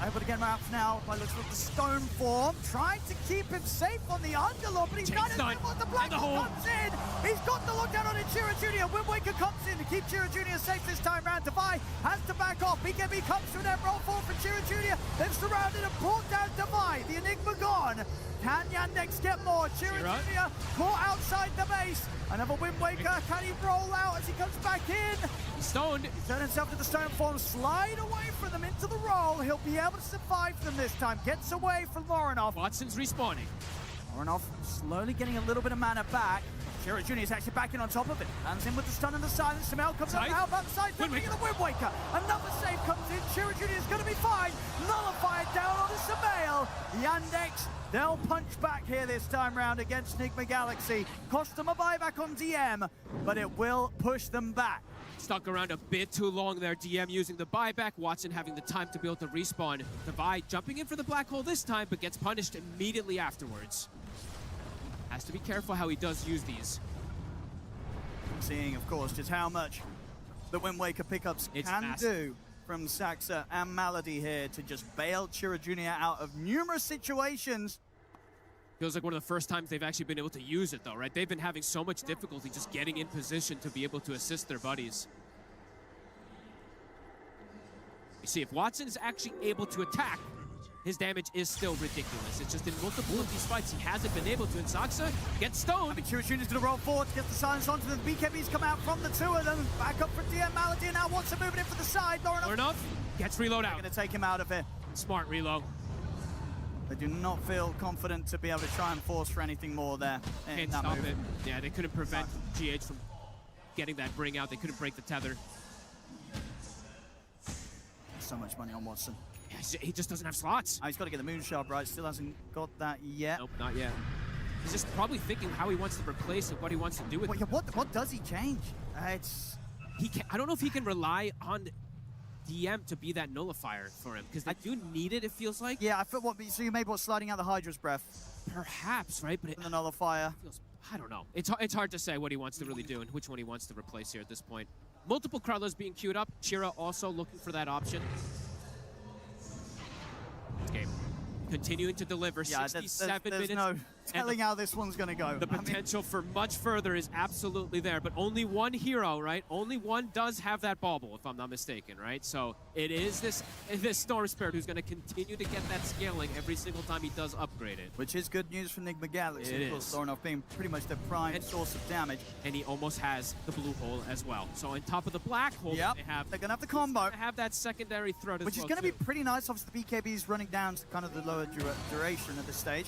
Able to get him out now by looks of the stone form, trying to keep him safe on the underlord, but he's got it. The black hole comes in. He's got the lockdown on it. Chira Jr. Wind Waker comes in to keep Chira Jr. safe this time round. Divide has to back off. BKB comes through that roll forward for Chira Jr. They've surrounded and brought down Divide. The Enigma gone. Can Yandex get more? Chira Jr. caught outside the base. Another Wind Waker. Can he roll out as he comes back in? He's stoned. He's turned himself to the stone form, slide away from them into the roll. He'll be able to survive them this time. Gets away from Lorinov. Watson's respawning. Lorinov slowly getting a little bit of mana back. Shira Jr. is actually back in on top of it. Lands in with the stun and the silence. Sumail comes up. How about the side? Flipping in the Wind Waker. Another save comes in. Shira Jr. is going to be fine. Nullified down on the Sumail. Yandex, they'll punch back here this time round against Enigma Galaxy. Cost them a buyback on DM, but it will push them back. Stuck around a bit too long there. DM using the buyback. Watson having the time to be able to respawn. Divide jumping in for the black hole this time, but gets punished immediately afterwards. Has to be careful how he does use these. Seeing, of course, just how much the Wind Waker pickups can do from Saxa and Malady here to just bail Chira Jr. out of numerous situations. Feels like one of the first times they've actually been able to use it, though, right? They've been having so much difficulty just getting in position to be able to assist their buddies. You see, if Watson's actually able to attack, his damage is still ridiculous. It's just in multiple of these fights, he hasn't been able to. And Saxa gets stoned. I mean, Chira Jr. is going to roll forward to get the silence onto them. BKB's come out from the two of them. Back up for DM Malady, and now Watson moving in for the side. Lorinov gets reload out. Going to take him out of it. Smart reload. They do not feel confident to be able to try and force for anything more there. Can't stop it. Yeah, they couldn't prevent GH from getting that bring out. They couldn't break the tether. so much money on Watson. Yeah, he just doesn't have slots. Oh, he's got to get the moon shard right. Still hasn't got that yet. Nope, not yet. He's just probably thinking how he wants to replace it, what he wants to do with it. What does he change? I don't know if he can rely on DM to be that nullifier for him, because they do need it, it feels like. Yeah, I feel so you made sliding out the Hydra's breath. Perhaps, right? But the nullifier. I don't know. It's hard to say what he wants to really do and which one he wants to replace here at this point. Multiple Krullas being queued up. Chira also looking for that option. Game. Continuing to deliver, 67 there's minutes. No telling how this one's going to go. The potential for much further is absolutely there, but only one hero, right? Only one does have that bauble, if I'm not mistaken, right? So it is this Storm Spirit who's going to continue to get that scaling every single time he does upgrade it. Which is good news for Nigma Galaxy. It of course, Thornoff being pretty much the prime source of damage. And he almost has the blue hole as well. So on top of the black hole, they're going to have the combo. They have that secondary threat as well, which is going to be pretty nice. Obviously, the BKB is running down to kind of the lower duration at this stage.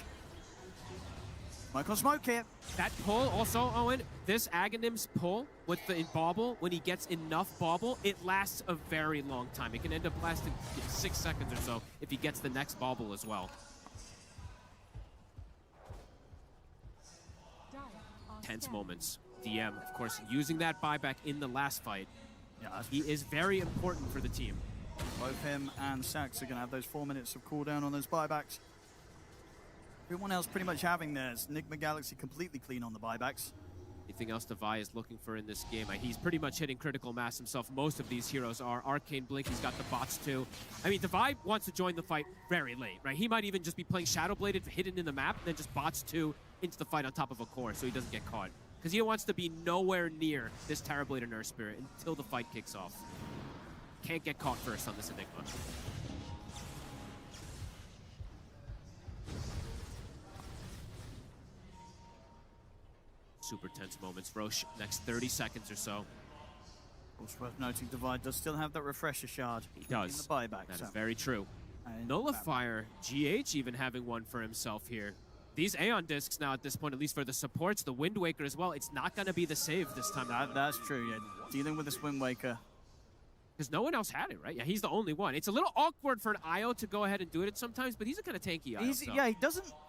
Michael Smoke here. That pull also, Owen, this Aghanim's pull with the bauble, when he gets enough bauble, it lasts a very long time. It can end up lasting 6 seconds or so if he gets the next bauble as well. Tense moments. DM, of course, using that buyback in the last fight. Yeah, he is very important for the team. Both him and Sax are going to have those 4 minutes of cooldown on those buybacks. Everyone else pretty much having theirs. Nigma Galaxy completely clean on the buybacks. Anything else Devi is looking for in this game? He's pretty much hitting critical mass himself. Most of these heroes are. Arcane Blink, he's got the bots too. I mean, Devi wants to join the fight very late, right? He might even just be playing Shadowbladed hidden in the map, and then just bots 2 into the fight on top of a core so he doesn't get caught. Because he wants to be nowhere near this Terrablader Nurse Spirit until the fight kicks off. Can't get caught first on this Enigma. Super tense moments. Roche, next 30 seconds or so. Also worth noting, Divide does still have that refresher shard. He does. In the buyback. That is very true. Nullifier, GH even having one for himself here. These Aeon discs now at this point, at least for the supports, the Wind Waker as well, it's not going to be the save this time. That's true, yeah. Dealing with this Wind Waker. Because no one else had it, right? Yeah, he's the only one. It's a little awkward for an IO to go ahead and do it sometimes, but he's a kind of tanky IO. So. Yeah,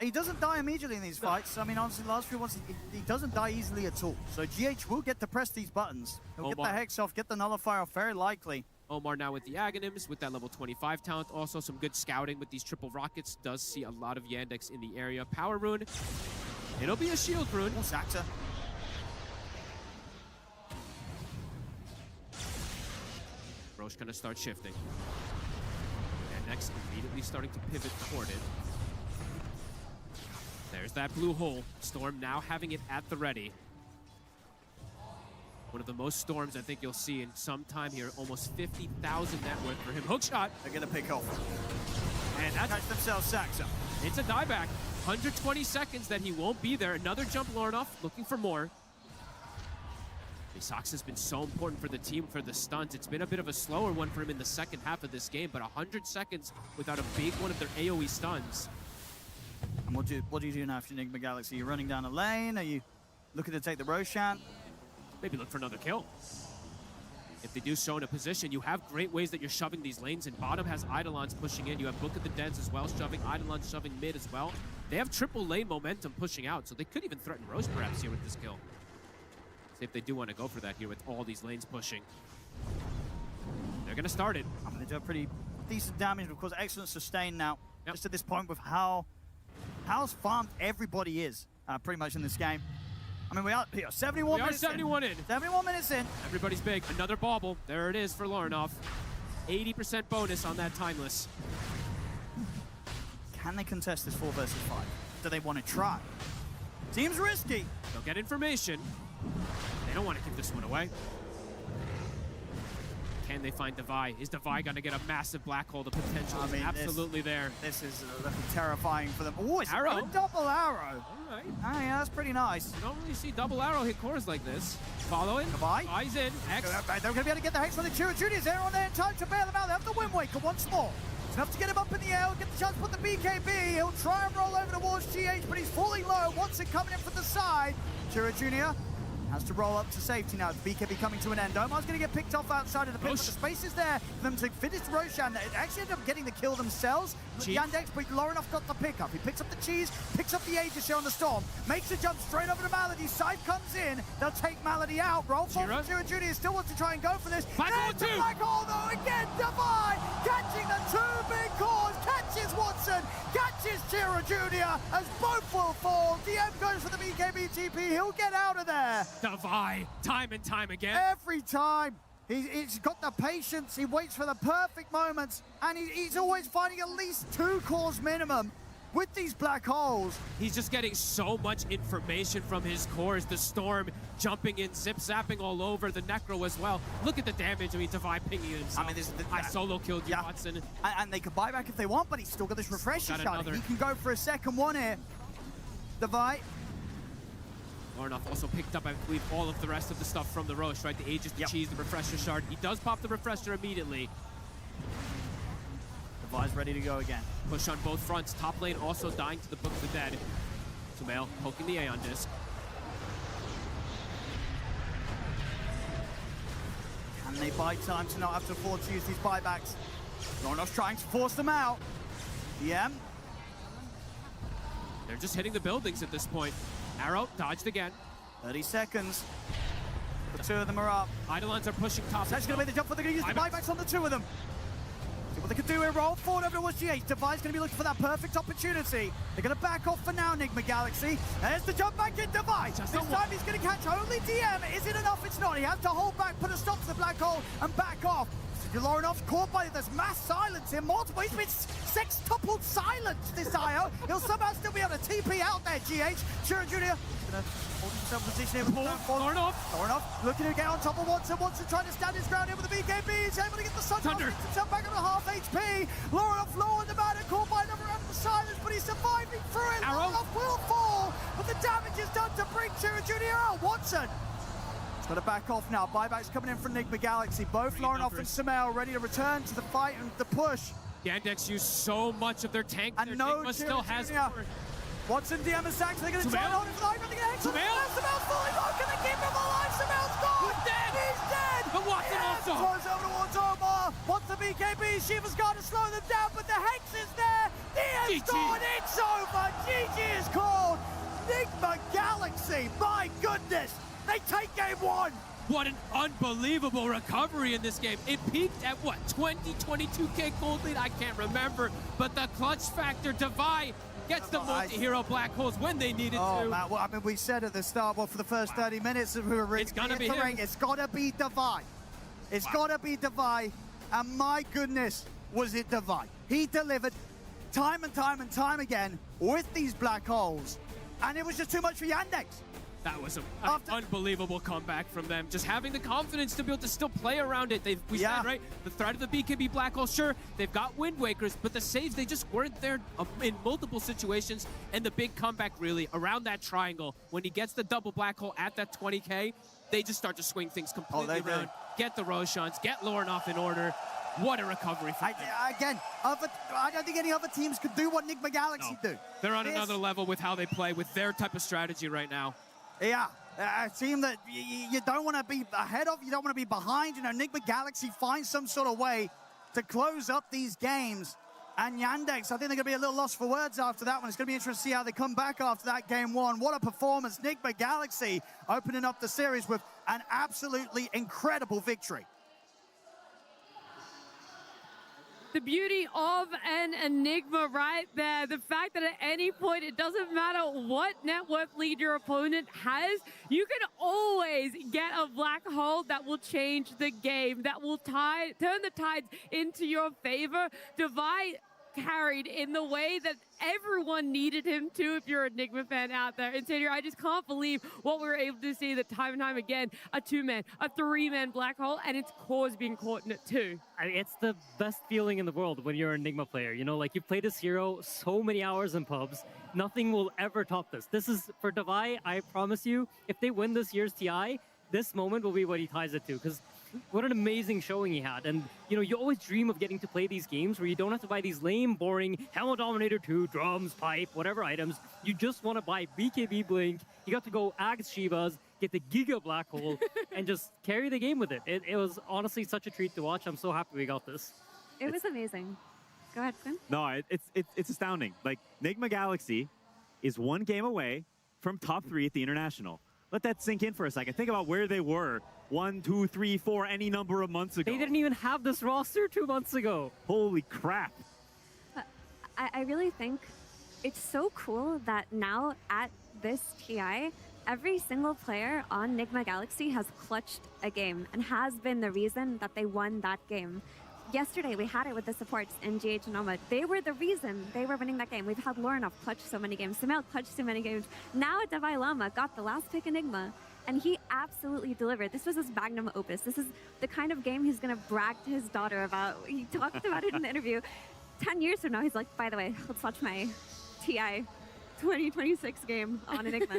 he doesn't die immediately in these fights. I mean, honestly, the last few ones, he doesn't die easily at all. So GH will get to press these buttons. He'll get the Hex off, get the Nullifier off, very likely. Omar now with the Aghanims, with that level 25 talent. Also some good scouting with these triple rockets. Does see a lot of Yandex in the area. Power rune. It'll be a shield rune. Zacta. Roche gonna start shifting. Yandex immediately starting to pivot toward it. There's that blue hole. Storm now having it at the ready. One of the most storms I think you'll see in some time here. Almost 50,000 net worth for him. Hook shot. They're going to pick off. And that's catch themselves Saxa. It's a dieback. 120 seconds that he won't be there. Another jump Lornoff looking for more. Sox has been so important for the team for the stunts. It's been a bit of a slower one for him in the second half of this game, but 100 seconds without a big one of their AoE stuns. And what do you do now after Enigma Galaxy? Are you running down a lane? Are you looking to take the Roshan? Maybe look for another kill. If they do so in a position, you have great ways that you're shoving these lanes in. Bottom has Eidolons pushing in. You have Book of the Deads as well, shoving Eidolons, shoving mid as well. They have triple lane momentum pushing out, so they could even threaten Rose perhaps here with this kill. See if they do want to go for that here with all these lanes pushing. They're going to start it. I mean, they do a pretty decent damage, of course, excellent sustain now. Yep. Just at this point with how farmed everybody is pretty much in this game. I mean, we are 71 minutes 71 in. 71 minutes in. Everybody's big. Another bauble. There it is for Lornoff. 80% bonus on that Timeless. Can they contest this 4 versus 5? Do they want to try? Seems risky. They'll get information. They don't want to give this one away. Can they find Devi? Is Devi going to get a massive black hole? The potential is absolutely there. This is looking terrifying for them. Oh, it's arrow. A double arrow. All right. Oh, yeah, that's pretty nice. You don't really see double arrow hit cores like this. Following. Devi's in. X. They're going to be able to get the Hex on the Chira Juniors there on there in time to bail them out. They have the Wind Waker once more. It's enough to get him up in the air, get the chance to put the BKB. He'll try and roll over towards GH, but he's falling low. Wants it coming in from the side. Chira Junior Has to roll up to safety now. The BKB coming to an end. Omar's going to get picked off outside of the pit, but the space is there for them to finish Roshan. They actually ended up getting the kill themselves. Yandex, but Lorinoff got the pickup. He picks up the cheese, picks up the Aegis here on the Storm, makes a jump straight over to Malady. Side comes in. They'll take Malady out. Roll forward. Jira Jr. still wants to try and go for this. Black hole though. Again, Divide catching the two big cores. Catches Watson. Catches Jira Jr. as both will fall. DM goes for the BKB TP. He'll get out of there. Divide, time and time again. Every time. He's got the patience, he waits for the perfect moments, and he's always finding at least 2 cores minimum with these black holes. He's just getting so much information from his cores. The Storm jumping in, zip-zapping all over, the Necro as well. Look at the damage. I mean, Divide pinging himself. I mean, I solo killed you, Watson. And they can buy back if they want, but he's still got this refresher shot. He can go for a second one here. Divide. Lorinoff also picked up, I believe, all of the rest of the stuff from the Roche, right? The Aegis, the cheese, the refresher shard. He does pop the refresher immediately. Divide's ready to go again. Push on both fronts. Top lane also dying to the Book of the Dead. Sumail poking the Aeon disc. Can they buy time to not have to afford to use these buybacks? Lorinoff's trying to force them out. DM. They're just hitting the buildings at this point. Arrow dodged again. 30 seconds. The 2 of them are up. Eidolons are pushing top. That's going to be the jump, but they're going to use the buybacks on the 2 of them. See what they can do here. Roll forward over towards GH. Divide's going to be looking for that perfect opportunity. They're going to back off for now, Enigma Galaxy. There's the jump back in Divide. This time he's going to catch only DM. Is it enough? It's not. He has to hold back, put a stop to the black hole, and back off. Lorinoff's caught by this mass silence here. Multiple. He's been sextupled silenced, this IO. He'll somehow still be able to TP out there, GH. Jira Jr. Gonna hold himself in position here. Lorinoff looking to get on top of Watson. Watson trying to stand his ground here with the BKB. He's able to get the Sun. Thunder. Himself back up to half HP. Lorinoff low on the man and caught by another round of silence, but he's surviving through it. Lorinoff will fall, but the damage is done to bring Jira Jr. out. Watson. Got to back off now. Buybacks coming in from Enigma Galaxy. Both Lorinoff and Sumail ready to return to the fight and the push. Yandex used so much of their tank. And Enigma still has Watson, DM and Sax. They're going to try and hold him for the life. They're going to Sumail's falling off. Can they keep him alive? Sumail's gone. He's dead. He's dead. But Watson also. Throws over towards Omar. Wants the BKB. Shiva's got to slow them down, but the Hex is there. DM's gone. It's over. GG is called. Enigma Galaxy. My goodness. They take game 1. What an unbelievable recovery in this game. It peaked at what, 20, 22k gold lead? I can't remember. But the clutch factor, Divide gets the multi-hero black holes when they needed to. Oh, man. Well, I mean, we said at the start, well, for the first 30 minutes, we were it's gonna be him. It's gotta be Divide. It's gotta be Divide. And my goodness, was it Divide. He delivered time and time and time again with these black holes. And it was just too much for Yandex. That was an unbelievable comeback from them. Just having the confidence to be able to still play around it. We said, right, the threat of the BKB Black Hole, sure, they've got Wind Wakers, but the saves, they just weren't there in multiple situations. And the big comeback, really, around that triangle, when he gets the double Black Hole at that 20k, they just start to swing things completely around. Get the Roshans, get Lorinoff in order. What a recovery for them. Again, I don't think any other teams could do what Enigma Galaxy do. They're on another level with how they play, with their type of strategy right now. Yeah, a team that you don't want to be ahead of, you don't want to be behind. You know, Enigma Galaxy finds some sort of way to close up these games. And Yandex, I think they're going to be a little lost for words after that one. It's going to be interesting to see how they come back after that game 1. What a performance. Enigma Galaxy opening up the series with an absolutely incredible victory. The beauty of an Enigma right there. The fact that at any point, it doesn't matter what net worth lead your opponent has, you can always get a black hole that will change the game, that will turn the tides into your favor. Divide carried in the way that everyone needed him to, if you're an Enigma fan out there. And Sandra, I just can't believe what we were able to see that time and time again, a 2-man, a 3-man black hole, and its cores being caught in it too. It's the best feeling in the world when you're an Enigma player. You know, like, you play this hero so many hours in pubs, nothing will ever top this. This is, for Divide, I promise you, if they win this year's TI, this moment will be what he ties it to, because what an amazing showing he had. And, you know, you always dream of getting to play these games where you don't have to buy these lame, boring Helmet Dominator 2, drums, pipe, whatever items. You just want to buy BKB Blink. You got to go Axe Shivas, get the Giga Black Hole, and just carry the game with it. It was honestly such a treat to watch. I'm so happy we got this. It was amazing. Go ahead, Quinn. No, it's astounding. Like, Nigma Galaxy is one game away from top 3 at the International. Let that sink in for a second. Think about where they were 1, 2, 3, 4, any number of months ago. They didn't even have this roster 2 months ago. Holy crap. I really think it's so cool that now at this TI, every single player on Nigma Galaxy has clutched a game and has been the reason that they won that game. Yesterday, we had it with the supports in GH and Noma. They were the reason they were winning that game. We've had Lorinov clutch so many games. Sumail clutched so many games. Now Davai Lama got the last pick Enigma, and he absolutely delivered. This was his magnum opus. This is the kind of game he's going to brag to his daughter about. He talked about it in the interview. 10 years from now, he's like, by the way, let's watch my TI 2026 game on Enigma.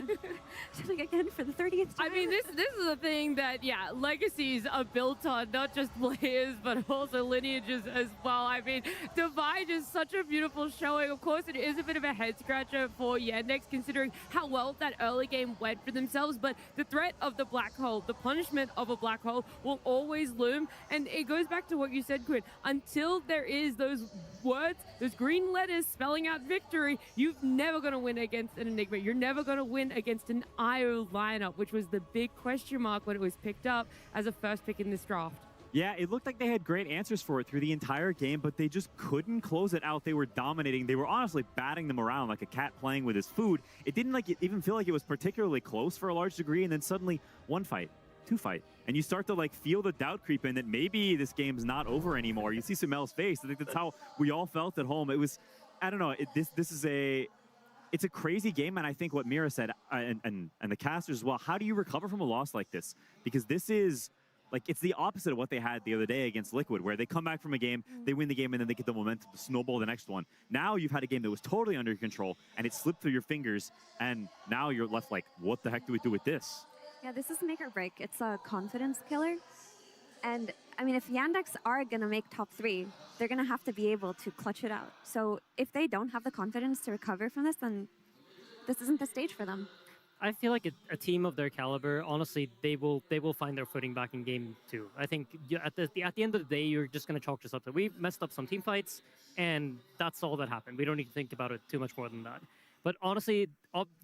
Like, again, for the 30th time. I mean, this is a thing that, yeah, legacies are built on not just players, but also lineages as well. I mean, Divide is such a beautiful showing. Of course, it is a bit of a head-scratcher for Yandex, considering how well that early game went for themselves, but the threat of the black hole, the punishment of a black hole will always loom, and it goes back to what you said, Quinn. Until there is those words, those green letters spelling out victory, you're never going to win against an Enigma. You're never going to win against an IO lineup, which was the big question mark when it was picked up as a first pick in this draft. Yeah, it looked like they had great answers for it through the entire game, but they just couldn't close it out. They were dominating. They were honestly batting them around like a cat playing with his food. It didn't even feel like it was particularly close for a large degree, and then suddenly 1 fight, 2 fight, and you start to like feel the doubt creep in that maybe this game's not over anymore. You see Sumail's face. I think that's how we all felt at home. It was, I don't know, it's a crazy game, and I think what Mira said, and the casters as well, how do you recover from a loss like this? Because this is, like, it's the opposite of what they had the other day against Liquid, where they come back from a game, they win the game, and then they get the momentum to snowball the next one. Now you've had a game that was totally under your control, and it slipped through your fingers, and now you're left like, what the heck do we do with this? Yeah, this is make or break. It's a confidence killer. And, I mean, if Yandex are going to make top 3, they're going to have to be able to clutch it out. So if they don't have the confidence to recover from this, then this isn't the stage for them. I feel like a team of their caliber, honestly, they will find their footing back in game 2. I think at the end of the day, you're just going to chalk this up. We messed up some team fights, and that's all that happened. We don't need to think about it too much more than that. But honestly,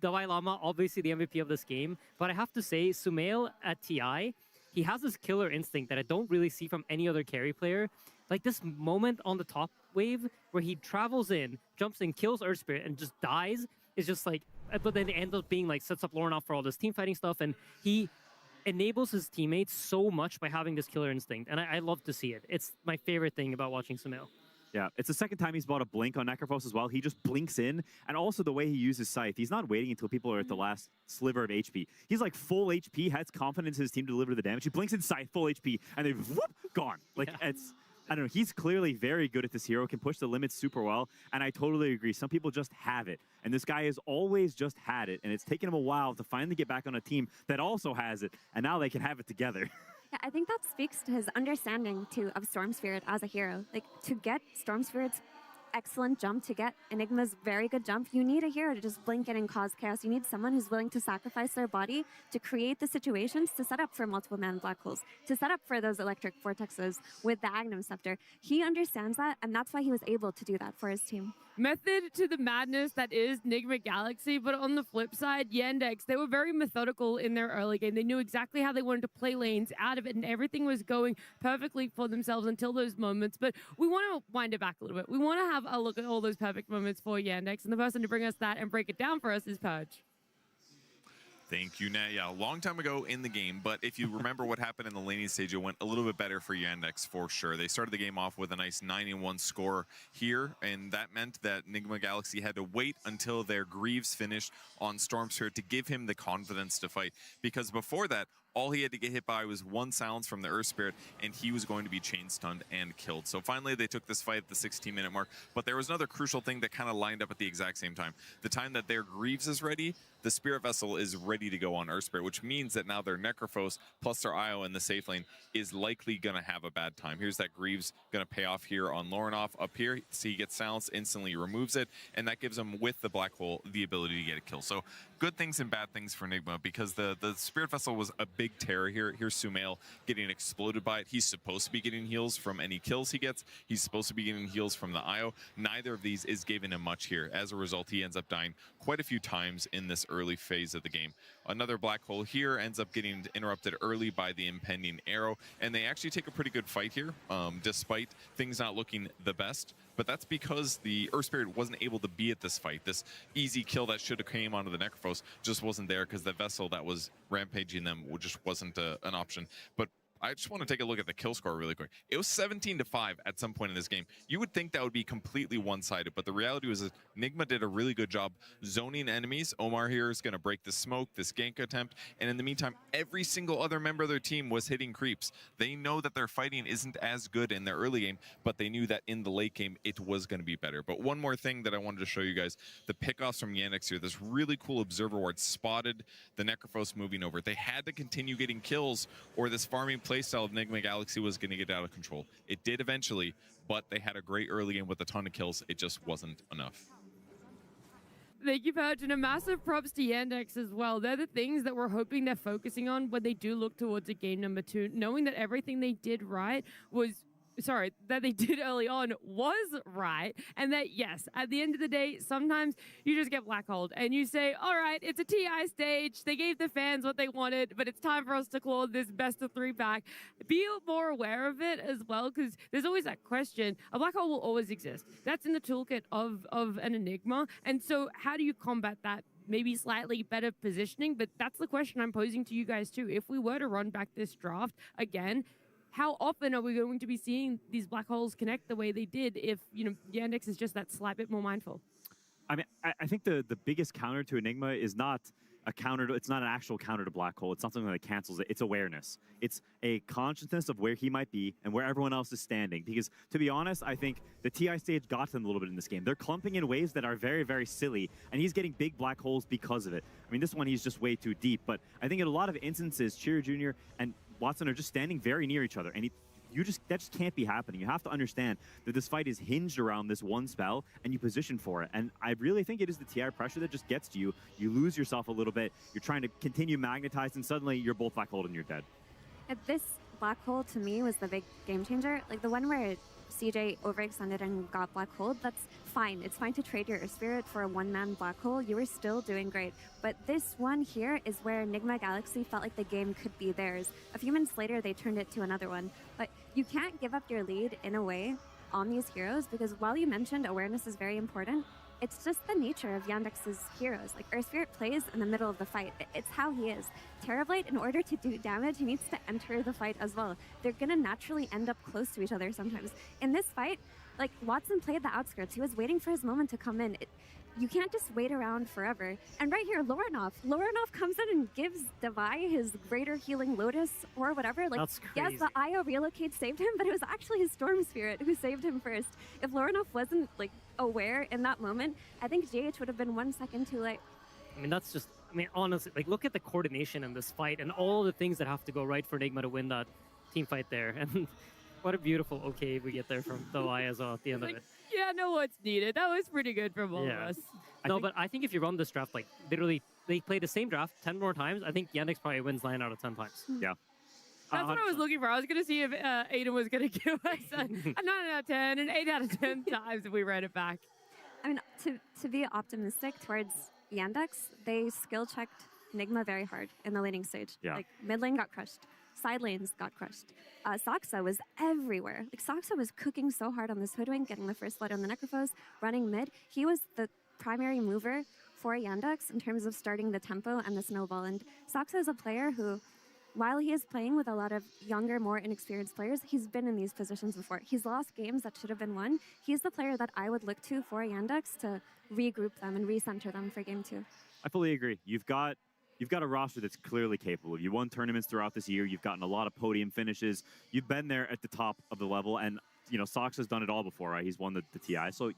Davai Lama, obviously the MVP of this game. But I have to say, Sumail at TI, he has this killer instinct that I don't really see from any other carry player. Like this moment on the top wave where he travels in, jumps in, kills Earth Spirit, and just dies is just like, but then it ends up being like, sets up Lorinov for all this team fighting stuff, and he enables his teammates so much by having this killer instinct, and I love to see it. It's my favorite thing about watching Sumail. Yeah, it's the second time he's bought a blink on Necrophos as well. He just blinks in, and also the way he uses Scythe. He's not waiting until people are at the last sliver of HP. He's like full HP, has confidence in his team to deliver the damage. He blinks in Scythe, full HP, and then whoop, gone. Like, it's, I don't know, he's clearly very good at this hero, can push the limits super well, and I totally agree. Some people just have it, and this guy has always just had it, and it's taken him a while to finally get back on a team that also has it, and now they can have it together. Yeah, I think that speaks to his understanding too of Storm Spirit as a hero. Like, to get Storm Spirit's excellent jump, to get Enigma's very good jump, you need a hero to just blink in and cause chaos. You need someone who's willing to sacrifice their body to create the situations to set up for multiple man black holes, to set up for those electric vortexes with the Agnum Scepter. He understands that, and that's why he was able to do that for his team. Method to the madness that is Nigma Galaxy, but on the flip side, Yandex, they were very methodical in their early game. They knew exactly how they wanted to play lanes out of it, and everything was going perfectly for themselves until those moments. But we want to wind it back a little bit. We want to have a look at all those perfect moments for Yandex, and the person to bring us that and break it down for us is Purge. Thank you, Nat. Yeah, a long time ago in the game, but if you remember what happened in the laning stage, it went a little bit better for Yandex for sure. They started the game off with a nice 9-1 score here, and that meant that Nigma Galaxy had to wait until their Greaves finished on Storm Spirit to give him the confidence to fight. Because before that, All he had to get hit by was one silence from the Earth Spirit, and he was going to be chain stunned and killed. So finally, they took this fight at the 16-minute mark. But there was another crucial thing that kind of lined up at the exact same time. The time that their Greaves is ready, the Spirit Vessel is ready to go on Earth Spirit, which means that now their Necrophos plus their IO in the safe lane is likely going to have a bad time. Here's that Greaves going to pay off here on Lorinov up here. See, he gets silenced, instantly removes it, and that gives him, with the Black Hole, the ability to get a kill. So good things and bad things for Nigma, because the Spirit Vessel was a big terror here. Here's Sumail getting exploded by it. He's supposed to be getting heals from any kills he gets. He's supposed to be getting heals from the IO. Neither of these is giving him much here. As a result, he ends up dying quite a few times in this early phase of the game. Another Black Hole here ends up getting interrupted early by the impending arrow, and they actually take a pretty good fight here, despite things not looking the best. But that's because the Earth Spirit wasn't able to be at this fight. This easy kill that should have came onto the Necrophos just wasn't there, because the vessel that was rampaging them just wasn't an option. But I just want to take a look at the kill score really quick. It was 17-5 at some point in this game. You would think that would be completely one-sided, but the reality was that Nigma did a really good job zoning enemies. Omar here is going to break the smoke, this gank attempt, and in the meantime, every single other member of their team was hitting creeps. They know that their fighting isn't as good in their early game, but they knew that in the late game, it was going to be better. But one more thing that I wanted to show you guys, the pickoffs from Yandex here, this really cool observer ward spotted the Necrophos moving over. They had to continue getting kills, or this farming playstyle of Nigma Galaxy was going to get out of control. It did eventually, but they had a great early game with a ton of kills. It just wasn't enough. Thank you, Perch, and a massive props to Yandex as well. They're the things that we're hoping they're focusing on when they do look towards a game number 2, knowing that everything they did right was... Sorry, that they did early on was right, and that, yes, at the end of the day, sometimes you just get black holed, and you say, all right, it's a TI stage, they gave the fans what they wanted, but it's time for us to claw this best-of-3 pack. Be more aware of it as well, because there's always that question. A black hole will always exist. That's in the toolkit of an Enigma, and so how do you combat that? Maybe slightly better positioning, but that's the question I'm posing to you guys too. If we were to run back this draft again, how often are we going to be seeing these black holes connect the way they did if, you know, Yandex is just that slight bit more mindful? I mean, I think the biggest counter to Enigma is not a counter to, it's not an actual counter to black hole. It's not something that cancels it. It's awareness. It's a consciousness of where he might be and where everyone else is standing. Because to be honest, I think the TI stage got them a little bit in this game. They're clumping in ways that are very, very silly, and he's getting big black holes because of it. I mean, this one, he's just way too deep. But I think in a lot of instances, Cheer Jr. and Watson are just standing very near each other, and that just can't be happening. You have to understand that this fight is hinged around this one spell, and you position for it. And I really think it is the TI pressure that just gets to you. You lose yourself a little bit. You're trying to continue magnetized, and suddenly you're both black holed and you're dead. This black hole to me was the big game changer. Like the one where CJ overextended and got black hole, that's fine. It's fine to trade your Spirit for a one-man black hole. You were still doing great. But this one here is where Nigma Galaxy felt like the game could be theirs. A few minutes later, they turned it to another one. But you can't give up your lead in a way on these heroes, because while you mentioned awareness is very important, it's just the nature of Yandex's heroes. Like, Earth Spirit plays in the middle of the fight. It's how he is. Terrorblade, in order to do damage, he needs to enter the fight as well. They're gonna naturally end up close to each other sometimes. In this fight, like, Watson played the outskirts. He was waiting for his moment to come in. You can't just wait around forever. And right here, Lorinov comes in and gives Devi his greater healing Lotus or whatever. Like, that's crazy. Yes, the IO relocate saved him, but it was actually his Storm Spirit who saved him first. If Lorinov wasn't, like, aware in that moment, I think JH would have been 1 second too late. I mean, that's just, I mean, honestly, like, look at the coordination in this fight and all the things that have to go right for Enigma to win that team fight there. And what a beautiful okay we get there from Devi as well at the end of it. Yeah, no, what's needed. That was pretty good from all of us. But I think if you run this draft, like, literally, they play the same draft 10 more times, I think Yandex probably wins 9 out of 10 times. Yeah. That's what I was looking for. I was going to see if Aiden was going to give us a 9 out of 10, an 8 out of 10 times if we ran it back. I mean, to be optimistic towards Yandex, they skill checked Nigma very hard in the laning stage. Yeah. Like, mid lane got crushed. Side lanes got crushed. Saksa was everywhere. Like, Saksa was cooking so hard on this Hoodwink, getting the first blood on the Necrophos, running mid. He was the primary mover for Yandex in terms of starting the tempo and the snowball. And Saksa is a player who, while he is playing with a lot of younger, more inexperienced players, he's been in these positions before. He's lost games that should have been won. He's the player that I would look to for Yandex to regroup them and recenter them for game 2. I fully agree. You've got you've got a roster that's clearly capable. You won tournaments throughout this year. You've gotten a lot of podium finishes. You've been there at the top of the level, and Sox has done it all before, right? He's won the TI. So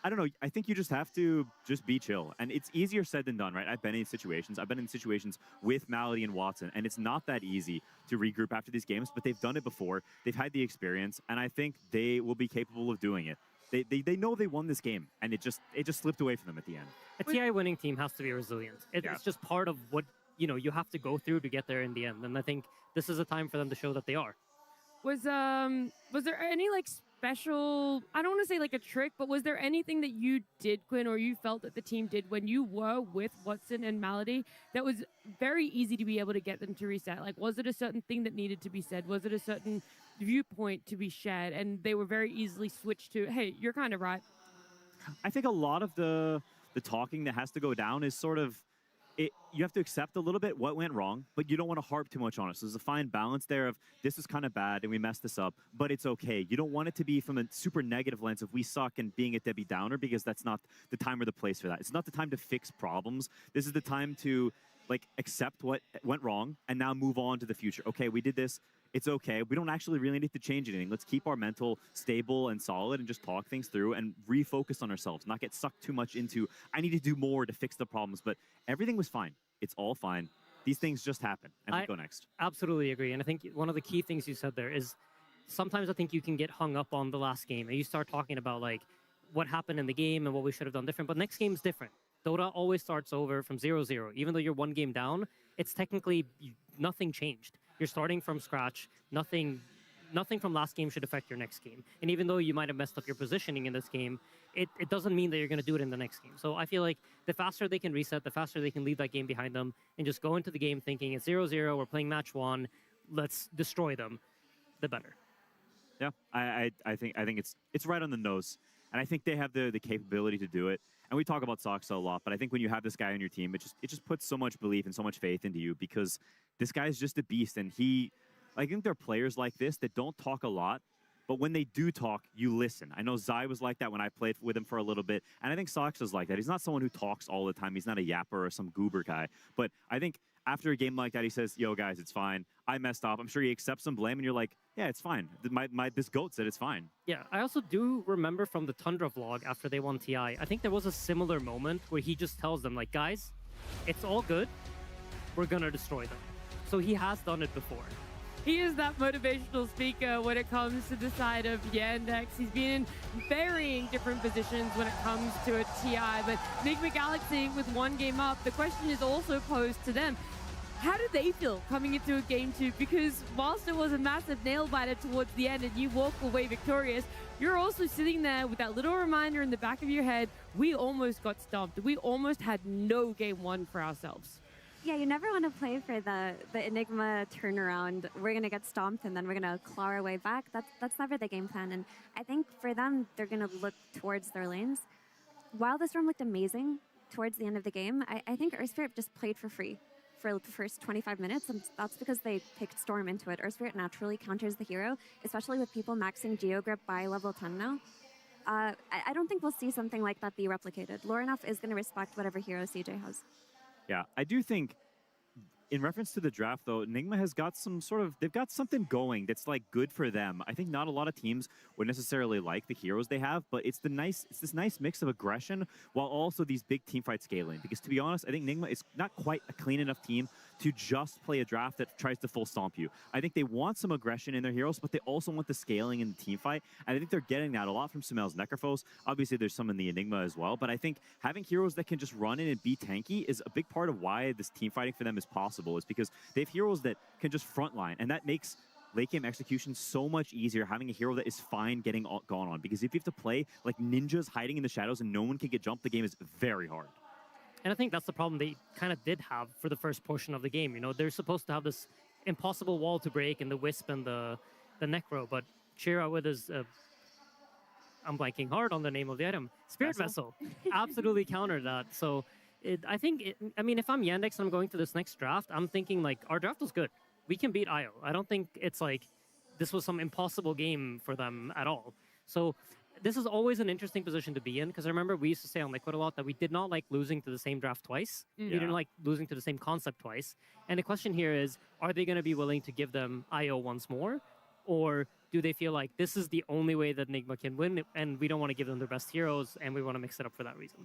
I don't know. I think you just have to just be chill. And it's easier said than done, right? I've been in situations. I've been in situations with Malady and Watson, and it's not that easy to regroup after these games, but they've done it before. They've had the experience, and I think they will be capable of doing it. They know they won this game, and it just slipped away from them at the end. A TI winning team has to be resilient. It's just part of what you have to go through to get there in the end. And I think this is a time for them to show that they are. Was there any special, I don't want to say a trick, but was there anything that you did, Quinn, or you felt that the team did when you were with Watson and Malady that was very easy to be able to get them to reset? Was it a certain thing that needed to be said? Was it a certain viewpoint to be shared? And they were very easily switched to, hey, you're kind of right. I think a lot of the talking that has to go down is sort of, you have to accept a little bit what went wrong, but you don't want to harp too much on it. So there's a fine balance there of this is kind of bad and we messed this up, but it's okay. You don't want it to be from a super negative lens of we suck and being a Debbie Downer, because that's not the time or the place for that. It's not the time to fix problems. This is the time to accept what went wrong and now move on to the future. Okay, we did this. It's okay. We don't actually really need to change anything. Let's keep our mental stable and solid and just talk things through and refocus on ourselves, not get sucked too much into, I need to do more to fix the problems. But everything was fine. It's all fine. These things just happen, and we go next. Absolutely agree. And I think one of the key things you said there is sometimes I think you can get hung up on the last game and you start talking about what happened in the game and what we should have done different. But next game's different. Dota always starts over from 0-0. Even though you're one game down, it's technically nothing changed. You're starting from scratch. Nothing from last game should affect your next game. And even though you might have messed up your positioning in this game, it doesn't mean that you're going to do it in the next game. So I feel like the faster they can reset, the faster they can leave that game behind them and just go into the game thinking it's 0-0, we're playing match 1, let's destroy them, the better. Yeah, I think it's right on the nose. And I think they have the capability to do it. And we talk about Sox a lot, but I think when you have this guy on your team, it just puts so much belief and so much faith into you, because this guy is just a beast. And I think there are players like this that don't talk a lot, but when they do talk, you listen. I know Zai was like that when I played with him for a little bit, and I think Sox is like that. He's not someone who talks all the time. He's not a yapper or some goober guy. But I think after a game like that, he says, yo, guys, it's fine. I messed up. I'm sure he accepts some blame, and you're like, yeah, it's fine. This GOAT said it's fine. Yeah, I also do remember from the Tundra vlog after they won TI, I think there was a similar moment where he just tells them, guys, it's all good. We're going to destroy them. So he has done it before. He is that motivational speaker when it comes to the side of Yandex. He's been in varying different positions when it comes to a TI, but Enigma Galaxy with one game up, the question is also posed to them. How did they feel coming into a game 2? Because whilst it was a massive nail-biter towards the end and you walk away victorious, you're also sitting there with that little reminder in the back of your head, we almost got stomped. We almost had no game 1 for ourselves. Yeah, you never want to play for the Enigma turnaround. We're going to get stomped and then we're going to claw our way back. That's never the game plan. And I think for them, they're going to look towards their lanes. While this room looked amazing towards the end of the game, I think Earthspirit just played for free for the first 25 minutes, and that's because they picked Storm into it. Earthspirit naturally counters the hero, especially with people maxing Geogrip by level 10 now. I don't think we'll see something like that be replicated. Lorenov is going to respect whatever hero CJ has. Yeah, I do think, in reference to the draft, though, Enigma has got they've got something going that's good for them. I think not a lot of teams would necessarily like the heroes they have, but it's this nice mix of aggression while also these big team fights scaling. Because to be honest, I think Enigma is not quite a clean enough team to just play a draft that tries to full stomp you. I think they want some aggression in their heroes, but they also want the scaling in the team fight. And I think they're getting that a lot from Sumel's Necrophos. Obviously, there's some in the Enigma as well, but I think having heroes that can just run in and be tanky is a big part of why this team fighting for them is possible, is because they have heroes that can just frontline, and that makes late game execution so much easier, having a hero that is fine getting gone on. Because if you have to play like ninjas hiding in the shadows and no one can get jumped, the game is very hard. And I think that's the problem they kind of did have for the first portion of the game. They're supposed to have this impossible wall to break and the Wisp and the Necro, but Chira with his, I'm blanking hard on the name of the item, Spirit Vessel, absolutely countered that. So I think, if I'm Yandex and I'm going to this next draft, I'm thinking our draft was good. We can beat IO. I don't think it's this was some impossible game for them at all. So this is always an interesting position to be in, because I remember we used to say on Liquid a lot that we did not like losing to the same draft twice. We didn't like losing to the same concept twice. And the question here is, are they going to be willing to give them IO once more? Or do they feel like this is the only way that Nigma can win, and we don't want to give them their best heroes, and we want to mix it up for that reason?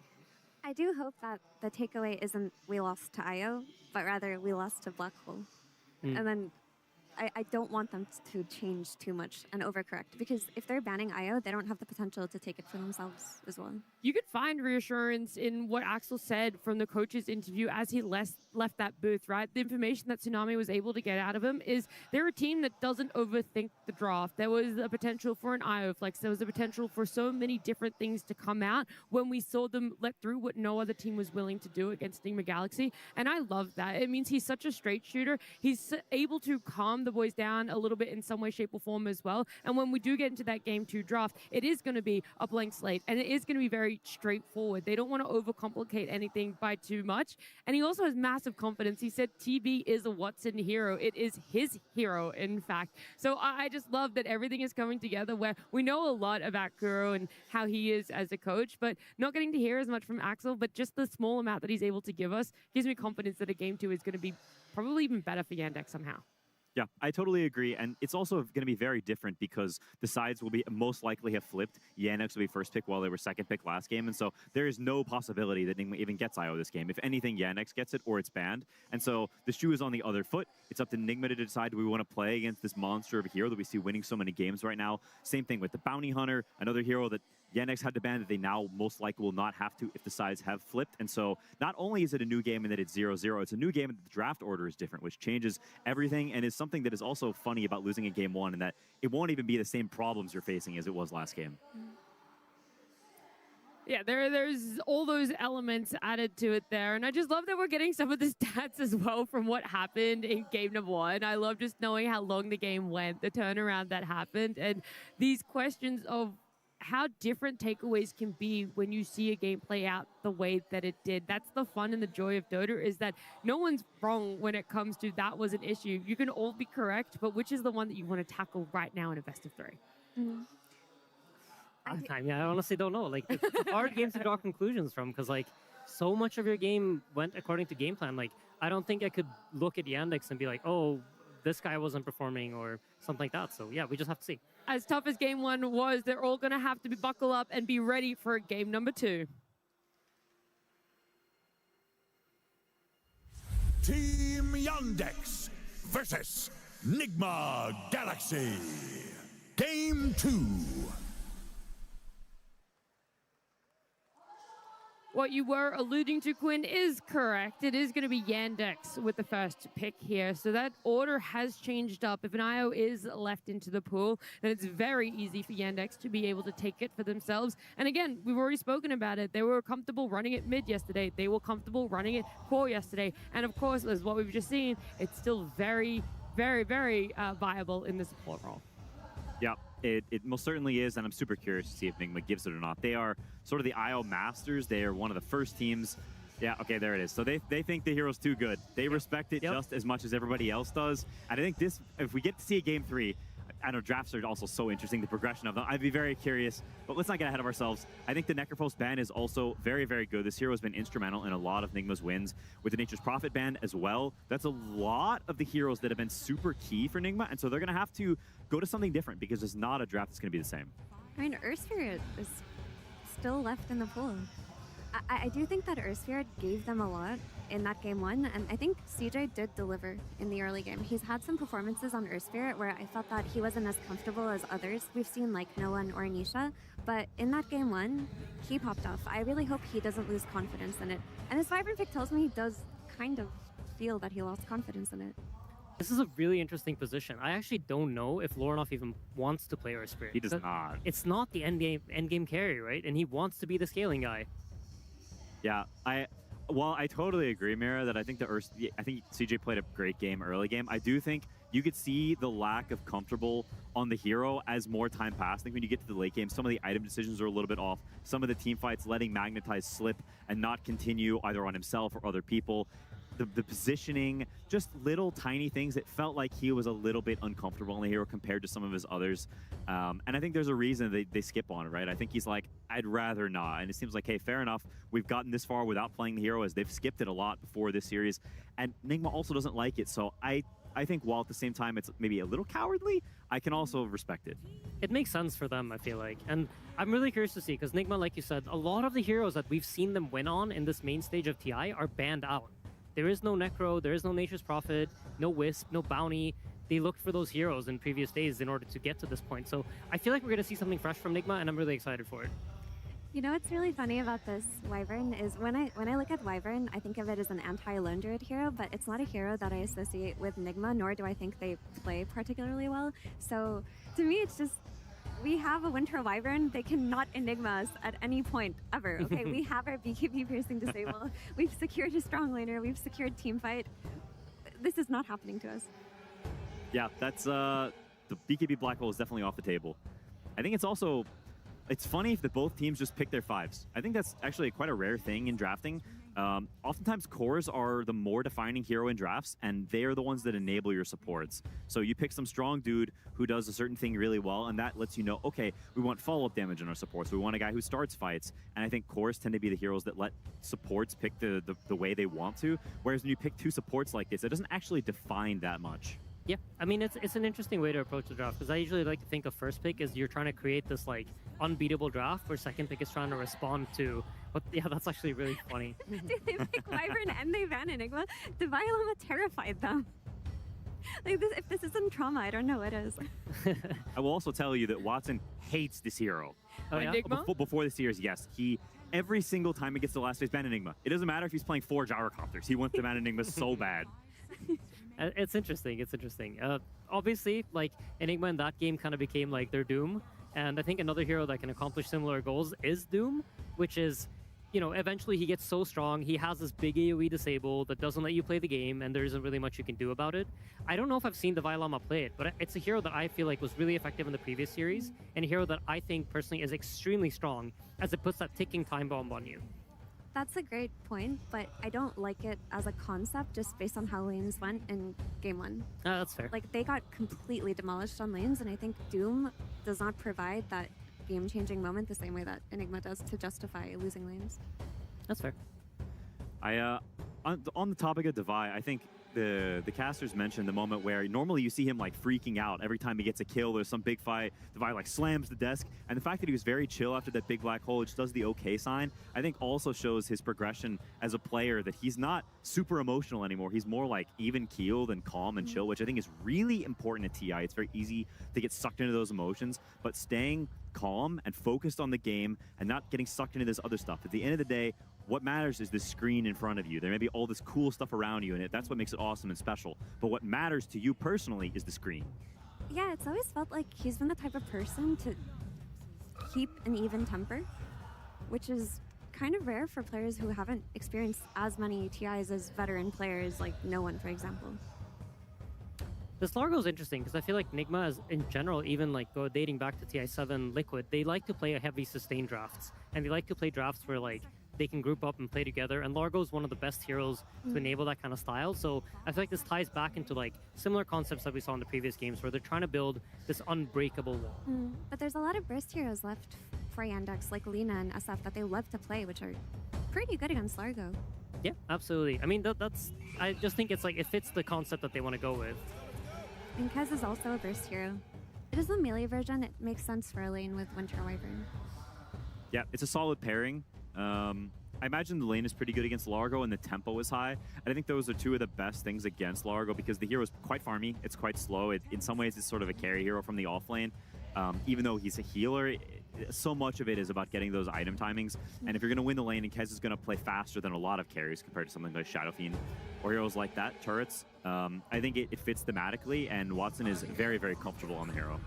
I do hope that the takeaway isn't we lost to IO, but rather we lost to Black Hole. And then I don't want them to change too much and overcorrect, because if they're banning IO, they don't have the potential to take it for themselves as well. You could find reassurance in what Axel said from the coach's interview as he left that booth, right? The information that Tsunami was able to get out of him is they're a team that doesn't overthink the draft. There was a potential for an IO flex. There was a potential for so many different things to come out when we saw them let through what no other team was willing to do against Nigma Galaxy. And I love that. It means he's such a straight shooter. He's able to calm the boys down a little bit in some way, shape, or form as well. And when we do get into that game 2 draft, it is going to be a blank slate, and it is going to be very straightforward. They don't want to overcomplicate anything by too much. And he also has massive confidence. He said TB is a Watson hero. It is his hero, in fact. So I just love that everything is coming together, where we know a lot about Kuro and how he is as a coach, but not getting to hear as much from Axel, but just the small amount that he's able to give us gives me confidence that a game 2 is going to be probably even better for Yandex somehow. Yeah, I totally agree. And it's also going to be very different because the sides will be most likely have flipped. Yandex will be first pick while they were second pick last game. And so there is no possibility that Nigma even gets IO this game. If anything, Yandex gets it or it's banned. And so the shoe is on the other foot. It's up to Nigma to decide, do we want to play against this monster of a hero that we see winning so many games right now? Same thing with the Bounty Hunter, another hero that Yandex had to ban that they now most likely will not have to if the sides have flipped. And so not only is it a new game and that it's 0-0, it's a new game and the draft order is different, which changes everything and is something that is also funny about losing in game 1, and that it won't even be the same problems you're facing as it was last game. Yeah, there's all those elements added to it there. And I just love that we're getting some of the stats as well from what happened in game number 1. I love just knowing how long the game went, the turnaround that happened, and these questions of how different takeaways can be when you see a game play out the way that it did. That's the fun and the joy of Dota, is that no one's wrong when it comes to that was an issue. You can all be correct, but which is the one that you want to tackle right now in a best of 3? I mean, I honestly don't know. Like, it's a hard game to draw conclusions from, because like so much of your game went according to game plan. Like, I don't think I could look at Yandex and be like, oh, this guy wasn't performing or something like that. So yeah, we just have to see. As tough as game 1 was, they're all going to have to buckle up and be ready for game number 2. Team Yandex versus Nigma Galaxy. Game 2. What you were alluding to, Quinn, is correct. It is going to be Yandex with the first pick here. So that order has changed up. If an IO is left into the pool, then it's very easy for Yandex to be able to take it for themselves. And again, we've already spoken about it. They were comfortable running it mid yesterday. They were comfortable running it core yesterday. And of course, as what we've just seen, it's still very, very, very viable in the support role. Yeah, it most certainly is, and I'm super curious to see if Nigma gives it or not. They are sort of the IO masters. They are one of the first teams. Yeah, okay, there it is. So they think the hero's too good. They respect it just as much as everybody else does. And I think this, if we get to see a game 3, I know drafts are also so interesting, the progression of them. I'd be very curious, but let's not get ahead of ourselves. I think the Necropost ban is also very, very good. This hero has been instrumental in a lot of Nigma's wins. With the Nature's Prophet ban as well, that's a lot of the heroes that have been super key for Nigma, and so they're going to have to go to something different because it's not a draft that's going to be the same. I mean, Earthsphere is still left in the pool. I do think that Earthsphere gave them a lot in that game 1, and I think CJ did deliver in the early game. He's had some performances on Earthsphere where I felt that he wasn't as comfortable as others. We've seen like Noah or Anisha, but in that game 1, he popped off. I really hope he doesn't lose confidence in it. And his Vibrant pick tells me he does kind of feel that he lost confidence in it. This is a really interesting position. I actually don't know if Lorinov even wants to play Earthsphere. He does not. It's not the end game carry, right? And he wants to be the scaling guy. Yeah, I totally agree, Mira, that I think I think CJ played a great game early game. I do think you could see the lack of comfortable on the hero as more time passed. I think when you get to the late game, some of the item decisions are a little bit off. Some of the team fights letting Magnetize slip and not continue either on himself or other people. the positioning, just little tiny things. It felt like he was a little bit uncomfortable on the hero compared to some of his others. And I think there's a reason they skip on it, right? I think he's like, I'd rather not. And it seems like, hey, fair enough. We've gotten this far without playing the hero, as they've skipped it a lot before this series. And Nigma also doesn't like it. So I think while at the same time it's maybe a little cowardly, I can also respect it. It makes sense for them, I feel like. And I'm really curious to see, because Nigma, like you said, a lot of the heroes that we've seen them win on in this main stage of TI are banned out. There is no Necro, there is no Nature's Prophet, no Wisp, no Bounty. They looked for those heroes in previous days in order to get to this point. So I feel like we're going to see something fresh from Nigma, and I'm really excited for it. You know what's really funny about this Wyvern is when I look at Wyvern, I think of it as an anti-Lone Druid hero, but it's not a hero that I associate with Nigma, nor do I think they play particularly well. So to me, it's just, we have a Winter Wyvern. They cannot Enigma us at any point ever. Okay, we have our BKB piercing disable. We've secured a strong laner. We've secured team fight. This is not happening to us. Yeah, that's the BKB Black Hole is definitely off the table. I think it's also, it's funny if both teams just pick their 5s. I think that's actually quite a rare thing in drafting. Oftentimes cores are the more defining hero in drafts, and they are the ones that enable your supports. So you pick some strong dude who does a certain thing really well, and that lets you know, okay, we want follow-up damage in our supports. We want a guy who starts fights. And I think cores tend to be the heroes that let supports pick the way they want to. Whereas when you pick 2 supports like this, it doesn't actually define that much. Yeah, I mean, it's an interesting way to approach the draft, because I usually like to think of first pick as you're trying to create this like unbeatable draft, where second pick is trying to respond to. But yeah, that's actually really funny. Dude, they pick Wyvern and they ban Enigma. The Violama terrified them. Like this, if this isn't trauma, I don't know what is. I will also tell you that Watson hates this hero. Oh, yeah? Enigma? Before the series, yes. Every single time he gets to the last phase, ban Enigma. It doesn't matter if he's playing 4 gyrocopters. He wants to ban Enigma so bad. It's interesting. It's interesting. Obviously, like Enigma in that game kind of became like their Doom, and I think another hero that can accomplish similar goals is Doom, which is, you know, eventually he gets so strong, he has this big AoE disable that doesn't let you play the game, and there isn't really much you can do about it. I don't know if I've seen the Violama play it, but it's a hero that I feel like was really effective in the previous series, and a hero that I think personally is extremely strong, as it puts that ticking time bomb on you. That's a great point, but I don't like it as a concept just based on how lanes went in game 1. That's fair. Like, they got completely demolished on lanes, and I think Doom does not provide that game-changing moment the same way that Enigma does to justify losing lanes. That's fair. On the topic of Devi, I think the casters mentioned the moment where normally you see him like freaking out every time he gets a kill. There's some big fight. Devi like slams the desk, and the fact that he was very chill after that big black hole, which does the okay sign, I think also shows his progression as a player, that he's not super emotional anymore. He's more like even keeled and calm and chill, which I think is really important at TI. It's very easy to get sucked into those emotions, but staying calm and focused on the game and not getting sucked into this other stuff. At the end of the day, what matters is the screen in front of you. There may be all this cool stuff around you, and that's what makes it awesome and special. But what matters to you personally is the screen. Yeah, it's always felt like he's been the type of person to keep an even temper, which is kind of rare for players who haven't experienced as many TIs as veteran players, like no one, for example. This Largo is interesting because I feel like Nigma is, in general, even like dating back to TI7 Liquid, they like to play a heavy sustain drafts, and they like to play drafts where like they can group up and play together, and Largo is one of the best heroes to enable that kind of style. So I feel like this ties back into like similar concepts that we saw in the previous games, where they're trying to build this unbreakable wall. But there's a lot of burst heroes left for Yandex, like Lina and SF, that they love to play, which are pretty good against Largo. Yeah, absolutely. I mean, that's I just think it's like it fits the concept that they want to go with. And Kez is also a burst hero. It is the melee version. It makes sense for a lane with Winter Wyvern. Yeah, it's a solid pairing. I imagine the lane is pretty good against Largo and the tempo is high. And I think those are two of the best things against Largo, because the hero is quite farmy. It's quite slow. In some ways, it's sort of a carry hero from the off lane. Even though he's a healer, so much of it is about getting those item timings. And if you're going to win the lane, and Kez is going to play faster than a lot of carries compared to something like Shadow Fiend or heroes like that, turrets, I think it fits thematically, and Watson is very, very comfortable on the hero.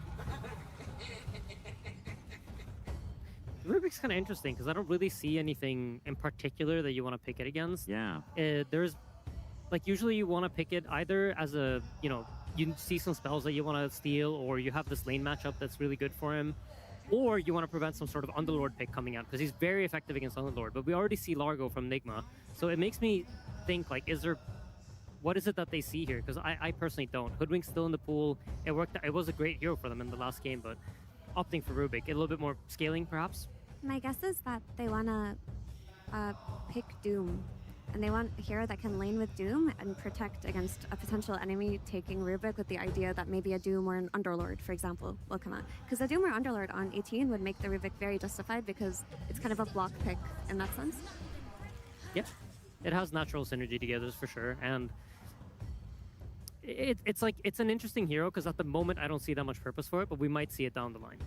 Rubik's kind of interesting because I don't really see anything in particular that you want to pick it against. Yeah. There's, like, usually you want to pick it either as a, you know, you see some spells that you want to steal, or you have this lane matchup that's really good for him, or you want to prevent some sort of Underlord pick coming out because he's very effective against Underlord. But we already see Largo from Nigma, so it makes me think, like, what is it that they see here? Because I personally don't. Hoodwink's still in the pool. It worked. It was a great hero for them in the last game, but opting for Rubik, a little bit more scaling, perhaps. My guess is that they want to pick Doom, and they want a hero that can lane with Doom and protect against a potential enemy taking Rubik, with the idea that maybe a Doom or an Underlord, for example, will come out. Because a Doom or Underlord on 18 would make the Rubik very justified, because it's kind of a block pick in that sense. Yeah, it has natural synergy together for sure, and it's like, it's an interesting hero because at the moment I don't see that much purpose for it, but we might see it down the line.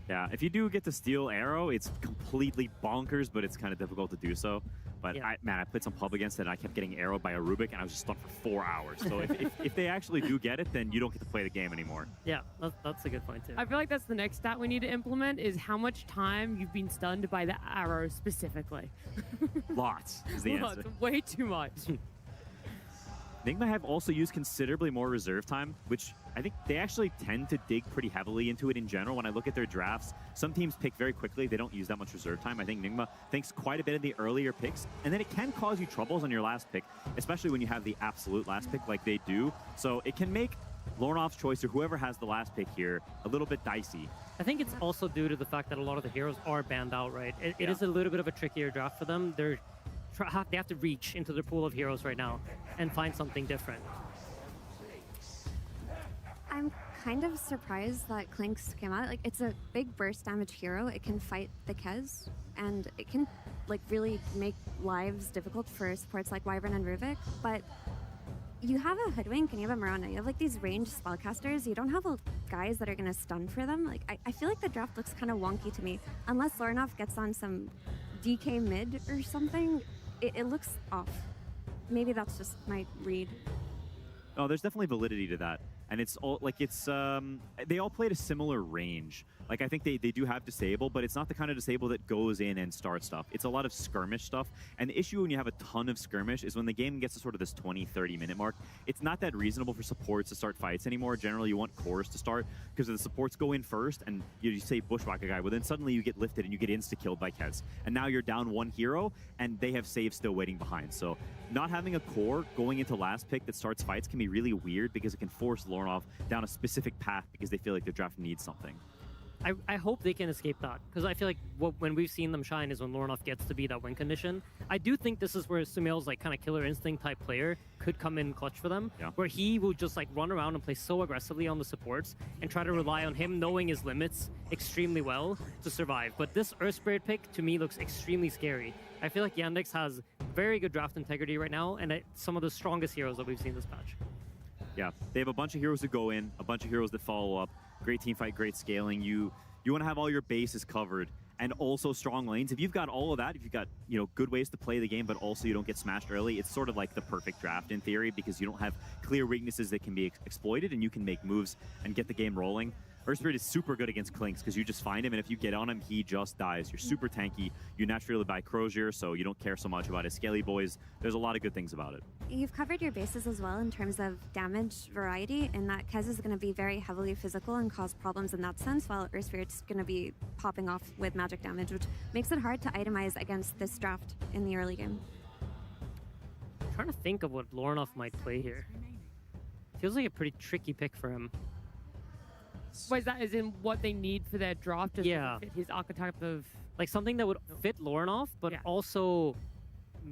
Yeah, if you do get to steal Arrow, it's completely bonkers, but it's kind of difficult to do so. But Yeah. I played some pub against it, and I kept getting arrowed by a Rubik, and I was just stuck for 4 hours. So if they actually do get it, then you don't get to play the game anymore. Yeah, that's a good point too. I feel like that's the next stat we need to implement, is how much time you've been stunned by the arrow specifically. Lots is the Lots, answer. way too much. Nigma have also used considerably more reserve time, which I think they actually tend to dig pretty heavily into it in general. When I look at their drafts, some teams pick very quickly. They don't use that much reserve time. I think Nigma thinks quite a bit in the earlier picks, and then it can cause you troubles on your last pick, especially when you have the absolute last pick like they do. So it can make Lornoff's choice, or whoever has the last pick here, a little bit dicey. I think it's also due to the fact that a lot of the heroes are banned out, right? It is a little bit of a trickier draft for them. They have to reach into their pool of heroes right now and find something different. I'm kind of surprised that Clinks came out. Like, it's a big burst damage hero. It can fight the Kez, and it can like really make lives difficult for supports like Wyvern and Ruvik. But you have a Hoodwink and you have a Mirana. You have like these ranged spellcasters. You don't have guys that are going to stun for them. Like, I feel like the draft looks kind of wonky to me. Unless Lornoff gets on some DK mid or something, it looks off. Maybe that's just my read. Oh, there's definitely validity to that. And it's all like they all play at a similar range. Like, I think they do have disable, but it's not the kind of disable that goes in and starts stuff. It's a lot of skirmish stuff. And the issue when you have a ton of skirmish is when the game gets to sort of this 20-30 minute mark, it's not that reasonable for supports to start fights anymore. Generally, you want cores to start because the supports go in first and you say bushwhack a guy, well then suddenly you get lifted and you get insta-killed by Kez. And now you're down one hero and they have saves still waiting behind. So not having a core going into last pick that starts fights can be really weird because it can force Lornoff down a specific path because they feel like their draft needs something. I hope they can escape that, because I feel like when we've seen them shine is when Lornoff gets to be that win condition. I do think this is where Sumail's like kind of killer instinct type player could come in clutch for them, where he will just like run around and play so aggressively on the supports and try to rely on him knowing his limits extremely well to survive. But this Earth Spirit pick to me looks extremely scary. I feel like Yandex has very good draft integrity right now, and some of the strongest heroes that we've seen this patch. Yeah, they have a bunch of heroes that go in, a bunch of heroes that follow up. Great team fight, great scaling. You want to have all your bases covered and also strong lanes. If you've got all of that, if you've got good ways to play the game, but also you don't get smashed early, it's sort of like the perfect draft in theory because you don't have clear weaknesses that can be exploited and you can make moves and get the game rolling. Earth Spirit is super good against Clinks because you just find him, and if you get on him, he just dies. You're super tanky. You naturally buy Crozier, so you don't care so much about his scaly boys. There's a lot of good things about it. You've covered your bases as well in terms of damage variety, in that Kez is going to be very heavily physical and cause problems in that sense, while Earth Spirit's going to be popping off with magic damage, which makes it hard to itemize against this draft in the early game. I'm trying to think of what Lornoff might play here. Feels like a pretty tricky pick for him. Wait, that is in what they need for their draft to fit his archetype of... Like something that would fit Lornoff, but also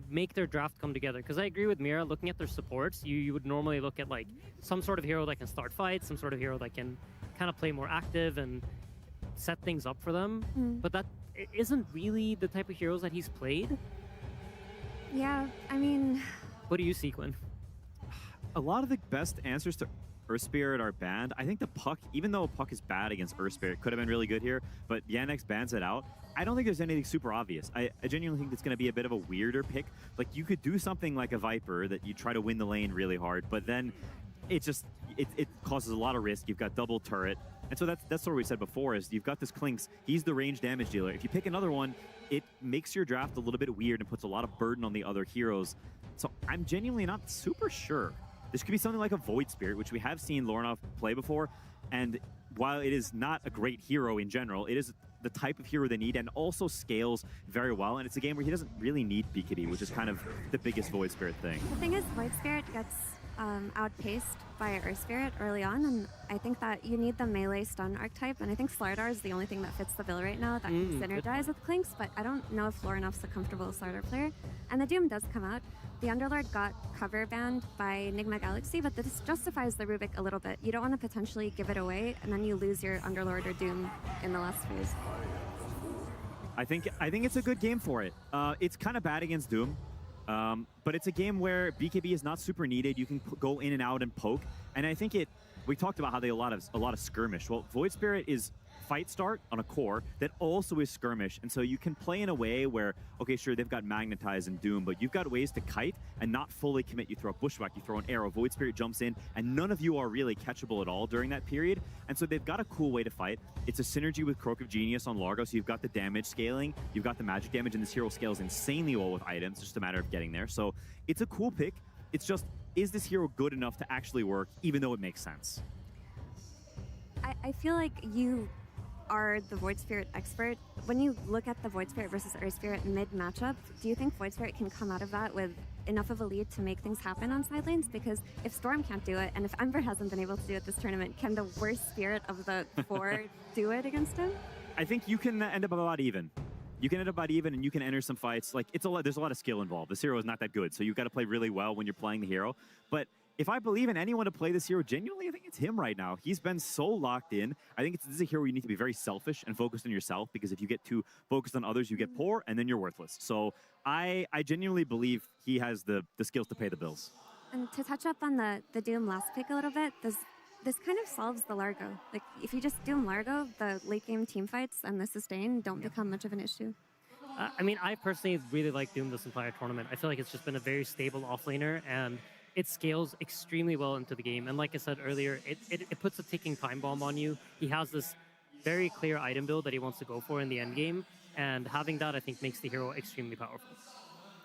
make their draft come together. Because I agree with Mira, looking at their supports, you would normally look at like some sort of hero that can start fights, some sort of hero that can kind of play more active and set things up for them. But that isn't really the type of heroes that he's played. Yeah, I mean... What do you see, Quinn? A lot of the best answers to Earth Spirit are banned. I think the Puck, even though Puck is bad against Earth Spirit, could have been really good here, but Yandex bans it out. I don't think there's anything super obvious. I genuinely think it's going to be a bit of a weirder pick. Like, you could do something like a Viper that you try to win the lane really hard, but then it causes a lot of risk. You've got double turret. And so that's what we said before, is you've got this Clinks. He's the range damage dealer. If you pick another one, it makes your draft a little bit weird and puts a lot of burden on the other heroes. So I'm genuinely not super sure. This could be something like a Void Spirit, which we have seen Lornoff play before. And while it is not a great hero in general, it is the type of hero they need and also scales very well. And it's a game where he doesn't really need BKB, which is kind of the biggest Void Spirit thing. The thing is, Void Spirit gets outpaced by Earth Spirit early on, and I think that you need the melee stun archetype, and I think Slardar is the only thing that fits the bill right now that can synergize with Clinks, but I don't know if Lorenoff's a comfortable Slardar player. And the Doom does come out. The Underlord got cover banned by Nigma Galaxy, but this justifies the Rubik a little bit. You don't want to potentially give it away, and then you lose your Underlord or Doom in the last phase. I think it's a good game for it. It's kind of bad against Doom. But it's a game where BKB is not super needed. You can go in and out and poke. And I think we talked about how they a lot of skirmish. Well, Void Spirit is fight start on a core that also is skirmish. And so you can play in a way where, okay, sure, they've got Magnetize and Doom, but you've got ways to kite and not fully commit. You throw a Bushwhack, you throw an arrow, Void Spirit jumps in, and none of you are really catchable at all during that period. And so they've got a cool way to fight. It's a synergy with Croak of Genius on Largo, so you've got the damage scaling, you've got the magic damage, and this hero scales insanely well with items. It's just a matter of getting there. So it's a cool pick. It's just, is this hero good enough to actually work, even though it makes sense? I feel like you are the Void Spirit expert. When you look at the Void Spirit versus Earth Spirit mid-matchup, do you think Void Spirit can come out of that with enough of a lead to make things happen on side lanes? Because if Storm can't do it, and if Ember hasn't been able to do it this tournament, can the worst spirit of the four do it against him? I think you can end up about even. You can end up about even, and you can enter some fights. Like, there's a lot of skill involved. This hero is not that good, so you've got to play really well when you're playing the hero. But if I believe in anyone to play this hero genuinely, I think it's him right now. He's been so locked in. I think this is a hero where you need to be very selfish and focused on yourself, because if you get too focused on others, you get poor, and then you're worthless. So I genuinely believe he has the skills to pay the bills. And to touch up on the Doom last pick a little bit, this kind of solves the Largo. Like, if you just Doom Largo, the late game team fights and the sustain don't become much of an issue. I mean, I personally really like Doom this entire tournament. I feel like it's just been a very stable offlaner, and it scales extremely well into the game. And like I said earlier, it puts a ticking time bomb on you. He has this very clear item build that he wants to go for in the end game, and having that, I think, makes the hero extremely powerful.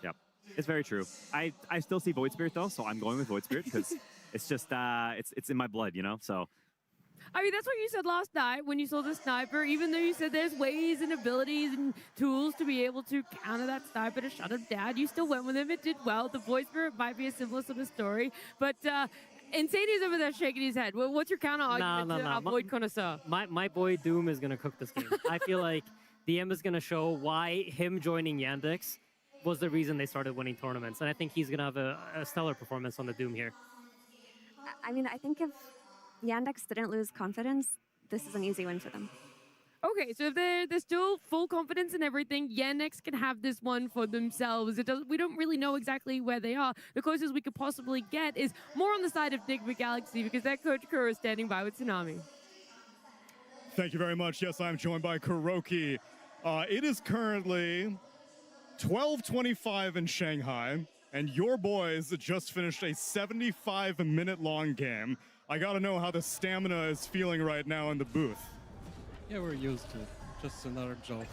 Yep, it's very true. I still see Void Spirit, though, so I'm going with Void Spirit, because it's just, it's in my blood, you know, so... I mean, that's what you said last night when you saw the sniper, even though you said there's ways and abilities and tools to be able to counter that sniper to shut him down. You still went with him. It did well. The Void Spirit might be a similar sort of story, but Insane's over there shaking his head. Well, what's your counter argument to our Void connoisseur? My boy Doom is going to cook this game. I feel like DM is going to show why him joining Yandex was the reason they started winning tournaments, and I think he's going to have a stellar performance on the Doom here. I mean, I think if Yandex didn't lose confidence, this is an easy win for them. Okay, so if they're still full confidence in everything, Yandex can have this one for themselves. We don't really know exactly where they are. The closest we could possibly get is more on the side of Nigma Galaxy, because their coach Kuro is standing by with Tsunami. Thank you very much. Yes, I'm joined by Kuroki. It is currently 12:25 in Shanghai, and your boys just finished a 75-minute-long game. I gotta know how the stamina is feeling right now in the booth. Yeah, we're used to it. Just another job.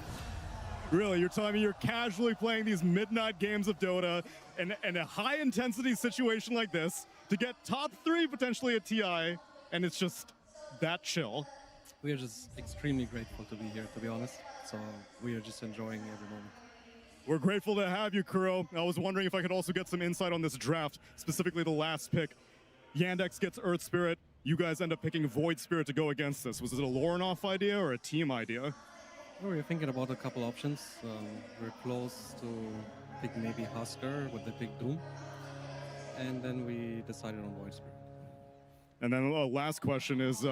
Really? You're telling me you're casually playing these midnight games of Dota in a high-intensity situation like this to get top 3 potentially at TI, and it's just that chill? We are just extremely grateful to be here, to be honest. So we are just enjoying every moment. We're grateful to have you, Kuro. I was wondering if I could also get some insight on this draft, specifically the last pick. Yandex gets Earth Spirit. You guys end up picking Void Spirit to go against this. Was it a Lorenoff idea or a team idea? Well, we were thinking about a couple options. We're close to pick maybe Husker with the pick Doom. And then we decided on Void Spirit. And then last question is,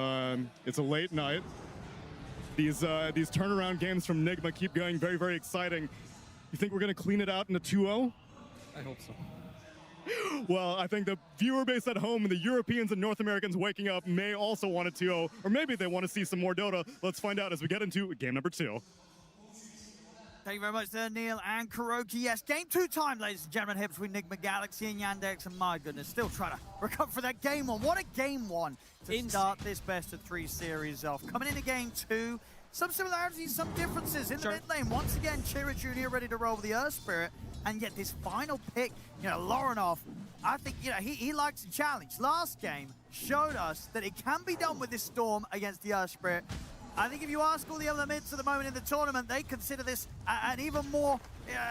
it's a late night. These turnaround games from Nigma keep going very, very exciting. You think we're going to clean it out in a 2-0? I hope so. Well, I think the viewer base at home and the Europeans and North Americans waking up may also want a 2-0, or maybe they want to see some more Dota. Let's find out as we get into game number 2. Thank you very much there, Neil and Kuroki. Yes, game 2 time, ladies and gentlemen, here between Nigma Galaxy and Yandex, and my goodness, still trying to recover for that game 1. What a game 1 to start this best of 3 series off. Coming into game 2, some similarities, some differences in the mid lane. Once again, Chira Jr. ready to roll with the Earth Spirit, and yet this final pick, Lorenoff, I think, he likes a challenge. Last game showed us that it can be done with this Storm against the Earth Spirit. I think if you ask all the other mids at the moment in the tournament, they consider this an even more,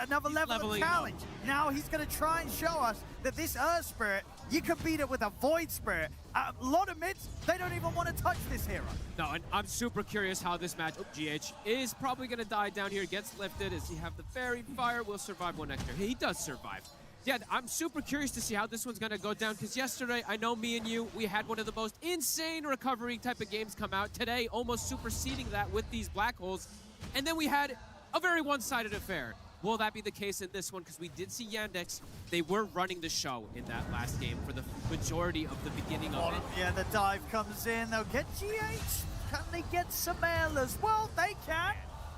another level of leveling challenge. Now he's going to try and show us that this Earth Spirit, you can beat it with a Void Spirit. A lot of mids, they don't even want to touch this hero. No, and I'm super curious how this match, GH, is probably going to die down here, gets lifted. As you have the Fairy Fire, will survive one extra. He does survive. Yeah, I'm super curious to see how this one's going to go down, because yesterday, I know me and you, we had one of the most insane recovery type of games come out. Today, almost superseding that with these black holes. And then we had a very one-sided affair. Will that be the case in this one? Because we did see Yandex. They were running the show in that last game for the majority of the beginning of it. Yeah, the dive comes in. They'll get GH. Can they get Samael as well? They can.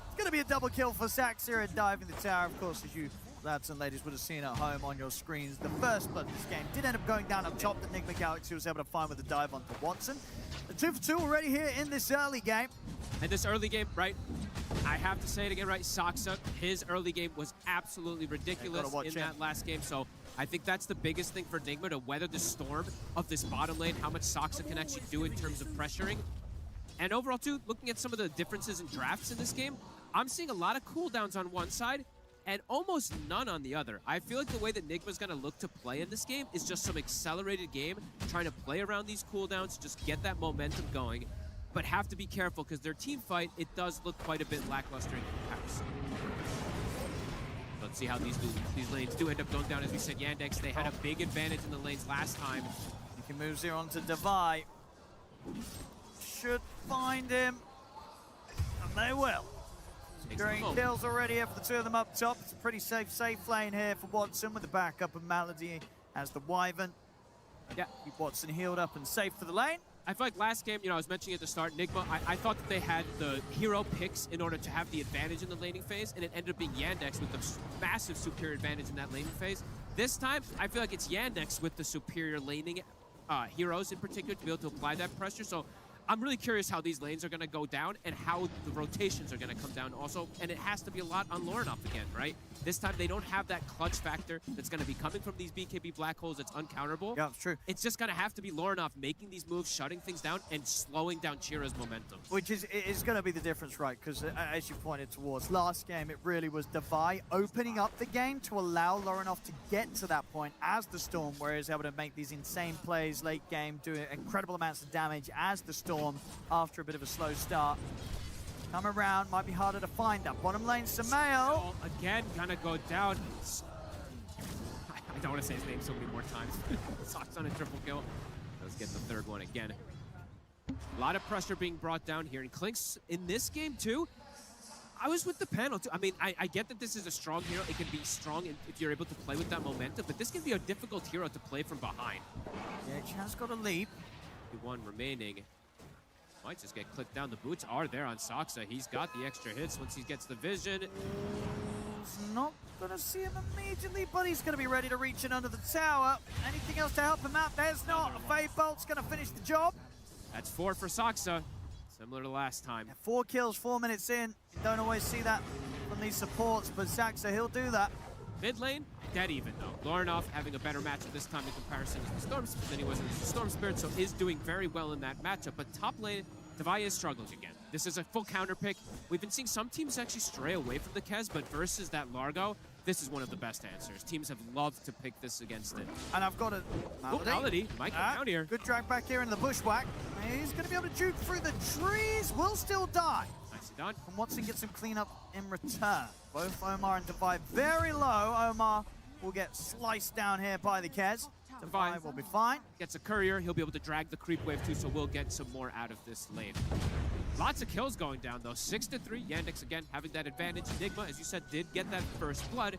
It's going to be a double kill for Saxer and diving the tower. Of course, as you lads and ladies would have seen at home on your screens, the first blood of this game did end up going down up top. The Enigma Galaxy was able to find with the dive onto Watson. The 2 for 2 already here in this early game. And this early game, right, I have to say it again, right, Saksa, his early game was absolutely ridiculous in that last game. So I think that's the biggest thing for Enigma, to weather the storm of this bottom lane, how much Saksa can actually do in terms of pressuring. And overall, too, looking at some of the differences in drafts in this game, I'm seeing a lot of cooldowns on one side and almost none on the other. I feel like the way that Nigma's going to look to play in this game is just some accelerated game, trying to play around these cooldowns, just get that momentum going, but have to be careful because their team fight, it does look quite a bit lackluster in comparison. Let's see how these lanes do end up going down. As we said, Yandex, they had a big advantage in the lanes last time. You can move Zero onto Devi. Should find him, and they will. Securing kills already here for the two of them up top. It's a pretty safe lane here for Watson with the backup of Malady as the Wyvern. Yeah, keep Watson healed up and safe for the lane. I feel like last game, I was mentioning at the start, Nigma, I thought that they had the hero picks in order to have the advantage in the laning phase, and it ended up being Yandex with the massive superior advantage in that laning phase. This time, I feel like it's Yandex with the superior laning heroes in particular to be able to apply that pressure. So I'm really curious how these lanes are going to go down and how the rotations are going to come down also. And it has to be a lot on Lornoff again, right? This time they don't have that clutch factor that's going to be coming from these BKB black holes that's uncounterable. Yeah, it's true. It's just going to have to be Lornoff making these moves, shutting things down, and slowing down Chira's momentum. Which is going to be the difference, right? Because as you pointed towards, last game it really was Devi opening up the game to allow Lornoff to get to that point as the Storm, where he's able to make these insane plays late game, doing incredible amounts of damage as the Storm after a bit of a slow start. Come around, might be harder to find that bottom lane. Samael again gonna go down. I don't want to say his name so many more times. Socks on a triple kill. Let's get the third one again. A lot of pressure being brought down here, and Clinks in this game too. I was with the panel too. I mean, I get that this is a strong hero. It can be strong if you're able to play with that momentum, but this can be a difficult hero to play from behind. Yeah, Chaz got a leap. One remaining. Might just get clicked down. The boots are there on Saksa. He's got the extra hits once he gets the vision. He's not going to see him immediately, but he's going to be ready to reach in under the tower. Anything else to help him out? There's not. A Fade Bolt's going to finish the job. That's 4 for Saksa. Similar to last time. Yeah, 4 kills, 4 minutes in. You don't always see that from these supports, but Saksa, he'll do that. Mid lane, dead even though. Lornoff having a better matchup this time in comparison to the Storm than he was in the Storm Spirit, so is doing very well in that matchup. But top lane, Devi is struggling again. This is a full counter pick. We've been seeing some teams actually stray away from the Kez, but versus that Largo, this is one of the best answers. Teams have loved to pick this against it. And I've got a Malady might come down here. Good drag back here in the bushwhack. He's going to be able to juke through the trees. Will still die. Nicely done. And Watson gets some cleanup in return. Both Omar and Devi very low. Omar will get sliced down here by the Kez. Devi will be fine. Gets a courier. He'll be able to drag the creep wave too, so we'll get some more out of this lane. Lots of kills going down though. 6-3. Yandex again having that advantage. Enigma, as you said, did get that first blood,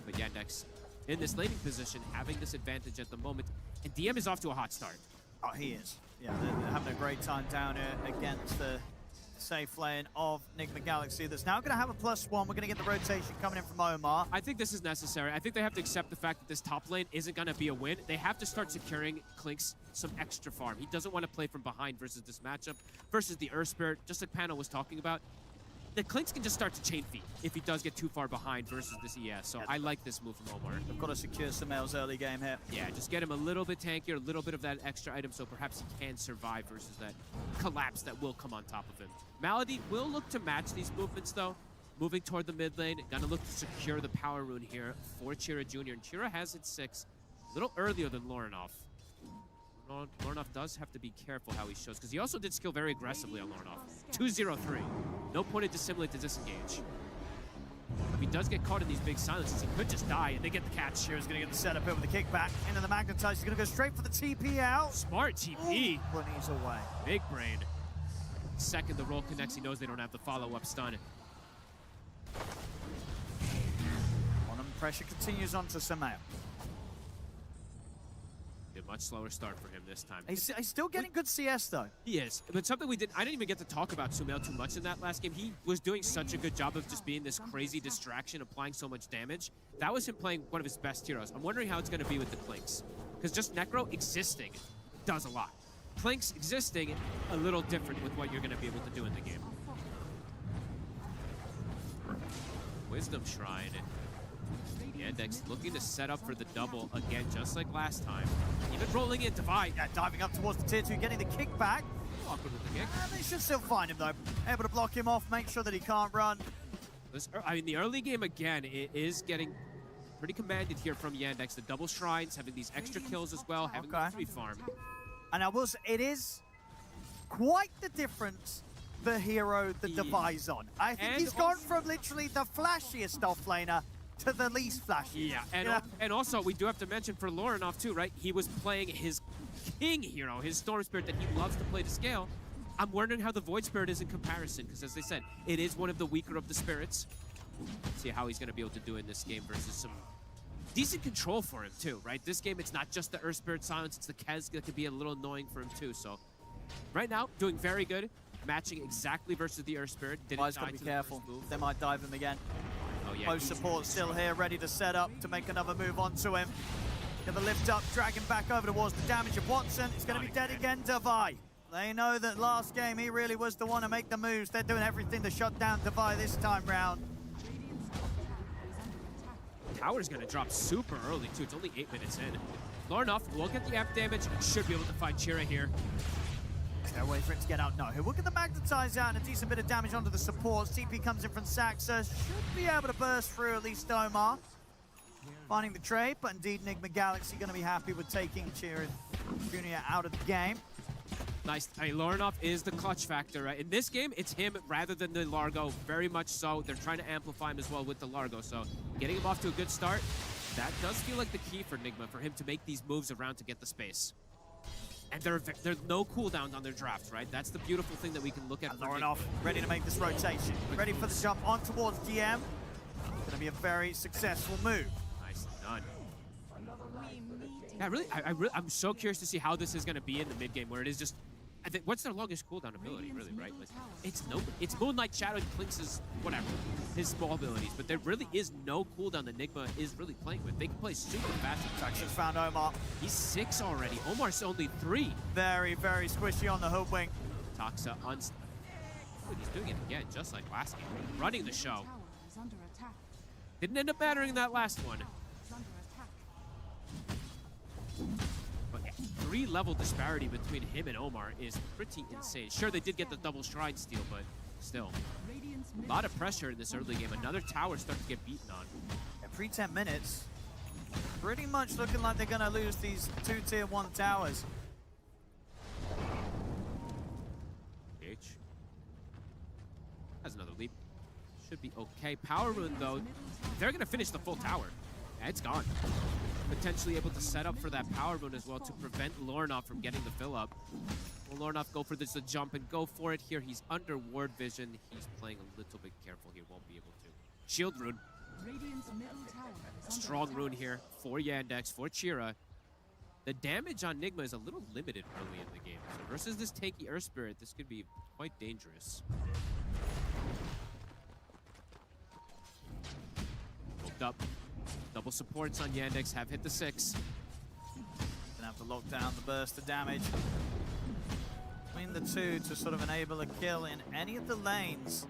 but Yandex in this laning position having this advantage at the moment. And DM is off to a hot start. Oh, he is. Yeah, they're having a great time down here against the safe lane of Enigma Galaxy that's now going to have a +1. We're going to get the rotation coming in from Omar. I think this is necessary. I think they have to accept the fact that this top lane isn't going to be a win. They have to start securing Clinks some extra farm. He doesn't want to play from behind versus this matchup, versus the Earth Spirit, just like Panel was talking about. the Clinks can just start to chain feed if he does get too far behind versus this ES. So I like this move from Omar. They've got to secure Sumail's early game here. Yeah, just get him a little bit tankier, a little bit of that extra item, so perhaps he can survive versus that collapse that will come on top of him. Malady will look to match these movements, though. Moving toward the mid lane, gonna look to secure the power rune here for Chira Jr. And Chira has it 6, a little earlier than Lorinov. Lorinov does have to be careful how he shows, because he also did skill very aggressively on Lorinov. 2-0-3. No point in dissimulate to disengage. If he does get caught in these big silences, he could just die and they get the catch. Chira's going to get the setup here with the kickback into the magnetize. He's going to go straight for the TP out. Smart TP. When he's away. Big brain. Second, the roll connects. He knows they don't have the follow-up stun. On him, pressure continues on to Sumail. A much slower start for him this time. He's still getting good CS though. He is, but something I didn't even get to talk about Sumail too much in that last game. He was doing such a good job of just being this crazy distraction, applying so much damage. That was him playing one of his best heroes. I'm wondering how it's going to be with the Clinks, because just Necro existing does a lot. Clinks existing a little different with what you're going to be able to do in the game. Wisdom Shrine. Yandex looking to set up for the double again, just like last time. Even rolling in, Divide. Yeah, diving up towards the tier 2, getting the kickback. Awkward with the kick. They should still find him though. Able to block him off, make sure that he can't run. I mean, the early game again, it is getting pretty commanded here from Yandex. The double shrines, having these extra kills as well, having the tree farm. And I will say, it is quite the difference the hero that Divi's on. I think he's gone from literally the flashiest offlaner to the least flashy. Yeah, and also we do have to mention for Lorinov too, right? He was playing his king hero, his Storm Spirit that he loves to play to scale. I'm wondering how the Void Spirit is in comparison, because as they said, it is one of the weaker of the spirits. See how he's going to be able to do in this game versus some decent control for him too, right? This game, it's not just the Earth Spirit silence, it's the Kez that could be a little annoying for him too. So right now, doing very good, matching exactly versus the Earth Spirit. Guys, gotta be careful. They might dive him again. Oh, yeah, Post support still here, ready to set up to make another move onto him. Get the lift up, drag him back over towards the damage of Watson. It's going to be dead again, Devi. They know that last game he really was the one to make the moves. They're doing everything to shut down Devi this time round. Tower's going to drop super early too. It's only 8 minutes in. Lorinov will get the F damage and should be able to find Chira here. No way for it to get out. No, he'll get the magnetize out and a decent bit of damage onto the supports. TP comes in from Saxa. Should be able to burst through at least Omar. Finding the trade, but indeed Enigma Galaxy going to be happy with taking Chira Jr. out of the game. Nice. I mean, Lorinov is the clutch factor, right? In this game, it's him rather than the Largo. Very much so. They're trying to amplify him as well with the Largo. So getting him off to a good start, that does feel like the key for Enigma, for him to make these moves around to get the space. And there's no cooldown on their draft, right? That's the beautiful thing that we can look at. Lorinov ready to make this rotation. Ready for the jump on towards GM. Going to be a very successful move. Nicely done. Yeah, I'm so curious to see how this is going to be in the mid game, where it is just, I think, what's their longest cooldown ability, really, right? Like, it's Moonlight Shadow and Clinks' whatever, his small abilities, but there really is no cooldown that Enigma is really playing with. They can play super fast. Just found Omar. He's 6 already. Omar's only 3. Very, very squishy on the hook wing. Toxa he's doing it again, just like last game. Running the show. Didn't end up mattering in that last one. But yeah, 3-level disparity between him and Omar is pretty insane. Sure, they did get the double shrine steal, but still. A lot of pressure in this early game. Another tower starts to get beaten on. Yeah, pre-10 minutes. Pretty much looking like they're going to lose these 2 tier 1 towers. H has another leap. Should be okay. Power Rune, though, they're going to finish the full tower. Yeah, it's gone. Potentially able to set up for that Power Rune as well to prevent Lorinov from getting the fill up. Will Lorinov go for this jump and go for it here? He's under ward vision. He's playing a little bit careful here. Won't be able to. Shield Rune. Strong Rune here for Yandex, for Chira. The damage on Enigma is a little limited early in the game. So versus this tanky Earth Spirit, this could be quite dangerous. Hooked up. Double supports on Yandex have hit the 6. Gonna have to lock down the burst of damage between the two to sort of enable a kill in any of the lanes.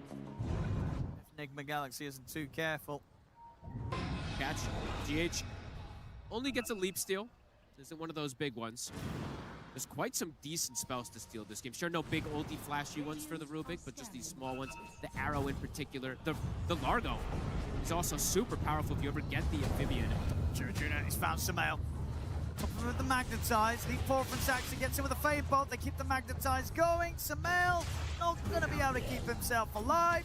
Enigma Galaxy isn't too careful. Catch. GH only gets a leap steal. Isn't one of those big ones. There's quite some decent spells to steal this game. Sure, no big ulti flashy ones for the Rubik, but just these small ones. The arrow in particular. The Largo is also super powerful if you ever get the amphibian. Juna, he's found Sumail. Top of him with the Magnetize. Lead forward from Saxon, gets him with a Fade Bolt. They keep the Magnetize going. Sumail not going to be able to keep himself alive.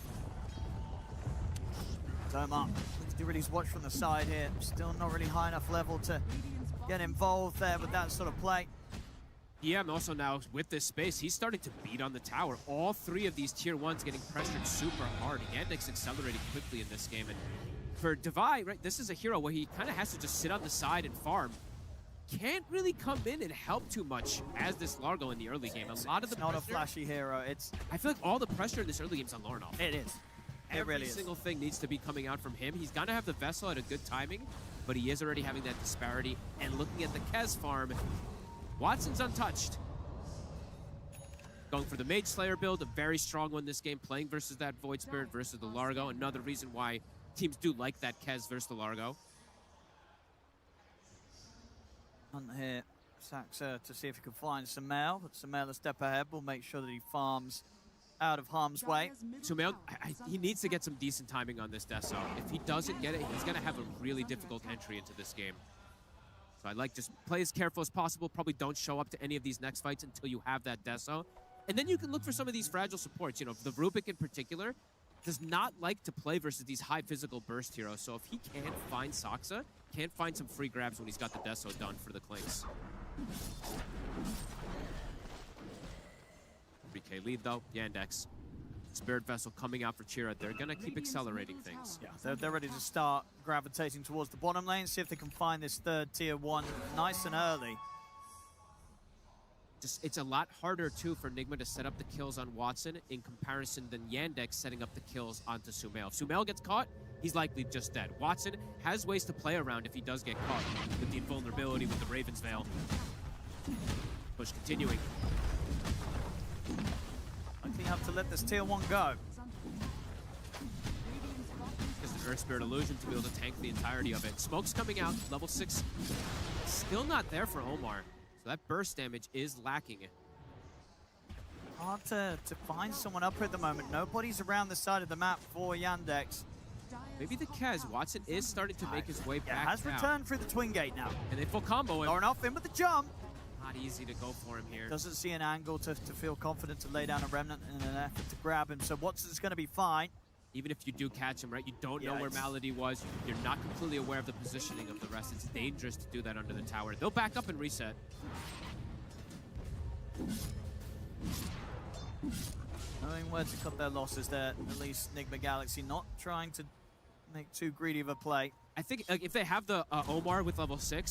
Domar looks to release Watchh from the side here. Still not really high enough level to get involved there with that sort of play. Yeah, and also now with this space, he's starting to beat on the tower. All three of these tier 1s getting pressured super hard. Yandex accelerating quickly in this game. And for Divide, right, this is a hero where he kind of has to just sit on the side and farm. Can't really come in and help too much as this Largo in the early game. A lot of the not pressure, a flashy hero. I feel like all the pressure in this early game is on Lornoff. It is. Every really is. single thing needs to be coming out from him. He's gonna have the Vessel at a good timing, but he is already having that disparity. And looking at the Kez farm, Watson's untouched. Going for the Mage Slayer build, a very strong one this game, playing versus that Void Spirit versus the Largo. Another reason why teams do like that Kez versus the Largo. Hunt here, Saxa to see if he can find Sumail, but Sumail a step ahead will make sure that he farms out of harm's way. Sumail, he needs to get some decent timing on this Deso. If he doesn't get it, he's gonna have a really difficult entry into this game. So I'd like just play as careful as possible. Probably don't show up to any of these next fights until you have that Deso. And then you can look for some of these fragile supports. You know, the Rubik in particular does not like to play versus these high physical burst heroes. So if he can't find Saxa, can't find some free grabs when he's got the Deso done for the Clinks. 3K lead though, Yandex. Spirit Vessel coming out for Chira. They're gonna keep accelerating things. Yeah, they're ready to start gravitating towards the bottom lane, see if they can find this third tier 1 nice and early. It's a lot harder too for Nigma to set up the kills on Watson in comparison than Yandex setting up the kills onto Sumail. If Sumail gets caught, he's likely just dead. Watson has ways to play around if he does get caught with the invulnerability with the Raven's Veil. Push continuing. I think you have to let this tier 1 go. Just an Earth Spirit Illusion to be able to tank the entirety of it. Smoke's coming out, level 6. Still not there for Omar. So that burst damage is lacking. Hard to find someone up at the moment. Nobody's around the side of the map for Yandex. Maybe the Kez. Watson is starting to make his way back has down. returned through the Twin Gate now. And they full combo him. Going off in with the jump. Not easy to go for him here. Doesn't see an angle to feel confident to lay down a Remnant in an effort to grab him. So Watson's going to be fine. Even if you do catch him, right, you don't know where Malady was. You're not completely aware of the positioning of the rest. It's dangerous to do that under the tower. They'll back up and reset. Knowing where to cut their losses there, at least Enigma Galaxy not trying to make too greedy of a play. I think if they have the Omar with level 6,